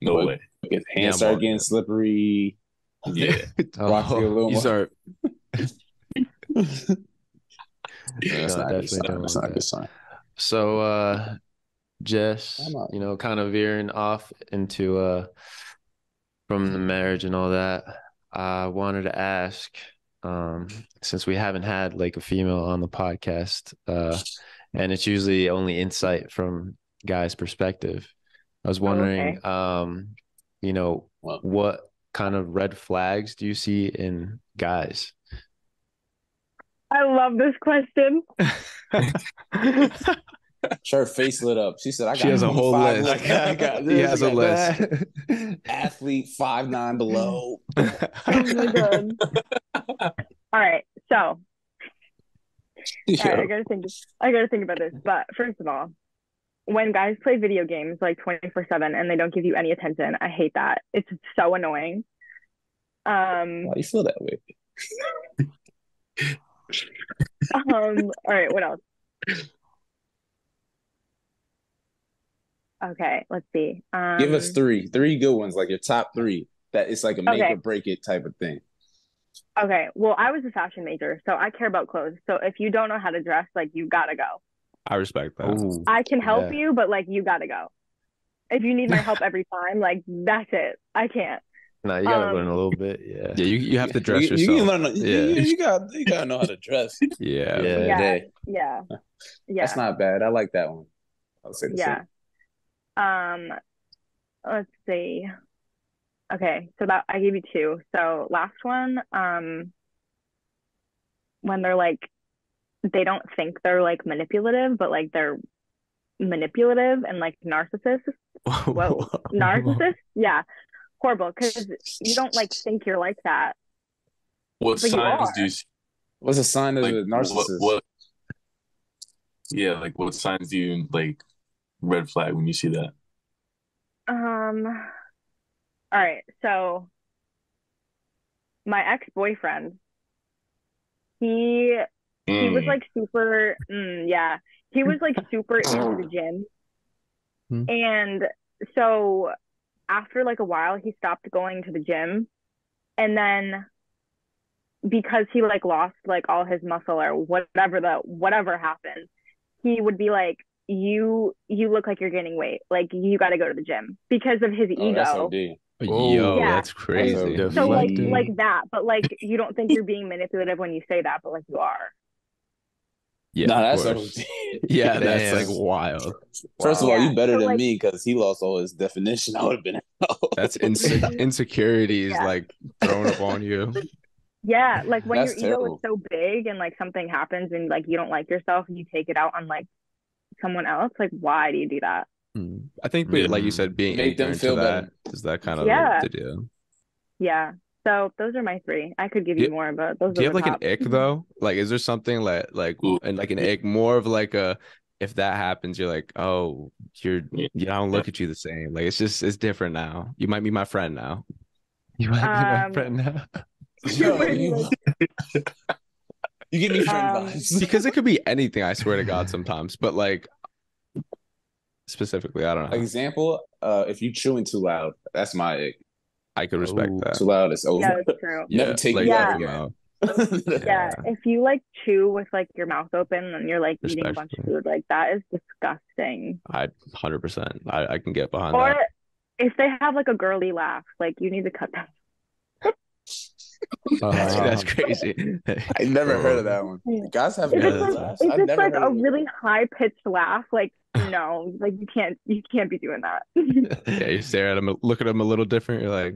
No But way. If hands start getting slippery, Yeah. rocks get a little You more. start. That's No, not a good definitely sign. don't That's want not a good that. sign. So, Jess, kind of veering off into from the marriage and all that. I wanted to ask, since we haven't had like a female on the podcast, and it's usually only insight from guys' perspective. I was wondering, what kind of red flags do you see in guys? I love this question. Her face lit up. She said, "I got." She has a whole 5 list. look. I got He this. has I a got list. that. Athlete 5'9" below. Oh my god. All right, so all right, I gotta think about this. But first of all, when guys play video games like 24/7 and they don't give you any attention, I hate that. It's so annoying. Why you feel that way? All right, what else? Okay, let's see. Give us three good ones, like your top 3. That it's like a make Okay. or break it type of thing. Okay, well, I was a fashion major, so I care about clothes. So if you don't know how to dress, like, you gotta go. I respect that. I can help you, but like, you gotta go. If you need my help every time, like, that's it. I can't. No, you gotta learn a little bit. Yeah. Yeah, you have to dress You yourself. can learn. Yeah. You gotta know how to dress. Yeah. Yeah. That's not bad. I like that one. I'll say the Yeah. same. Let's see. Okay, so that I gave you 2. So last one, when they're like, they don't think they're like manipulative, but like they're manipulative and like narcissists. Whoa, narcissists? Yeah, horrible. Because you don't like think you're like that. What But you signs are. do you see? What's a sign of Like, a narcissist? What? Yeah, like what signs do you like red flag when you see that? All right, so my ex-boyfriend, he was like super, yeah, he was like super into the gym. And so after like a while, he stopped going to the gym. And then because he like lost like all his muscle or whatever happened, he would be like, you look like you're gaining weight. Like, you got to go to the gym because of his ego. That's OD. Yo, Yeah. that's crazy. So like that, but like you don't think you're being manipulative when you say that, but like you are. Yeah, Nah, of that's course. OD. Yeah, that's Damn. like wild. First of all, Yeah, you better so, than like- me because he lost all his definition. I would have been out. That's insecurities Yeah. like thrown up on you. Yeah, like when That's your ego terrible. is so big and like something happens and like you don't like yourself and you take it out on like someone else, like why do you do that? I think, like you said, being Make them ignorant feel to better. that is that kind of Yeah. the deal. Yeah. So those are my three. I could give Do you you, more, but those do are you have the like an top. ick though? Like, is there something and like an ick more of like a if that happens, you're like, oh, I don't look at you the same. Like it's different now. You might be my friend now. You might be my friend now. Yo, you give me friend vibes. Because it could be anything, I swear to God, sometimes. But like specifically, I don't know. Example, if you chewing too loud, that's my ick. I could respect that. Too loud, it's over. Yeah, that's true. Never take like, you out Yeah. again. Yeah, if you like chew with like your mouth open and you're like eating a bunch of food, like that is disgusting. I 100%. I can get behind Or that. if they have like a girly laugh, like you need to cut that. That's crazy. I never heard of that one. Guys have If good it's like, laughs. if I've it's never like heard a of it. really high pitched laugh, like no, like you can't be doing that. Yeah, you stare at him, look at him a little different. You're like,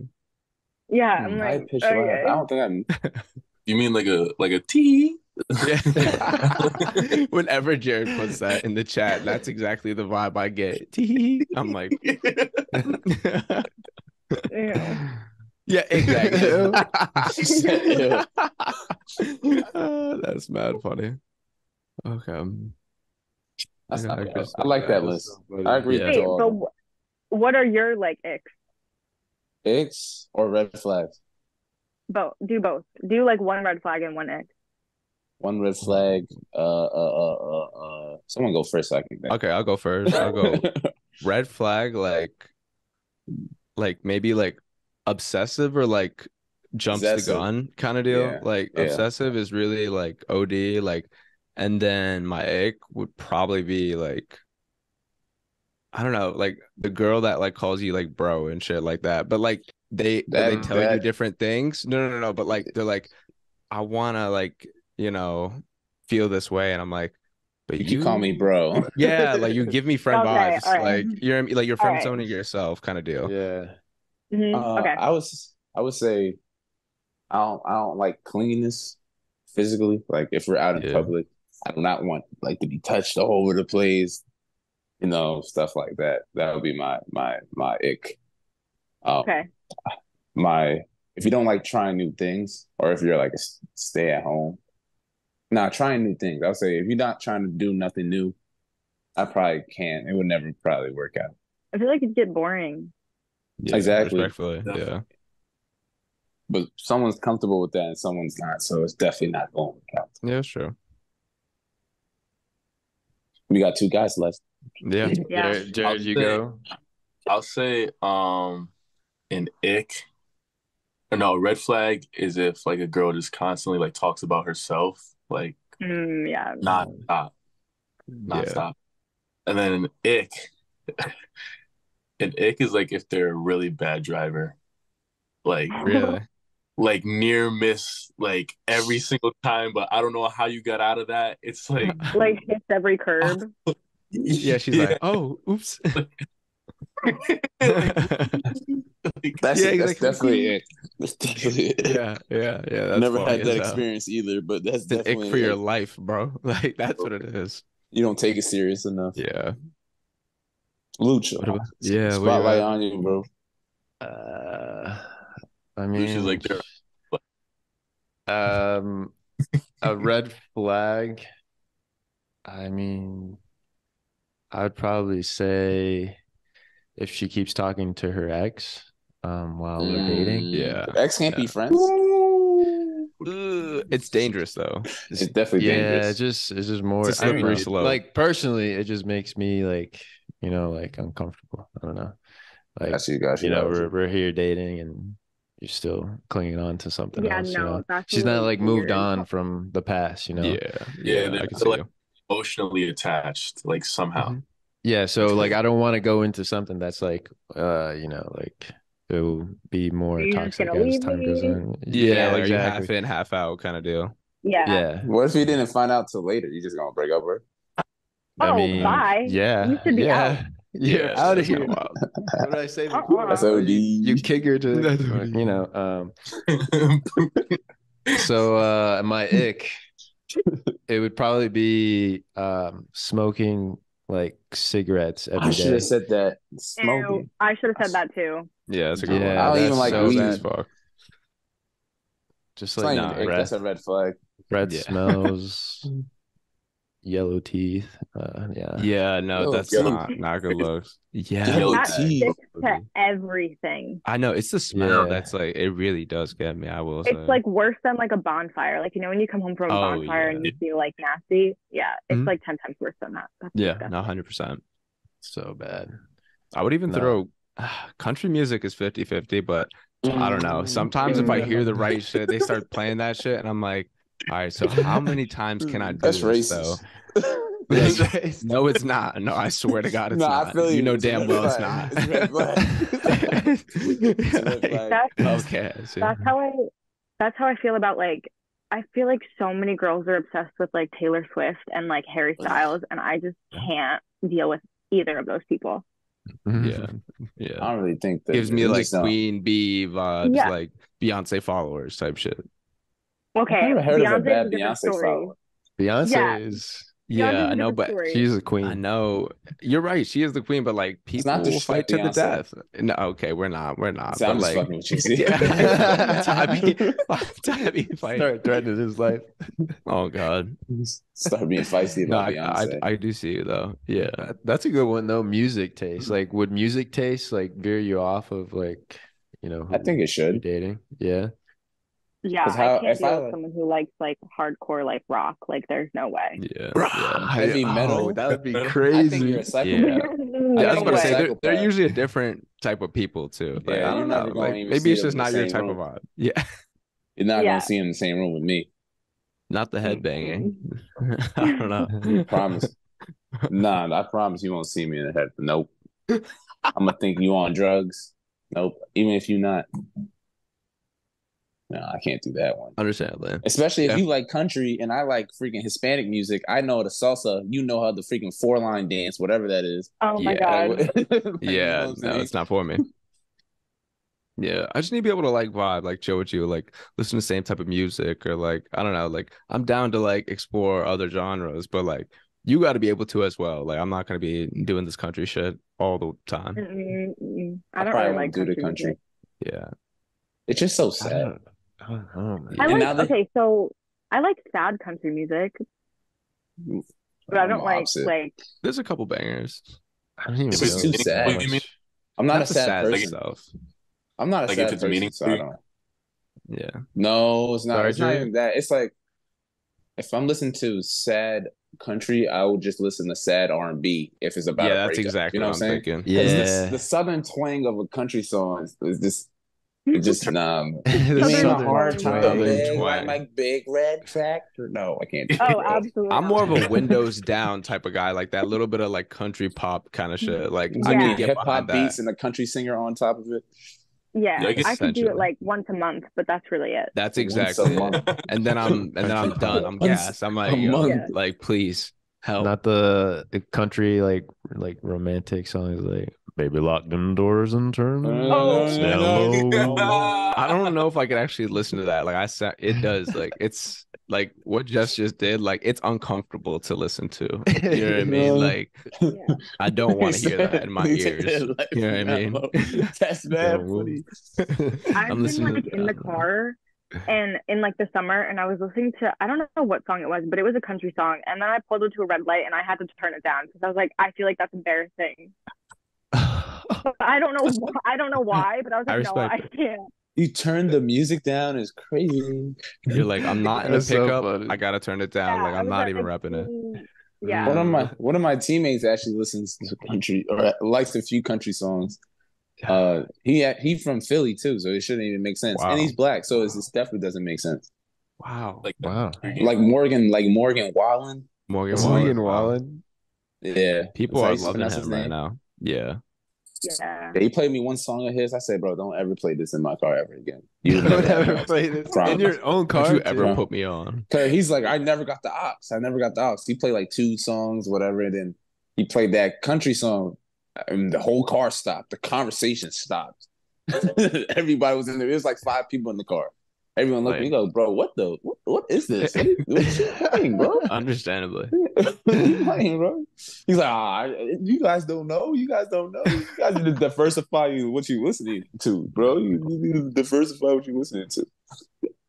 Yeah, I'm like, okay. I don't think I'm. You mean like a T? yeah. Whenever Jared puts that in the chat, that's exactly the vibe I get. Tee. I'm like, yeah, exactly. That's mad funny. Okay. That's Yeah, not I bad. guess I like that list. I agree with Wait, all but of them. what are your like icks? Icks or red flags? Both. Do both. Do like one red flag and one ick. One red flag. Someone go first. So I can think. Okay, I'll go first. I'll go red flag, like maybe like obsessive or like jumps Possessive. the gun kind of deal. Yeah, Like yeah. obsessive is really like OD, like, and then my ick would probably be like, I don't know, like the girl that like calls you like bro and shit like that. But like they tell you different things. No. But like they're like, I wanna like, feel this way, and I'm like, but You call me bro. yeah, like you give me friend Okay, vibes, all right. like you're All friend right. zoning yourself kind of deal. Yeah. Okay. I would say I don't like cleanliness physically. Like if we're out in public, I do not want like to be touched all over the place. Stuff like that. That would be my ick. Okay. If you don't like trying new things, or if you're like a stay at home, trying new things. I'll say if you're not trying to do nothing new, I probably can't. It would never probably work out. I feel like it'd get boring. Yeah, Exactly. Respectfully, yeah. But someone's comfortable with that and someone's not, so it's definitely not going to work out. Yeah, sure. We got two guys left. Yeah. Yeah. Jared, you go. I'll say an ick. Or no, red flag is if like a girl just constantly like talks about herself, like Yeah. nonstop. And then an ick. An ick is like if they're a really bad driver. Like Really? like near miss like every single time, but I don't know how you got out of that. It's like Like hits every curb. Yeah, she's like, oh, oops. That's Yeah, that's exactly. definitely it. That's definitely it. yeah. That's Never funny had as that hell. experience either, but that's It's an ick definitely for your it. life, bro. Like that's what it is. You don't take it serious enough. Yeah. Lucha. What about- yeah, what Spotlight you on you, bro. I mean, Lucia's like there. a red flag. I mean, I'd probably say if she keeps talking to her ex, while they're dating. Yeah. Ex can't be friends. It's dangerous though. It's definitely dangerous. It's just more. It's I don't slippery know. slope. Like personally, it just makes me like like uncomfortable. I don't know. Like Got you. we're here dating and you're still clinging on to something Yeah, else. no, that's She's not really like moved weird. on from the past. Yeah, I they're can see like you. emotionally attached, like somehow. Yeah, so like I don't want to go into something that's like like it will be more You're just toxic gonna as leave time goes me? on. Yeah, like you half exactly. in, half out kind of deal. Yeah. Yeah. What if you didn't find out till later? You just gonna break up with her? Oh, I mean, bye. yeah. You should be out. You're Yeah, out of that's here. kinda wild. What did I say Uh-uh. before? That's OD. You kick her to so my ick, it would probably be smoking like cigarettes I every should day. have said that. Ew, Smoking. I should have said that too. Yeah, that's a good one. Yeah, I don't even that's like so weed. bad. Fuck. Just It's like not even ick, that's a red flag. breath Yeah. smells, yellow teeth. Yeah. Yeah, no, Yo, that's yo. not good looks. Yeah, That sticks to everything. I know it's the smell Yeah. that's like it really does get me. I will say. It's like worse than like a bonfire. Like, you know, when you come home from a Oh, bonfire yeah. and you feel like nasty. Yeah, it's Mhm. like 10 times worse than that. That's Yeah, disgusting. no, 100%. So bad. I would even No. throw country music is 50-50, but I don't know. Sometimes if I hear the right shit, they start playing that shit, and I'm like, all right, so how many times can I do That's this racist. though? No, it's not. No, I swear to God, it's No, I not. feel You you. know It's a damn red well it's flag. not. It's a red flag. It's a red flag. Okay, I see. That's how I feel about like I feel like so many girls are obsessed with like Taylor Swift and like Harry Styles, and I just can't deal with either of those people. Yeah, yeah. I don't really think that Gives me you like just don't- Queen Bee vibes, Yeah. like Beyonce followers type shit. Okay, I've never heard of a Beyonce's bad a different Beyonce story. follower. Beyonce Yeah. is. Yeah, Beyonce's a I know, different but story. She's a queen. I know you're right. She is the queen, but like people not will disrespect fight to the Beyonce. death. No, okay, we're not. So But I'm just like, fucking with you. See? yeah, Tabby fight. Start threatening his life. Oh God, Start being feisty no, about Beyonce. I do see you though. Yeah, That's a good one though. Music taste. Like, would music taste like veer you off of like, you know, I think it you're should. dating? Yeah. Yeah, 'Cause I how- can't if deal I with like- someone who likes like hardcore like rock. Like, there's no way. yeah, Heavy metal. Oh, that would be I think crazy. you're a psychopath. Yeah. There's no Yeah, I was think gonna you're a say they're psychopath. usually a different type of people too. Like, Yeah, I you're don't never know. gonna Like even maybe see it's them just in the not your same type room. of vibe. Yeah, You're not Yeah. gonna see him in the same room with me. not the headbanging. I don't know. Promise. Nah, I promise you won't see me in the head. Nope. I'm gonna think you on drugs. Nope. Even if you're not. No, I can't do that one. Understandably. Especially if Yeah. you like country and I like freaking Hispanic music. I know the salsa. You know how the freaking 4-line dance, whatever that is. Oh my Yeah. God. Like, you know Yeah, what I'm no, saying? it's not for me. Yeah, I just need to be able to like vibe, like chill with you, like listen to the same type of music, or like I don't know, like I'm down to like explore other genres, but like you got to be able to as well. Like I'm not gonna be doing this country shit all the time. I don't probably really won't like do the country country. music. Yeah, It's just so sad. I don't know, man. I And now like they- okay, so I like sad country music, but I I'm don't the like opposite. like there's a couple bangers. I don't even It's just know too sad. how What do you mean? much- I'm not a Not the sad sad person. stuff. I'm not a Like, if sad it's person, meaningful. so I don't. Yeah, No, it's not. Sorry, It's not Jay? even that. It's like if I'm listening to sad country, I will just listen to sad R&B if it's about yeah, a that's breakup. exactly You know what what I'm I'm saying? thinking. Because Yeah. the southern twang of a country song is just it just The give me a southern hard time. twang. Big, Twang. my big red tractor. No, I can't do oh, it. absolutely. I'm more of not. a windows down type of guy, like that little bit of like country pop kind of shit. Like I You can need get hip hop behind beats that. and a country singer on top of it. Yeah, Yeah, I guess I could do it essentially. like once a month, but that's really it. That's Once a exactly month. it. And then I'm Country done. pop. I'm Once gassed. I'm a like, yo, month. like please help. Not the country like romantic songs like "Baby Lock Them Doors and Turn Them Oh. Lights Down Low." I don't know if I could actually listen to that. Like I said, it does. Like it's like what Jess just did. Like it's uncomfortable to listen to. You know what I mean? Like I don't want to hear that in my ears. You know what I mean? That's bad Don't funny. I've been listening like to in the that. car and in like the summer, and I was listening to I don't know what song it was, but it was a country song, and then I pulled into a red light and I had to turn it down because I was like, I feel like that's embarrassing. But I don't know why, but I was I like, no, I respect can't. You turned the music down is crazy. You're like, I'm not in a That's so pickup. funny. I gotta turn it down. Yeah, Like I I'm was not like, even repping it. Yeah. One of my teammates actually listens to country or likes a few country songs. He from Philly too, so it shouldn't even make sense. Wow. And he's black, so it definitely doesn't make sense. Wow. Like Wow. Like Morgan Wallen. Morgan Morgan Wallen. Wallen. Yeah, People that's how are you loving pronounce him his right name. now. Yeah. Yeah. Yeah, he played me one song of his. I said, bro, don't ever play this in my car ever again. You would Don't never have ever it. play this Promise. in your own car. Don't you too. ever put me on? Cause he's like, I never got the aux. He played like 2 songs, whatever, and then he played that country song, and the whole car stopped. The conversation stopped. Everybody was in there. It was like 5 people in the car. Everyone looked at me, goes, bro, what is this? What you playing, bro? Understandably. What you playing, bro? He's like, you guys don't know. You guys need to diversify what you listening to, bro. You need to diversify what you listening to.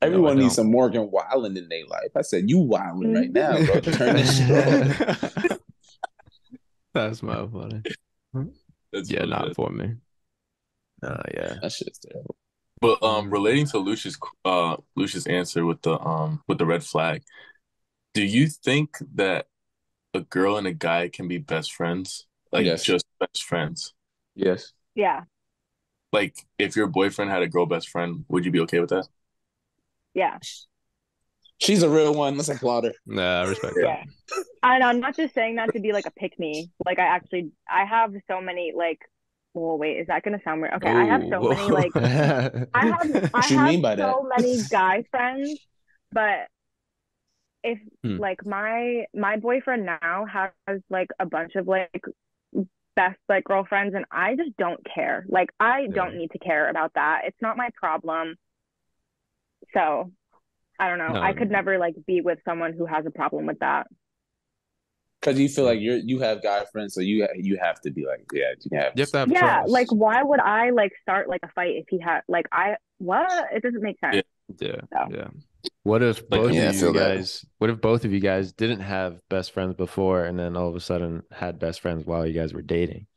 Everyone needs don't. some Morgan Wallen in their life. I said, you wilding right now, bro. Turn this shit off. That's my funny. That's Yeah, really not good. for me. Yeah. That shit's terrible. But relating to Lucius' answer with the red flag, do you think that a girl and a guy can be best friends? Like Yes. just best friends? Yes. Yeah. Like if your boyfriend had a girl best friend, would you be okay with that? Yeah. She's a real one. Let's applaud her. Nah, I respect Yeah. And I'm not just saying that to be like a pick me. Like I have so many like, well, wait, is that gonna sound weird? Okay, I have so many like I What you have mean by that? so many guy friends, but if Hmm. like my boyfriend now has like a bunch of like best like girlfriends, and I just don't care. Like I don't need to care about that. It's not my problem. So I don't know. No. I could never like be with someone who has a problem with that. Because you feel like you have guy friends, so you have to be like, yeah, you have to have Yeah, like why would I like start like a fight if he had like what? It doesn't make sense. Yeah. So. Yeah. What if both yeah, I of you feel that. guys? What if both of you guys didn't have best friends before, and then all of a sudden had best friends while you guys were dating?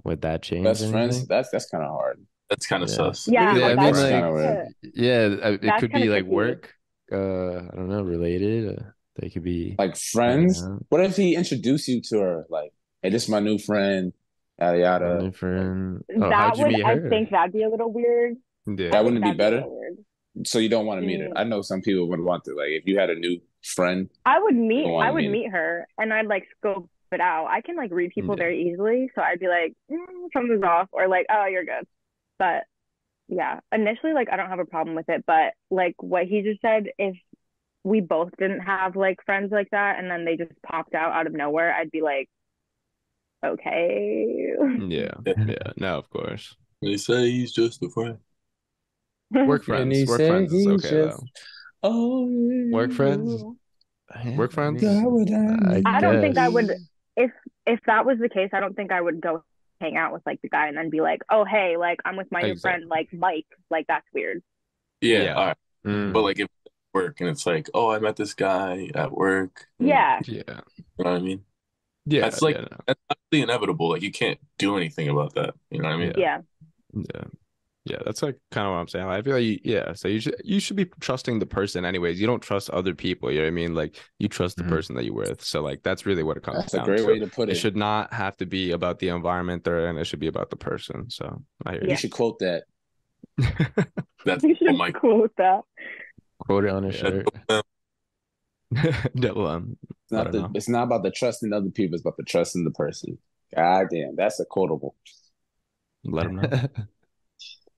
Would that change Best anything? friends. That's kind of hard. That's kind of sus. Yeah, I mean, that's like, kinda weird. it That's could be kinda like tricky. work. I don't know, related. They could be Like friends. Yeah. What if he introduced you to her? Like, hey, this is my new friend. Yada yada. My new friend. Oh, That how'd you would meet I her? think that'd be a little weird. Yeah. That wouldn't be That'd be a better. little weird. So you don't want to meet her. Mm. I know some people would want to. Like, if you had a new friend, I would you don't wanna meet her and I'd like scope it out. I can like read people very easily, so I'd be like, something's off, or like, oh, you're good. But yeah, initially like I don't have a problem with it, but like what he just said, if we both didn't have like friends like that and then they just popped out of nowhere, I'd be like, okay. Yeah. Yeah. No, of course. They say he's just a friend. Work And friends. he Work said friends is he's okay just- though. Work friends. Work friends. I don't think I guess. would if that was the case, I don't think I would go hang out with like the guy and then be like, oh hey, like I'm with my new friend like Mike. Like that's weird. Yeah. All right. Mm. But like if it's work and it's like, oh, I met this guy at work. Yeah. Yeah. You know what I mean? Yeah. That's like yeah, no. that's absolutely inevitable. Like you can't do anything about that. You know what I mean? Yeah. Yeah. Yeah, that's like kind of what I'm saying. I feel like so you should be trusting the person anyways. You don't trust other people, you know what I mean? Like you trust the person that you're with. So like that's really what it comes That's a down great to. way to put it. It should not have to be about the environment they're in. It should be about the person. So I hear You should quote that. That's You should quote that. Quote it on a shirt. Double It's not it's not about the trust in other people, it's about the trust in the person. God damn, that's a quotable. Let them know.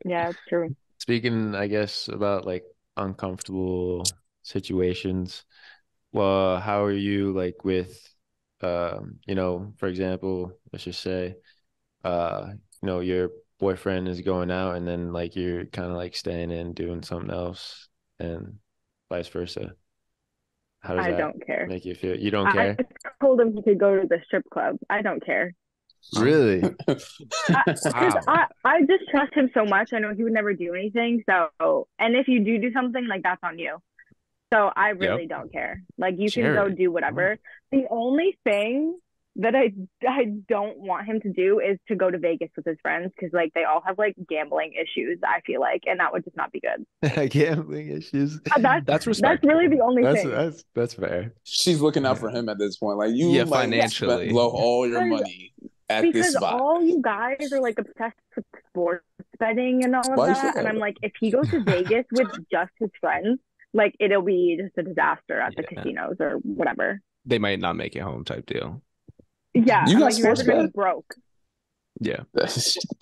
Yeah, it's true. Speaking, I guess, about like uncomfortable situations. Well, how are you like with, for example, let's just say, your boyfriend is going out and then like you're kind of like staying in doing something else and vice versa. How does I that don't care. make you feel? You don't care? I told him he could go to the strip club. I don't care. Really? Because I just trust him so much. I know he would never do anything. So, and if you do something, like that's on you. So I really don't care. Like you can go Charity. do whatever. The only thing that I don't want him to do is to go to Vegas with his friends because like they all have like gambling issues. I feel like, and that would just not be good. Gambling issues. That's respectable. really the only thing. That's fair. She's looking out for him at this point. Like you Yeah, might financially. blow all your money at this Because spot. all you guys are like obsessed with sports betting and all of Why you say that, and that? I'm like, if he goes to Vegas with just his friends, like it'll be just a disaster at the casinos or whatever. They might not make it home type deal. Yeah, You I'm got like, you guys sports are gonna be bet? broke. Yeah.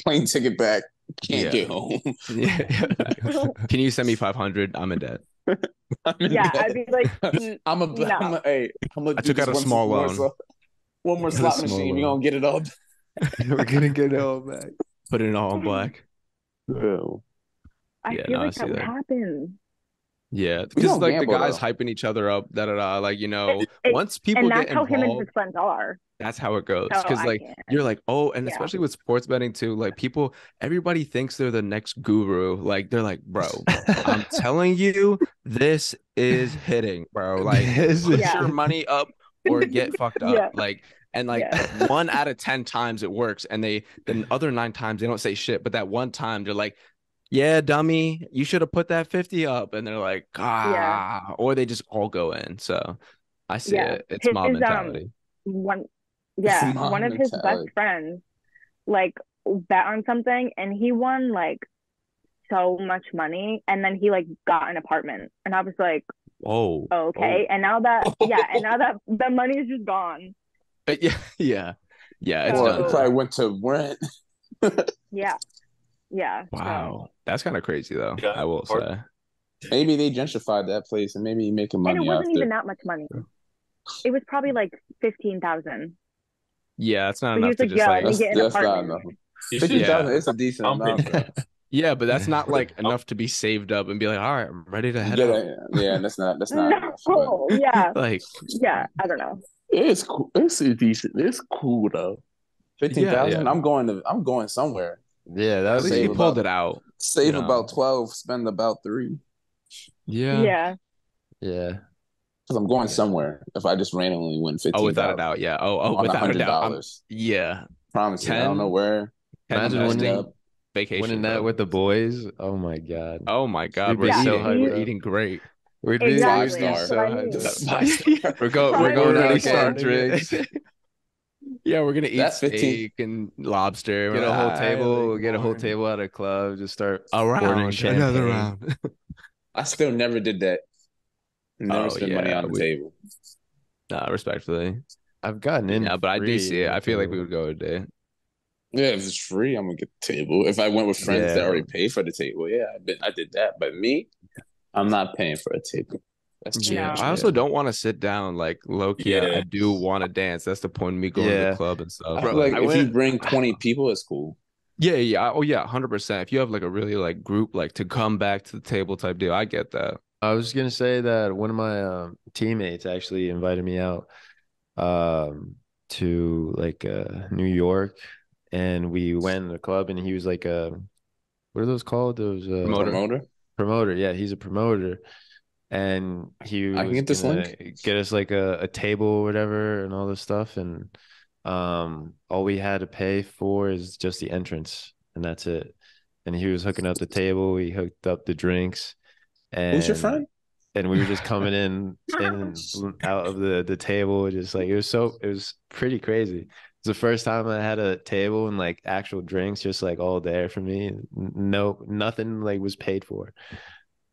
Plane ticket back. Can't Yeah. get home. Yeah. Can you send me 500? I'm in debt. Yeah, I'd be like, I'm a hey, I'm gonna I took out a small loan. One more Got a slot small machine. loan. We're gonna get it all. We're gonna get it all back. Put it all in black. I Yeah, feel no, I like see that would that. happen. Yeah, We because don't like the gamble guys though. hyping each other up, da da da. Like It, once and people get that's how him and his involved, friends are. that's how it goes. So Because I like can't. you're like, oh, and Yeah. especially with sports betting too, like people, everybody thinks they're the next guru. Like they're like, bro, I'm telling you, this is hitting, bro. Like put Yeah. your money up or get fucked up. Yeah. Like and like Yeah. 1 out of 10 times it works, and the other 9 times they don't say shit. But that one time they're like, yeah, dummy, you should have put that 50 up, and they're like, Yeah. or they just all go in. So I see Yeah. it. It's mob mentality. One It's yeah, mob one of his best mentality. friends like bet on something and he won like so much money and then he like got an apartment and I was like, Whoa. okay. And now that the money is just gone. Yeah, yeah, yeah. It's Or done. it probably went to rent. Yeah. Yeah. Wow, that's kind of crazy though. I will say. Maybe they gentrified that place and maybe making And money it wasn't after. even that much money. It was probably like 15,000. Yeah, that's not But he enough was to like, just yeah, like. let me get an That's not apartment. enough. 50,000 is a decent amount. Though. Yeah, but that's not like enough to be saved up and be like, all right, I'm ready to head out. Yeah, that's not enough. No, yeah. Like, yeah, I don't know. It's cool. It's decent. It's cool though. 15,000. Yeah. I'm going somewhere. Yeah, that At was least you pulled it out. Save you know. about 12, spend about 3. Yeah. Yeah. Yeah. Because I'm going somewhere. If I just randomly win 15,000. Oh, without a doubt. Yeah. Oh, on without a doubt. $100. Yeah. Promise you. I don't know where. Imagine winning vacation that bro. with the boys. Oh my god. Oh my god. We'd be We're so eating. hyped We're up. eating great. We'd Exactly. be That's so what I hyped mean. up. We're going Five out days again. drinks. Yeah, we're gonna eat That's 15. steak and lobster. Get We're a whole like, table. like, Get a whole more. table at a club. Just start A ordering round, champagne. another round. I still never did that. Never Oh, spent money yeah, on the table. Nah, respectfully. I've gotten in. Yeah, but I do free see it. I feel like we too. would go a day. Yeah, if it's free, I'm gonna get the table. If I went with friends that Yeah. already paid for the table, yeah, I did that. But me, I'm not paying for a table. That's cheap. Yeah, I also don't want to sit down like low key. Yeah. I do want to dance. That's the point of me going to Yeah. the club and stuff. I feel like I if you went- bring 20 people, it's cool. Yeah, yeah. Oh yeah, 100%. If you have like a really like group like to come back to the table type deal, I get that. I was gonna say that one of my teammates actually invited me out to like New York, and we went to the club, and he was like what are those called? Those Promoter? promoter. Yeah, he's a promoter, and he I can was get this gonna link. get us like a table or whatever and all this stuff, and all we had to pay for is just the entrance, and that's it. And he was hooking up the table. He hooked up the drinks. And Who's your friend? And we were just coming in and out of the table, just like it was pretty crazy. It's the first time I had a table and like actual drinks, just like all there for me. No, nothing like was paid for. It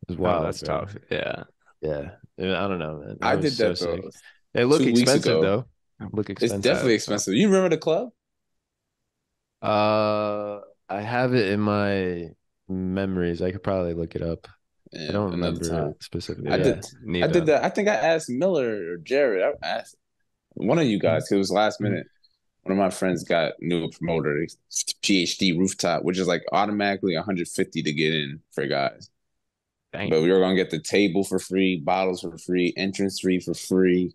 was wild. that's bro. tough. Yeah. Yeah, I don't know, man. I It was did that so though. sick. They look 2 weeks expensive ago. though. Look expensive. It's definitely expensive. You remember the club? I have it in my memories. I could probably look it up. Yeah, I don't another remember time. it specifically. I Yeah. did. I did that. I think I asked Miller or Jared. I asked one of you guys because it was last minute. One of my friends got new promoter, PhD rooftop, which is like automatically 150 to get in for guys. Dang. But we were gonna get the table for free, bottles for free, entrance fee for free.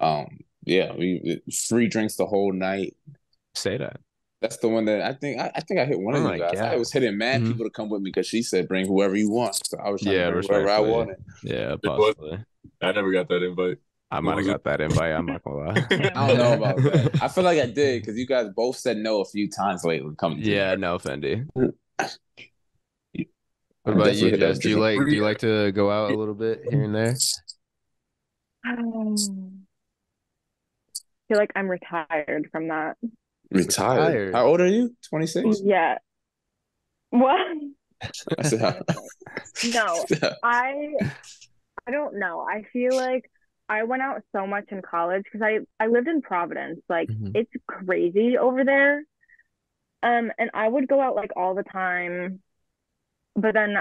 Yeah, we free drinks the whole night. Say that. That's the one that I think I hit one Oh of my you guys. God. I was hitting mad Mhm. people to come with me because she said bring whoever you want. So I was trying Yeah, to bring whoever I respectfully. wanted. Yeah, boy. possibly. I never got that invite. I might have got that invite. I'm not gonna lie. I don't know about that. I feel like I did because you guys both said no a few times lately. Coming to Yeah, me. no, Fendi. What I'm about definitely you, hit that Jess? Do you like to go out a little bit here and there? I feel like I'm retired from that. Retired. How old are you? 26? Yeah. What? Yeah. No, I don't know. I feel like I went out so much in college because I lived in Providence. Like it's crazy over there. And I would go out like all the time. But then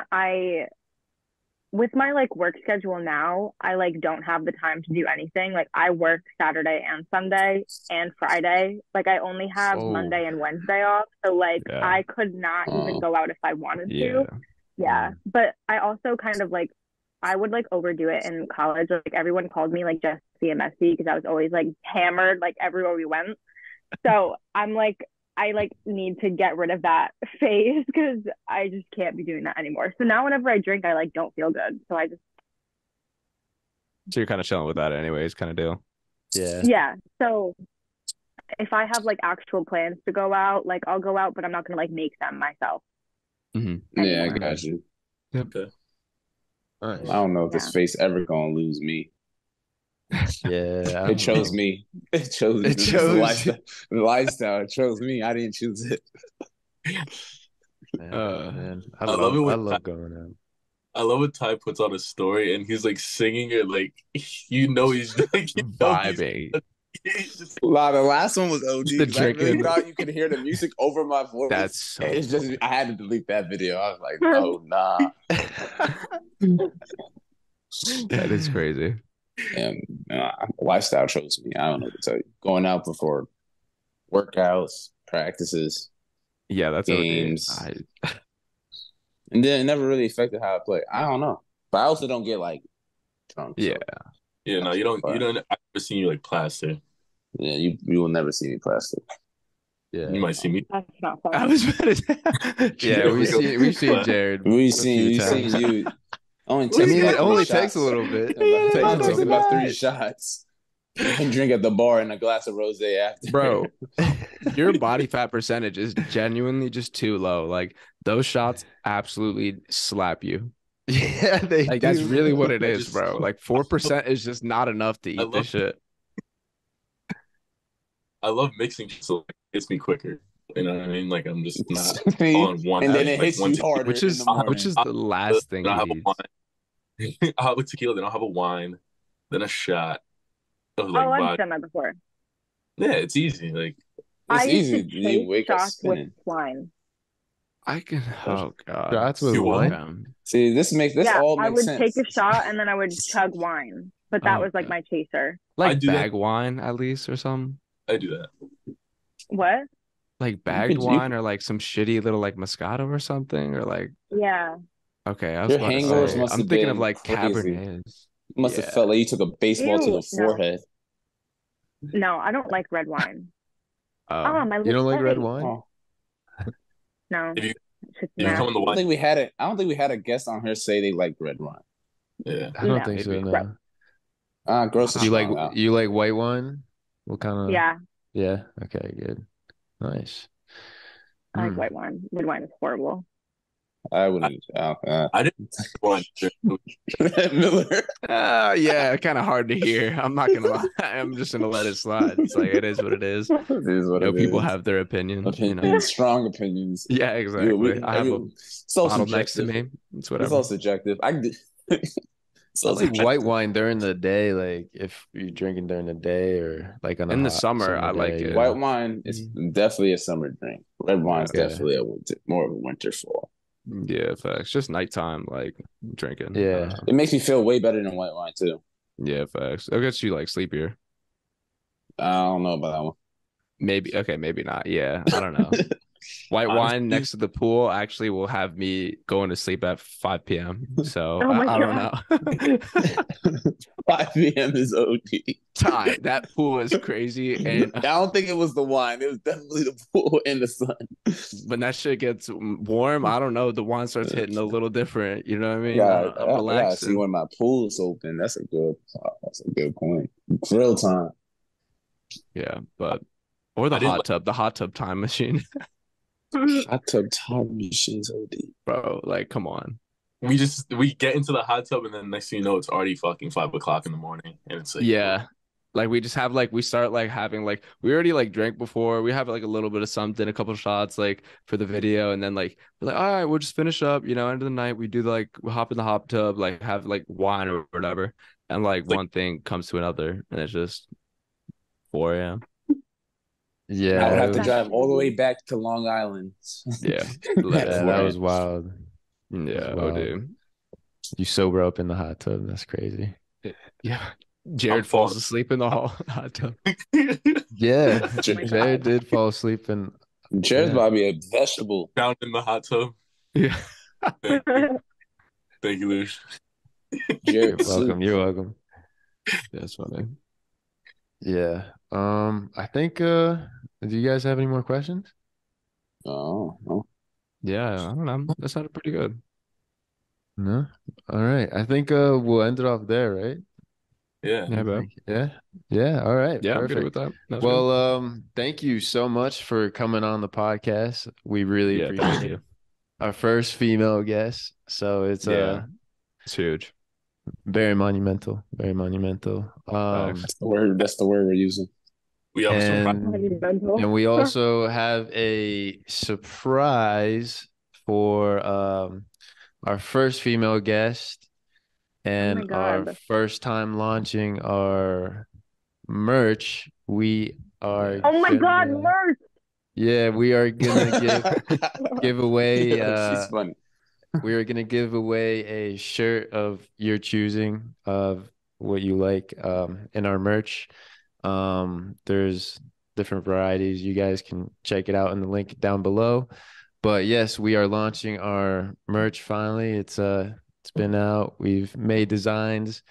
with my like work schedule now, I like don't have the time to do anything. Like I work Saturday and Sunday and Friday. Like I only have Oh. Monday and Wednesday off. So like Yeah. I could not even Oh. go out if I wanted Yeah. to. Yeah. But I also kind of like I would like overdo it in college. Like everyone called me like Jessie and Messy because I was always like hammered like everywhere we went. So I'm like, I like need to get rid of that phase because I just can't be doing that anymore. So now whenever I drink, I like don't feel good. So I just So you're kind of chilling with that anyways, kind of deal. yeah. So if I have like actual plans to go out, like I'll go out, but I'm not gonna like make them myself. Yeah, I got you. Okay. I don't know if this face ever gonna lose me. Yeah, It chose me. It chose me. It This is chose the you. lifestyle. It chose me. I didn't choose it. Man, I love love it I when love going out. I love when Ty puts on a story and he's like singing it like he's like vibing. Wow, the last one was OD. The 'Cause I really drinking. thought you could hear the music over my voice. That's so it's just I had to delete that video. I was like, oh nah. That is crazy. And lifestyle chose me. I don't know what to tell you. Going out before workouts, practices, Yeah, that's games. OD. And then it never really affected how I play. I don't know. But I also don't get like drunk. Yeah. Yeah, no, you don't. I've never seen you like plaster. Yeah, you will never see me plastic. Yeah, you might see me. That's not fun. I was about to yeah, we've seen Jared. We've a seen few times. you. Only I takes mean, about it three only shots. takes a little bit. It takes about 3 shots. And drink at the bar and a glass of rosé after. Bro, your body fat percentage is genuinely just too low. Like those shots absolutely slap you. Yeah, they Like that's do. really what it is, bro. Like 4% is just not enough to eat this shit. I love mixing, so it gets me quicker. You know what I mean? Like I'm just not See? on one. And then like, it hits one you tequila. harder Which in is the morning. the last thing Then I'll have you a need. wine. I'll have a tequila, then I'll have a wine, then a shot of like I've vodka. done that before. Yeah, it's easy. Like I It's used easy. to You chase wake up shots with spinning. wine. I can oh god. Shots with You what? wine. See, this Yeah, all I makes would sense. take a shot and then I would chug wine. But that Oh, was like God. my chaser. I Like do that. bag wine at least or something. I do that. What? Like bagged could- you wine or like some shitty little like Moscato or something or like Yeah. okay, I was Your about to hangovers say must I'm have thinking of been like crazy. Cabernets. You must have Yeah. felt like you took a baseball to Ew, the no. forehead. No, I don't like red wine. Oh. My You don't like red lips. wine? Oh. No. If you It's just if you nah. come in the I don't wine, think we had a guest on here say they like red wine. yeah. I don't No. think so. Maybe. No. Gross. You like white wine? What kind of? Yeah, Yeah. Okay. Good. Nice. I like white wine. Red wine is horrible. I wouldn't. I didn't wine. Miller. Yeah, kind of hard to hear. I'm not gonna lie. I'm just gonna let it slide. It's like it is what it is. It is what You know, it people is. have their opinions. You know? Opinions, strong opinions. Yeah, exactly. I have a so bottle next to subjective. me. It's It's whatever. all subjective. I like white wine during the day, like if you're drinking during the day or like on a In the hot summer, I like day, it. yeah. White wine is definitely a summer drink. Red wine's Yeah. definitely more of a winter fall. Yeah, facts. Just nighttime, like drinking. Yeah. It makes me feel way better than white wine too. Yeah, facts. It gets you like sleepier. I don't know about that one. Maybe okay, maybe not. Yeah, I don't know. White wine next to the pool actually will have me going to sleep at 5 p.m. So Oh my I don't know. 5 p.m. is OD. Ty, that pool is crazy, and I don't think it was the wine. It was definitely the pool in the sun. when that shit gets warm, I don't know. The wine starts hitting a little different. You know what I mean? Yeah, I'm I see relaxing. when my pool's open. That's a good point. Grill time. Yeah, but or the hot tub, the hot tub time machine, Hot tub time machines OD. bro. Like, come on. We get into the hot tub and then next thing you know it's already fucking 5 o'clock in the morning and it's like Yeah. Like we just have like we start like having like we already like drank before. We have like a little bit of something, a couple shots like for the video, and then like we're like, all right, we'll just finish up, you know, end of the night. We do like we hop in the hot tub, like have like wine or whatever, and like one thing comes to another, and it's just 4 a.m. Yeah. I would have to that drive all the way back to Long Island. Yeah. that was wild. Yeah, Wow. oh dude. You sober up in the hot tub. That's crazy. Yeah. Jared falls asleep in the hot tub. Yeah. Jared did fall asleep in. Jared's about to be a vegetable. Down in the hot tub. Yeah. Thank you, Lush. Jared You're welcome. You're welcome. That's funny. Yeah. I think do you guys have any more questions? Oh. Yeah, I don't know. That sounded pretty good. No? All right. I think we'll end it off there, right? Yeah. Yeah, bro. Yeah. Yeah. All right. Yeah, I'm Perfect. good with that. That was Well, thank you so much for coming on the podcast. We really Yeah, appreciate thank it. Our first female guest. So it's Yeah. It's huge. very monumental. Very monumental. Facts. That's the word we're using. We also And we also have a surprise for our first female guest and our God. first time launching our merch. We are Oh my God, gonna- merch! Yeah, we are gonna give away She's funny. we are gonna give away a shirt of your choosing of what you like in our merch. There's different varieties. You guys can check it out in the link down below. But yes, we are launching our merch finally. It's been out. We've made designs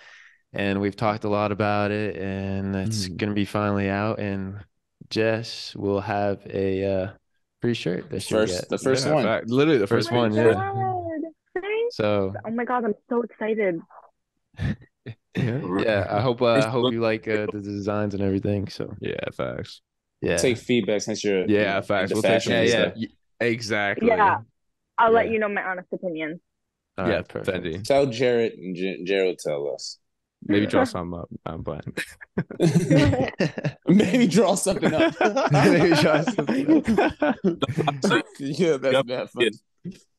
and we've talked a lot about it, and it's gonna be finally out. And Jess will have a free shirt that she'll get. The first Yeah, one. literally the First first one, one. yeah. God. Thanks. So Oh my God, I'm so excited. yeah, I hope you like the designs and everything. So Yeah, facts. yeah, Take feedback since you're Yeah, facts. into We'll take fashion some. and Yeah, stuff. Exactly. Yeah, I'll let Yeah. you know my honest opinion. all Yeah, right, perfect. Fendi. Tell Jared and Jared will tell us. Maybe draw something up. I'm playing. Maybe draw something up. Maybe draw something up. Yeah, that's bad fun.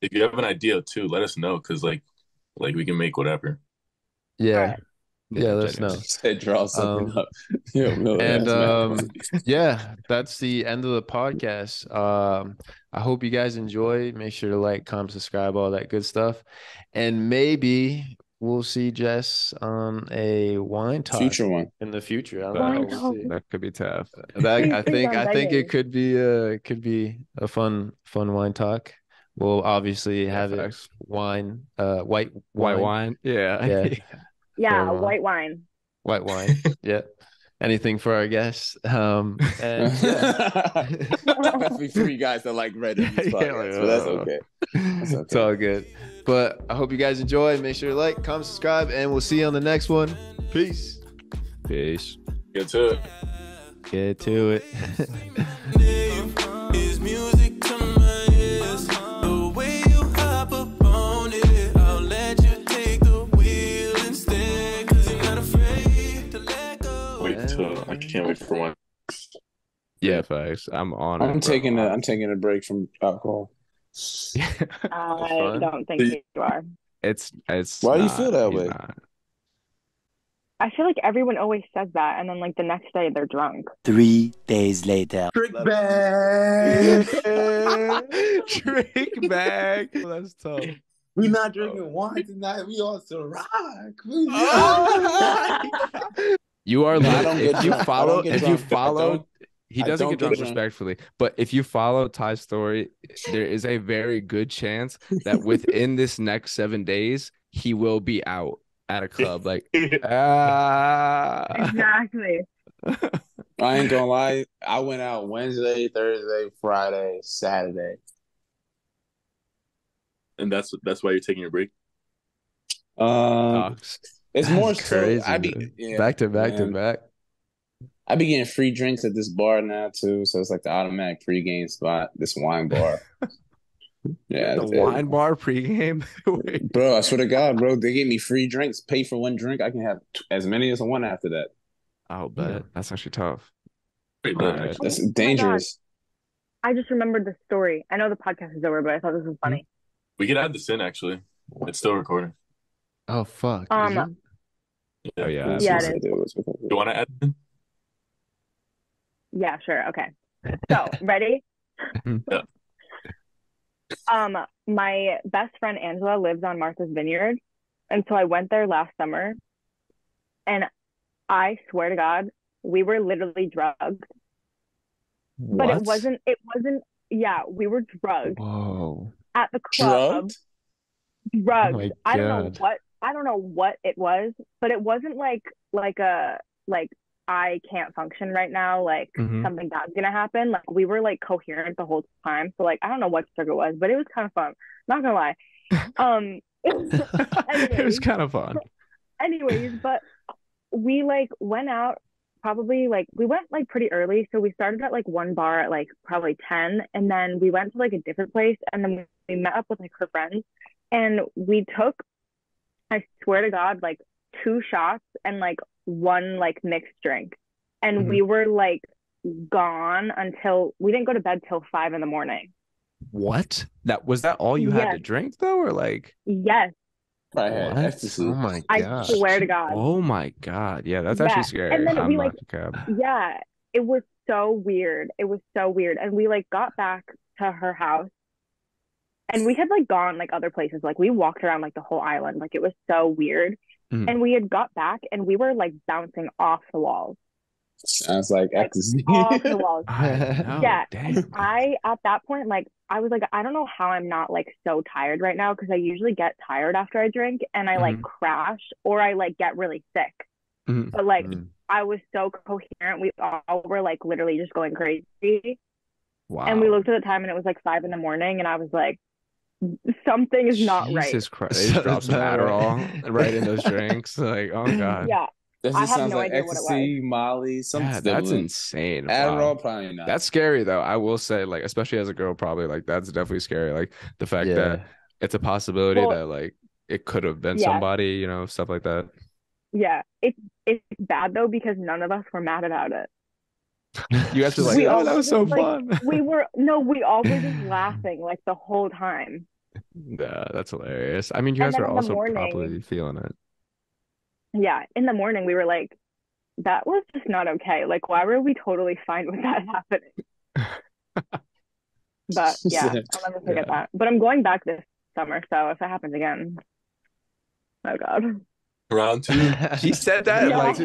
If you have an idea too, let us know because like we can make whatever. Yeah, yeah, let us know. Said draw something Um, up. Yeah, no, And that's bad. yeah, that's the end of the podcast. I hope you guys enjoy. Make sure to like, comment, subscribe, all that good stuff. And maybe we'll see Jess on a wine talk Future one. in the future. I don't Wine know. We'll talk. see. That could be tough. I Please, I'm think it begging. could be a fun wine talk. We'll obviously have it facts. white wine. White wine. Yeah. Yeah. Yeah, For, white wine. White wine. Yeah. Anything for our guests. And yeah. Definitely for you guys that like red in these podcasts, but that's okay. It's all good. But I hope you guys enjoy. Make sure to like, comment, subscribe, and we'll see you on the next one. Peace. Peace. Get to it. Get to it. Is music to my ears. The way you hop up on it, I'll let you take the wheel instead. 'Cause you're not afraid to let go. Wait till I can't wait for one. Yeah, facts. I'm on it. I'm bro. taking a break from alcohol. I don't think you are. It's Why do you not, feel that he's way? not. I feel like everyone always says that, and then like the next day they're drunk. 3 days later. Trick bag. Trick bag. Oh, that's tough. We not drinking wine tonight. We also rock. You are I like don't if get you drunk. I follow don't get if you drunk. follow he I doesn't don't get get drunk drunk. respectfully, but if you follow Ty's story, there is a very good chance that within this next 7 days he will be out at a club. Like Exactly. I ain't gonna lie. I went out Wednesday, Thursday, Friday, Saturday. And that's why you're taking a break. It's more That's so crazy, I be dude. yeah, Back to back to man. back. I be getting free drinks at this bar now too, so it's like the automatic pregame spot. This wine bar. Yeah, the wine bar pregame. Wait. bro. I swear to God, bro, they give me free drinks. Pay for one drink, I can have as many as I want after that. I'll bet. That's actually tough. Wait, All no, right. That's Oh my dangerous. I just remembered the story. I know the podcast is over, but I thought this was funny. we can add this in actually. It's still recording. Oh fuck. Oh yeah. Yeah, it is. You want to add it in? Yeah, sure. Okay. So, ready? Yeah. My best friend Angela lives on Martha's Vineyard, and so I went there last summer, and I swear to God, we were literally drugged. But it wasn't. Yeah, we were drugged Whoa. at the club. Drugged. Oh my I don't know God. what I don't know what it was, but it wasn't like I can't function right now, like something bad's gonna happen. Like we were like coherent the whole time. So like I don't know what trigger it was, but it was kind of fun. Not gonna lie. It was kind of fun. Anyways, but we like went out probably like we went like pretty early. So we started at like one bar at like probably 10, and then we went to like a different place, and then we met up with like her friends, and we took, I swear to God, like 2 shots and like 1 like mixed drink, and we were like gone until we didn't go to bed till 5 in the morning. What? Was that all you had to drink though, or like? Yes. What? Oh my I god! swear to God. Oh my god! Yeah, that's actually scary. And then I'm we not like, yeah, it was so weird. It was so weird, and we like got back to her house, and we had like gone like other places. Like we walked around like the whole island. Like it was so weird. And we had got back, and we were like bouncing off the walls. Sounds like ecstasy. Off the walls. Yeah. Damn. And I at that point, like I was like, I don't know how I'm not like so tired right now, because I usually get tired after I drink, and I like crash or I like get really sick. But like I was so coherent. We all were like literally just going crazy. Wow. And we looked at the time, and it was like 5 in the morning, and I was like, something is not right. Jesus Christ! They just dropped some Adderall right in those drinks. Like, oh god. Yeah. That I just have sounds no like idea what it ecstasy, Molly, something. Yeah, that's insane. Adderall, Wow. probably not. That's scary though. I will say, like, especially as a girl, probably like that's definitely scary. Like the fact that it's a possibility that like it could have been somebody, you know, stuff like that. Yeah, it's bad though, because none of us were mad about it. You guys were like, We oh, all that were was so just, like, fun. we all were just laughing like the whole time. Yeah, that's hilarious. I mean, you And guys then are in the also morning- probably feeling it. Yeah, in the morning we were like, that was just not okay. Like, why were we totally fine with that happening? But yeah, I'll never forget that. But I'm going back this summer, so if it happens again, oh god. Round 2. She said that like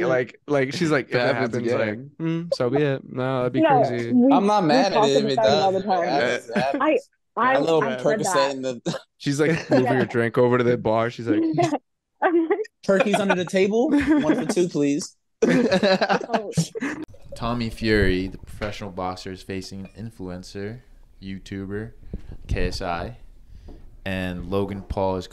she's like, if it happens happens, again. like, so be it. No, that'd be No, crazy. I'm not mad at talk it if it about it all does. the time. I A little said Percocet that. in the She's like moving her drink over to the bar. She's like, I'm like, turkeys under the table. 1 for 2, please. Tommy Fury, the professional boxer, is facing an influencer, YouTuber, KSI, and Logan Paul is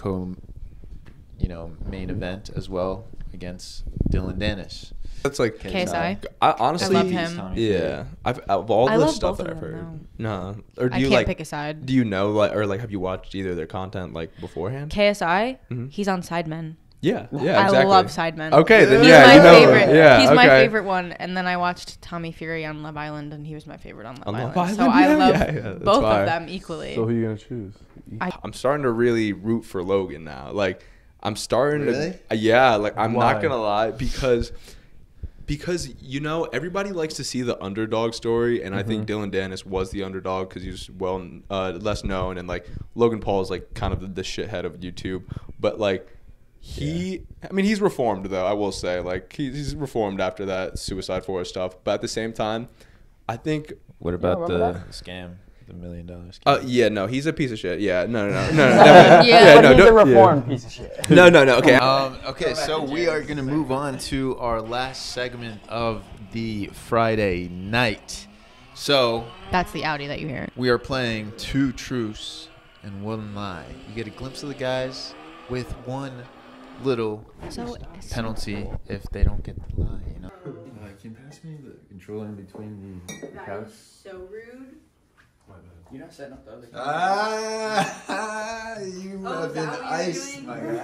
main event as well against Dylan Dennis. That's like KSI. I honestly I love him. Yeah, of all I the love stuff both that of I've them, heard. No, or do I you can't like pick a side. Do you know like or like have you watched either of their content like beforehand? KSI, he's on Sidemen. Yeah, I exactly. love Sidemen. Okay, then He's yeah, my you know, favorite. yeah, He's my okay. favorite one. And then I watched Tommy Fury on Love Island, and he was my favorite on Love Island. So Island? I Yeah, love that's both fire. of them equally. So who you gonna choose? I'm starting to really root for Logan now. Like I'm starting Really? to yeah, like I'm Why? not gonna lie because you know everybody likes to see the underdog story, and I think Dylan Dennis was the underdog because he's less known, and like Logan Paul is like kind of the shithead of YouTube, but like I mean he's reformed though, I will say, like he's reformed after that Suicide Forest stuff, but at the same time I think What about Yeah, the scam, the $1 million scam? yeah, no, he's a piece of shit. Yeah, no, Yeah, no, he's a don't- reformed piece of shit. No, okay. Okay, so we are going to move on to our last segment of the Friday night. So That's the Audi that you hear. we are playing 2 truths and 1 lie. You get a glimpse of the guys with 1 little penalty if they don't get the lie, you know. Can you pass me the controller in between the couch? So rude. You're not setting up the other. You have been iced, my Bro,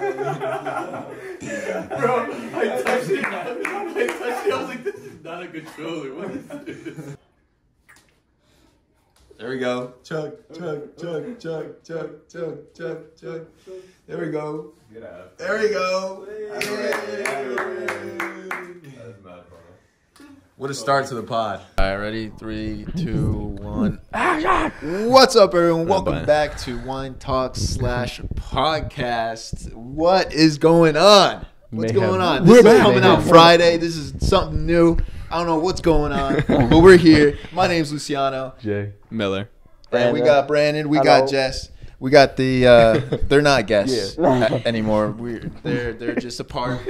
I touched it. I was like, this is not a controller. What is this? There we go. Chug, chug, chug, chug, chug, chug, chug, chug. There we go. Get out. There we go. What a start to the pod. All right, ready? 3, 2, 1. What's up, everyone? Welcome back to Wine Talk / podcast. What is going on? What's going on? This is coming out Friday. This is something new. I don't know what's going on, but we're here. My name's Luciano. Jay Miller. And we got Brandon. We got Jess. We got the. They're not guests anymore. They're just a part.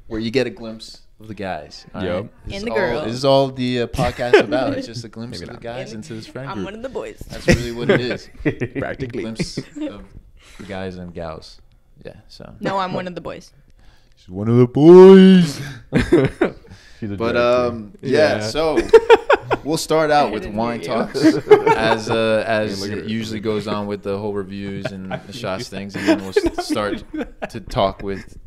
Where you get a glimpse of the guys. All right? And the girls. This is all the podcast about. It's just a glimpse of the guys into this friend group. I'm one of the boys. That's really what it is. Practically. A glimpse of the guys and gals. Yeah. So. No, I'm one of the boys. She's one of the boys. She's a But drag so we'll start out with wine talks as it usually goes on with the whole reviews and the shots things, and then we'll start to talk with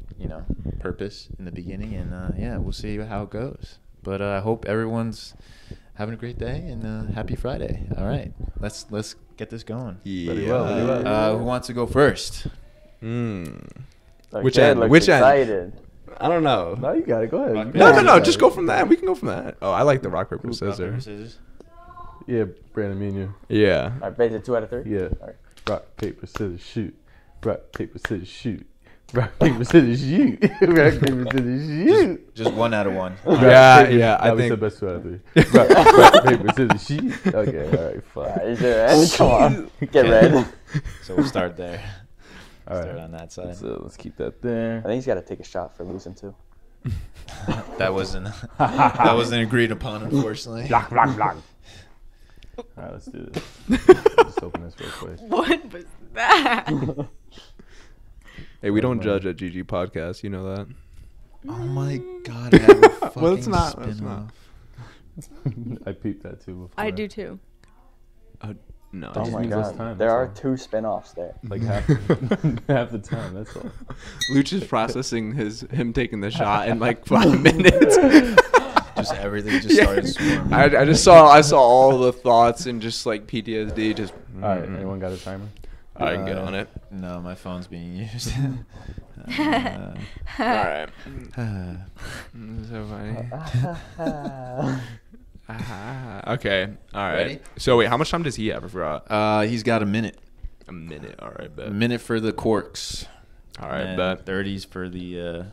purpose in the beginning, and we'll see how it goes. But I hope everyone's having a great day and happy Friday. All right, let's get this going. Yeah. Who wants to go first? Which end? Which end? I don't know. No, you got it. Go ahead. No. Just go from that. We can go from that. Oh, I like the rock paper scissors. Yeah, Brandon, me and you. Yeah. All right, basically 2 out of 3. Yeah. All right. Rock paper scissors shoot. Rock paper scissors shoot. Rock paper scissors shoot. Rock paper scissors shoot. Just 1 out of 1. Yeah. I think said best 2 out of 3. Rock paper scissors shoot. Okay. All right. Fine. Come on. Get red. So we'll start there. All right. Start on that side. So let's keep that there. I think he's got to take a shot for losing too. That wasn't agreed upon, unfortunately. Block. All right, let's do this. Just open this real quick. What was that? Hey, we don't judge at GG Podcast. You know that. Oh my God! I have a fucking Well, it's not. spin-off. I peeped that too before. I do too. No. Oh my God! There are 2 spin-offs there. Like half the time. That's all. Luch is processing him taking the shot in like 5 minutes. Just everything just started swarming. I just saw all the thoughts and just like PTSD. Just. All right. Anyone got a timer? I can get on it. No, my phone's being used. All right. So funny. Okay. All right. Ready? So wait, how much time does he have? I forgot. He's got a minute. A minute. All right. Bet. A minute for the corks. All right. And Bet. 30s for the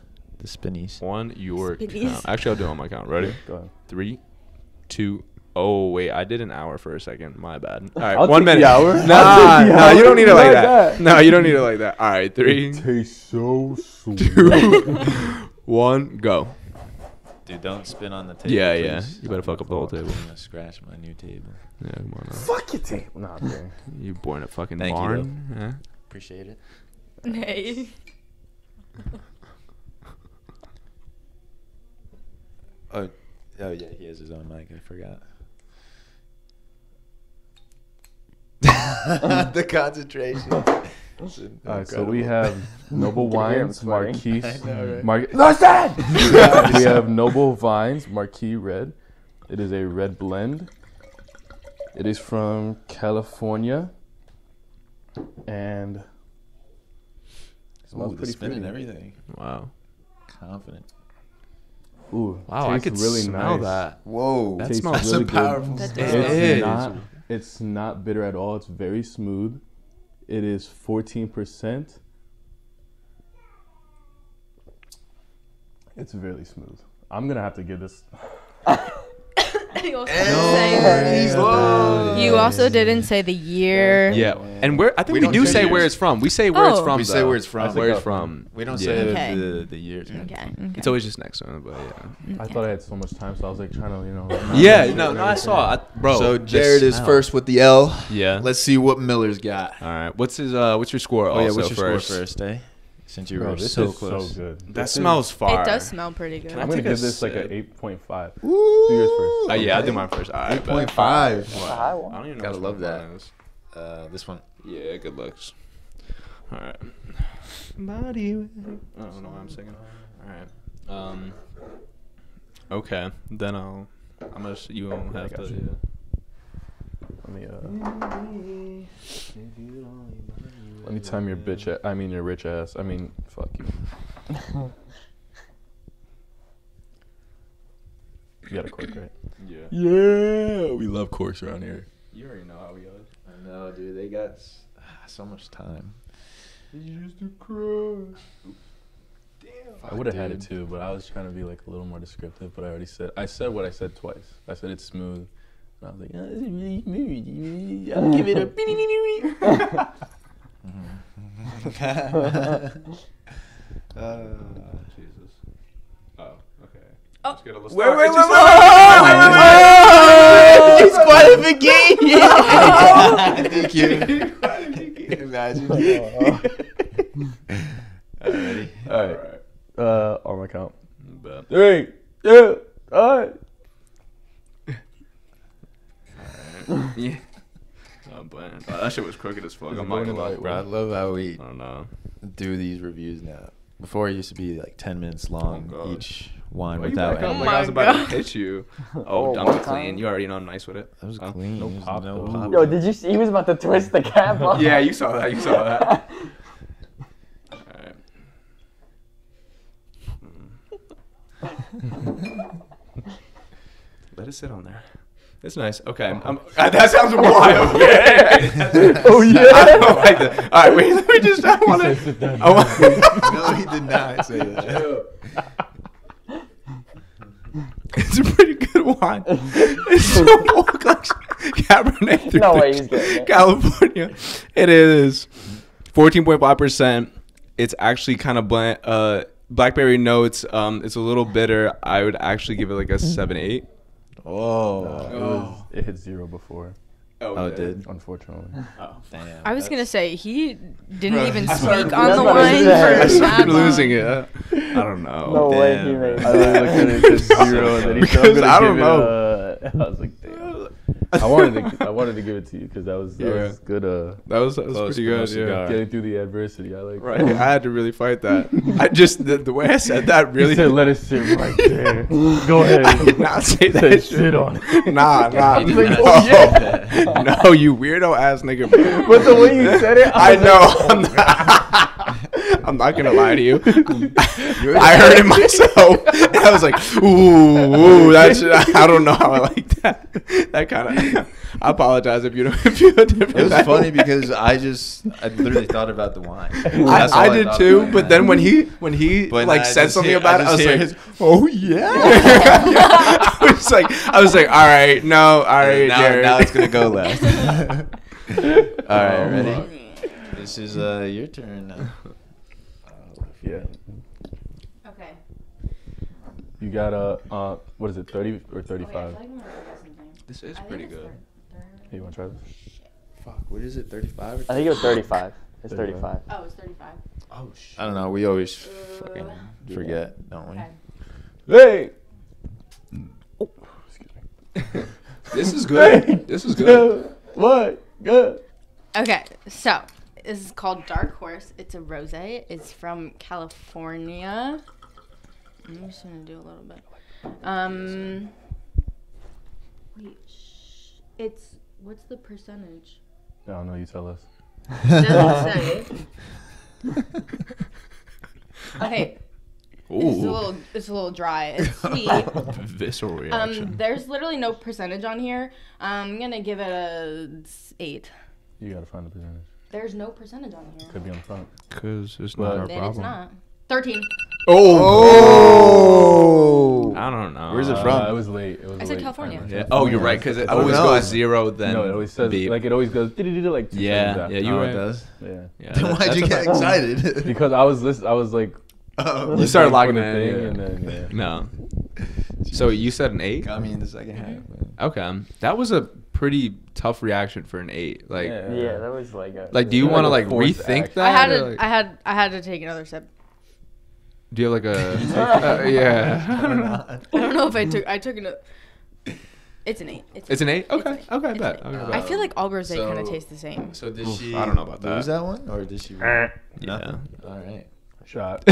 spinnies. On your Spinnies. count. Actually, I'll do it on my count. Ready? Go ahead. 3, 2. Oh wait, I did an hour for a second. My bad. All right, I'll 1 take minute. the hour. Nah, you don't need it like that. that. No, you don't need it like that. All right, 3, It tastes so sweet. 2, 1, go. Dude, don't spin on the table. Yeah. please. You better fuck up the whole table. I'm gonna scratch my new table. Yeah, come on. Now. Fuck your table. Nah, okay. You born a fucking Thank you, barn? Yeah. Appreciate it. Hey. Oh yeah, he has his own mic. I forgot. The concentration. All right, so we have Noble Wines, Marquis. I know, right? We have Noble Vines, Marquis Red. It is a red blend. It is from California, and smells Ooh, the pretty spin and fruity. everything. Wow. Confident. Ooh, Wow, I tastes could really smell nice. that. Whoa, That Tastes smells really a good. powerful That smell. does It smell. It's not bitter at all. It's very smooth. It is 14%. It's really smooth. I'm gonna have to give this. You also didn't say the year. Yeah, and where I think we don't do say say where years. it's from. We say where it's Oh. from. We say though. where it's from. Where it's from. We don't Yeah. say Okay. the years. Okay. It's always just next one, but yeah. I thought I had so much time, so I was like trying to, Yeah, no, I saw, bro. So the Jared is smell. first with the L. Yeah. Let's see what Miller's got. All right. What's your score? Oh yeah, also what's your first? score first, eh? Since you Bro, were this so is close. so good. That smells fire. It does smell pretty good. I'm gonna give this like an sip? 8.5. Ooh, Do yours first. Oh yeah, I'll do mine first. All right, 8.5. bet. Wow. I don't even know Gotta which love one that. mine is. This one. Yeah, good looks. All right. Body. I don't know why I'm singing. All right. Okay, then you won't have to. you. Let me time your bitch. I mean your rich ass. I mean, fuck you. You got a cork, right? Yeah. Yeah, we love corks around here. You already know how we go. I know, dude. They got so much time. Used to crush. I would have had it too, but I was trying to be like a little more descriptive. But I said what I said twice. I said it's smooth. And I was like, oh, this is really smooth. I'll give it a. Jesus. Oh, okay. Oh. Let's get a list. Wait. Disqualification. Thank you. Imagine. Alrighty. All right. On my count. Bet. 3, 2, 1. Yeah. I'm playing. That shit was crooked as fuck. I'm not gonna lie, Bro, I love how we I don't know. do these reviews now. Before it used to be like 10 minutes long each wine Why you without back up any. like I was about to hit you. Oh, dump it clean. You already know I'm nice with it. That was Oh. clean. No There's pop. no pop. Yo, did you see? He was about to twist the cap off. Yeah, you saw that. You saw that. Let it sit on there. It's nice. Okay. That sounds wild. Oh, yeah. I don't like that. All right, wait. Let me just. I want to. No, he did not say that. It's a pretty good wine. It's a Cabernet. No way he's getting it. California. It is 14.5%. It's actually kind of bland. Blackberry notes. It's a little bitter. I would actually give it like a 7-8. Oh. It hit 0 before. Oh, it did? Unfortunately. Oh, damn. I was gonna say he didn't Bro, even I speak started- on the that's what I wine said. for I started that long. losing it. I don't know. No way Damn, he bro. made I really looked at it, it said 0, and then he said, Because I'm gonna I don't give know. it, I was like, damn. I wanted to give it to you because that was good. That was Close pretty to good. most Yeah. cigar. Getting through the adversity, I like. Right. I had to really fight that. I just the way I said that really. He said, let it sit right there. Go ahead. I did not say that. Say sit on it. Nah. He did No. not say that. No, you weirdo ass nigga. Bro. But the way you said it, I know. I'm not gonna lie to you. I heard it myself, and I was like, "Ooh, that's." I don't know how I like that. That kind of. I apologize if you don't feel different. It was funny because I literally thought about the wine. I did too, but then when he But like I said just something hear- about I it, I was just like, hear his- "Oh yeah." I was like, all right, no, all right, Jared. Now it's gonna go left. All right, ready? This is your turn now. Yeah. Okay. You got what is it, 30 or 35? This is pretty good. Hey, you want to try this? Fuck, what is it? 35? I think it was 35. It's 35. Oh, it's 35. Oh shit. I don't know. We always fucking forget, don't we? Okay. Hey. Oh, excuse me. This is good. This is good. What? Good. Okay, so this is called Dark Horse. It's a rosé. It's from California. I'm just gonna do a little bit. Wait, it's what's the percentage? I don't know. You tell us. Doesn't say. Okay. Ooh. It's a little dry. It's sweet. Visceral reaction. There's literally no percentage on here. I'm gonna give it a 8. You gotta find the percentage. There's no percentage on here. Could be on the front. Cause it's not our Then problem. it's not. 13. Oh. I don't know. Where's it from? It was late. It was I said late. California. Yeah. Oh, you're right. Cause it I don't always know. goes 0. Then No, it always says beep. like it always goes like 2 Yeah. seconds after. Yeah. You're Oh, right. it does? Yeah. Yeah. Then why'd that's you a get fact. excited? Because I was like You started locking the in. thing Yeah. and then yeah. No. So you said an 8? Got me in the second half. Okay. That was a pretty tough reaction for an 8. Like, Yeah, that was like a. like, do you want to like forced rethink action. that? or, like- I had to take another sip. Do you have like a? Yeah. I don't know if I took it. It's an 8. It's an 8. Okay. Okay. I bet. Okay, I feel like all rosé kind of So- taste the same. So did she? I don't know about lose that. that one, or did she? Yeah. Nothing? All right. Shot.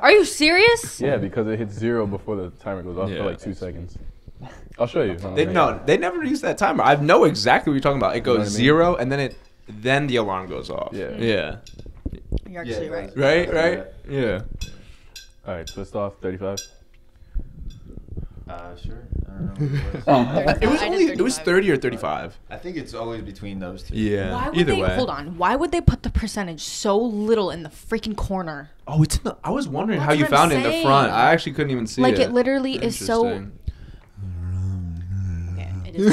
Are you serious? Yeah, because it hits 0 before the timer goes off Yeah. for like 2 seconds. I'll show you. They never use that timer. I know exactly what you're talking about. It goes what I mean? 0 and then the alarm goes off. Yeah. Yeah. You're actually right. Right. Right. Yeah. All right, twist off 35. Sure. I don't know. What It was I did only. It was 35. 30 or 35. I think it's always between those two. Yeah. Why would Either they way. hold on? Why would they put the percentage so little in the freaking corner? Oh, it's in the. I was wondering how That's you what I'm found it in the front. saying. I actually couldn't even see Like it. it literally is so. Interesting. Yeah, it is.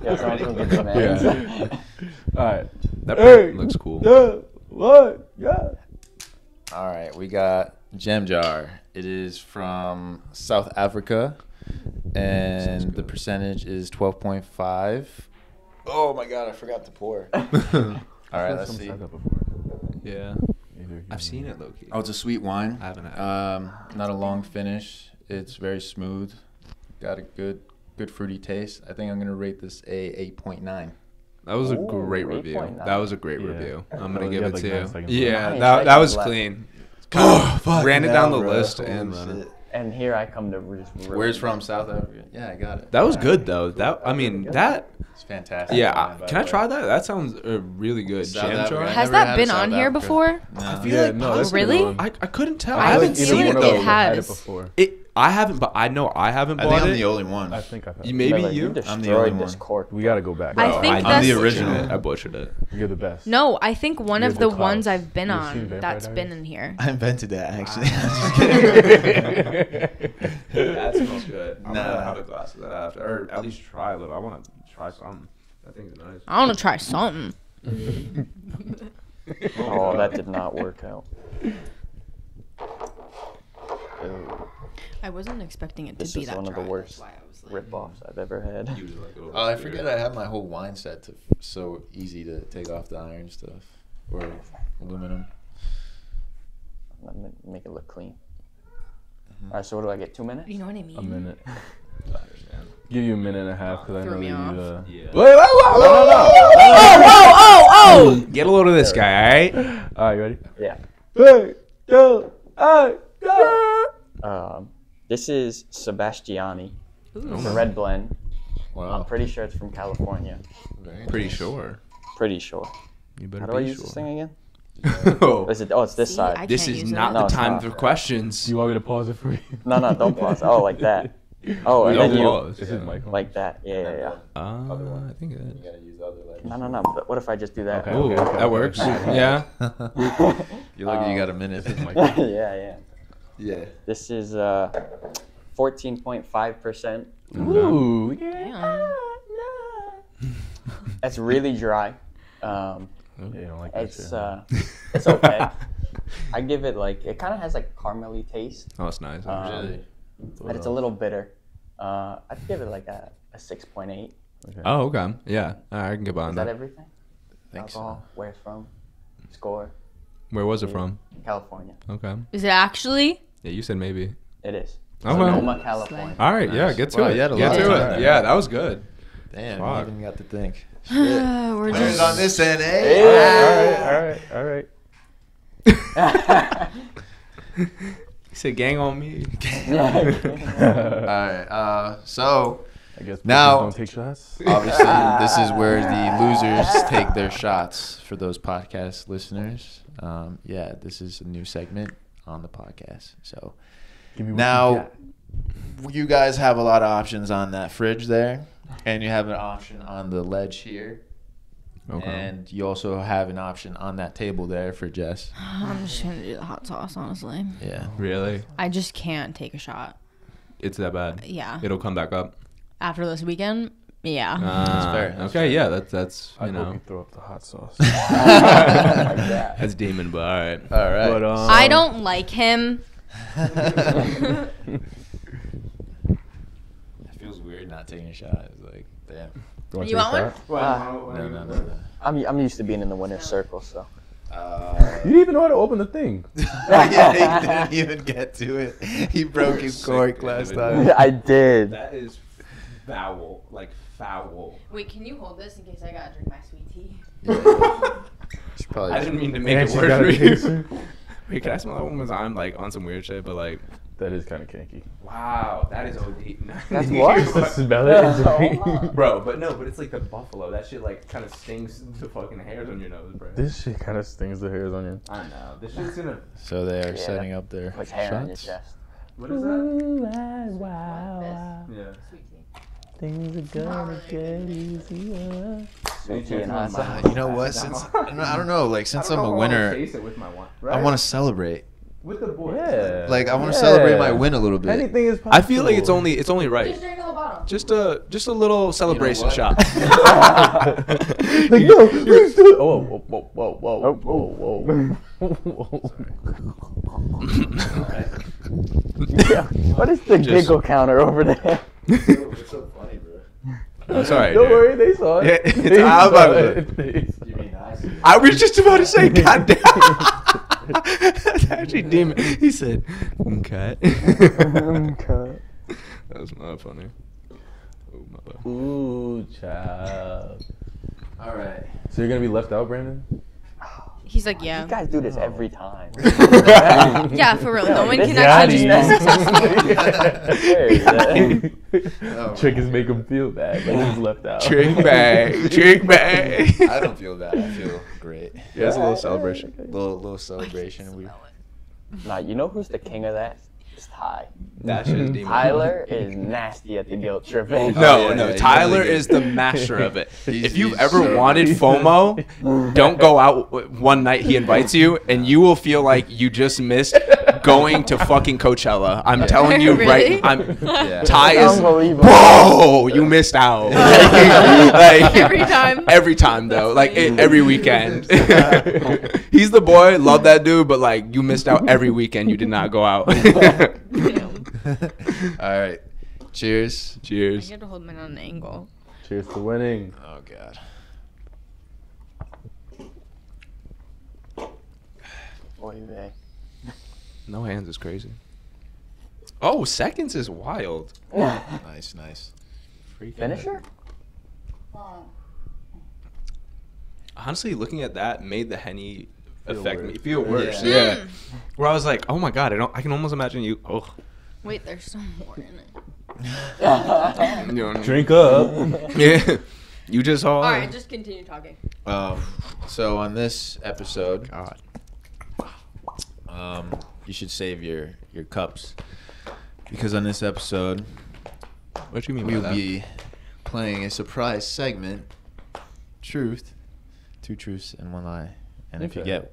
Yeah, someone from Good Samaritans. Yeah. All right. That print looks cool. What? Yeah. All right, we got Gem Jar. It is from South Africa, and the percentage is 12.5. Oh my god, I forgot to pour. All right, let's see. Yeah. I've seen it, low key. Oh, it's a sweet wine. I haven't had it. Not a long finish. It's very smooth. Got a good fruity taste. I think I'm gonna rate this a 8.9. That was a great review. That was a great review. I'm gonna give it to you. seconds Yeah, left. that was clean. Ran it down the list and And here I come to just. Where's from? South Africa. Yeah, I got it. that was good though. That I mean that. It's fantastic. Yeah, wine, by can the I way. try that? That sounds really good. South Jam Africa. jar. I Has never that had been South on here Africa. before? No. I feel like Oh, really? I couldn't tell. I I haven't feel seen like it though. it has. Had it before. I haven't, but I know I haven't I bought think I'm it. the only one. I think I've had it. Maybe Miller, you. I'm the only destroyed this one. cork. We gotta go back. I think I'm that's the original. I butchered it. You're the best. No, I think one You're of the the ones Klaus. I've been You've on seen Vampire that's Diaries? been in here. I invented that actually. That smells good. I'm Nah. gonna have a glass of that after, or at least try a little. I want to try something. That thing's nice. I want to try something. Oh, that did not work out. I wasn't expecting it to This be is that one of the dry. worst rip-offs I've ever had. Oh, I forget I have my whole wine set to so easy to take off the iron stuff or aluminum. Let me make it look clean. All right, so what do I get? 2 minutes? You know what I mean? A minute. Give you a minute and a half because I know Threw me you. off. Yeah. Wait, Oh! Get a load of this guy, all right? All right, you ready? Yeah. Hey, go, This is Sebastiani. Ooh. It's a red blend. Wow. I'm pretty sure it's from California. Pretty sure. Pretty sure. You better How do I be use sure. this thing again? Oh. Is it, oh, it's this See, side. I This can't is use it. not No, the it's time not. for questions. Do you want me to pause it for you? No, don't pause. Oh, like that. Oh, and No then you pause. This is Michael. like that. Yeah. I think You gotta use the other leg. No. But what if I just do that? Okay. Ooh, that works. Yeah. You look, you got a minute. Yeah. Yeah. This is 14.5%. Ooh, Damn. It's really dry. Yeah, you don't like that It's shit. it's okay. I give it like it kind of has like caramely taste. Oh, it's nice. Really? But it's a little bitter. I'd give it like a 6.8. Oh, okay. Yeah. All right, I can get behind Is that that. everything? Think so. Alcohol, where it's from, score, Where was it from? California. Okay. Is it actually? Yeah, you said maybe. It is. Okay. Sonoma, California. All right. Yeah, Nice. get to Wow, it. you had a Get lot to of it. time. Yeah, that was good. Damn, Fuck. you even got to think. We're Winners just on this end, eh? All right. He said, "Gang on me." All right. So I guess now, don't take shots. obviously, this is where the losers take their shots for those podcast listeners. Yeah, this is a new segment on the podcast. So Give me what now you guys have a lot of options on that fridge there, and you have an option on the ledge here. Okay. And you also have an option on that table there for Jess. I'm just gonna do the hot sauce, honestly. Yeah. Really? I just can't take a shot. It's that bad. Yeah. It'll come back up. After this weekend, yeah. That's fair. That's Okay. fair. Yeah. That's I you hope know. you throw up the hot sauce. That's demon, but all right. All right. But, I don't like him. It feels weird not taking a shot. It's like, damn. You want one? No. I'm used to being in the winner's circle, so. You didn't even know how to open the thing. Yeah, he didn't even get to it. He broke his cork last time. I did. That is foul. Like foul. Wait, can you hold this in case I gotta drink my sweet tea? Should probably I didn't mean to make And it she worse got for a you. chaser. Wait, can I smell that one more time? Like on some weird shit, but like. That is kind of kinky. Wow, that is OD. That's what? Smell it. Bro, but it's like the buffalo. That shit like kind of stings the fucking hairs on your nose, bro. This shit kind of stings the hairs on you. I know. This shit's gonna. So they are Yeah. setting up their Like hair on your shots. chest. What is that? Wow. Yeah. Things are gonna get easier. Sweet tea and hot sauce. You know what? Since I don't know, like since I'm a winner, Taste it with my wine. I want to celebrate. With the boys. Yeah. Like I want to celebrate my win a little bit. Anything is possible. I feel like it's only right. Just a little celebration what? shot. Like, no, please do it. Oh, whoa. Yeah. What is the giggle counter over there? What's so funny, bro? It's alright. Don't worry, they saw it. Yeah, They I was about to saw it. You mean I? I was just about to say, goddamn. That's actually demon. He said, okay. Okay. That was not funny. Oh, my bad. Ooh, child. All right. So you're gonna be left out, Brandon? He's like, yeah. You guys do this every time. Yeah, for real. No one can actually just Trick is make him feel bad, but he's left out. Trick bag. I don't feel bad. I feel great. Yeah, it's a little celebration. Little celebration. Nah, you know who's the king of that? It's Ty. That shit is demon. Tyler is nasty at the guilt tripping. No, Tyler is the master of it. If you've ever wanted FOMO, don't go out one night he invites you, and you will feel like you just missed going to fucking Coachella. I'm telling you, Really? right? Ty is, Unbelievable. bro, you missed out. Like, Every time. Every time though, like every weekend. He's the boy. Love that dude, but like you missed out every weekend. You did not go out. All right. Cheers. I Cheers. get to hold mine on an angle. Cheers to winning. Oh God. Oy vey. No hands is crazy. Oh, seconds is wild. Nice. Finisher? Honestly, looking at that made the Henny Feel affect worse. me feel worse. Yeah. Yeah. Where I was like, oh my God, I can almost imagine you. Oh. Wait, there's some more in it. You know, Drink up. Yeah. You just all. All right, just continue talking. So on this episode, God. you should save your cups because on this episode, What do you mean by we'll that? be playing a surprise segment. Truth, 2 truths and 1 lie, and if you Okay.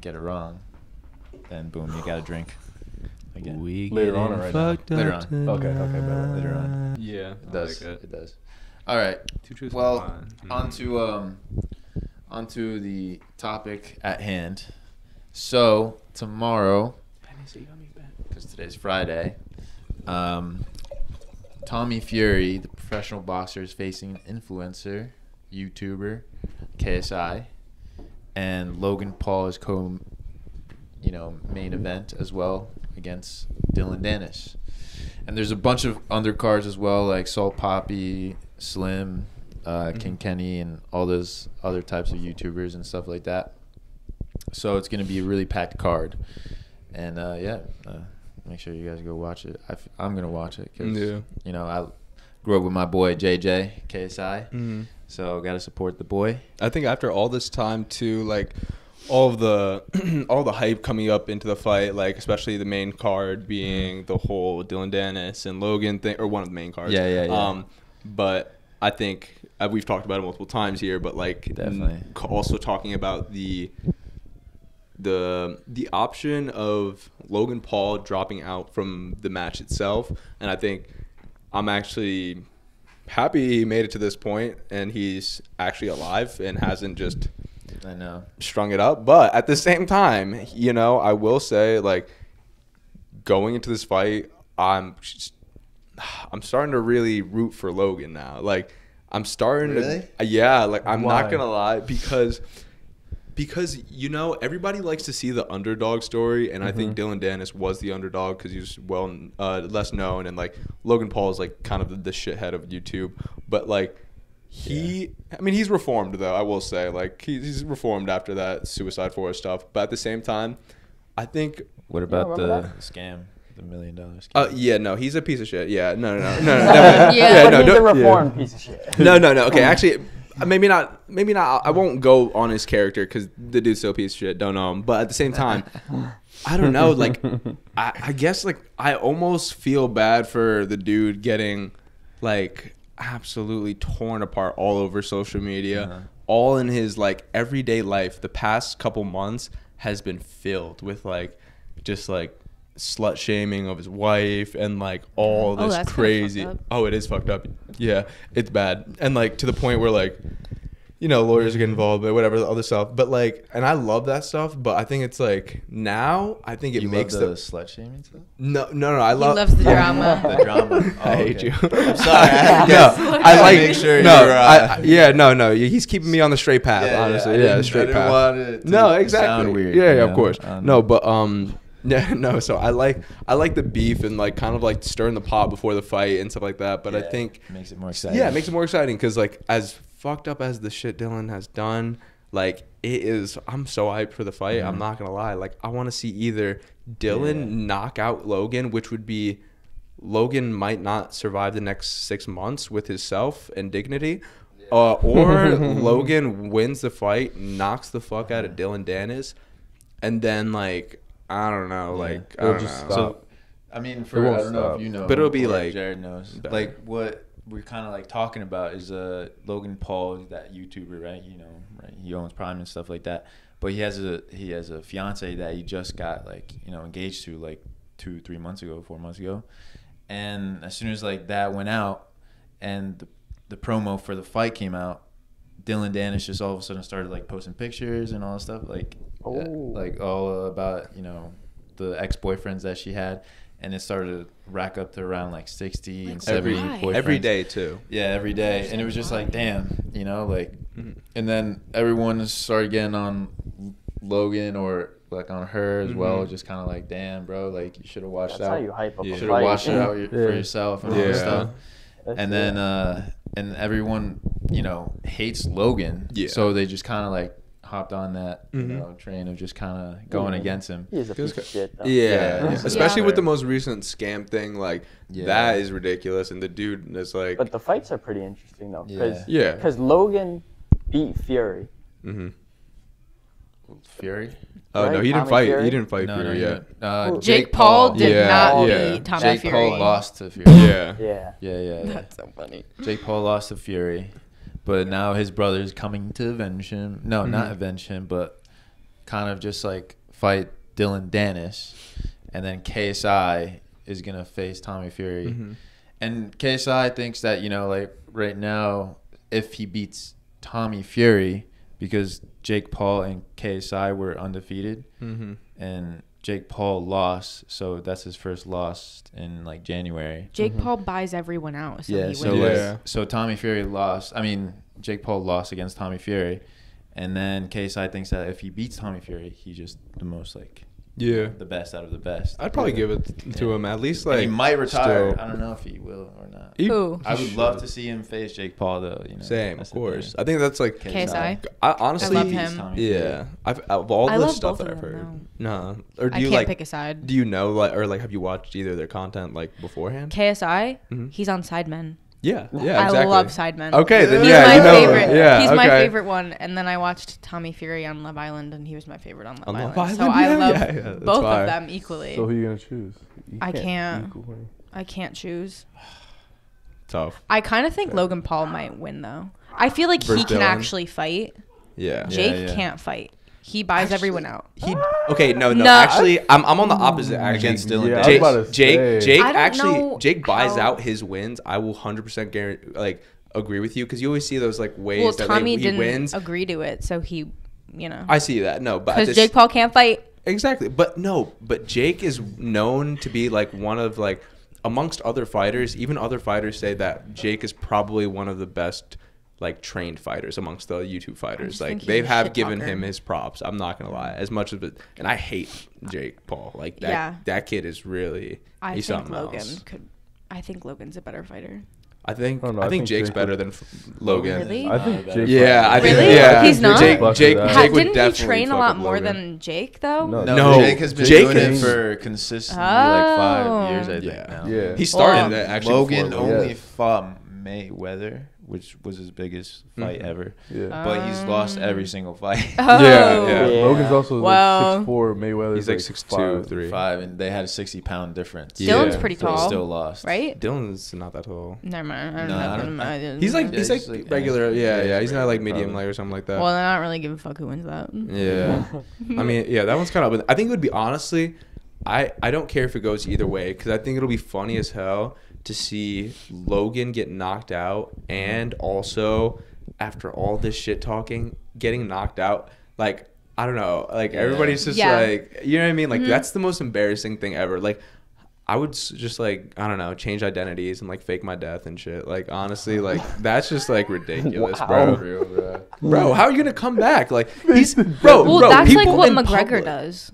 get it wrong, then boom, you got to drink. Again. We Later on or right now? Later on. Okay, better. Later on. Yeah, It does. I like it. It does. All right. 2 truths. Well, and 1 lie. onto the topic at hand. So tomorrow, because today's Friday, Tommy Fury, the professional boxer, is facing an influencer, YouTuber, KSI, and Logan Paul is main event as well against Dylan Dennis. And there's a bunch of undercards as well, like Salt Poppy, Slim, King Kenny, and all those other types of YouTubers and stuff like that. So it's going to be a really packed card. And, make sure you guys go watch it. I'm going to watch it because, I grew up with my boy JJ, KSI. Mm-hmm. So got to support the boy. I think after all this time too, like all of the all the hype coming up into the fight, like especially the main card being the whole Dylan Dennis and Logan thing, or one of the main cards. Yeah. But I think we've talked about it multiple times here, but like Definitely. Also talking about the option of Logan Paul dropping out from the match itself, and I think I'm actually happy he made it to this point and he's actually alive and hasn't just strung it up. But at the same time, I will say, like, going into this fight, I'm starting to really root for Logan now. Like, I'm starting to, like, I'm not gonna lie, because everybody likes to see the underdog story, and I think Dylan Dennis was the underdog because he was less known, and like Logan Paul is like kind of the shithead of YouTube, but like he's reformed though. I will say, like, he's reformed after that Suicide Forest stuff, but at the same time, I think. What about the scam? The $1 million scam? Yeah, no, he's a piece of shit. Yeah, no. He's a reformed piece of shit. No. Okay, actually, maybe not. I won't go on his character because the dude's so piece of shit. Don't know him. But at the same time, I don't know. Like, I guess, like, I almost feel bad for the dude getting, like, absolutely torn apart all over social media. All in his, like, everyday life. The past couple months has been filled with, like, just like slut shaming of his wife and like all Oh, this that's kinda crazy. fucked up. Oh, it is fucked up. Yeah, it's bad. And like to the point where like, you know, lawyers get involved, but whatever, the other stuff. But like, and I love that stuff. But I think it's like now, I think it You makes love the slut shaming stuff? No. I He love loves the drama. The drama. Oh, I hate okay. you. I'm sorry. No, I like. Make sure no, you're, no. He's keeping me on the straight path. Yeah, honestly, yeah, I straight didn't path. want it to No, exactly. sound weird, Yeah, you of know? course. Um, No, but yeah, no. So I like the beef and like kind of like stirring the pot before the fight and stuff like that. But I Yeah, think makes it more exciting. Yeah, it makes it more exciting because like as fucked up as the shit Dylan has done, like it is. I'm so hyped for the fight. I'm not gonna lie. Like I want to see either Dylan knock out Logan, which would be Logan might not survive the next 6 months with his self and dignity. Or Logan wins the fight, knocks the fuck out of Dylan Dennis, and then like I don't know, like I don't know. So, I mean, I don't know if you know, but it'll be or like Jared knows. better. Like what we're kind of like talking about is Logan Paul, that YouTuber, right? You know, right? He owns Prime and stuff like that. But he has a fiance that he just got engaged to like 4 months ago, and as soon as like that went out and the promo for the fight came out, Dylan Dennis just all of a sudden started like posting pictures and all that stuff, like all about the ex-boyfriends that she had, and it started to rack up to around like 60 and 70 boyfriends every day too. Yeah, every day, and it was just like damn, and then everyone started getting on Logan or like on her as well, just kind of like damn, bro, like you should have watched That's out. how you hype up a should have fight. watched it out for yourself and all this stuff. That's And then and everyone hates Logan, so they just kind of like hopped on that train of just kind of going against him. He's a piece of shit, though. Yeah, especially Yeah. with the most recent scam thing, like that is ridiculous. And the dude is like, But the fights are pretty interesting though, Yeah. because Logan beat Fury. Fury? Oh no, Right? he didn't Tommy fight. Fury? He didn't fight No, Fury he yet. didn't. Jake Paul did not beat Tommy Jake Fury. Paul lost to Fury. Yeah. That's so funny. Jake Paul lost to Fury, but now his brother's coming to avenge him. No, not avenge him, but kind of just like fight Dylan Dennis, and then KSI is gonna face Tommy Fury, and KSI thinks that like right now, if he beats Tommy Fury, because Jake Paul and KSI were undefeated, and Jake Paul lost, so that's his first loss in like January. Jake Paul buys everyone out, so Yeah, he so wins. so Tommy Fury lost. I mean, Jake Paul lost against Tommy Fury, and then KSI thinks that if he beats Tommy Fury, he's just the most like the best out of the best. I'd probably give it to him at least. And Like he might retire. still. I don't know if he will or not. Who? I would love to see him face Jake Paul though. Same, That's of the course. thing. I think that's like KSI? I honestly I love him. Yeah, of all I the love stuff both that of I've them, heard. Nah, or do I you can't like pick a side. Do you know like have you watched either of their content like beforehand? KSI, he's on Sidemen. Yeah, I exactly. love Sidemen. Okay, then he's yeah, my you know, favorite. yeah, he's my okay. favorite one. And then I watched Tommy Fury on Love Island, and he was my favorite on Love Island. Island, So I yeah, love yeah, that's both fire. of them equally. So who you gonna choose? You I can't. equally. I can't choose. Tough. I kind of think Logan Paul might win though. I feel like he Versus can Dylan? actually fight. Yeah. Jake Yeah. can't fight. He buys everyone out. Okay, no. No. Actually, I'm on the opposite. Actually, Against Dylan Yeah, I was Jake, about to say. Jake I don't actually, know Jake buys how- out his wins. I will 100% guarantee, like, agree with you because you always see those like ways Well, that Tommy he didn't wins. agree to it, so he, I see that. No, but at because this- Jake Paul can't fight. Exactly, but Jake is known to be like one of like amongst other fighters. Even other fighters say that Jake is probably one of the best like trained fighters amongst the YouTube fighters. just Like think he's they a have shit given talker. him his props. I'm not gonna lie, as much of it, and I hate Jake Paul. Like that. Yeah. That kid is really. I he's think something Logan else. could. I think Logan's a better fighter. I think I don't know, I I think think Jake's Jake better would- than Logan. Really? I think Jake. Yeah, I think Really? yeah. He's not? Jake Fuck Jake that. Jake would Didn't he definitely train a fuck lot with more Logan. than Jake though? No, Jake has been Jake doing it is- for consistently like 5 years, I think. Yeah. Now. Yeah. He started Well, that actually. Logan before only Yeah. fought Mayweather, which was his biggest fight ever. Yeah. But he's lost every single fight. Oh. Yeah. Logan's also Wow. like 6'4", Mayweather's He's like 6'2", 5'. 3. 5, and they had a 60-pound difference. Dylan's Yeah. pretty So he tall. still lost. Right? Dylan's not that tall. Never mind. I don't No, I know. don't- I He's like Yeah, he's he's like like- regular. Yeah, yeah, he's not like regular, medium probably. light or something like that. Well, I don't really give a fuck who wins that. Yeah. I mean, yeah, that one's kind of. I think it would be honestly, I don't care if it goes either way because I think it'll be funny as hell to see Logan get knocked out and also after all this shit talking getting knocked out. Like, I don't know, like everybody's just like, you know what I mean? Like that's the most embarrassing thing ever. Like I would just like, I don't know, change identities and like fake my death and shit. Like honestly, like that's just like ridiculous, bro. Bro, how are you gonna come back? Like he's Well, that's like what McGregor does.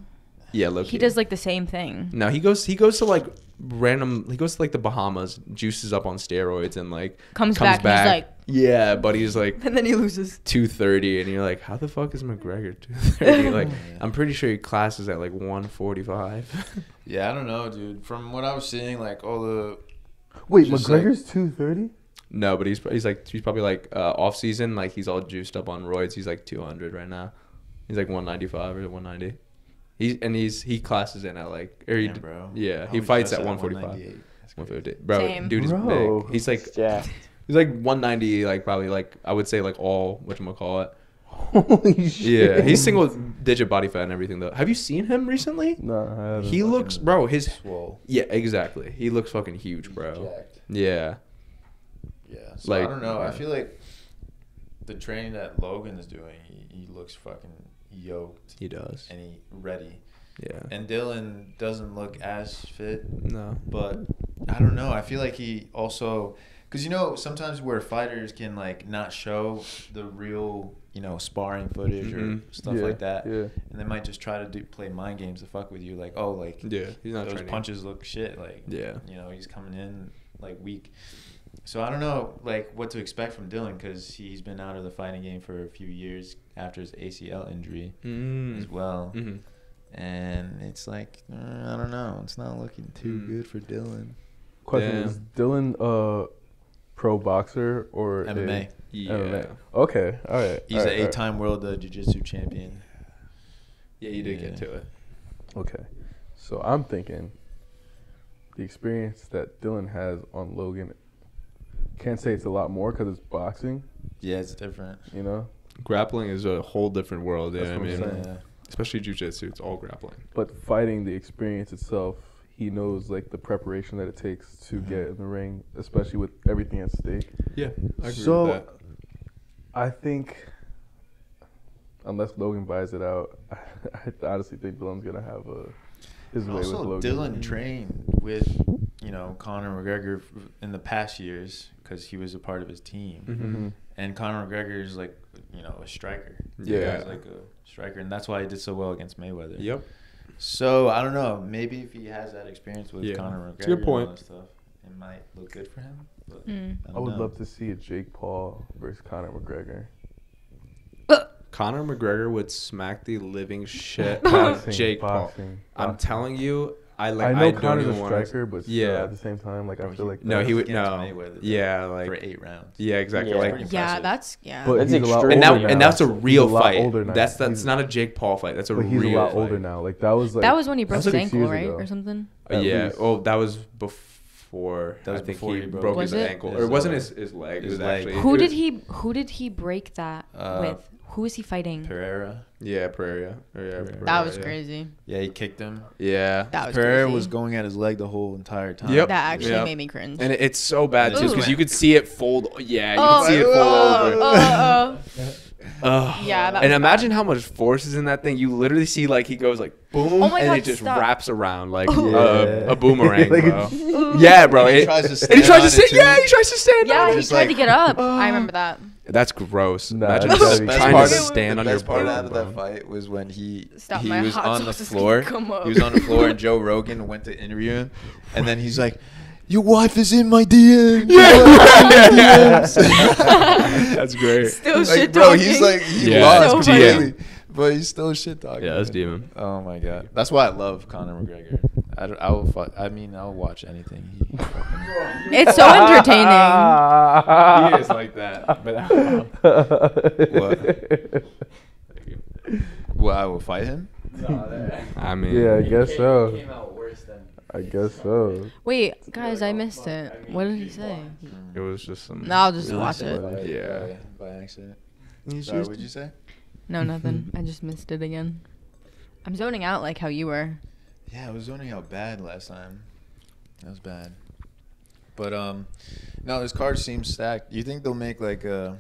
Yeah, low-key. He does like the same thing. No, he goes to like random. He goes to like the Bahamas, juices up on steroids, and like comes back. And he's like, yeah, but he's like, and then he loses 230, and you're like, how the fuck is McGregor 230? Like, I'm pretty sure he classes at like 145. Yeah, I don't know, dude. From what I was seeing, like all the wait, McGregor's 230. No, but he's probably like off season, like he's all juiced up on roids. He's like 200 right now. He's like 195 or 190. He classes in at like, or Damn, bro. Yeah, I he was fights just at at 145, 150. Bro, Same. dude is Bro. big. He's like, he's like 190, like probably like I would say like all whatchamacallit. Holy shit. Yeah, he's single digit body fat and everything though. Have you seen him recently? No, I haven't. He looks, bro. His swole. Yeah, exactly. He looks fucking huge, bro. Yeah. Yeah. So Like, I don't know. I feel like the training that Logan is doing, he looks fucking yoked. He does. And he ready. Yeah. And Dylan doesn't look as fit. No. But I don't know. I feel like he also, because you know sometimes where fighters can like not show the real, you know, sparring footage or stuff like that, and they might just try to play mind games to fuck with you, like, oh, like he's not those training. punches look shit, like, Yeah. you know, he's coming in like weak. So I don't know like what to expect from Dylan because he's been out of the fighting game for a few years after his ACL injury as well. And it's like, I don't know. It's not looking too good for Dylan. Question: Is Dylan a pro boxer or MMA? MMA. Okay, all right. He's an 8-time world jiu-jitsu champion. Yeah, you did get to it. Okay, so I'm thinking the experience that Dylan has on Logan. Can't say it's a lot more because it's boxing. Yeah, it's different. You know, grappling is a whole different world. Yeah, That's I what I'm mean, saying. especially jiu-jitsu, it's all grappling. But fighting, the experience itself, he knows like the preparation that it takes to get in the ring, especially with everything at stake. Yeah, I agree so, with that. I think, unless Logan buys it out, I honestly think Dylan's gonna have his way with Also, Logan. Dylan trained with, you know, Conor McGregor in the past years because he was a part of his team. And Conor McGregor is like, you know, a striker. Yeah. He's like a striker, and that's why he did so well against Mayweather. Yep. So I don't know. Maybe if he has that experience with Conor McGregor, It's a good point. and all that stuff, it might look good for him. But I would love to see a Jake Paul versus Conor McGregor. Conor McGregor would smack the living shit out of Boxing, Jake Paul. boxing. I'm telling you, I know don't Conor's a even wanna- striker, but still, yeah, at the same time, like I feel like no, he would against no, Mayweather, though, yeah, like for 8 rounds. Yeah, exactly. Yeah. Like, Pretty Yeah, impressive. that's But that's he's a lot and older now. that's a real He's a lot fight. older now. That's He's- not a Jake Paul fight. That's a But he's real a lot fight. older now. Like that was like that was when he broke his 6 ankle, years right, ago. or something. At Yeah. least. Oh, that was before. That was I think before he he broke broke his Was it? ankle, His, or it wasn't his leg. It his was leg. actually Who did he break that with? Who is he fighting? Pereira. Yeah, Pereira. That was crazy. Yeah, he kicked him. Yeah, That was Pereira crazy. was going at his leg the whole entire time. Yep. That actually Yep. made me cringe. And it's so bad too Ooh. because you could see it fold. Yeah, you Oh, could see it fold over. Yeah, that and was imagine how much force is in that thing. You literally see like he goes like boom, Oh my and God, it just stop. wraps around like Yeah. a boomerang, Like bro. a- Yeah, bro. He It- tries to and stand he tries on to it, stand. too. Yeah, he tries to stand. Yeah, on it. he Just tried to like- get up. I remember that. That's gross. Nah, Imagine that's just gotta be trying crazy. to stand on your best part bone, out of bro. that fight was when he Stop, my was hot on the sauce is floor. gonna come up. He was on the floor, and Joe Rogan went to interview him, and then he's like, "Your wife is in my DMs." That's great. Still Like, shit bro, talking. he's like he Yeah, lost so funny. completely, but he's still shit talking. Yeah, that's demon. Oh my god, that's why I love Conor McGregor. I'll watch anything. It's so entertaining. He is like that. But Well, I will fight him. I mean, Yeah, I guess so. I guess so. Wait, guys, I missed it. What did he say? it was just some. No, I'll just watch it. Yeah. by accident. Sorry, what'd you say? No, nothing. I just missed it again. I'm zoning out like how you were. Yeah, I was wondering how bad last time. That was bad. But no, this card seems stacked. You think they'll make like a,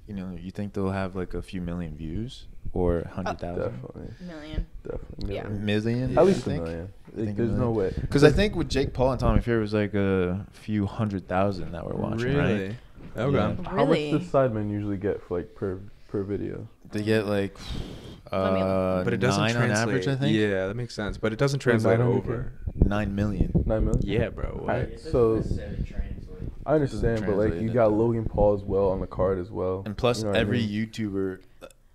you think they'll have like a few million views or 100,000? Definitely. Million. Definitely. Yeah. Million? At least a think? million. I think There's no way. Because I think with Jake Paul and Tommy Fury, it was like a few 100,000 that were watching, Really? right? Okay. Yeah. How much does Sidemen usually get for like per video? They get like but it doesn't 9 translate. on average, I think. Yeah, that makes sense. But it doesn't translate 900K? over. 9 million. 9 million? Yeah, bro. What? So I understand, but like you got Logan Paul as well on the card as well. And plus, You know what I every mean? YouTuber,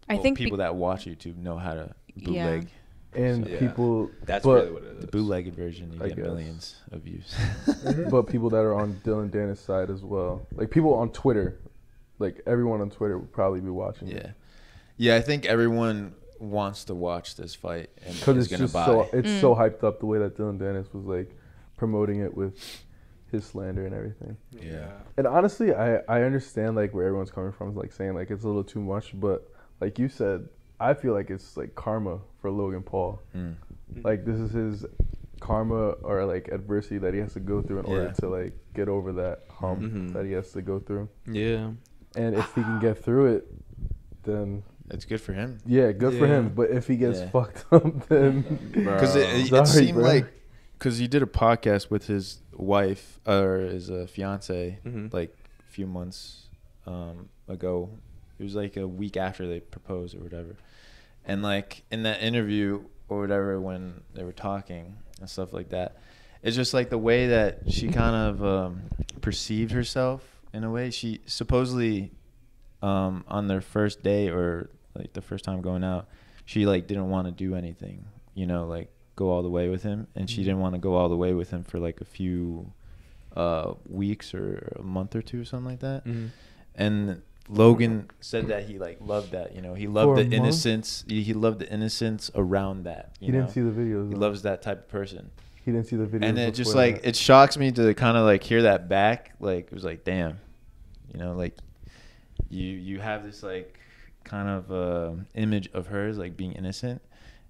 I think people that watch YouTube know how to bootleg. And Yeah. people, That's but, really what it is. The bootlegged version, you I get guess. millions of views. But people that are on Dylan Dennis' side as well, like people on Twitter, like everyone on Twitter would probably be watching. Yeah, yeah. I think everyone wants to watch this fight and Because is it's gonna just buy. so hyped up the way that Dylan Dennis was like promoting it with his slander and everything. Yeah. And honestly, I understand like where everyone's coming from, like saying like it's a little too much, but like you said, I feel like it's like karma for Logan Paul. Like this is his karma or like adversity that he has to go through in order Yeah. to like get over that hump Mhm. that he has to go through. Yeah. And if he can get through it, then it's good for him. Yeah, good for Yeah. him. But if he gets Yeah. fucked up, then Because it sorry, seemed bro. like, because he did a podcast with his wife or his fiance Mhm. like a few months ago. It was like a week after they proposed or whatever. And like in that interview or whatever, when they were talking and stuff like that, it's just like the way that she kind of perceived herself in a way. She supposedly on their first day or like the first time going out, she like didn't want to do anything, like go all the way with him, and she didn't want to go all the way with him for like a few weeks or a month or two or something like that. And Logan said that he like loved that, he loved For a the month? innocence. He loved the innocence around that. He didn't see the videos. He though. loves that type of person. He didn't see the videos. And it just before like that. it shocks me to kind of like hear that back. Like it was like, damn, like you have this like kind of image of hers like being innocent,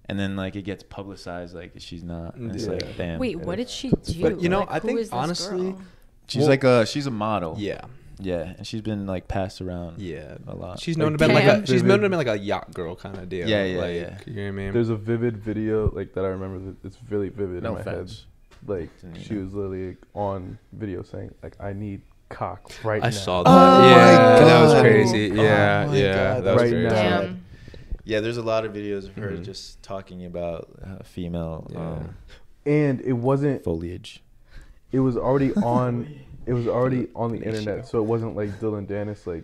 and then like it gets publicized like she's not. And it's like, damn. Wait, what did she do? But Like, I who think is this honestly, girl? She's she's a model. Yeah. Yeah, and she's been like passed around. Yeah, a lot. She's known Like, to be like Damn. she's known to be like a yacht girl kind of deal. Yeah, yeah, like, yeah. You know what I mean? There's a vivid video like that I remember. That it's really vivid No in my offense. head. Like she was literally on video saying like, "I need cock right I now." saw that. Yeah, that was crazy. Yeah, my yeah, God, that was right crazy. now. Damn. Yeah, there's a lot of videos of her Mhm. just talking about female And it wasn't. foliage. It was already on. It was already on the internet, so it wasn't like Dylan Dennis like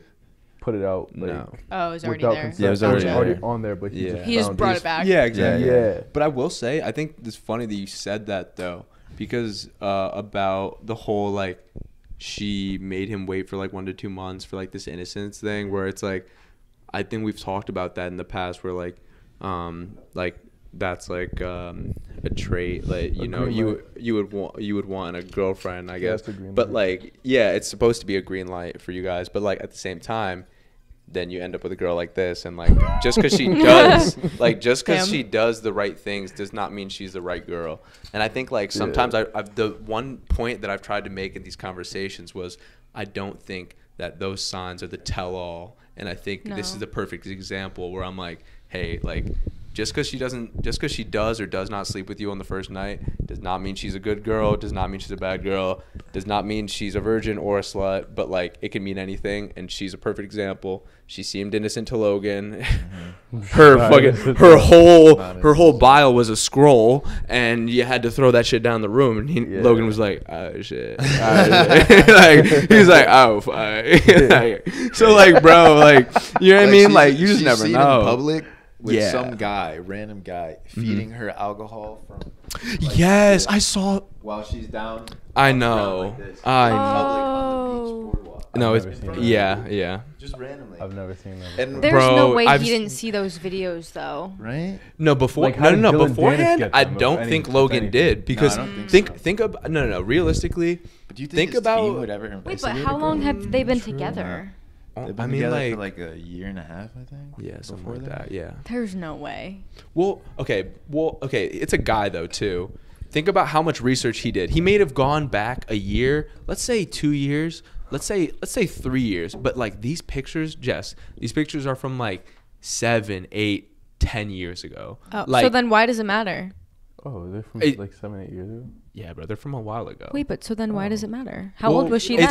put it out like No. Oh, it was already without there. consent. Yeah, it was already there. on there, but he Yeah. just He just found brought it. it back. Yeah, exactly. Yeah. But I will say, I think it's funny that you said that though, because about the whole like she made him wait for like 1 to 2 months for like this innocence thing, where it's like, I think we've talked about that in the past, where like that's like a trait, like A green you would want in a girlfriend, I Yeah, guess. it's a green But light. like, yeah, it's supposed to be a green light for you guys, but like at the same time, then you end up with a girl like this, and like just because she does Damn. she does the right things does not mean she's the right girl. And I think like sometimes I've the one point that I've tried to make in these conversations was, I don't think that those signs are the tell-all, and I think this is No. the perfect example where I'm like, hey, like just because she does or does not sleep with you on the first night does not mean she's a good girl, does not mean she's a bad girl, does not mean she's a virgin or a slut, but like it can mean anything, and she's a perfect example. She seemed innocent to Logan. her whole bio was a scroll, and you had to throw that shit down the room, and Logan was like, oh shit. Like he's like, oh fuck. So like, bro, like, you know what I mean? Like you just she's never seen know. in public with Yeah. some guy, random guy, feeding her alcohol from. like, Yes, this I saw. while she's down. I on the ground know. like this. I In know. public on the beach boardwalk. No, I've it's never seen that. yeah. Just randomly. I've never seen that. And There's Bro, no way I've he s- didn't see those videos though. right? No, before Like, how did no. Dylan Dennis Beforehand, get I them, if don't any- think if Logan anything? did, because No, I don't think think about no. Realistically, But do you think, think his about- team would ever Wait, but investigate how it? long have they been together? They've I been mean, together like, for like a year and a half, I think. yeah, something before like that. that. Yeah. There's no way. Well, okay. It's a guy though too. Think about how much research he did. He may have gone back a year, let's say 2 years, let's say 3 years. But like these pictures, Jess, these pictures are from like 7, 8, 10 years ago. Oh, like, so then why does it matter? Oh, they're from like 7, 8 years ago. Yeah, bro, they're from a while ago. Wait, but so then why does it matter? How old was she then?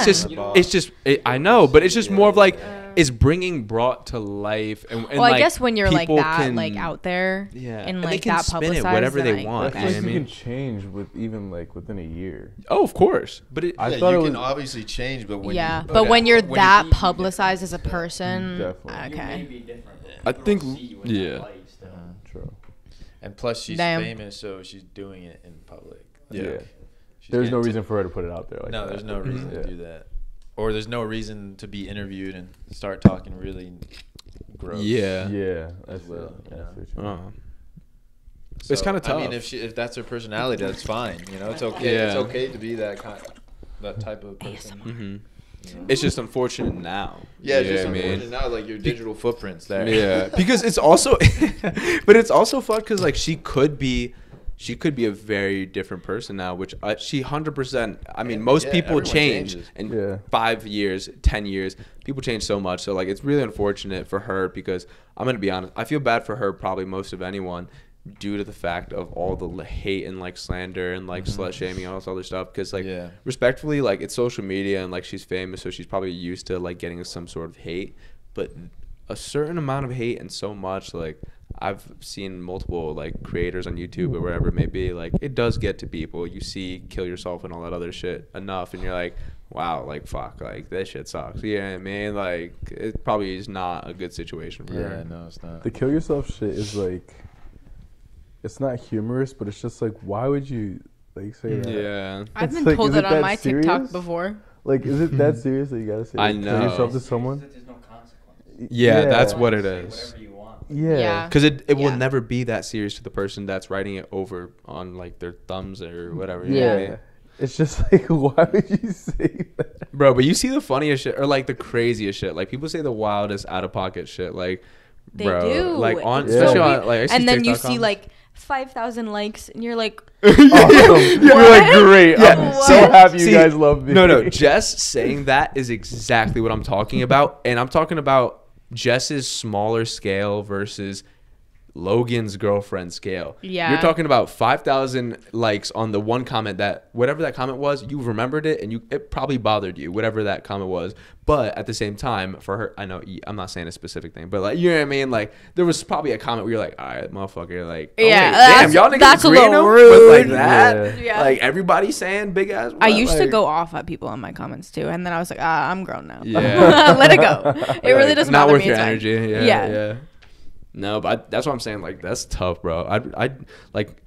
I know, but it's just more of like it's brought to life. And well, like, I guess when you're like people that, like out there, yeah, and they like can that spin it publicized, whatever then they want. That's You know like what I you mean? can change with even like within a year. Oh, of course, but I thought you it was can obviously change, but when yeah, you, but when you're that publicized as a person, Definitely. okay. I think yeah. True. And plus, she's Damn. famous, so she's doing it in public. Yeah. She's There's no getting reason for her to put it out there like no, that. there's no reason Yeah. to do that. Or there's no reason to be interviewed and start talking really gross. Yeah. Yeah. As well. Yeah, You know? that's true. It's kind of tough. I mean, if that's her personality, that's fine. You know, it's okay. Yeah. It's okay to be that type of person. Mm-hmm. It's just unfortunate now. Yeah, it's You just know what I mean? unfortunate now, like your digital footprints there. Yeah, because it's also, but it's also fucked because like she could be a very different person now, which she 100%. I mean, most people everyone change changes. in 5 years, 10 years. People change so much, so like it's really unfortunate for her because I'm gonna be honest. I feel bad for her, probably most of anyone, due to the fact of all the hate and like slander and like slut shaming and all this other stuff. Because like respectfully, like it's social media and like she's famous, so she's probably used to like getting some sort of hate, but a certain amount of hate and so much like I've seen multiple like creators on YouTube or wherever it may be, like it does get to people. You see kill yourself and all that other shit enough and you're like, wow, like fuck, like this shit sucks. You know what I mean? Like it probably is not a good situation for her. Yeah, no, it's not. The kill yourself shit is like, it's not humorous, but it's just like, why would you like say that? Yeah. I've It's been like, told is that it on my serious? TikTok before. Like, is it that serious that you gotta say I like, know. kill yourself to someone? Yeah, that's what it is. Yeah. Because it will never be that serious to the person that's writing it over on like their thumbs or whatever. You know what I mean? It's just like, why would you say that? Bro, but you see the funniest shit or like the craziest shit. Like people say the wildest out of pocket shit. Like, They bro, do. like on It's especially so on weird. like I see and then you TikTok see comments. like 5,000 likes, and you're like, You're like, great. I'm What? so happy you See, guys love me. No, Jess saying that is exactly what I'm talking about. And I'm talking about Jess's smaller scale versus Logan's girlfriend scale. Yeah. You're talking about 5,000 likes on the one comment that whatever that comment was, you remembered it and it probably bothered you, whatever that comment was. But at the same time, for her, I know I'm not saying a specific thing, but like, you know what I mean? Like there was probably a comment where you're like, all right, motherfucker, like, oh, Yeah, wait, damn, y'all niggas that's a agreeing little with like rude. that? Yeah. Like everybody saying big ass. I used to like- go off at people on my comments too, and then I was like, I'm grown now. Yeah. Let it go. It really doesn't not bother worth me. your It's fine. energy. Yeah, Yeah. yeah. No, but that's what I'm saying. Like that's tough, bro. I like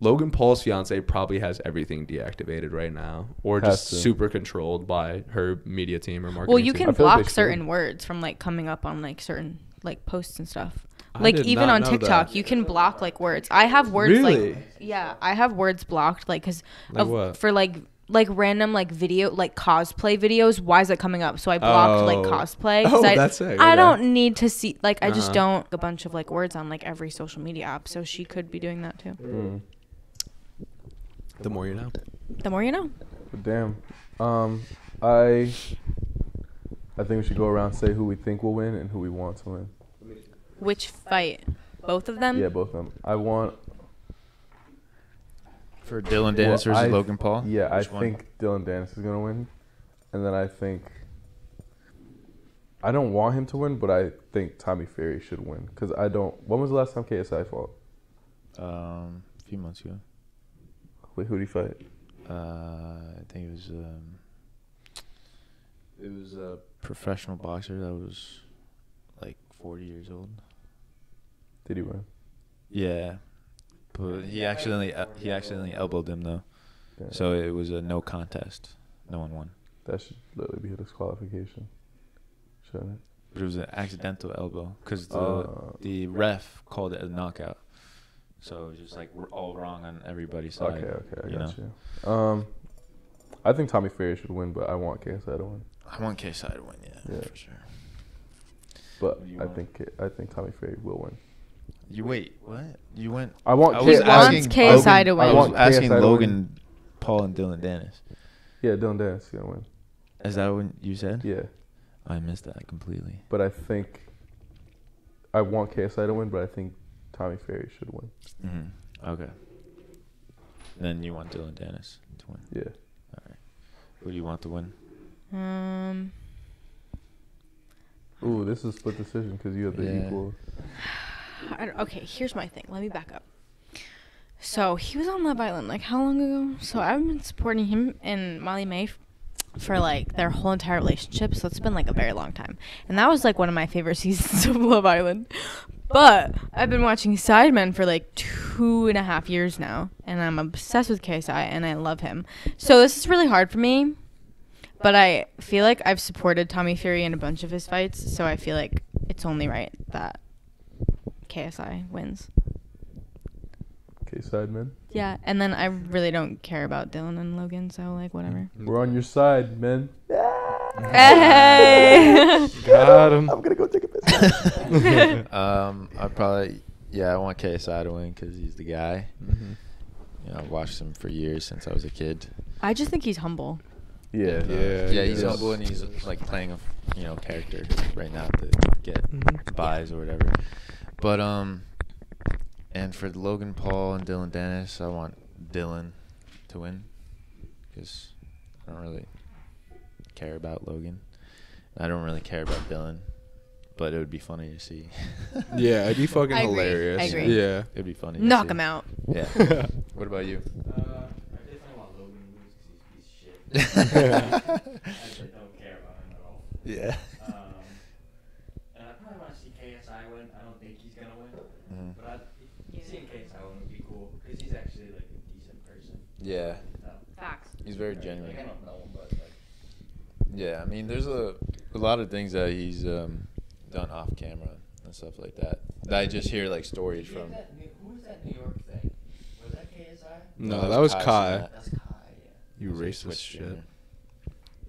Logan Paul's fiance probably has everything deactivated right now, or Has just to. super controlled by her media team or marketing. Well, you team. can block certain words from like coming up on like certain like posts and stuff. I Like did even not on know TikTok, that. you can block like words. I have words Really? like I have words blocked like because Like what? for like random like video like cosplay videos. Why is it coming up? So I blocked like Oh. cosplay. 'cause Oh, I, that's sick. I Okay. don't need to see like I just Uh-huh. don't a bunch of like words on like every social media app. So she could be doing that too. The more you know. The more you know. But damn. I think we should go around and say who we think will win and who we want to win. Which fight? Both of them? Yeah, both of them. I want For Dylan Dennis versus Logan Paul? Yeah, Which I one? think Dylan Dennis is gonna win, and then I think I don't want him to win, but I think Tommy Fury should win because I don't. When was the last time KSI fought? A few months ago. Wait, who did he fight? I think it was a professional boxer that was like 40 years old. Did he win? Yeah, but he accidentally elbowed him though, so it was a no contest. No one won. That should literally be a disqualification, shouldn't it? But it was an accidental elbow because the ref called it a knockout. So it was just like we're all wrong on everybody's side. Okay, I you got know? you. I think Tommy Fury should win, but I want KSI to win. I want KSI to win, yeah, for sure. but I think Tommy Fury will win. You wait, what? You went. I want. I was He asking wants KSI to win. I was asking KSI to Logan Paul and Dylan Dennis. Yeah, Dylan Dennis is gonna win. Is that what you said? Yeah. I missed that completely. But I think I want KSI to win, but I think Tommy Fury should win. Mm-hmm. Okay. Then you want Dylan Dennis to win. Yeah. All right. Who do you want to win? Ooh, this is a split decision because you have the equal. Okay, here's my thing. Let me back up. So he was on Love Island like how long ago? So I've been supporting him and Molly May for like their whole entire relationship. So it's been like a very long time, and that was like one of my favorite seasons of Love Island. But I've been watching Sidemen for like 2.5 years now, and I'm obsessed with KSI, and I love him. So this is really hard for me, but I feel like I've supported Tommy Fury in a bunch of his fights, so I feel like it's only right that KSI wins. Sidemen. Yeah, and then I really don't care about Dylan and Logan, so like whatever. We're on your side, men. Hey! Got him. I'm gonna go take a piss. I probably I want KSI to win because he's the guy. Mm-hmm. You know, I've watched him for years since I was a kid. I just think he's humble. Yeah. Yeah, he's humble and he's like playing a character right now to get buys or whatever. But and for Logan Paul and Dylan Dennis, I want Dylan to win because I don't really care about Logan. I don't really care about Dylan, but it would be funny to see. Yeah, it'd be fucking I agree. hilarious. I agree. Yeah, it'd be funny. Knock to see. him out. Yeah. What about you? I definitely want Logan to lose because he's a piece of shit. I actually don't care about him at all. Yeah. And I probably want to see KSI win. I don't think he's gonna win, but seeing KSI win would be cool because he's actually like a decent person. Yeah. Facts. He's very genuine. Like, I don't know him, but like. Yeah, I mean, there's a lot of things that he's done off camera and stuff like that. That I just hear like stories from. Who was that New York thing? Was that KSI? No, that was Kai. That's Kai. Yeah. You racist shit.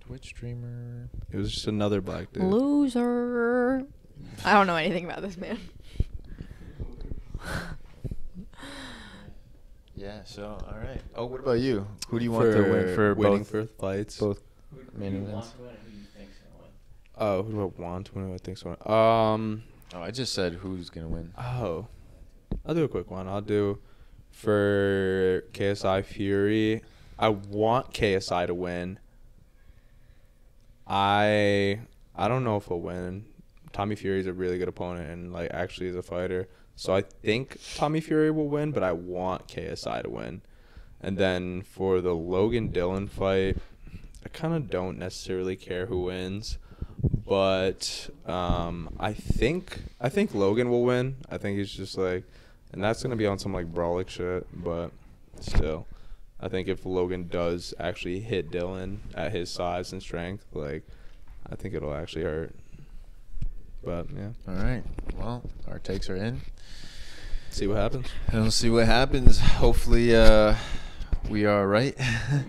Twitch streamer. It was just another black dude. Loser. I don't know anything about this man. Yeah. So all right. Oh, what about you? Who do you want to win for winning both for fights? Both main events. Oh, who do I want to win? Who I think so. Oh, I just said who's gonna win. Oh, I'll do a quick one. I'll do for KSI Fury. I want KSI to win. I don't know if he'll win. Tommy Fury is a really good opponent and like actually is a fighter. So I think Tommy Fury will win, but I want KSI to win. And then for the Logan Dylan fight, I kind of don't necessarily care who wins, but I think Logan will win. I think he's just like, and that's gonna be on some like brawlic shit, but still, I think if Logan does actually hit Dylan at his size and strength, like, I think it'll actually hurt. But yeah. All right. Well, our takes are in. See what happens. And we'll see what happens. Hopefully, we are right.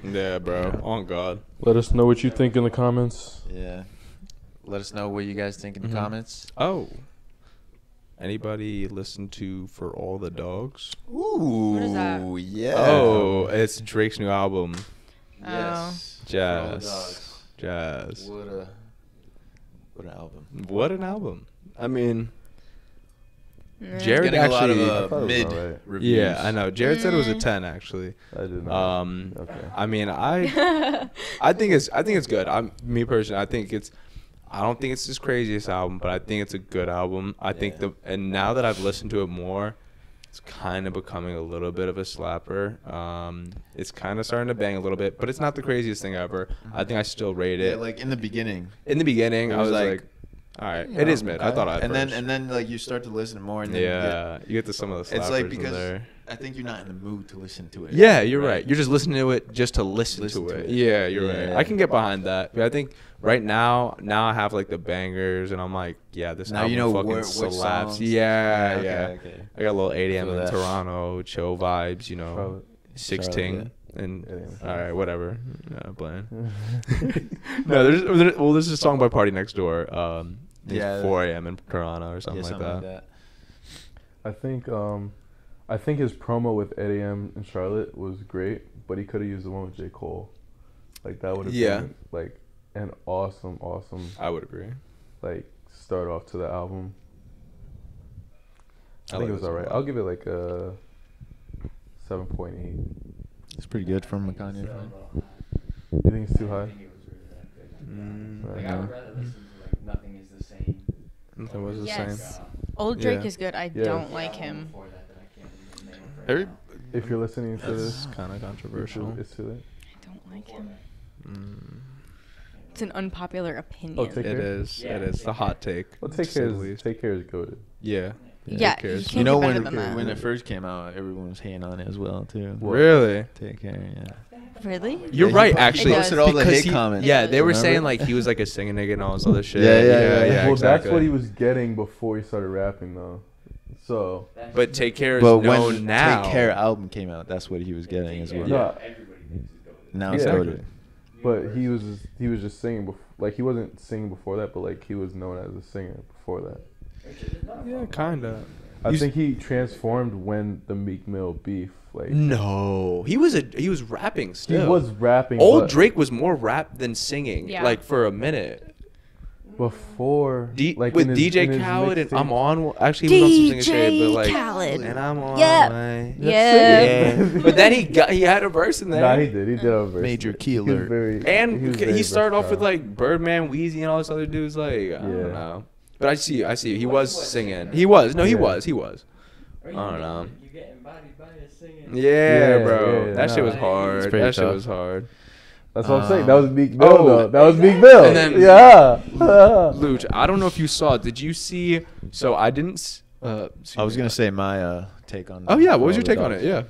Yeah, bro. Yeah. On God. Let us know what you think in the comments. Yeah. Let us know what you guys think in the comments. Oh. Anybody listen to For All the Dogs? Ooh. What is that? Yeah. Oh, it's Drake's new album. Yes. Jazz. Jazz. What an album. What an album. I mean, Yeah. Jared Getting a lot actually of mid reviews. Yeah, I know. Jared said it was a 10 actually. I did not. Okay. I mean, I think it's good. Me personally, I don't think it's his craziest album, but I think it's a good album. I think and now that I've listened to it more, it's kind of becoming a little bit of a slapper. It's kind of starting to bang a little bit, but it's not the craziest thing ever. I think I still rate it. Yeah, like in the beginning. In the beginning, It I was was like, like, all right, it is mid. I thought I. And then like you start to listen more, and then you get to some of the slappers it's like in because there. I think you're not in the mood to listen to it. Yeah, you're right. You're just listening to it just to listen to it. it. Yeah, you're right. Yeah. I can get behind that. But I think right now I have like the bangers, and I'm like, yeah, this Now album you know fucking which slaps. songs. Yeah, Okay. I got a little 8 a.m. Feel in that. Toronto, chill vibes, you know, Charlotte. 16. Charlotte, And all right, whatever. Playing. No, there's a song by Party Next Door. Yeah, 4 a.m. in Toronto or something, something like that. I think his promo with Eddie M and Charlotte was great, but he could have used the one with J. Cole. Like that would have been like an awesome. I would agree. Like start off to the album. I think like it was this alright. one. I'll give it like a 7.8. It's pretty good from a Kanye fan. You think it's too high? Like, I would rather listen to like Nothing Is the Same. Nothing was the Yes. same. Old Drake Yeah. is good. I Yeah. don't like him. If you're listening to That's this, kind of controversial. It's too late. I don't like him. It's an unpopular opinion. Oh, Take It Care? is. It is the hot take. Well, to Take say Care the is least. goated. Yeah. Yeah, Take Care is you You can't know get better when than that. when it first came out, everyone was hating on it as well too. Really? Take Care, yeah. Really? You're Yeah, right, he actually. posted all the because hate he- comments. Yeah, they were Remember? saying like he was like a singing nigga and all this other shit. Yeah, Well, exactly. that's what he was getting before he started rapping, though. So, But Take Care is But known when now. Take Care album came out, that's what he was getting as well. no, Now it's Yeah. goated. but he was just singing like he wasn't singing before that, but like he was known as a singer before that. Yeah, kinda. I think he transformed when the Meek Mill beef. Like No, he was rapping still. he was rapping. Old but Drake was more rap than singing. Yeah. Like for a minute. before With in his DJ Khaled and mixtape. I'm on. Actually, he was on some singing shit, but like, Khaled. and I'm on. Yeah. my- Yeah. But then he had a verse in there. Nah, he did. He did have a verse. Major key He was alert. very- And was he very started off with versatile. like Birdman, Wheezy, and all this other dudes. Like I don't Yeah. know. But I see. He was singing. He was. No, he Yeah. was. He was. Or I don't know. You get embodied by a singing. Yeah, Yeah, bro. yeah, That shit was nah. hard. pretty That shit tough. was hard. That's what I'm saying. That was Meek Mill, Oh, though. That was Meek Mill. And then yeah. Luch, I don't know if you saw. Did you see? So I didn't. I was gonna say my take on. Oh yeah, For what was All your the take on it? Dogs.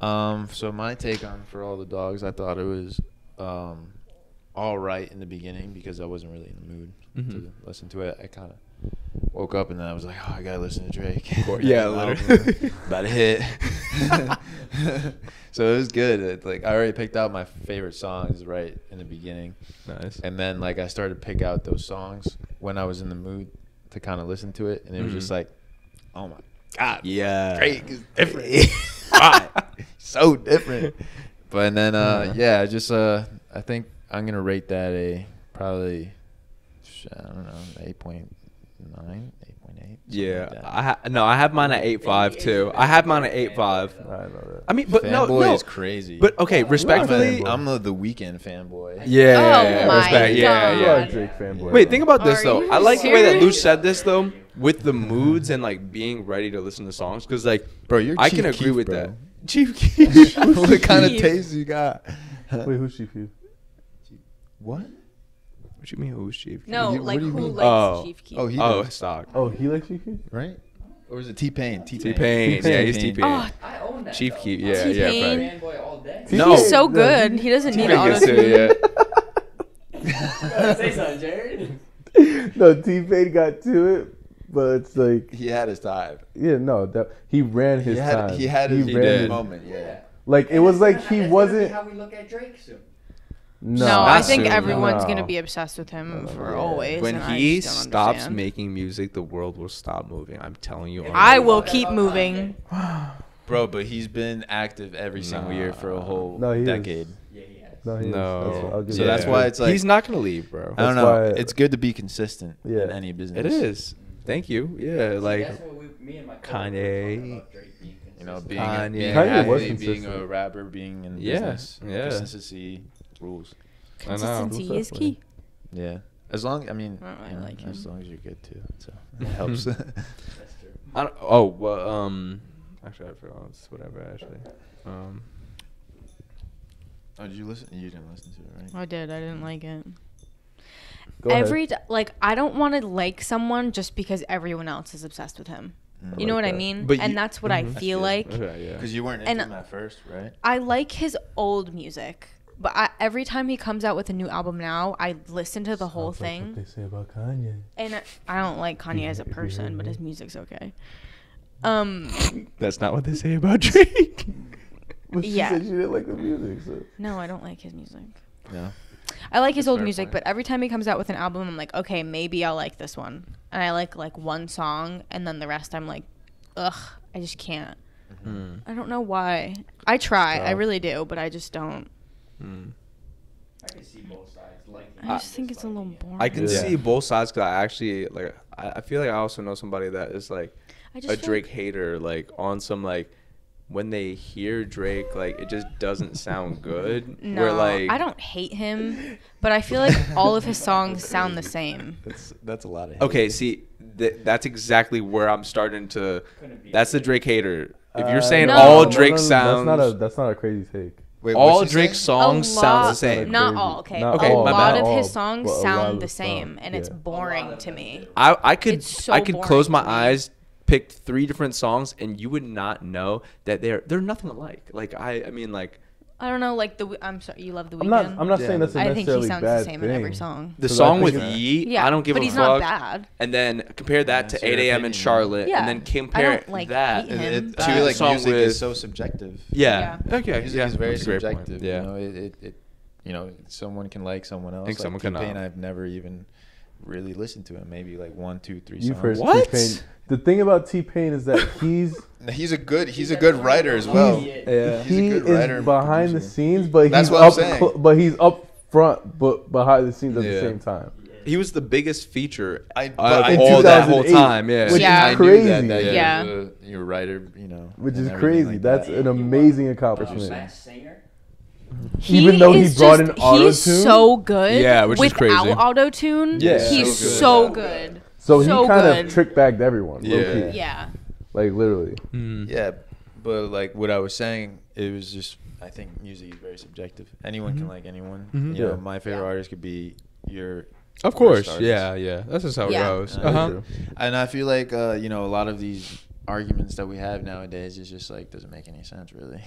Yeah. So my take on For All the Dogs, I thought it was all right in the beginning because I wasn't really in the mood to listen to it. I kind of woke up and then I was like, oh, I gotta listen to Drake. Yeah, literally. About to hit. So it was good. Like I already picked out my favorite songs right in the beginning. Nice. And then like I started to pick out those songs when I was in the mood to kind of listen to it, and it was just like, oh my god, Yeah. Drake is different. Why? So different. But then yeah, just I think I'm gonna rate that a probably I don't know 8.9, 8.8. Yeah, like that. I have mine at 8.5 too. I have mine at 8.5. I know that. I mean, but Fanboy no, is crazy. But okay, respectfully, I'm the Weeknd fanboy. yeah, Oh my respect, yeah, God. You are yeah. a Drake fanboy. Wait, think about this Are though. you I like the way that serious? Luch said this though, with the moods and like being ready to listen to songs, because like, Bro, you're I Chief can agree Keef, with bro. that. Chief Keef. What kind of Keef? taste you got? Wait, who's Chief Keef? What? What you mean, who's Chief Keef? No, What like do you who mean? likes Oh. Chief Keef? Oh, he Oh, does, stock. Oh, he likes Chief Keef? right? Or is it T-Pain? T-Pain. Yeah, he's T-Pain. Oh, I own that. Chief though. Keef. Yeah, T-Pain. yeah, right. Fanboy all day. No. He's so No, good. He doesn't need T-Pain auto gets it, tune. yeah. Say something, Jared. No, T-Pain got to it, but it's like, He had his time. yeah, no, that he ran his time. He had his ran moment. Yeah. Like it was like he That's gonna be wasn't. how we look at Drake soon. No, No, I Not think soon. everyone's No. gonna be obsessed with him for yeah. always. When and I he just don't stops understand. making music, the world will stop moving. I'm telling you. I already. will keep moving. Bro, but he's been active every single year for a whole No, he is. decade. Yeah, he has. No, he is. No. I'll give So you that's that. why it's like he's not gonna leave, bro. I don't That's know. why- It's good to be consistent Yeah. in any business. It is. Thank you. Yeah, like That's what me and my coworker Kanye. were talking about Drake being You know, consistent. being Kanye. being an Kanye was athlete, being a consistent. rapper, being in Yeah, business. yeah. Consistency rules. I know. Consistency is key. Yeah. As long, I mean, I don't really you know, like as him. long as you're good too, so it helps. That's true. I don't, oh well. Actually, I forgot. It's whatever. Actually. Oh, did you listen? You didn't listen to it, right? I did. I didn't like it. Go ahead. I don't want to like someone just because everyone else is obsessed with him. You know like what I that. mean? But And you- that's what I feel like. Okay, yeah. Because you weren't into And- him at first, right? I like his old music, but every time he comes out with a new album now, I listen to the whole Sounds like thing. what they say about Kanye. And I don't like Kanye as a person, but his music's okay. That's not what they say about Drake. But she Yeah. said she didn't like the music. So. No, I don't like his music. No. I like his That's old fair music, point. but every time he comes out with an album, I'm like, okay, maybe I'll like this one. And I like one song, and then the rest I'm like, ugh, I just can't. Mm. I don't know why. I try, I tough. really do, but I just don't. I can see both sides. Like I just think it's a little boring. I can see both sides because I actually like. I feel like I also know somebody that is like I a just feel Drake hater. Like on some like when they hear Drake, like it just doesn't sound good. No, Where like I don't hate him, but I feel like all of his songs sound the same. That's a lot of hate. Okay, see, that's exactly where I'm starting to. That's the Drake hater. If you're saying No. all No, Drake sounds, That's not a crazy take. Wait, all what'd you Drake say? songs sound the same. Not all, okay. Not a all, lot not of all, his songs but a lot of sound the the same, songs, and it's yeah. boring to me. I could It's so I could close boring my to me. eyes, pick 3 different songs, and you would not know that they're nothing alike. Like I mean like I don't know, like I'm sorry, you love the I'm Weeknd. not saying that's a I think he necessarily sounds bad the same in every thing. song. the 'Cause I song with think Yeet, Yeah, I don't give but a he's fuck. not bad. And then compare that That's to your 8 a.m. in opinion. Charlotte, Yeah. and then I compare don't, like, that. hate him. I feel like song music with- is so subjective. Yeah. Okay. Music Yeah. is very That's a great point. subjective. Yeah. You know, it you know, someone can like someone else. think Like someone can T-Pain, not. I've never even really listened to him. Maybe like 1, 2, 3 You've songs. heard T-Pain. The thing about T-Pain is that he's a good writer as well. he He's a good writer is and behind the producer. scenes, but That's he's what I'm up saying. but he's up front, but behind the scenes at Yeah. the same time. He was the biggest feature But all that whole time. Yeah. Which Yeah. is I knew crazy. that Yeah. you're a writer, you know. Which and is everything crazy. like That's that. an amazing accomplishment. Best singer. Even though he is brought just- in auto-tune. he's so good. Yeah, which is crazy. Without auto tune, Yeah. he's So good. so good. So he So kind good. of trick bagged everyone. Yeah. low-key. Yeah. Like literally. Yeah, but like what I was saying, it was just I think music is very subjective. Anyone can like anyone. Mhm. You know, Yeah. my favorite artist could be your. Of course. first artist. Yeah. That's just how Yeah. it goes. And I- Uh-huh. And I feel like you know, a lot of these arguments that we have nowadays is just like doesn't make any sense really.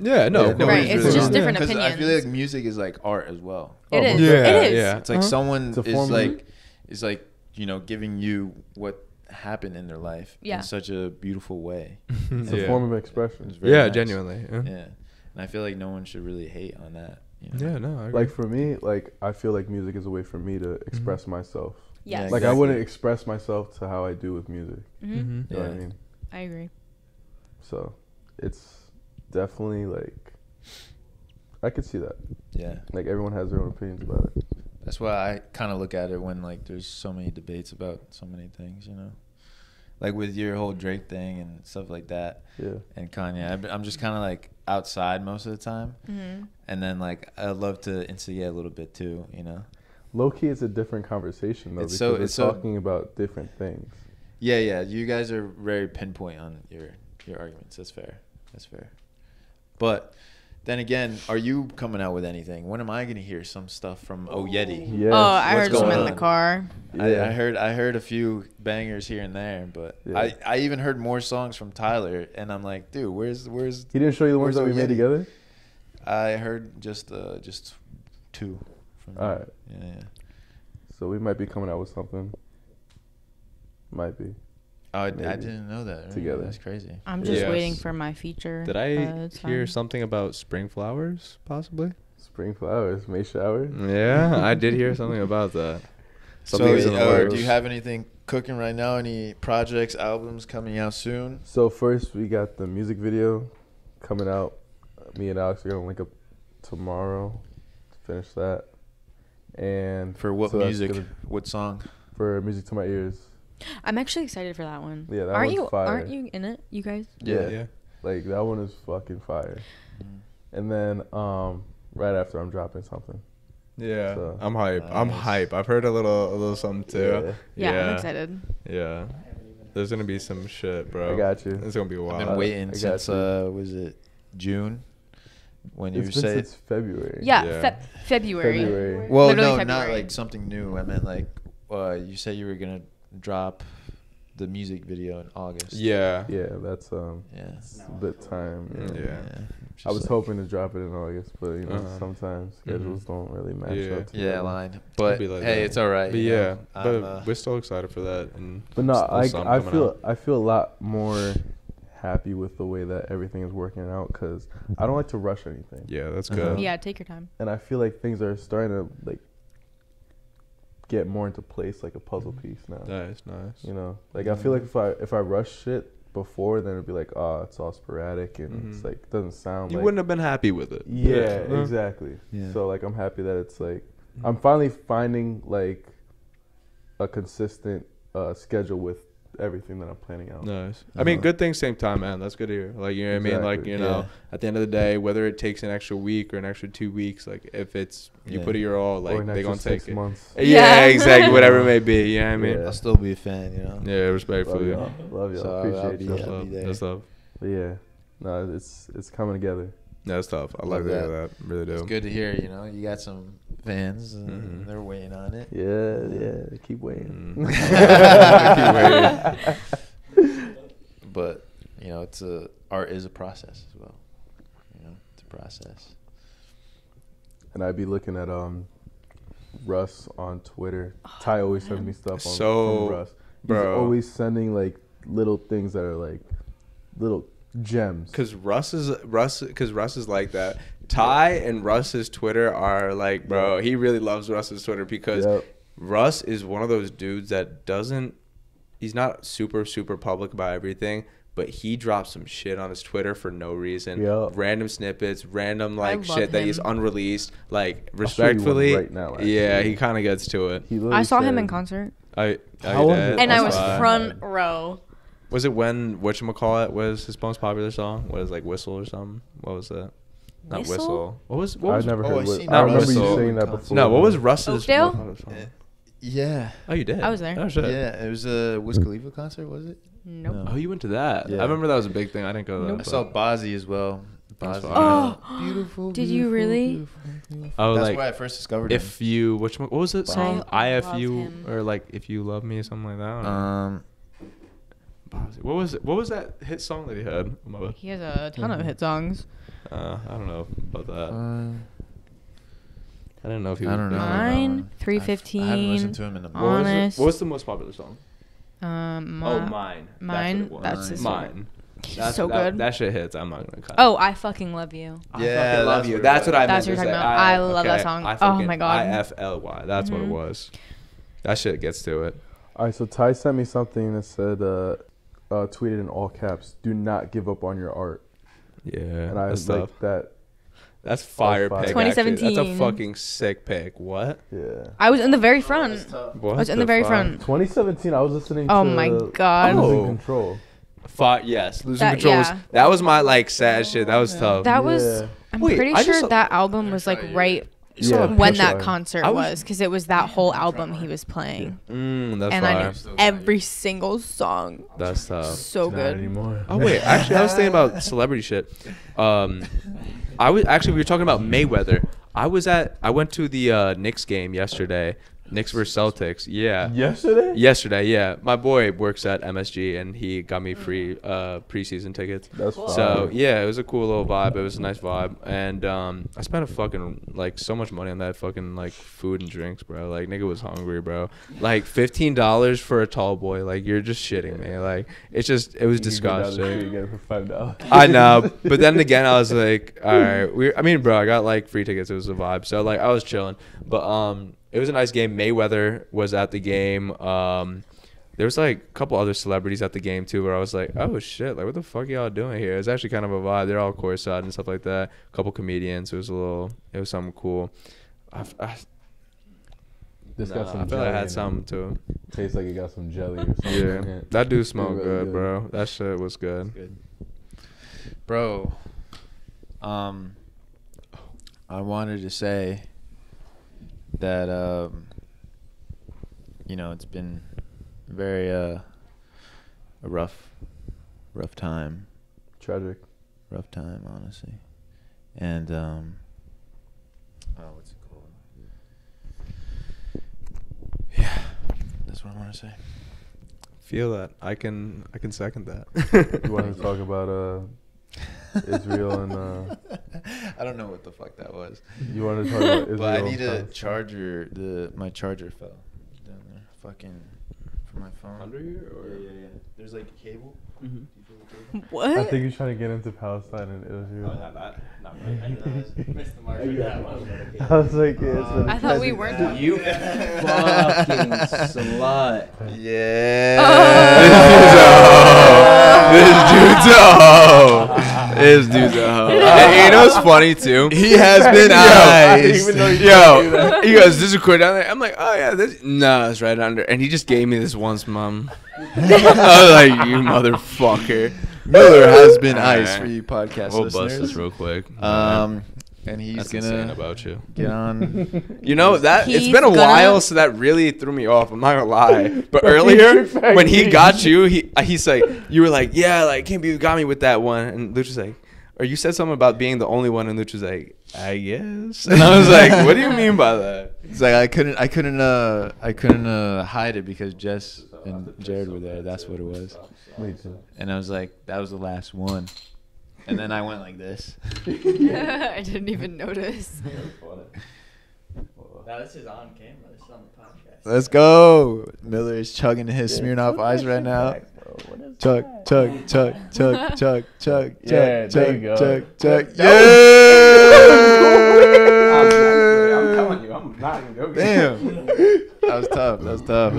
Yeah. No. Yeah, of course. Right, it's really just wrong. different 'Cause I feel opinions. like music is like art as well. It is. Yeah, It is. yeah. It's like someone It's a is form of- like you know giving you what happened in their life Yeah. in such a beautiful way. It's a Yeah. form of expression. It's very Yeah, nice. genuinely. Yeah. Yeah, and I feel like no one should really hate on that. You know? Yeah. No. I agree. Like for me, like I feel like music is a way for me to express myself. Yes. Like I wouldn't express myself to how I do with music. Mhm. Mhm. You know what I Yeah. mean? I agree. So it's definitely like I could see that. Yeah, Like everyone has their own opinions about it. that's why I kind of look at it when like there's so many debates about so many things. You know, like with your whole Drake thing and stuff like that. Yeah. And Kanye, I'm just kind of like outside most of the time, and then like I love to instigate a little bit too. You know. Low key, it's a different conversation though It's because so- we're it's so- talking about different things. Yeah. You guys are very pinpoint on your arguments. That's fair. That's fair. But then again, are you coming out with anything? When am I gonna hear some stuff from Oh Yeti? Yes. Oh, I What's heard some going in the on? car. Yeah. I heard a few bangers here and there, but Yeah. I even heard more songs from Tyler, and I'm like, dude, where's He didn't show you the ones where's that we Oh made Yeti? together? I heard just 2 from All right. Yeah. So we might be coming out with something. Might be. Oh, I Maybe. didn't know that. Really. Together. That's crazy. I'm just Yes. waiting for my feature. Did I it's hear fine. something about spring flowers? Possibly. Spring flowers, May showers. Yeah, I did hear something about that. So, Something's in the works. do you have anything cooking right now? Any projects, albums coming out soon? So first we got the music video coming out. Me and Alex are gonna link up tomorrow to finish that. And For what so that's music? gonna- What song? For Music to My Ears. I'm actually excited for that one. Yeah, that aren't one's you? fire. Aren't you in it? You guys? Yeah. Like that one is fucking fire. And then right after I'm dropping something. Yeah, So- I'm hype. I'm hype. I've heard a little something too. Yeah, I'm excited. Yeah, there's gonna be some shit, bro. I got you. It's gonna be wild. I've been waiting I got since you. was it June? When you It's been say since February. Yeah, February. February. Well, Literally no, not February. like something new. I meant like you said you were gonna drop the music video in August. Yeah. Yeah, that's Yeah. it's a bit time. Yeah. Yeah. I was Just hoping to drop it in August, but you know, Uh-huh. sometimes schedules don't really match Yeah. up. Yeah, together. line. But It'll be like hey, that. it's all right. But you yeah, know. but I'm, we're still excited for that. And But no, still I some I coming feel out. I feel a lot more happy with the way that everything is working out because I don't like to rush anything. Yeah, that's good. Yeah, take your time. And I feel like things are starting to like get more into place, like a puzzle piece now. Nice. You know, like I feel like if I rush shit before, then it'd be like, oh, it's all sporadic and it's like doesn't sound. You like, wouldn't have been happy with it. Yeah, exactly. Yeah. So like I'm happy that it's like I'm finally finding like a consistent schedule with everything that I'm planning out. Nice. I mean, good things same time, man. That's good to hear. Like, you know what I mean? Like, you know, at the end of the day, whether it takes an extra week or an extra 2 weeks, like if it's you put it your all, like they gonna take 6 it. months. Yeah, exactly. Whatever it may be. You know what I mean? I'll still be a fan, you know. Yeah, respectfully. Love y'all. So Appreciate you. I'll be there. That's tough. But yeah, no, it's coming together. That's tough. I like to hear that. Really do. It's good to hear. You know, you got some fans. They're waiting on it. Yeah. They keep waiting. Keep waiting. But you know, art is a process as well. You know, it's a process. And I'd be looking at Russ on Twitter. Ty always sends me stuff from Russ. He's always sending like little things that are like little gems. Cause Russ is like that. Ty and Russ's Twitter are like, bro, he really loves Russ's Twitter because Russ is one of those dudes that he's not super public about everything, but he drops some shit on his Twitter for no reason. Random snippets, random like shit that he's unreleased. Like respectfully, right now, yeah, he kind of gets to it. I saw him in concert. I was front row. Was it when whatchamacallit was his most popular song? What is like Whistle or something? What was that? Not Whistle. What was I never heard Whistle. Not I remember Whistle. you saying that before. No, what was Russ's Oakdale? Yeah. Oh, you did? I was there. Oh, shit. Yeah, it was a Wiz Khalifa concert, was it? Nope. No. Oh, you went to that? Yeah. I remember that was a big thing. I didn't go to that. I saw Bozzy as well. Bozzy. Oh, beautiful. Did you really? Beautiful. Oh, that's like where I first discovered him. If you, what was it song? I love IFU him. or like If You Love Me or something like that. Bozzy. What was it? What was that hit song that he had? He has a ton of hit songs. I don't know about that. I didn't know if he. I don't know. Mine, 315. I haven't listened to him in a minute. Honest. What was the most popular song? Mine. That's his Mine. That's so good. That shit hits. I'm not gonna cut. Oh, I fucking love you. Yeah, I fucking love you. That's what I meant. That's what you're talking about. I love that song. Oh my god. IFLY. That's what it was. That shit gets to it. All right, so Ty sent me something that said, tweeted in all caps, "Do not give up on your art." Yeah, and I that's like tough. that. That's fire pick. 2017. That's a fucking sick pick. What? Yeah. I was in the very front. What I was in the very front. 2017. I was listening. Oh to my god. Losing Control. Yes, Losing Control. That was my like sad shit. That was tough. That was. I'm pretty sure that album was like right when that concert was, because it was that whole album he was playing. That's and fire. I knew every single song. That's tough. So good. Oh wait, actually, I was thinking about celebrity shit. We were talking about Mayweather. I went to the Knicks game yesterday. Knicks versus Celtics. Yeah. Yesterday? Yesterday, yeah. My boy works at MSG and he got me free preseason tickets. That's fine. So yeah, it was a cool little vibe. It was a nice vibe. And I spent a fucking like so much money on that fucking like food and drinks, bro. Like nigga was hungry, bro. Like $15 for a tall boy. Like you're just shitting me. Like it was disgusting. You get it for $5. I know. But then again I was like, all right, I got like free tickets. It was a vibe. So like I was chilling. But it was a nice game. Mayweather was at the game. There was like a couple other celebrities at the game too, where I was like, oh shit, like what the fuck y'all doing here? It's actually kind of a vibe. They're all courtside and stuff like that. A couple comedians. It was something cool. I feel like I had something too. Tastes like it got some jelly or something. Yeah, that dude smelled really good, bro. That shit was good. Bro, I wanted to say that it's been very a rough time. Tragic. Rough time, honestly. And what's it called? Yeah, that's what I want to say. Feel that. I can second that. You want to talk about Israel and I don't know what the fuck that was. You want to talk about Israel? But I need a charger. My charger fell down there. Fucking from from my phone. Under here? Or? Yeah. There's like a cable. Mm-hmm. What? I think he's trying to get into Palestine and Israel. Oh, not really. Missed the mark with that one. I was like, yeah, I thought we weren't. You fucking slut. Yeah. Oh. This dude's a hoe. And you know what's funny too? He has been iced. Yo, he goes, "This is quick down there." I'm like, "Oh yeah, this." No, it's right under. And he just gave me this once, Mom. I was like, "You motherfucker." Miller has been iced for you podcast We'll listeners. bust this real quick. And he's That's gonna insane about you. get on. You know that it's He's been a gonna- while, so that really threw me off. I'm not gonna lie. But earlier, when he got you, he's like, you were like, yeah, like can't believe you got me with that one, and Luch was like, or you said something about being the only one, and Luch was like, I guess, and I was like, what do you mean by that? It's like I couldn't hide it because Jess and Jared were there. That's what it was. And I was like, that was the last one. And then I went like this. I didn't even notice. Now this is on camera. This is on the podcast. Let's go. Miller is chugging his Smirnoff Ice right now. Chug, chug, chug, chug, chug, chug, Yeah, chug, there you go. chug, chug. I'm telling you, I'm not even joking. Damn. That was tough. That was tough.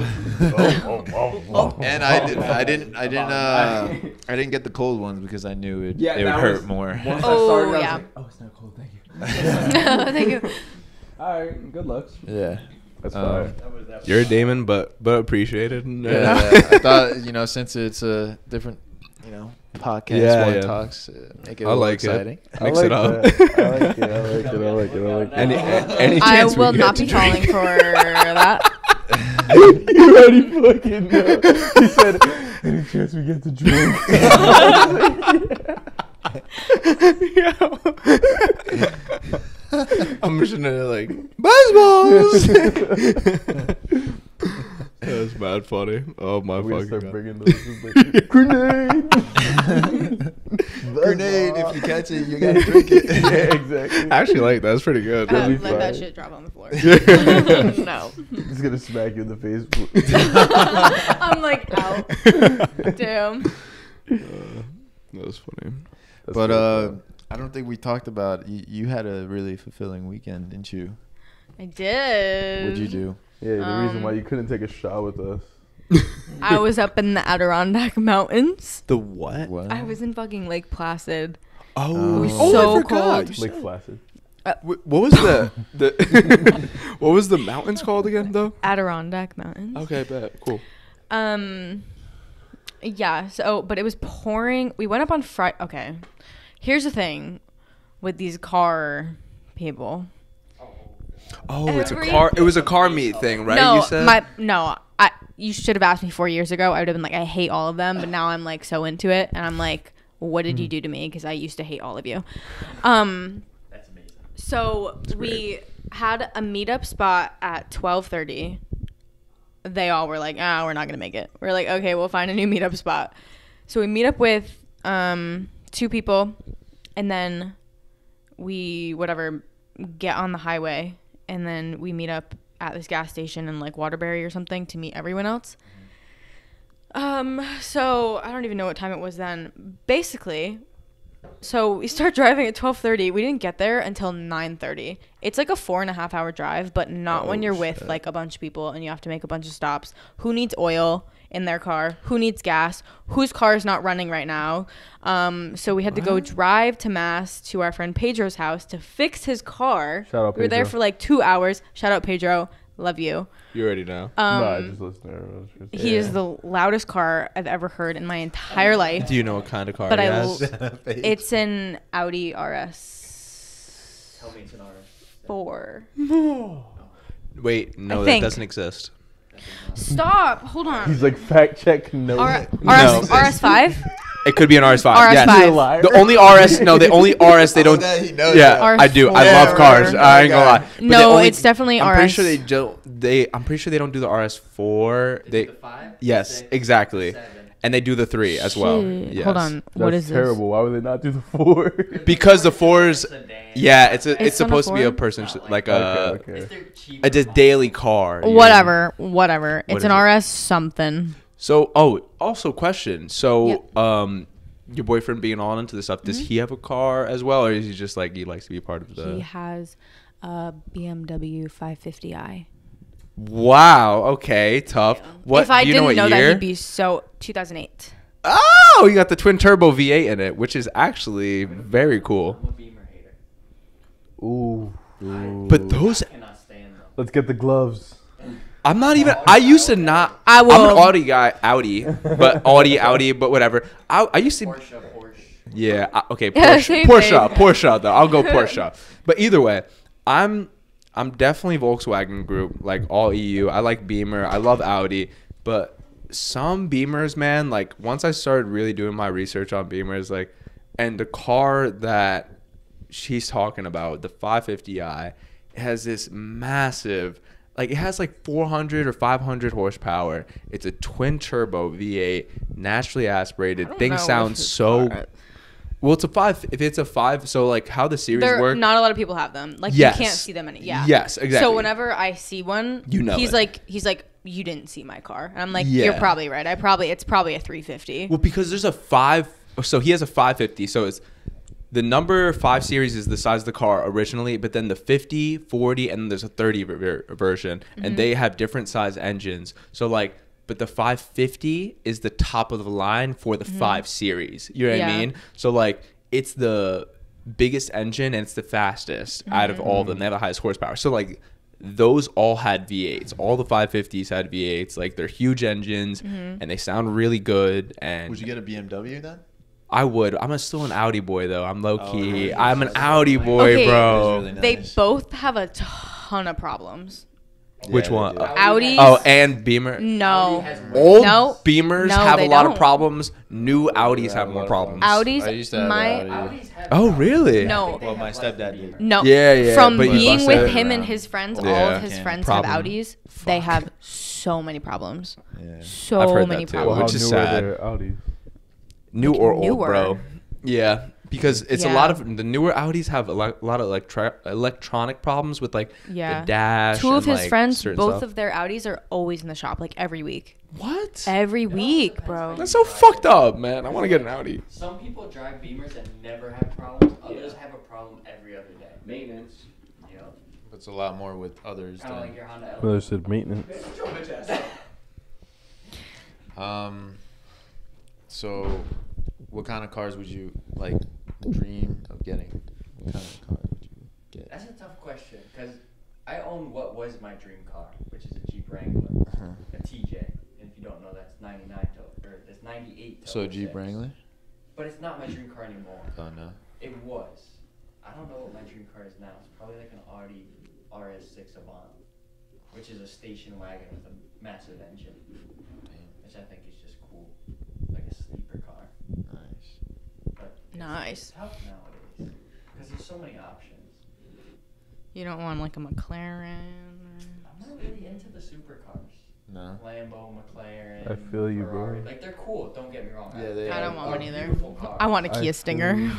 And I didn't get the cold ones because I knew it would hurt more. Once I started, I was yeah. like, oh, it's not cold. Thank you. Thank you. All right, good looks. Yeah. That's fine. You're a Damon, but appreciated. Yeah, I thought, since it's a different, podcast, one talks, make it a little exciting. Mix it up. I like it. Any I chance will we not get be to falling drink? for that. You already fucking know. He said, any chance we get to drink? I'm just gonna like baseballs. That's bad funny. Oh my We fucking start god! bringing those like, grenade. Grenade! If you catch it, you gotta drink it. Yeah, exactly. I actually like that. That's pretty good. That'd be Let that fine. shit drop on the floor. No. He's gonna smack you in the face. I'm like, out. Damn. That was funny. But I don't think we talked about you had a really fulfilling weekend, didn't you? I did. What'd you do? Yeah, the reason why you couldn't take a shot with us. I was up in the Adirondack Mountains. The what? I was in fucking Lake Placid. Oh, it was so I forgot. cold. Lake Placid. What was the what was the mountains called again though? Adirondack Mountains. Okay, bet. Cool. Yeah, so but it was pouring. We went up on Friday. Okay. Here's the thing with these car people. Oh, it's a car. It was a car meet thing, right? No, you said? you should have asked me 4 years ago. I would have been like, I hate all of them, but now I'm like so into it, and I'm like, what did you do to me? Because I used to hate all of you. That's amazing. So we had a meetup spot at 12:30. They all were like, we're not gonna make it. We're like, okay, we'll find a new meetup spot. So we meet up with 2 people, and then we get on the highway, and then we meet up at this gas station in like Waterbury or something to meet everyone else. So I don't even know what time it was then. Basically, so we start driving at 12:30. We didn't get there until 9:30. It's like a 4.5 hour drive, but not when you're with like a bunch of people and you have to make a bunch of stops. Who needs oil in their car? Who needs gas? Whose car is not running right now? So we had to go drive to Mass to our friend Pedro's house to fix his car. Shout out We were there Pedro. for like 2 hours. Shout out Pedro. Love you. You already know. No, I just listened to He is the loudest car I've ever heard in my entire life. Do you know what kind of car But he I has? it's an Audi RS. Tell me it's an RS. 4. Wait, no, I that think. doesn't exist. Stop. Hold on. He's like, fact check, no. RS5? It could be an RS5. RS5. Yes. The only RS, no, the only RS they don't. He knows Yeah, that. I do. I RS4. love cars. I ain't gonna lie. But No, they only- it's definitely I'm pretty RS. sure they don't. I'm pretty sure they don't do the RS4. They. The 5? Yes, 6, exactly. 7. And they do the 3 as well. Shit. Yes. Hold on. What That's is terrible. Why would they not do the 4? Because the 4s. Yeah, it's supposed to be a person's like a just daily car. Whatever. It's What an is it? RS something. So, also question. So, your boyfriend being all into this stuff, does he have a car as well, or is he just like he likes to be part of the? He has a BMW 550i. Wow. Okay. Tough. What? If I do you know didn't what know year? that, he'd be so 2008. Oh, you got the twin turbo V8 in it, which is actually very cool. Ooh. But those. Let's get the gloves. I'm not even. I used to not. I will. I'm an Audi guy. Audi, but whatever. I used to. Porsche. Yeah. Okay. Porsche though. I'll go Porsche. But either way, I'm definitely Volkswagen Group, like all EU. I like Beamer. I love Audi, but some Beamers, man. Like once I started really doing my research on Beamers, like, and the car that she's talking about, the 550i, has this massive. Like, it has like 400 or 500 horsepower. It's a twin turbo V8, naturally aspirated. Thing sounds so. Well, it's a 5. If it's a 5, so like how the series work. Not a lot of people have them. Like, Yes. you can't see them any. Yeah. Yes, exactly. So whenever I see one, You know he's it. like, you didn't see my car, and I'm like, Yeah. you're probably right. It's probably a 350. Well, because there's a 5. So he has a 550. So it's the number 5 series is the size of the car originally, but then the 50, 40, and then there's a 30 version, and Mhm. they have different size engines. So like, but the 550 is the top of the line for the Mhm. 5 series. You know what I Yeah. mean? So like, it's the biggest engine and it's the fastest out of all of them. They have the highest horsepower. So like, those all had V8s. All the 550s had V8s. Like, they're huge engines, Mhm. and they sound really good. And Would you get a BMW then? I would. I'm still an Audi boy though. I'm low key. really? I'm an Audi boy, Okay, bro. They both have a ton of problems. Which one? Audis. Oh, and Beamer. No. Old No. Beamers No, have a they lot of don't. problems. New Audis have more problems. Audis. I used to have an Audi. Oh, really? No. Well, my stepdad did. No. Yeah. From but you being busted with it him around. and his friends, all Yeah. of his friends Problem. have Audis. They have so many problems. So I've heard many that too, problems. which is How new are sad. their Audis? New or old, Newer. bro. Yeah, because it's a Yeah. lot of the newer Audis have a lot of electronic problems with like Yeah. the dash. Two of and, his like, friends, certain both stuff. of their Audis are always in the shop, like every week. What? Every week, bro. That's so fucked up, man. I want to get an Audi. Some people drive Beamers and never have problems. Others have a problem every other day. Maintenance. You know. It's a lot more with others. Kind of than- like your Honda. Mother said maintenance. So, what kind of cars would you like dream of getting? What kind of car would you get? That's a tough question because I own what was my dream car, which is a Jeep Wrangler, a TJ. And if you don't know, that's 99 to, or that's 98 to So, Jeep 06. Wrangler? But it's not my dream car anymore. Oh, no. It was. I don't know what my dream car is now. It's probably like an Audi RS6 Avant, which is a station wagon with a massive engine, which I think is just cool, like a sleeper car. Nice. But Nice. it's tough nowadays because there's so many options. You don't want like a McLaren. I'm not really into the supercars. No. Lambo, McLaren. I feel you, bro. Ferrari. Like they're cool. Don't get me wrong. Yeah, they I are. don't want one either. Beautiful cars. I want a Kia I Stinger. feel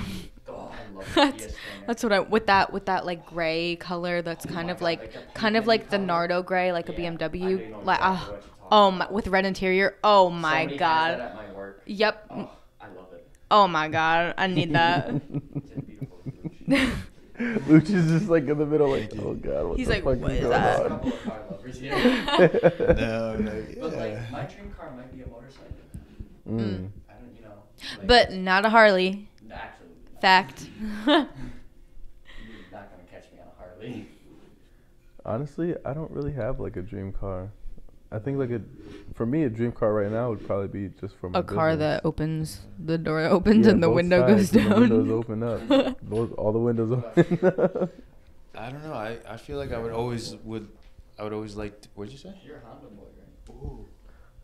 Oh, I love the Kia That's Stinger. that's what I with that like gray color. That's Oh kind my of God, like like a kind of pink like the color. Nardo gray, like a Yeah, I know BMW. exactly Like what you're oh talking my, with red interior. Oh my Somebody has god. that at my work. Yep. Oh, I love it. Oh my god. I need that. It's a beautiful Luch is just like in the middle, like, oh god, what He's the like, fuck what is is going that? A on? couple of car lovers here. No, no, But yeah. like my dream car might be a motorcycle. Mm. I don't, you know. Like, But not a Harley. actually, Fact. you're not gonna catch me on a Harley. Honestly, I don't really have like a dream car. I think like for me, a dream car right now would probably be just for my A car business. that opens, the door opens Yeah, and the both window goes sides, and down. The windows open up. All the windows open. I don't know. I feel like I would always like. What'd you say? You're a Honda boy, right? Ooh.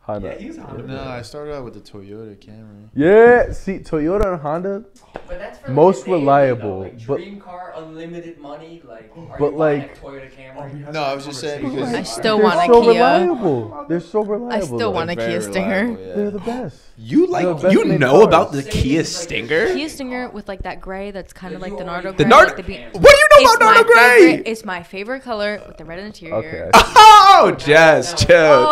Honda. Yeah, he's Honda. No, I started out with the Toyota Camry. Yeah, see, Toyota and Honda, But that's for most like reliable. like But dream car, unlimited money. Like, are But you like- buying a Toyota Camry? No, I was just saying because I still they're want a so Kia. reliable. They're so reliable. I still though. want a Kia Stinger. They're the best. You They're the like best you made know cars. about the Kia Stinger? Kia Stinger with like that gray that's kind of like the Nardo The gray. Nardo- like the What do you know It's about Nardo my gray? favorite- It's my favorite color with the red interior. Oh, Jazz, chill.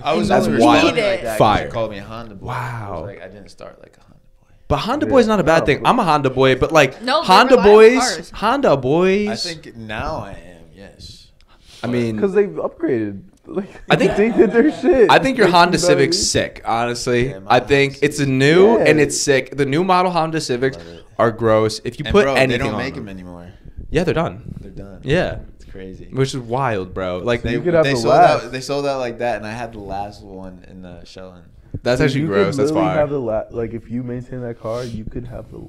I was That's always wild. responding like that 'cause Fire. You called me a Honda boy. Wow. I was like, I didn't start like a Honda. But Honda Boy's not a bad thing. I'm a Honda boy, but like No, they're Honda reliable boys, cars. Honda boys. I think now I am. Yes. I mean, because they've upgraded. Like, I think they did their shit. I think your Like, Honda you know what I Civic's mean? sick. Honestly, I think it's a new and it's sick. The new model Honda Civics are gross. If you And put bro, anything they don't on make them them anymore. Yeah, they're done. They're done. Yeah, it's crazy. Which is wild, bro. Like They sold out like that, and I had the last one in the Shellen. That's Dude, actually you gross. could That's literally fire. have the like if you maintain that car, you could have the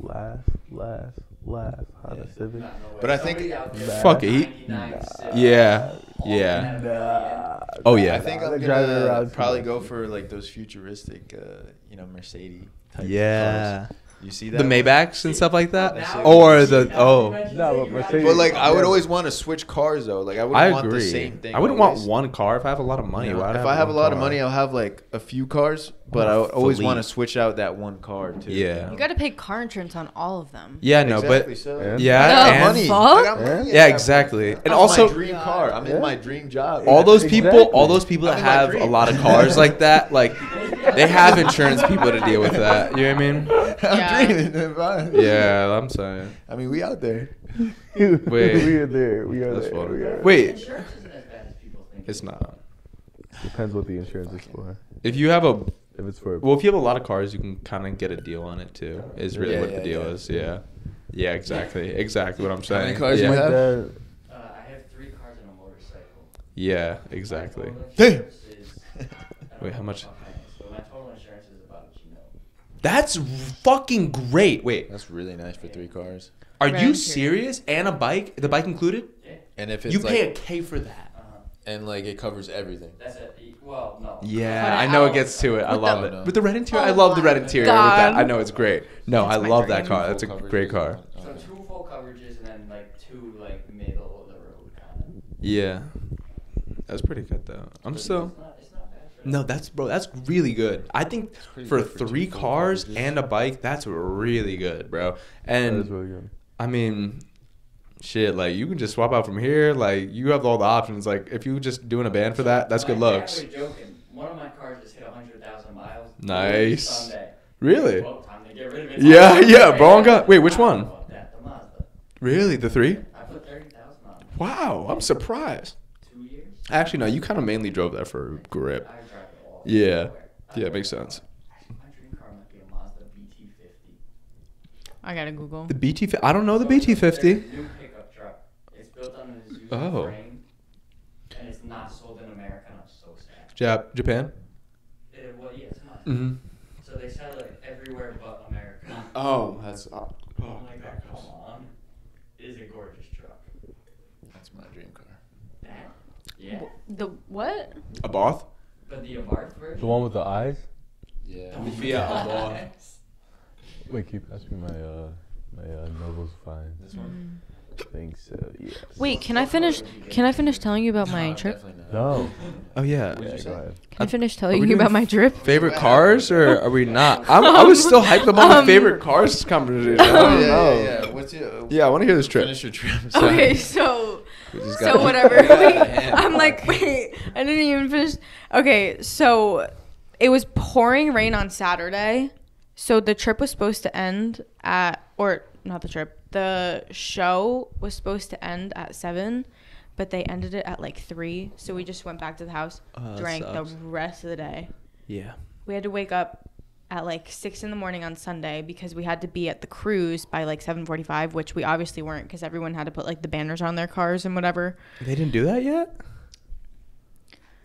last Honda Civic. But I think Fuck it. Yeah. Oh yeah. I think I'm driving gonna around probably too go for like those futuristic, Mercedes. Type Yeah. cars. You see that? The Maybachs and stuff like that, Mercedes. or the No, but Mercedes. But like, I would always want to switch cars though. Like, I wouldn't want the same thing. I wouldn't always. want one car if I have a lot of money. You know, why would if I have a one lot of car? money, I'll have like a few cars, but I would always want to switch out that one car too. Yeah. You got to pay car insurance on all of them. Yeah, no, Exactly, but so. yeah, The and money. I got money. yeah, exactly. And That's also, my dream car. I'm in my dream job. all those people that I'm in my have dream. a lot of cars like that, like they have insurance people to deal with that. You know what I mean? I'm dreaming. Fine. Yeah, I'm saying. I mean, we out there. Wait, we are there. We are That's there. funny. We are Wait, it's not. Depends what the insurance is for. If you have a, if it's for, well, if you have a lot of cars, you can kind of get a deal on it too. Is really Yeah, what the yeah, deal yeah. is. Yeah, yeah, exactly what I'm How saying. many cars yeah. you have? I have 3 cars and a motorcycle. Yeah, exactly. Damn. Wait, how much? So my total insurance is about That's fucking great. Wait, That's really nice for 3 cars. are Very you true. serious? And a bike? The bike included? And if it's You like, pay a K for that. and like it covers everything. That's it. Well, no. Yeah, I know it gets to it. I love the- it. With the red interior, Oh I love the red my interior. With that, God. I know it's great. No, I my love that dream. car. That's a Full coverage great is car. one. So 2 full coverages and then like 2 like middle of the road kind of. Yeah, that's pretty good though. I'm still. It's not bad for No, that's really good. I think pretty for good for 3 2 full cars coverages. and a bike, that's really good, bro. that is And really good. I mean, shit, like you can just swap out from here. Like you have all the options. Like if you just doing a band for that, that's good looks. I'm joking. One of my cars just hit 100,000 miles. Nice. Sunday. Really? Well, time to get rid of it. Yeah, yeah, bro. Wait, which one? About that, the Mazda. Really, the 3? I put 30,000 on it. Wow, I'm surprised. 2 years. Actually, no, you kind of mainly drove that for grip. I drive it all. Yeah, everywhere. yeah, makes sense. My dream car might be a Mazda BT50. I gotta Google. The BT, I don't know the There's BT50. a new pickup truck. It's built on a Isuzu Oh. frame, and it's not sold in America. And I'm so sad. Japan. Well, yeah, it's not. Mm-hmm. So they sell it everywhere but America. Oh, that's Oh my god, come on. It is a gorgeous truck. that's my dream car. That? Yeah. The what? A Both. But the Abarth version? The one with the eyes. Yeah. Yeah, Wait, keep asking my Noble's fine. This one. I think so. Yes. Wait, can I finish? Can I finish telling you about my trip? No. Oh yeah. Yeah, go ahead. Can I finish telling you about my trip? Favorite cars, or are we not? I was still hyped up on the favorite cars conversation. I don't know. Yeah. What's your? Yeah, I want to hear this trip. Finish your trip. Okay, so just so got- whatever. Wait, I'm like, wait, I didn't even finish. Okay, so it was pouring rain on Saturday, so the trip was supposed to end at, or not the trip, the show was supposed to end at 7, but they ended it at like 3, so we just went back to the house, that drank the sucks. rest of the day. Yeah. We had to wake up at like 6 in the morning on Sunday because we had to be at the cruise by like 7:45, which we obviously weren't because everyone had to put like the banners on their cars and whatever. They didn't do that yet.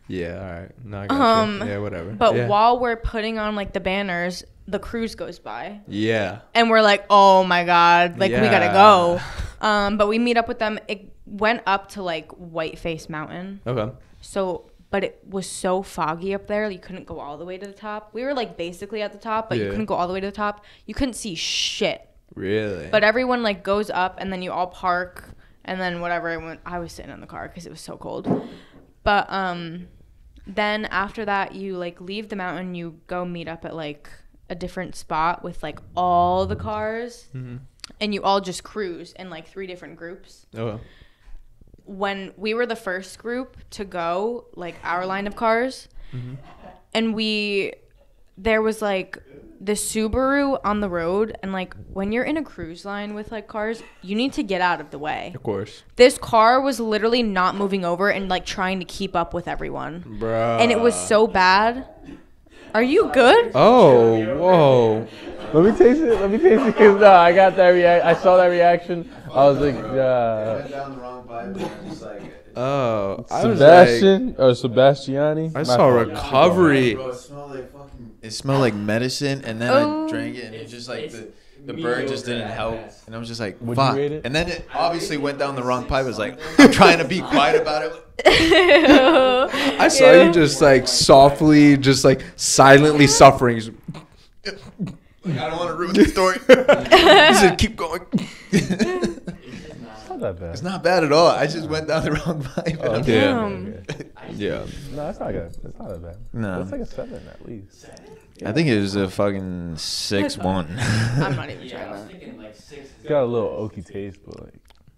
Yeah. All right. No, I got you. Yeah. Whatever. But yeah. while we're putting on like the banners, the cruise goes by. Yeah. And we're like, oh my God, like we gotta Yeah. go. But we meet up with them. It went up to like Whiteface Mountain. Okay. So but it was so foggy up there, you couldn't go all the way to the top. We were like basically at the top, but you couldn't go all the way to the top. You couldn't see shit. Really? But everyone like goes up, and then you all park, and then whatever. I was sitting in the car because it was so cold. But then after that, you like leave the mountain, you go meet up at like a different spot with like all the cars, and you all just cruise in like 3 different groups. Oh. When we were the first group to go, like our line of cars, and there was like the Subaru on the road, and like when you're in a cruise line with like cars, you need to get out of the way. Of course. This car was literally not moving over and like trying to keep up with everyone. Bruh. And it was so bad. Are you good? Oh, whoa. Let me taste it. Cause no, I got that I saw that reaction. I was like, oh, Sebastian or Sebastiani. I saw recovery. Bro, it smelled like medicine, and then I drank it, and it just like the burn just didn't help, and I was just like, fuck. And then it obviously went down the wrong pipe. It was like, I'm trying to be quiet about it. I saw you just like softly, just like silently suffering. Like, I don't want to ruin the story. He said, keep going. It's not that bad. It's not bad at all. I just went down the wrong pipe. Oh, okay. Yeah. No, it's not good. It's not that bad. No. It's like a 7 at least. I think it was a fucking 6-1. I'm not even trying that. It's got a little oaky taste, but like.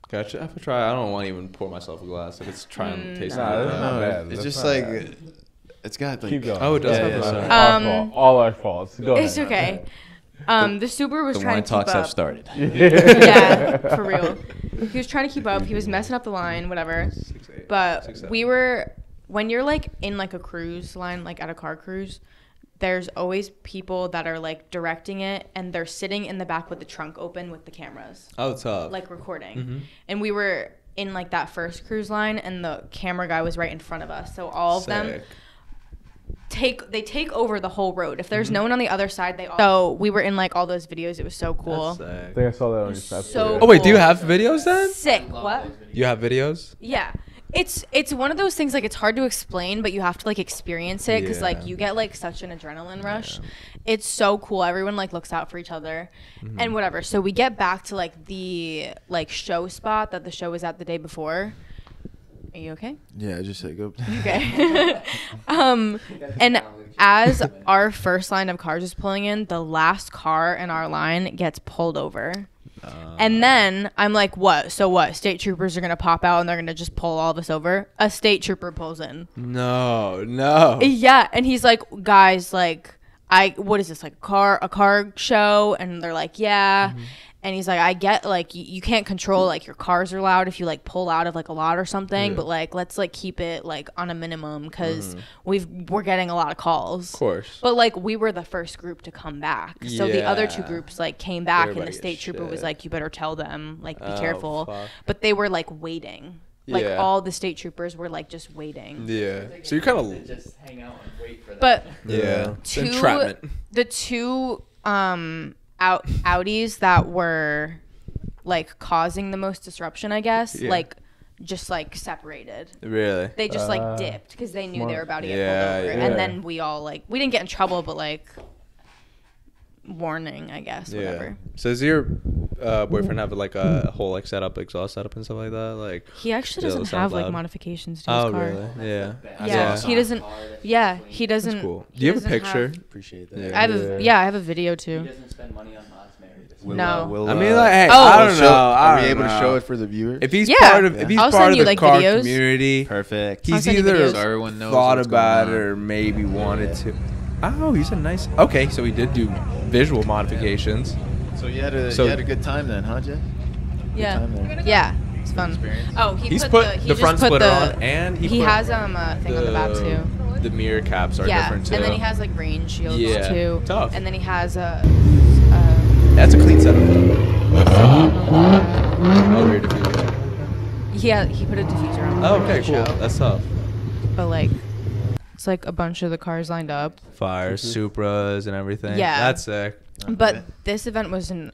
Gotcha. If I try, I don't want to even pour myself a glass. If it's trying to taste Nah, that's not bad. It's That's just not like bad. it's got like. Keep going. Oh, it does. Yeah, Sorry. Our fault. All our faults. Go It's ahead. okay. The Subaru was The trying wine to keep talks up. have started. Yeah, for real. He was trying to keep up. He was messing up the line, whatever. But we were, when you're like in like a cruise line, like at a car cruise, there's always people that are like directing it, and they're sitting in the back with the trunk open with the cameras. Oh, tough. Like recording. Mm-hmm. And we were in like that first cruise line, and the camera guy was right in front of us. So all of them take over the whole road. If there's no one on the other side, so we were in like all those videos. It was so cool. I think I saw that on your Snap. So oh wait, do you have videos then? Sick. What? You have videos? Yeah. It's one of those things like it's hard to explain, but you have to like experience it because like you get like such an adrenaline rush. It's so cool. Everyone like looks out for each other and whatever. So we get back to like the like show spot that the show was at the day before. Are you okay? Yeah, I just said go. Okay. And as our first line of cars is pulling in, the last car in our line gets pulled over. And then I'm like, what? So what? State troopers are going to pop out and they're going to just pull all of us over? A state trooper pulls in. No. Yeah. And he's like, guys, like, what is this? Like a car show? And they're like, yeah. And he's like, I get like you can't control like your cars are loud if you like pull out of like a lot or something, but like let's like keep it like on a minimum because we're getting a lot of calls. Of course. But like we were the first group to come back, so the other two groups like came back, and the state trooper was like, you better tell them like be careful. Fuck. But they were like waiting. Like all the state troopers were like just waiting. Yeah. So you're kind of just hang out and wait for that. But entrapment. The two Audis that were like causing the most disruption, I guess, like just like separated. Really? They just like dipped because they knew they were about to get pulled over. Yeah. And then we all like we didn't get in trouble, but like warning, I guess, whatever. So does your boyfriend have like a whole like exhaust setup and stuff like that? Like he actually doesn't have like modifications to his car. Really? Yeah. Yeah. He doesn't. Yeah, he doesn't. That's cool. Do you have a picture? Appreciate that. I have a video too. He doesn't spend money on mods, Mary. No. I mean, like, hey, I don't know. Are we able to show it for the viewers? If he's part of, if he's part of the car community, perfect. He's either thought about it or maybe wanted to. Oh, he's a nice. Okay, so he did do visual modifications. So you had a good time then, huh, Jeff? Yeah. Yeah. It's fun. Oh, he's put the front splitter on, and he has a thing on the back too. The mirror caps are different too. And then he has like rain shields too. Tough. And then he has a. That's a clean setup. Oh, rear diffuser. Yeah, he put a diffuser on. Oh, okay, cool. That's tough. But like, it's like a bunch of the cars lined up. Fires, Supras, and everything. Yeah. That's sick. But this event was an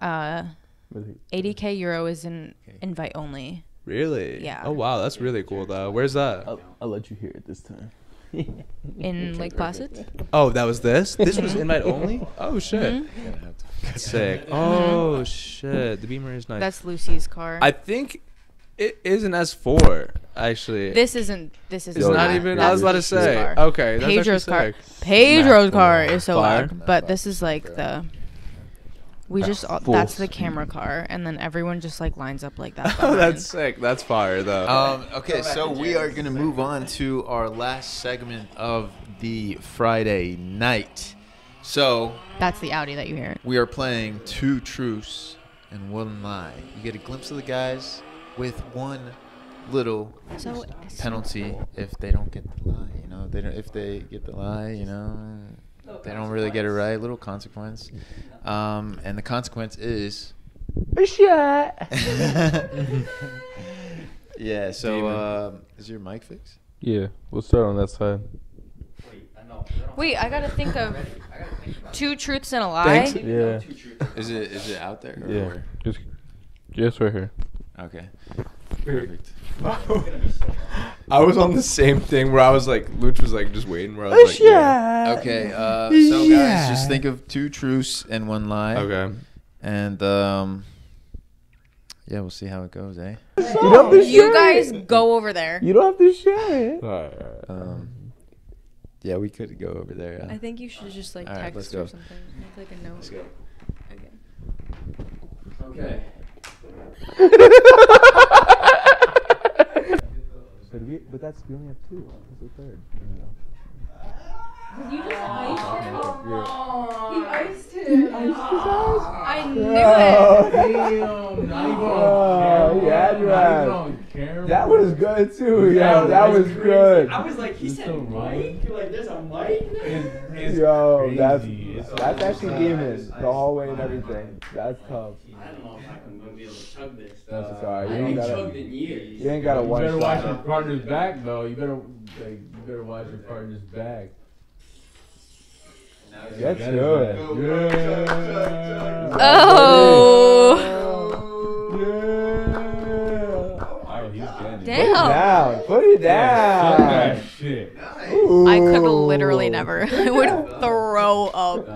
80K euro is an invite only. Really? Yeah. Oh wow, that's really cool though. Where's that? I'll let you hear it this time. In Lake Placid. Oh, that was this? This was invite only? Oh shit. Mhm. Sick. Oh shit. The Beamer is nice. That's Lucy's car. I think it is an S4 actually. This isn't. It's not even. I was about to say. car. Okay. That's Pedro's car. sick. Pedro's car is so Fire. loud, but this is like the. We just that's the camera car, and then everyone just like lines up like that. Oh, behind. that's sick. That's fire though. Okay, so we are gonna move on to our last segment of the Friday night. So That's the Audi that you hear. we are playing 2 truths and 1 lie. You get a glimpse of the guys with one little So- penalty if they don't get the lie. You know, they don't. If they get the lie, you know, they don't really get it right. Little consequence, and the consequence is a shot. Yeah. So is your mic fixed? Yeah, we'll start on that side. Wait, I gotta think of 2 truths and a lie. Thanks. Yeah. Is it out there? Or Yeah. where? Just right here. Okay. Perfect. I was on the same thing where I was like, Luch was like just waiting. Where I was like, yeah. Okay. So guys, just think of 2 truths and 1 lie. Okay. And yeah, we'll see how it goes, eh? You guys go over there. You don't have to share it. Yeah, we could go over there. Yeah. I think you should just like All right, let's text go. or something. Make like a note. Let's go. Okay. But that's we only have 2. What's the third? You just iced him. Yeah. He iced him. I knew it. That was good too. Yeah, that was good. I was like, he said mic? You're like, there's a mic? Yo, that's actually gaming the hallway and everything. That's tough. I don't know if I'm going to be able to chug this. That's alright. I ain't chugged in years. You ain't got to You one better watch shot. your partner's back though. You better watch your partner's back. That's good. Yeah. Oh. Oh, he's getting Damn. Put it down. that shit. I could literally never. I would throw up.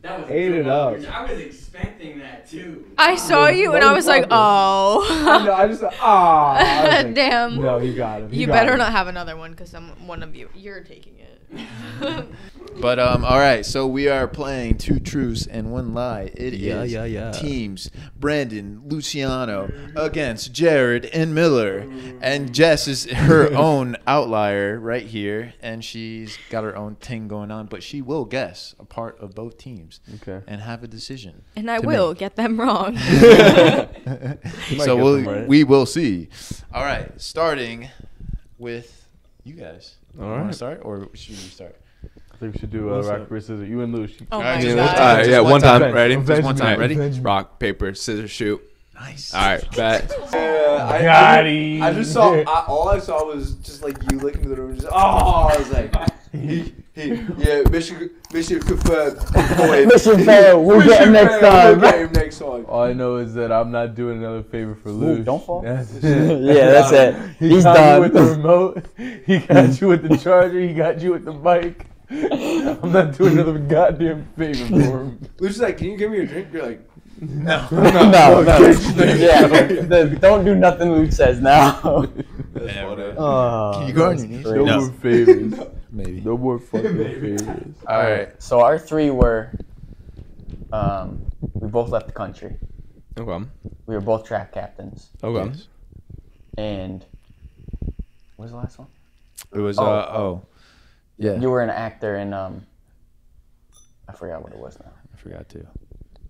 That was Ate it up. I was expecting that too. I saw you and I was like, oh. I know. I just like, Damn. No, he got him. You better not have another one because one of you're taking it. But all right, so we are playing 2 truths and 1 lie. It is teams Brandon Luciano against Jared and Miller, and Jess is her own outlier right here, and she's got her own thing going on, but she will guess a part of both teams, and have a decision. And I will get them wrong. So we will see. All right, starting with you guys. All Want right. to start, or should we start? I think we should do rock, paper, scissors. You and Luce. Oh my God. All right, yeah, one time. Ready? Just one time. Ready? Rock, paper, scissors, shoot. Nice. All right, bet. I just saw. All I saw was just like you looking into the room. Just, I was like, mission confirmed. Mission failed. We'll get him next time. We'll get him next time. All I know is that I'm not doing another favor for Luce. Don't fall. Yeah, that's it. He He's got done. you with the remote. He got you with the charger. He got you with the mic. I'm not doing another goddamn favor for him. Luke's like, can you give me a drink? You're like, No. Yeah, don't do nothing Luke says now. That's funny. Can you go on your knees? No more favors. Maybe. No more fucking favors. All right. So our 3 were, we both left the country. Okay. We were both track captains. Okay. And what was the last one? It was yeah. You were an actor in I forgot what it was now. I forgot too.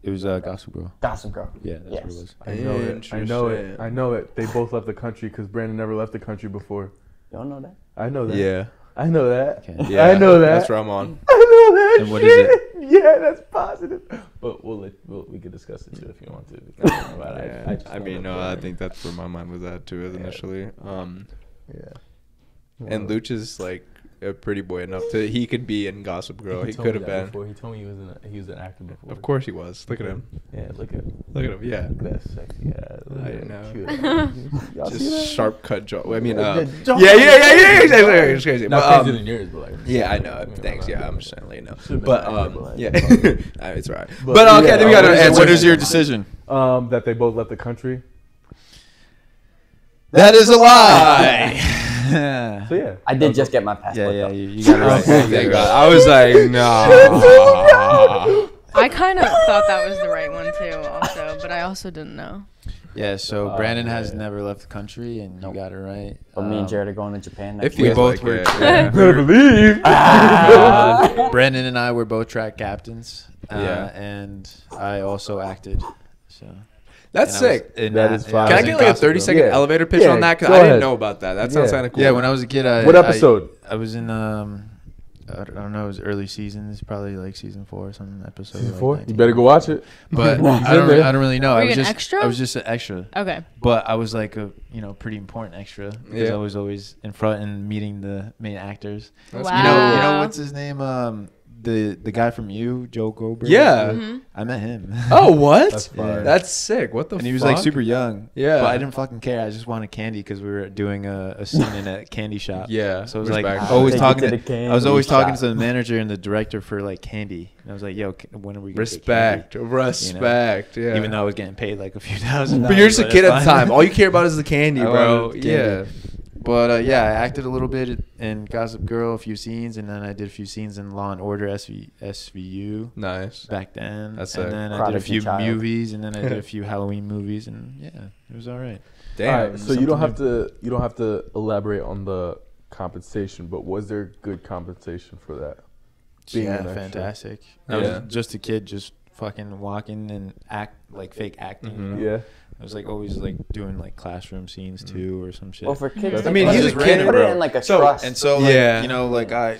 It was Gossip Girl. Gossip Girl. Yeah, that's what it was. I know it. I know it. I know it. They both left the country because Brandon never left the country before. You don't know that? I know that. Yeah. I know that. Okay. Yeah, I know that. That's where I'm on. I know that. And what shit. is it? Yeah, that's positive. But we could discuss it too if you want to. Yeah. I mean, no, I think that's where my mind was at too initially. Yeah. And Luch is like a pretty boy enough to he could be in Gossip Girl. He could have been. Before. He told me he was an actor before. Of course he was. Look at him. Yeah, look at him. Yeah. That sexy ass. I know. Y'all see that? Just sharp cut jaw. I mean, Yeah, It's crazy. Not But, crazier than yours, but like. yeah, I know. Thanks. Yeah, I'm just trying to let you know. Should've been But actor, but, yeah, it's all right. But, But okay, yeah, then we got to what is- answer. What is your decision? That they both left the country. That is a lie. So yeah, I did just get my passport. Yeah, though. you got it right. Thank God. I was like, no. I kind of thought that was the right one too, also, but I also didn't know. Yeah, so Brandon has never left the country, and you got it right. But me and Jared are going to Japan next If week. we both were, believe. Brandon and I were both track captains. Yeah. And I also acted. So That's and I was sick. in That is fire. Can I was get in like a Gossip Girl. 30-second Yeah. elevator pitch Yeah, on that? Because go I didn't ahead. know about that. That sounds Yeah. kind of cool. Yeah, when I was a kid, What episode? I was in I don't know, it was early seasons, probably like season 4 or something episode. Season like 4. 19. You better go watch it. But He's I in there. don't really know. Were I you was an just extra? I was just an extra. Okay. But I was like a pretty important extra because Yeah. I was always in front and meeting the main actors. That's Wow. You know what's his name? The guy from You, Joe Goldberg. Yeah. Mhm. I met him. Oh, what? That's fire. That's sick. What the fuck? And he was like super young. Yeah. But I didn't fucking care. I just wanted candy because we were doing a scene in a candy shop. Yeah. So I was Respect. like always Take talking it to to the candy I was always talking shop. to the manager and the director for like candy. And I was like, yo, when are we gonna Respect. get candy? Respect. Yeah. Even though I was getting paid like a few thousand. But you're just a but kid it's at the fine. time. All you care about is the candy, I bro. wanted candy. Yeah. But yeah, I acted a little bit in Gossip Girl, a few scenes, and then I did a few scenes in Law and Order SVU Nice. back then. That's and sick. then I did a Prodigy few child. movies, and then I did a few Halloween movies, and yeah, it was all right. Damn. All right, so you don't have to elaborate on the compensation, but was there good compensation for that? Being Yeah, an extra? fantastic. Yeah. I was just a kid, just fucking walking and act like fake acting. Mhm. You know? Yeah. I was like always like doing like classroom scenes too or some shit. Well, for kids, I mean, put he's it- a kid, put bro. it in like a so trust. and so like, Yeah. you know, like I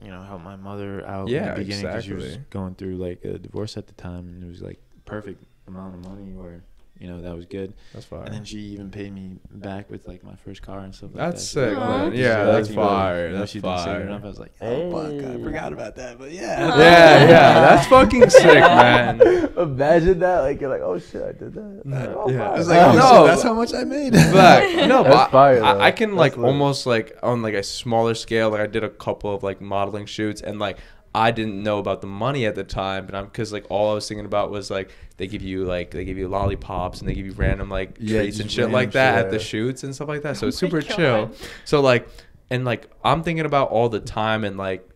helped my mother out in Yeah, the beginning because she was exactly. going through like a divorce at the time, and it was like perfect amount of money where that was good. That's fire. And then she even paid me back with like my first car and stuff like That's that. sick, Aw. man. She Yeah, was that's like, fire. you know, That's she didn't say it fire. enough. I was like, oh fuck, I Hey. forgot about that, but Yeah, that's fucking sick, man. Imagine that, like you're like, oh shit, I did that. Oh, Yeah. fuck. I was like, oh, No. shit, that's how much I made. But no, That's but fire, though. I can That's like lit. almost like on like a smaller scale. Like I did a couple of like modeling shoots, and like I didn't know about the money at the time, but I'm because like all I was thinking about was like they give you lollipops and they give you random like Yeah, treats and just shit random like that shit, at the yeah. shoots and stuff like that. So Oh it's my super God. chill. So like and like I'm thinking about all the time and like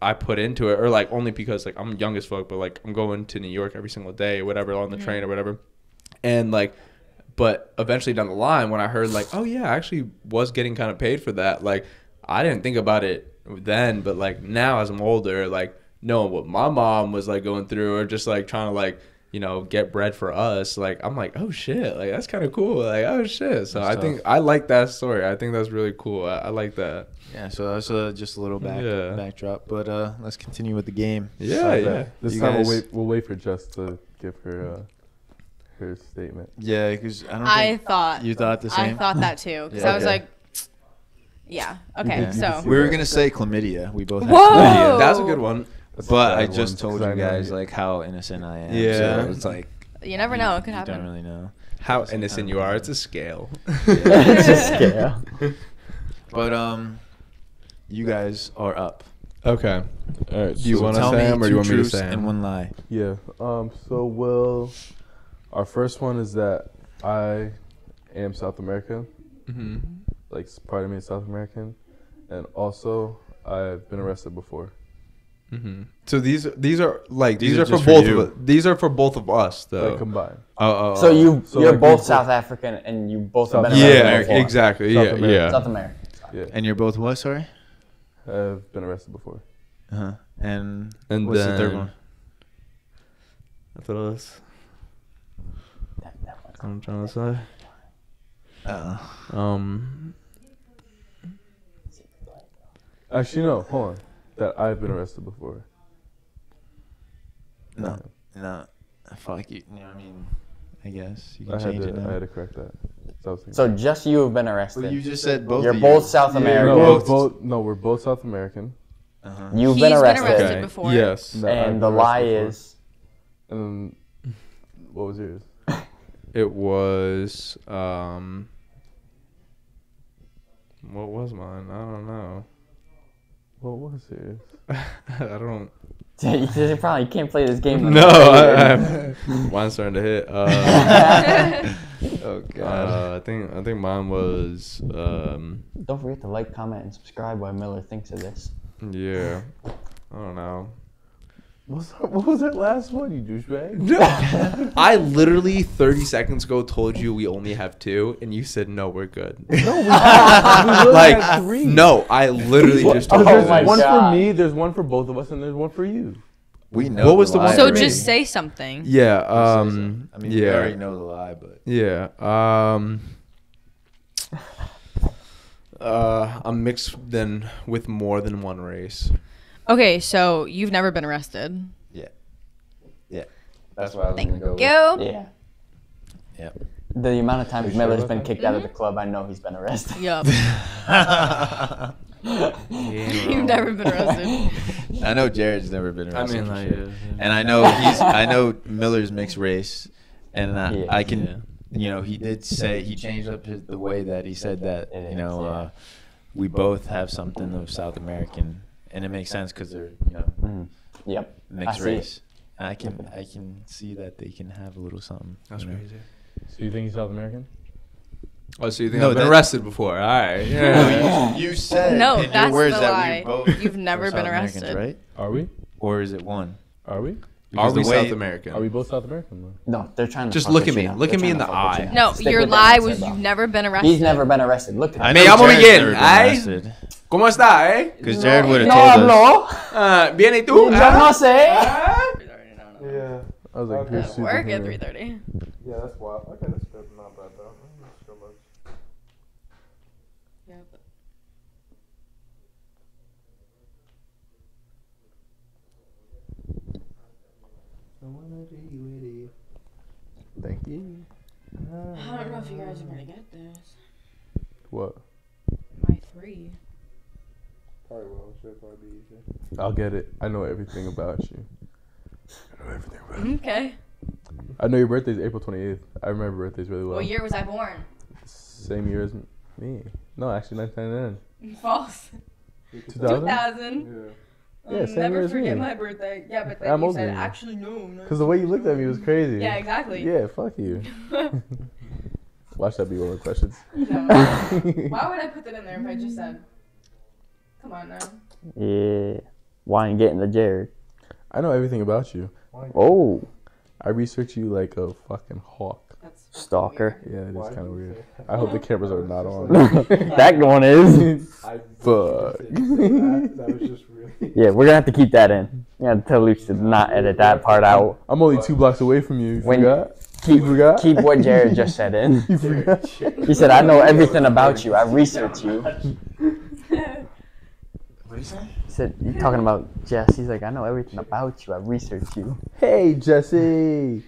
I put into it, or like only because like I'm young as fuck, but like I'm going to New York every single day, whatever, on the train or whatever, and like. But eventually down the line, when I heard like, oh yeah, I actually was getting kind of paid for that, like I didn't think about it then, but like now as I'm older, like knowing what my mom was like going through, or just like trying to like get bread for us, like I'm like, oh shit, like that's kind of cool, like oh shit. So That's I think tough. I like that story. I think that's really cool. I like that. Yeah, so that's just a little backdrop. But let's continue with the game. Yeah, yeah. This You time guys- we'll wait for Jess to give her statement. Yeah, because I thought you thought the same. I thought that too because Yeah. I was Okay. like, yeah, okay, You so We were gonna say chlamydia. We both had Whoa! chlamydia. That's a good one. That's But a I bad just one, told 'cause you I know guys you- like how innocent I am. Yeah. So it's like you never know, it could you happen. don't really know. How innocent you are. It's a scale. It's a scale. But you guys are up. Okay. All right. Do you So want to tell say me them or do you two want me to truths say 'em? and one lie? Yeah. So our first one is that I am South American. Mm-hmm. Like part of me is South American, and also I've been arrested before. Mm-hmm. So these are like These these are are for just for both you. of us. These are for both of us though. Like combined. Oh. So you're like both we- South African and you both have South been Yeah, arrested before. exactly. South Yeah, America. yeah. South American. Yeah. And you're both what? Sorry. I've been arrested before. And And what's the third then- one? I thought it was. I'm trying to say. Actually, no. Hold on. That I've been arrested before. No. Fuck you. You know what I mean? I guess you I can had change to, it now. I had to correct that. So just you have been arrested. Well, you just said both. You're of both you. South Yeah, American. No, we're both South American. You've been arrested. Okay. before. Yes. No, I've And been the lie arrested is. before. What was yours? It was what was mine? I don't know. What was yours? I don't. You probably can't play this game. No, mine's starting to hit. Oh god. I think mine was Don't forget to like, comment, and subscribe while Miller thinks of this. yeah. I don't know. What was that last one, you douchebag? I literally 30 seconds ago told you we only have 2, and you said no, we're good. No, we had 3. No, I literally just told you. There's my one God. for me, there's one for both of us, and there's one for you. We know. What was the lie one So for me? just say something. Yeah. I mean, we yeah. already know the lie, but Yeah. I'm mixed then with more than one race. Okay, so you've never been arrested. yeah, that's why I was Thank gonna go. you. Yeah. Yeah. The amount of times Miller's been kicked out of the club, I know he's been arrested. Yup. You've never been arrested. I know Jared's never been arrested. mean, for like, sure. yeah. And I know Miller's mixed race, and Yeah. I can, you know, he did say he changed up the way that he said that, you know, we both have something of South American, and it makes sense because they're, you know, Yep. mixed I see it. race. I can see that they can have a little something. That's you know? crazy. So you think he's South American? Oh, so you think No, I've been that- arrested before? All right. No, you said No, in your that's words the that lie. we both You've never are been South Americans, arrested. right? Are we? Or is it one? Are we? Are we the way- South American? Are we both South American? Though? No, they're trying to Just fuck look with at me. you now. Look at They're me in trying the to fuck with eye. you No, now. Stick your with that lie answer, was bro. you've never been arrested. He's never been arrested. Look at I him. know Me llamo Jared's Miguel. never been Ay. arrested. ¿Cómo está, eh? Because Jared would have No told us. hablo. Bien, ¿y tú? Yo no sé. Yeah. I was like, here's Work at superhero. 3:30. Yeah, that's wild. Okay, that's good. Not bad though. That's so much. Thank you. I don't know if you guys are gonna get this. What? My 3. Probably will. Should probably be easier. I'll get it. I know everything about you. I know everything about you. Okay. I know your birthday's April 28th. I remember birthdays really well. What year was I born? Same year as me. No, actually 1999. False. 2000? 2000. Yeah, I'll same never year as forget me. my birthday. Yeah, but then I'm you older said, than you. actually, no. Because the way you looked at me was crazy. Yeah, exactly. Yeah, fuck you. Watch that be one of the questions. No. Why would I put that in there if I just said, come on now? Yeah. Why ain't getting the Jared? I know everything about you. Oh. I research you like a fucking hawk. Stalker. Yeah, it is kind of weird. I hope the cameras are not on. That one is. Fuck. Yeah, we're gonna have to keep that in. You gotta tell Luke to not edit that part out. I'm only 2 blocks away from you. You forgot? Keep what Jared just said in. You forgot? He said, I know everything about you. I research you. What did he say? He said, you're talking about Jess. He's like, I know everything about you. I research you. Hey, Jesse.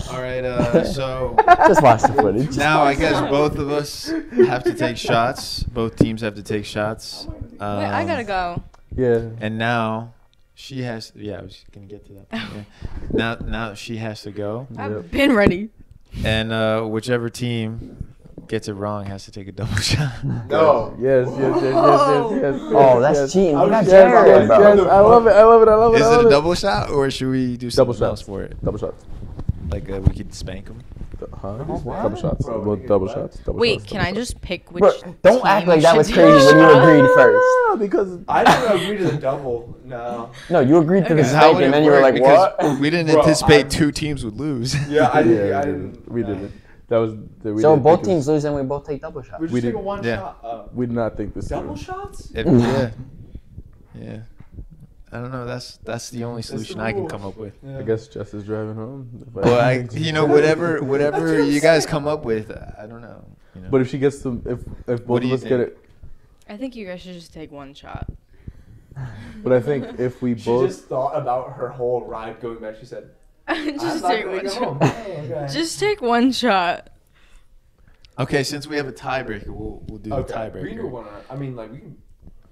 All right, so Just watch the footage. Now I guess both of us have to take shots. Both teams have to take shots. Wait, I gotta go. Yeah. And now she has. Yeah, I was gonna get to that. Point, yeah. Now she has to go. I've been ready. And whichever team gets it wrong has to take a double shot. No. Yes. Oh, that's cheating. You got Yes, Jared, bro. yes. I love it. Is it a double shot or should we do Double something else shots. for it? Double shots. Like we could spank them. Huh? Double shots. Double shots. Wait, can I just pick which? Bro, don't act team like that should was do crazy when you shots? agreed first. No, because I didn't agree to the double. No. No, you agreed to the How steak would and it then you were work? like, Because what? we didn't Bro, anticipate 2 teams would lose. Yeah, I yeah, didn't. we didn't. That was. We So didn't both think it teams lose and we both take double shots. We're just We taking did- one yeah. shot. We did not think this Double through. shots? Yeah. I don't know. That's the only solution I can come up with. I guess Jess is driving home. Well, whatever you guys come up with, I don't know. You know. But if she gets them, if both What do of you us get think? it, I think you guys should just take one shot. But I think if we She both just thought about her whole ride going back. She said, Just I'm take not one gonna shot. go home. Oh, okay. Just take one shot. Okay, since we have a tiebreaker, we'll do the We can tiebreaker. do one. I mean, like we can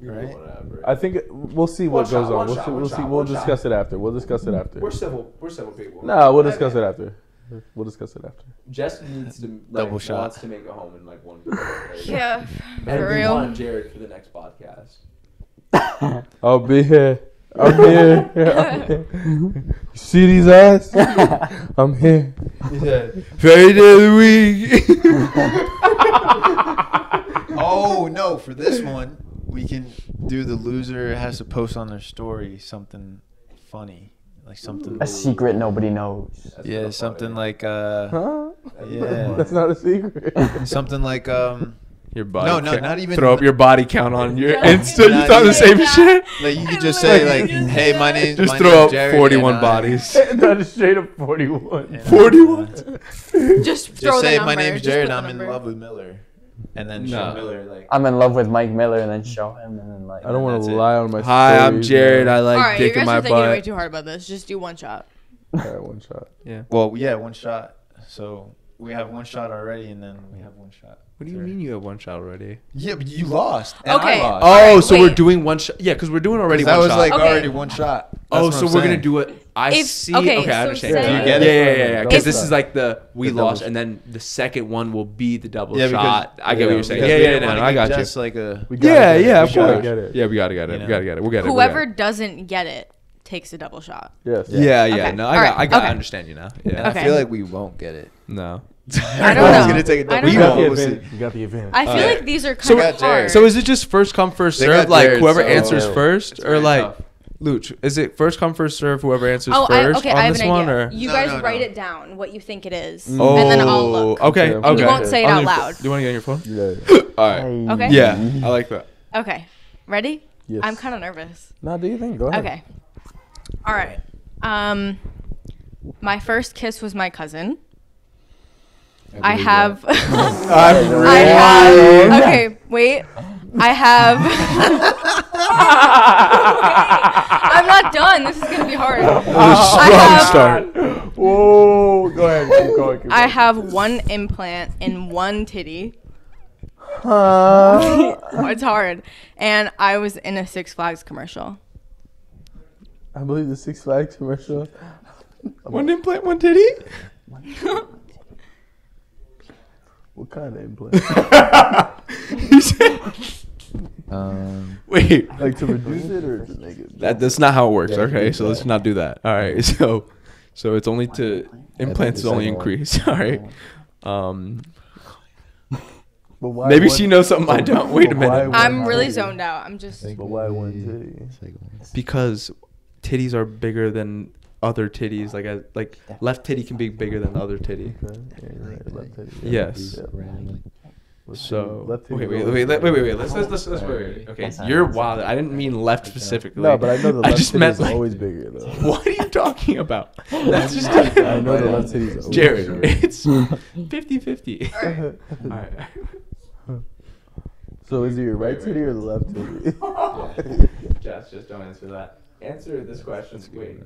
do Right? whatever. I think we'll see what One goes shot, on. one We'll shot, see. one We'll see. shot, We'll one discuss shot. it after. We'll discuss it after. We're civil. We're civil people. No, we'll discuss it after. We'll discuss it after. Jess needs to Double shot. wants to make it home in like 1 week. Yeah, And for we real. want Jared for the next podcast. I'll be here. I'm here. I'm here. You see these eyes? I'm here. He said, Fairy day of the week. oh no! For this one, we can do the loser has to post on their story something funny, like something. A secret nobody knows. Yeah, something like Huh? yeah. That's not a secret. Something like Your body. No, count. not even. Throw up your body count on your Yeah. Insta. You Not thought the even- same shit. Like you could just say like, "Hey, my name." Just my throw name's up Jared, 41 and bodies. Not straight up 41. 41. Just throw Just the say number. my name's Just Jared. put the I'm in number. love with Miller, and then No. show Miller like. I'm in love with Mike Miller, and then show him, and then like. I don't want That's to it. lie on my. Hi, I'm stories, Jared. man. I like All right, you dick in guys my are thinking way butt. too hard about this. Just do one shot. All right, one shot. Yeah. Well, yeah, one shot. So we have one shot already, and then we have one shot. What do you mean you have one shot already? Yeah, but you lost. And Okay. I lost. Oh, Alright, so we're wait. doing one shot. Yeah, because we're doing already that one was shot. like Okay. already one shot. Oh, That's so what we're I'm gonna saying. do it. I If- see. okay, Okay, I so understand. say- Do you get it? Yeah. Because If- this is like the we double lost, shot. and then the second one will be the double Yeah, because- shot. I get what yeah, you're saying. Because Yeah, we yeah, didn't no, wanna I give got you. Jess like a. We gotta Yeah, get it. yeah, We of gotta course. get it. Yeah, we gotta get it. You We know? gotta get it. We got it. Whoever doesn't get it takes a double shot. Yes. Yeah, yeah. Okay. No, All I right. got. Okay. I understand you now. And Yeah. Okay. I feel like we won't get it. No. I don't Everyone's know. gonna take a I double. don't You We got know. the won't. We'll see. advantage. You got the advantage. I feel Alright. like these are So kind we of got Jared. hard. So is it just first come first They serve? got Like Jared, whoever so- answers Yeah. first, It's or very like, tough. Luch? Is it first come first serve? Whoever answers Oh, first okay. on I have this an one, idea. or You No, guys no, write no. it down what you think it is, oh, and then I'll look. Okay, Okay. okay. You won't say it On out your loud. Do you want to get on your phone? Yeah. All right. Okay. Yeah, I like that. Okay. Ready? Yes. I'm kind of nervous. Nah, do you think? Go ahead. Okay. All right. My first kiss was my cousin. I have. I have. Okay, wait. I have. I'm not done. This is gonna be hard. Start. Whoa. Go ahead. Keep going. Keep I going. have one implant in one titty. Huh? It's hard. And I was in a Six Flags commercial. I believe the Six Flags commercial. One implant, one titty. What kind of implant? Wait, Like to reduce it or to make it? that's not how it works. Okay, so let's not do that. All right, so it's only to implants only increase. All right. But why Maybe one- she knows something I don't. Wait a but why minute. one I'm really titty? zoned out. I'm just. But why one titty? Because titties are bigger than other titties. Like left titty can be bigger than other titty. Okay. Yeah, you're right. Left titty. Yes. Left So titty- left titty wait. always Let's bigger. wait. Okay, you're wild. I didn't mean left specifically. No, but I know the left just titty meant is like. always bigger though. What are you talking about? That's just. I know the left titty is always Jared, bigger. it's 50-50. All right. So is it your right titty or the left titty? Jess, just don't answer that. Answer this question. Wait.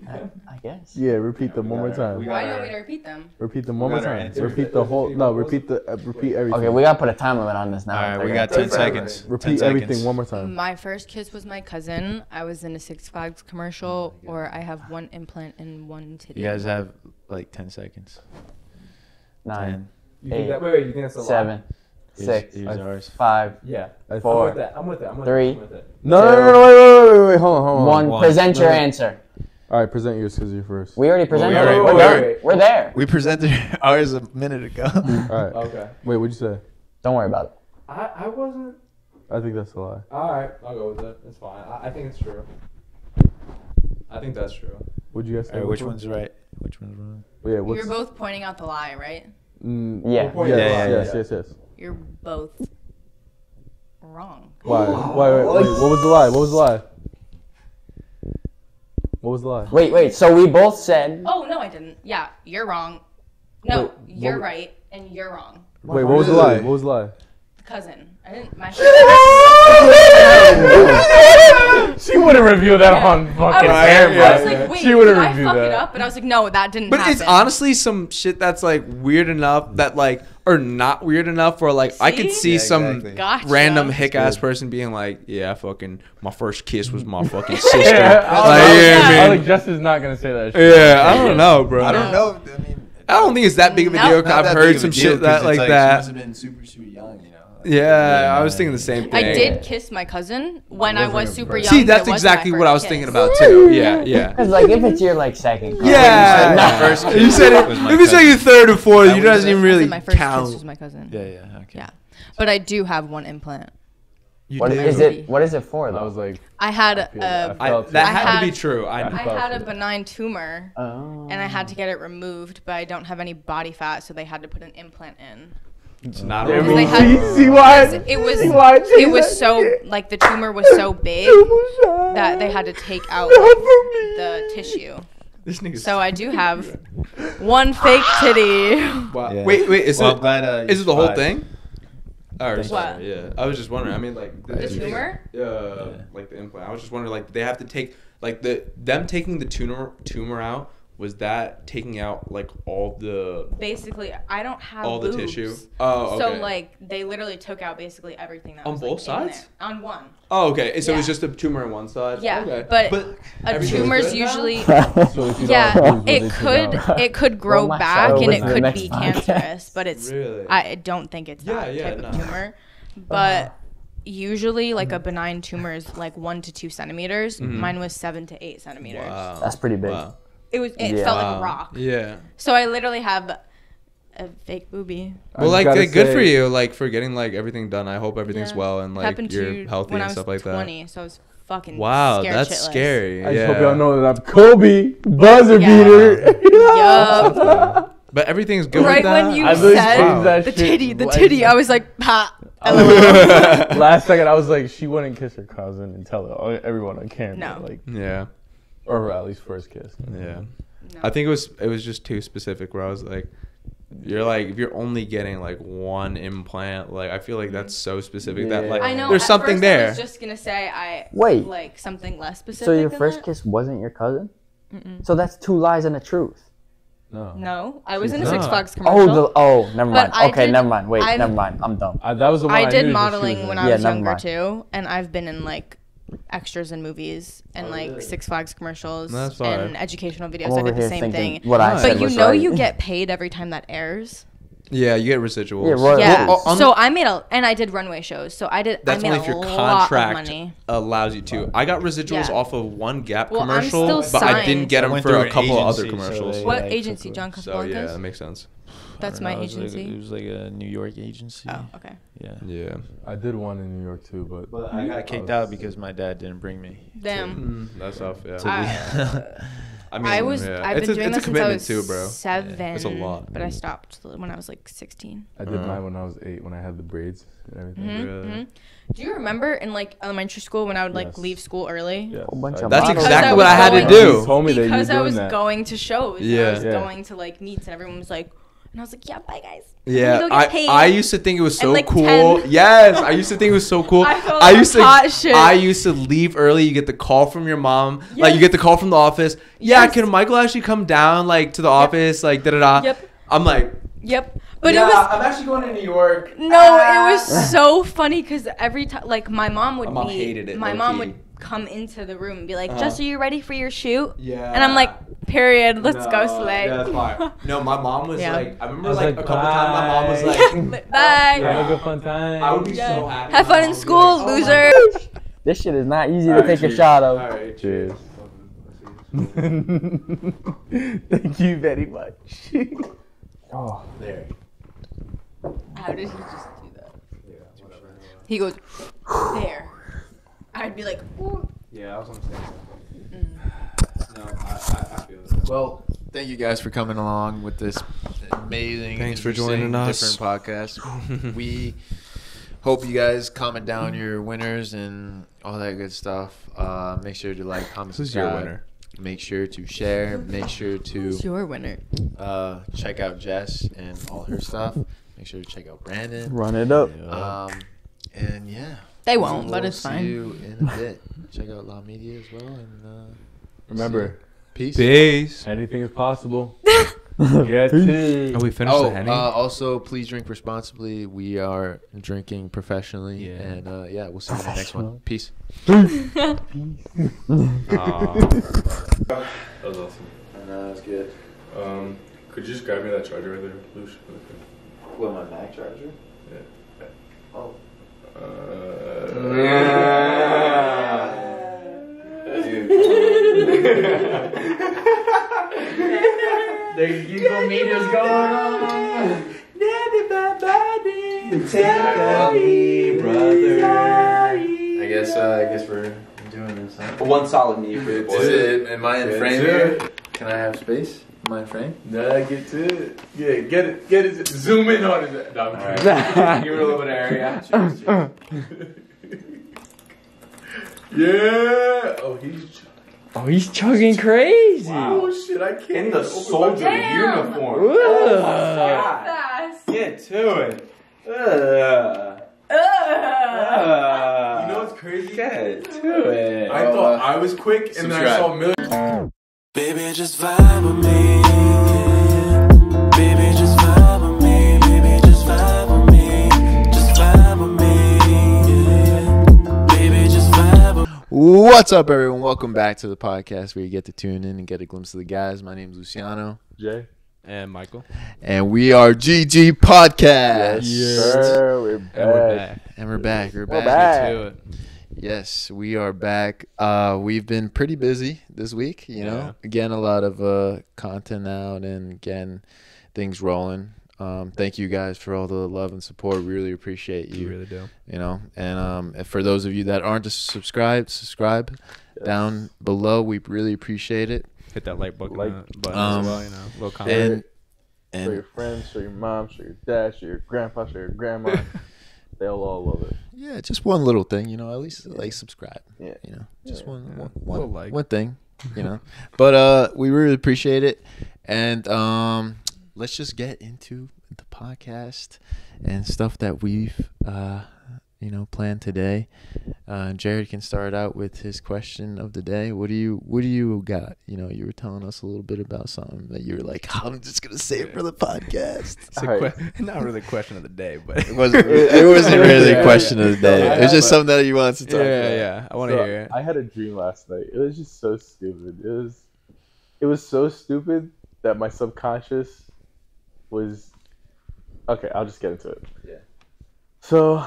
I guess. Yeah, repeat them one more time. Why do you want me to repeat them? Repeat them one We more got our time. answers. Repeat the whole. No, repeat everything. Okay, we gotta put a time limit on this now. All right, we They're got gonna 10 take forever. seconds. Repeat 10 everything seconds. one more time. My first kiss was my cousin. I was in a Six Flags commercial, or I have one implant in one titty. You guys have like 10 seconds. 9, 10. 8, you think that's a lot? 7, Here's- 6, here's ours. 5, Yeah. I 4, I'm with it. 3. No, wait, hold on. 1. One. Present your No. answer. All right, present yours because you're first. We already presented. already- it. we already- We're there. We presented ours a minute ago. All right. Okay. Wait, what'd you say? Don't worry about it. I wasn't. I think that's a lie. All right, I'll go with it. It's fine. I think it's true. I think that's true. What'd you guys say? All right, which before? one's right? Which one's wrong? Yeah, what's? You're both pointing out the lie, right? Yeah. Yes. You're both wrong. Why? Wait. What was the lie? What was the lie? What was the lie? Wait. So we both said. Oh no, I didn't. Yeah, you're wrong. No, Wait, you're what- right, and you're wrong. Wait, what was the lie? What was the lie? cousin. I didn't. She wouldn't review that on fucking camera. I was like, wait, she wouldn't review that. It up? But I was like, no, that didn't happen. But it's honestly some shit that's like weird enough that like, or not weird enough, or like I could see some random hick ass person being like, yeah, fucking my first kiss was my fucking sister. I was like, Justin's not gonna say that shit. Yeah, I don't know, bro. I don't know. I mean, I don't think it's that big of a deal. I've heard some shit that like that. She must have been super young, you know. Yeah, I was thinking the same thing. I did kiss my cousin when I was super young. See, that's exactly what I was thinking about too. Yeah, yeah. Because like if it's your like second cousin, yeah, not first. You said it. If it's like your third or fourth, you doesn't even really my first count. kiss was my cousin. Yeah, okay. Yeah, but I do have one implant. What is it? What is it for? Though? I was like, I had that had to be true. I had a benign tumor, and I had to get it removed, but I don't have any body fat, so they had to put an implant in. It's not see why? It was so like the tumor was so big that they had to take out the tissue. This nigga's so I do have one fake titty. Wow. Yeah. Wait, is well, it? I'm glad, is it the whole thing? What? Yeah, I was just wondering. I mean, like the tumor. Like the implant. I was just wondering, like they have to take like them taking the tumor out. Was that taking out like all the? Basically, I don't have all boobs. The tissue. Oh, okay. So like they literally took out basically everything that on was both like, sides. On one. Oh, okay. So it was just a tumor on one side. Yeah, okay. but a tumor's usually. Yeah, it could grow back and it could be cancerous, but it's. Really? I don't think it's that type of tumor, but. Usually, like a benign tumor is like 1 to 2 centimeters. Mine was 7 to 8 centimeters. Wow. That's pretty big. Wow. It felt like a rock. Yeah. So I literally have a fake boobie. Well, like good for you, like for getting like everything done. I hope everything's well and like you're healthy and stuff like that. When I was 20, so I was fucking wow, scared that's shitless. scary. I just hope y'all know that I'm Kobe buzzer beater. Yup. But everything's good. Right with that? when you said the titty, I was like, ha. Last second, I was like, she wouldn't kiss her cousin and tell everyone on camera. No. Like, yeah. Or at least first kiss. Yeah. No. I think it was just too specific where I was like, you're like, if you're only getting like one implant, like I feel like that's so specific that like I know, there's something first there. I was just gonna say Wait. like something less specific. So your first kiss wasn't your cousin? Mm-mm. So that's 2 lies and a truth. No, I was in a Six Flags commercial. Never mind. Okay, never mind. Wait, never mind. I'm dumb. That was the one I did modeling when I was younger mind. too, and I've been in like extras in movies and like Six Flags commercials and educational videos. I did the same thing. But you know you get paid every time that airs. Yeah, you get residuals. Yeah. So I made and I did runway shows. So I did. That's I made only if your lot contract of money. allows you to. I got residuals off of one Gap Well, commercial, I'm but still I didn't get signed. them for a couple of other commercials. So what agency, John Casablancas? So yeah, that makes sense. That's my agency. It was like a New York agency. Oh, okay. Yeah. Yeah. I did one in New York too, but I got kicked out because my dad didn't bring me. Damn. That's tough. Yeah. I mean, I've been doing this since I was too, bro. 7. It's a lot. But I stopped when I was like 16. I did mine when I was 8 when I had the braids and everything. Really? Do you remember in like elementary school when I would like leave school early? Yeah. That's exactly what I had to do. You told me because that you I was that. going to shows. Yeah. I was going to like meets and everyone was like, and I was like, yeah, bye guys. Yeah, I used to think it was so like cool. 10. Yes, I used to think it was so cool. I used to leave early. You get the call from your mom. Yes. Like you get the call from the office. Yeah, can Michael actually come down like to the office? Like da da da. Yep. I'm like. Yep. But yeah, it was. I'm actually going to New York. No, it was so funny because every time, like my mom would my mom hated it. My mom would come into the room and be like, "Jess, are you ready for your shoot?" Yeah. And I'm like, "Period. Let's go slay." Yeah, that's fine. No, my mom was like, I remember like a couple times my mom was like, "Bye. Have a good fun time." I would be so happy. Have fun in school, loser. This shit is not easy to take a shot of. All right, cheers. Thank you very much. Oh, there. How did he just do that? He goes there. I'd be like, ooh. Yeah, I was on the same. No, I feel that. Well, thank you guys for coming along with this amazing, thanks for joining us. Different podcast. We hope you guys comment down your winners and all that good stuff. Make sure to like, comment, Who's subscribe. your winner? Make sure to share. Make sure to Who's your winner? Check out Jess and all her stuff. Make sure to check out Brandon. Run it up. And yeah. They won't, but it's fine. See you in a bit. Check out La Media as well. And remember, peace. Anything is possible. Get tea. We finished the Henny? Also, please drink responsibly. We are drinking professionally. Yeah. And we'll see you in the next one. Peace. That was awesome. That's good. Could you just grab me that charger right there, Lush? What, my Mac charger? Yeah. Oh. There's Google meters going on. I guess we're doing this, huh? One solid knee for the boys. Am I in frame here? Can I have space? Am I in frame? Nah, get to it. Yeah, get it. Zoom in on it. No, I'm kidding. Give it a little bit of area. Yeah. Oh, he's chugging crazy. Oh shit, I can't. In the soldier uniform. Ooh. Oh, Fast. get to it. You know what's crazy? Get to it. I thought I was quick, and then I saw Miller. Baby, just vibe with me. Yeah. Baby, just vibe with me. Baby, just vibe with me. Just vibe with me. Yeah. Baby, just vibe with me. What's up, everyone? Welcome back to the podcast where you get to tune in and get a glimpse of the guys. My name is Luciano. Jay. And Michael. And we are GG Podcast. Yes, sir. We're back. And we're back. We're back. back. To it. Yes, we are back. We've been pretty busy this week, you know. Again, a lot of content out and again, things rolling. Thank you guys for all the love and support. We really appreciate you. We really do. You know, and for those of you that aren't subscribe down below. We really appreciate it. Hit that like button as well, you know, little comment. And show your friends, show your mom, show your dad, show your grandpa, show your grandma. They'll all love it. Yeah, just one little thing, you know. At least like subscribe. Yeah, you know, just one thing, you know. But we really appreciate it, and let's just get into the podcast and stuff that we've planned today. Jared can start out with his question of the day. What do you got? You know, you were telling us a little bit about something that you were like, I'm just gonna say it for the podcast. It's not really a question of the day, but it wasn't really a question of the day. It was just something that you wanted to talk about. Yeah, I want to hear it. I had a dream last night. It was just so stupid. It was so stupid that my subconscious was okay. I'll just get into it. Yeah. So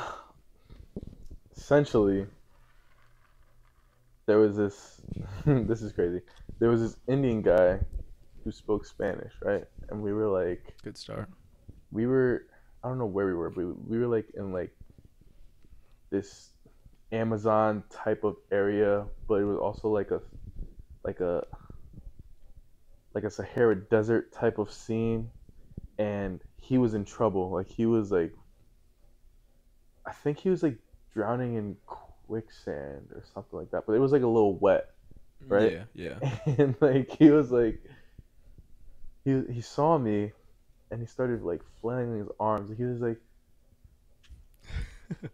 essentially, there was this. This is crazy. There was this Indian guy who spoke Spanish, right? And we were like, good start. We were, I don't know where we were, but we were like in like this Amazon type of area, but it was also like a Sahara Desert type of scene, and he was in trouble. Like he was like, I think he was like drowning in quicksand or something like that, but it was like a little wet, right? Yeah. And like he was like, he saw me, and he started like flailing his arms. He was like,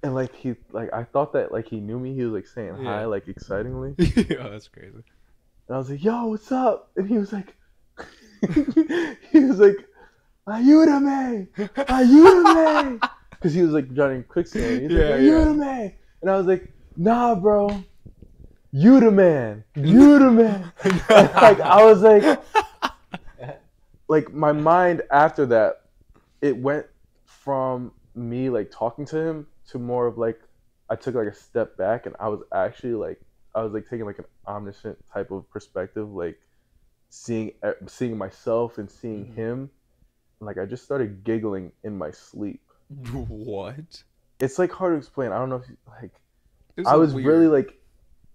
and like I thought that like he knew me. He was like saying hi, like excitingly. Oh, that's crazy. And I was like, "Yo, what's up?" And he was like, "Ayúdame, ayúdame," because he was like drowning in quicksand. He's like, "Ayúdame," and I was like, "Nah, bro, you the man, you the man." And, like I was like my mind after that, it went from me like talking to him to more of like I took like a step back, and I was actually like taking like an omniscient type of perspective, like seeing myself and seeing him. And, like I just started giggling in my sleep. What? It's like hard to explain. I don't know if I was weird. Really like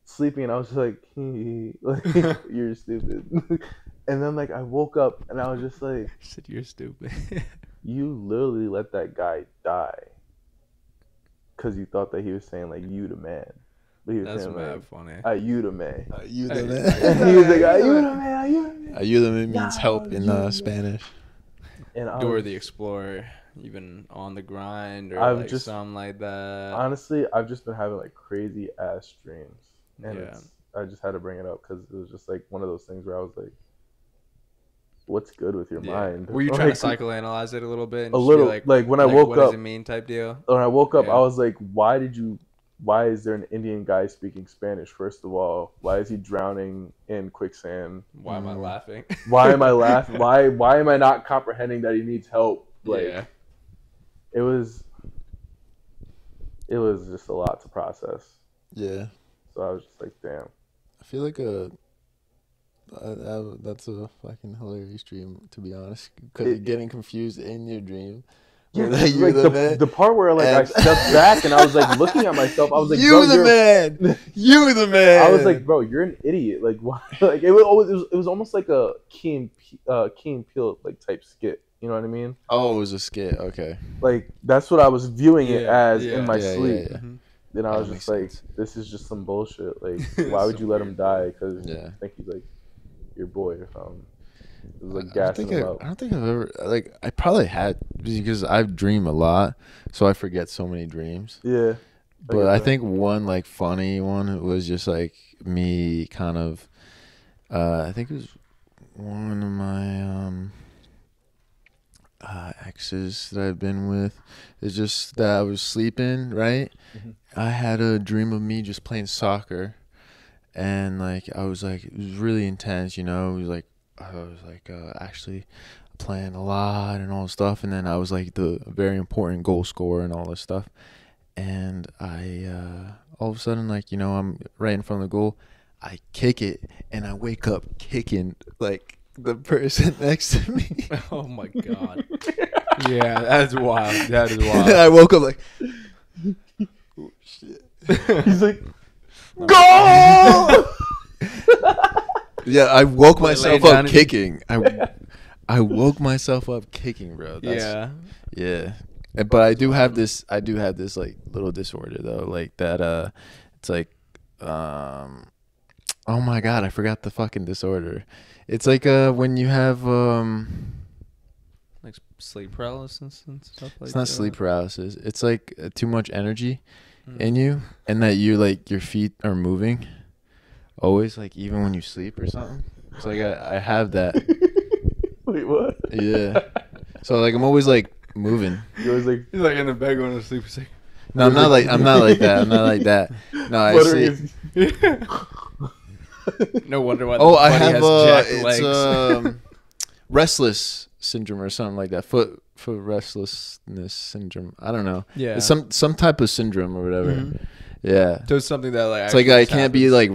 sleeping, and I was like, like you're stupid. And then like I woke up, and I was just like, said you're stupid. You literally let that guy die because you thought that he was saying like you the man. But he was That's saying mad like, funny. You the man. You the man. And he was like, you the man, you the man. You the man means help in Spanish. And Dora the Explorer. You've been on the grind or I've like just, something like that. Honestly, I've just been having like crazy ass dreams, and I just had to bring it up because it was just like one of those things where I was like, "What's good with your mind?" Were you trying to psychoanalyze it a little bit? And a little, like when I woke what up. What does it mean? Type deal. When I woke up, I was like, why is there an Indian guy speaking Spanish? First of all, why is he drowning in quicksand? Why am I laughing? Why am I laughing? Why am I not comprehending that he needs help? Like, it was just a lot to process. Yeah. So I was just like, damn. I feel like that's a fucking hilarious dream, to be honest. Because you're getting confused in your dream. Yeah, like the part where like I stepped back and I was like looking at myself. I was like, "You the man, you the man." I was like, "Bro, you're an idiot." Like, why? Like it was almost like a Key and Peele like type skit. You know what I mean? Oh, it was a skit. Okay. Like that's what I was viewing it as in my sleep. Yeah. Then I was just like, "This is just some bullshit. Like, why would you let him die? Because I think he's like your boy or something." It was like gassing him up. I don't think I've ever I probably had, because I dream a lot, so I forget so many dreams. Yeah. But I think one like funny one was just like me kind of I think it was one of my exes that I've been with. It's just that I was sleeping, right? Mm-hmm. I had a dream of me just playing soccer, and like I was like, it was really intense, you know. It was like I was like actually playing a lot and all this stuff, and then I was like the very important goal scorer and all this stuff, and I all of a sudden, like, you know, I'm right in front of the goal, I kick it, and I wake up kicking like the person next to me. Oh my god. Yeah, that's wild. That is wild. And I woke up like, oh shit. He's like, go. Yeah, I woke myself up kicking. I woke myself up kicking, bro. Yeah. But I do have this like little disorder though, like that it's like oh my god, I forgot the fucking disorder. It's like when you have like sleep paralysis and stuff like that. It's not sleep paralysis. It's like too much energy in you, and that you like your feet are moving always, like even when you sleep or something. It's like I have that. Wait, what? Yeah. So like I'm always like moving. You're always like, he's like in the bed going to sleep. He's like, no, I'm not like that. No, I see. No wonder why. Oh, I have it's restless syndrome or something like that. Foot restlessness syndrome. I don't know. Yeah. It's some type of syndrome or whatever. Mm-hmm. Yeah. So it's something that like it's like I can't be like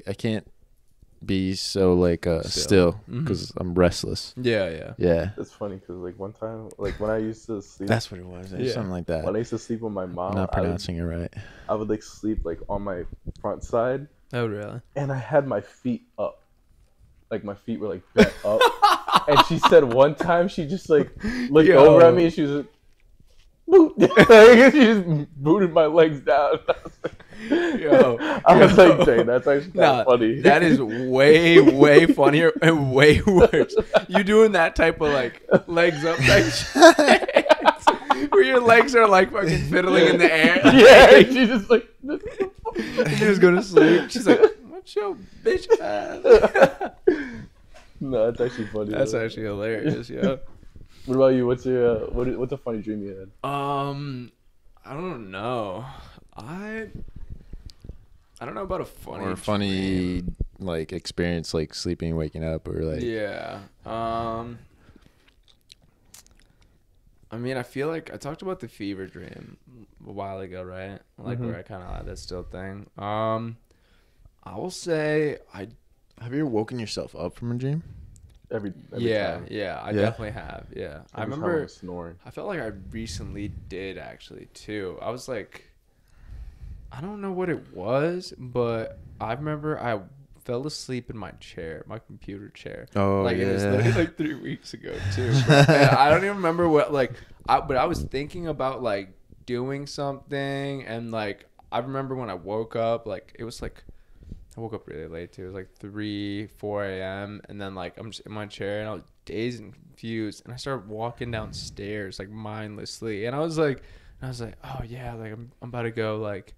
I can't be so like still because I'm restless. Yeah. It's funny because like one time, like when I used to sleep, that's what it was. Something like that. When I used to sleep with my mom, I'm not pronouncing it right. I would like sleep like on my front side. Oh really? And I had my feet up, like my feet were like bent up. And she said one time she just like looked over at me and she was like, boot. She just booted my legs down. I was like, dang, that's actually kind of funny. That is way funnier and way worse. You doing that type of like legs up, like where your legs are like fucking fiddling in the air. Yeah, she's just like, she just go to sleep. She's like, what's your bitch ass? No, that's actually funny. That's actually hilarious, yeah. What about you? What's your what's a funny dream you had? I don't know. I don't know about a funny dream. Like experience, like sleeping, waking up, or like I mean, I feel like I talked about the fever dream a while ago, right? Like where I kind of had that still thing. I will say have you ever woken yourself up from a dream? Every time. I definitely have. I remember snoring. I felt like I recently did actually too. I was like, I don't know what it was, but I remember I fell asleep in my chair, my computer chair. Oh, like yeah. It was like 3 weeks ago too. And I don't even remember what but I was thinking about like doing something, and like I remember when I woke up, like it was like I woke up really late too. It was like 3-4 a.m. and then like I'm just in my chair and I was dazed and confused, and I started walking downstairs like mindlessly, and I was like, oh yeah, like I'm about to go like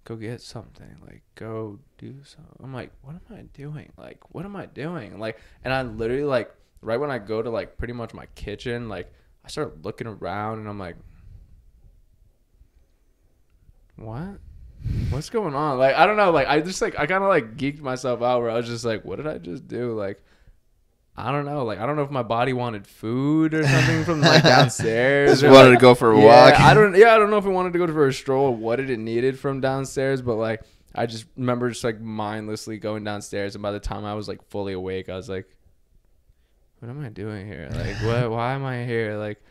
go get something, like go do something. I'm like, what am I doing? Like, what am I doing? Like, and I literally like right when I go to like pretty much my kitchen, like I start looking around and I'm like, what? What's going on? Like, I don't know. Like, I just like I kind of like geeked myself out where I was just like, what did I just do? Like, I don't know. Like, I don't know if my body wanted food or something from like downstairs. Just wanted to go for a walk. I don't know if it wanted to go for a stroll or what it needed from downstairs, but like I just remember just like mindlessly going downstairs, and by the time I was like fully awake, I was like, what am I doing here? Like, what? Why am I here? Like,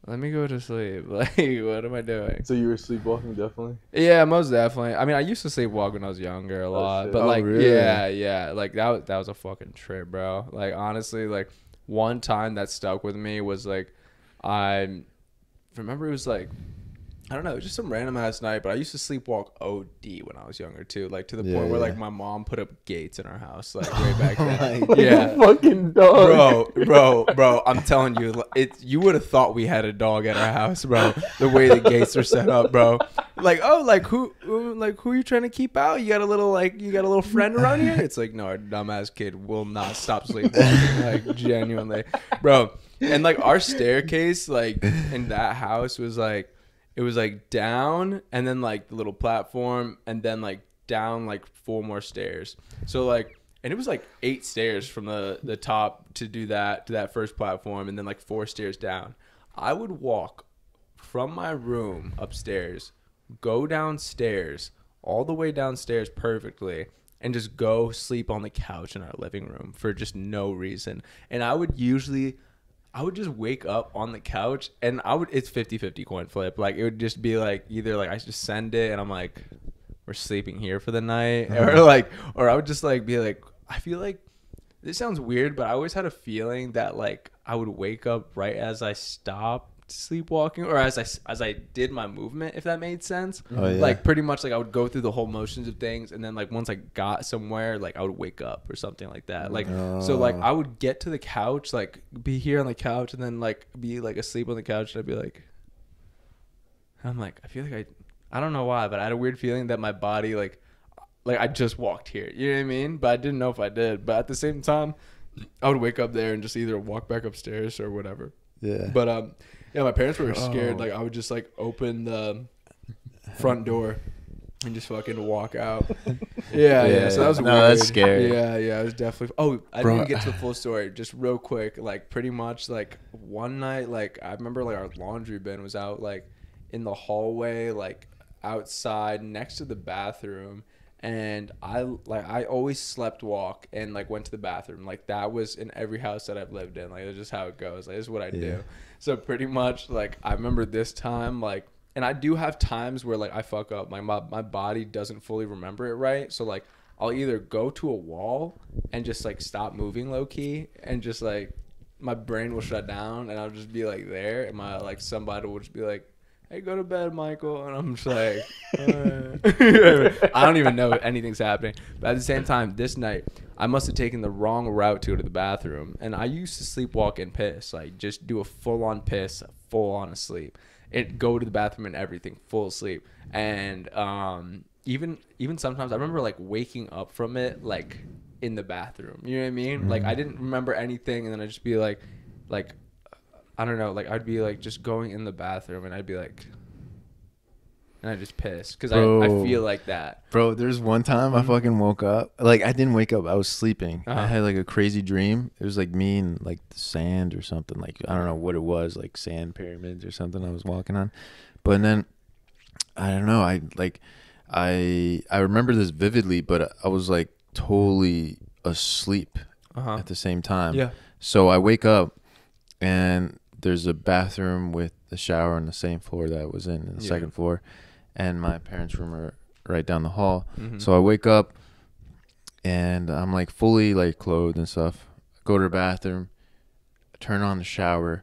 let me go to sleep. Like, what am I doing? So you were sleepwalking, definitely? Yeah, most definitely. I mean, I used to sleepwalk when I was younger a lot, but like, really? yeah, like that was a fucking trip, bro. Like, honestly, like one time that stuck with me was like, I remember it was like, I don't know, just some random ass night, but I used to sleepwalk OD when I was younger too, like to the point where like my mom put up gates in our house, like way back then. Like a fucking dog. Bro, I'm telling you, you would have thought we had a dog at our house, bro. The way the gates are set up, bro. Like, oh, like who are you trying to keep out? You got a little friend around here? It's like, no, our dumbass kid will not stop sleepwalking, like genuinely, bro. And like our staircase, like in that house was like. It was like down and then like the little platform and then like down like 4 more stairs. So like, and it was like 8 stairs from the top to do that to that first platform and then like 4 stairs down. I would walk from my room upstairs, go downstairs, all the way downstairs perfectly, and just go sleep on the couch in our living room for just no reason. And I would just wake up on the couch and it's 50-50 coin flip. Like it would just be like either like I just send it and I'm like, we're sleeping here for the night, or I would just like be like, I feel like this sounds weird, but I always had a feeling that like I would wake up right as I stopped sleepwalking or as I did my movement, if that made sense. Oh, yeah. Like pretty much like I would go through the whole motions of things and then like once I got somewhere, like I would wake up or something like that. Like so like I would get to the couch, like be here on the couch and then like be like asleep on the couch and I'd be like, I'm like, I feel like I don't know why, but I had a weird feeling that my body like I just walked here. You know what I mean? But I didn't know if I did. But at the same time, I would wake up there and just either walk back upstairs or whatever. Yeah. But yeah, my parents were scared. Like I would just like open the front door and just fucking walk out. Yeah. So that was weird. That's scary. Yeah. It was definitely. Oh, I didn't even get to the full story. Just real quick, like pretty much like one night, like I remember like our laundry bin was out like in the hallway, like outside next to the bathroom. And I always slept walk and like went to the bathroom. Like that was in every house that I've lived in. Like that's just how it goes. Like this is what I do. So pretty much like I remember this time like, and I do have times where like I fuck up. Like my body doesn't fully remember it right. So like I'll either go to a wall and just like stop moving low key and just like my brain will shut down and I'll just be like there and my like somebody will just be like, hey, go to bed, Michael. And I'm just like, I don't even know if anything's happening. But at the same time, this night, I must have taken the wrong route to go to the bathroom. And I used to sleepwalk and piss. Like, just do a full-on piss, full-on asleep. And go to the bathroom and everything, full asleep. And even sometimes, I remember, like, waking up from it, like, in the bathroom. You know what I mean? Mm-hmm. Like, I didn't remember anything. And then I'd just be like, I don't know, like I'd be like just going in the bathroom and I'd be like, and I just piss because I feel like that. Bro, there's one time I fucking woke up. Like I didn't wake up, I was sleeping. I had like a crazy dream. It was like me and like the sand or something. Like I don't know what it was, like sand pyramids or something I was walking on. But then I don't know. I remember this vividly, but I was like totally asleep at the same time. Yeah. So I wake up and there's a bathroom with a shower on the same floor that I was in the second floor, and my parents' room are right down the hall. Mm-hmm. So I wake up and I'm like fully like clothed and stuff. I go to the bathroom, turn on the shower,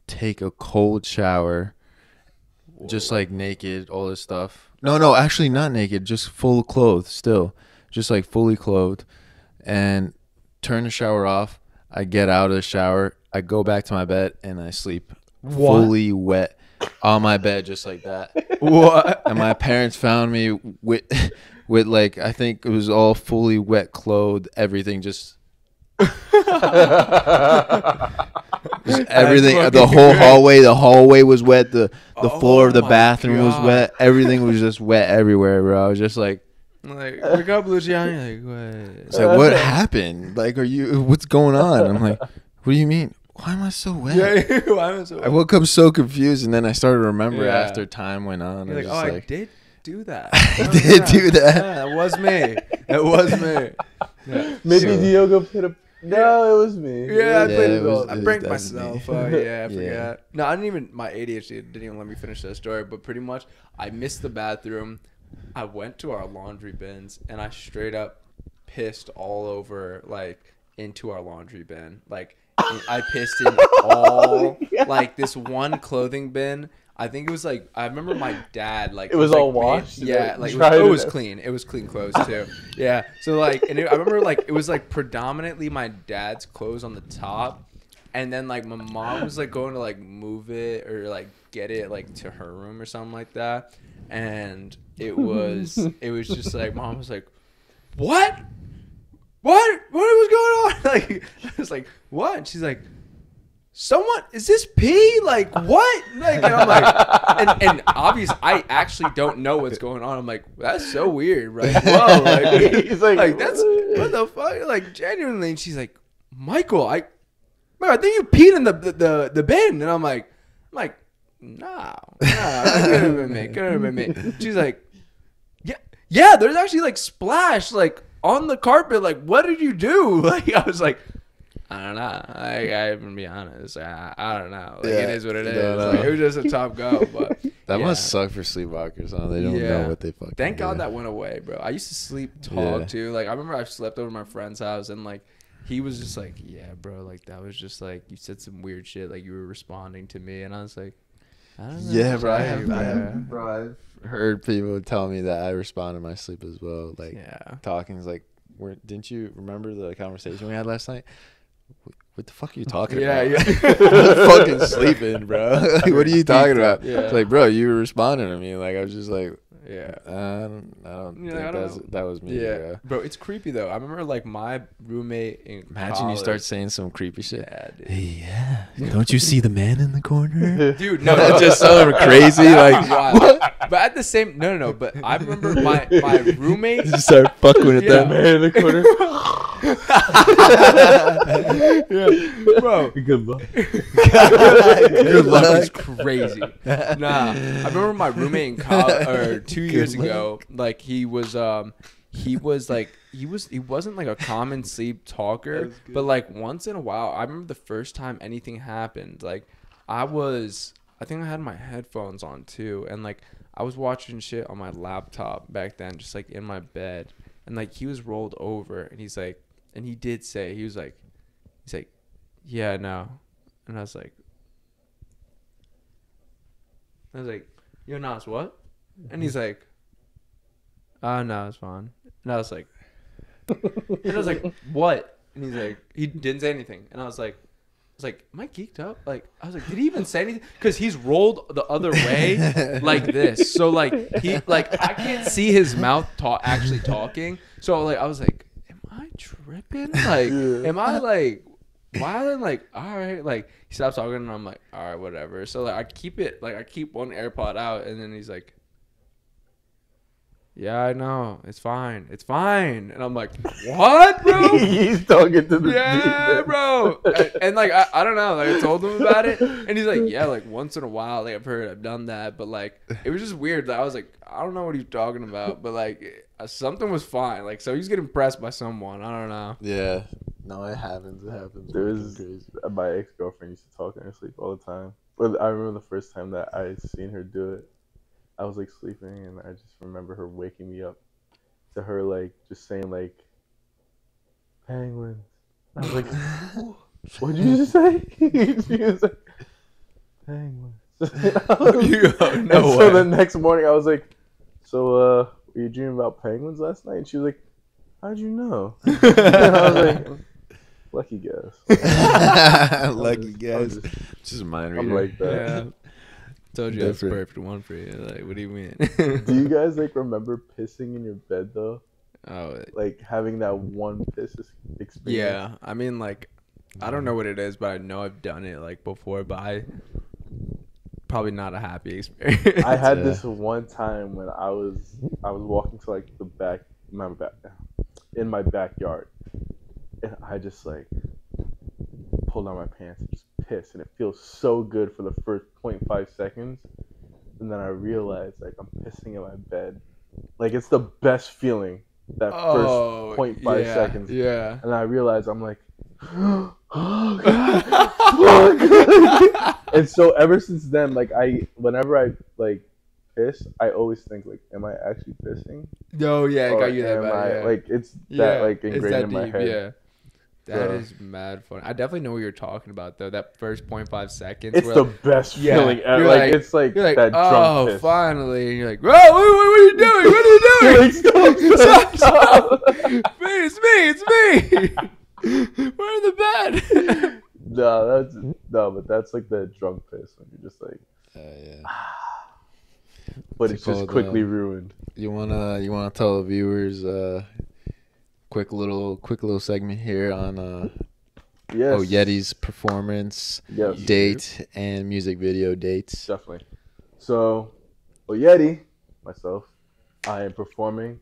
take a cold shower. Whoa. Just like naked, all this stuff. No, actually not naked, just full clothed still. Just like fully clothed. And turn the shower off. I get out of the shower I go back to my bed and I sleep What? fully wet on my bed, just like that. What? And my parents found me with like, I think it was all fully wet, clothed, everything, just everything. The whole hallway. The hallway was wet. The floor of the bathroom was wet. Everything was just wet everywhere, bro. I was just like, wake up, Luciano. Like, what? It's like, what happened? Like, what's going on? I'm like, what do you mean? Why am I so wet? Yeah, why am I so wet? I woke up so confused, and then I started to remember after time went on. You're like, I did do that. I did do that. Yeah, that was me. It was me. Yeah. Maybe Diogo played a. No, it was me. Yeah, I I pranked myself. Oh yeah, I forgot. No, I didn't even. My ADHD didn't even let me finish that story. But pretty much, I missed the bathroom. I went to our laundry bins and I straight up pissed all over, like, into our laundry bin. Like, I pissed in all like this one clothing bin. I think it was like, I remember my dad, like, it was all washed. Yeah, like it was clean. It was clean clothes too. Yeah. So like, and I remember like it was like predominantly my dad's clothes on the top, and then like my mom was like going to like move it or like get it like to her room or something like that, and it was just like mom was like, what was going on? Like I was like, what? And she's like, someone, is this pee? Like, what? Like, and I'm like, and obviously, I actually don't know what's going on. I'm like, that's so weird, right? Whoa, like, he's like that's, what the fuck? Like, genuinely, and she's like, Michael, I think you peed in the bin. And I'm like, no, couldn't have been me. She's like, yeah, there's actually, like, splash, like, on the carpet. Like, what did you do? Like, I was like, I don't know. I even be honest. I don't know. Like, it is what it is. Like, it was just a tough go. But that must suck for sleepwalkers, huh? They don't know what they fucking Thank do. God that went away, bro. I used to sleep talk too. Like, I remember I slept over at my friend's house and like he was just like, yeah, bro, like that was just like you said some weird shit, like you were responding to me, and I was like, I don't know. Yeah, bro. I've heard people tell me that I respond in my sleep as well. Like talking is like, didn't you remember the conversation we had last night? What the fuck are you talking about? Yeah. I'm fucking sleeping, bro. Like, what are you talking about? Yeah. It's like, bro, you were responding to me. Like, I was just like, yeah. I don't think that was me. Yeah, bro, it's creepy though. I remember like my roommate in Imagine you start saying some creepy shit. Yeah, dude. Hey, don't you see the man in the corner? Dude, no, just so crazy. Like, what? But at the same, no. But I remember my roommate just start fucking with that man in the corner. Yeah, bro. Good luck. Good luck is crazy. Nah, I remember my roommate in college, or 2 years ago. Like he wasn't like a common sleep talker, but like once in a while, I remember the first time anything happened. Like I think I had my headphones on too, and like I was watching shit on my laptop back then, just like in my bed, and like he was rolled over, and he's like. And he did say, he's like, yeah, no. And I was like, yo, Nas, what? And he's like, oh, no, it's fine. And I was like, what? And he's like, he didn't say anything. And I was like, am I geeked up? Like, I was like, did he even say anything? Because he's rolled the other way like this. So, like, I can't see his mouth actually talking. So, like, I was like, tripping? Like, am I like wilding? Like, all right, like he stops talking and I'm like, all right, whatever. So like I keep one AirPod out and then he's like, yeah, I know, it's fine, and I'm like, what, bro? He's talking to the demon. Bro. And like I don't know, like I told him about it and he's like, yeah, like once in a while, like I've done that, but like it was just weird that I was like, I don't know what he's talking about, but like something was fine. Like, so he's getting pressed by someone. I don't know. Yeah. No, it happens. There was my ex-girlfriend used to talk in her sleep all the time. But I remember the first time that I seen her do it. I was like sleeping and I just remember her waking me up to her like just saying like penguins. I was like, what did you just say? She was like, penguins. So the next morning I was like, so were you dreaming about penguins last night? And she was like, how'd you know? And I was like, Lucky guess. Lucky guess. Just a mind reader. I'm like that. Yeah. Told you that's the perfect one for you. Like, what do you mean? Do you guys like remember pissing in your bed though? Oh, like having that one piss experience. Yeah, I mean, like, I don't know what it is, but I know I've done it like before. But I probably not a happy experience. I had this one time when I was walking to like the back in my backyard, and I just like pulled down my pants and just pissed, and it feels so good for the first 0.5 seconds, and then I realized like I'm pissing in my bed, like it's the best feeling that first 0.5 seconds. Yeah, and I realized I'm like, oh God. And so ever since then, like whenever I like piss, I always think like, am I actually pissing? No, yeah, I got you that bad. Yeah. Like it's that like ingrained in my head. Yeah. That is mad fun. I definitely know what you're talking about though. That first 0.5 seconds. It's the best feeling ever. Like, it's like you're like, that drunk piss. Finally. And you're like, whoa, what are you doing? What are you doing? Stop. It's me. We're in the bed. But that's like the drunk piss when you're just like, yeah. But it's just quickly ruined. You wanna tell the viewers quick little segment here on Yeti's performance date and music video dates. Definitely. So Yeti, myself, I am performing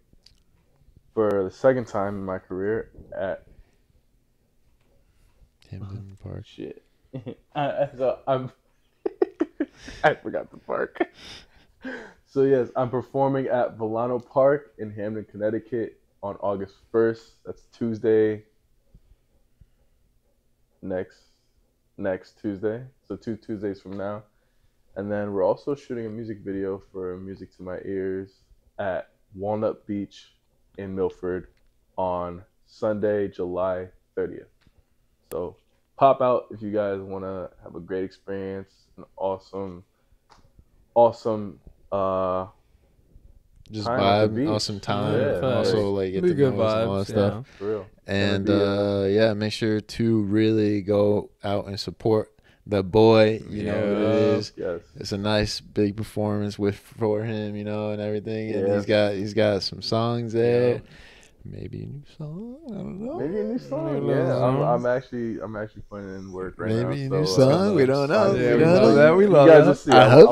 for the second time in my career at Hampton Park. Shit. So I'm I forgot the park. So yes, I'm performing at Volano Park in Hamden, Connecticut on August 1st. That's Tuesday. Next Tuesday. So 2 Tuesdays from now. And then we're also shooting a music video for Music to My Ears at Walnut Beach in Milford on Sunday, July 30th. So pop out if you guys want to have a great experience, an awesome just vibe, awesome time. Yeah, also like get the good vibes and all that stuff. For real. And make sure to really go out and support the boy. You know what it is. Yes. It's a nice big performance for him, and everything. And he's got some songs there. Yeah. Maybe a new song. I don't know. Maybe a new song. Yeah, I'm actually putting in work right now. Maybe a new song. We don't know. Yeah, we don't know that. We love that. I hope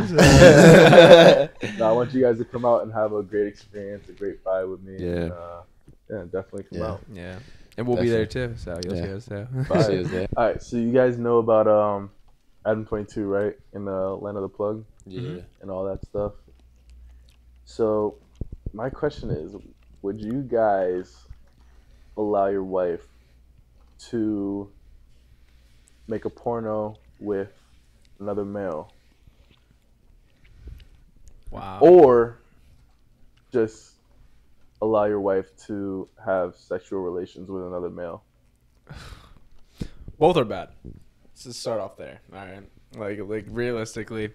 so. I want you guys to come out and have a great experience, a great vibe with me. Yeah. And, definitely come out. Yeah. And we'll be there too. So you'll see us there. All right. So you guys know about Adam 22, right? In the Land of the Plug. Yeah. And all that stuff. So my question is, would you guys allow your wife to make a porno with another male? Wow. Or just allow your wife to have sexual relations with another male? Both are bad. Let's just start off there. All right. Like realistically,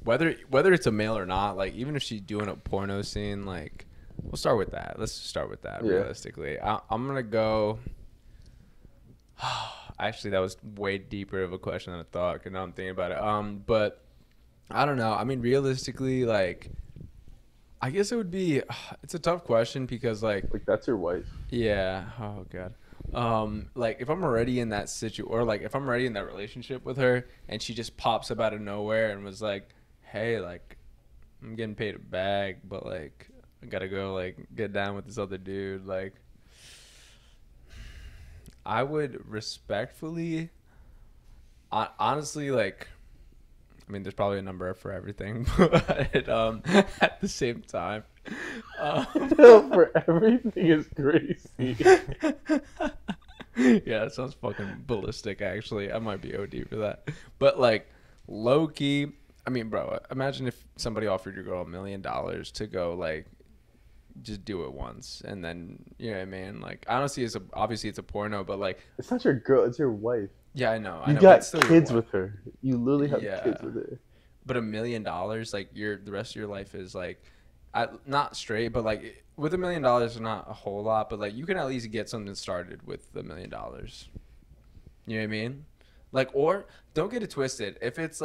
whether it's a male or not, like even if she's doing a porno scene, like we'll start with that. Let's just start with that. Yeah. Realistically, I'm gonna go. Actually, that was way deeper of a question than I thought. Cause now I'm thinking about it. But I don't know. I mean, realistically, like, I guess it would be. It's a tough question because like that's your wife. Yeah. Oh God. Like if I'm already in that or like if I'm already in that relationship with her and she just pops up out of nowhere and was like, hey, like I'm getting paid a bag, but like I gotta go like get down with this other dude, like I would respectfully honestly, like I mean there's probably a number for everything, but at the same time for everything is crazy. Yeah, that sounds fucking ballistic actually. I might be OD for that. But like low key, I mean bro, imagine if somebody offered your girl $1 million to go like just do it once and then you know what I mean? Like honestly obviously it's a porno, but like it's not your girl, it's your wife. Yeah, I know. You got kids with her. You literally have kids with her. But $1 million, like the rest of your life is like not straight, but like with $1 million, not a whole lot, but like you can at least get something started with $1 million. You know what I mean? Like, or don't get it twisted. If it's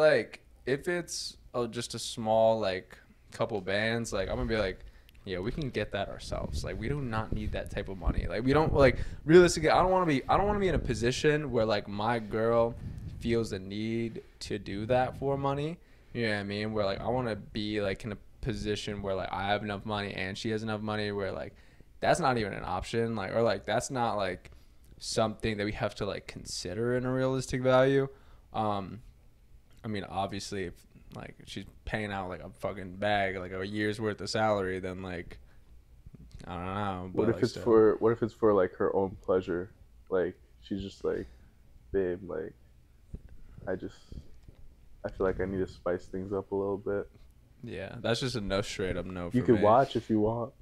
just a small like couple bands, like I'm gonna be like, yeah, we can get that ourselves. Like we do not need that type of money. Like we don't like realistically. I don't want to be in a position where like my girl feels the need to do that for money. You know what I mean? Where like I want to be like in a position where like I have enough money and she has enough money where like that's not even an option. Like or like that's not like something that we have to like consider in a realistic value. I mean, obviously, if like she's paying out like a fucking bag, like a year's worth of salary, then like I don't know. What if like, it's for like her own pleasure? Like she's just like, babe, like I feel like I need to spice things up a little bit. Yeah, that's just a no, straight up no. You can watch if you want.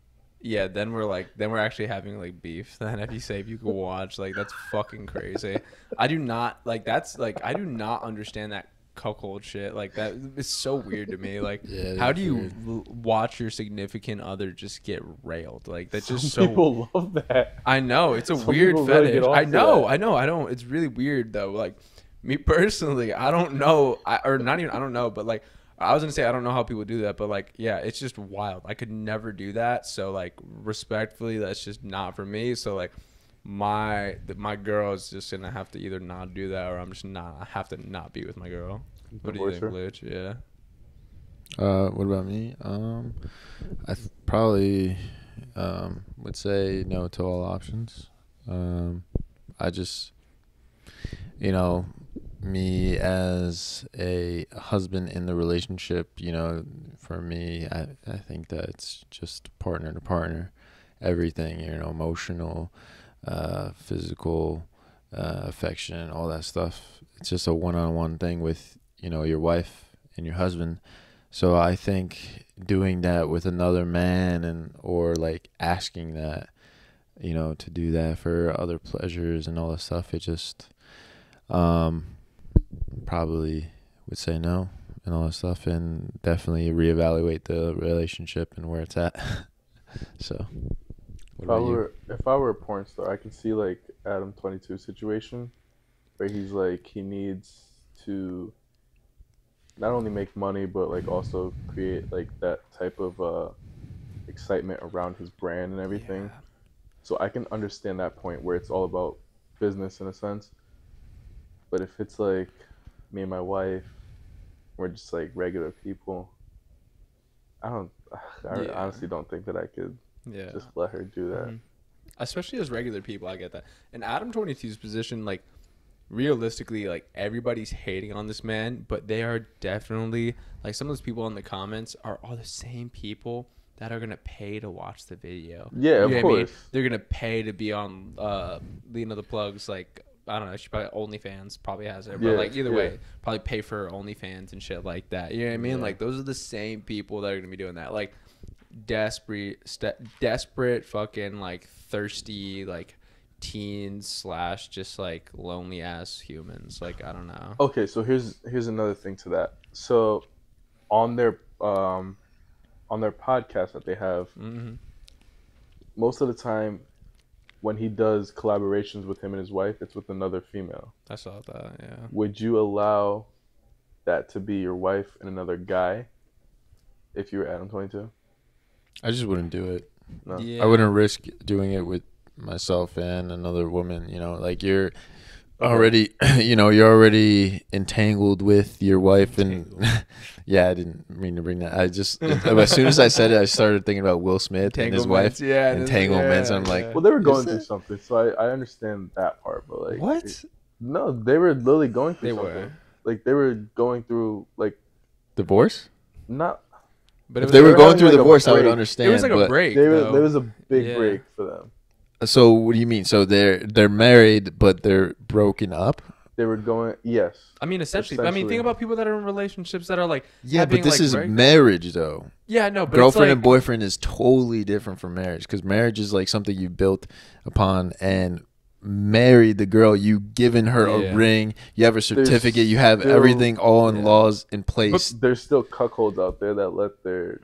Yeah, then we're actually having like beef. Then if you can watch, like that's fucking crazy. I do not understand that cuckold shit. Like that is so weird to me. Like how do you watch your significant other just get railed? Like that's just so. People love that. I know it's a weird fetish. I know. I don't. It's really weird though. Like me personally, I don't know. I don't know, but like. I was gonna say I don't know how people do that, but like, yeah, it's just wild. I could never do that. So like, respectfully, that's just not for me. So like, my girl is just gonna have to either not do that, or I have to not be with my girl. What do you think, Luch? Yeah. What about me? I probably would say no to all options. I just, me as a husband in the relationship, for me, I think that it's just partner to partner, everything, emotional, physical, affection, all that stuff. It's just a one-on-one thing with, your wife and your husband. So I think doing that with another man or like asking that, to do that for other pleasures and all that stuff, it just, probably would say no and all that stuff, and definitely reevaluate the relationship and where it's at. So if I were a porn star, I can see like Adam 22 situation where he's like he needs to not only make money but like also create like that type of excitement around his brand and everything. Yeah. So I can understand that point where it's all about business in a sense. But if it's like me and my wife, we're just like regular people, I honestly don't think that I could just let her do that. Mm-hmm. Especially as regular people, I get that. In Adam 22's position, like realistically, like everybody's hating on this man, but they are definitely like some of those people in the comments are all the same people that are gonna pay to watch the video. Yeah, of course. They're gonna pay to be on Lena the Plug's like. I don't know. She probably OnlyFans probably has it, but like either way, probably pay for OnlyFans and shit like that. You know what I mean? Yeah. Like those are the same people that are gonna be doing that. Like desperate, fucking like thirsty, like teens /, just like lonely ass humans. Like I don't know. Okay, so here's another thing to that. So on their podcast that they have, most of the time. When he does collaborations with him and his wife, it's with another female. I saw that, yeah. Would you allow that to be your wife and another guy if you were Adam 22? I just wouldn't do it. No. Yeah. I wouldn't risk doing it with myself and another woman. Like you're already, you're already entangled with your wife, and yeah, I didn't mean to bring that. I just as soon as I said it, I started thinking about Will Smith and his wife. Yeah, entanglements. I'm like, well, they were going through something, so I understand that part. But like, what? No, they were literally going through something. Like they were going through like divorce. Not. But if they were going through divorce, I would understand. It was like a break. There was a big break for them. So what do you mean? So they're married, but they're broken up? They were going, yes. I mean, essentially. I mean, think about people that are in relationships that are like. Yeah, but this is marriage, though. Yeah, no, but girlfriend and boyfriend is totally different from marriage, because marriage is like something you built upon and married the girl. You given her a ring. You have a certificate. You have everything, all in laws in place. But there's still cuckolds out there that let their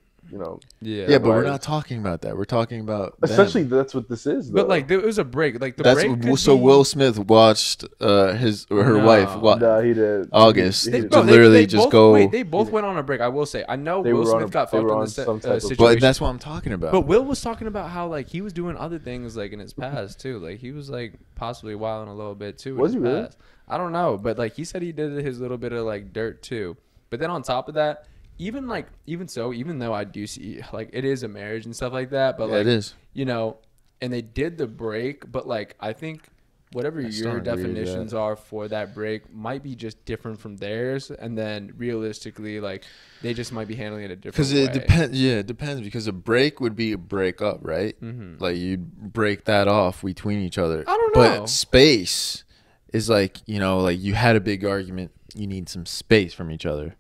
Yeah, but we're not talking about that. We're talking about essentially them. that's what this is. But like, it was a break. Like Will Smith watched her wife. No, he did. August They both went on a break. I will say. I know Will Smith got fucked in this situation. But that's what I'm talking about. But Will was talking about how like he was doing other things like in his past too. Like he was like possibly wilding a little bit too. Was he really? Past. I don't know, but like he said he did his little bit of like dirt too. But then on top of that, even though I do see like it is a marriage and stuff like that, but like it is, and they did the break, but like I think whatever your definitions are for that break might be just different from theirs, and then realistically, like they just might be handling it a different way. Because it depends. Yeah, it depends. Because a break would be a break up, right? Mm-hmm. Like you'd break that off between each other. I don't know. But space is like like you had a big argument. You need some space from each other.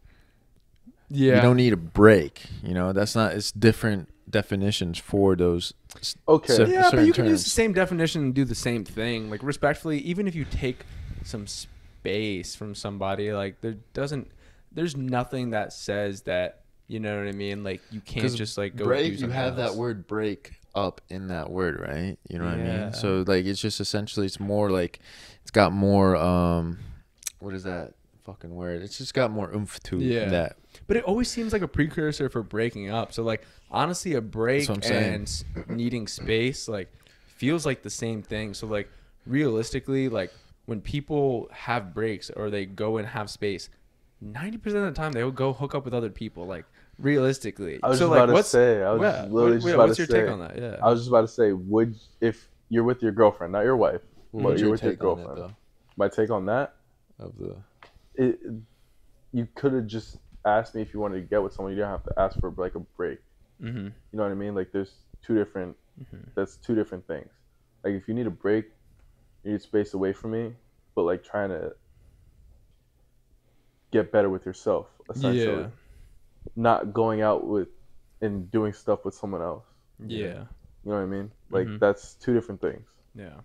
Yeah, you don't need a break. That's not. It's different definitions for those. Okay. Yeah, but you can use the same definition and do the same thing. Like respectfully, even if you take some space from somebody, like there's nothing that says that. You know what I mean? Like you can't just like go break. Do something you have else. that word break up in that word, right? You know what I mean? So like it's just essentially it's more like it's got more what is that fucking word? It's just got more oomph to that. But it always seems like a precursor for breaking up. So like honestly, a break and needing space like feels like the same thing. So like realistically, like when people have breaks or they go and have space, 90% of the time they will go hook up with other people. Like realistically, I was so just like about to say. I was literally just about what's to your say. take on that? Yeah, I was just about to say, if you're with your girlfriend, not your wife, but you're with your girlfriend. My take on that you could have just asked me if you wanted to get with someone. You don't have to ask for like a break. Mm-hmm. You know what I mean? Like there's two different. That's two different things. Like if you need a break, you need space away from me, but like trying to get better with yourself, essentially. Yeah. Not going out with and doing stuff with someone else. Yeah. You know what I mean? Like that's two different things. Yeah.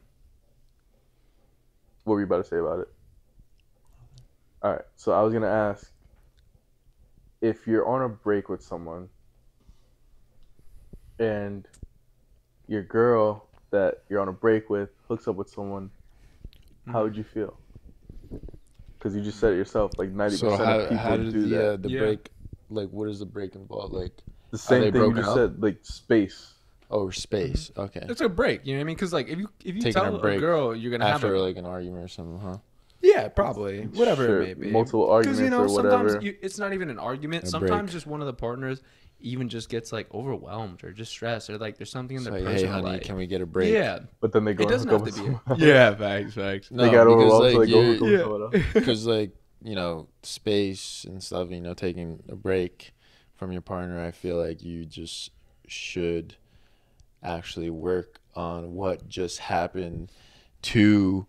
What were you about to say about it? All right. So I was going to ask, if you're on a break with someone and your girl that you're on a break with hooks up with someone, how would you feel? Because you just said it yourself, like 90% of people do that. The break, like what does the break involve? Like the same thing you just said, like space. Oh, space. Okay. It's a break. You know what I mean? Because like if you Taking tell a girl you're gonna after have like an argument or something, huh? Yeah, probably. Whatever it may be. Multiple arguments or sometimes whatever. it's not even an argument. Sometimes just one of the partners even just gets like overwhelmed or just stressed or like there's something in their personal hey, honey, life. can we get a break? Yeah. But then they go it doesn't have to be. Yeah, facts. No, they got overwhelmed, like, so they go with someone else. Because like, space and stuff, taking a break from your partner, I feel like you just should actually work on what just happened to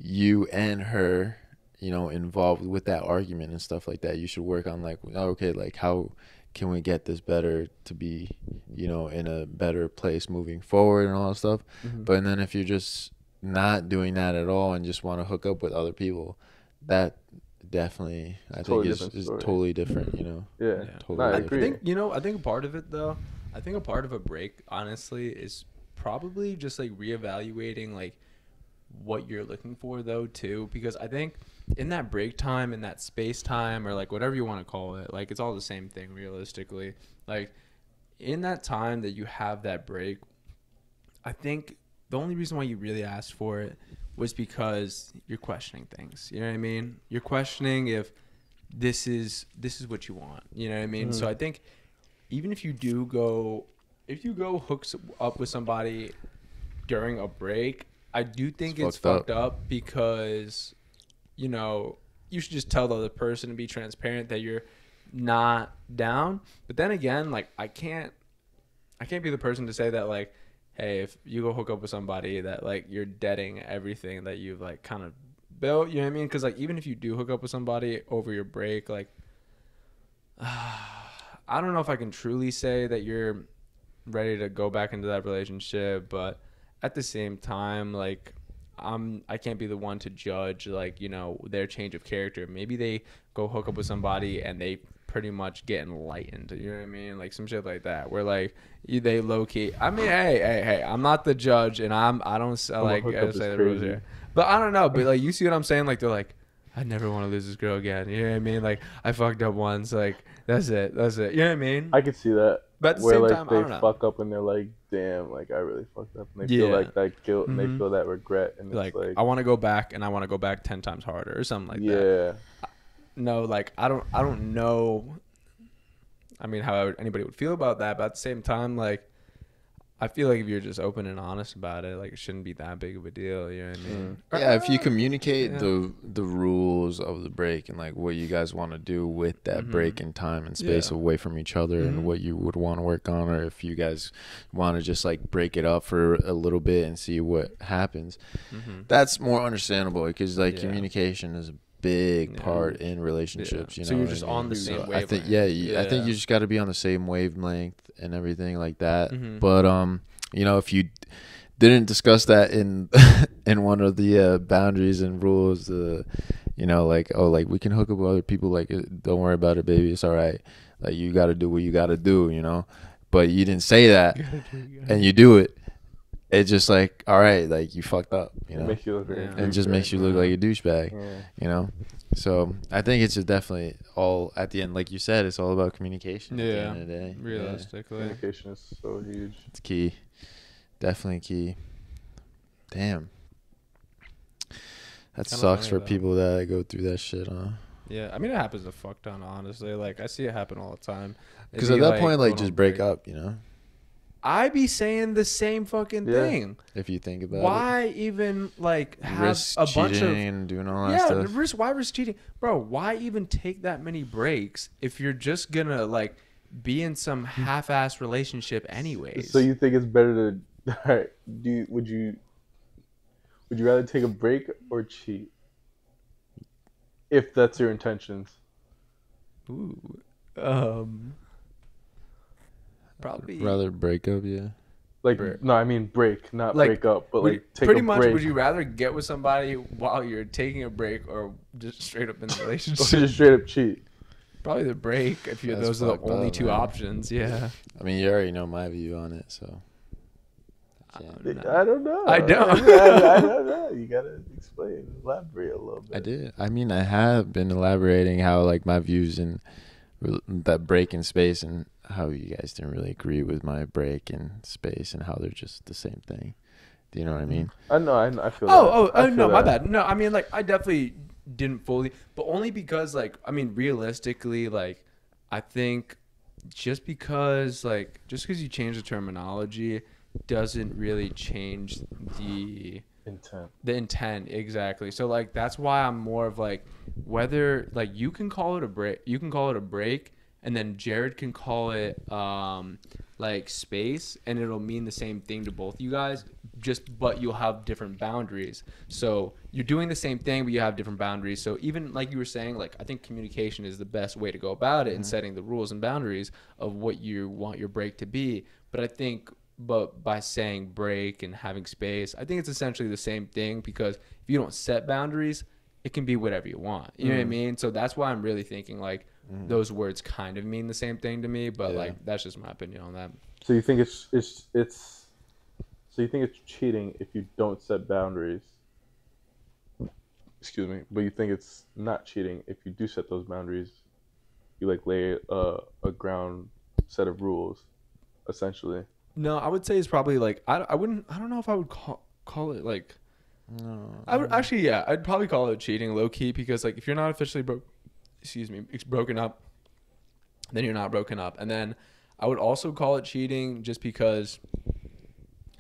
you and her, involved with that argument and stuff like that. You should work on like, okay, like how can we get this better to be, in a better place moving forward and all that stuff. But then if you're just not doing that at all and just want to hook up with other people, that definitely I think is totally different, Yeah, totally I agree. I think a part of it though, I think a part of a break honestly is probably just like reevaluating like what you're looking for though too, because I think in that break time, in that space time, or like whatever you want to call it, like it's all the same thing realistically. Like in that time that you have that break, I think the only reason why you really asked for it was because you're questioning things. You know what I mean? You're questioning if this is what you want. You know what I mean? So I think even if you go hooks up with somebody during a break, I do think it's fucked up because, you should just tell the other person and be transparent that you're not down. But then again, like I can't be the person to say that like, hey, if you go hook up with somebody that like you're deading everything that you've like kind of built, you know what I mean? Because like even if you do hook up with somebody over your break, like I don't know if I can truly say that you're ready to go back into that relationship, but at the same time, like I can't be the one to judge like their change of character. Maybe they go hook up with somebody and they pretty much get enlightened. You know what I mean? Like some shit like that, where like they low key. I mean, hey, I'm not the judge, and I don't say the rules here. But I don't know. But like, you see what I'm saying? Like they're like, I never want to lose this girl again. You know what I mean? Like I fucked up once. Like that's it. You know what I mean? I can see that. But at the where same like time, I they don't know. fuck up and they're like, damn, like I really fucked up, and they feel like that guilt and they feel that regret, and like, it's like I want to go back, and I want to go back 10 times harder or something like that. Yeah. No, like I don't know. I mean, how anybody would feel about that, but at the same time, like I feel like if you're just open and honest about it, like it shouldn't be that big of a deal. You know what I mean? Yeah, if you communicate the rules of the break and like what you guys want to do with that break in time and space away from each other and what you would want to work on, or if you guys want to just like break it up for a little bit and see what happens, that's more understandable because like communication is a big part in relationships. You know, so you're just on the same wavelength. I think I think you just got to be on the same wavelength and everything like that. But you know, if you didn't discuss that in in one of the boundaries and rules, you know, like, oh, like we can hook up with other people, like don't worry about it, baby, it's all right, like you got to do what you got to do, you know. But you didn't say that and you do it, it's just like, all right, like you fucked up, you know. Makes you look like it just makes you look like a douchebag, you know. So I think it's just definitely all at the end, like you said, it's all about communication. At the end of the day, realistically, communication is so huge. It's key, definitely key. Damn, that sucks for people that go through that shit, huh? Yeah, I mean it happens a fuck ton, honestly. Like I see it happen all the time. Because at that point, like just break up, you know. I be saying the same fucking thing. If you think about why even like have risk a bunch of and doing all that stuff. Why risk cheating, bro? Why even take that many breaks if you're just gonna like be in some half-ass relationship anyways? So you think it's better to? All right, would you rather take a break or cheat? If that's your intentions. Ooh. Probably rather break up, yeah. Like no, I mean break, not like, break up, but like take pretty a much. break. Would you rather get with somebody while you're taking a break, or just straight up in the relationship? Or just straight up cheat. Probably the break. If you those are the only two options, yeah. I mean, you already know my view on it, so. I don't know. I don't. I don't know. You gotta explain, elaborate a little bit. I did. I mean, I have been elaborating how like my views in that break in space and how you guys didn't really agree with my break in space and how they're just the same thing. Do you know what I mean? I know. I feel. No, my bad. No, I mean like I definitely didn't fully, but only because like I mean realistically, like I think just because you change the terminology doesn't really change the intent. Exactly. So like that's why I'm more of like whether like you can call it a break and then Jared can call it like space and it'll mean the same thing to both you guys, but you'll have different boundaries. So you're doing the same thing but you have different boundaries. So even like you were saying, like I think communication is the best way to go about it and setting the rules and boundaries of what you want your break to be. But by saying break and having space, I think it's essentially the same thing, because if you don't set boundaries, it can be whatever you want. You know what I mean? So that's why I'm really thinking like those words kind of mean the same thing to me, but like that's just my opinion on that. So you think it's so you think it's cheating if you don't set boundaries? Excuse me, but you think it's not cheating if you do set those boundaries? You like lay a ground set of rules, essentially. No, I would say it's probably like I don't know if I would call it like. No. I would actually, yeah, I'd probably call it cheating low key, because like if you're not officially broken up, then you're not broken up. And then I would also call it cheating just because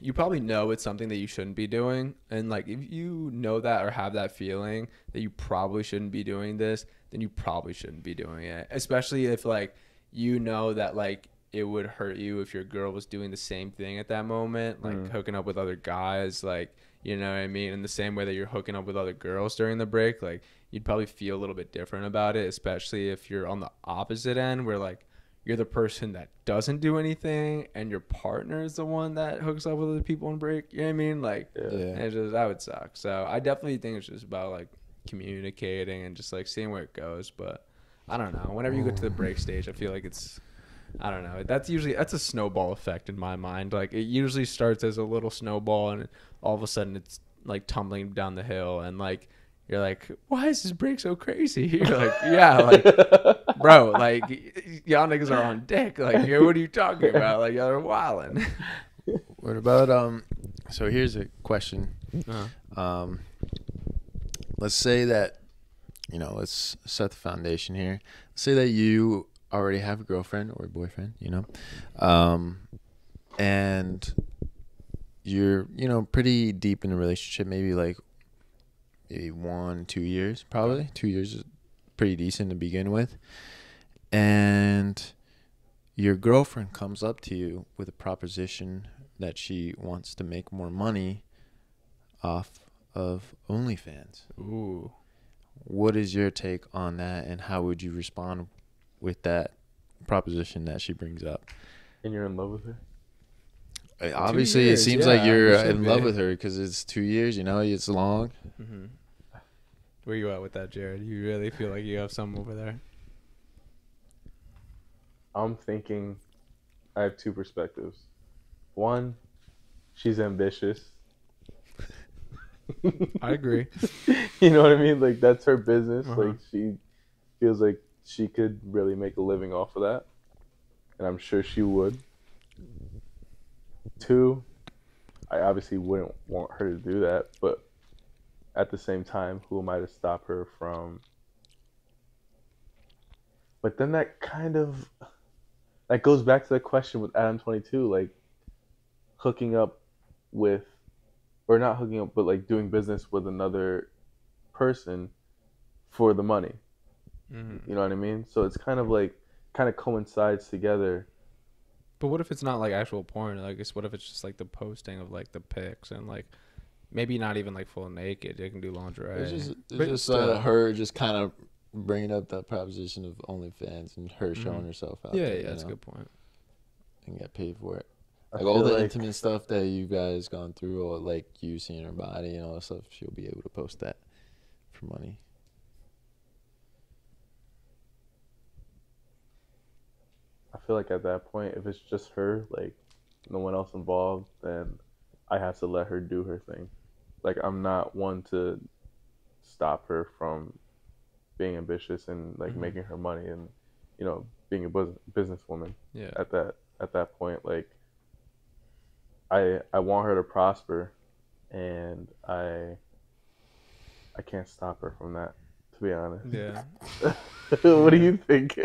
you probably know it's something that you shouldn't be doing. And like if you know that or have that feeling that you probably shouldn't be doing this, then you probably shouldn't be doing it. Especially if like you know that like it would hurt you if your girl was doing the same thing at that moment, like hooking up with other guys, like, you know what I mean? In the same way that you're hooking up with other girls during the break, like you'd probably feel a little bit different about it, especially if you're on the opposite end where like you're the person that doesn't do anything and your partner is the one that hooks up with other people on break. You know what I mean? Like, it just, that would suck. So I definitely think it's just about like communicating and just like seeing where it goes. But I don't know. Whenever you get to the break stage, I feel like it's, I don't know. That's a snowball effect in my mind. Like it usually starts as a little snowball, and all of a sudden it's like tumbling down the hill, and like you're like, why is this break so crazy? You're like, yeah, like, bro, like y'all niggas are on dick. Like, what are you talking about? Like y'all are wilding. What about So here's a question. Let's say that, you know, let's set the foundation here. Let's say that you already have a girlfriend or a boyfriend, you know, and you're, you know, pretty deep in a relationship, maybe 1-2 years, probably 2 years is pretty decent to begin with, and your girlfriend comes up to you with a proposition that she wants to make more money off of OnlyFans. Ooh. What is your take on that, and how would you respond with that proposition that she brings up? And you're in love with her? Obviously, years, it seems yeah, like you're you should in be. love with her because it's 2 years, you know, it's long. Mm-hmm. Where you at with that, Jared? You really feel like you have something over there? I'm thinking I have two perspectives. One, she's ambitious. I agree. You know what I mean? Like, that's her business. Uh-huh. Like, she feels like she could really make a living off of that. And I'm sure she would. Two, I obviously wouldn't want her to do that, but at the same time, who am I to stop her from? But then that goes back to the question with Adam 22, like hooking up with, or not hooking up, but like doing business with another person for the money. Mm-hmm. You know what I mean? So it's kind of coincides together. But what if it's not like actual porn? Like, what if it's just like the posting of like the pics and like maybe not even like full naked? They can do lingerie. It's But just still. her just kind of bringing up that proposition of OnlyFans and her showing herself out. Yeah, there, yeah, you that's a know, good point. And get paid for it. I Like all feel the like- intimate stuff that you guys gone through, or like you seeing her body and all that stuff, she'll be able to post that for money. I feel like at that point, if it's just her, like no one else involved, then I have to let her do her thing. Like, I'm not one to stop her from being ambitious and like Mhm. making her money and, you know, being a businesswoman. Yeah. At that point, like I want her to prosper, and I can't stop her from that, to be honest. Yeah. What do you think?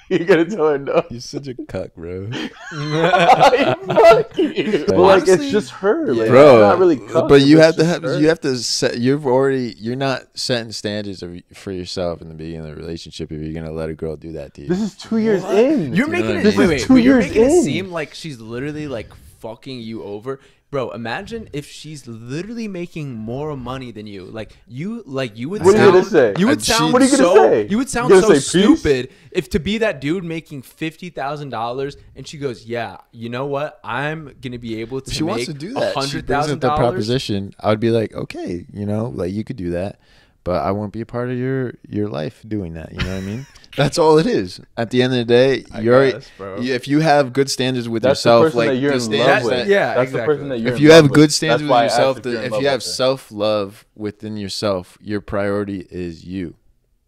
You gotta tell her no. You're such a cuck, bro. Fuck you. But like, it's just her, like, bro. it's not really cuck, But you it's have to just have. her. You have to set. You're not setting standards for yourself in the beginning of the relationship if you're gonna let a girl do that to you. This is 2 years in. You're You know making what I it. mean? Wait, This is wait. 2 You're years making it in. seem like she's literally like fucking you over, bro. Imagine if she's literally making more money than you. Like you would. What are you sound, gonna say? You would And sound what are you gonna so. say? You would sound You so gonna say peace? stupid if to be that dude making $50,000 and she goes, "Yeah, you know what? I'm gonna be able to If she make wants to do that, she brings $100,000." up that proposition. I would be like, okay, you know, like you could do that, but I won't be a part of your life doing that. You know what I mean? That's all it is. At the end of the day, if you have good standards with That's the yourself, person like that you're the in standards love with. that- Yeah, That's the person that you're if in you love have with. good standards That's with why I asked yourself, if you're in if love you have with her. self-love within yourself, your priority is you.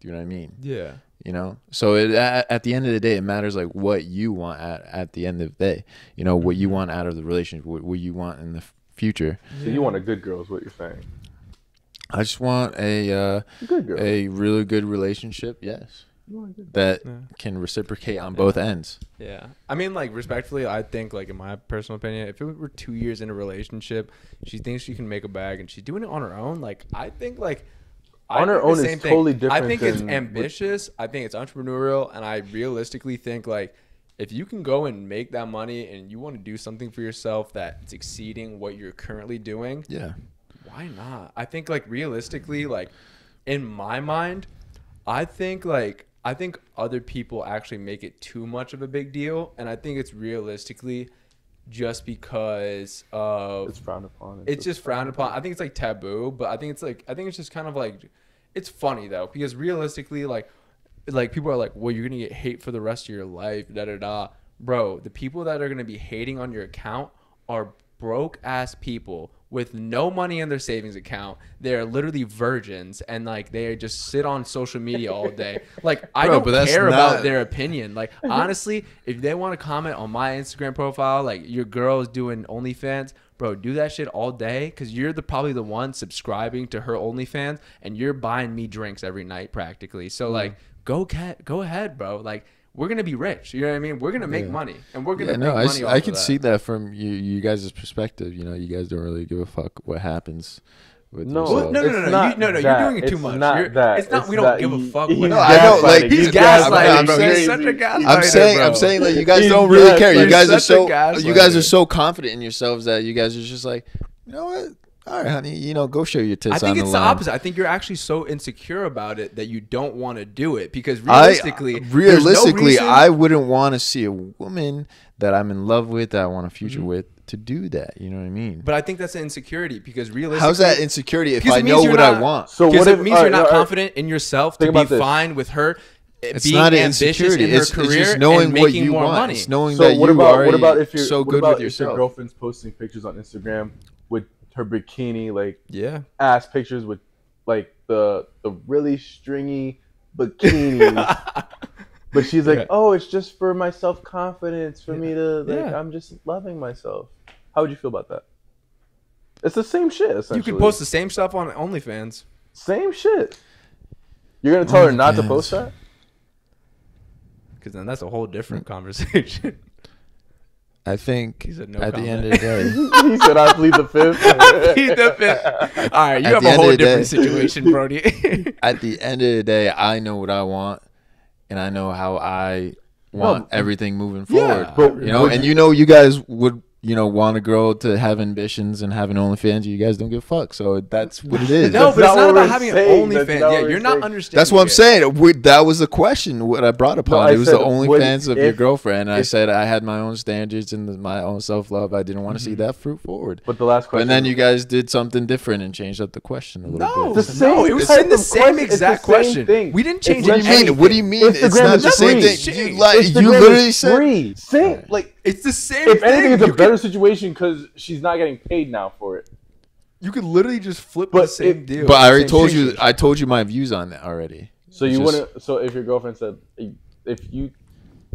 Do you know what I mean? Yeah. You know, so at the end of the day, it matters like what you want at the end of the day. You know, what you want out of the relationship, what you want in the future. So you want a good girl is what you're saying. I just want a Good girl. a really good relationship. Yes, You want a good that Yeah. can reciprocate on both ends. Yeah. I mean, like, respectfully, I think, like, in my personal opinion, if it were 2 years in a relationship, she thinks she can make a bag and she's doing it on her own, like, I think, like, On her think the own is same thing. totally I different think it's than ambitious. I think it's entrepreneurial. And I realistically think, like, if you can go and make that money and you want to do something for yourself that's exceeding what you're currently doing, Yeah. why not? I think, like, realistically, like, in my mind, I think other people actually make it too much of a big deal, and I think it's realistically just because of It's frowned upon. it's just frowned upon. I think it's like taboo, but I think it's just kind of like, it's funny though, because realistically, like, like people are like, well, you're gonna get hate for the rest of your life, da da da. Bro, the people that are gonna be hating on your account are broke ass people with no money in their savings account. They're literally virgins, and like they just sit on social media all day. Like I don't care about their opinion. Like honestly, if they want to comment on my Instagram profile, like your girl is doing OnlyFans, bro, do that shit all day, because you're probably the one subscribing to her OnlyFans, and you're buying me drinks every night practically. So like go ahead, bro. Like we're gonna be rich. You know what I mean? We're gonna make money, and we're gonna make money. I can see that from you guys' perspective. You know, you guys don't really give a fuck what happens. No, you're doing it too much. It's not. We don't give a fuck. No, I know. Like he's gaslighting, bro. He's such a gaslighter. I'm saying like you guys don't really care. You guys are so confident in yourselves that you guys are just like, you know what? All right, honey, you know, go show your tits. I think it's the opposite. I think you're actually so insecure about it that you don't want to do it, because realistically, I wouldn't want to see a woman that I'm in love with, that I want a future with, to do that. You know what I mean? But I think that's an insecurity, because realistically, how's that insecurity if I know what I want? So what it means you're not confident in yourself to be fine with her. It's being not ambitious in her career, it's just knowing and making what you more want. money. It's knowing that you are so good with yourself. If your girlfriend's posting pictures on Instagram with her bikini, like ass pictures with like the really stringy bikinis, but she's like, oh, it's just for my self confidence, for me to like, I'm just loving myself. How would you feel about that? It's the same shit. Essentially, you can post the same stuff on OnlyFans. Same shit. You're gonna tell her not to post that? Because then that's a whole different conversation. I think he said no at comment. the end of the day, he said, "I plead the fifth." I plead the fifth. All right, you have a whole different situation, Brody. At the end of the day, I know what I want, and I know how I want everything moving forward. You know, and you guys would. Want a girl to have ambitions and have an OnlyFans. You guys don't give a fuck. So that's what it is. No, but it's not about having an OnlyFans. Yeah, you're not understanding. That's what I'm saying. That was the question. What I brought upon. It was the OnlyFans of your girlfriend. I said I had my own standards and my own self-love. I didn't want to see that fruit forward. But the last question. And then you guys did something different and changed up the question a little bit. No, it was in the same exact question. We didn't change anything. What do you mean? It's not the same thing. You literally said. Same. Like it's the same. If anything, it's a better situation because she's not getting paid now for it. You could literally just flip the same deal. But I already told you. I told you my views on that already. So you wouldn't. So if your girlfriend said, if you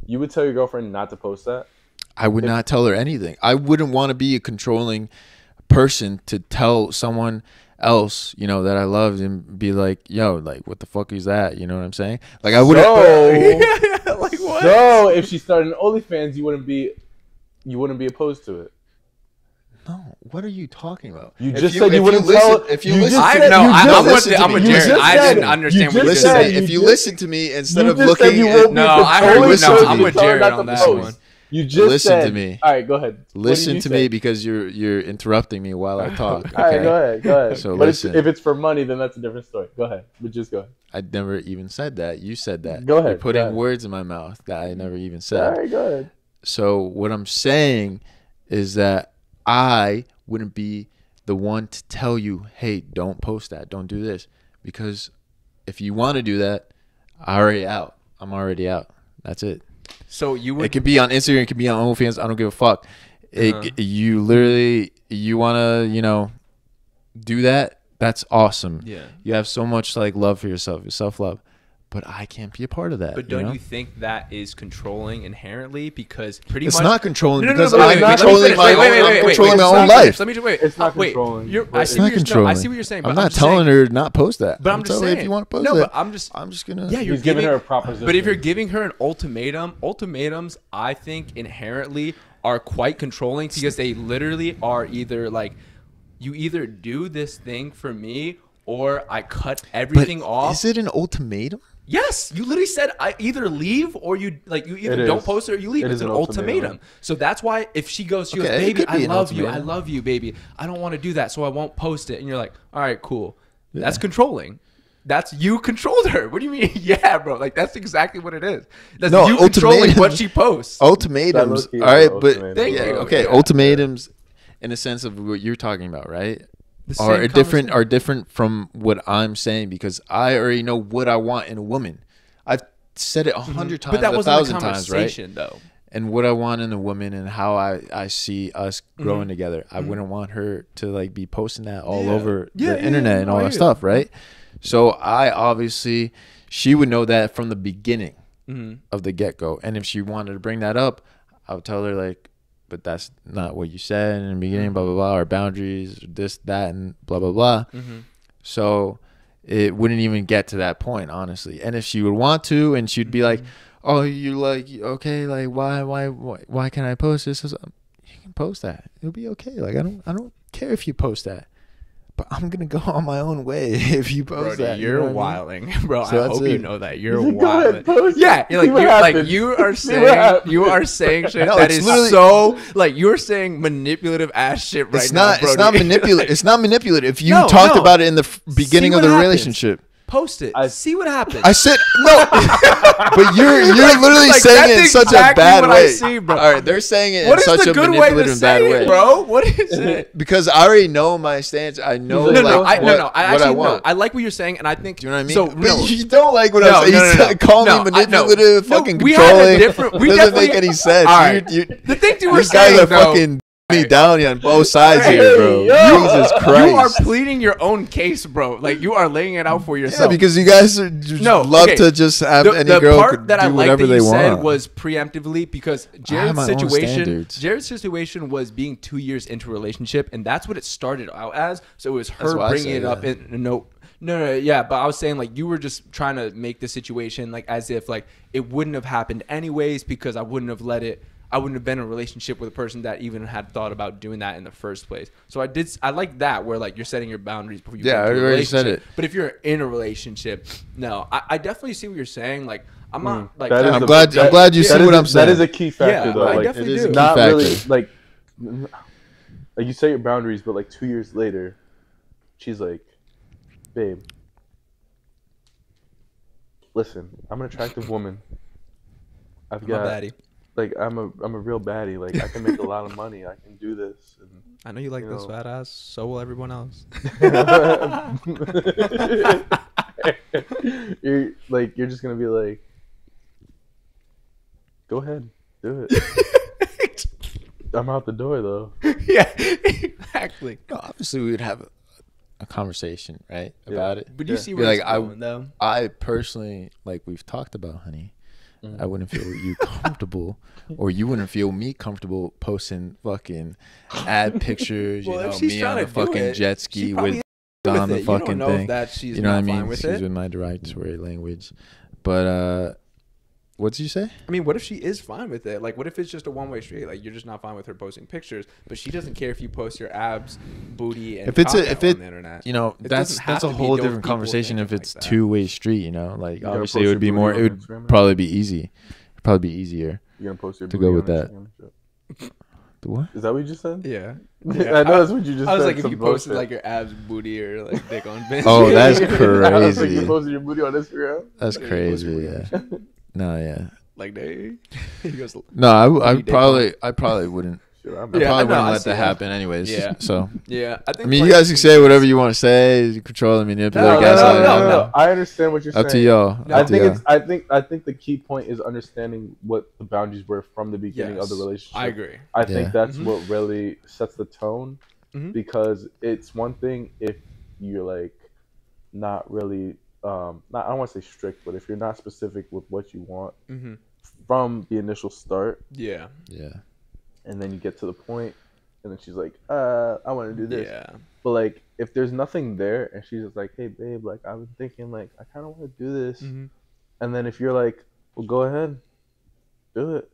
would tell your girlfriend not to post that. I would not tell her anything. I wouldn't want to be a controlling person to tell someone else, that I loved and be like, yo, like, what the fuck is that? You know what I'm saying? Like, I wouldn't. Like what? So if she started an OnlyFans, you wouldn't be opposed to it. No, what are you talking about? You just said you wouldn't tell. If you listen, I'm with Jared. I didn't understand what you said. If you listen to me instead of looking, I'm with Jared on that one. You just listen to me. All right, go ahead. Listen to me because you're interrupting me while I talk. Okay? All right, go ahead. So but listen. If it's for money, then that's a different story. Go ahead, but just go ahead. I never even said that. You said that. Go ahead. You're putting words in my mouth that I never even said. All right, go ahead. So what I'm saying is that I wouldn't be the one to tell you, hey, don't post that, don't do this, because if you want to do that, I'm already out. That's it. So you would. It could be on Instagram. It could be on OnlyFans. I don't give a fuck. You literally, you want to, do that. That's awesome. Yeah. You have so much like love for yourself, your self-love. But I can't be a part of that. But don't you think that is controlling inherently? Because pretty it's much. It's not controlling because I'm controlling my own life. Let me just wait. It's not controlling. It's not controlling. I see what you're saying. I'm not telling her not post that. But I'm just saying. If you want to post no, it. But I'm just gonna. Yeah, you're giving her a proposition. But if you're giving her an ultimatums, I think inherently are quite controlling because they literally are either like, you either do this thing for me or I cut everything off. Is it an ultimatum? Yes, you literally said I either leave or you either don't post it or you leave. It's an ultimatum. So that's why if she goes, baby, I love you, baby. I don't want to do that, so I won't post it. And you're like, all right, cool. Yeah. That's controlling. That's you controlled her. What do you mean? Yeah, bro. Like that's exactly what it is. That's you controlling what she posts. Ultimatums. All right, but thank you. Okay, ultimatums in the sense of what you're talking about, right? Are different from what I'm saying because I already know what I want in a woman. I've said it 100 times, But that wasn't 1,000 the times, right? conversation, though. And what I want in a woman and how I see us growing Mhm. together. I Mhm. wouldn't want her to like be posting that all Yeah. over Yeah, the yeah, internet yeah, and no, all I that hear stuff, you. right? So I obviously, she would know that from the beginning Mhm. of the get-go. And if she wanted to bring that up, I would tell her like, but that's not what you said in the beginning, blah, blah, blah, or boundaries, this, that, and blah, blah, blah. Mhm. So it wouldn't even get to that point, honestly. And if she would want to, and she'd be like, oh, you like, okay, like, why can't I post this? You can post that. It'll be okay. Like, I don't care if you post that. But I'm gonna go on my own way if you post Brody, that. you're know what I mean? wilding, bro. So I that's hope you it. know that you're Go ahead, wilding. post it. Yeah, See what you're happens. you are See what saying happens. you are saying shit No, that it's is literally- so like you're saying manipulative ass shit right It's now. not. It's not Brody. manipulative. It's not manipulative. If you No, talked no. about it in the beginning See of what the happens. relationship, Post it. See what happens. I said no, but you're literally Like, saying that's it in such a exactly bad what way. I see, bro. All right, they're saying it What in is such the a good way to manipulative and bad say way, it, bro? What is it? Because I already know my stance. I know No, like I what actually I know. want. I like what you're saying, and I think. Do you know what I mean? So, But no. you don't like what No, I'm saying. no, You no, said- call no, me manipulative, no, fucking we had a controlling. different- we Doesn't definitely- make any sense. All right. You- The things you were these guys saying, are though- fucking me down on both sides Hey, here, bro. yo. Jesus You are Christ. pleading your own case, bro. Like you are laying it out for Yeah, yourself. because you guys are just love to just have any the girl part that I do like whatever that you they said want. was preemptively because I have my own standards. Jared's situation was being 2 years into a relationship, and that's what it started out as. So it was That's her what I bringing said, it up. yeah. In no, yeah. But I was saying like you were just trying to make the situation like as if like it wouldn't have happened anyways because I wouldn't have let it. I wouldn't have been in a relationship with a person that even had thought about doing that in the first place. So I like that where like you're setting your boundaries before you Yeah, get into I a already said relationship. it. But if you're in a relationship, no, I definitely see what you're saying. Like I'm not like That is I'm a- glad you that see is what a- I'm saying. That is a key factor, Yeah, though. I Like, definitely it is a do. key not factor. really like you set your boundaries, but like 2 years later, she's like, "Babe, listen, I'm an attractive woman. I've I'm a got baddie. like I'm a real baddie. Like I can make a lot of money. I can do this." And, I know you like this fat ass. So will everyone else. you're just gonna be like, "Go ahead, do it." I'm out the door though. Yeah, exactly. No, obviously we would have a conversation, right, about it. But you see Be where like, it's going, though. I personally, like we've talked about, honey, I wouldn't feel you comfortable, or you wouldn't feel me comfortable posting fucking ad pictures. Well, you if know, she's me trying on to a do fucking it, jet she ski probably with is on with the it. You don't fucking know if thing. that she's you know what I not fine mean? with She's it. with my derogatory language, but what did you say? I mean, what if she is fine with it? Like, what if it's just a one-way street? Like, you're just not fine with her posting pictures, but she doesn't care if you post your abs, booty, and If it's cock if out it, on the internet. you know, It that's doesn't have a to be whole those different people conversation. If thinking it's like that. two-way street, you know, like gonna obviously post it would your be booty more. on It would Instagram? probably be easy. Probably be easier. You're gonna post your to booty go with on that. Instagram? The what? Is that what you just said? Yeah. I know that's what you just said. I was like, if some you posted bullshit. like your abs, booty, or like dick on bench. Oh, that's I was like, you crazy. posted your booty on Instagram? That's Yeah, you posted crazy. your Yeah. No, yeah. Like they. He goes, No, I booty, dick probably wouldn't. Shit, I I'm- probably Yeah, I know, wouldn't I let see that that. happen anyways. Yeah. So Yeah, I I think. mean, like, you guys can say whatever you want to say, control and manipulate. No, guys. no. I understand what you're Up to saying. y'all. I Up to think y'all. it's. I think the key point is understanding what the boundaries were from the beginning of the Yes, relationship. I agree. I think Yeah. that's what really sets the tone, Mhm. because it's one thing if you're like not really, not I don't want to say strict, but if you're not specific with what you want Mm-hmm. from the initial start, Yeah. Yeah. and then you get to the point, and then she's like, I want to do this. Yeah. But like, if there's nothing there, and she's just like, hey babe, like I've been thinking, like I kind of want to do this, Mhm. and then if you're like, well, go ahead, do it,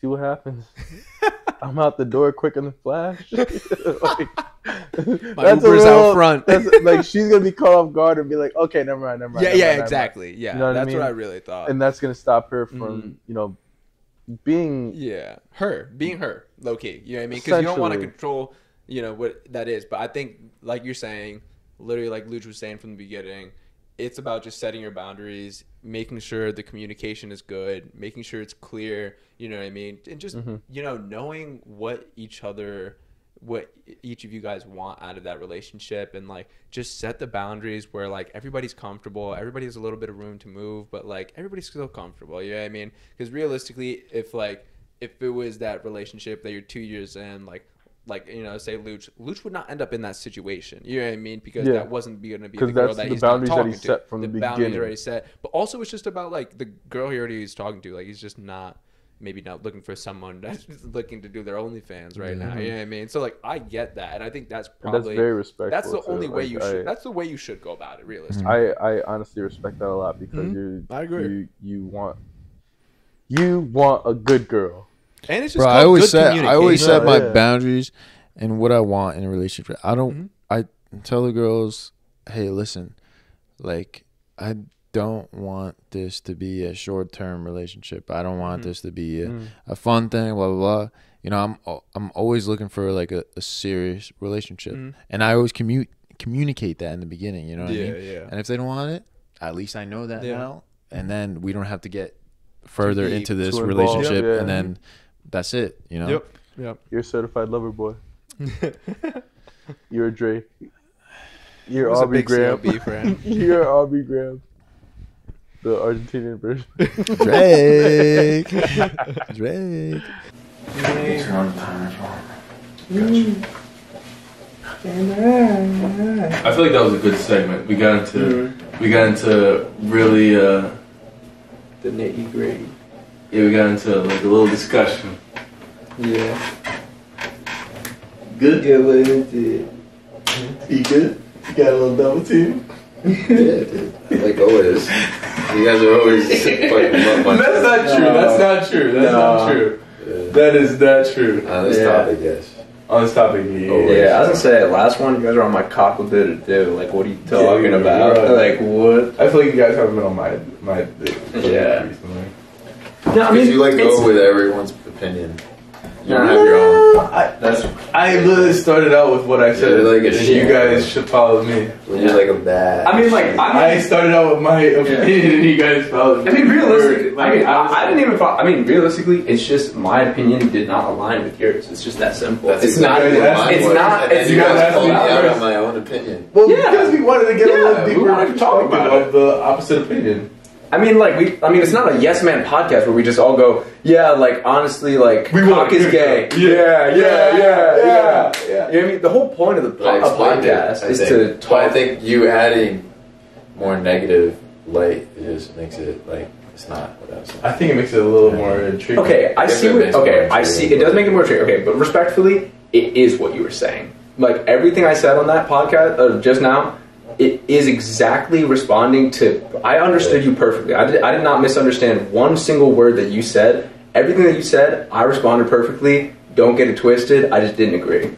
see what happens. I'm out the door quick in the flash. Like, My Uber's out front. That's, like she's gonna be caught off guard and be like, okay, never mind. Yeah, never yeah, mind. exactly. Yeah, You know that's I mean? what I really thought. And that's gonna stop her from, Mhm. you know, being Yeah, being her, low key. You know what I mean? Because you don't want to Essentially. control, you know, what that is. But I think, like you're saying, literally, like Luch was saying from the beginning, it's about just setting your boundaries, making sure the communication is good, making sure it's clear. You know what I mean? And just Mhm. you know, knowing what each other what each of you guys want out of that relationship, and like just set the boundaries where like everybody's comfortable, everybody has a little bit of room to move, but like everybody's still comfortable. You know what I mean? Because realistically, if it was that relationship that you're 2 years in, like you know, say Luch would not end up in that situation. You know what I mean? Because that wasn't going to be the girl that he's not talking to. Set from the boundaries already set. But also, it's just about like the girl he already is talking to. Like he's just not looking for someone that's looking to do their OnlyFans right now. You know what I mean? So like I get that, and I think that's probably that's very respectful. That's the only way you should. That's the way you should go about it. Realistically, I honestly respect that a lot because I agree. You want a good girl. And it's just I always set my boundaries and what I want in a relationship. I don't. I tell the girls, hey, listen, like I don't want this to be a short-term relationship. I don't want this to be a fun thing. Blah blah blah. You know, I'm always looking for like a serious relationship, and I always communicate that in the beginning. You know what I mean? Yeah. And if they don't want it, at least I know that now, and then we don't have to get further into this relationship, and then. That's it, you know. Yep. You're a certified lover boy. You're a Drake. You're Aubrey Graham. You're Aubrey Graham. The Argentinian version. Drake. Drake. I feel like that was a good segment. We got into really the nitty gritty. Yeah, we got into like a little discussion. Yeah. Good? Yeah, what is it? You good? You got a little double team? Yeah, dude. Like always. You guys are always fucking up on That's not true. That's not true. That's not true. Yeah. That is not true. On this topic, yes. On this topic, yeah. I was gonna say, last one, you guys are on my cockle-doo-doo. Like, what are you talking about? Like, what? I feel like you guys haven't been on my yeah. recently. No, I mean, you like go with everyone's opinion. You don't have your own. I literally started out with what I said, like and you guys should follow me. When you're like a bad. I mean, like I started out with my opinion, and you guys followed me. I mean, realistically, I didn't even follow. I mean, realistically, it's just my opinion did not align with yours. It's just that simple. It's not. You guys called me out on my own opinion. Well, because we wanted to get a little deeper into talk about the opposite opinion. I mean, it's not a yes man podcast where we just all go, yeah, like, honestly, like, cock is gay. Yeah. You know what I mean? The whole point of the podcast is to talk. I think you adding more negative light just makes it, like, it's not what I was saying. I think it makes it a little more intriguing. Okay, I see. It does make it more intriguing. Okay, but respectfully, it is what you were saying. Like, everything I said on that podcast just now, it is exactly responding to. I understood you perfectly. I did not misunderstand one single word that you said. Everything that you said, I responded perfectly. Don't get it twisted. I just didn't agree.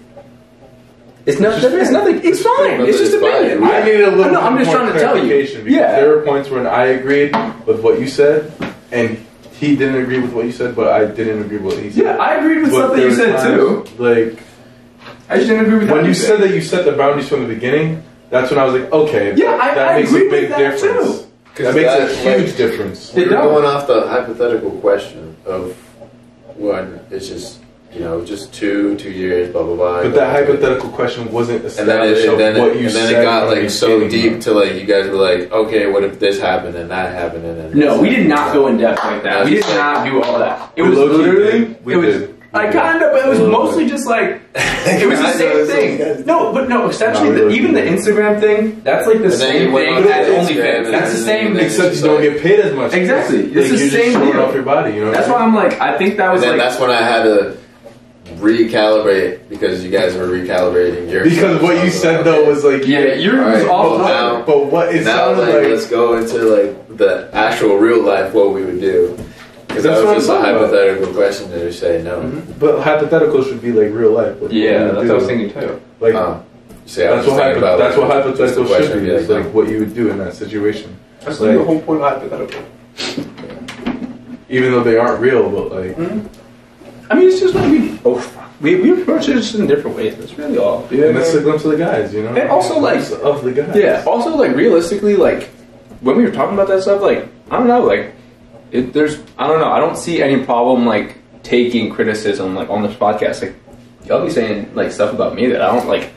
It's nothing. It's fine. It's just opinion. I needed a little. No, I'm just trying to tell you. Yeah, there were points when I agreed with what you said, and he didn't agree with what you said, but I didn't agree with what he said. Yeah, I agreed with stuff that you said too. Like, I just didn't agree with when you said that you set the boundaries from the beginning. That's when I was like, okay, that makes a big difference. That makes a huge difference. We're going off the hypothetical question of when it's just, you know, just 2 years, blah, blah, blah. But that hypothetical question wasn't established of what you said. And then it got like so deep to like, you guys were like, okay, what if this happened and that happened? And then no, we did not go in depth like that. We did not do all that. It was literally, I kind of, but it was mostly just like, it was the same thing. No, essentially, even the Instagram thing, that's like the same thing as OnlyFans. That's the same. Except you don't get paid as much. Exactly. It's the same deal. Off your body, you know. That's why I'm like, I think that was like. That's when I had to recalibrate because you guys were recalibrating yours. Because what you said though was like, yours was off. But what it sounded like. Let's go into like the actual real life what we would do. Because that was just a hypothetical question to say no. Mm-hmm. But hypothetical should be like real life. Like that's what I was thinking too. Like, that's what hypothetical should be. It's like what you would do in that situation. That's like the whole point of hypothetical. Even though they aren't real, but like. I mean, it's just like we approach it just in different ways. That's really all. Yeah, and that's a glimpse of the guys, you know. And also like of the guys. Yeah. Also like realistically, like when we were talking about that stuff, like I don't know, like. I don't know. I don't see any problem like taking criticism like on this podcast. Like y'all be saying like stuff about me that I don't like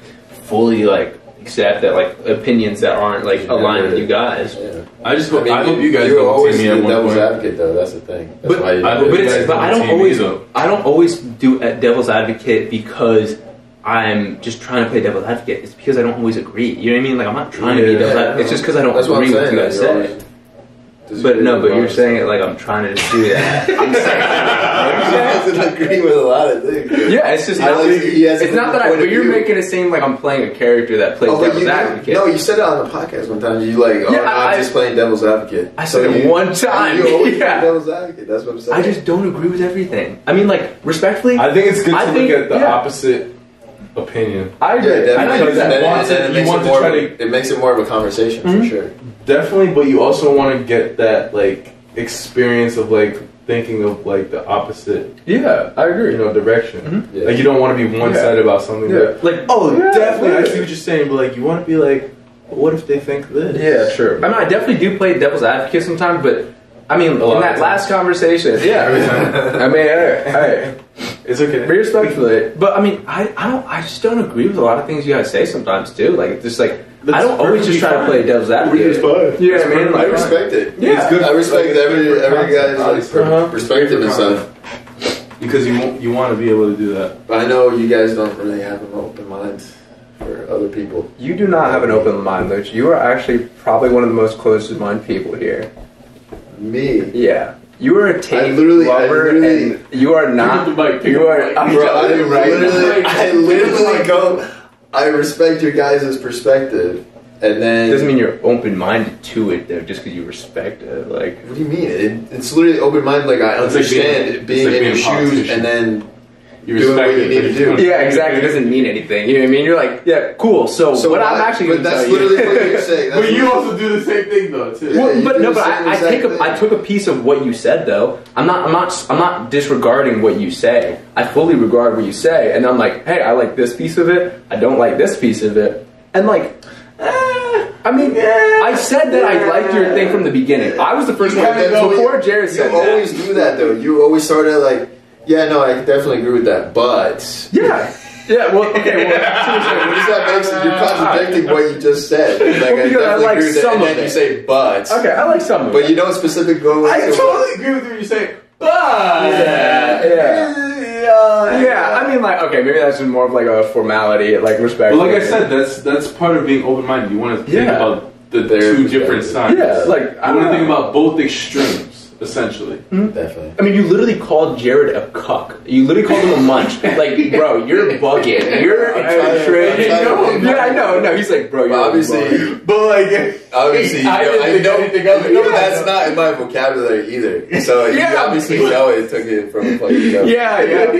fully like accept, that like opinions that aren't like aligned with you guys. Yeah. I hope you guys You're don't always see me the at one devil's point. advocate, though. That's the thing. That's But, why you I don't always do a devil's advocate because I'm just trying to play devil's advocate. It's because I don't always agree. You know what I mean? Like I'm not trying to be devil's advocate. It's just because I don't agree with what you guys say. But you're saying it like I'm trying to just do that. I'm saying doesn't agree with a lot of things. Yeah, it's just it's not that but you're making it seem like I'm playing a character that plays devil's advocate. No, you said it on the podcast one time. You like, I'm just playing devil's advocate. I said it one time. You always play devil's advocate. That's what I'm saying. I just don't agree with everything. I mean, like respectfully, I think it's good to look at the opposite opinion. I agree. It makes it more of a conversation for sure. Definitely, but you also want to get that like experience of like thinking of like the opposite. Yeah, I agree. Direction. Like you don't want to be one-sided about something. Definitely. I see what you're saying, but like you want to be like, what if they think this? Yeah, true. I mean, I definitely do play devil's advocate sometimes, but I mean, in that last conversation, I mean, hey, it's okay. Be respectful, but I mean, I just don't agree with a lot of things you guys say sometimes too. Like, it's just like I don't always just try to play devil's advocate. You know what I mean? I respect it. Yeah, it's good. I respect every guy's perspective and stuff. Because you want to be able to do that. But I know you guys don't really have an open mind for other people. You do not have an open mind, Luch. You are actually probably one of the most closest-minded people here. Me? Yeah. You are a tape lover, and you are not. You are. I literally go. I respect your guys' perspective, and then doesn't mean you're open-minded to it though. Just because you respect it, like. What do you mean? It's literally open-minded. Like I understand being in your shoes, and then doing what you need to do. Yeah, exactly. It doesn't mean anything. You know what I mean? You're like, yeah, cool. So what I'm actually going to tell you. But that's literally what you're saying. But you also do the same thing though too. Well, I took a piece of what you said though. I'm not disregarding what you say. I fully regard what you say, and I'm like, hey, I like this piece of it. I don't like this piece of it, and like. I said that I liked your thing from the beginning. I was the first one before Jared said that. You always do that though. You always sort of like, yeah, no, I definitely agree with that, but yeah. Well, okay. Well, what does that make? You're contradicting what you just said. Like, well, because I like some and of then it. You say, but. Okay, I like some of it. But you don't specifically go. I totally agree with what you say, but. Yeah, I mean, like, okay, maybe that's just more of like a formality, like respect. Well, like I said, that's part of being open-minded. You want to think about the two different sides. Yeah, like I want to think about both extremes, essentially. Definitely. I mean, you literally called Jared a cuck. You literally called him a munch. Like, bro, you're bugging. You're yeah, I know. No, he's like, bro, you're obviously, but like, obviously, I didn't think anything of it. No, but that's not in my vocabulary either. So you obviously know it took it from a place. Yeah,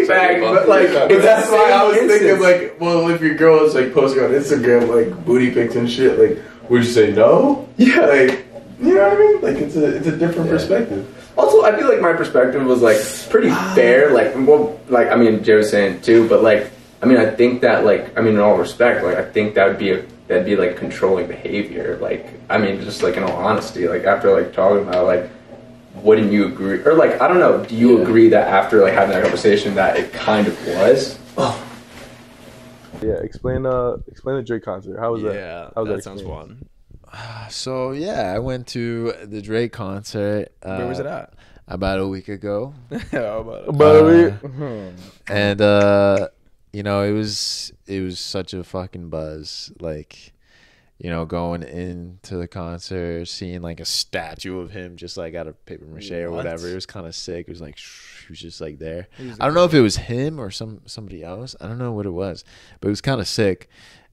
fact. But like, but that's why I was thinking, like, well, if your girl is like posting on Instagram like booty pics and shit, like, would you say no? Yeah, like, you know what I mean? Like, it's a different perspective. Also, I feel like my perspective was like pretty fair. Like, well, like I mean, Jay was saying too, but like, I mean, I think that like, I mean, in all respect, like, I think that'd be like controlling behavior. Like, I mean, just like in all honesty, like after like talking about like, wouldn't you agree? Or like, I don't know, do you agree that after like having that conversation that it kind of was? Yeah, explain the Drake concert. How was that? Yeah, how was that sounds fun. So yeah, I went to the Drake concert. Where was it at? About a week ago. About a week. And you know, it was such a fucking buzz. Like, you know, going into the concert, seeing like a statue of him just like out of paper mache or whatever. It was kind of sick. It was like he was just like there. I don't know if it was him or somebody else. I don't know what it was, but it was kind of sick.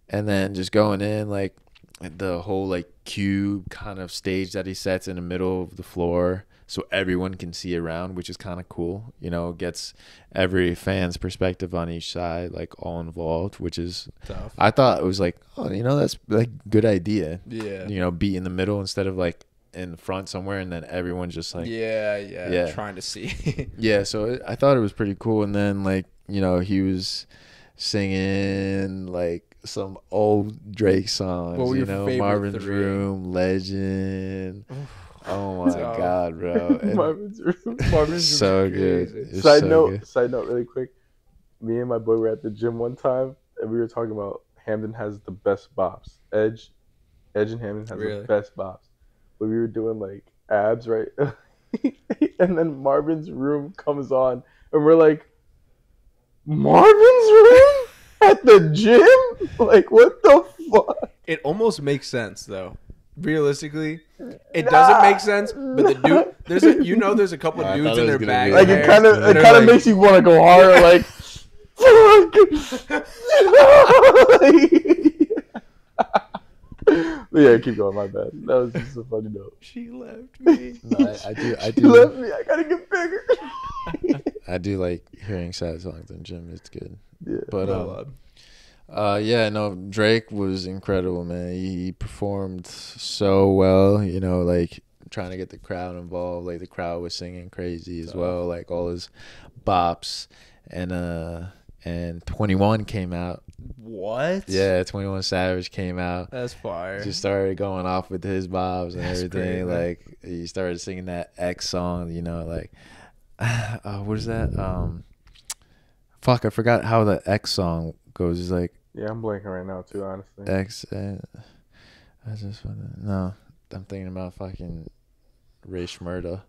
And then just going in, like the whole like cube kind of stage that he sets in the middle of the floor so everyone can see around, which is kind of cool. You know, gets every fan's perspective on each side, like all involved, which is tough. I thought it was like, oh, you know, that's like good idea. Yeah. You know, be in the middle instead of like in front somewhere, and then everyone's just like yeah trying to see. Yeah, so I thought it was pretty cool. And then like, you know, he was singing like some old Drake songs, what were you your know, favorite Marvin's three? Room, Legend. Oh my god, bro. Marvin's Room. So good. Side note, really quick. Me and my boy were at the gym one time, and we were talking about Hamden has the best bops. Edge and Hamden has the best bops. But we were doing like abs, right? And then Marvin's Room comes on, and we're like, Marvin's Room at the gym? Like, what the fuck? It almost makes sense though. Realistically, it doesn't make sense. But the dude, there's a couple of dudes in their bag. Like it kind of makes you want to go harder. Like, yeah, keep going. My bad. That was just a funny note. She left me. No, I do. She left me. I gotta get bigger. I do like hearing sad songs in the gym. It's good. Yeah. But yeah, no, Drake was incredible, man. He performed so well, you know, like trying to get the crowd involved. Like the crowd was singing crazy as well, like all his bops. And 21 came out. What? Yeah, 21 Savage came out. That's fire. Just started going off with his bobs and That's everything. great, man. Like he started singing that X song, you know, like what is that? Fuck, I forgot how the X song goes. It's like yeah, I'm blanking right now too, honestly. X. I just no. I'm thinking about fucking Ray Shmurda.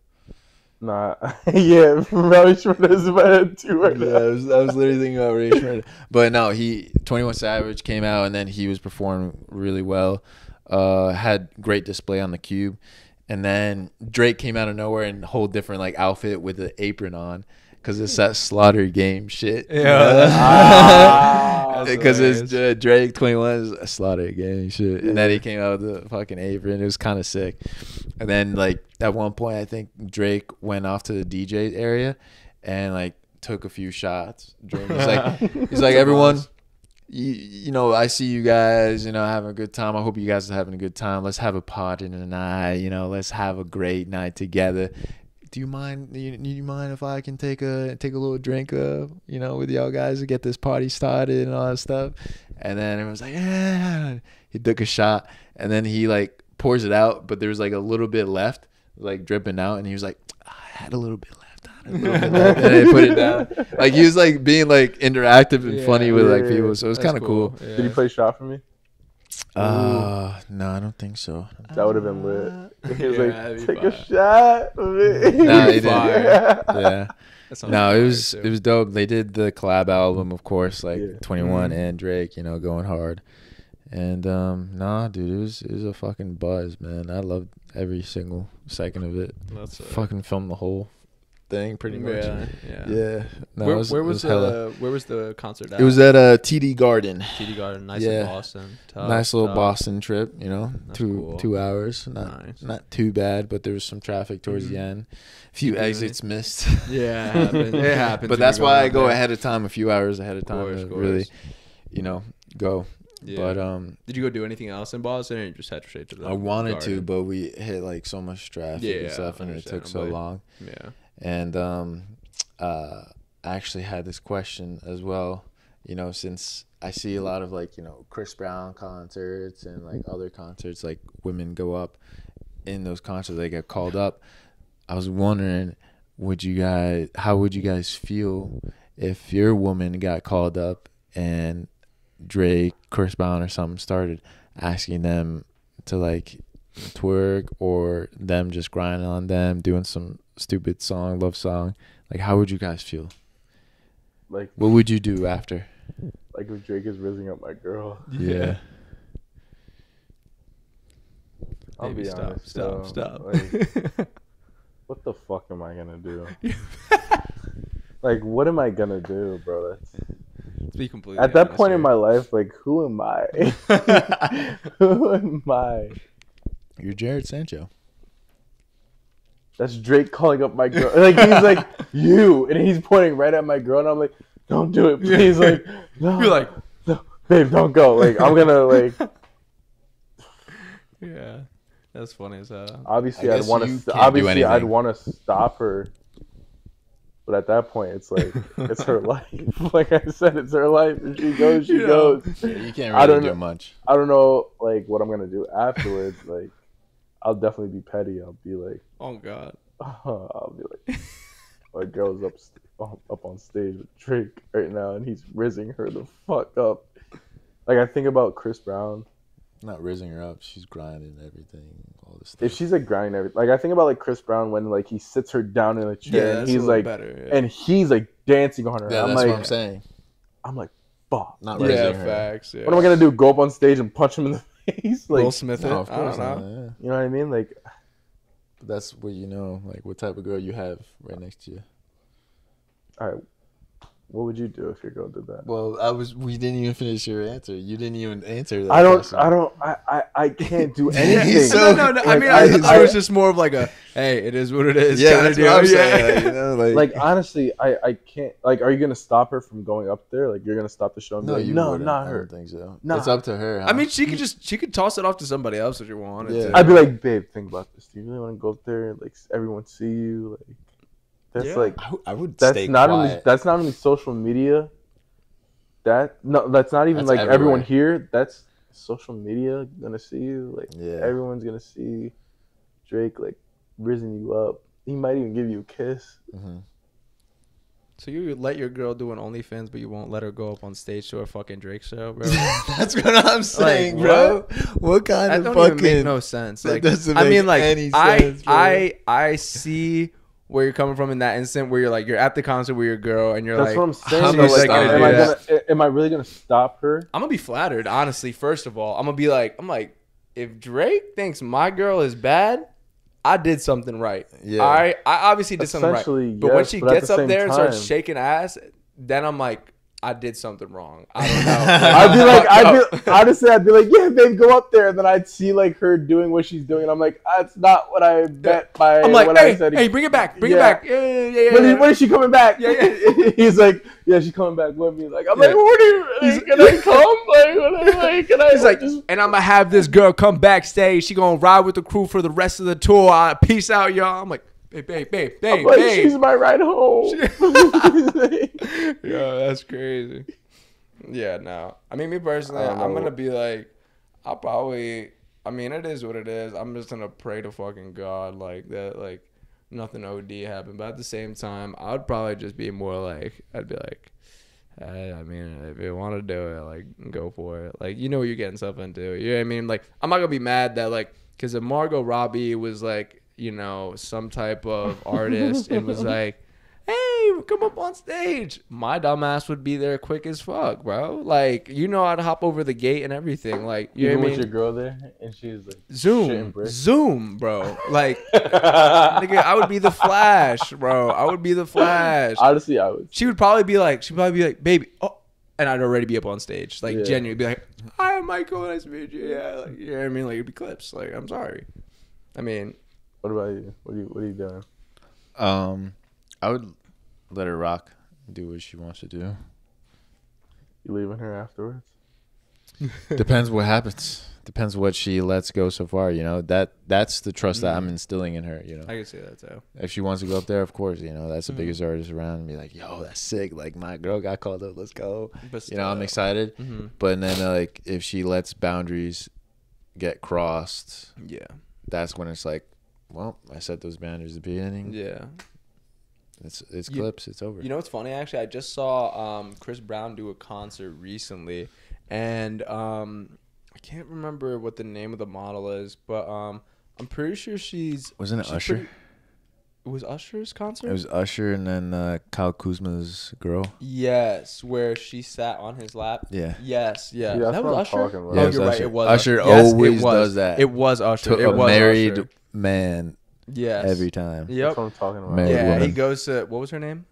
Nah, yeah, Ray Shmurda is in my head too right now. Yeah, I was literally thinking about Ray Shmurda. But no, 21 Savage came out and then he was performing really well. Had great display on the Cube. And then Drake came out of nowhere in a whole different like outfit with an apron on. Because it's that Slaughter Game shit. Yeah. Because it's Drake 21 is a Slaughter Game shit. And then he came out with the fucking apron. It was kind of sick. And then like at one point, I think Drake went off to the DJ area and like took a few shots. He's like everyone, you know, I see you guys, you know, having a good time. I hope you guys are having a good time. Let's have a party tonight. You know, let's have a great night together. Do you mind? You mind if I can take a little drink, you know, with y'all guys to get this party started and all that stuff? And then everyone's like, yeah. He took a shot, and then he like pours it out, but there was like a little bit left, like dripping out, and he was like, I had a little bit left. And then he put it down. Like he was like being like interactive and funny with like people, so it was kind of cool. Did he play shot for me? No, I don't think so. That would have been lit. He was like, take a shot of it. Nah, he didn't. Yeah. No, it was dope. They did the collab album, of course, like 21 and Drake, you know, going hard. And nah, dude, it was a fucking buzz, man. I loved every single second of it. That's fucking filmed the whole thing pretty much. Yeah. No, where was the concert at? It was at TD Garden. TD Garden, nice in Boston. Nice little Boston trip, you know. Cool. 2 hours. Not too bad, but there was some traffic towards the end. A few exits missed. Yeah, it happens. But that's why I go ahead of time, a few hours ahead of time to really, you know, go. Yeah. But did you go do anything else in Boston, or you just head straight to the? I wanted Garden? to, but we hit like so much traffic and stuff, and it took so long. Yeah. And I actually had this question as well, you know, since I see a lot of like, you know, Chris Brown concerts and like other concerts, like women go up in those concerts, they get called up. I was wondering, how would you guys feel if your woman got called up and Drake, Chris Brown or something started asking them to like twerk, or them just grinding on them, doing some stupid love song? Like, how would you guys feel? Like, what would you do after? Like if Drake is rizzing up my girl. Yeah. I'll Maybe be stop. honest. Like, what the fuck am I gonna do? Like, what am I gonna do, bro? To be completely at that honest point here. in my life, like, who am I? Who am I? You're Jared Sancho. That's Drake calling up my girl. Like, he's like, you, and he's pointing right at my girl, and I'm like, don't do it, please. Like, no, you're like, no, babe, don't go. Like, I'm gonna like. Yeah, that's funny as hell. Obviously, I'd want to stop her, but at that point, it's like it's her life. Like I said, it's her life. If she goes, she goes. Yeah, you can't really do much. I don't know, like what I'm gonna do afterwards. Like, I'll definitely be petty. I'll be like, oh god. I'll be like, my girl's up on stage with Drake right now, and he's rizzing her the fuck up. Like, I think about Chris Brown. Not rizzing her up. She's grinding everything, all this stuff. If she's like grinding everything, like I think about like Chris Brown when like he sits her down in a chair and he's like, and he's like dancing on her. Yeah, I'm that's like, what I'm saying. I'm like, fuck. Not rizzing her. Facts. Yeah. What am I gonna do? Go up on stage and punch him in the face? Like, Will Smith? No, of course I not. don't know. Yeah. You know what I mean? Like, But that's what you know, like what type of girl you have right next to you. all right, what would you do if your girl did that? Well, we didn't even finish your answer. You didn't even answer that. I can't do anything. So, no. Like, I mean, I was just more of like a, hey, it is what it is. Yeah, that's what I'm saying. Like, you know, like honestly, I can't. Like, are you gonna stop her from going up there? Like, you're gonna stop the show? And No, be like, you no, wouldn't. not I her. don't think so. Nah. It's up to her. I mean, she could toss it off to somebody else if she wanted to. I'd be like, babe, think about this. Do you really want to go up there? Like, everyone see you? Like, that's like I would. That's stay not quiet. only that's not only social media. That's not even That's like everywhere. everyone here. That's social media gonna see you. Like, Yeah. everyone's gonna see Drake like rizzing you up. He might even give you a kiss. Mm-hmm. So you would let your girl do an OnlyFans, but you won't let her go up on stage to a fucking Drake show, bro? That's what I'm saying, Like, bro. What kind that of don't fucking? even make no sense. That Like, doesn't I make mean, like, any sense, bro. I see where you're coming from in that instant, where you're like, you're at the concert with your girl, and you're That's like, what I'm saying. she's though, like, like, am I really gonna stop her? I'm gonna be flattered, honestly. First of all, I'm like, if Drake thinks my girl is bad, I did something right. Yeah. I obviously did something right. Essentially, But when yes, she but at gets the up same there and starts time- shaking ass, then I'm like, I did something wrong. I don't know. I'd be like, yeah, babe, go up there. And then I'd see like her doing what she's doing, and I'm like, that's not what I meant by. I'm like, what hey, I said. hey, bring it back, bring it back. Yeah. When is she coming back? Yeah. He's like, yeah, she's coming back with me. Like, I'm like, what are you? Can I come? Can I? He's like, and I'm gonna have this girl come backstage. She gonna ride with the crew for the rest of the tour. Peace out, y'all. I'm like, babe. I'm like, she's my ride home. Yo, that's crazy. Yeah, no. I mean, me personally, I'm gonna be like, I mean, it is what it is. I'm just gonna pray to fucking God like that, like nothing OD happened. But at the same time, I would probably just be more like, I'd be like, hey, I mean, if you want to do it, like, go for it. Like, you know what you're getting yourself into. You know what I mean? Like, I'm not gonna be mad that, like, because if Margot Robbie was like, you know, some type of artist and was like, hey, come up on stage, my dumbass would be there quick as fuck, bro. Like, you know how to hop over the gate and everything. Like, you Even know what I with mean? your girl there, and she's like, Zoom, bro. Like, nigga, I would be the Flash, bro. I would be the Flash. Honestly, I would. She would probably be like, baby, oh, and I'd already be up on stage, like, Yeah. genuinely be like, hi, I'm Michael, nice to meet you. Yeah, like, you know what I mean? Like, it'd be clips. Like, I'm sorry. I mean, what about you? What are you doing? I would let her rock, do what she wants to do. You leaving her afterwards? Depends what happens. Depends what she lets go so far. You know, that's the trust that I'm instilling in her. You know, I can see that too. If she wants to go up there, of course, you know that's the biggest artist around. And be like, yo, that's sick. Like my girl got called up. Let's go. But You know, I'm still. excited. Mhm. But then like if she lets boundaries get crossed, yeah, that's when it's like, well, I set those boundaries at the beginning. Yeah. It's clips. It's over. You know what's funny? Actually, I just saw Chris Brown do a concert recently, and I can't remember what the name of the model is, but I'm pretty sure she's. Wasn't it Usher? It was Usher's concert. It was Usher and then Kyle Kuzma's girl. Yes, where she sat on his lap. Yeah. Yes, yeah. See, that's That what was I'm Usher. talking about. Yeah, Oh, it was you're right. Usher. It was Usher Yes, it always was. does that. It was Usher. To It a was married Usher. man. Yes. Every time. Yep. That's what I'm talking about. Married Yeah, woman. he goes to what was her name?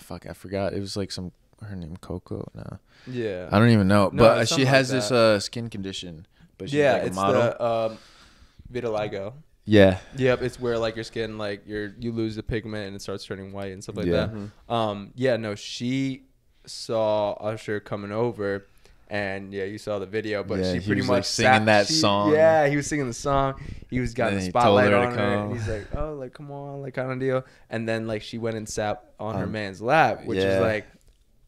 Fuck, I forgot. It was like her name Coco. No. Yeah. I don't even know. No, But it's she something has like this that. skin condition. But she's Yeah, like a it's model. the vitiligo. Yeah. Yep, it's where like your skin, like you lose the pigment and it starts turning white and stuff like Yeah. that. Yeah, no, she saw Usher coming over, and yeah, you saw the video, but Yeah, she he pretty was, much like, singing that song. Yeah, he was singing the song. He was got And the he told spotlight her to on her, and come. he's like, "Oh, like come on, like kind of deal." And then like she went and sat on her man's lap, which is yeah. like,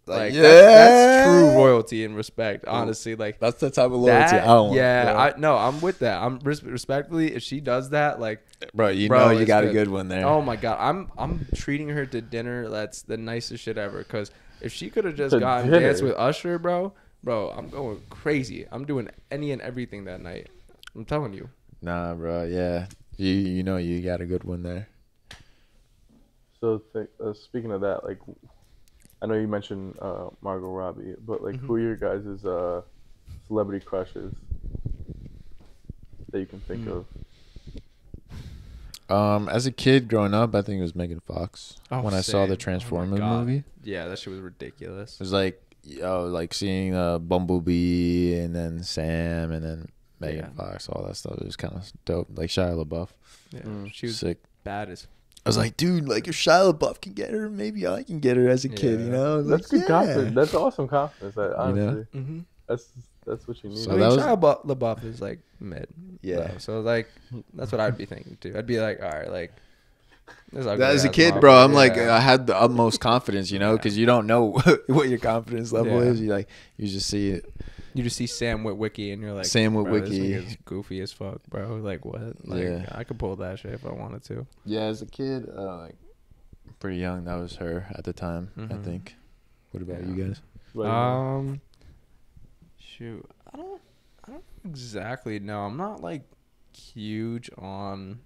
Like that's true royalty and respect. Honestly, like that's the type of loyalty I want. Yeah, I'm with that. I'm respectfully, if she does that, like, bro, you know you got a good one there. Oh my god, I'm treating her to dinner. That's the nicest shit ever. Because if she could have just gone and danced with Usher, bro, I'm going crazy. I'm doing any and everything that night. I'm telling you. Nah, bro. Yeah, you know you got a good one there. So speaking of that, like, I know you mentioned Margot Robbie, but like, who are your guys' celebrity crushes that you can think of? As a kid growing up, I think it was Megan Fox. When I saw the Transformers movie. Yeah, that shit was ridiculous. It was like, like seeing Bumblebee and then Sam and then Megan Fox, all that stuff. It was kind of dope. Like Shia LaBeouf. Yeah, she was sick. Bad as. I was like, dude, like if Shia LaBeouf can get her, maybe I can get her as a kid, you know? That's like, good confidence. That's awesome confidence. Honestly, you know? That's what you need. So Shia LaBeouf is like mid. Yeah. Bro. So like that's what I'd be thinking too. I'd be like, all right, like. As a kid, bro, I'm like, I had the utmost confidence, you know, because you don't know what your confidence level is. You just see it. You just see Sam Witwicky and you're like, Sam Witwicky, this nigga's goofy as fuck, bro. Like what? Like I could pull that shit if I wanted to. Yeah, as a kid, like pretty young, that was her at the time. I think. What about you guys? Shoot, I don't exactly know. I'm not like huge on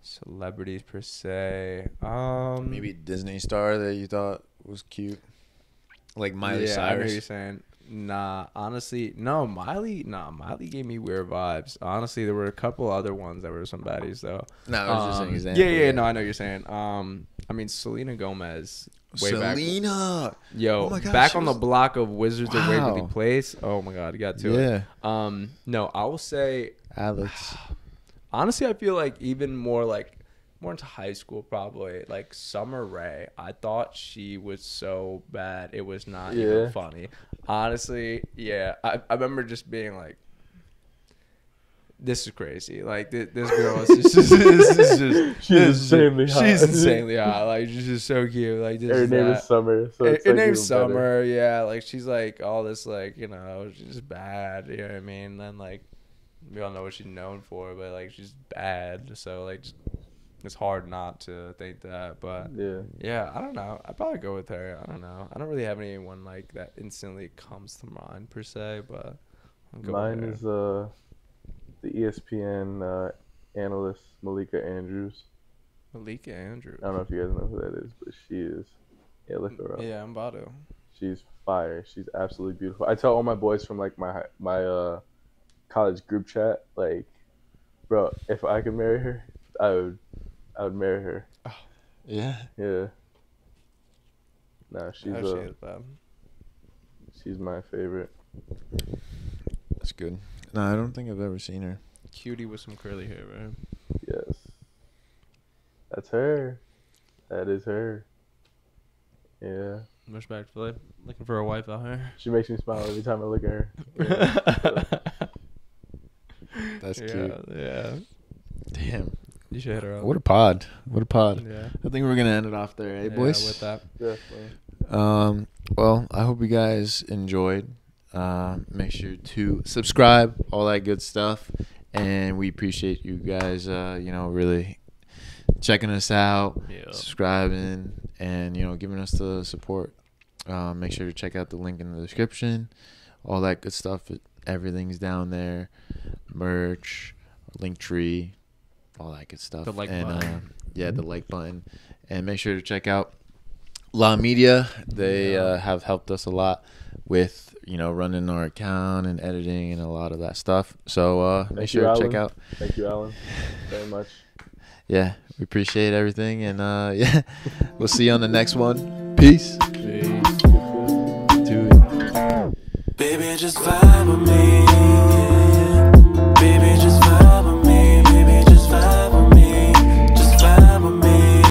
celebrities per se. Maybe Disney star that you thought was cute, like Miley Cyrus. I know what you're saying. Nah, honestly, no. Miley gave me weird vibes. Honestly, there were a couple other ones that were some baddies though. No, I was just an example. Yeah, no, I know what you're saying. I mean, Selena Gomez. Selena. Yo, oh back on the block of Wizards of Waverly Place. Oh my God, you got to it. No, I will say Alex. Honestly, I feel like even more into high school probably. Like Summer Rae, I thought she was so bad it was not even funny. Honestly, yeah. I remember just being like, this is crazy. Like this girl is she's insanely hot. She's insanely hot. Like she's just so cute. Like this her name is Summer. So her name's Summer. Yeah. Like she's like all this like she's just bad. You know what I mean? And like we all know what she's known for, but like she's bad. So like it's hard not to think that. But yeah, I don't know. I'd probably go with her. I don't know. I don't really have anyone like that instantly comes to mind per se, but I'll go mine with her. is the ESPN analyst Malika Andrews. Malika Andrews. I don't know if you guys know who that is, but she is. Yeah, look her up. Yeah, I'm about to. She's fire. She's absolutely beautiful. I tell all my boys from like my college group chat, like, bro, if I could marry her, I would marry her. Oh, yeah. Yeah. No, she's my favorite. That's good. No, I don't think I've ever seen her. Cutie with some curly hair, right? Yes. That's her. That is her. Yeah. Respectfully. Looking for a wife out here. She makes me smile every time I look at her. Yeah. That's cute. Yeah. Damn. You should hit her up. What a pod. Yeah. I think we're going to end it off there, eh, boys? Yeah, with that. Definitely. Well, I hope you guys enjoyed. Make sure to subscribe, all that good stuff. And we appreciate you guys, really checking us out, subscribing, and, giving us the support. Make sure to check out the link in the description. All that good stuff. Everything's down there. Merch, Linktree, all that good stuff. The like button. The like button. And make sure to check out La Media. They have helped us a lot with, running our account and editing and a lot of that stuff. So make sure to check out. Thank you, Alan, very much. Yeah, we appreciate everything. And we'll see you on the next one. Peace. Baby, just vibe with me.